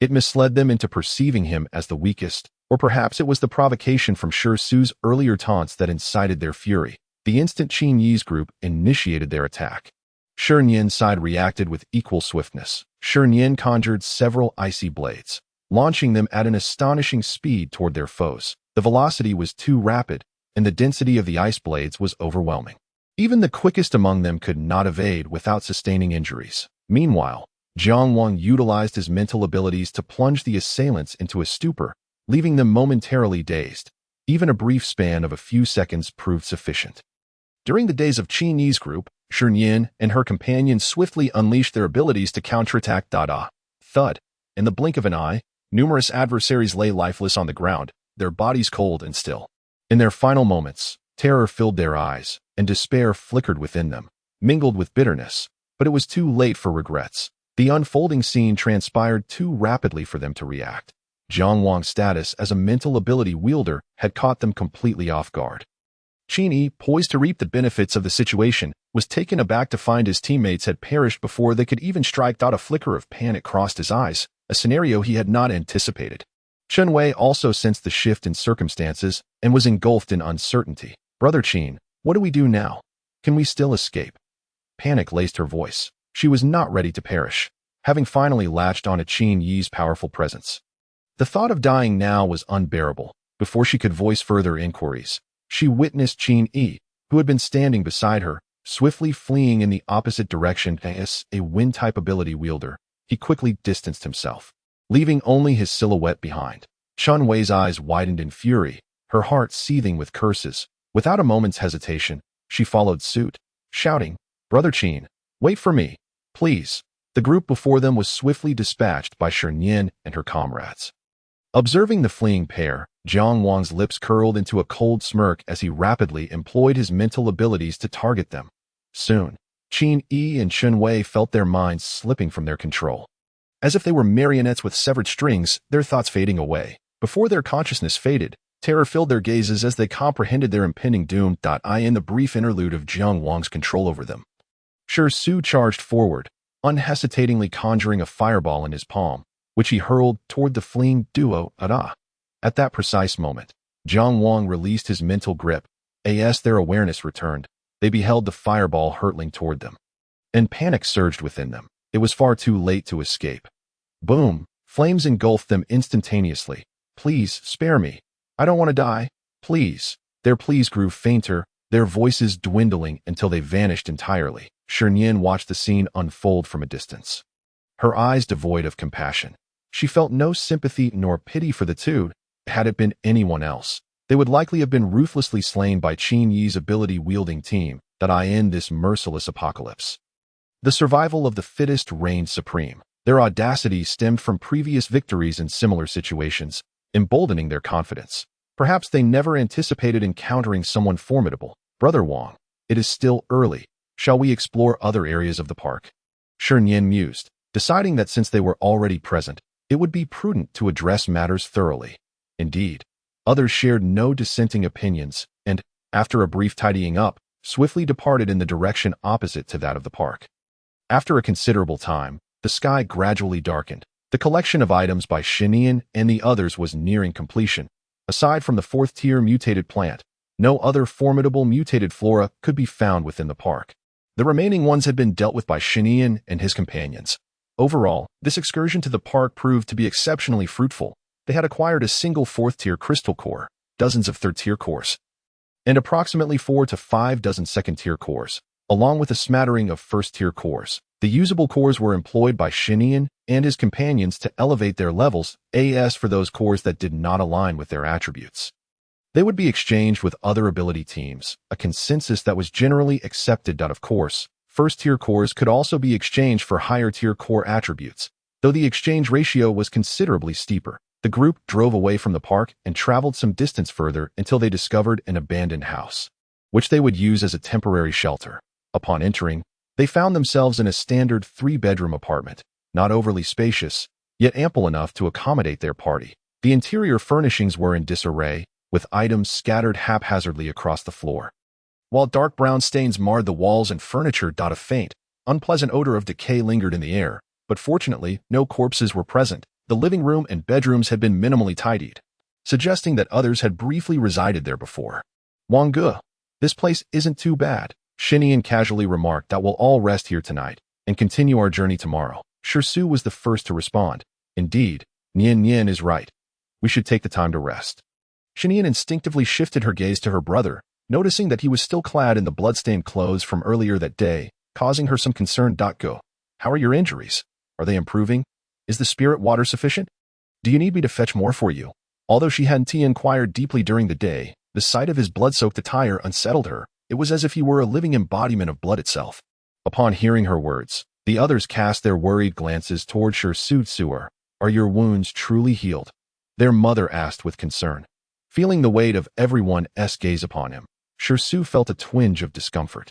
It misled them into perceiving him as the weakest, or perhaps it was the provocation from Shi Su's earlier taunts that incited their fury. The instant Qin Yi's group initiated their attack, Shi Nian's side reacted with equal swiftness. Shi Nian conjured several icy blades, launching them at an astonishing speed toward their foes. The velocity was too rapid, and the density of the ice blades was overwhelming. Even the quickest among them could not evade without sustaining injuries. Meanwhile, Jiang Wang utilized his mental abilities to plunge the assailants into a stupor, leaving them momentarily dazed. Even a brief span of a few seconds proved sufficient. During the days of Qin Yi's group, Shi Nian and her companions swiftly unleashed their abilities to counterattack. Thud. In the blink of an eye, numerous adversaries lay lifeless on the ground, their bodies cold and still. In their final moments, terror filled their eyes, and despair flickered within them, mingled with bitterness. But it was too late for regrets. The unfolding scene transpired too rapidly for them to react. Jiang Wang's status as a mental ability wielder had caught them completely off guard. Qin Yi, poised to reap the benefits of the situation, was taken aback to find his teammates had perished before they could even strike. A flicker of panic crossed his eyes, a scenario he had not anticipated. Chen Wei also sensed the shift in circumstances and was engulfed in uncertainty. "Brother Qin, what do we do now? Can we still escape?" Panic laced her voice. She was not ready to perish, having finally latched on to Qin Yi's powerful presence. The thought of dying now was unbearable. Before she could voice further inquiries, she witnessed Qin Yi, who had been standing beside her, swiftly fleeing in the opposite direction. As a wind-type ability wielder, he quickly distanced himself, leaving only his silhouette behind. Chen Wei's eyes widened in fury, her heart seething with curses. Without a moment's hesitation, she followed suit, shouting, "Brother Qin, wait for me, please." The group before them was swiftly dispatched by Shi Nian and her comrades. Observing the fleeing pair, Jiang Wang's lips curled into a cold smirk as he rapidly employed his mental abilities to target them. Soon, Qin Yi and Chen Wei felt their minds slipping from their control. As if they were marionettes with severed strings, their thoughts fading away. Before their consciousness faded, terror filled their gazes as they comprehended their impending doom. In the brief interlude of Jiang Wang's control over them, Shi Su charged forward, unhesitatingly conjuring a fireball in his palm, which he hurled toward the fleeing duo. At that precise moment, Jiang Wang released his mental grip. As their awareness returned, they beheld the fireball hurtling toward them. And panic surged within them. It was far too late to escape. Boom! Flames engulfed them instantaneously. Please, spare me. I don't want to die. Please. Their pleas grew fainter, their voices dwindling until they vanished entirely. Shi Nian watched the scene unfold from a distance, her eyes devoid of compassion. She felt no sympathy nor pity for the two. Had it been anyone else, they would likely have been ruthlessly slain by Qin Yi's ability-wielding team. In this merciless apocalypse, the survival of the fittest reigned supreme. Their audacity stemmed from previous victories in similar situations, emboldening their confidence. Perhaps they never anticipated encountering someone formidable. Brother Wang, it is still early. Shall we explore other areas of the park? Shi Nian mused, deciding that since they were already present, it would be prudent to address matters thoroughly. Indeed, others shared no dissenting opinions, and, after a brief tidying up, swiftly departed in the direction opposite to that of the park. After a considerable time, the sky gradually darkened. The collection of items by Shi Nian and the others was nearing completion. Aside from the fourth-tier mutated plant, no other formidable mutated flora could be found within the park. The remaining ones had been dealt with by Shi Nian and his companions. Overall, this excursion to the park proved to be exceptionally fruitful. They had acquired a single fourth-tier crystal core, dozens of third-tier cores, and approximately 4 to 5 dozen second-tier cores, along with a smattering of first-tier cores. The usable cores were employed by Shi Nian and his companions to elevate their levels, as for those cores that did not align with their attributes, they would be exchanged with other ability teams, a consensus that was generally accepted. Of course, first-tier cores could also be exchanged for higher-tier core attributes, though the exchange ratio was considerably steeper. The group drove away from the park and traveled some distance further until they discovered an abandoned house, which they would use as a temporary shelter. Upon entering, they found themselves in a standard 3-bedroom apartment, not overly spacious, yet ample enough to accommodate their party. The interior furnishings were in disarray, with items scattered haphazardly across the floor, while dark brown stains marred the walls and furniture. A faint, unpleasant odor of decay lingered in the air, but fortunately, no corpses were present. The living room and bedrooms had been minimally tidied, suggesting that others had briefly resided there before. Wang Ge, this place isn't too bad, Shi Nian casually remarked. We'll all rest here tonight and continue our journey tomorrow. Shi Su was the first to respond. Indeed, Nian is right. We should take the time to rest. Shi Nian instinctively shifted her gaze to her brother, noticing that he was still clad in the blood-stained clothes from earlier that day, causing her some concern. Go. How are your injuries? Are they improving? Is the spirit water sufficient? Do you need me to fetch more for you? Although she hadn't inquired deeply during the day, the sight of his blood-soaked attire unsettled her. It was as if he were a living embodiment of blood itself. Upon hearing her words, the others cast their worried glances toward Shi Su. Are your wounds truly healed? Their mother asked with concern. Feeling the weight of everyone's gaze upon him, Shi Su felt a twinge of discomfort,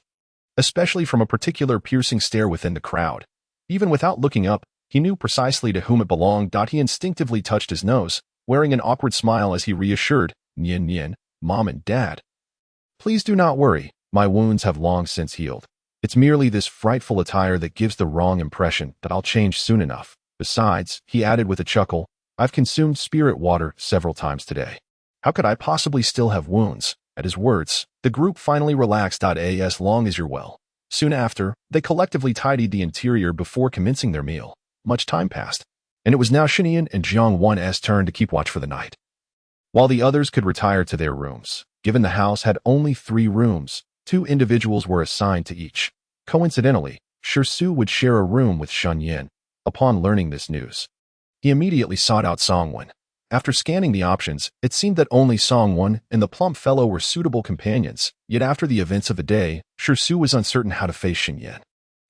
especially from a particular piercing stare within the crowd. Even without looking up, he knew precisely to whom it belonged. He instinctively touched his nose, wearing an awkward smile as he reassured, Nian, Mom and Dad. Please do not worry, my wounds have long since healed. It's merely this frightful attire that gives the wrong impression that I'll change soon enough. Besides, he added with a chuckle, I've consumed spirit water several times today. How could I possibly still have wounds? At his words, the group finally relaxed. As long as you're well. Soon after, they collectively tidied the interior before commencing their meal. Much time passed, and it was now Shi Nian and Jiang Wan's turn to keep watch for the night, while the others could retire to their rooms. Given the house had only 3 rooms, 2 individuals were assigned to each. Coincidentally, Shi Su would share a room with Shi Nian. Upon learning this news, he immediately sought out Songwen. After scanning the options, it seemed that only Songwen and the plump fellow were suitable companions, yet after the events of the day, Shi Su was uncertain how to face Shi Nian.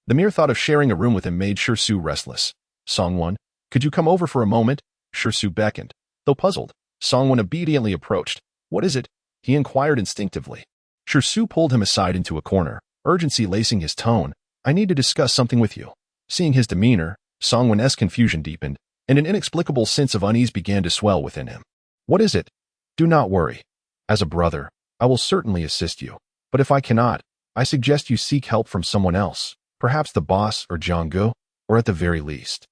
The mere thought of sharing a room with him made Shi Su restless. Songwen, could you come over for a moment? Shi Su beckoned. Though puzzled, Songwen obediently approached. What is it? He inquired instinctively. Shi Su pulled him aside into a corner, urgency lacing his tone. I need to discuss something with you. Seeing his demeanor, Songwon-es's confusion deepened, and an inexplicable sense of unease began to swell within him. What is it? Do not worry. As a brother, I will certainly assist you. But if I cannot, I suggest you seek help from someone else, perhaps the boss or Jonggu, or at the very least.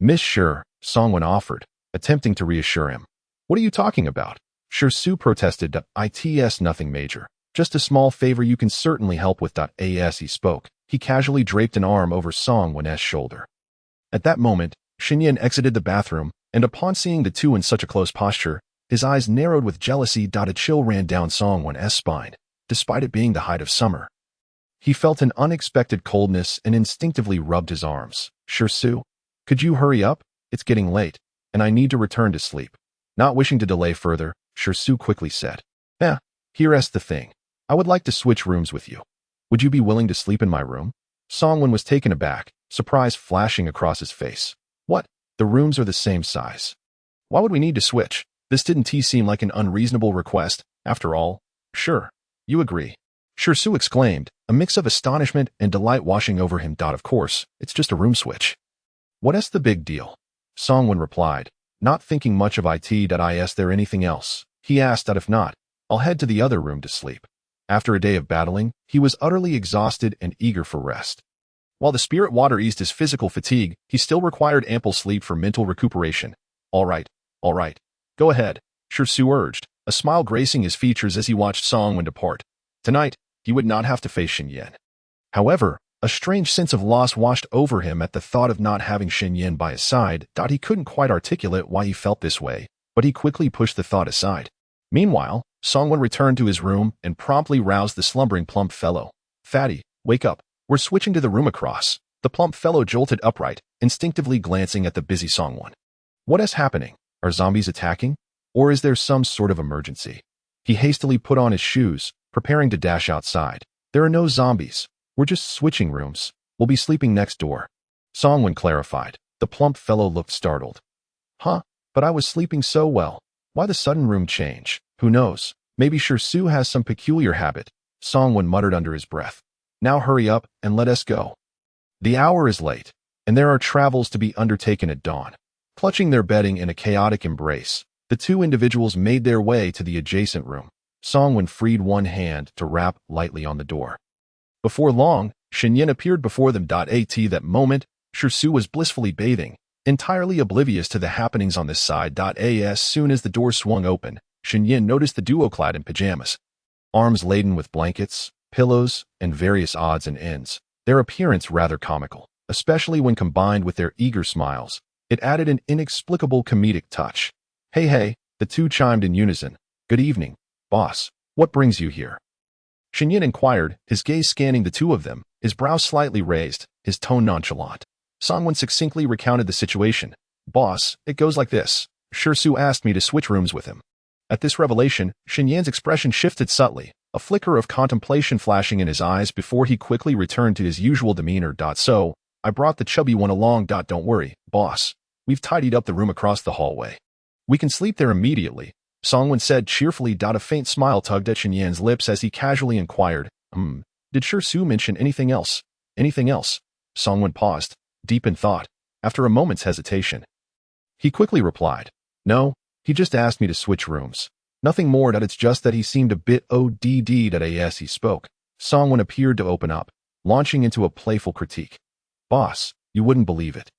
Miss Sure, Songwon offered, attempting to reassure him. What are you talking about? Su protested. It's nothing major. Just a small favor you can certainly help with. As he spoke, he casually draped an arm over Songwon-es's shoulder. At that moment, Shi Nian exited the bathroom, and upon seeing the two in such a close posture, his eyes narrowed with jealousy. A chill ran down Songwon-es's spine, despite it being the height of summer. He felt an unexpected coldness and instinctively rubbed his arms. Su, could you hurry up? It's getting late, and I need to return to sleep. Not wishing to delay further, Su quickly said. Here's the thing. I would like to switch rooms with you. Would you be willing to sleep in my room? Songwon was taken aback, surprise flashing across his face. What? The rooms are the same size. Why would we need to switch? This didn't seem like an unreasonable request. After all, sure. You agree. Su exclaimed, a mix of astonishment and delight washing over him. Of course, it's just a room switch. What's the big deal? Songwon replied, not thinking much of it. Is there anything else? He asked. If not, I'll head to the other room to sleep. After a day of battling, he was utterly exhausted and eager for rest. While the spirit water eased his physical fatigue, he still required ample sleep for mental recuperation. All right. Go ahead, Su urged, a smile gracing his features as he watched Songwon depart. Tonight, he would not have to face Shi Nian. However, a strange sense of loss washed over him at the thought of not having Shi Nian by his side. He couldn't quite articulate why he felt this way, but he quickly pushed the thought aside. Meanwhile, Songwon returned to his room and promptly roused the slumbering plump fellow. Fatty, wake up. We're switching to the room across. The plump fellow jolted upright, instinctively glancing at the busy Songwon. What is happening? Are zombies attacking? Or is there some sort of emergency? He hastily put on his shoes, preparing to dash outside. There are no zombies. We're just switching rooms. We'll be sleeping next door. Songwon clarified. The plump fellow looked startled. But I was sleeping so well. Why the sudden room change? Who knows? Maybe Su has some peculiar habit. Songwon muttered under his breath. Now hurry up and let us go. The hour is late, and there are travels to be undertaken at dawn. Clutching their bedding in a chaotic embrace, the two individuals made their way to the adjacent room. Songwon freed one hand to rap lightly on the door. Before long, Shi Nian appeared before them. At that moment, Su was blissfully bathing, entirely oblivious to the happenings on this side. As soon as the door swung open, Shi Nian noticed the duo clad in pajamas. Arms laden with blankets, pillows, and various odds and ends, their appearance rather comical, especially when combined with their eager smiles. It added an inexplicable comedic touch. Hey, the two chimed in unison. Good evening, boss. What brings you here? Shi Nian inquired, his gaze scanning the two of them, his brow slightly raised, his tone nonchalant. Songwon succinctly recounted the situation. Boss, it goes like this. Su asked me to switch rooms with him. At this revelation, Shi Nian's expression shifted subtly, a flicker of contemplation flashing in his eyes before he quickly returned to his usual demeanor. So, I brought the chubby one along. Don't worry, boss. We've tidied up the room across the hallway. We can sleep there immediately, Songwon said cheerfully. A faint smile tugged at Shi Nian's lips as he casually inquired, Did Su mention anything else? Anything else? Songwon paused, deep in thought, after a moment's hesitation. He quickly replied, No, he just asked me to switch rooms. Nothing more. It's just that he seemed a bit ODD. As he spoke, Songwon appeared to open up, launching into a playful critique. Boss, you wouldn't believe it.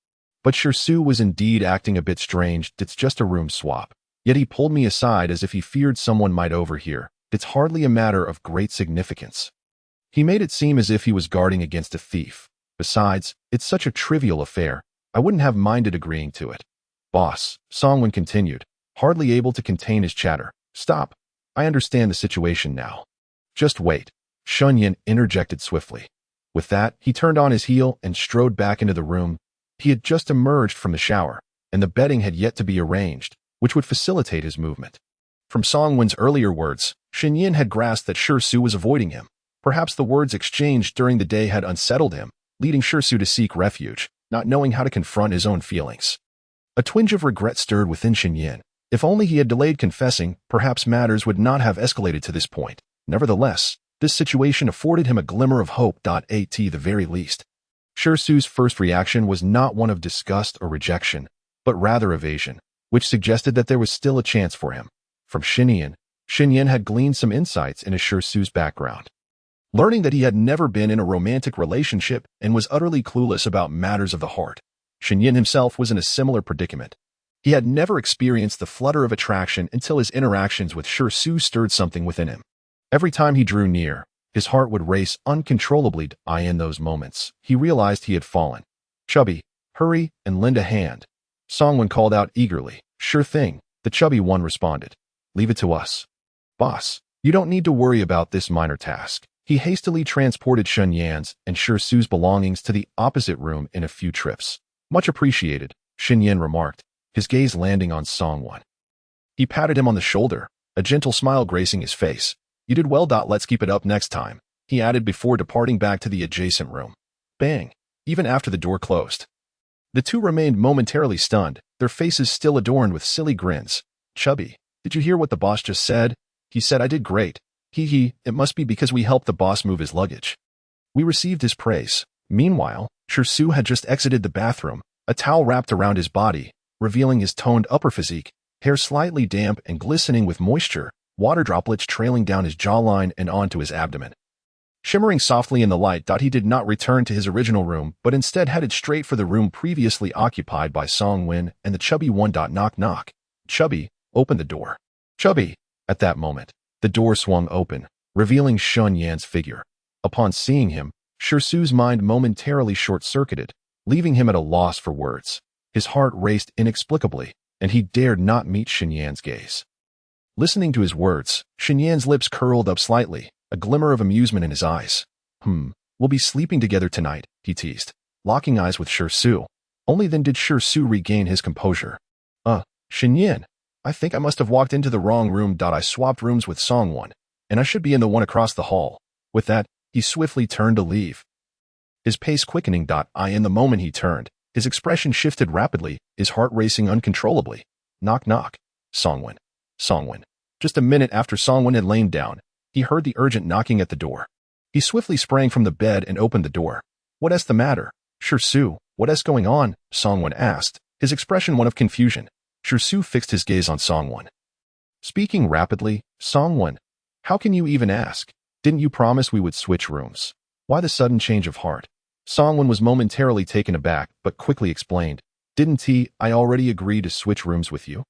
But Su was indeed acting a bit strange. It's just a room swap. Yet he pulled me aside as if he feared someone might overhear. It's hardly a matter of great significance. He made it seem as if he was guarding against a thief. Besides, it's such a trivial affair. I wouldn't have minded agreeing to it. Boss, Songwon continued, hardly able to contain his chatter. Stop. I understand the situation now. Just wait. Shi Nian interjected swiftly. With that, he turned on his heel and strode back into the room. He had just emerged from the shower, and the bedding had yet to be arranged, which would facilitate his movement. From Songwon's earlier words, Shi Nian had grasped that Su was avoiding him. Perhaps the words exchanged during the day had unsettled him, leading Su to seek refuge, not knowing how to confront his own feelings. A twinge of regret stirred within Shi Nian. If only he had delayed confessing, perhaps matters would not have escalated to this point. Nevertheless, this situation afforded him a glimmer of hope. At the very least, Shi Su's first reaction was not one of disgust or rejection, but rather evasion, which suggested that there was still a chance for him. From Shi Nian had gleaned some insights into Shi Su's background. Learning that he had never been in a romantic relationship and was utterly clueless about matters of the heart, Shi Nian himself was in a similar predicament. He had never experienced the flutter of attraction until his interactions with Shi Su stirred something within him. Every time he drew near, his heart would race uncontrollably. In those moments, he realized he had fallen. "Chubby, hurry and lend a hand," Songwon called out eagerly. "Sure thing," the chubby one responded. "Leave it to us. Boss, you don't need to worry about this minor task." He hastily transported Shi Nian's and Shi Su's belongings to the opposite room in a few trips. "Much appreciated," Shi Nian remarked, his gaze landing on Songwon. He patted him on the shoulder, a gentle smile gracing his face. "You did well. Let's keep it up next time," he added before departing back to the adjacent room. Bang! Even after the door closed, the two remained momentarily stunned, their faces still adorned with silly grins. "Chubby, did you hear what the boss just said?" He said. "I did great. It must be because we helped the boss move his luggage. We received his praise." Meanwhile, Shi Su had just exited the bathroom, a towel wrapped around his body, revealing his toned upper physique, hair slightly damp and glistening with moisture, water droplets trailing down his jawline and onto his abdomen. Shimmering softly in the light, he did not return to his original room, but instead headed straight for the room previously occupied by Songwon and the chubby one. Knock knock. "Chubby, open the door." "Chubby." At that moment, the door swung open, revealing Shi Nian's figure. Upon seeing him, Shi Su's mind momentarily short-circuited, leaving him at a loss for words. His heart raced inexplicably, and he dared not meet Shi Nian's gaze. Listening to his words, Shi Nian's lips curled up slightly, a glimmer of amusement in his eyes. We'll be sleeping together tonight," he teased, locking eyes with Shi Su. Only then did Shi Su regain his composure. Shi Nian, I think I must have walked into the wrong room. I swapped rooms with Songwon, and I should be in the one across the hall." With that, he swiftly turned to leave, his pace quickening. In the moment he turned, his expression shifted rapidly, his heart racing uncontrollably. Knock knock. Songwon. Just a minute after Songwon had lain down, he heard the urgent knocking at the door. He swiftly sprang from the bed and opened the door. "What's the matter?" "Shi Su, what's going on?" Songwon asked, his expression one of confusion. Shi Su fixed his gaze on Songwon. Speaking rapidly, "Songwon, how can you even ask? Didn't you promise we would switch rooms? Why the sudden change of heart?" Songwon was momentarily taken aback, but quickly explained. "Didn't I already agree to switch rooms with you?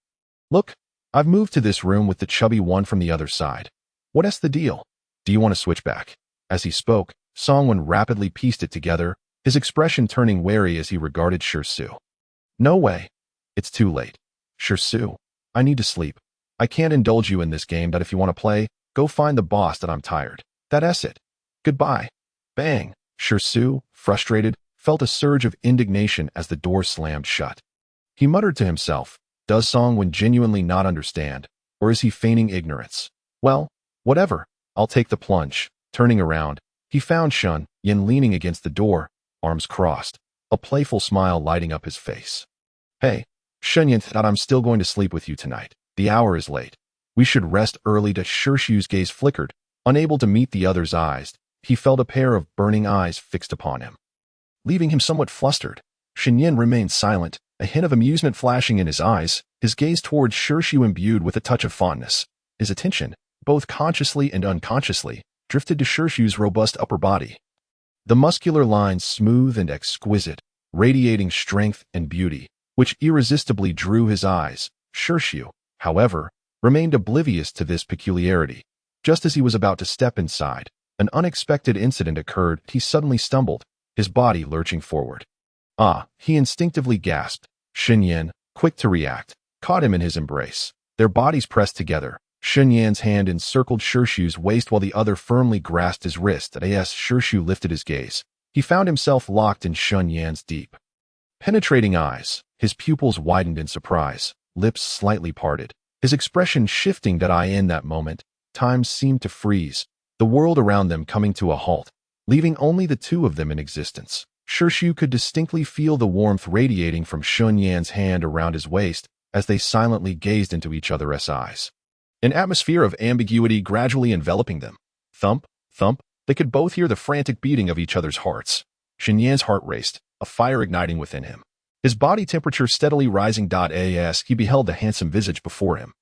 Look, I've moved to this room with the chubby one from the other side. What's the deal? Do you want to switch back?" As he spoke, Songwon rapidly pieced it together, his expression turning wary as he regarded Shi Su. "No way. It's too late. Shi Su, I need to sleep. I can't indulge you in this game. If you want to play, go find the boss. I'm tired. That's it. Goodbye." Bang! Shi Su, frustrated, felt a surge of indignation as the door slammed shut. He muttered to himself, does Songwon genuinely not understand, or is he feigning ignorance? Well, whatever, I'll take the plunge. Turning around, he found Shi Nian leaning against the door, arms crossed, a playful smile lighting up his face. "Hey, Shi Nian, I'm still going to sleep with you tonight. The hour is late. We should rest early." Shi Su's gaze flickered, unable to meet the other's eyes. He felt a pair of burning eyes fixed upon him. Leaving him somewhat flustered, Shi Nian remained silent, a hint of amusement flashing in his eyes, his gaze towards Shi Su imbued with a touch of fondness. His attention, both consciously and unconsciously, drifted to Shi Su's robust upper body. The muscular lines smooth and exquisite, radiating strength and beauty, which irresistibly drew his eyes. Shi Su, however, remained oblivious to this peculiarity. Just as he was about to step inside, an unexpected incident occurred. He suddenly stumbled, his body lurching forward. He instinctively gasped. Shi Nian, quick to react, caught him in his embrace. Their bodies pressed together. Shi Nian's hand encircled Shi Su's waist while the other firmly grasped his wrist. As Shi Su lifted his gaze, he found himself locked in Shi Nian's deep, penetrating eyes. His pupils widened in surprise, lips slightly parted, his expression shifting. In that moment, time seemed to freeze, the world around them coming to a halt, leaving only the two of them in existence. Shi Su could distinctly feel the warmth radiating from Shi Nian's hand around his waist as they silently gazed into each other's eyes. An atmosphere of ambiguity gradually enveloping them. Thump, thump, they could both hear the frantic beating of each other's hearts. Shi Nian's heart raced, a fire igniting within him. His body temperature steadily rising. As he beheld the handsome visage before him.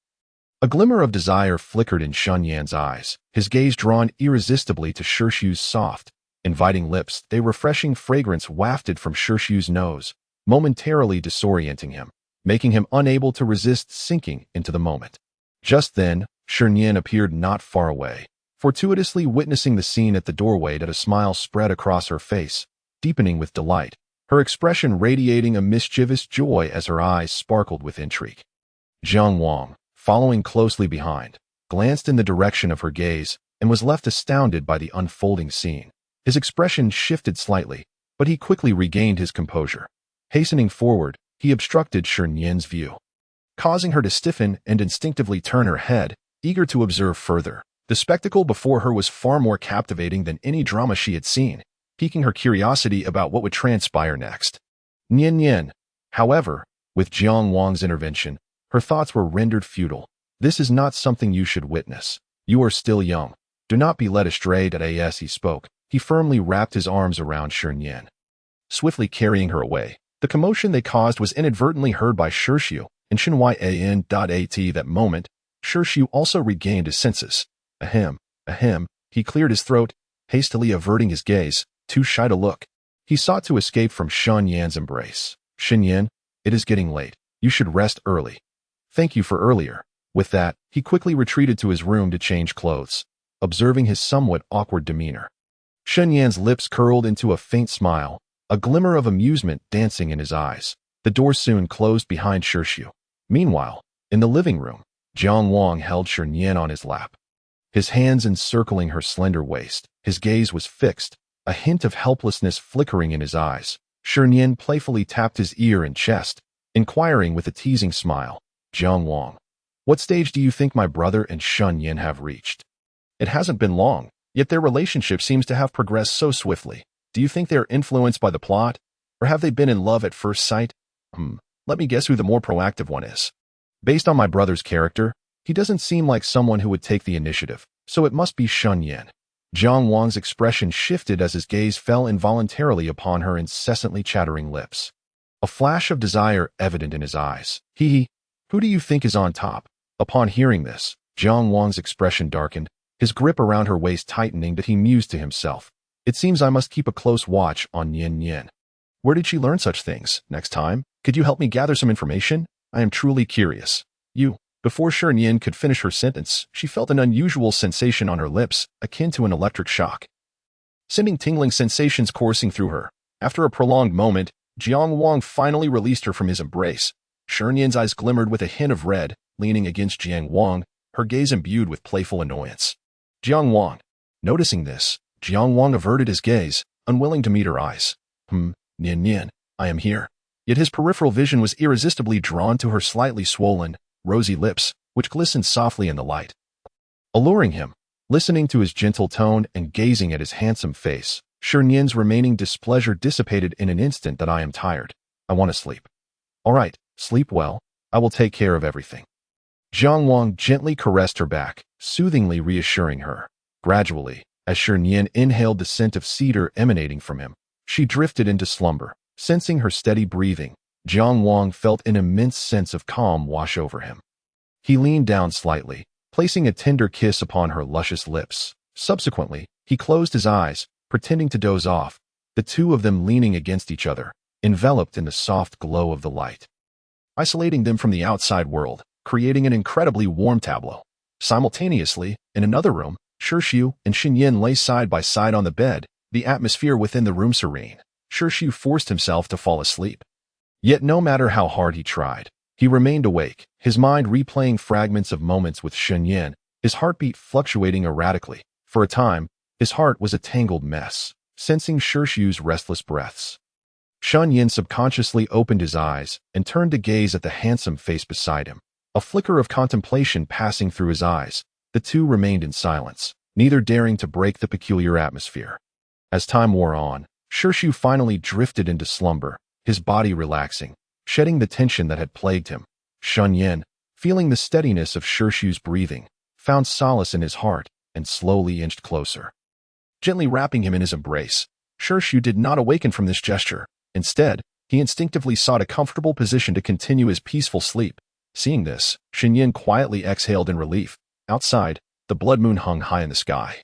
A glimmer of desire flickered in Shi Nian's eyes, his gaze drawn irresistibly to Shirshu's soft, inviting lips. The refreshing fragrance wafted from Shirshu's nose, momentarily disorienting him, making him unable to resist sinking into the moment. Just then, Shi Nian appeared not far away, fortuitously witnessing the scene at the doorway. A smile spread across her face, deepening with delight, her expression radiating a mischievous joy as her eyes sparkled with intrigue. Jiang Wang, following closely behind, glanced in the direction of her gaze and was left astounded by the unfolding scene. His expression shifted slightly, but he quickly regained his composure. Hastening forward, he obstructed Shi Nian's view, causing her to stiffen and instinctively turn her head, eager to observe further. The spectacle before her was far more captivating than any drama she had seen, piquing her curiosity about what would transpire next. Nian, however, with Jiang Wang's intervention, her thoughts were rendered futile. This is not something you should witness. You are still young. Do not be led astray. As he spoke, he firmly wrapped his arms around Shi Nian, swiftly carrying her away. The commotion they caused was inadvertently heard by Shirshu and Shi Nian. At that moment, Shirshu also regained his senses. Ahem, he cleared his throat, hastily averting his gaze, too shy to look. He sought to escape from Shi Nian's embrace. Shi Nian, it is getting late. You should rest early. Thank you for earlier. With that, he quickly retreated to his room to change clothes, observing his somewhat awkward demeanor. Shi Nian's lips curled into a faint smile, a glimmer of amusement dancing in his eyes. The door soon closed behind Shirshu. Meanwhile, in the living room, Jiang Wang held Shi Nian on his lap, his hands encircling her slender waist. His gaze was fixed, a hint of helplessness flickering in his eyes. Shi Nian playfully tapped his ear and chest, inquiring with a teasing smile, Jiang Wang, what stage do you think my brother and Shi Nian have reached? It hasn't been long, yet their relationship seems to have progressed so swiftly. Do you think they are influenced by the plot? Or have they been in love at first sight? Let me guess who the more proactive one is. Based on my brother's character, he doesn't seem like someone who would take the initiative, so it must be Shi Nian. Jiang Wang's expression shifted as his gaze fell involuntarily upon her incessantly chattering lips, a flash of desire evident in his eyes. Who do you think is on top? Upon hearing this, Jiang Wang's expression darkened, his grip around her waist tightening. That he mused to himself. It seems I must keep a close watch on Nian. Where did she learn such things? Next time, could you help me gather some information? I am truly curious. Before Shi Nian could finish her sentence, she felt an unusual sensation on her lips, akin to an electric shock, sending tingling sensations coursing through her. After a prolonged moment, Jiang Wang finally released her from his embrace. Shi Nian's eyes glimmered with a hint of red, leaning against Jiang Wang, her gaze imbued with playful annoyance. Jiang Wang. Noticing this, Jiang Wang averted his gaze, unwilling to meet her eyes. Nian, I am here. Yet his peripheral vision was irresistibly drawn to her slightly swollen, rosy lips, which glistened softly in the light, alluring him. Listening to his gentle tone and gazing at his handsome face, Shi Nian's remaining displeasure dissipated in an instant. I am tired. I want to sleep. All right, sleep well. I will take care of everything. Jiang Wang gently caressed her back, soothingly reassuring her. Gradually, as Shi Nian inhaled the scent of cedar emanating from him, she drifted into slumber. Sensing her steady breathing, Jiang Wang felt an immense sense of calm wash over him. He leaned down slightly, placing a tender kiss upon her luscious lips. Subsequently, he closed his eyes, pretending to doze off, the two of them leaning against each other, enveloped in the soft glow of the light, isolating them from the outside world, creating an incredibly warm tableau. Simultaneously, in another room, Shirshu and Shi Nian lay side by side on the bed, the atmosphere within the room serene. Shirshu forced himself to fall asleep. Yet no matter how hard he tried, he remained awake, his mind replaying fragments of moments with Shi Nian, his heartbeat fluctuating erratically. For a time, his heart was a tangled mess, sensing Shirshu's restless breaths. Shi Nian subconsciously opened his eyes and turned to gaze at the handsome face beside him. A flicker of contemplation passing through his eyes, the two remained in silence, neither daring to break the peculiar atmosphere. As time wore on, Shirshu finally drifted into slumber, his body relaxing, shedding the tension that had plagued him. Shi Nian, feeling the steadiness of Shirshu's breathing, found solace in his heart and slowly inched closer. Gently wrapping him in his embrace, Sure, Shu did not awaken from this gesture. Instead, he instinctively sought a comfortable position to continue his peaceful sleep. Seeing this, Shi Nian quietly exhaled in relief. Outside, the blood moon hung high in the sky,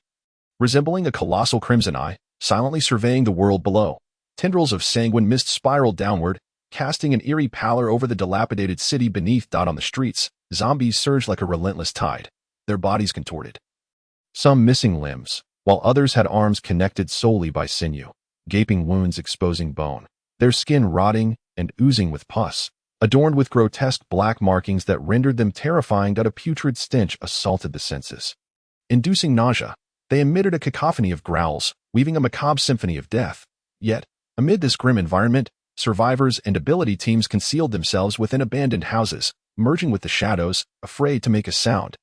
resembling a colossal crimson eye, silently surveying the world below. Tendrils of sanguine mist spiraled downward, casting an eerie pallor over the dilapidated city beneath. On the streets, zombies surged like a relentless tide, their bodies contorted, some missing limbs, while others had arms connected solely by sinew, gaping wounds exposing bone, their skin rotting and oozing with pus, adorned with grotesque black markings that rendered them terrifying. A putrid stench assaulted the senses, inducing nausea. They emitted a cacophony of growls, weaving a macabre symphony of death. Yet, amid this grim environment, survivors and ability teams concealed themselves within abandoned houses, merging with the shadows, afraid to make a sound.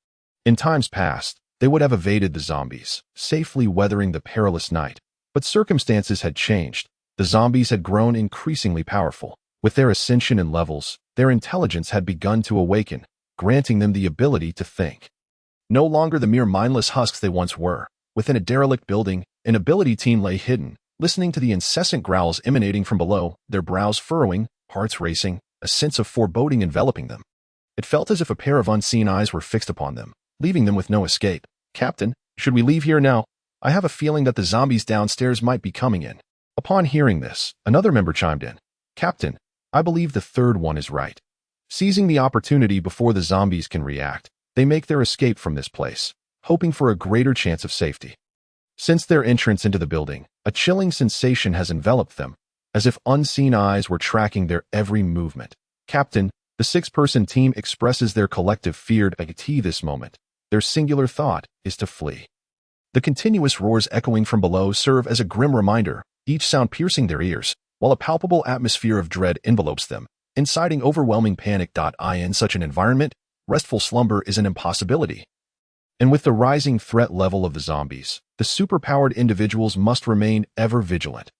In times past, they would have evaded the zombies, safely weathering the perilous night. But circumstances had changed. The zombies had grown increasingly powerful. With their ascension in levels, their intelligence had begun to awaken, granting them the ability to think. No longer the mere mindless husks they once were. Within a derelict building, an ability team lay hidden, listening to the incessant growls emanating from below, their brows furrowing, hearts racing, a sense of foreboding enveloping them. It felt as if a pair of unseen eyes were fixed upon them, leaving them with no escape. "Captain, should we leave here now? I have a feeling that the zombies downstairs might be coming in." Upon hearing this, another member chimed in. "Captain, I believe the third one is right." Seizing the opportunity before the zombies can react, they make their escape from this place, hoping for a greater chance of safety. Since their entrance into the building, a chilling sensation has enveloped them, as if unseen eyes were tracking their every movement. "Captain, the six-person team expresses their collective fear at this moment. Their singular thought is to flee." The continuous roars echoing from below serve as a grim reminder, each sound piercing their ears, while a palpable atmosphere of dread envelopes them, inciting overwhelming panic. In such an environment, restful slumber is an impossibility. And with the rising threat level of the zombies, the superpowered individuals must remain ever vigilant.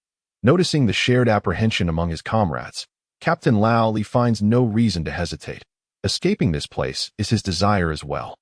Noticing the shared apprehension among his comrades, Captain Lao Li finds no reason to hesitate. Escaping this place is his desire as well.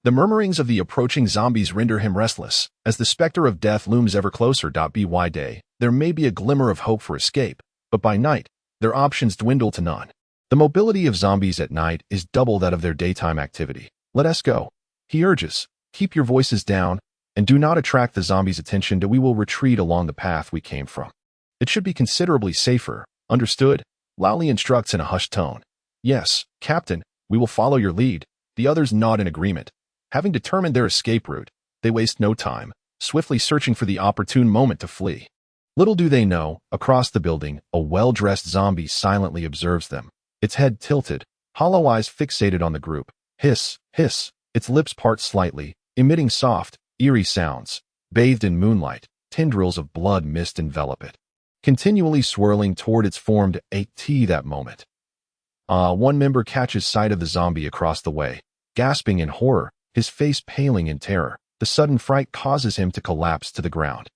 The murmurings of the approaching zombies render him restless. As the specter of death looms ever closer. By day, there may be a glimmer of hope for escape, but by night, their options dwindle to none. The mobility of zombies at night is double that of their daytime activity. "Let us go," he urges. "Keep your voices down, and do not attract the zombies' attention. We will retreat along the path we came from. It should be considerably safer. Understood?" Lao Li instructs in a hushed tone. "Yes, Captain, we will follow your lead." The others nod in agreement. Having determined their escape route, they waste no time, swiftly searching for the opportune moment to flee. Little do they know, across the building, a well-dressed zombie silently observes them, its head tilted, hollow eyes fixated on the group. Hiss, hiss, its lips part slightly, emitting soft, eerie sounds. Bathed in moonlight, tendrils of blood mist envelop it, continually swirling toward its formed that moment. One member catches sight of the zombie across the way, gasping in horror, his face paling in terror. The sudden fright causes him to collapse to the ground,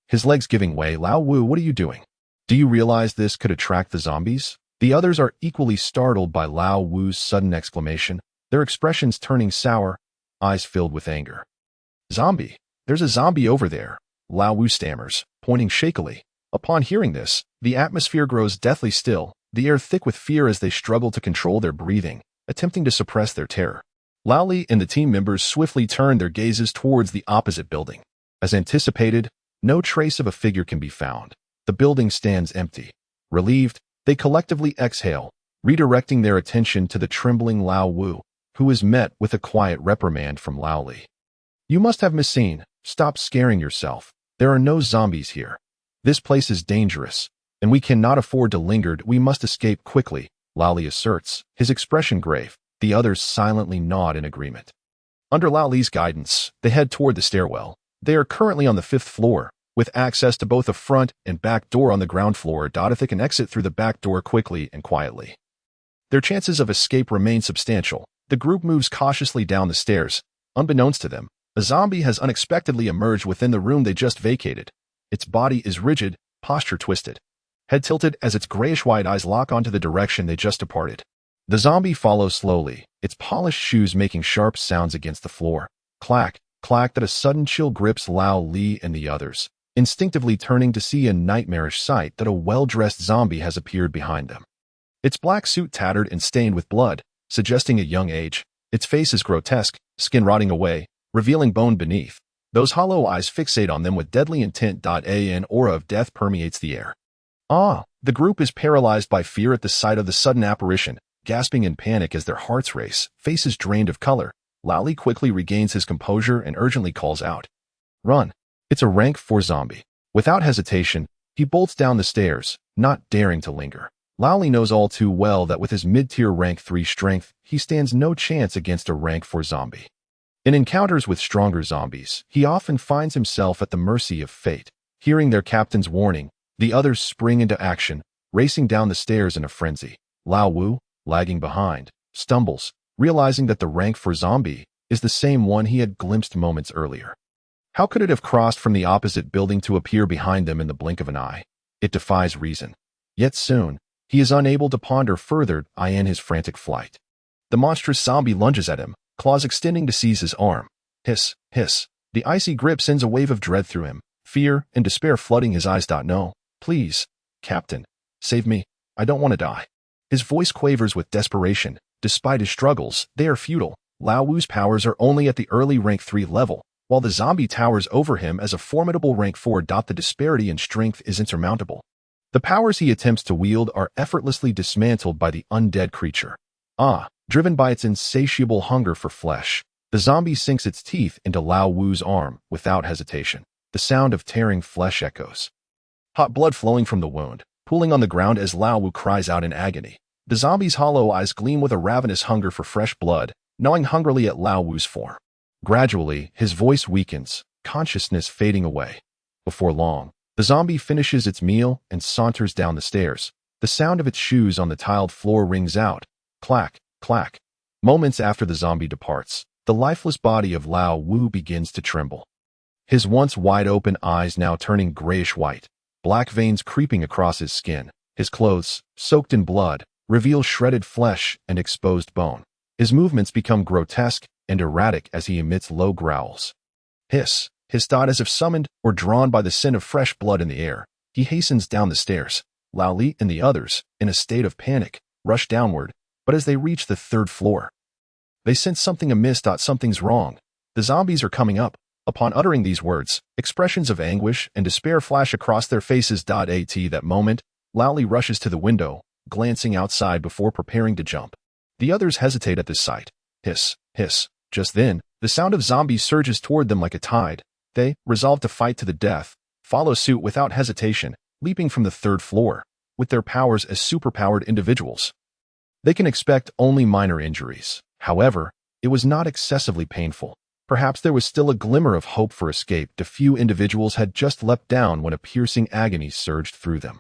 his legs giving way. "Lao Wu, what are you doing? Do you realize this could attract the zombies?" The others are equally startled by Lao Wu's sudden exclamation, their expressions turning sour, eyes filled with anger. "Zombie? There's a zombie over there," Lao Wu stammers, pointing shakily. Upon hearing this, the atmosphere grows deathly still, the air thick with fear as they struggle to control their breathing, attempting to suppress their terror. Lao Li and the team members swiftly turn their gazes towards the opposite building. As anticipated, no trace of a figure can be found. The building stands empty. Relieved, they collectively exhale, redirecting their attention to the trembling Lao Wu, who is met with a quiet reprimand from Lao Li. "You must have misseen. Stop scaring yourself. There are no zombies here. This place is dangerous, and we cannot afford to linger. We must escape quickly," Lao Li asserts, his expression grave. The others silently nod in agreement. Under Lao Li's guidance, they head toward the stairwell. They are currently on the 5th floor, with access to both a front and back door on the ground floor. They can exit through the back door quickly and quietly. Their chances of escape remain substantial. The group moves cautiously down the stairs. Unbeknownst to them, a zombie has unexpectedly emerged within the room they just vacated. Its body is rigid, posture twisted, head tilted as its grayish-white eyes lock onto the direction they just departed. The zombie follows slowly, its polished shoes making sharp sounds against the floor. Clack, clack. That a sudden chill grips Lao Li and the others. instinctively turning to see a nightmarish sight that a well-dressed zombie has appeared behind them. Its black suit tattered and stained with blood, suggesting a young age. Its face is grotesque, skin rotting away, revealing bone beneath. Those hollow eyes fixate on them with deadly intent. An aura of death permeates the air. The group is paralyzed by fear at the sight of the sudden apparition, gasping in panic as their hearts race, faces drained of color. Lao Li quickly regains his composure and urgently calls out, "Run!" It's a rank 4 zombie. Without hesitation, he bolts down the stairs, not daring to linger. Lao Li knows all too well that with his mid-tier rank 3 strength, he stands no chance against a rank 4 zombie. In encounters with stronger zombies, he often finds himself at the mercy of fate. Hearing their captain's warning, the others spring into action, racing down the stairs in a frenzy. Lao Wu, lagging behind, stumbles, realizing that the rank 4 zombie is the same one he had glimpsed moments earlier. How could it have crossed from the opposite building to appear behind them in the blink of an eye? It defies reason. Yet soon, he is unable to ponder further in his frantic flight. The monstrous zombie lunges at him, claws extending to seize his arm. Hiss, hiss. The icy grip sends a wave of dread through him, fear and despair flooding his eyes. No, please, Captain, save me. I don't want to die. His voice quavers with desperation. Despite his struggles, they are futile. Lao Wu's powers are only at the early rank 3 level, while the zombie towers over him as a formidable rank 4. The disparity in strength is insurmountable. The powers he attempts to wield are effortlessly dismantled by the undead creature. Driven by its insatiable hunger for flesh, the zombie sinks its teeth into Lao Wu's arm without hesitation. The sound of tearing flesh echoes. Hot blood flowing from the wound, pooling on the ground as Lao Wu cries out in agony. The zombie's hollow eyes gleam with a ravenous hunger for fresh blood, gnawing hungrily at Lao Wu's form. Gradually, his voice weakens, consciousness fading away. Before long, the zombie finishes its meal and saunters down the stairs. The sound of its shoes on the tiled floor rings out. Clack, clack. Moments after the zombie departs, the lifeless body of Lao Wu begins to tremble. His once wide-open eyes now turning grayish-white, black veins creeping across his skin. His clothes, soaked in blood, reveal shredded flesh and exposed bone. His movements become grotesque and erratic as he emits low growls. Hiss, his thought as if summoned or drawn by the scent of fresh blood in the air. He hastens down the stairs. Lao Li and the others, in a state of panic, rush downward, but as they reach the 3rd floor, they sense something amiss. Something's wrong. The zombies are coming up. Upon uttering these words, expressions of anguish and despair flash across their faces. At that moment, Lao Li rushes to the window, glancing outside before preparing to jump. The others hesitate at this sight. Hiss, hiss. Just then, the sound of zombies surges toward them like a tide. They, resolved to fight to the death, follow suit without hesitation, leaping from the 3rd floor. With their powers as superpowered individuals, they can expect only minor injuries. However, it was not excessively painful. Perhaps there was still a glimmer of hope for escape. The few individuals had just leapt down when a piercing agony surged through them,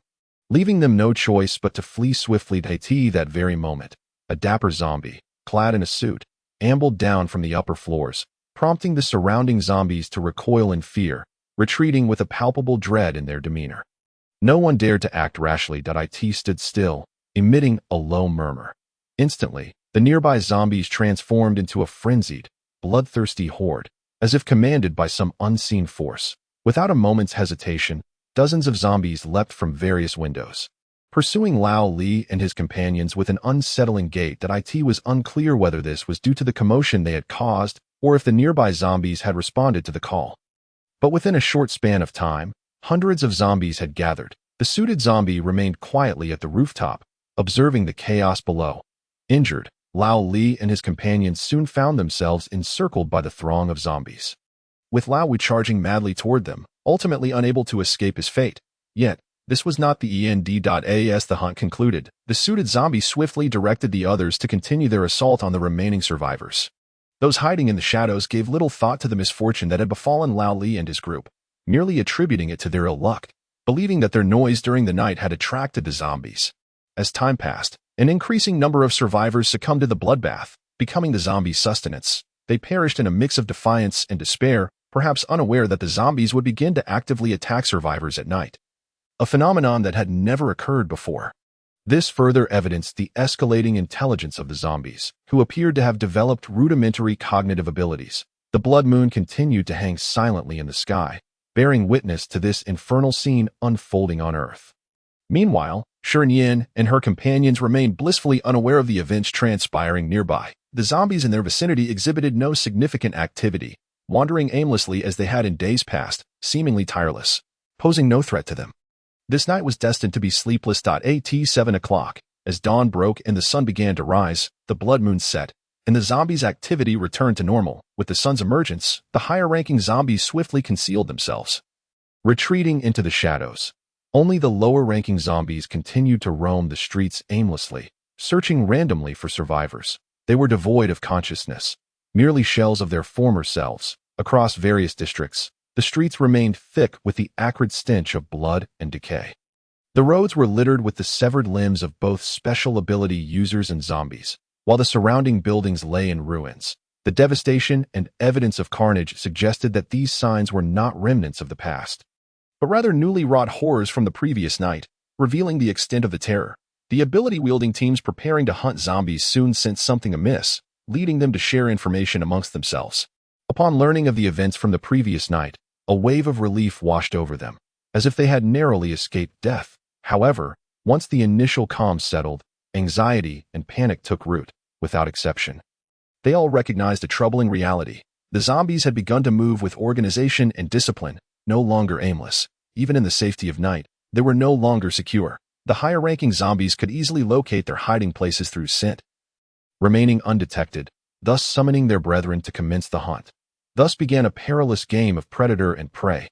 leaving them no choice but to flee swiftly. That very moment, a dapper zombie, clad in a suit, ambled down from the upper floors, prompting the surrounding zombies to recoil in fear, retreating with a palpable dread in their demeanor. No one dared to act rashly. It stood still, emitting a low murmur. Instantly, the nearby zombies transformed into a frenzied, bloodthirsty horde, as if commanded by some unseen force. Without a moment's hesitation, dozens of zombies leapt from various windows, pursuing Lao Li and his companions with an unsettling gait. It was unclear whether this was due to the commotion they had caused or if the nearby zombies had responded to the call. But within a short span of time, hundreds of zombies had gathered. The suited zombie remained quietly at the rooftop, observing the chaos below. Injured, Lao Li and his companions soon found themselves encircled by the throng of zombies, with Lao Wu charging madly toward them, ultimately unable to escape his fate. Yet, this was not the end. As the hunt concluded, the suited zombie swiftly directed the others to continue their assault on the remaining survivors. Those hiding in the shadows gave little thought to the misfortune that had befallen Lao Li and his group, merely attributing it to their ill luck, believing that their noise during the night had attracted the zombies. As time passed, an increasing number of survivors succumbed to the bloodbath, becoming the zombies' sustenance. They perished in a mix of defiance and despair, perhaps unaware that the zombies would begin to actively attack survivors at night, a phenomenon that had never occurred before. This further evidenced the escalating intelligence of the zombies, who appeared to have developed rudimentary cognitive abilities. The blood moon continued to hang silently in the sky, bearing witness to this infernal scene unfolding on Earth. Meanwhile, Shi Nian and her companions remained blissfully unaware of the events transpiring nearby. The zombies in their vicinity exhibited no significant activity, wandering aimlessly as they had in days past, seemingly tireless, posing no threat to them. This night was destined to be sleepless. At 7 o'clock, as dawn broke and the sun began to rise, the blood moon set, and the zombies' activity returned to normal. With the sun's emergence, the higher-ranking zombies swiftly concealed themselves, retreating into the shadows. Only the lower-ranking zombies continued to roam the streets aimlessly, searching randomly for survivors. They were devoid of consciousness, merely shells of their former selves. Across various districts, the streets remained thick with the acrid stench of blood and decay. The roads were littered with the severed limbs of both special ability users and zombies, while the surrounding buildings lay in ruins. The devastation and evidence of carnage suggested that these signs were not remnants of the past, but rather newly wrought horrors from the previous night, revealing the extent of the terror. The ability-wielding teams preparing to hunt zombies soon sensed something amiss, leading them to share information amongst themselves. Upon learning of the events from the previous night, a wave of relief washed over them, as if they had narrowly escaped death. However, once the initial calm settled, anxiety and panic took root, without exception. They all recognized a troubling reality. The zombies had begun to move with organization and discipline, no longer aimless. Even in the safety of night, they were no longer secure. The higher-ranking zombies could easily locate their hiding places through scent, remaining undetected, thus summoning their brethren to commence the hunt. Thus began a perilous game of predator and prey.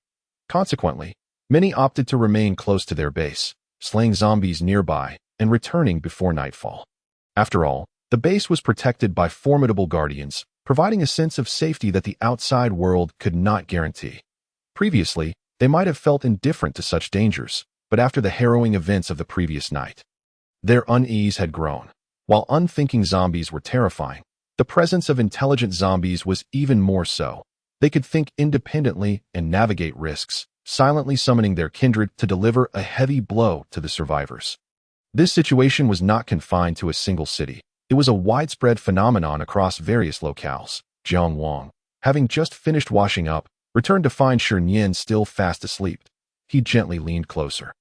Consequently, many opted to remain close to their base, slaying zombies nearby and returning before nightfall. After all, the base was protected by formidable guardians, providing a sense of safety that the outside world could not guarantee. Previously, they might have felt indifferent to such dangers, but after the harrowing events of the previous night, their unease had grown. While unthinking zombies were terrifying, the presence of intelligent zombies was even more so. They could think independently and navigate risks, silently summoning their kindred to deliver a heavy blow to the survivors. This situation was not confined to a single city. It was a widespread phenomenon across various locales. Jiang Wang, having just finished washing up, returned to find Shi Nian still fast asleep. He gently leaned closer,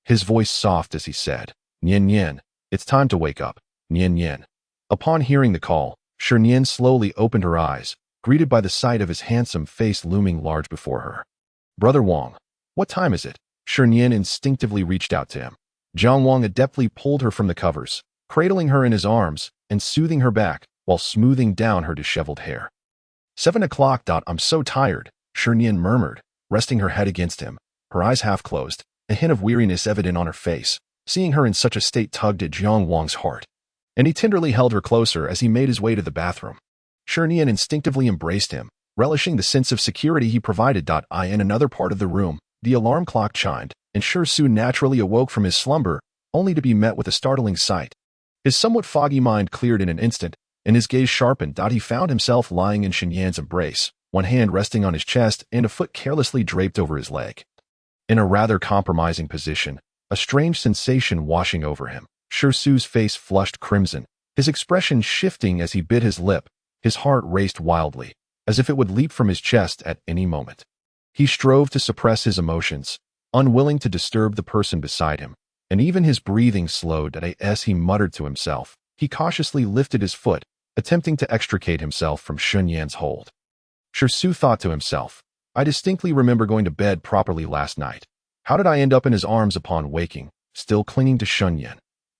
his voice soft as he said, "Nian Nian, it's time to wake up, Nian Nian." Upon hearing the call, Shi Nian slowly opened her eyes, greeted by the sight of his handsome face looming large before her. "Brother Wang, what time is it?" Shi Nian instinctively reached out to him. Jiang Wang adeptly pulled her from the covers, cradling her in his arms and soothing her back while smoothing down her disheveled hair. 7 o'clock. "I'm so tired," Shi Nian murmured, resting her head against him, her eyes half closed, a hint of weariness evident on her face. Seeing her in such a state tugged at Jiang Wang's heart, and he tenderly held her closer as he made his way to the bathroom. Shi Nian instinctively embraced him, relishing the sense of security he provided. In another part of the room, the alarm clock chimed, and Shi soon naturally awoke from his slumber, only to be met with a startling sight. His somewhat foggy mind cleared in an instant, and his gaze sharpened. He found himself lying in Shi Nian's embrace, one hand resting on his chest and a foot carelessly draped over his leg. In a rather compromising position, a strange sensation washing over him. Shi's face flushed crimson, his expression shifting as he bit his lip. His heart raced wildly, as if it would leap from his chest at any moment. He strove to suppress his emotions, unwilling to disturb the person beside him, and even his breathing slowed as he muttered to himself. He cautiously lifted his foot, attempting to extricate himself from Shi Nian's hold. Shi thought to himself, "I distinctly remember going to bed properly last night. How did I end up in his arms upon waking, still clinging to Shi Nian?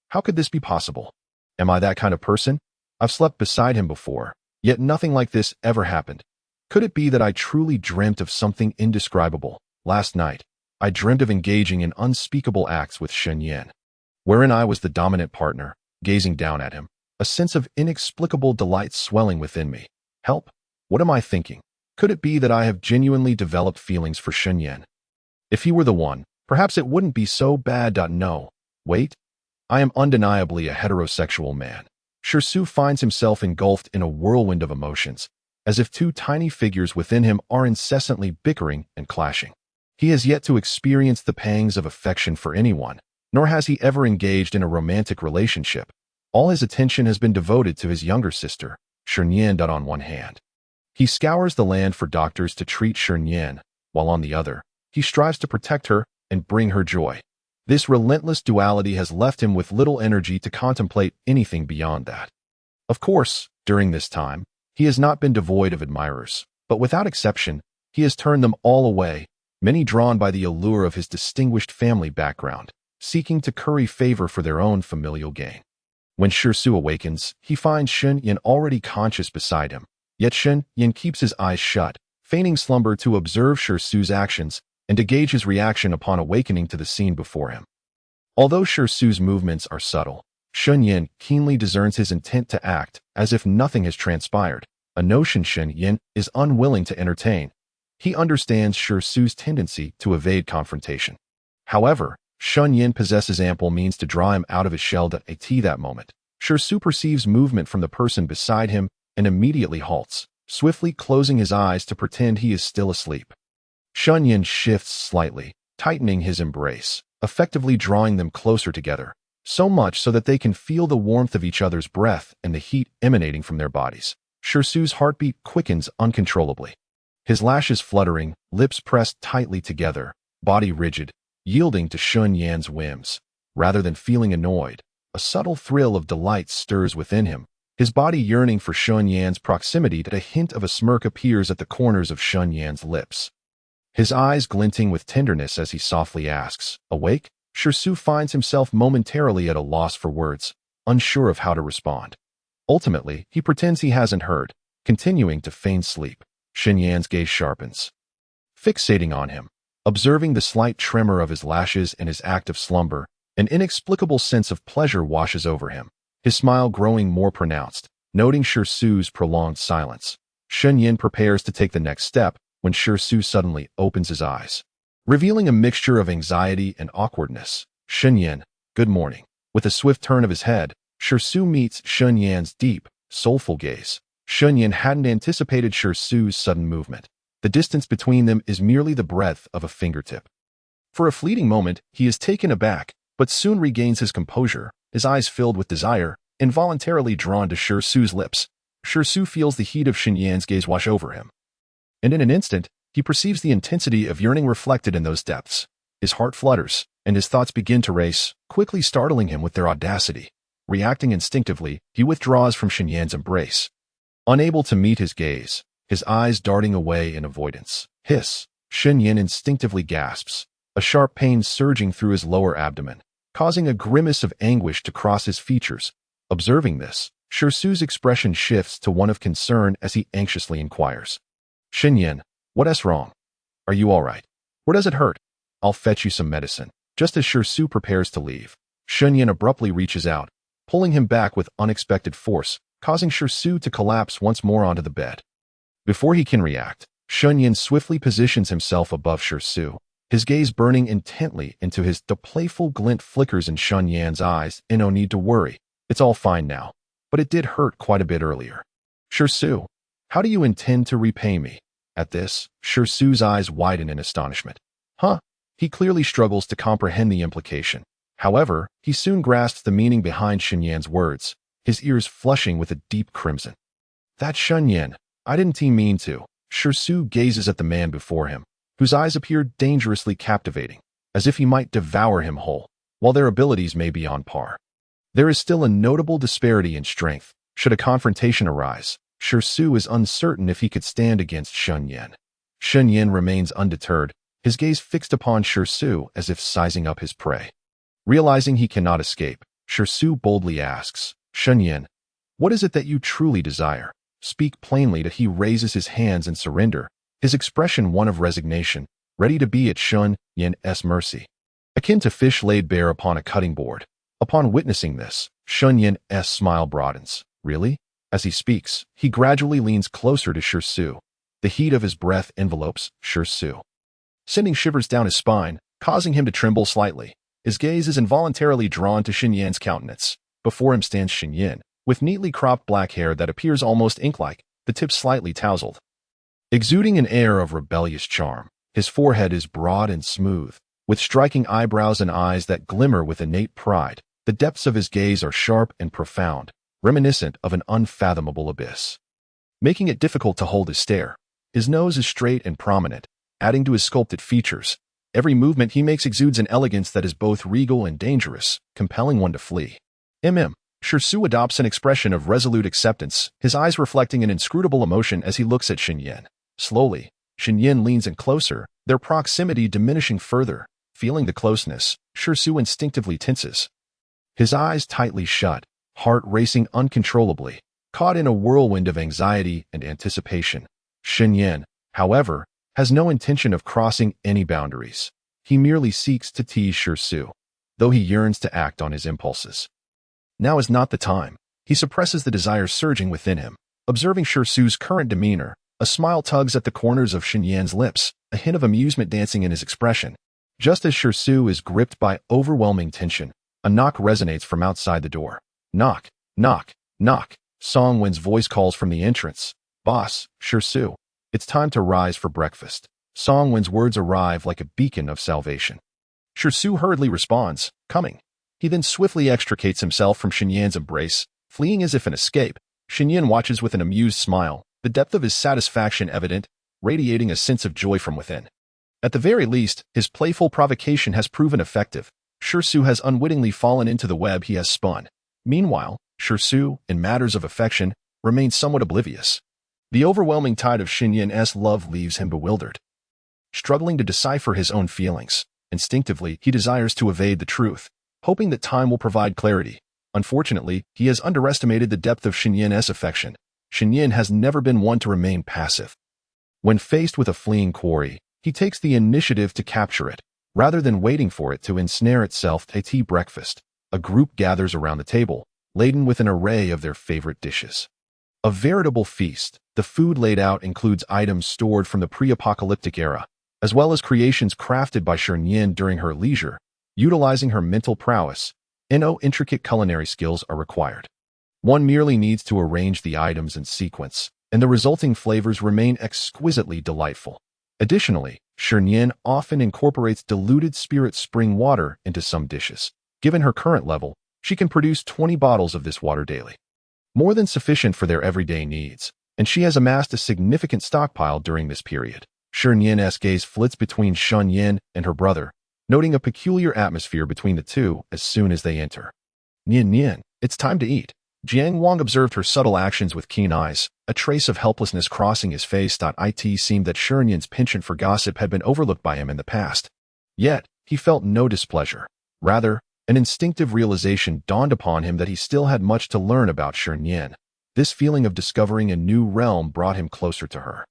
How could this be possible? Am I that kind of person? I've slept beside him before, yet nothing like this ever happened. Could it be that I truly dreamt of something indescribable? Last night, I dreamt of engaging in unspeakable acts with Shi Nian, wherein I was the dominant partner, gazing down at him, a sense of inexplicable delight swelling within me. Help! What am I thinking? Could it be that I have genuinely developed feelings for Shi Nian? If he were the one, perhaps it wouldn't be so bad. No, wait. I am undeniably a heterosexual man." Shi finds himself engulfed in a whirlwind of emotions, as if two tiny figures within him are incessantly bickering and clashing. He has yet to experience the pangs of affection for anyone, nor has he ever engaged in a romantic relationship. All his attention has been devoted to his younger sister, Shi Nian. On one hand, he scours the land for doctors to treat Shi Nian, while on the other, he strives to protect her and bring her joy. This relentless duality has left him with little energy to contemplate anything beyond that. Of course, during this time, he has not been devoid of admirers, but without exception, he has turned them all away, many drawn by the allure of his distinguished family background, seeking to curry favor for their own familial gain. When Shi awakens, he finds Shi Nian already conscious beside him, yet Shi Nian keeps his eyes shut, feigning slumber to observe Shi's actions and to gauge his reaction upon awakening to the scene before him. Although Shi's movements are subtle, Shi Nian keenly discerns his intent to act as if nothing has transpired, a notion Shi Nian is unwilling to entertain. He understands Shi's tendency to evade confrontation. However, Shi Nian possesses ample means to draw him out of his shell at that moment. Shi perceives movement from the person beside him and immediately halts, swiftly closing his eyes to pretend he is still asleep. Shi Nian shifts slightly, tightening his embrace, effectively drawing them closer together, so much so that they can feel the warmth of each other's breath and the heat emanating from their bodies. Shi's heartbeat quickens uncontrollably. His lashes fluttering, lips pressed tightly together, body rigid, yielding to Shi Nian's whims. Rather than feeling annoyed, a subtle thrill of delight stirs within him, his body yearning for Shi Nian's proximity. That a hint of a smirk appears at the corners of Shi Nian's lips. His eyes glinting with tenderness as he softly asks, "Awake?" Shi finds himself momentarily at a loss for words, unsure of how to respond. Ultimately, he pretends he hasn't heard, continuing to feign sleep. Shi Nian's gaze sharpens, fixating on him. Observing the slight tremor of his lashes and his active slumber, an inexplicable sense of pleasure washes over him, his smile growing more pronounced. Noting Shi's prolonged silence, Shi Nian prepares to take the next step when Shi suddenly opens his eyes, revealing a mixture of anxiety and awkwardness. "Shi Nian, good morning." With a swift turn of his head, Shi meets Shi Nian's deep, soulful gaze. Shi Nian hadn't anticipated Shi's sudden movement. The distance between them is merely the breadth of a fingertip. For a fleeting moment, he is taken aback, but soon regains his composure, his eyes filled with desire, involuntarily drawn to Shi's lips. Shi feels the heat of Shi Nian's gaze wash over him, and in an instant, he perceives the intensity of yearning reflected in those depths. His heart flutters, and his thoughts begin to race, quickly startling him with their audacity. Reacting instinctively, he withdraws from Shi Nian's embrace. Unable to meet his gaze, his eyes darting away in avoidance. "Hiss!" Shi Nian instinctively gasps, a sharp pain surging through his lower abdomen, causing a grimace of anguish to cross his features. Observing this, Shi's expression shifts to one of concern as he anxiously inquires, "Shi Nian, what's wrong? Are you all right? Where does it hurt? I'll fetch you some medicine." Just as Shi prepares to leave, Shi Nian abruptly reaches out, pulling him back with unexpected force, causing Shi to collapse once more onto the bed. Before he can react, Shi Nian swiftly positions himself above Shi, his gaze burning intently into his. The playful glint flickers in Shi Nian's eyes. "No need to worry. It's all fine now. But it did hurt quite a bit earlier." "Shi, how do you intend to repay me?" At this, Shi's eyes widen in astonishment. "Huh?" He clearly struggles to comprehend the implication. However, he soon grasps the meaning behind Shi Nian's words, his ears flushing with a deep crimson. "That's Shi Nian. I didn't mean to." Shi gazes at the man before him, whose eyes appear dangerously captivating, as if he might devour him whole. While their abilities may be on par, there is still a notable disparity in strength. Should a confrontation arise, Shi is uncertain if he could stand against Shi Nian. Shi Nian remains undeterred, his gaze fixed upon Shi as if sizing up his prey. Realizing he cannot escape, Shi boldly asks, "Shi Nian, what is it that you truly desire? Speak plainly." That he raises his hands in surrender, his expression one of resignation, ready to be at Shi Nian's mercy, akin to fish laid bare upon a cutting board. Upon witnessing this, Shi Nian's smile broadens. "Really?" As he speaks, he gradually leans closer to Shi. The heat of his breath envelopes Shi, sending shivers down his spine, causing him to tremble slightly. His gaze is involuntarily drawn to Shi Nian's countenance. Before him stands Shi Nian, with neatly cropped black hair that appears almost ink-like, the tips slightly tousled. Exuding an air of rebellious charm, his forehead is broad and smooth, with striking eyebrows and eyes that glimmer with innate pride. The depths of his gaze are sharp and profound, reminiscent of an unfathomable abyss, making it difficult to hold his stare. His nose is straight and prominent, adding to his sculpted features. Every movement he makes exudes an elegance that is both regal and dangerous, compelling one to flee. Shi adopts an expression of resolute acceptance, his eyes reflecting an inscrutable emotion as he looks at Shi Nian. Slowly, Shi Nian leans in closer, their proximity diminishing further. Feeling the closeness, Shi instinctively tenses. His eyes tightly shut, heart racing uncontrollably, caught in a whirlwind of anxiety and anticipation. Shi Nian, however, has no intention of crossing any boundaries. He merely seeks to tease Shi, though he yearns to act on his impulses. Now is not the time. He suppresses the desires surging within him. Observing Shi's current demeanor, a smile tugs at the corners of Shi Nian's lips, a hint of amusement dancing in his expression. Just as Shi is gripped by overwhelming tension, a knock resonates from outside the door. Knock, knock, knock. Song Wen's voice calls from the entrance. Boss, Shi, it's time to rise for breakfast. Song Wen's words arrive like a beacon of salvation. Shi hurriedly responds, coming. He then swiftly extricates himself from Shi Nian's embrace, fleeing as if in escape. Shi Nian watches with an amused smile, the depth of his satisfaction evident, radiating a sense of joy from within. At the very least, his playful provocation has proven effective. Shi has unwittingly fallen into the web he has spun. Meanwhile, Shi, in matters of affection, remains somewhat oblivious. The overwhelming tide of Shi Nian's love leaves him bewildered. Struggling to decipher his own feelings, instinctively he desires to evade the truth, hoping that time will provide clarity. Unfortunately, he has underestimated the depth of Shi Nian's affection. Shi Nian has never been one to remain passive. When faced with a fleeing quarry, he takes the initiative to capture it, rather than waiting for it to ensnare itself. At tea breakfast, a group gathers around the table, laden with an array of their favorite dishes. A veritable feast, the food laid out includes items stored from the pre-apocalyptic era, as well as creations crafted by Shi Nian during her leisure. Utilizing her mental prowess, intricate culinary skills are required. One merely needs to arrange the items in sequence, and the resulting flavors remain exquisitely delightful. Additionally, Shi Nian often incorporates diluted spirit spring water into some dishes. Given her current level, she can produce 20 bottles of this water daily. More than sufficient for their everyday needs, and she has amassed a significant stockpile during this period. Shi Nian's gaze flits between Shi Nian and her brother, noting a peculiar atmosphere between the two as soon as they enter. Nian, it's time to eat. Jiang Wang observed her subtle actions with keen eyes, a trace of helplessness crossing his face. It seemed that Shi Nian's penchant for gossip had been overlooked by him in the past. Yet, he felt no displeasure. Rather, an instinctive realization dawned upon him that he still had much to learn about Shi Nian. This feeling of discovering a new realm brought him closer to her.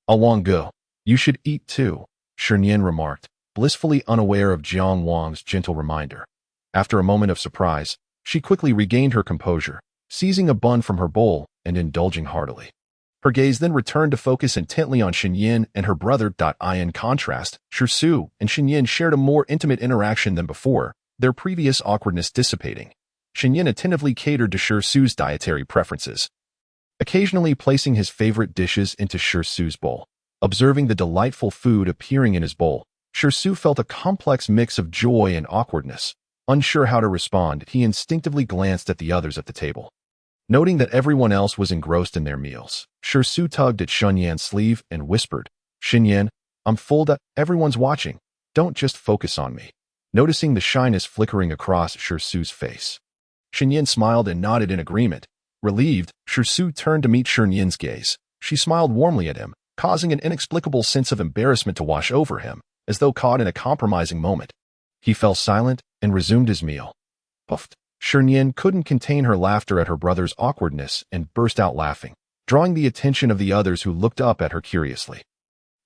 Along go. You should eat too, Shi Nian remarked, blissfully unaware of Jiang Wang's gentle reminder. After a moment of surprise, she quickly regained her composure, seizing a bun from her bowl and indulging heartily. Her gaze then returned to focus intently on Shi Nian and her brother. In contrast, Shi and Shi Nian shared a more intimate interaction than before, their previous awkwardness dissipating. Shi Nian attentively catered to Shi's dietary preferences, occasionally placing his favorite dishes into Shi's bowl. Observing the delightful food appearing in his bowl, Shi felt a complex mix of joy and awkwardness. Unsure how to respond, he instinctively glanced at the others at the table. Noting that everyone else was engrossed in their meals, Shi tugged at Shi Nian's sleeve and whispered, Shi Nian, I'm full. Everyone's watching. Don't just focus on me. Noticing the shyness flickering across Shi's face, Shi Nian smiled and nodded in agreement. Relieved, Shi turned to meet Shi Nian's gaze. She smiled warmly at him, causing an inexplicable sense of embarrassment to wash over him, as though caught in a compromising moment. He fell silent and resumed his meal. Puffed. Shi Nian couldn't contain her laughter at her brother's awkwardness and burst out laughing, drawing the attention of the others who looked up at her curiously.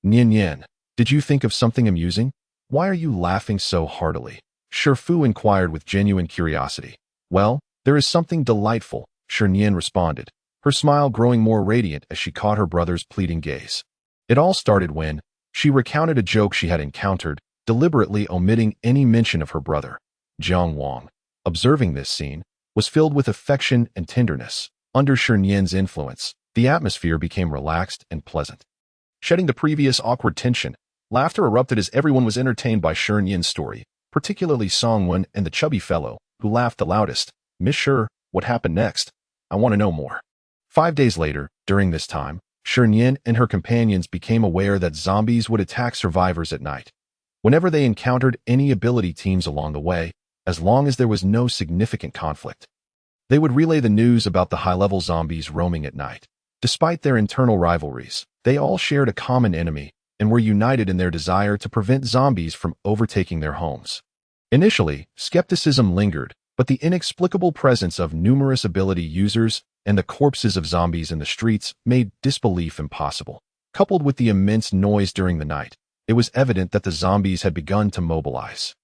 Nian, did you think of something amusing? Why are you laughing so heartily? Shi inquired with genuine curiosity. Well, there is something delightful, Shi Nian responded, her smile growing more radiant as she caught her brother's pleading gaze. It all started when she recounted a joke she had encountered, deliberately omitting any mention of her brother. Jiang Wang, observing this scene, was filled with affection and tenderness. Under Shi Nian's influence, the atmosphere became relaxed and pleasant. Shedding the previous awkward tension, laughter erupted as everyone was entertained by Shi Nian's story, particularly Song Wen and the chubby fellow, who laughed the loudest. Miss Shi, what happened next? I want to know more. 5 days later, during this time, Shi Nian and her companions became aware that zombies would attack survivors at night. Whenever they encountered any ability teams along the way, as long as there was no significant conflict, they would relay the news about the high-level zombies roaming at night. Despite their internal rivalries, they all shared a common enemy and were united in their desire to prevent zombies from overtaking their homes. Initially, skepticism lingered, but the inexplicable presence of numerous ability users and the corpses of zombies in the streets made disbelief impossible. Coupled with the immense noise during the night, it was evident that the zombies had begun to mobilize.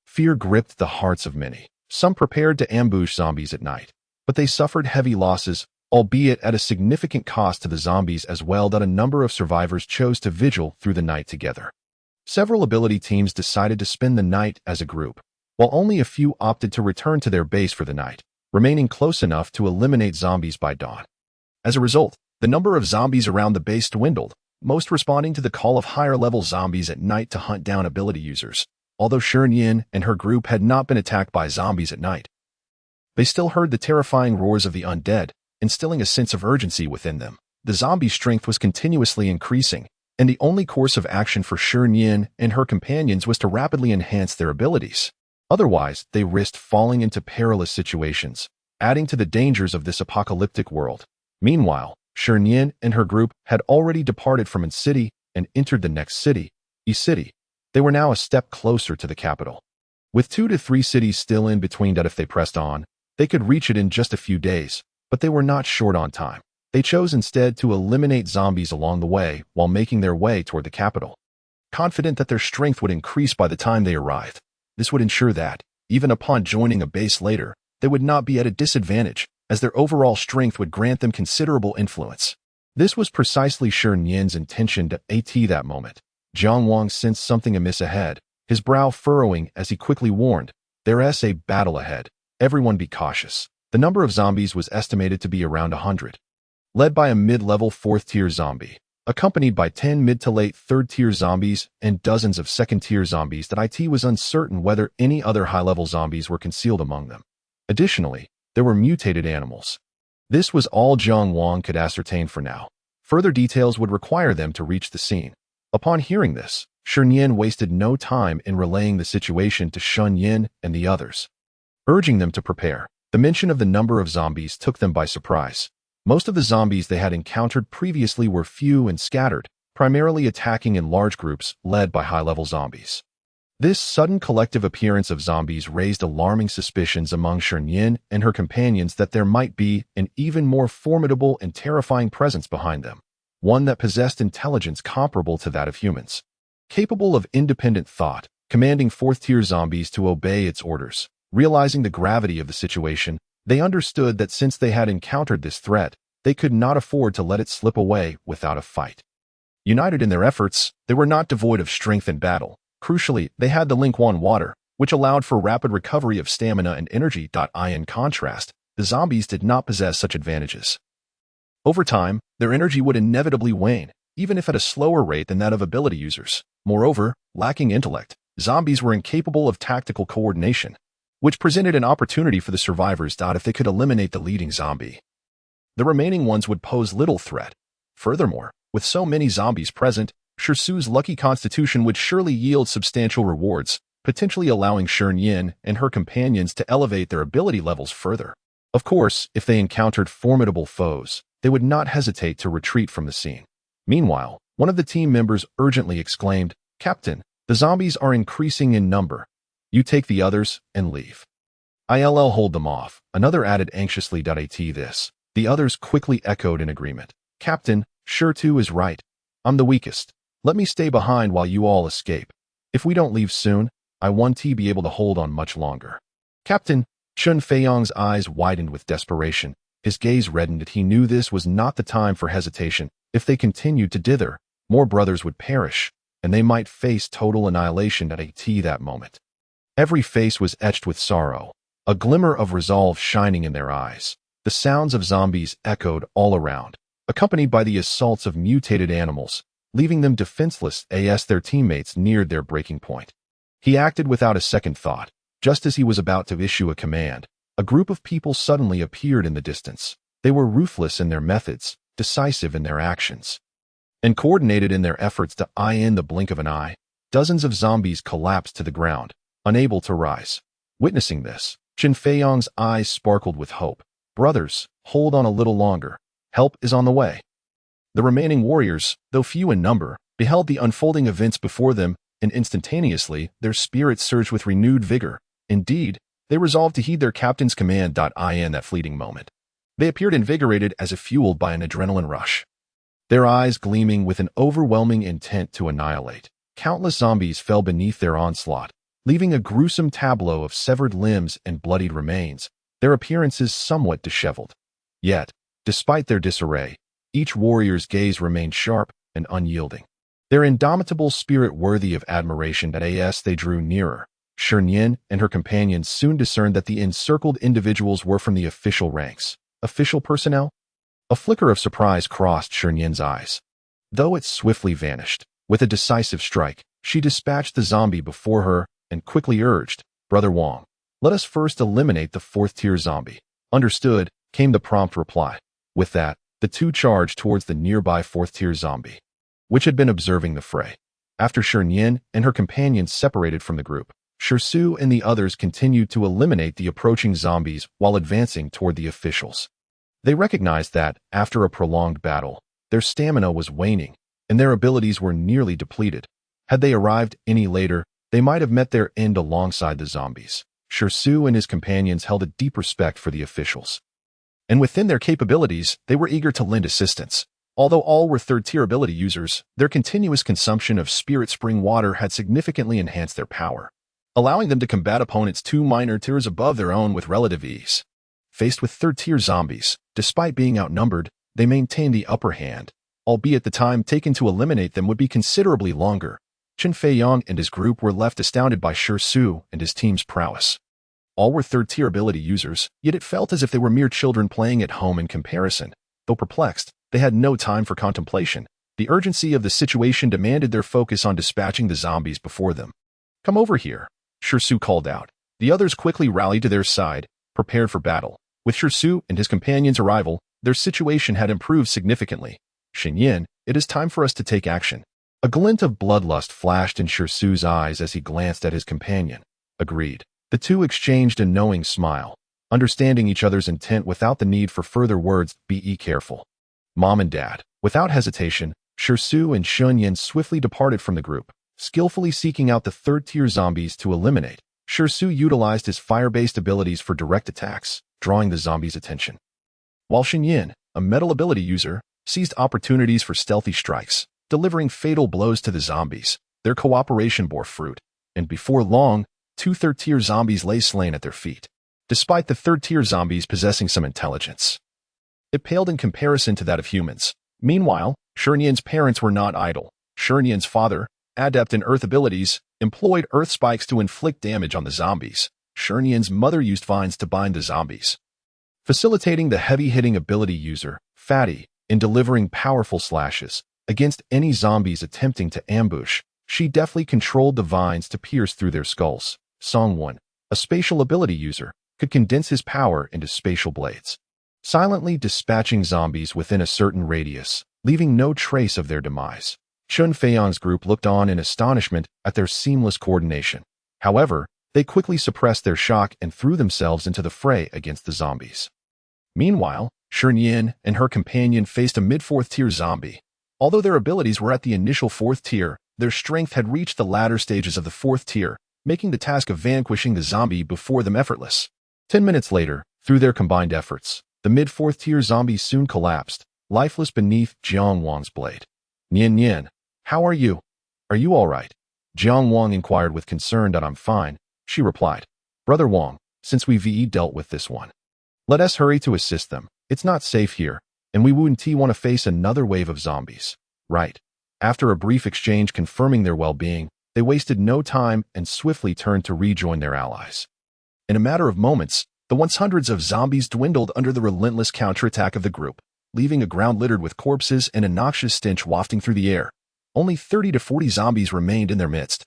Fear gripped the hearts of many. Some prepared to ambush zombies at night, but they suffered heavy losses, albeit at a significant cost to the zombies as well that a number of survivors chose to vigil through the night together. Several ability teams decided to spend the night as a group, while only a few opted to return to their base for the night, remaining close enough to eliminate zombies by dawn. As a result, the number of zombies around the base dwindled, most responding to the call of higher-level zombies at night to hunt down ability users. Although Shi Nian and her group had not been attacked by zombies at night, they still heard the terrifying roars of the undead, instilling a sense of urgency within them. The zombie strength was continuously increasing, and the only course of action for Shi Nian and her companions was to rapidly enhance their abilities. Otherwise, they risked falling into perilous situations, adding to the dangers of this apocalyptic world. Meanwhile, Shi Nian and her group had already departed from An City and entered the next city, E City. They were now a step closer to the capital. With 2 to 3 cities still in between that if they pressed on, they could reach it in just a few days, but they were not short on time. They chose instead to eliminate zombies along the way while making their way toward the capital, confident that their strength would increase by the time they arrived. This would ensure that, even upon joining a base later, they would not be at a disadvantage, as their overall strength would grant them considerable influence. This was precisely Shi Nian's intention to AT that moment. Jiang Wang sensed something amiss ahead, his brow furrowing as he quickly warned, "There's a battle ahead. Everyone be cautious." The number of zombies was estimated to be around 100. Led by a mid-level 4th-tier zombie, accompanied by 10 mid to late 3rd-tier zombies and dozens of 2nd-tier zombies that IT was uncertain whether any other high-level zombies were concealed among them. Additionally, there were mutated animals. This was all Jiang Wang could ascertain for now. Further details would require them to reach the scene. Upon hearing this, Shi Nian wasted no time in relaying the situation to Shi Nian and the others, urging them to prepare. The mention of the number of zombies took them by surprise. Most of the zombies they had encountered previously were few and scattered, primarily attacking in large groups led by high-level zombies. This sudden collective appearance of zombies raised alarming suspicions among Shi Nian and her companions that there might be an even more formidable and terrifying presence behind them, one that possessed intelligence comparable to that of humans, capable of independent thought, commanding 4th-tier zombies to obey its orders. Realizing the gravity of the situation, they understood that since they had encountered this threat, they could not afford to let it slip away without a fight. United in their efforts, they were not devoid of strength in battle. Crucially, they had the Lingquan water, which allowed for rapid recovery of stamina and energy. In contrast, the zombies did not possess such advantages. Over time, their energy would inevitably wane, even if at a slower rate than that of ability users. Moreover, lacking intellect, zombies were incapable of tactical coordination, which presented an opportunity for the survivors. If they could eliminate the leading zombie, the remaining ones would pose little threat. Furthermore, with so many zombies present, Shisu's lucky constitution would surely yield substantial rewards, potentially allowing Shi Nian and her companions to elevate their ability levels further. Of course, if they encountered formidable foes, they would not hesitate to retreat from the scene. Meanwhile, one of the team members urgently exclaimed, "Captain, the zombies are increasing in number. You take the others and leave. I'll hold them off." Another added anxiously. At this, the others quickly echoed in agreement. "Captain, Shi too is right. I'm the weakest. Let me stay behind while you all escape. If we don't leave soon, I won't be able to hold on much longer." Captain, Chun Feiyang's eyes widened with desperation. His gaze reddened. He knew this was not the time for hesitation. If they continued to dither, more brothers would perish, and they might face total annihilation. At that moment, every face was etched with sorrow, a glimmer of resolve shining in their eyes. The sounds of zombies echoed all around, accompanied by the assaults of mutated animals, leaving them defenseless as their teammates neared their breaking point. He acted without a second thought. Just as he was about to issue a command, a group of people suddenly appeared in the distance. They were ruthless in their methods, decisive in their actions, and coordinated in their efforts to eye in the blink of an eye. Dozens of zombies collapsed to the ground, unable to rise. Witnessing this, Qin Feiyong's eyes sparkled with hope. Brothers, hold on a little longer. Help is on the way. The remaining warriors, though few in number, beheld the unfolding events before them, and instantaneously their spirits surged with renewed vigor. Indeed, they resolved to heed their captain's command. In that fleeting moment, they appeared invigorated as if fueled by an adrenaline rush, their eyes gleaming with an overwhelming intent to annihilate. Countless zombies fell beneath their onslaught, leaving a gruesome tableau of severed limbs and bloodied remains, their appearances somewhat disheveled. Yet, despite their disarray, each warrior's gaze remained sharp and unyielding, their indomitable spirit worthy of admiration. As they drew nearer, Shi Nian and her companions soon discerned that the encircled individuals were from the official ranks. Official personnel? A flicker of surprise crossed Shi Nian's eyes, though it swiftly vanished. With a decisive strike, she dispatched the zombie before her and quickly urged, "Brother Wang, let us first eliminate the fourth-tier zombie." "Understood," came the prompt reply. With that, the two charged towards the nearby fourth-tier zombie, which had been observing the fray. After Shi Nian and her companions separated from the group, Shi Su and the others continued to eliminate the approaching zombies while advancing toward the officials. They recognized that, after a prolonged battle, their stamina was waning, and their abilities were nearly depleted. Had they arrived any later, they might have met their end alongside the zombies. Shi Su and his companions held a deep respect for the officials, and within their capabilities, they were eager to lend assistance. Although all were third-tier ability users, their continuous consumption of spirit spring water had significantly enhanced their power, allowing them to combat opponents 2 minor tiers above their own with relative ease. Faced with third-tier zombies, despite being outnumbered, they maintained the upper hand, albeit the time taken to eliminate them would be considerably longer. Qin Feiyong and his group were left astounded by Shi Su and his team's prowess. All were third-tier ability users, yet it felt as if they were mere children playing at home in comparison. Though perplexed, they had no time for contemplation. The urgency of the situation demanded their focus on dispatching the zombies before them. "Come over here," Shi Su called out. The others quickly rallied to their side, prepared for battle. With Shi Su and his companions' arrival, their situation had improved significantly. "Shi Nian, it is time for us to take action." A glint of bloodlust flashed in Shi Su's eyes as he glanced at his companion. Agreed. The two exchanged a knowing smile, understanding each other's intent without the need for further words. "Be careful, Mom and Dad." Without hesitation, Shi Su and Shi Nian swiftly departed from the group, skillfully seeking out the third-tier zombies to eliminate. Shi Su utilized his fire-based abilities for direct attacks, drawing the zombies' attention, while Shi Nian, a metal ability user, seized opportunities for stealthy strikes, delivering fatal blows to the zombies. Their cooperation bore fruit, and before long, 2 third-tier zombies lay slain at their feet. Despite the third-tier zombies possessing some intelligence, it paled in comparison to that of humans. Meanwhile, Shi Nian's parents were not idle. Shi Nian's father, adept in earth abilities, employed earth spikes to inflict damage on the zombies. Shi Nian's mother used vines to bind the zombies, facilitating the heavy-hitting ability user, Fatty, in delivering powerful slashes against any zombies attempting to ambush. She deftly controlled the vines to pierce through their skulls. Song 1, a spatial ability user, could condense his power into spatial blades, silently dispatching zombies within a certain radius, leaving no trace of their demise. Qin Feiyong's group looked on in astonishment at their seamless coordination. However, they quickly suppressed their shock and threw themselves into the fray against the zombies. Meanwhile, Shi Nian and her companion faced a mid-4th-tier zombie. Although their abilities were at the initial 4th tier, their strength had reached the latter stages of the 4th tier, making the task of vanquishing the zombie before them effortless. 10 minutes later, through their combined efforts, the mid-4th tier zombie soon collapsed, lifeless beneath Jiang Wang's blade. "Nian Nian, how are you? Are you all right?" Jiang Wang inquired with concern. "I'm fine," she replied. "Brother Wang, since we've dealt with this one, let us hurry to assist them. It's not safe here, and we wouldn't want to face another wave of zombies." "Right." After a brief exchange confirming their well-being, they wasted no time and swiftly turned to rejoin their allies. In a matter of moments, the once hundreds of zombies dwindled under the relentless counterattack of the group, leaving a ground littered with corpses and a noxious stench wafting through the air. Only 30 to 40 zombies remained in their midst.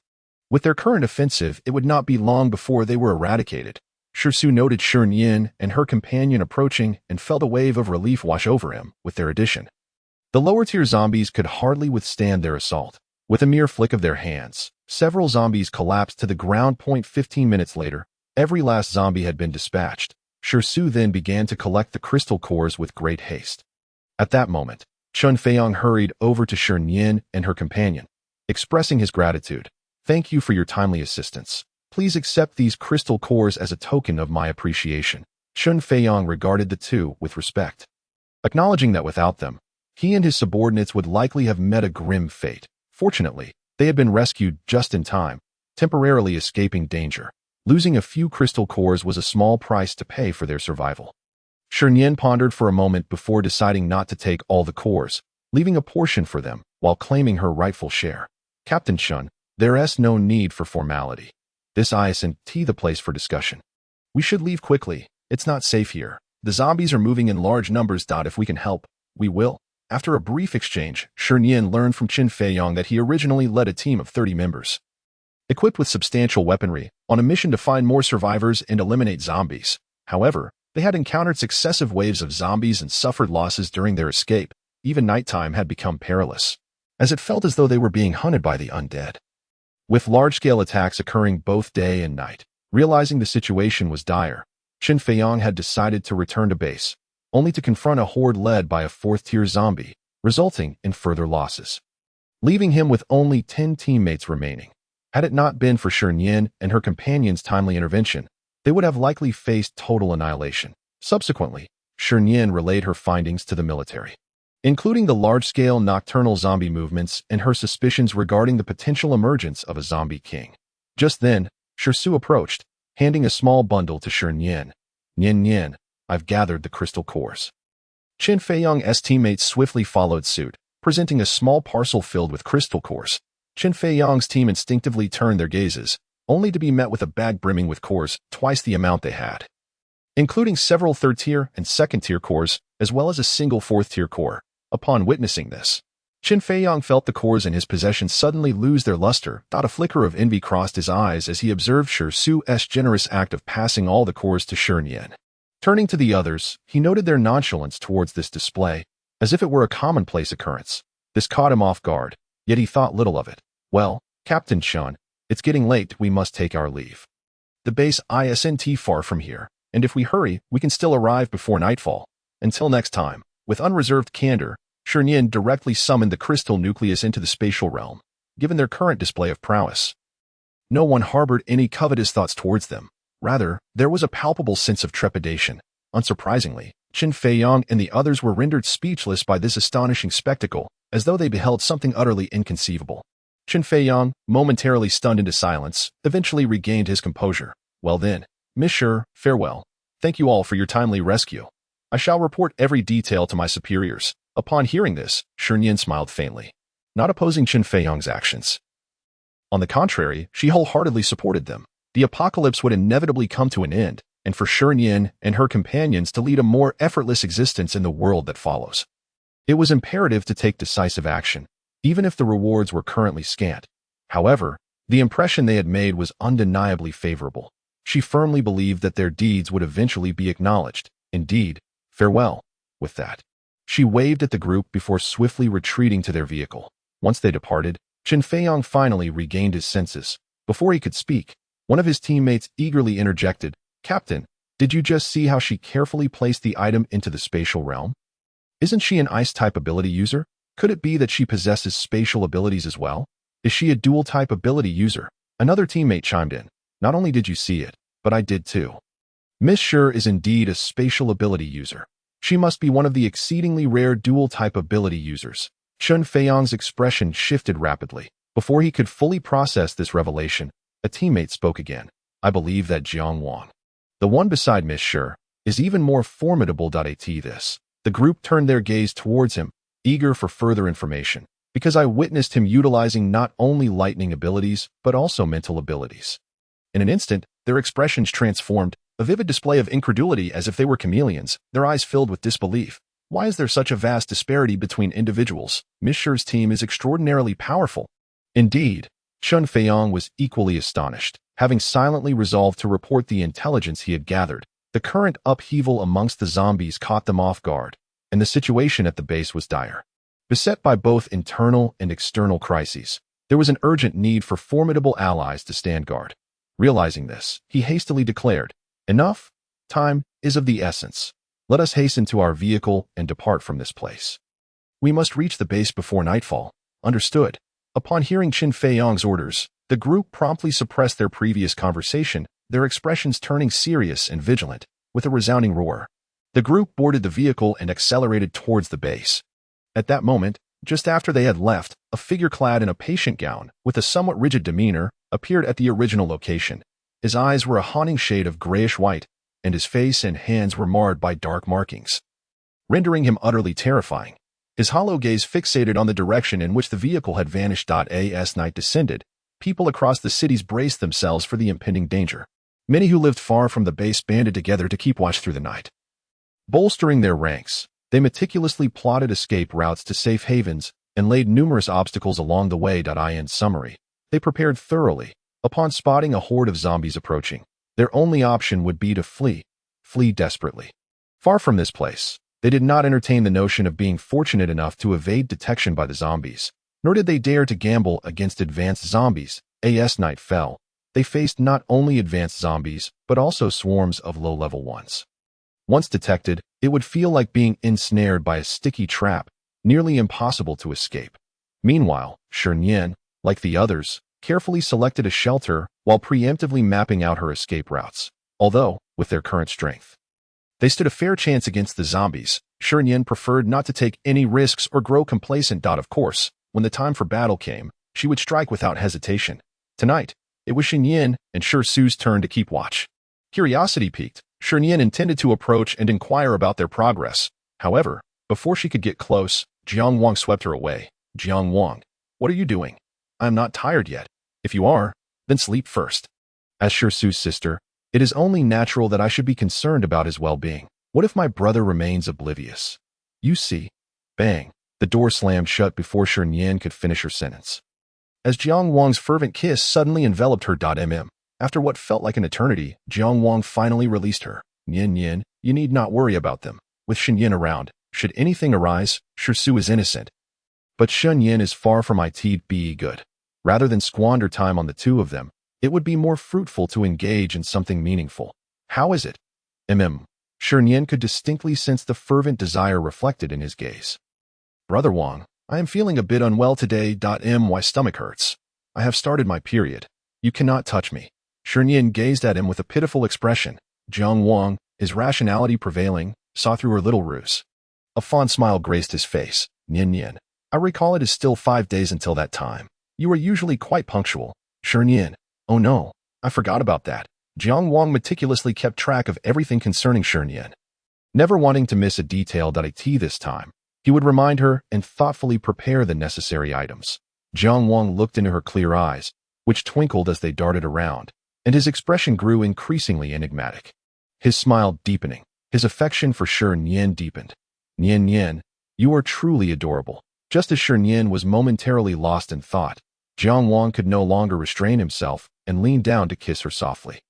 With their current offensive, it would not be long before they were eradicated. Shi noted Shi Nian and her companion approaching and felt a wave of relief wash over him with their addition. The lower-tier zombies could hardly withstand their assault. With a mere flick of their hands, several zombies collapsed to the ground. 15 minutes later, every last zombie had been dispatched. Shi then began to collect the crystal cores with great haste. At that moment, Chun Feiyong hurried over to Shi Nian and her companion, expressing his gratitude. "Thank you for your timely assistance. Please accept these crystal cores as a token of my appreciation." Chun Feiyong regarded the two with respect, acknowledging that without them, he and his subordinates would likely have met a grim fate. Fortunately, they had been rescued just in time, temporarily escaping danger. Losing a few crystal cores was a small price to pay for their survival. Shi Nian pondered for a moment before deciding not to take all the cores, leaving a portion for them while claiming her rightful share. "Captain Chun, there's no need for formality. This isn't the place for discussion. We should leave quickly. It's not safe here. The zombies are moving in large numbers. If we can help, we will." After a brief exchange, Shi Nian learned from Chun Feiyong that he originally led a team of 30 members, equipped with substantial weaponry, on a mission to find more survivors and eliminate zombies. However, they had encountered successive waves of zombies and suffered losses during their escape. Even nighttime had become perilous, as it felt as though they were being hunted by the undead, with large-scale attacks occurring both day and night. Realizing the situation was dire, Chun Feiyong had decided to return to base, only to confront a horde led by a fourth-tier zombie, resulting in further losses, leaving him with only 10 teammates remaining. Had it not been for Shi Nian and her companion's timely intervention, they would have likely faced total annihilation. Subsequently, Shi Nian relayed her findings to the military, including the large-scale nocturnal zombie movements and her suspicions regarding the potential emergence of a zombie king. Just then, Shi approached, handing a small bundle to Shi Nian. "Nian, I've gathered the crystal cores." Chun Feiyong's teammates swiftly followed suit, presenting a small parcel filled with crystal cores. Chun Feiyong's team instinctively turned their gazes, only to be met with a bag brimming with cores twice the amount they had, including several third-tier and second-tier cores, as well as a single fourth-tier core. Upon witnessing this, Chun Feiyong felt the cores in his possession suddenly lose their luster. A flicker of envy crossed his eyes as he observed Shi's generous act of passing all the cores to Shi Nian. Turning to the others, he noted their nonchalance towards this display, as if it were a commonplace occurrence. This caught him off guard, yet he thought little of it. "Well, Captain Chun, it's getting late. We must take our leave. The base isn't far from here, and if we hurry, we can still arrive before nightfall. Until next time." With unreserved candor, Shi Nian directly summoned the crystal nucleus into the spatial realm. Given their current display of prowess, no one harbored any covetous thoughts towards them. Rather, there was a palpable sense of trepidation. Unsurprisingly, Chun Feiyong and the others were rendered speechless by this astonishing spectacle, as though they beheld something utterly inconceivable. Chun Feiyong, momentarily stunned into silence, eventually regained his composure. "Well then, Miss Shi, farewell. Thank you all for your timely rescue. I shall report every detail to my superiors." Upon hearing this, Shi Nian smiled faintly, not opposing Chun Feiyong's actions. On the contrary, she wholeheartedly supported them. The apocalypse would inevitably come to an end, and for Shi Nian and her companions to lead a more effortless existence in the world that follows. It was imperative to take decisive action, even if the rewards were currently scant. However, the impression they had made was undeniably favorable. She firmly believed that their deeds would eventually be acknowledged. Indeed, farewell. With that, she waved at the group before swiftly retreating to their vehicle. Once they departed, Chun Feiyong finally regained his senses. Before he could speak, one of his teammates eagerly interjected, "Captain, did you just see how she carefully placed the item into the spatial realm? Isn't she an ice-type ability user? Could it be that she possesses spatial abilities as well? Is she a dual-type ability user?" Another teammate chimed in. "Not only did you see it, but I did too. Miss Shi is indeed a spatial ability user. She must be one of the exceedingly rare dual-type ability users." Chun Feiyong's expression shifted rapidly. Before he could fully process this revelation, a teammate spoke again. "I believe that Jiang Wang, the one beside Miss Shi, is even more formidable." This. The group turned their gaze towards him, eager for further information, because I witnessed him utilizing not only lightning abilities, but also mental abilities. In an instant, their expressions transformed, a vivid display of incredulity as if they were chameleons, their eyes filled with disbelief. "Why is there such a vast disparity between individuals? Miss Shi's team is extraordinarily powerful." Indeed, Chun Feiyong was equally astonished. having silently resolved to report the intelligence he had gathered. The current upheaval amongst the zombies caught them off guard, and the situation at the base was dire. Beset by both internal and external crises, there was an urgent need for formidable allies to stand guard. Realizing this, he hastily declared, "Enough! Time is of the essence. Let us hasten to our vehicle and depart from this place. We must reach the base before nightfall." Understood. Upon hearing Qin Feiyong's orders, the group promptly suppressed their previous conversation, their expressions turning serious and vigilant. With a resounding roar, the group boarded the vehicle and accelerated towards the base. At that moment, just after they had left, a figure clad in a patient gown, with a somewhat rigid demeanor, appeared at the original location. His eyes were a haunting shade of grayish-white, and his face and hands were marred by dark markings, rendering him utterly terrifying. His hollow gaze fixated on the direction in which the vehicle had vanished. As night descended, people across the cities braced themselves for the impending danger. Many who lived far from the base banded together to keep watch through the night. Bolstering their ranks, they meticulously plotted escape routes to safe havens and laid numerous obstacles along the way. In summary, they prepared thoroughly. Upon spotting a horde of zombies approaching, their only option would be to flee desperately. Far from this place, they did not entertain the notion of being fortunate enough to evade detection by the zombies, nor did they dare to gamble against advanced zombies. As night fell, they faced not only advanced zombies, but also swarms of low-level ones. Once detected, it would feel like being ensnared by a sticky trap, nearly impossible to escape. Meanwhile, Shi Nian, like the others, carefully selected a shelter while preemptively mapping out her escape routes. Although, with their current strength, they stood a fair chance against the zombies, Shi Nian preferred not to take any risks or grow complacent. Of course, when the time for battle came, she would strike without hesitation. Tonight, it was Shi Nian and Shi Su's turn to keep watch. Curiosity piqued, Shi Nian intended to approach and inquire about their progress. However, before she could get close, Jiang Wang swept her away. "Jiang Wang, what are you doing? I am not tired yet. If you are, then sleep first. As Shi Su's sister, it is only natural that I should be concerned about his well-being. What if my brother remains oblivious? You see." Bang! The door slammed shut before Shi Nian could finish her sentence, as Jiang Wang's fervent kiss suddenly enveloped her. After what felt like an eternity, Jiang Wang finally released her. "Nian, you need not worry about them. With Shi Nian around, should anything arise, Shi Su is innocent. But Shi Nian is far from it be good. Rather than squander time on the two of them, it would be more fruitful to engage in something meaningful. How is it?" Shi Nian could distinctly sense the fervent desire reflected in his gaze. "Brother Wang, I am feeling a bit unwell today. My stomach hurts. I have started my period. You cannot touch me." Shi Nian gazed at him with a pitiful expression. Jiang Wang, his rationality prevailing, saw through her little ruse. A fond smile graced his face. "Nian, I recall it is still 5 days until that time. You are usually quite punctual." Shi Nian, "Oh no, I forgot about that." Jiang Wang meticulously kept track of everything concerning Shi Nian. Never wanting to miss a detail. This time, he would remind her and thoughtfully prepare the necessary items. Jiang Wang looked into her clear eyes, which twinkled as they darted around, and his expression grew increasingly enigmatic. His smile deepening, his affection for Shi Nian deepened. "Nian, you are truly adorable." Just as Shi Nian was momentarily lost in thought, Jiang Wang could no longer restrain himself and leaned down to kiss her softly.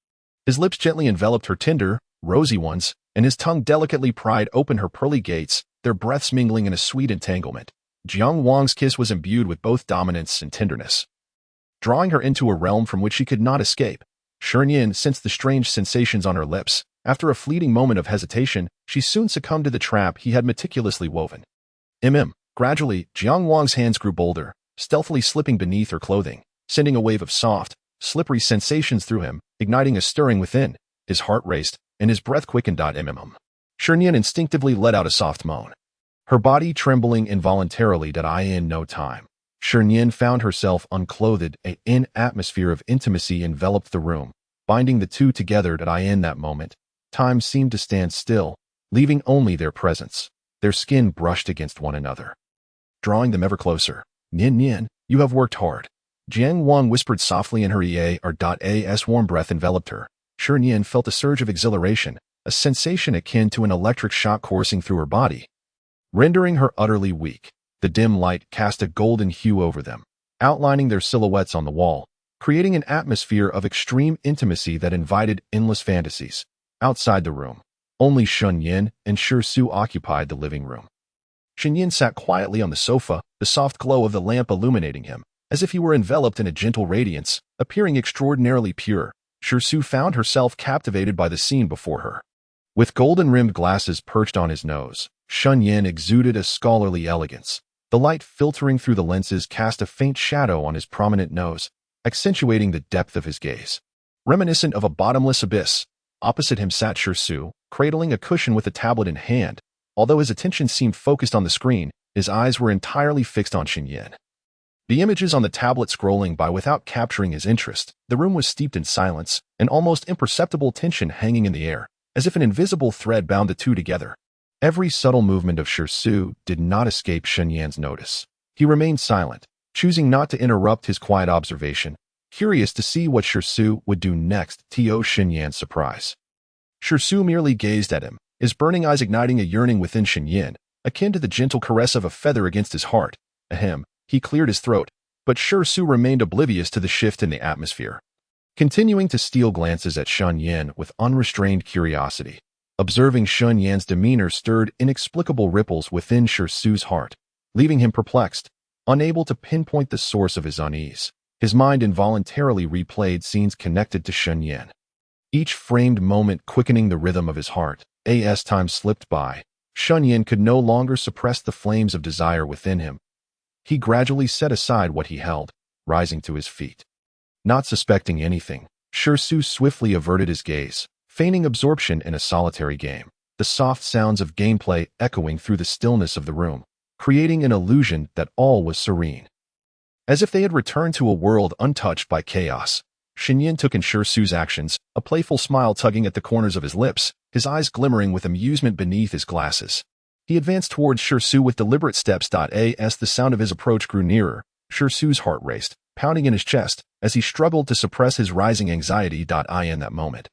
His lips gently enveloped her tender, rosy ones, and his tongue delicately pried open her pearly gates, their breaths mingling in a sweet entanglement. Jiang Wang's kiss was imbued with both dominance and tenderness, drawing her into a realm from which she could not escape. Shi Nian sensed the strange sensations on her lips. After a fleeting moment of hesitation, she soon succumbed to the trap he had meticulously woven. Gradually, Jiang Wang's hands grew bolder, stealthily slipping beneath her clothing, sending a wave of soft, slippery sensations through him, igniting a stirring within. His heart raced, and his breath quickened. Shi Nian instinctively let out a soft moan, her body trembling involuntarily. In no time, Shi Nian found herself unclothed. An atmosphere of intimacy enveloped the room, binding the two together. In that moment, time seemed to stand still, leaving only their presence. Their skin brushed against one another, drawing them ever closer. Nian, you have worked hard." Jiang Wang whispered softly in her ear. As warm breath enveloped her, Shi Nian felt a surge of exhilaration, a sensation akin to an electric shock coursing through her body, rendering her utterly weak. The dim light cast a golden hue over them, outlining their silhouettes on the wall, creating an atmosphere of extreme intimacy that invited endless fantasies. Outside the room, only Shi Nian and Shi occupied the living room. Shi Nian sat quietly on the sofa, the soft glow of the lamp illuminating him, as if he were enveloped in a gentle radiance, appearing extraordinarily pure. Shi found herself captivated by the scene before her. With golden-rimmed glasses perched on his nose, Shi Nian exuded a scholarly elegance. The light filtering through the lenses cast a faint shadow on his prominent nose, accentuating the depth of his gaze. Reminiscent of a bottomless abyss, opposite him sat Shi, cradling a cushion with a tablet in hand. Although his attention seemed focused on the screen, his eyes were entirely fixed on Shi Nian. The images on the tablet scrolling by without capturing his interest, the room was steeped in silence, an almost imperceptible tension hanging in the air, as if an invisible thread bound the two together. Every subtle movement of Shi did not escape Shi Nian's notice. He remained silent, choosing not to interrupt his quiet observation, curious to see what Shi would do next to Shi Nian's surprise. Shi merely gazed at him, his burning eyes igniting a yearning within Shi Nian, akin to the gentle caress of a feather against his heart. Ahem, he cleared his throat, but Shi remained oblivious to the shift in the atmosphere, continuing to steal glances at Shi Nian with unrestrained curiosity. Observing Shi Nian's demeanor stirred inexplicable ripples within Shi's heart, leaving him perplexed, unable to pinpoint the source of his unease. His mind involuntarily replayed scenes connected to Shi Nian, each framed moment quickening the rhythm of his heart. As time slipped by, Shi Nian could no longer suppress the flames of desire within him. He gradually set aside what he held, rising to his feet. Not suspecting anything, Shi swiftly averted his gaze, feigning absorption in a solitary game, the soft sounds of gameplay echoing through the stillness of the room, creating an illusion that all was serene. As if they had returned to a world untouched by chaos, Shi Nian took in Shi's actions, a playful smile tugging at the corners of his lips, his eyes glimmering with amusement beneath his glasses. He advanced towards Shi with deliberate steps. As the sound of his approach grew nearer, Shi's heart raced, pounding in his chest, as he struggled to suppress his rising anxiety. In that moment,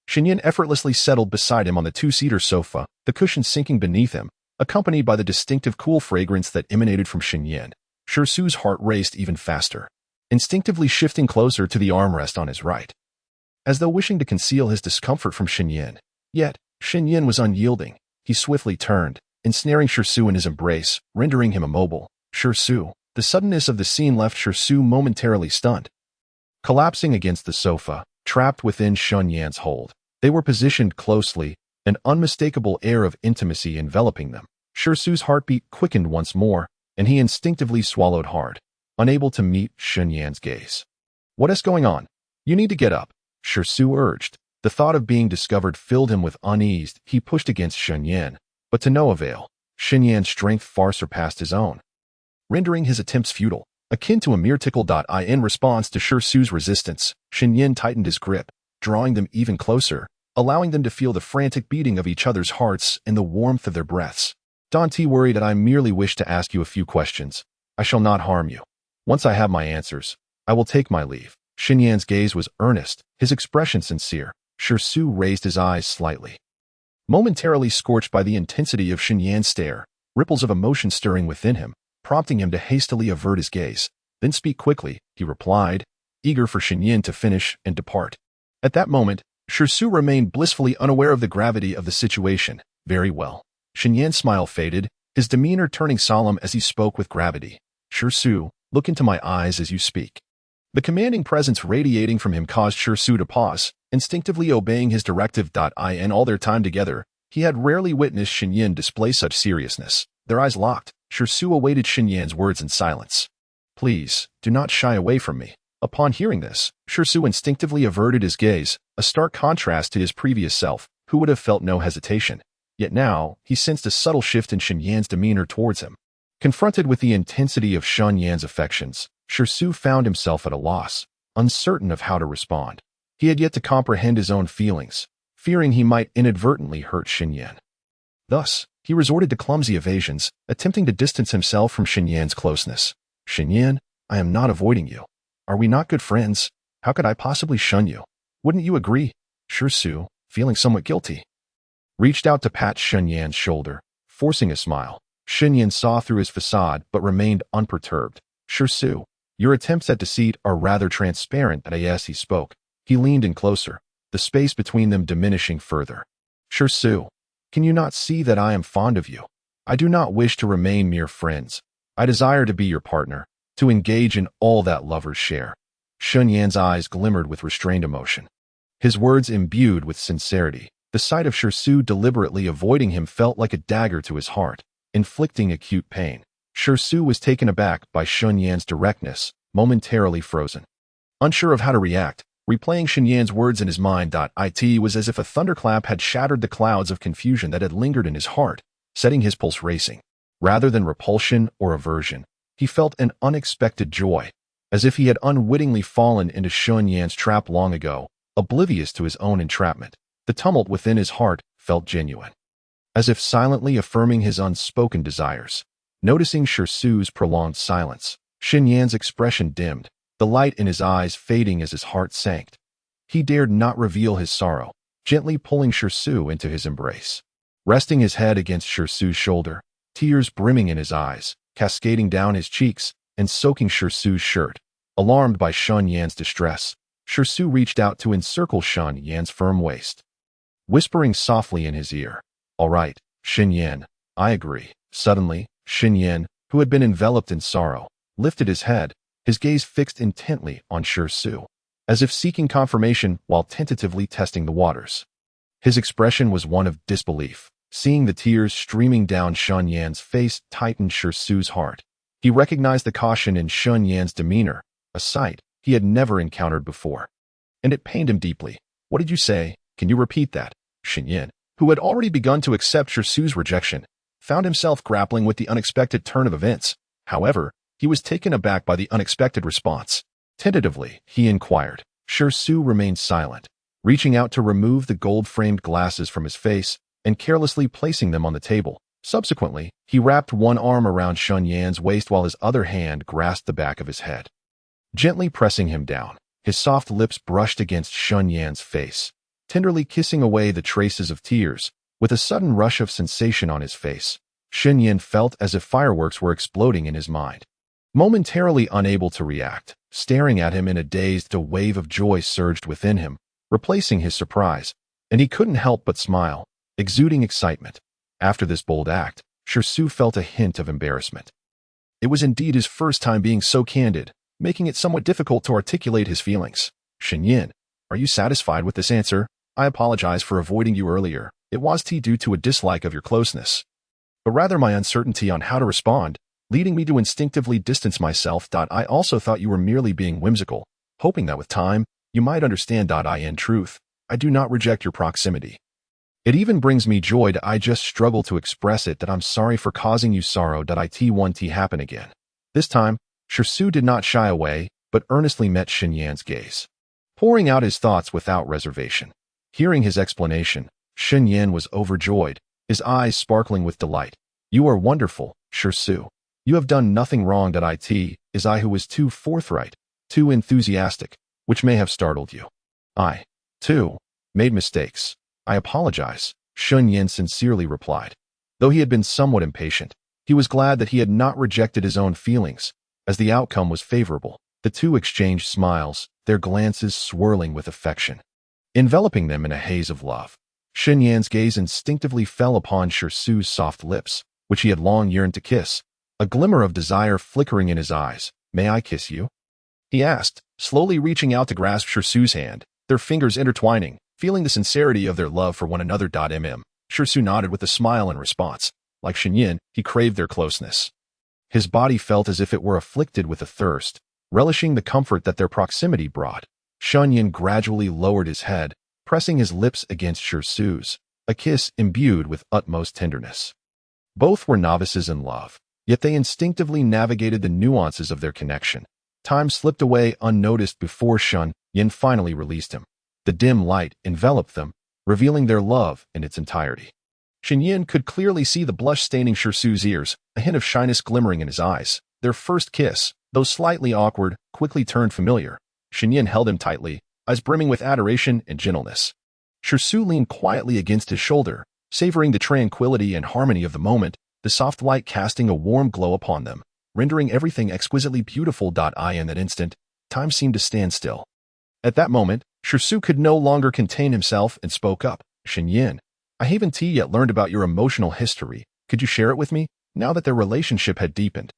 Shi Nian effortlessly settled beside him on the two-seater sofa, the cushion sinking beneath him, accompanied by the distinctive cool fragrance that emanated from Shi Nian. Shi's heart raced even faster, instinctively shifting closer to the armrest on his right, as though wishing to conceal his discomfort from Shi Nian. Yet, Shi Nian was unyielding. He swiftly turned, ensnaring Shi in his embrace, rendering him immobile. Shi. The suddenness of the scene left Shi momentarily stunned. Collapsing against the sofa, trapped within Shi Nian's hold, they were positioned closely, an unmistakable air of intimacy enveloping them. Shi's heartbeat quickened once more, and he instinctively swallowed hard, unable to meet Shi Nian's gaze. "What is going on? You need to get up," Shi urged. The thought of being discovered filled him with unease. He pushed against Shi Nian, but to no avail. Shi Nian's strength far surpassed his own, rendering his attempts futile, akin to a mere tickle. In response to Shi's resistance, Shi Nian tightened his grip, drawing them even closer, allowing them to feel the frantic beating of each other's hearts and the warmth of their breaths. "Don't worry that I merely wish to ask you a few questions. I shall not harm you. Once I have my answers, I will take my leave." Shi Nian's gaze was earnest, his expression sincere. Shi raised his eyes slightly, momentarily scorched by the intensity of Shi Nian's stare, ripples of emotion stirring within him, prompting him to hastily avert his gaze. "Then speak quickly," he replied, eager for Shi Nian to finish and depart. At that moment, Shi remained blissfully unaware of the gravity of the situation. "Very well." Shi Nian's smile faded, his demeanor turning solemn as he spoke with gravity. "Shi, look into my eyes as you speak." The commanding presence radiating from him caused Shi to pause, instinctively obeying his directive. In all their time together, he had rarely witnessed Shi Nian display such seriousness. Their eyes locked. Shi awaited Shi Nian's words in silence. "Please, do not shy away from me." Upon hearing this, Shi instinctively averted his gaze, a stark contrast to his previous self, who would have felt no hesitation. Yet now, he sensed a subtle shift in Shi Nian's demeanor towards him. Confronted with the intensity of Shi Nian's affections, Shi found himself at a loss, uncertain of how to respond. He had yet to comprehend his own feelings, fearing he might inadvertently hurt Shi Nian. Thus, he resorted to clumsy evasions, attempting to distance himself from Shi Nian's closeness. "Shi Nian, I am not avoiding you. Are we not good friends? How could I possibly shun you? Wouldn't you agree?" Shi, feeling somewhat guilty, reached out to pat Shi Nian's shoulder, forcing a smile. Shi Nian saw through his facade but remained unperturbed. "Shi, Your attempts at deceit are rather transparent. As he spoke, he leaned in closer, the space between them diminishing further. Shi, can you not see that I am fond of you? I do not wish to remain mere friends. I desire to be your partner, to engage in all that lovers share. Shi Nian's eyes glimmered with restrained emotion. His words imbued with sincerity. The sight of Shi deliberately avoiding him felt like a dagger to his heart, inflicting acute pain. Shi was taken aback by Shi Nian's directness, momentarily frozen. Unsure of how to react, replaying Shi Nian's words in his mind. It was as if a thunderclap had shattered the clouds of confusion that had lingered in his heart, setting his pulse racing. Rather than repulsion or aversion, he felt an unexpected joy, as if he had unwittingly fallen into Shi Nian's trap long ago, oblivious to his own entrapment. The tumult within his heart felt genuine, as if silently affirming his unspoken desires. Noticing Shi's prolonged silence, Shi Nian's expression dimmed, the light in his eyes fading as his heart sank. He dared not reveal his sorrow, gently pulling Shi into his embrace. Resting his head against Shi's shoulder, tears brimming in his eyes, cascading down his cheeks, and soaking Shi's shirt. Alarmed by Shi Nian's distress, Shi reached out to encircle Shi Nian's firm waist, whispering softly in his ear, "All right, Shi Nian, I agree." Suddenly, Shi Nian, who had been enveloped in sorrow, lifted his head, his gaze fixed intently on Shi, as if seeking confirmation while tentatively testing the waters. His expression was one of disbelief. Seeing the tears streaming down Shi Nian's face tightened Shi's heart. He recognized the caution in Shi Nian's demeanor, a sight he had never encountered before. And it pained him deeply. "What did you say? Can you repeat that?" Shi Nian, who had already begun to accept Shi's rejection, found himself grappling with the unexpected turn of events. However, he was taken aback by the unexpected response. Tentatively, he inquired. Shi remained silent, reaching out to remove the gold-framed glasses from his face and carelessly placing them on the table. Subsequently, he wrapped one arm around Shi Nian's waist while his other hand grasped the back of his head. Gently pressing him down, his soft lips brushed against Shi Nian's face, tenderly kissing away the traces of tears. With a sudden rush of sensation on his face, Shi Nian felt as if fireworks were exploding in his mind. Momentarily unable to react, staring at him in a daze, a wave of joy surged within him, replacing his surprise, and he couldn't help but smile, exuding excitement. After this bold act, Shi felt a hint of embarrassment. It was indeed his first time being so candid, making it somewhat difficult to articulate his feelings. "Shi Nian, are you satisfied with this answer? I apologize for avoiding you earlier. It was due to a dislike of your closeness, but rather my uncertainty on how to respond, leading me to instinctively distance myself. I also thought you were merely being whimsical, hoping that with time, you might understand. In truth, I do not reject your proximity. It even brings me joy. I just struggle to express it. That I'm sorry for causing you sorrow. It won't happen again." This time, Shi did not shy away, but earnestly met Shi Nian's gaze, pouring out his thoughts without reservation. Hearing his explanation, Shi Nian was overjoyed, his eyes sparkling with delight. "You are wonderful, Shi. You have done nothing wrong. It is I who was too forthright, too enthusiastic, which may have startled you. I, too, made mistakes. I apologize," Shi Nian sincerely replied. Though he had been somewhat impatient, he was glad that he had not rejected his own feelings, as the outcome was favorable. The two exchanged smiles, their glances swirling with affection, enveloping them in a haze of love. Shi Nian's gaze instinctively fell upon Shi's soft lips, which he had long yearned to kiss, a glimmer of desire flickering in his eyes. "May I kiss you?" he asked, slowly reaching out to grasp Shi's hand, their fingers intertwining, feeling the sincerity of their love for one another. Shi nodded with a smile in response. Like Shi Nian, he craved their closeness. His body felt as if it were afflicted with a thirst, relishing the comfort that their proximity brought. Shi Nian gradually lowered his head, pressing his lips against Shi's, a kiss imbued with utmost tenderness. Both were novices in love, yet they instinctively navigated the nuances of their connection. Time slipped away unnoticed before Shi Nian finally released him. The dim light enveloped them, revealing their love in its entirety. Shi Nian could clearly see the blush staining Shi's ears, a hint of shyness glimmering in his eyes. Their first kiss, though slightly awkward, quickly turned familiar. Shi Nian held him tightly, eyes brimming with adoration and gentleness. Shi leaned quietly against his shoulder, savoring the tranquility and harmony of the moment, the soft light casting a warm glow upon them. rendering everything exquisitely beautiful. In that instant, time seemed to stand still. At that moment, Shi could no longer contain himself and spoke up. Shi Nian, I haven't yet learned about your emotional history. Could you share it with me, now that their relationship had deepened?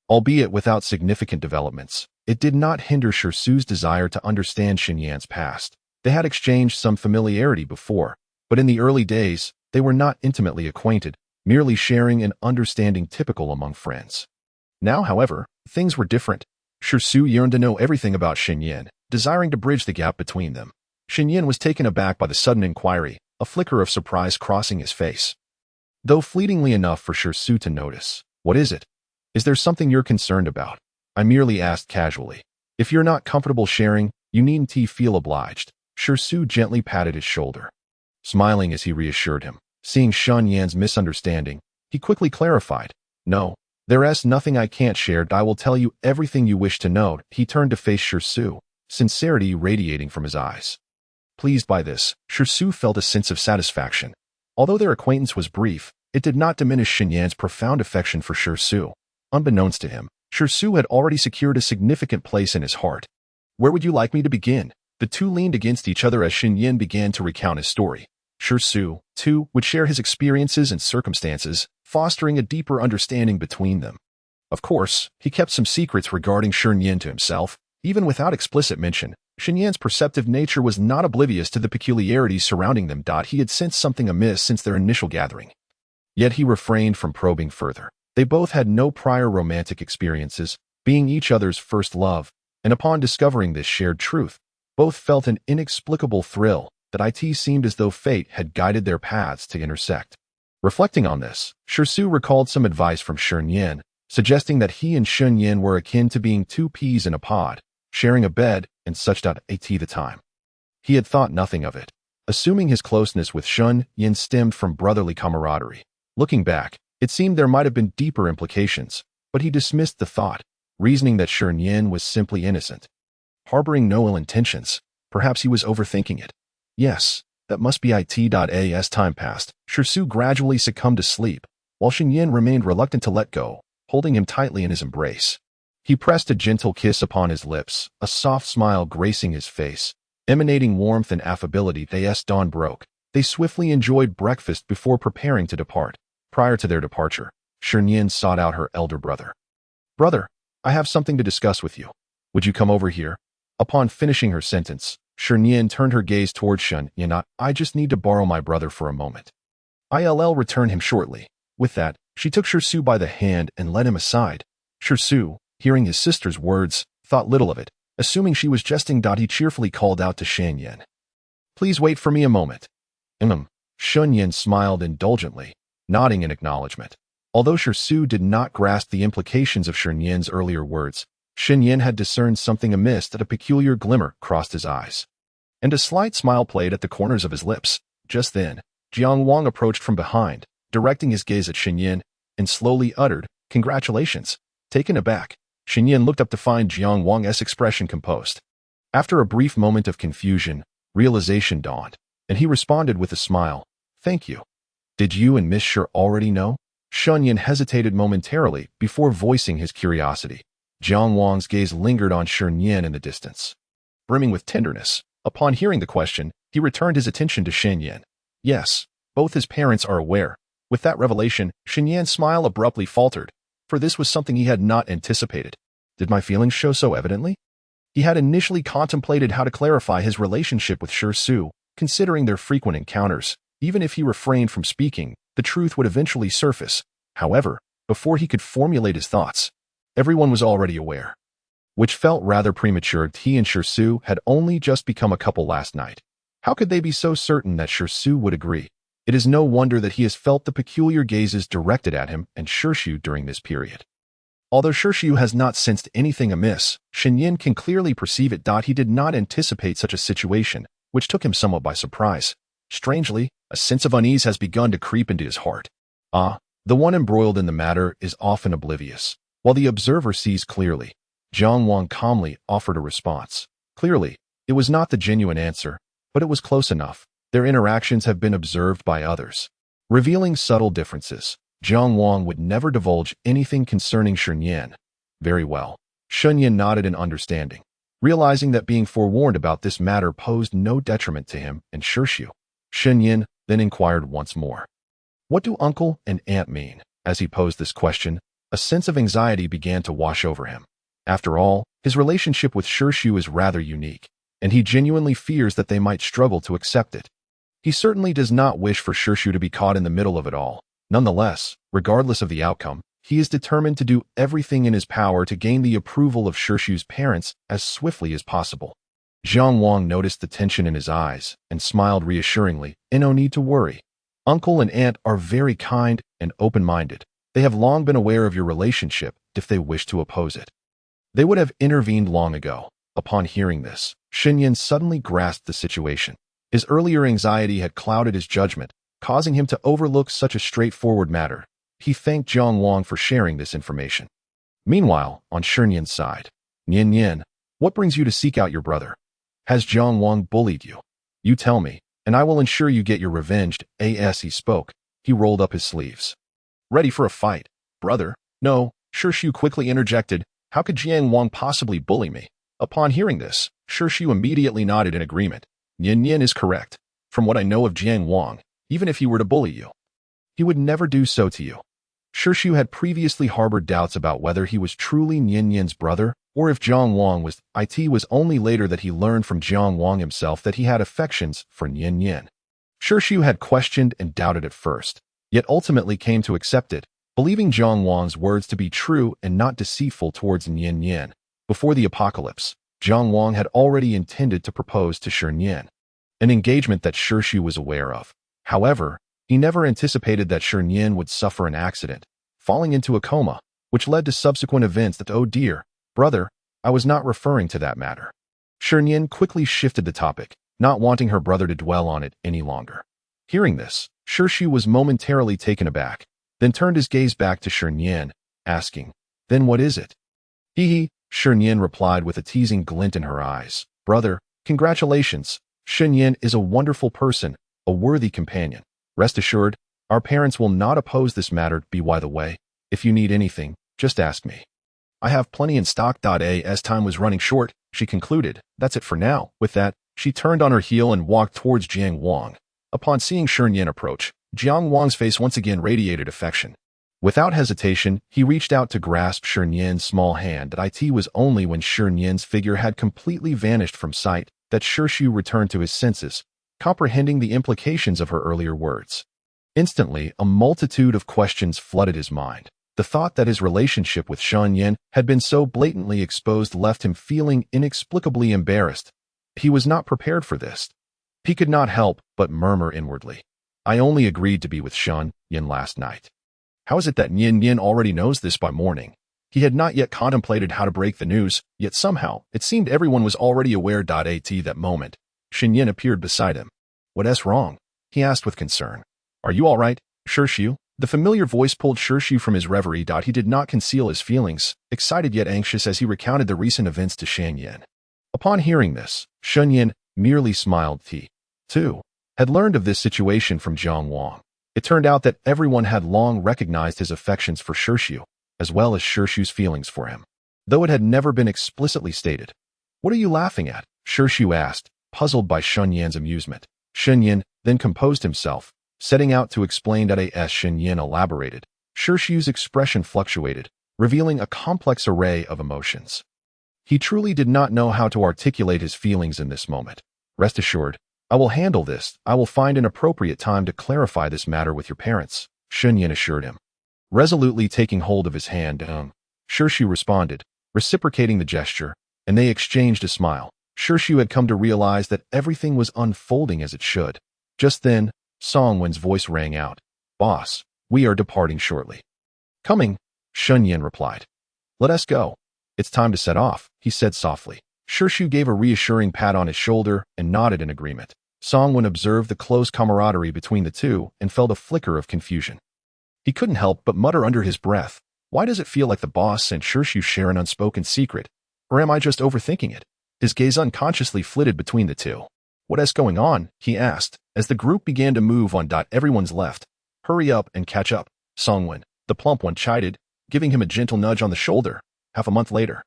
Albeit without significant developments, it did not hinder Shi's desire to understand Shi Nian's past. They had exchanged some familiarity before, but in the early days, they were not intimately acquainted, merely sharing an understanding typical among friends. Now, however, things were different. Shi yearned to know everything about Shi Nian, desiring to bridge the gap between them. Shi Nian was taken aback by the sudden inquiry, a flicker of surprise crossing his face. Though fleetingly enough for Shi to notice. What is it? Is there something you're concerned about? I merely asked casually. If you're not comfortable sharing, you needn't feel obliged. Shi gently patted his shoulder. Smiling as he reassured him. Seeing Shi Nian's misunderstanding, he quickly clarified. No, there's nothing I can't share. I will tell you everything you wish to know. He turned to face Shi, sincerity radiating from his eyes. Pleased by this, Shi felt a sense of satisfaction. Although their acquaintance was brief, it did not diminish Shi Nian's profound affection for Shi. Unbeknownst to him, Shi had already secured a significant place in his heart. Where would you like me to begin? The two leaned against each other as Shi Nian began to recount his story. Shi, too, would share his experiences and circumstances, fostering a deeper understanding between them. Of course, he kept some secrets regarding Shi Nian to himself. Even without explicit mention, Shi Nian's perceptive nature was not oblivious to the peculiarities surrounding them. He had sensed something amiss since their initial gathering. Yet he refrained from probing further. They both had no prior romantic experiences, being each other's first love, and upon discovering this shared truth, both felt an inexplicable thrill that it seemed as though fate had guided their paths to intersect. Reflecting on this, Shi recalled some advice from Shi Nian, suggesting that he and Shi Nian were akin to being two peas in a pod, sharing a bed and such. At the time, he had thought nothing of it, assuming his closeness with Shi Nian stemmed from brotherly camaraderie. Looking back, it seemed there might have been deeper implications, but he dismissed the thought, reasoning that Shi Nian was simply innocent. Harboring no ill intentions, perhaps he was overthinking it. Yes, that must be it. As time passed, Shi gradually succumbed to sleep, while Shi Nian remained reluctant to let go, holding him tightly in his embrace. He pressed a gentle kiss upon his lips, a soft smile gracing his face, emanating warmth and affability. As dawn broke, they swiftly enjoyed breakfast before preparing to depart. Prior to their departure, Shi Nian sought out her elder brother. Brother, I have something to discuss with you. Would you come over here? Upon finishing her sentence, Shi Nian turned her gaze towards Shi Nian. I just need to borrow my brother for a moment. I'll return him shortly. With that, she took Shi by the hand and led him aside. Shi, hearing his sister's words, thought little of it, assuming she was jesting. He cheerfully called out to Shi Nian. Please wait for me a moment. Shi Nian smiled indulgently, nodding in acknowledgement. Although Shi did not grasp the implications of Shi Nian's earlier words, Shi Nian had discerned something amiss. That a peculiar glimmer crossed his eyes, and a slight smile played at the corners of his lips. Just then, Jiang Wang approached from behind, directing his gaze at Shi Nian, and slowly uttered, "Congratulations." Taken aback, Shi Nian looked up to find Jiang Wang's expression composed. After a brief moment of confusion, realization dawned, and he responded with a smile. "Thank you. Did you and Miss Shi already know?" Shi Nian hesitated momentarily before voicing his curiosity. Jiang Wang's gaze lingered on Shi Nian in the distance. Brimming with tenderness, upon hearing the question, he returned his attention to Shi Nian. Yes, both his parents are aware. With that revelation, Shi Nian's smile abruptly faltered, for this was something he had not anticipated. Did my feelings show so evidently? He had initially contemplated how to clarify his relationship with Shi, considering their frequent encounters. Even if he refrained from speaking, the truth would eventually surface. However, before he could formulate his thoughts, everyone was already aware. Which felt rather premature. He and Shi had only just become a couple last night. How could they be so certain that Shi would agree? It is no wonder that he has felt the peculiar gazes directed at him and Shi during this period. Although Shi has not sensed anything amiss, Shi Nian can clearly perceive it. He did not anticipate such a situation, which took him somewhat by surprise. Strangely, a sense of unease has begun to creep into his heart. The one embroiled in the matter is often oblivious, while the observer sees clearly. Jiang Wang calmly offered a response. Clearly, it was not the genuine answer, but it was close enough. Their interactions have been observed by others, revealing subtle differences. Jiang Wang would never divulge anything concerning Shi Nian. Very well. Shi Nian nodded in understanding, realizing that being forewarned about this matter posed no detriment to him and Shi Nian then inquired once more. What do uncle and aunt mean? As he posed this question, a sense of anxiety began to wash over him. After all, his relationship with Shi is rather unique, and he genuinely fears that they might struggle to accept it. He certainly does not wish for Shi to be caught in the middle of it all. Nonetheless, regardless of the outcome, he is determined to do everything in his power to gain the approval of Shi's parents as swiftly as possible. Jiang Wang noticed the tension in his eyes and smiled reassuringly. No need to worry. Uncle and aunt are very kind and open-minded. They have long been aware of your relationship if they wish to oppose it. They would have intervened long ago. Upon hearing this, Shi Nian suddenly grasped the situation. His earlier anxiety had clouded his judgment, causing him to overlook such a straightforward matter. He thanked Jiang Wang for sharing this information. Meanwhile, on Shi Nian's side, Nian, what brings you to seek out your brother? Has Jiang Wang bullied you? You tell me, and I will ensure you get your revenge. As he spoke, he rolled up his sleeves. Ready for a fight, brother? No, Shi quickly interjected. How could Jiang Wang possibly bully me? Upon hearing this, Shi immediately nodded in agreement. Nian is correct. From what I know of Jiang Wang, even if he were to bully you, he would never do so to you. Shi had previously harbored doubts about whether he was truly Nian's brother or if Jiang Wang was. It was only later that he learned from Jiang Wang himself that he had affections for Nian. Shi had questioned and doubted at first, yet ultimately came to accept it, believing Jiang Wang's words to be true and not deceitful towards Nian. Before the apocalypse, Jiang Wang had already intended to propose to Shi Nian, an engagement that Shi was aware of. However, he never anticipated that Shi Nian would suffer an accident, falling into a coma, which led to subsequent events that, oh dear, brother, I was not referring to that matter. Shi Nian quickly shifted the topic, not wanting her brother to dwell on it any longer. Hearing this, Shi was momentarily taken aback, then turned his gaze back to Shi Nian, asking, then what is it? He, Shi Nian replied with a teasing glint in her eyes. Brother, congratulations. Shi Nian is a wonderful person, a worthy companion. Rest assured, our parents will not oppose this matter. By the way, if you need anything, just ask me. I have plenty in stock. As time was running short, she concluded, that's it for now. With that, she turned on her heel and walked towards Jiang Wang. Upon seeing Shi Nian approach, Jiang Wang's face once again radiated affection. Without hesitation, he reached out to grasp Shi Nian's small hand. It was only when Shi Nian's figure had completely vanished from sight that Shi returned to his senses, comprehending the implications of her earlier words. Instantly, a multitude of questions flooded his mind. The thought that his relationship with Shi Nian had been so blatantly exposed left him feeling inexplicably embarrassed. He was not prepared for this. He could not help but murmur inwardly, I only agreed to be with Shi Nian last night. How is it that Nian already knows this by morning? He had not yet contemplated how to break the news, yet somehow, it seemed everyone was already aware. At that moment, Shi Nian appeared beside him. What's wrong? He asked with concern. Are you all right, Shi? The familiar voice pulled Shi from his reverie. He did not conceal his feelings, excited yet anxious as he recounted the recent events to Shi Nian. Upon hearing this, Shi Nian merely smiled. He, too, had learned of this situation from Jiang Wang. It turned out that everyone had long recognized his affections for Shi, as well as Shi's feelings for him, though it had never been explicitly stated. What are you laughing at? Shi asked, puzzled by Shi Nian's amusement. Shi Nian then composed himself, setting out to explain. As Shi Nian elaborated, Shi's expression fluctuated, revealing a complex array of emotions. He truly did not know how to articulate his feelings in this moment. Rest assured, I will handle this. I will find an appropriate time to clarify this matter with your parents, Shi Nian assured him. Resolutely taking hold of his hand, Shi responded, reciprocating the gesture, and they exchanged a smile. Shi had come to realize that everything was unfolding as it should. Just then, Song Wen's voice rang out. Boss, we are departing shortly. Coming, Shi Nian replied. Let us go. It's time to set off, he said softly. Shi gave a reassuring pat on his shoulder and nodded in agreement. Song Wen observed the close camaraderie between the two and felt a flicker of confusion. He couldn't help but mutter under his breath, why does it feel like the boss and Shi share an unspoken secret? Or am I just overthinking it? His gaze unconsciously flitted between the two. What's going on? He asked, as the group began to move on. Everyone's left. Hurry up and catch up. Songwon, the plump one, chided, giving him a gentle nudge on the shoulder. Half a month later,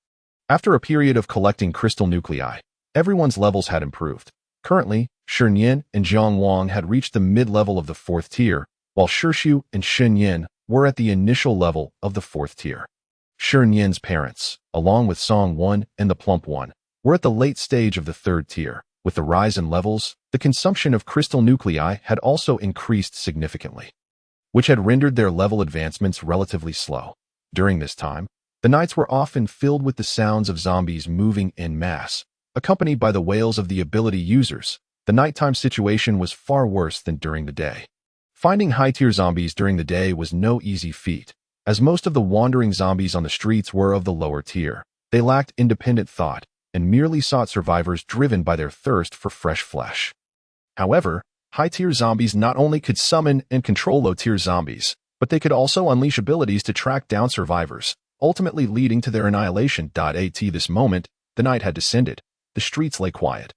after a period of collecting crystal nuclei, everyone's levels had improved. Currently, Shi Nian and Jiang Wang had reached the mid-level of the 4th tier, while Shi and Shi Nian were at the initial level of the 4th tier. Shi Nian's parents, along with Song One and the plump one, were at the late stage of the 3rd tier. With the rise in levels, the consumption of crystal nuclei had also increased significantly, which had rendered their level advancements relatively slow. During this time, the nights were often filled with the sounds of zombies moving en masse, accompanied by the wails of the ability users. The nighttime situation was far worse than during the day. Finding high-tier zombies during the day was no easy feat, as most of the wandering zombies on the streets were of the lower tier. They lacked independent thought and merely sought survivors driven by their thirst for fresh flesh. However, high-tier zombies not only could summon and control low-tier zombies, but they could also unleash abilities to track down survivors, ultimately leading to their annihilation. At this moment, the night had descended. The streets lay quiet,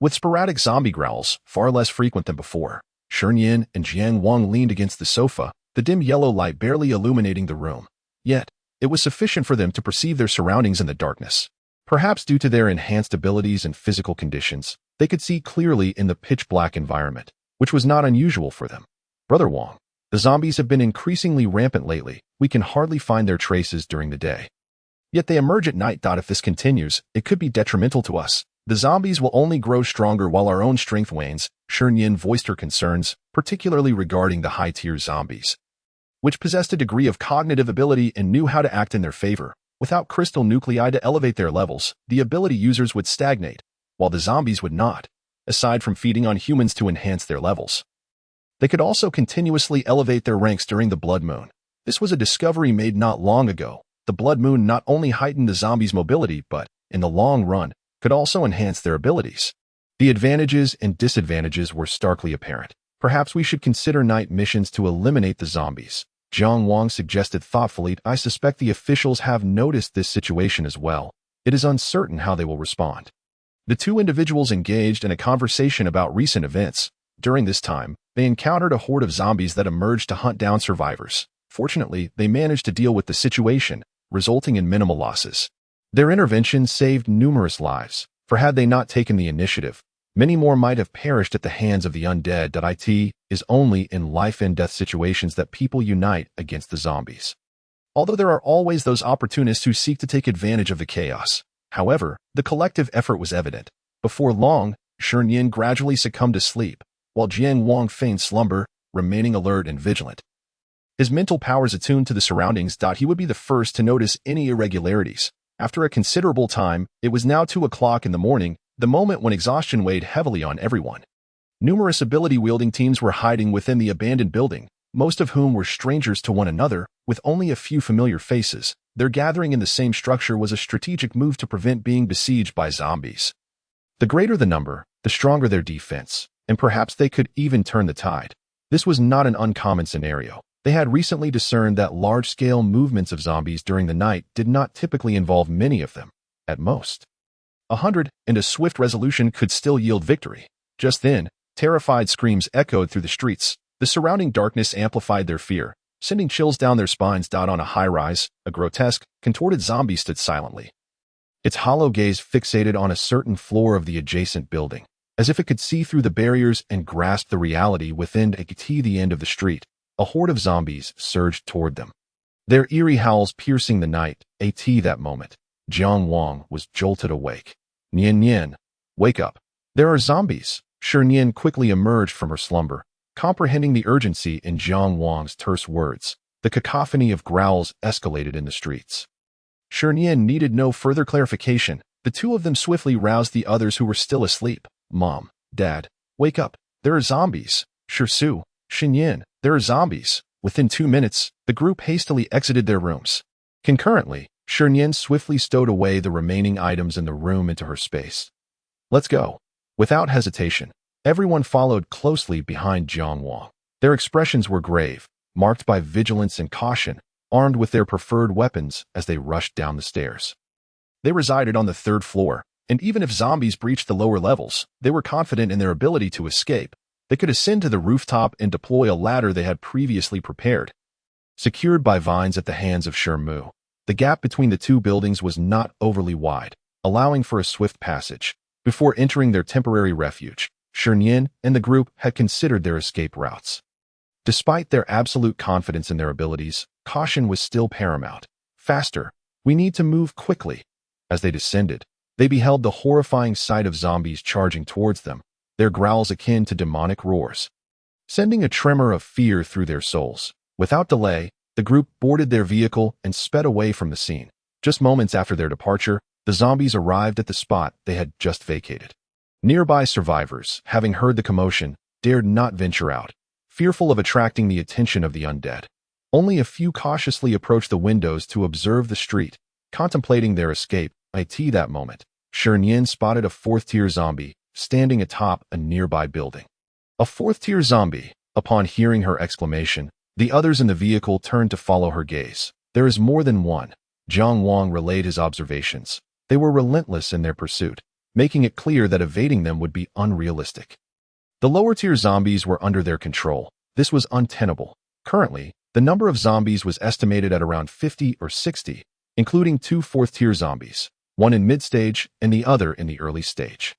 with sporadic zombie growls far less frequent than before. Shi Nian and Jiang Wang leaned against the sofa, the dim yellow light barely illuminating the room. Yet, it was sufficient for them to perceive their surroundings in the darkness. Perhaps due to their enhanced abilities and physical conditions, they could see clearly in the pitch-black environment, which was not unusual for them. Brother Wang, the zombies have been increasingly rampant lately. We can hardly find their traces during the day. Yet they emerge at night. If this continues, it could be detrimental to us. The zombies will only grow stronger while our own strength wanes. Shi Nian voiced her concerns, particularly regarding the high-tier zombies, which possessed a degree of cognitive ability and knew how to act in their favor. Without crystal nuclei to elevate their levels, the ability users would stagnate, while the zombies would not, aside from feeding on humans to enhance their levels. They could also continuously elevate their ranks during the blood moon. This was a discovery made not long ago. The blood moon not only heightened the zombies' mobility, but, in the long run, could also enhance their abilities. The advantages and disadvantages were starkly apparent. Perhaps we should consider night missions to eliminate the zombies. Jiang Wang suggested thoughtfully. I suspect the officials have noticed this situation as well. It is uncertain how they will respond. The two individuals engaged in a conversation about recent events. During this time, they encountered a horde of zombies that emerged to hunt down survivors. Fortunately, they managed to deal with the situation, resulting in minimal losses. Their intervention saved numerous lives, for had they not taken the initiative, many more might have perished at the hands of the undead. It is only in life-and-death situations that people unite against the zombies. Although there are always those opportunists who seek to take advantage of the chaos. However, the collective effort was evident. Before long, Shi Nian gradually succumbed to sleep, while Jiang Wang feigned slumber, remaining alert and vigilant. His mental powers attuned to the surroundings. He would be the first to notice any irregularities. After a considerable time, it was now 2 o'clock in the morning, the moment when exhaustion weighed heavily on everyone. Numerous ability-wielding teams were hiding within the abandoned building, most of whom were strangers to one another, with only a few familiar faces. Their gathering in the same structure was a strategic move to prevent being besieged by zombies. The greater the number, the stronger their defense, and perhaps they could even turn the tide. This was not an uncommon scenario. They had recently discerned that large-scale movements of zombies during the night did not typically involve many of them. At most, 100, and a swift resolution could still yield victory. Just then, terrified screams echoed through the streets. The surrounding darkness amplified their fear, sending chills down their spines. On a high-rise, a grotesque, contorted zombie stood silently, its hollow gaze fixated on a certain floor of the adjacent building, as if it could see through the barriers and grasp the reality within. The end of the street, a horde of zombies surged toward them, their eerie howls piercing the night. That moment, Jiang Wang was jolted awake. Nian Nian, wake up. There are zombies. Shi Nian quickly emerged from her slumber, comprehending the urgency in Jiang Wang's terse words. The cacophony of growls escalated in the streets. Shi Nian needed no further clarification. The two of them swiftly roused the others who were still asleep. Mom, Dad, wake up. There are zombies. Shi Nian, there are zombies. Within 2 minutes, the group hastily exited their rooms. Concurrently, Shi Nian swiftly stowed away the remaining items in the room into her space. Let's go. Without hesitation, everyone followed closely behind Jiang Wang. Their expressions were grave, marked by vigilance and caution, armed with their preferred weapons as they rushed down the stairs. They resided on the 3rd floor, and even if zombies breached the lower levels, they were confident in their ability to escape. They could ascend to the rooftop and deploy a ladder they had previously prepared. secured by vines at the hands of Shermu. The gap between the two buildings was not overly wide, allowing for a swift passage. Before entering their temporary refuge, Shi Nian and the group had considered their escape routes. Despite their absolute confidence in their abilities, caution was still paramount. Faster, we need to move quickly. As they descended, they beheld the horrifying sight of zombies charging towards them, their growls akin to demonic roars, sending a tremor of fear through their souls. Without delay, the group boarded their vehicle and sped away from the scene. Just moments after their departure, the zombies arrived at the spot they had just vacated. Nearby survivors, having heard the commotion, dared not venture out, fearful of attracting the attention of the undead. Only a few cautiously approached the windows to observe the street, contemplating their escape. At that moment, Shi Nian spotted a fourth-tier zombie standing atop a nearby building. A fourth-tier zombie. Upon hearing her exclamation, the others in the vehicle turned to follow her gaze. There is more than one. Jiang Wang relayed his observations. They were relentless in their pursuit, making it clear that evading them would be unrealistic. The lower-tier zombies were under their control. This was untenable. Currently, the number of zombies was estimated at around 50 or 60, including 2 fourth-tier zombies, one in mid-stage and the other in the early stage.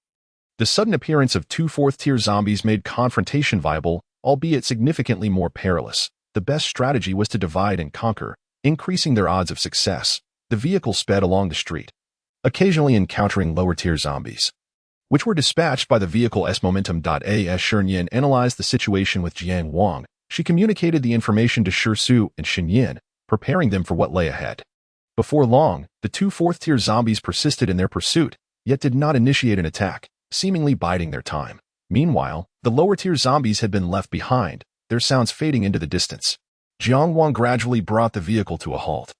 The sudden appearance of 2 fourth-tier zombies made confrontation viable, albeit significantly more perilous. The best strategy was to divide and conquer, increasing their odds of success. The vehicle sped along the street, occasionally encountering lower-tier zombies, which were dispatched by the vehicle's momentum. As Shi Nian analyzed the situation with Jiang Wang, she communicated the information to Shi Su and Shi Nian, preparing them for what lay ahead. Before long, the 2 fourth-tier zombies persisted in their pursuit, yet did not initiate an attack, seemingly biding their time. Meanwhile, the lower-tier zombies had been left behind, their sounds fading into the distance. Jiang Wang gradually brought the vehicle to a halt.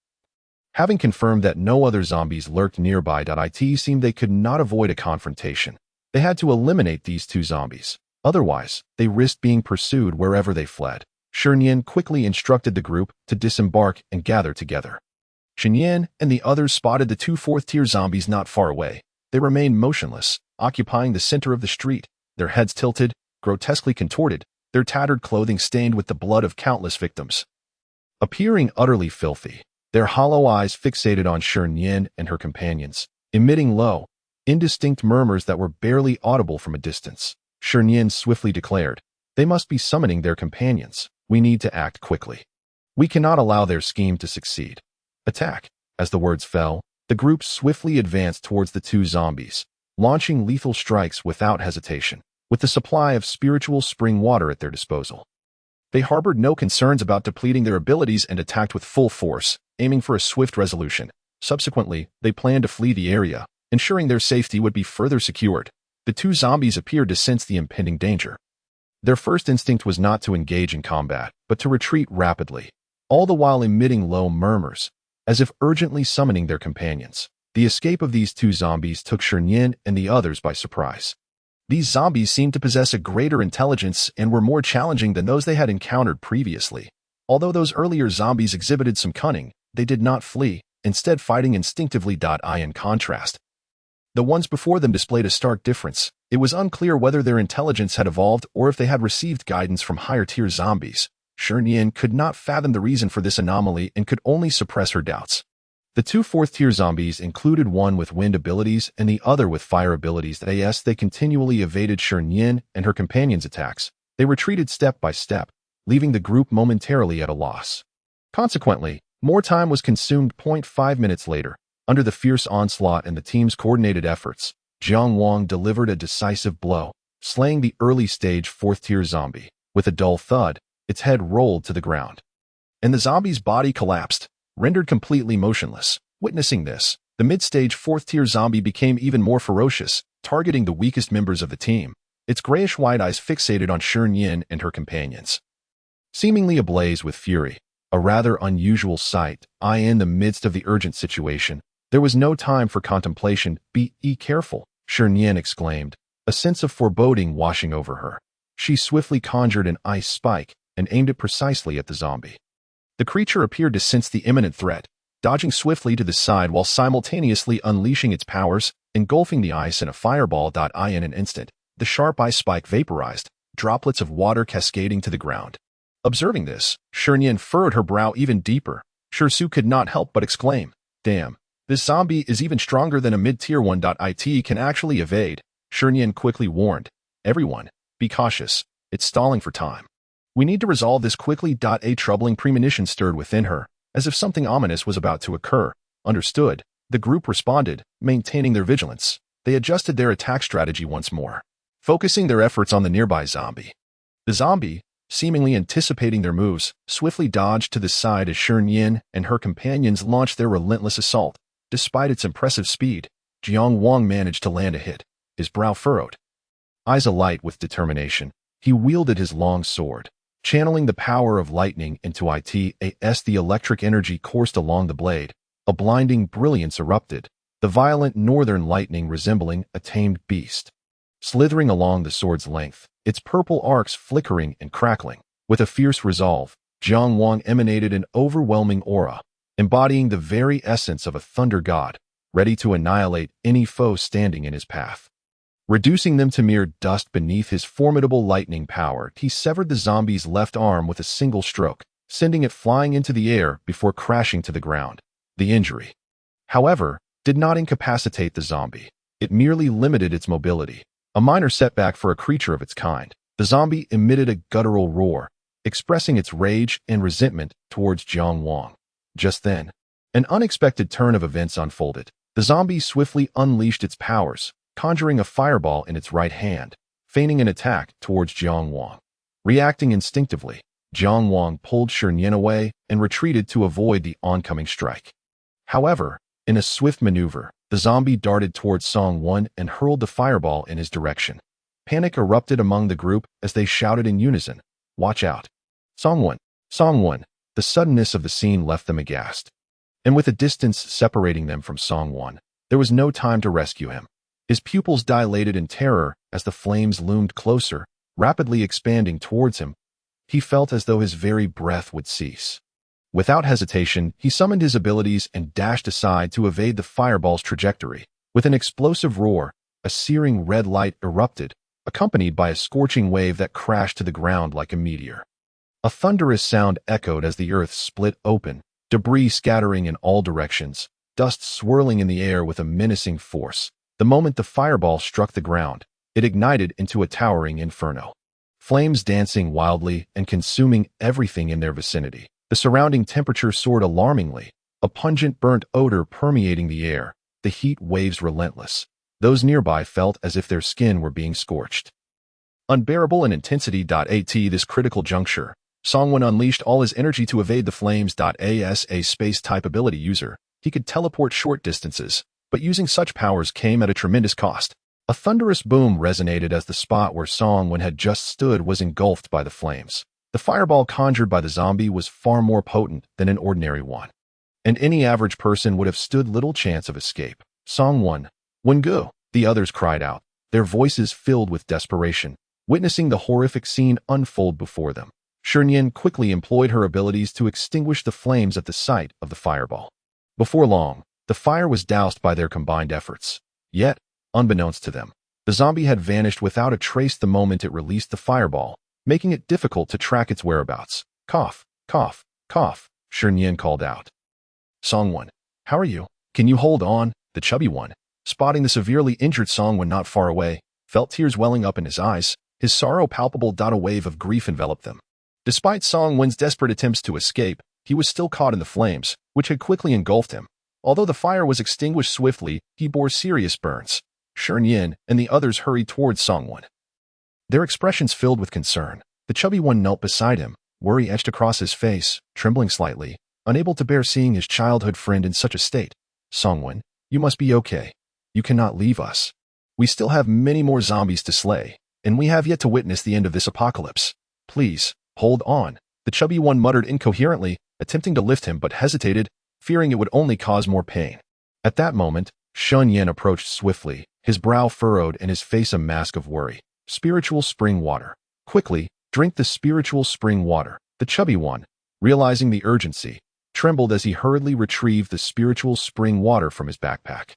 Having confirmed that no other zombies lurked nearby, it seemed they could not avoid a confrontation. They had to eliminate these 2 zombies. Otherwise, they risked being pursued wherever they fled. Shi Nian quickly instructed the group to disembark and gather together. Shi Nian and the others spotted the 2 fourth-tier zombies not far away. They remained motionless, occupying the center of the street, their heads tilted, grotesquely contorted, their tattered clothing stained with the blood of countless victims. Appearing utterly filthy, their hollow eyes fixated on Shi Nian and her companions, emitting low, indistinct murmurs that were barely audible from a distance. Shi Nian swiftly declared, "They must be summoning their companions. We need to act quickly. We cannot allow their scheme to succeed. Attack." As the words fell, the group swiftly advanced towards the 2 zombies, launching lethal strikes without hesitation, with the supply of spiritual spring water at their disposal. They harbored no concerns about depleting their abilities and attacked with full force, aiming for a swift resolution. Subsequently, they planned to flee the area, ensuring their safety would be further secured. The 2 zombies appeared to sense the impending danger. Their first instinct was not to engage in combat, but to retreat rapidly, all the while emitting low murmurs, as if urgently summoning their companions. The escape of these 2 zombies took Shi Nian and the others by surprise. These zombies seemed to possess a greater intelligence and were more challenging than those they had encountered previously. Although those earlier zombies exhibited some cunning, they did not flee, instead fighting instinctively. In contrast, the ones before them displayed a stark difference. It was unclear whether their intelligence had evolved or if they had received guidance from higher-tier zombies. Shi Nian could not fathom the reason for this anomaly and could only suppress her doubts. The 2 fourth-tier zombies included one with wind abilities and the other with fire abilities. As they continually evaded Shi Nian and her companions' attacks, they retreated step by step, leaving the group momentarily at a loss. Consequently, more time was consumed. 5 minutes later, under the fierce onslaught and the team's coordinated efforts, Jiang Wang delivered a decisive blow, slaying the early-stage 4th-tier zombie. With a dull thud, its head rolled to the ground, and the zombie's body collapsed, rendered completely motionless. Witnessing this, the mid-stage 4th-tier zombie became even more ferocious, targeting the weakest members of the team, its grayish-white eyes fixated on Shi Nian and her companions. Seemingly ablaze with fury, a rather unusual sight. In the midst of the urgent situation, there was no time for contemplation. Be careful, Shi Nian exclaimed, a sense of foreboding washing over her. She swiftly conjured an ice spike and aimed it precisely at the zombie. The creature appeared to sense the imminent threat, dodging swiftly to the side while simultaneously unleashing its powers, engulfing the ice in a fireball. In an instant, the sharp ice spike vaporized, droplets of water cascading to the ground. Observing this, Shi Nian furrowed her brow even deeper. Su could not help but exclaim, "Damn, this zombie is even stronger than a mid-tier one. It can actually evade." Shi Nian quickly warned, "Everyone, be cautious. It's stalling for time. We need to resolve this quickly." A troubling premonition stirred within her, as if something ominous was about to occur. Understood, the group responded, maintaining their vigilance. They adjusted their attack strategy once more, focusing their efforts on the nearby zombie. The zombie, seemingly anticipating their moves, swiftly dodged to the side as Shi Nian and her companions launched their relentless assault. Despite its impressive speed, Jiang Wang managed to land a hit, his brow furrowed. Eyes alight with determination, he wielded his long sword, channeling the power of lightning into it. As the electric energy coursed along the blade, a blinding brilliance erupted, the violent northern lightning resembling a tamed beast, slithering along the sword's length, its purple arcs flickering and crackling. With a fierce resolve, Jiang Wang emanated an overwhelming aura, embodying the very essence of a thunder god, ready to annihilate any foe standing in his path. Reducing them to mere dust beneath his formidable lightning power, he severed the zombie's left arm with a single stroke, sending it flying into the air before crashing to the ground. The injury, however, did not incapacitate the zombie. It merely limited its mobility, a minor setback for a creature of its kind. The zombie emitted a guttural roar, expressing its rage and resentment towards Jiang Wang. Just then, an unexpected turn of events unfolded. The zombie swiftly unleashed its powers, conjuring a fireball in its right hand, feigning an attack towards Jiang Wang. Reacting instinctively, Jiang Wang pulled Shi Nian away and retreated to avoid the oncoming strike. However, in a swift maneuver, the zombie darted towards Song Wan and hurled the fireball in his direction. Panic erupted among the group as they shouted in unison, "Watch out! Song Wan! Song Wan!" The suddenness of the scene left them aghast. And with a distance separating them from Song Wan, there was no time to rescue him. His pupils dilated in terror as the flames loomed closer, rapidly expanding towards him. He felt as though his very breath would cease. Without hesitation, he summoned his abilities and dashed aside to evade the fireball's trajectory. With an explosive roar, a searing red light erupted, accompanied by a scorching wave that crashed to the ground like a meteor. A thunderous sound echoed as the earth split open, debris scattering in all directions, dust swirling in the air with a menacing force. The moment the fireball struck the ground, it ignited into a towering inferno, flames dancing wildly and consuming everything in their vicinity. The surrounding temperature soared alarmingly, a pungent burnt odor permeating the air, the heat waves relentless. Those nearby felt as if their skin were being scorched. Unbearable in intensity. At this critical juncture, Songwon unleashed all his energy to evade the flames. As a space-type ability user, he could teleport short distances, but using such powers came at a tremendous cost. A thunderous boom resonated as the spot where Songwon had just stood was engulfed by the flames. The fireball conjured by the zombie was far more potent than an ordinary one, and any average person would have stood little chance of escape. Songwon, Wengu, the others cried out, their voices filled with desperation, witnessing the horrific scene unfold before them. Shi Nian quickly employed her abilities to extinguish the flames at the sight of the fireball. Before long, the fire was doused by their combined efforts. Yet, unbeknownst to them, the zombie had vanished without a trace the moment it released the fireball, making it difficult to track its whereabouts. "Cough, cough, cough," Shi Nian called out. "Songwon, how are you? Can you hold on?" The chubby one, spotting the severely injured Songwon not far away, felt tears welling up in his eyes, his sorrow palpable. A wave of grief enveloped them. Despite Songwon's desperate attempts to escape, he was still caught in the flames, which had quickly engulfed him. Although the fire was extinguished swiftly, he bore serious burns. Shi Nian and the others hurried towards Songwon, their expressions filled with concern. The chubby one knelt beside him, worry etched across his face, trembling slightly, unable to bear seeing his childhood friend in such a state. "Songwon, you must be okay. You cannot leave us. We still have many more zombies to slay, and we have yet to witness the end of this apocalypse. Please, hold on." The chubby one muttered incoherently, attempting to lift him but hesitated, fearing it would only cause more pain. At that moment, Shi Nian approached swiftly, his brow furrowed and his face a mask of worry. "Spiritual spring water. Quickly, drink the spiritual spring water." The chubby one, realizing the urgency, trembled as he hurriedly retrieved the spiritual spring water from his backpack.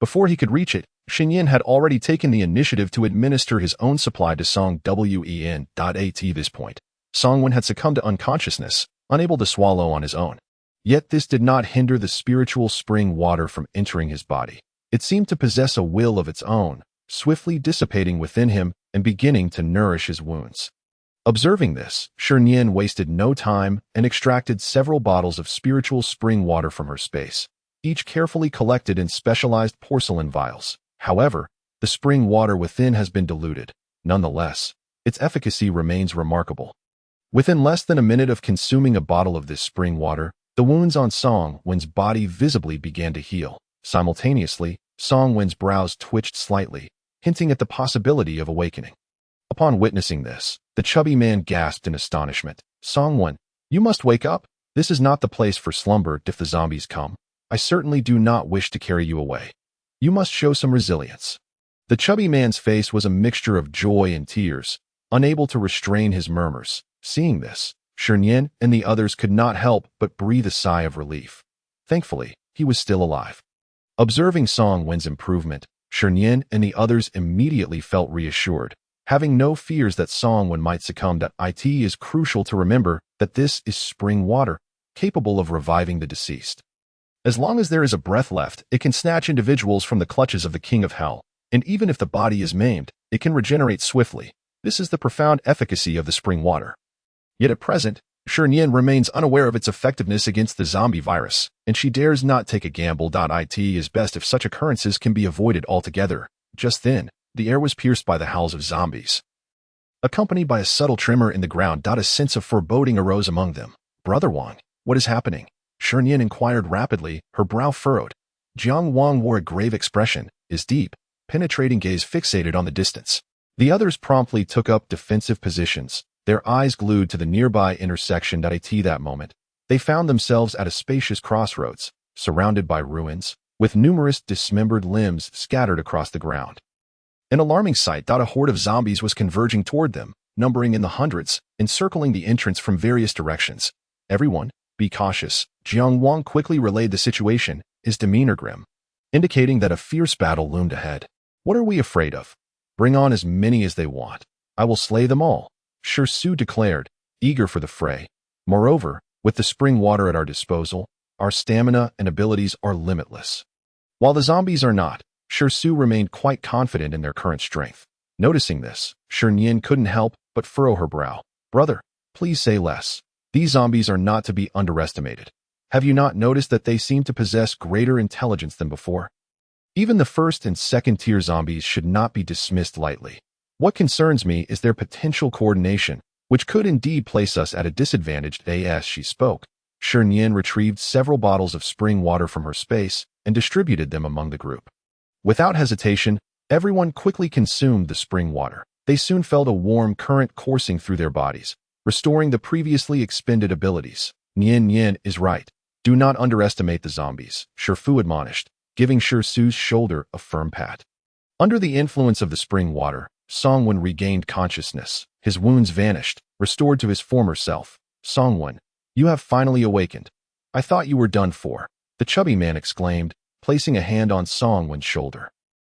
Before he could reach it, Shi Nian had already taken the initiative to administer his own supply to Song Wen. At this point, Songwen had succumbed to unconsciousness, unable to swallow on his own. Yet this did not hinder the spiritual spring water from entering his body. It seemed to possess a will of its own, swiftly dissipating within him and beginning to nourish his wounds. Observing this, Shi Nian wasted no time and extracted several bottles of spiritual spring water from her space, each carefully collected in specialized porcelain vials. However, the spring water within has been diluted. Nonetheless, its efficacy remains remarkable. Within less than a minute of consuming a bottle of this spring water, the wounds on Songwen's body visibly began to heal. Simultaneously, Songwen's brows twitched slightly, hinting at the possibility of awakening. Upon witnessing this, the chubby man gasped in astonishment. Songwen, you must wake up. This is not the place for slumber if the zombies come. I certainly do not wish to carry you away. You must show some resilience. The chubby man's face was a mixture of joy and tears, unable to restrain his murmurs. Seeing this, Shi Nian and the others could not help but breathe a sigh of relief. Thankfully, he was still alive. Observing Songwen's improvement, Shi Nian and the others immediately felt reassured. Having no fears that Songwen might succumb, it is crucial to remember that this is spring water, capable of reviving the deceased. As long as there is a breath left, it can snatch individuals from the clutches of the King of Hell, and even if the body is maimed, it can regenerate swiftly. This is the profound efficacy of the spring water. Yet at present, Shi Nian remains unaware of its effectiveness against the zombie virus, and she dares not take a gamble. It is best if such occurrences can be avoided altogether. Just then, the air was pierced by the howls of zombies. Accompanied by a subtle tremor in the ground, a sense of foreboding arose among them. Brother Wang, what is happening? Shi Nian inquired rapidly, her brow furrowed. Jiang Wang wore a grave expression, his deep, penetrating gaze fixated on the distance. The others promptly took up defensive positions, their eyes glued to the nearby intersection. At that moment, they found themselves at a spacious crossroads, surrounded by ruins, with numerous dismembered limbs scattered across the ground. An alarming sight. A horde of zombies was converging toward them, numbering in the hundreds, encircling the entrance from various directions. Everyone, be cautious. Jiang Wang quickly relayed the situation, his demeanor grim, indicating that a fierce battle loomed ahead. What are we afraid of? Bring on as many as they want. I will slay them all, Shi Su declared, eager for the fray. Moreover, with the spring water at our disposal, our stamina and abilities are limitless. While the zombies are not, Shi Su remained quite confident in their current strength. Noticing this, Shi Nian couldn't help but furrow her brow. Brother, please say less. These zombies are not to be underestimated. Have you not noticed that they seem to possess greater intelligence than before? Even the first and second tier zombies should not be dismissed lightly. What concerns me is their potential coordination, which could indeed place us at a disadvantage. As she spoke, Shi Nian retrieved several bottles of spring water from her space and distributed them among the group. Without hesitation, everyone quickly consumed the spring water. They soon felt a warm current coursing through their bodies, restoring the previously expended abilities. Nian is right. Do not underestimate the zombies, Shi Fu admonished, giving Shi Su's shoulder a firm pat. Under the influence of the spring water, Songwen regained consciousness. His wounds vanished, restored to his former self. Songwen, you have finally awakened. I thought you were done for, the chubby man exclaimed, placing a hand on Songwen's shoulder.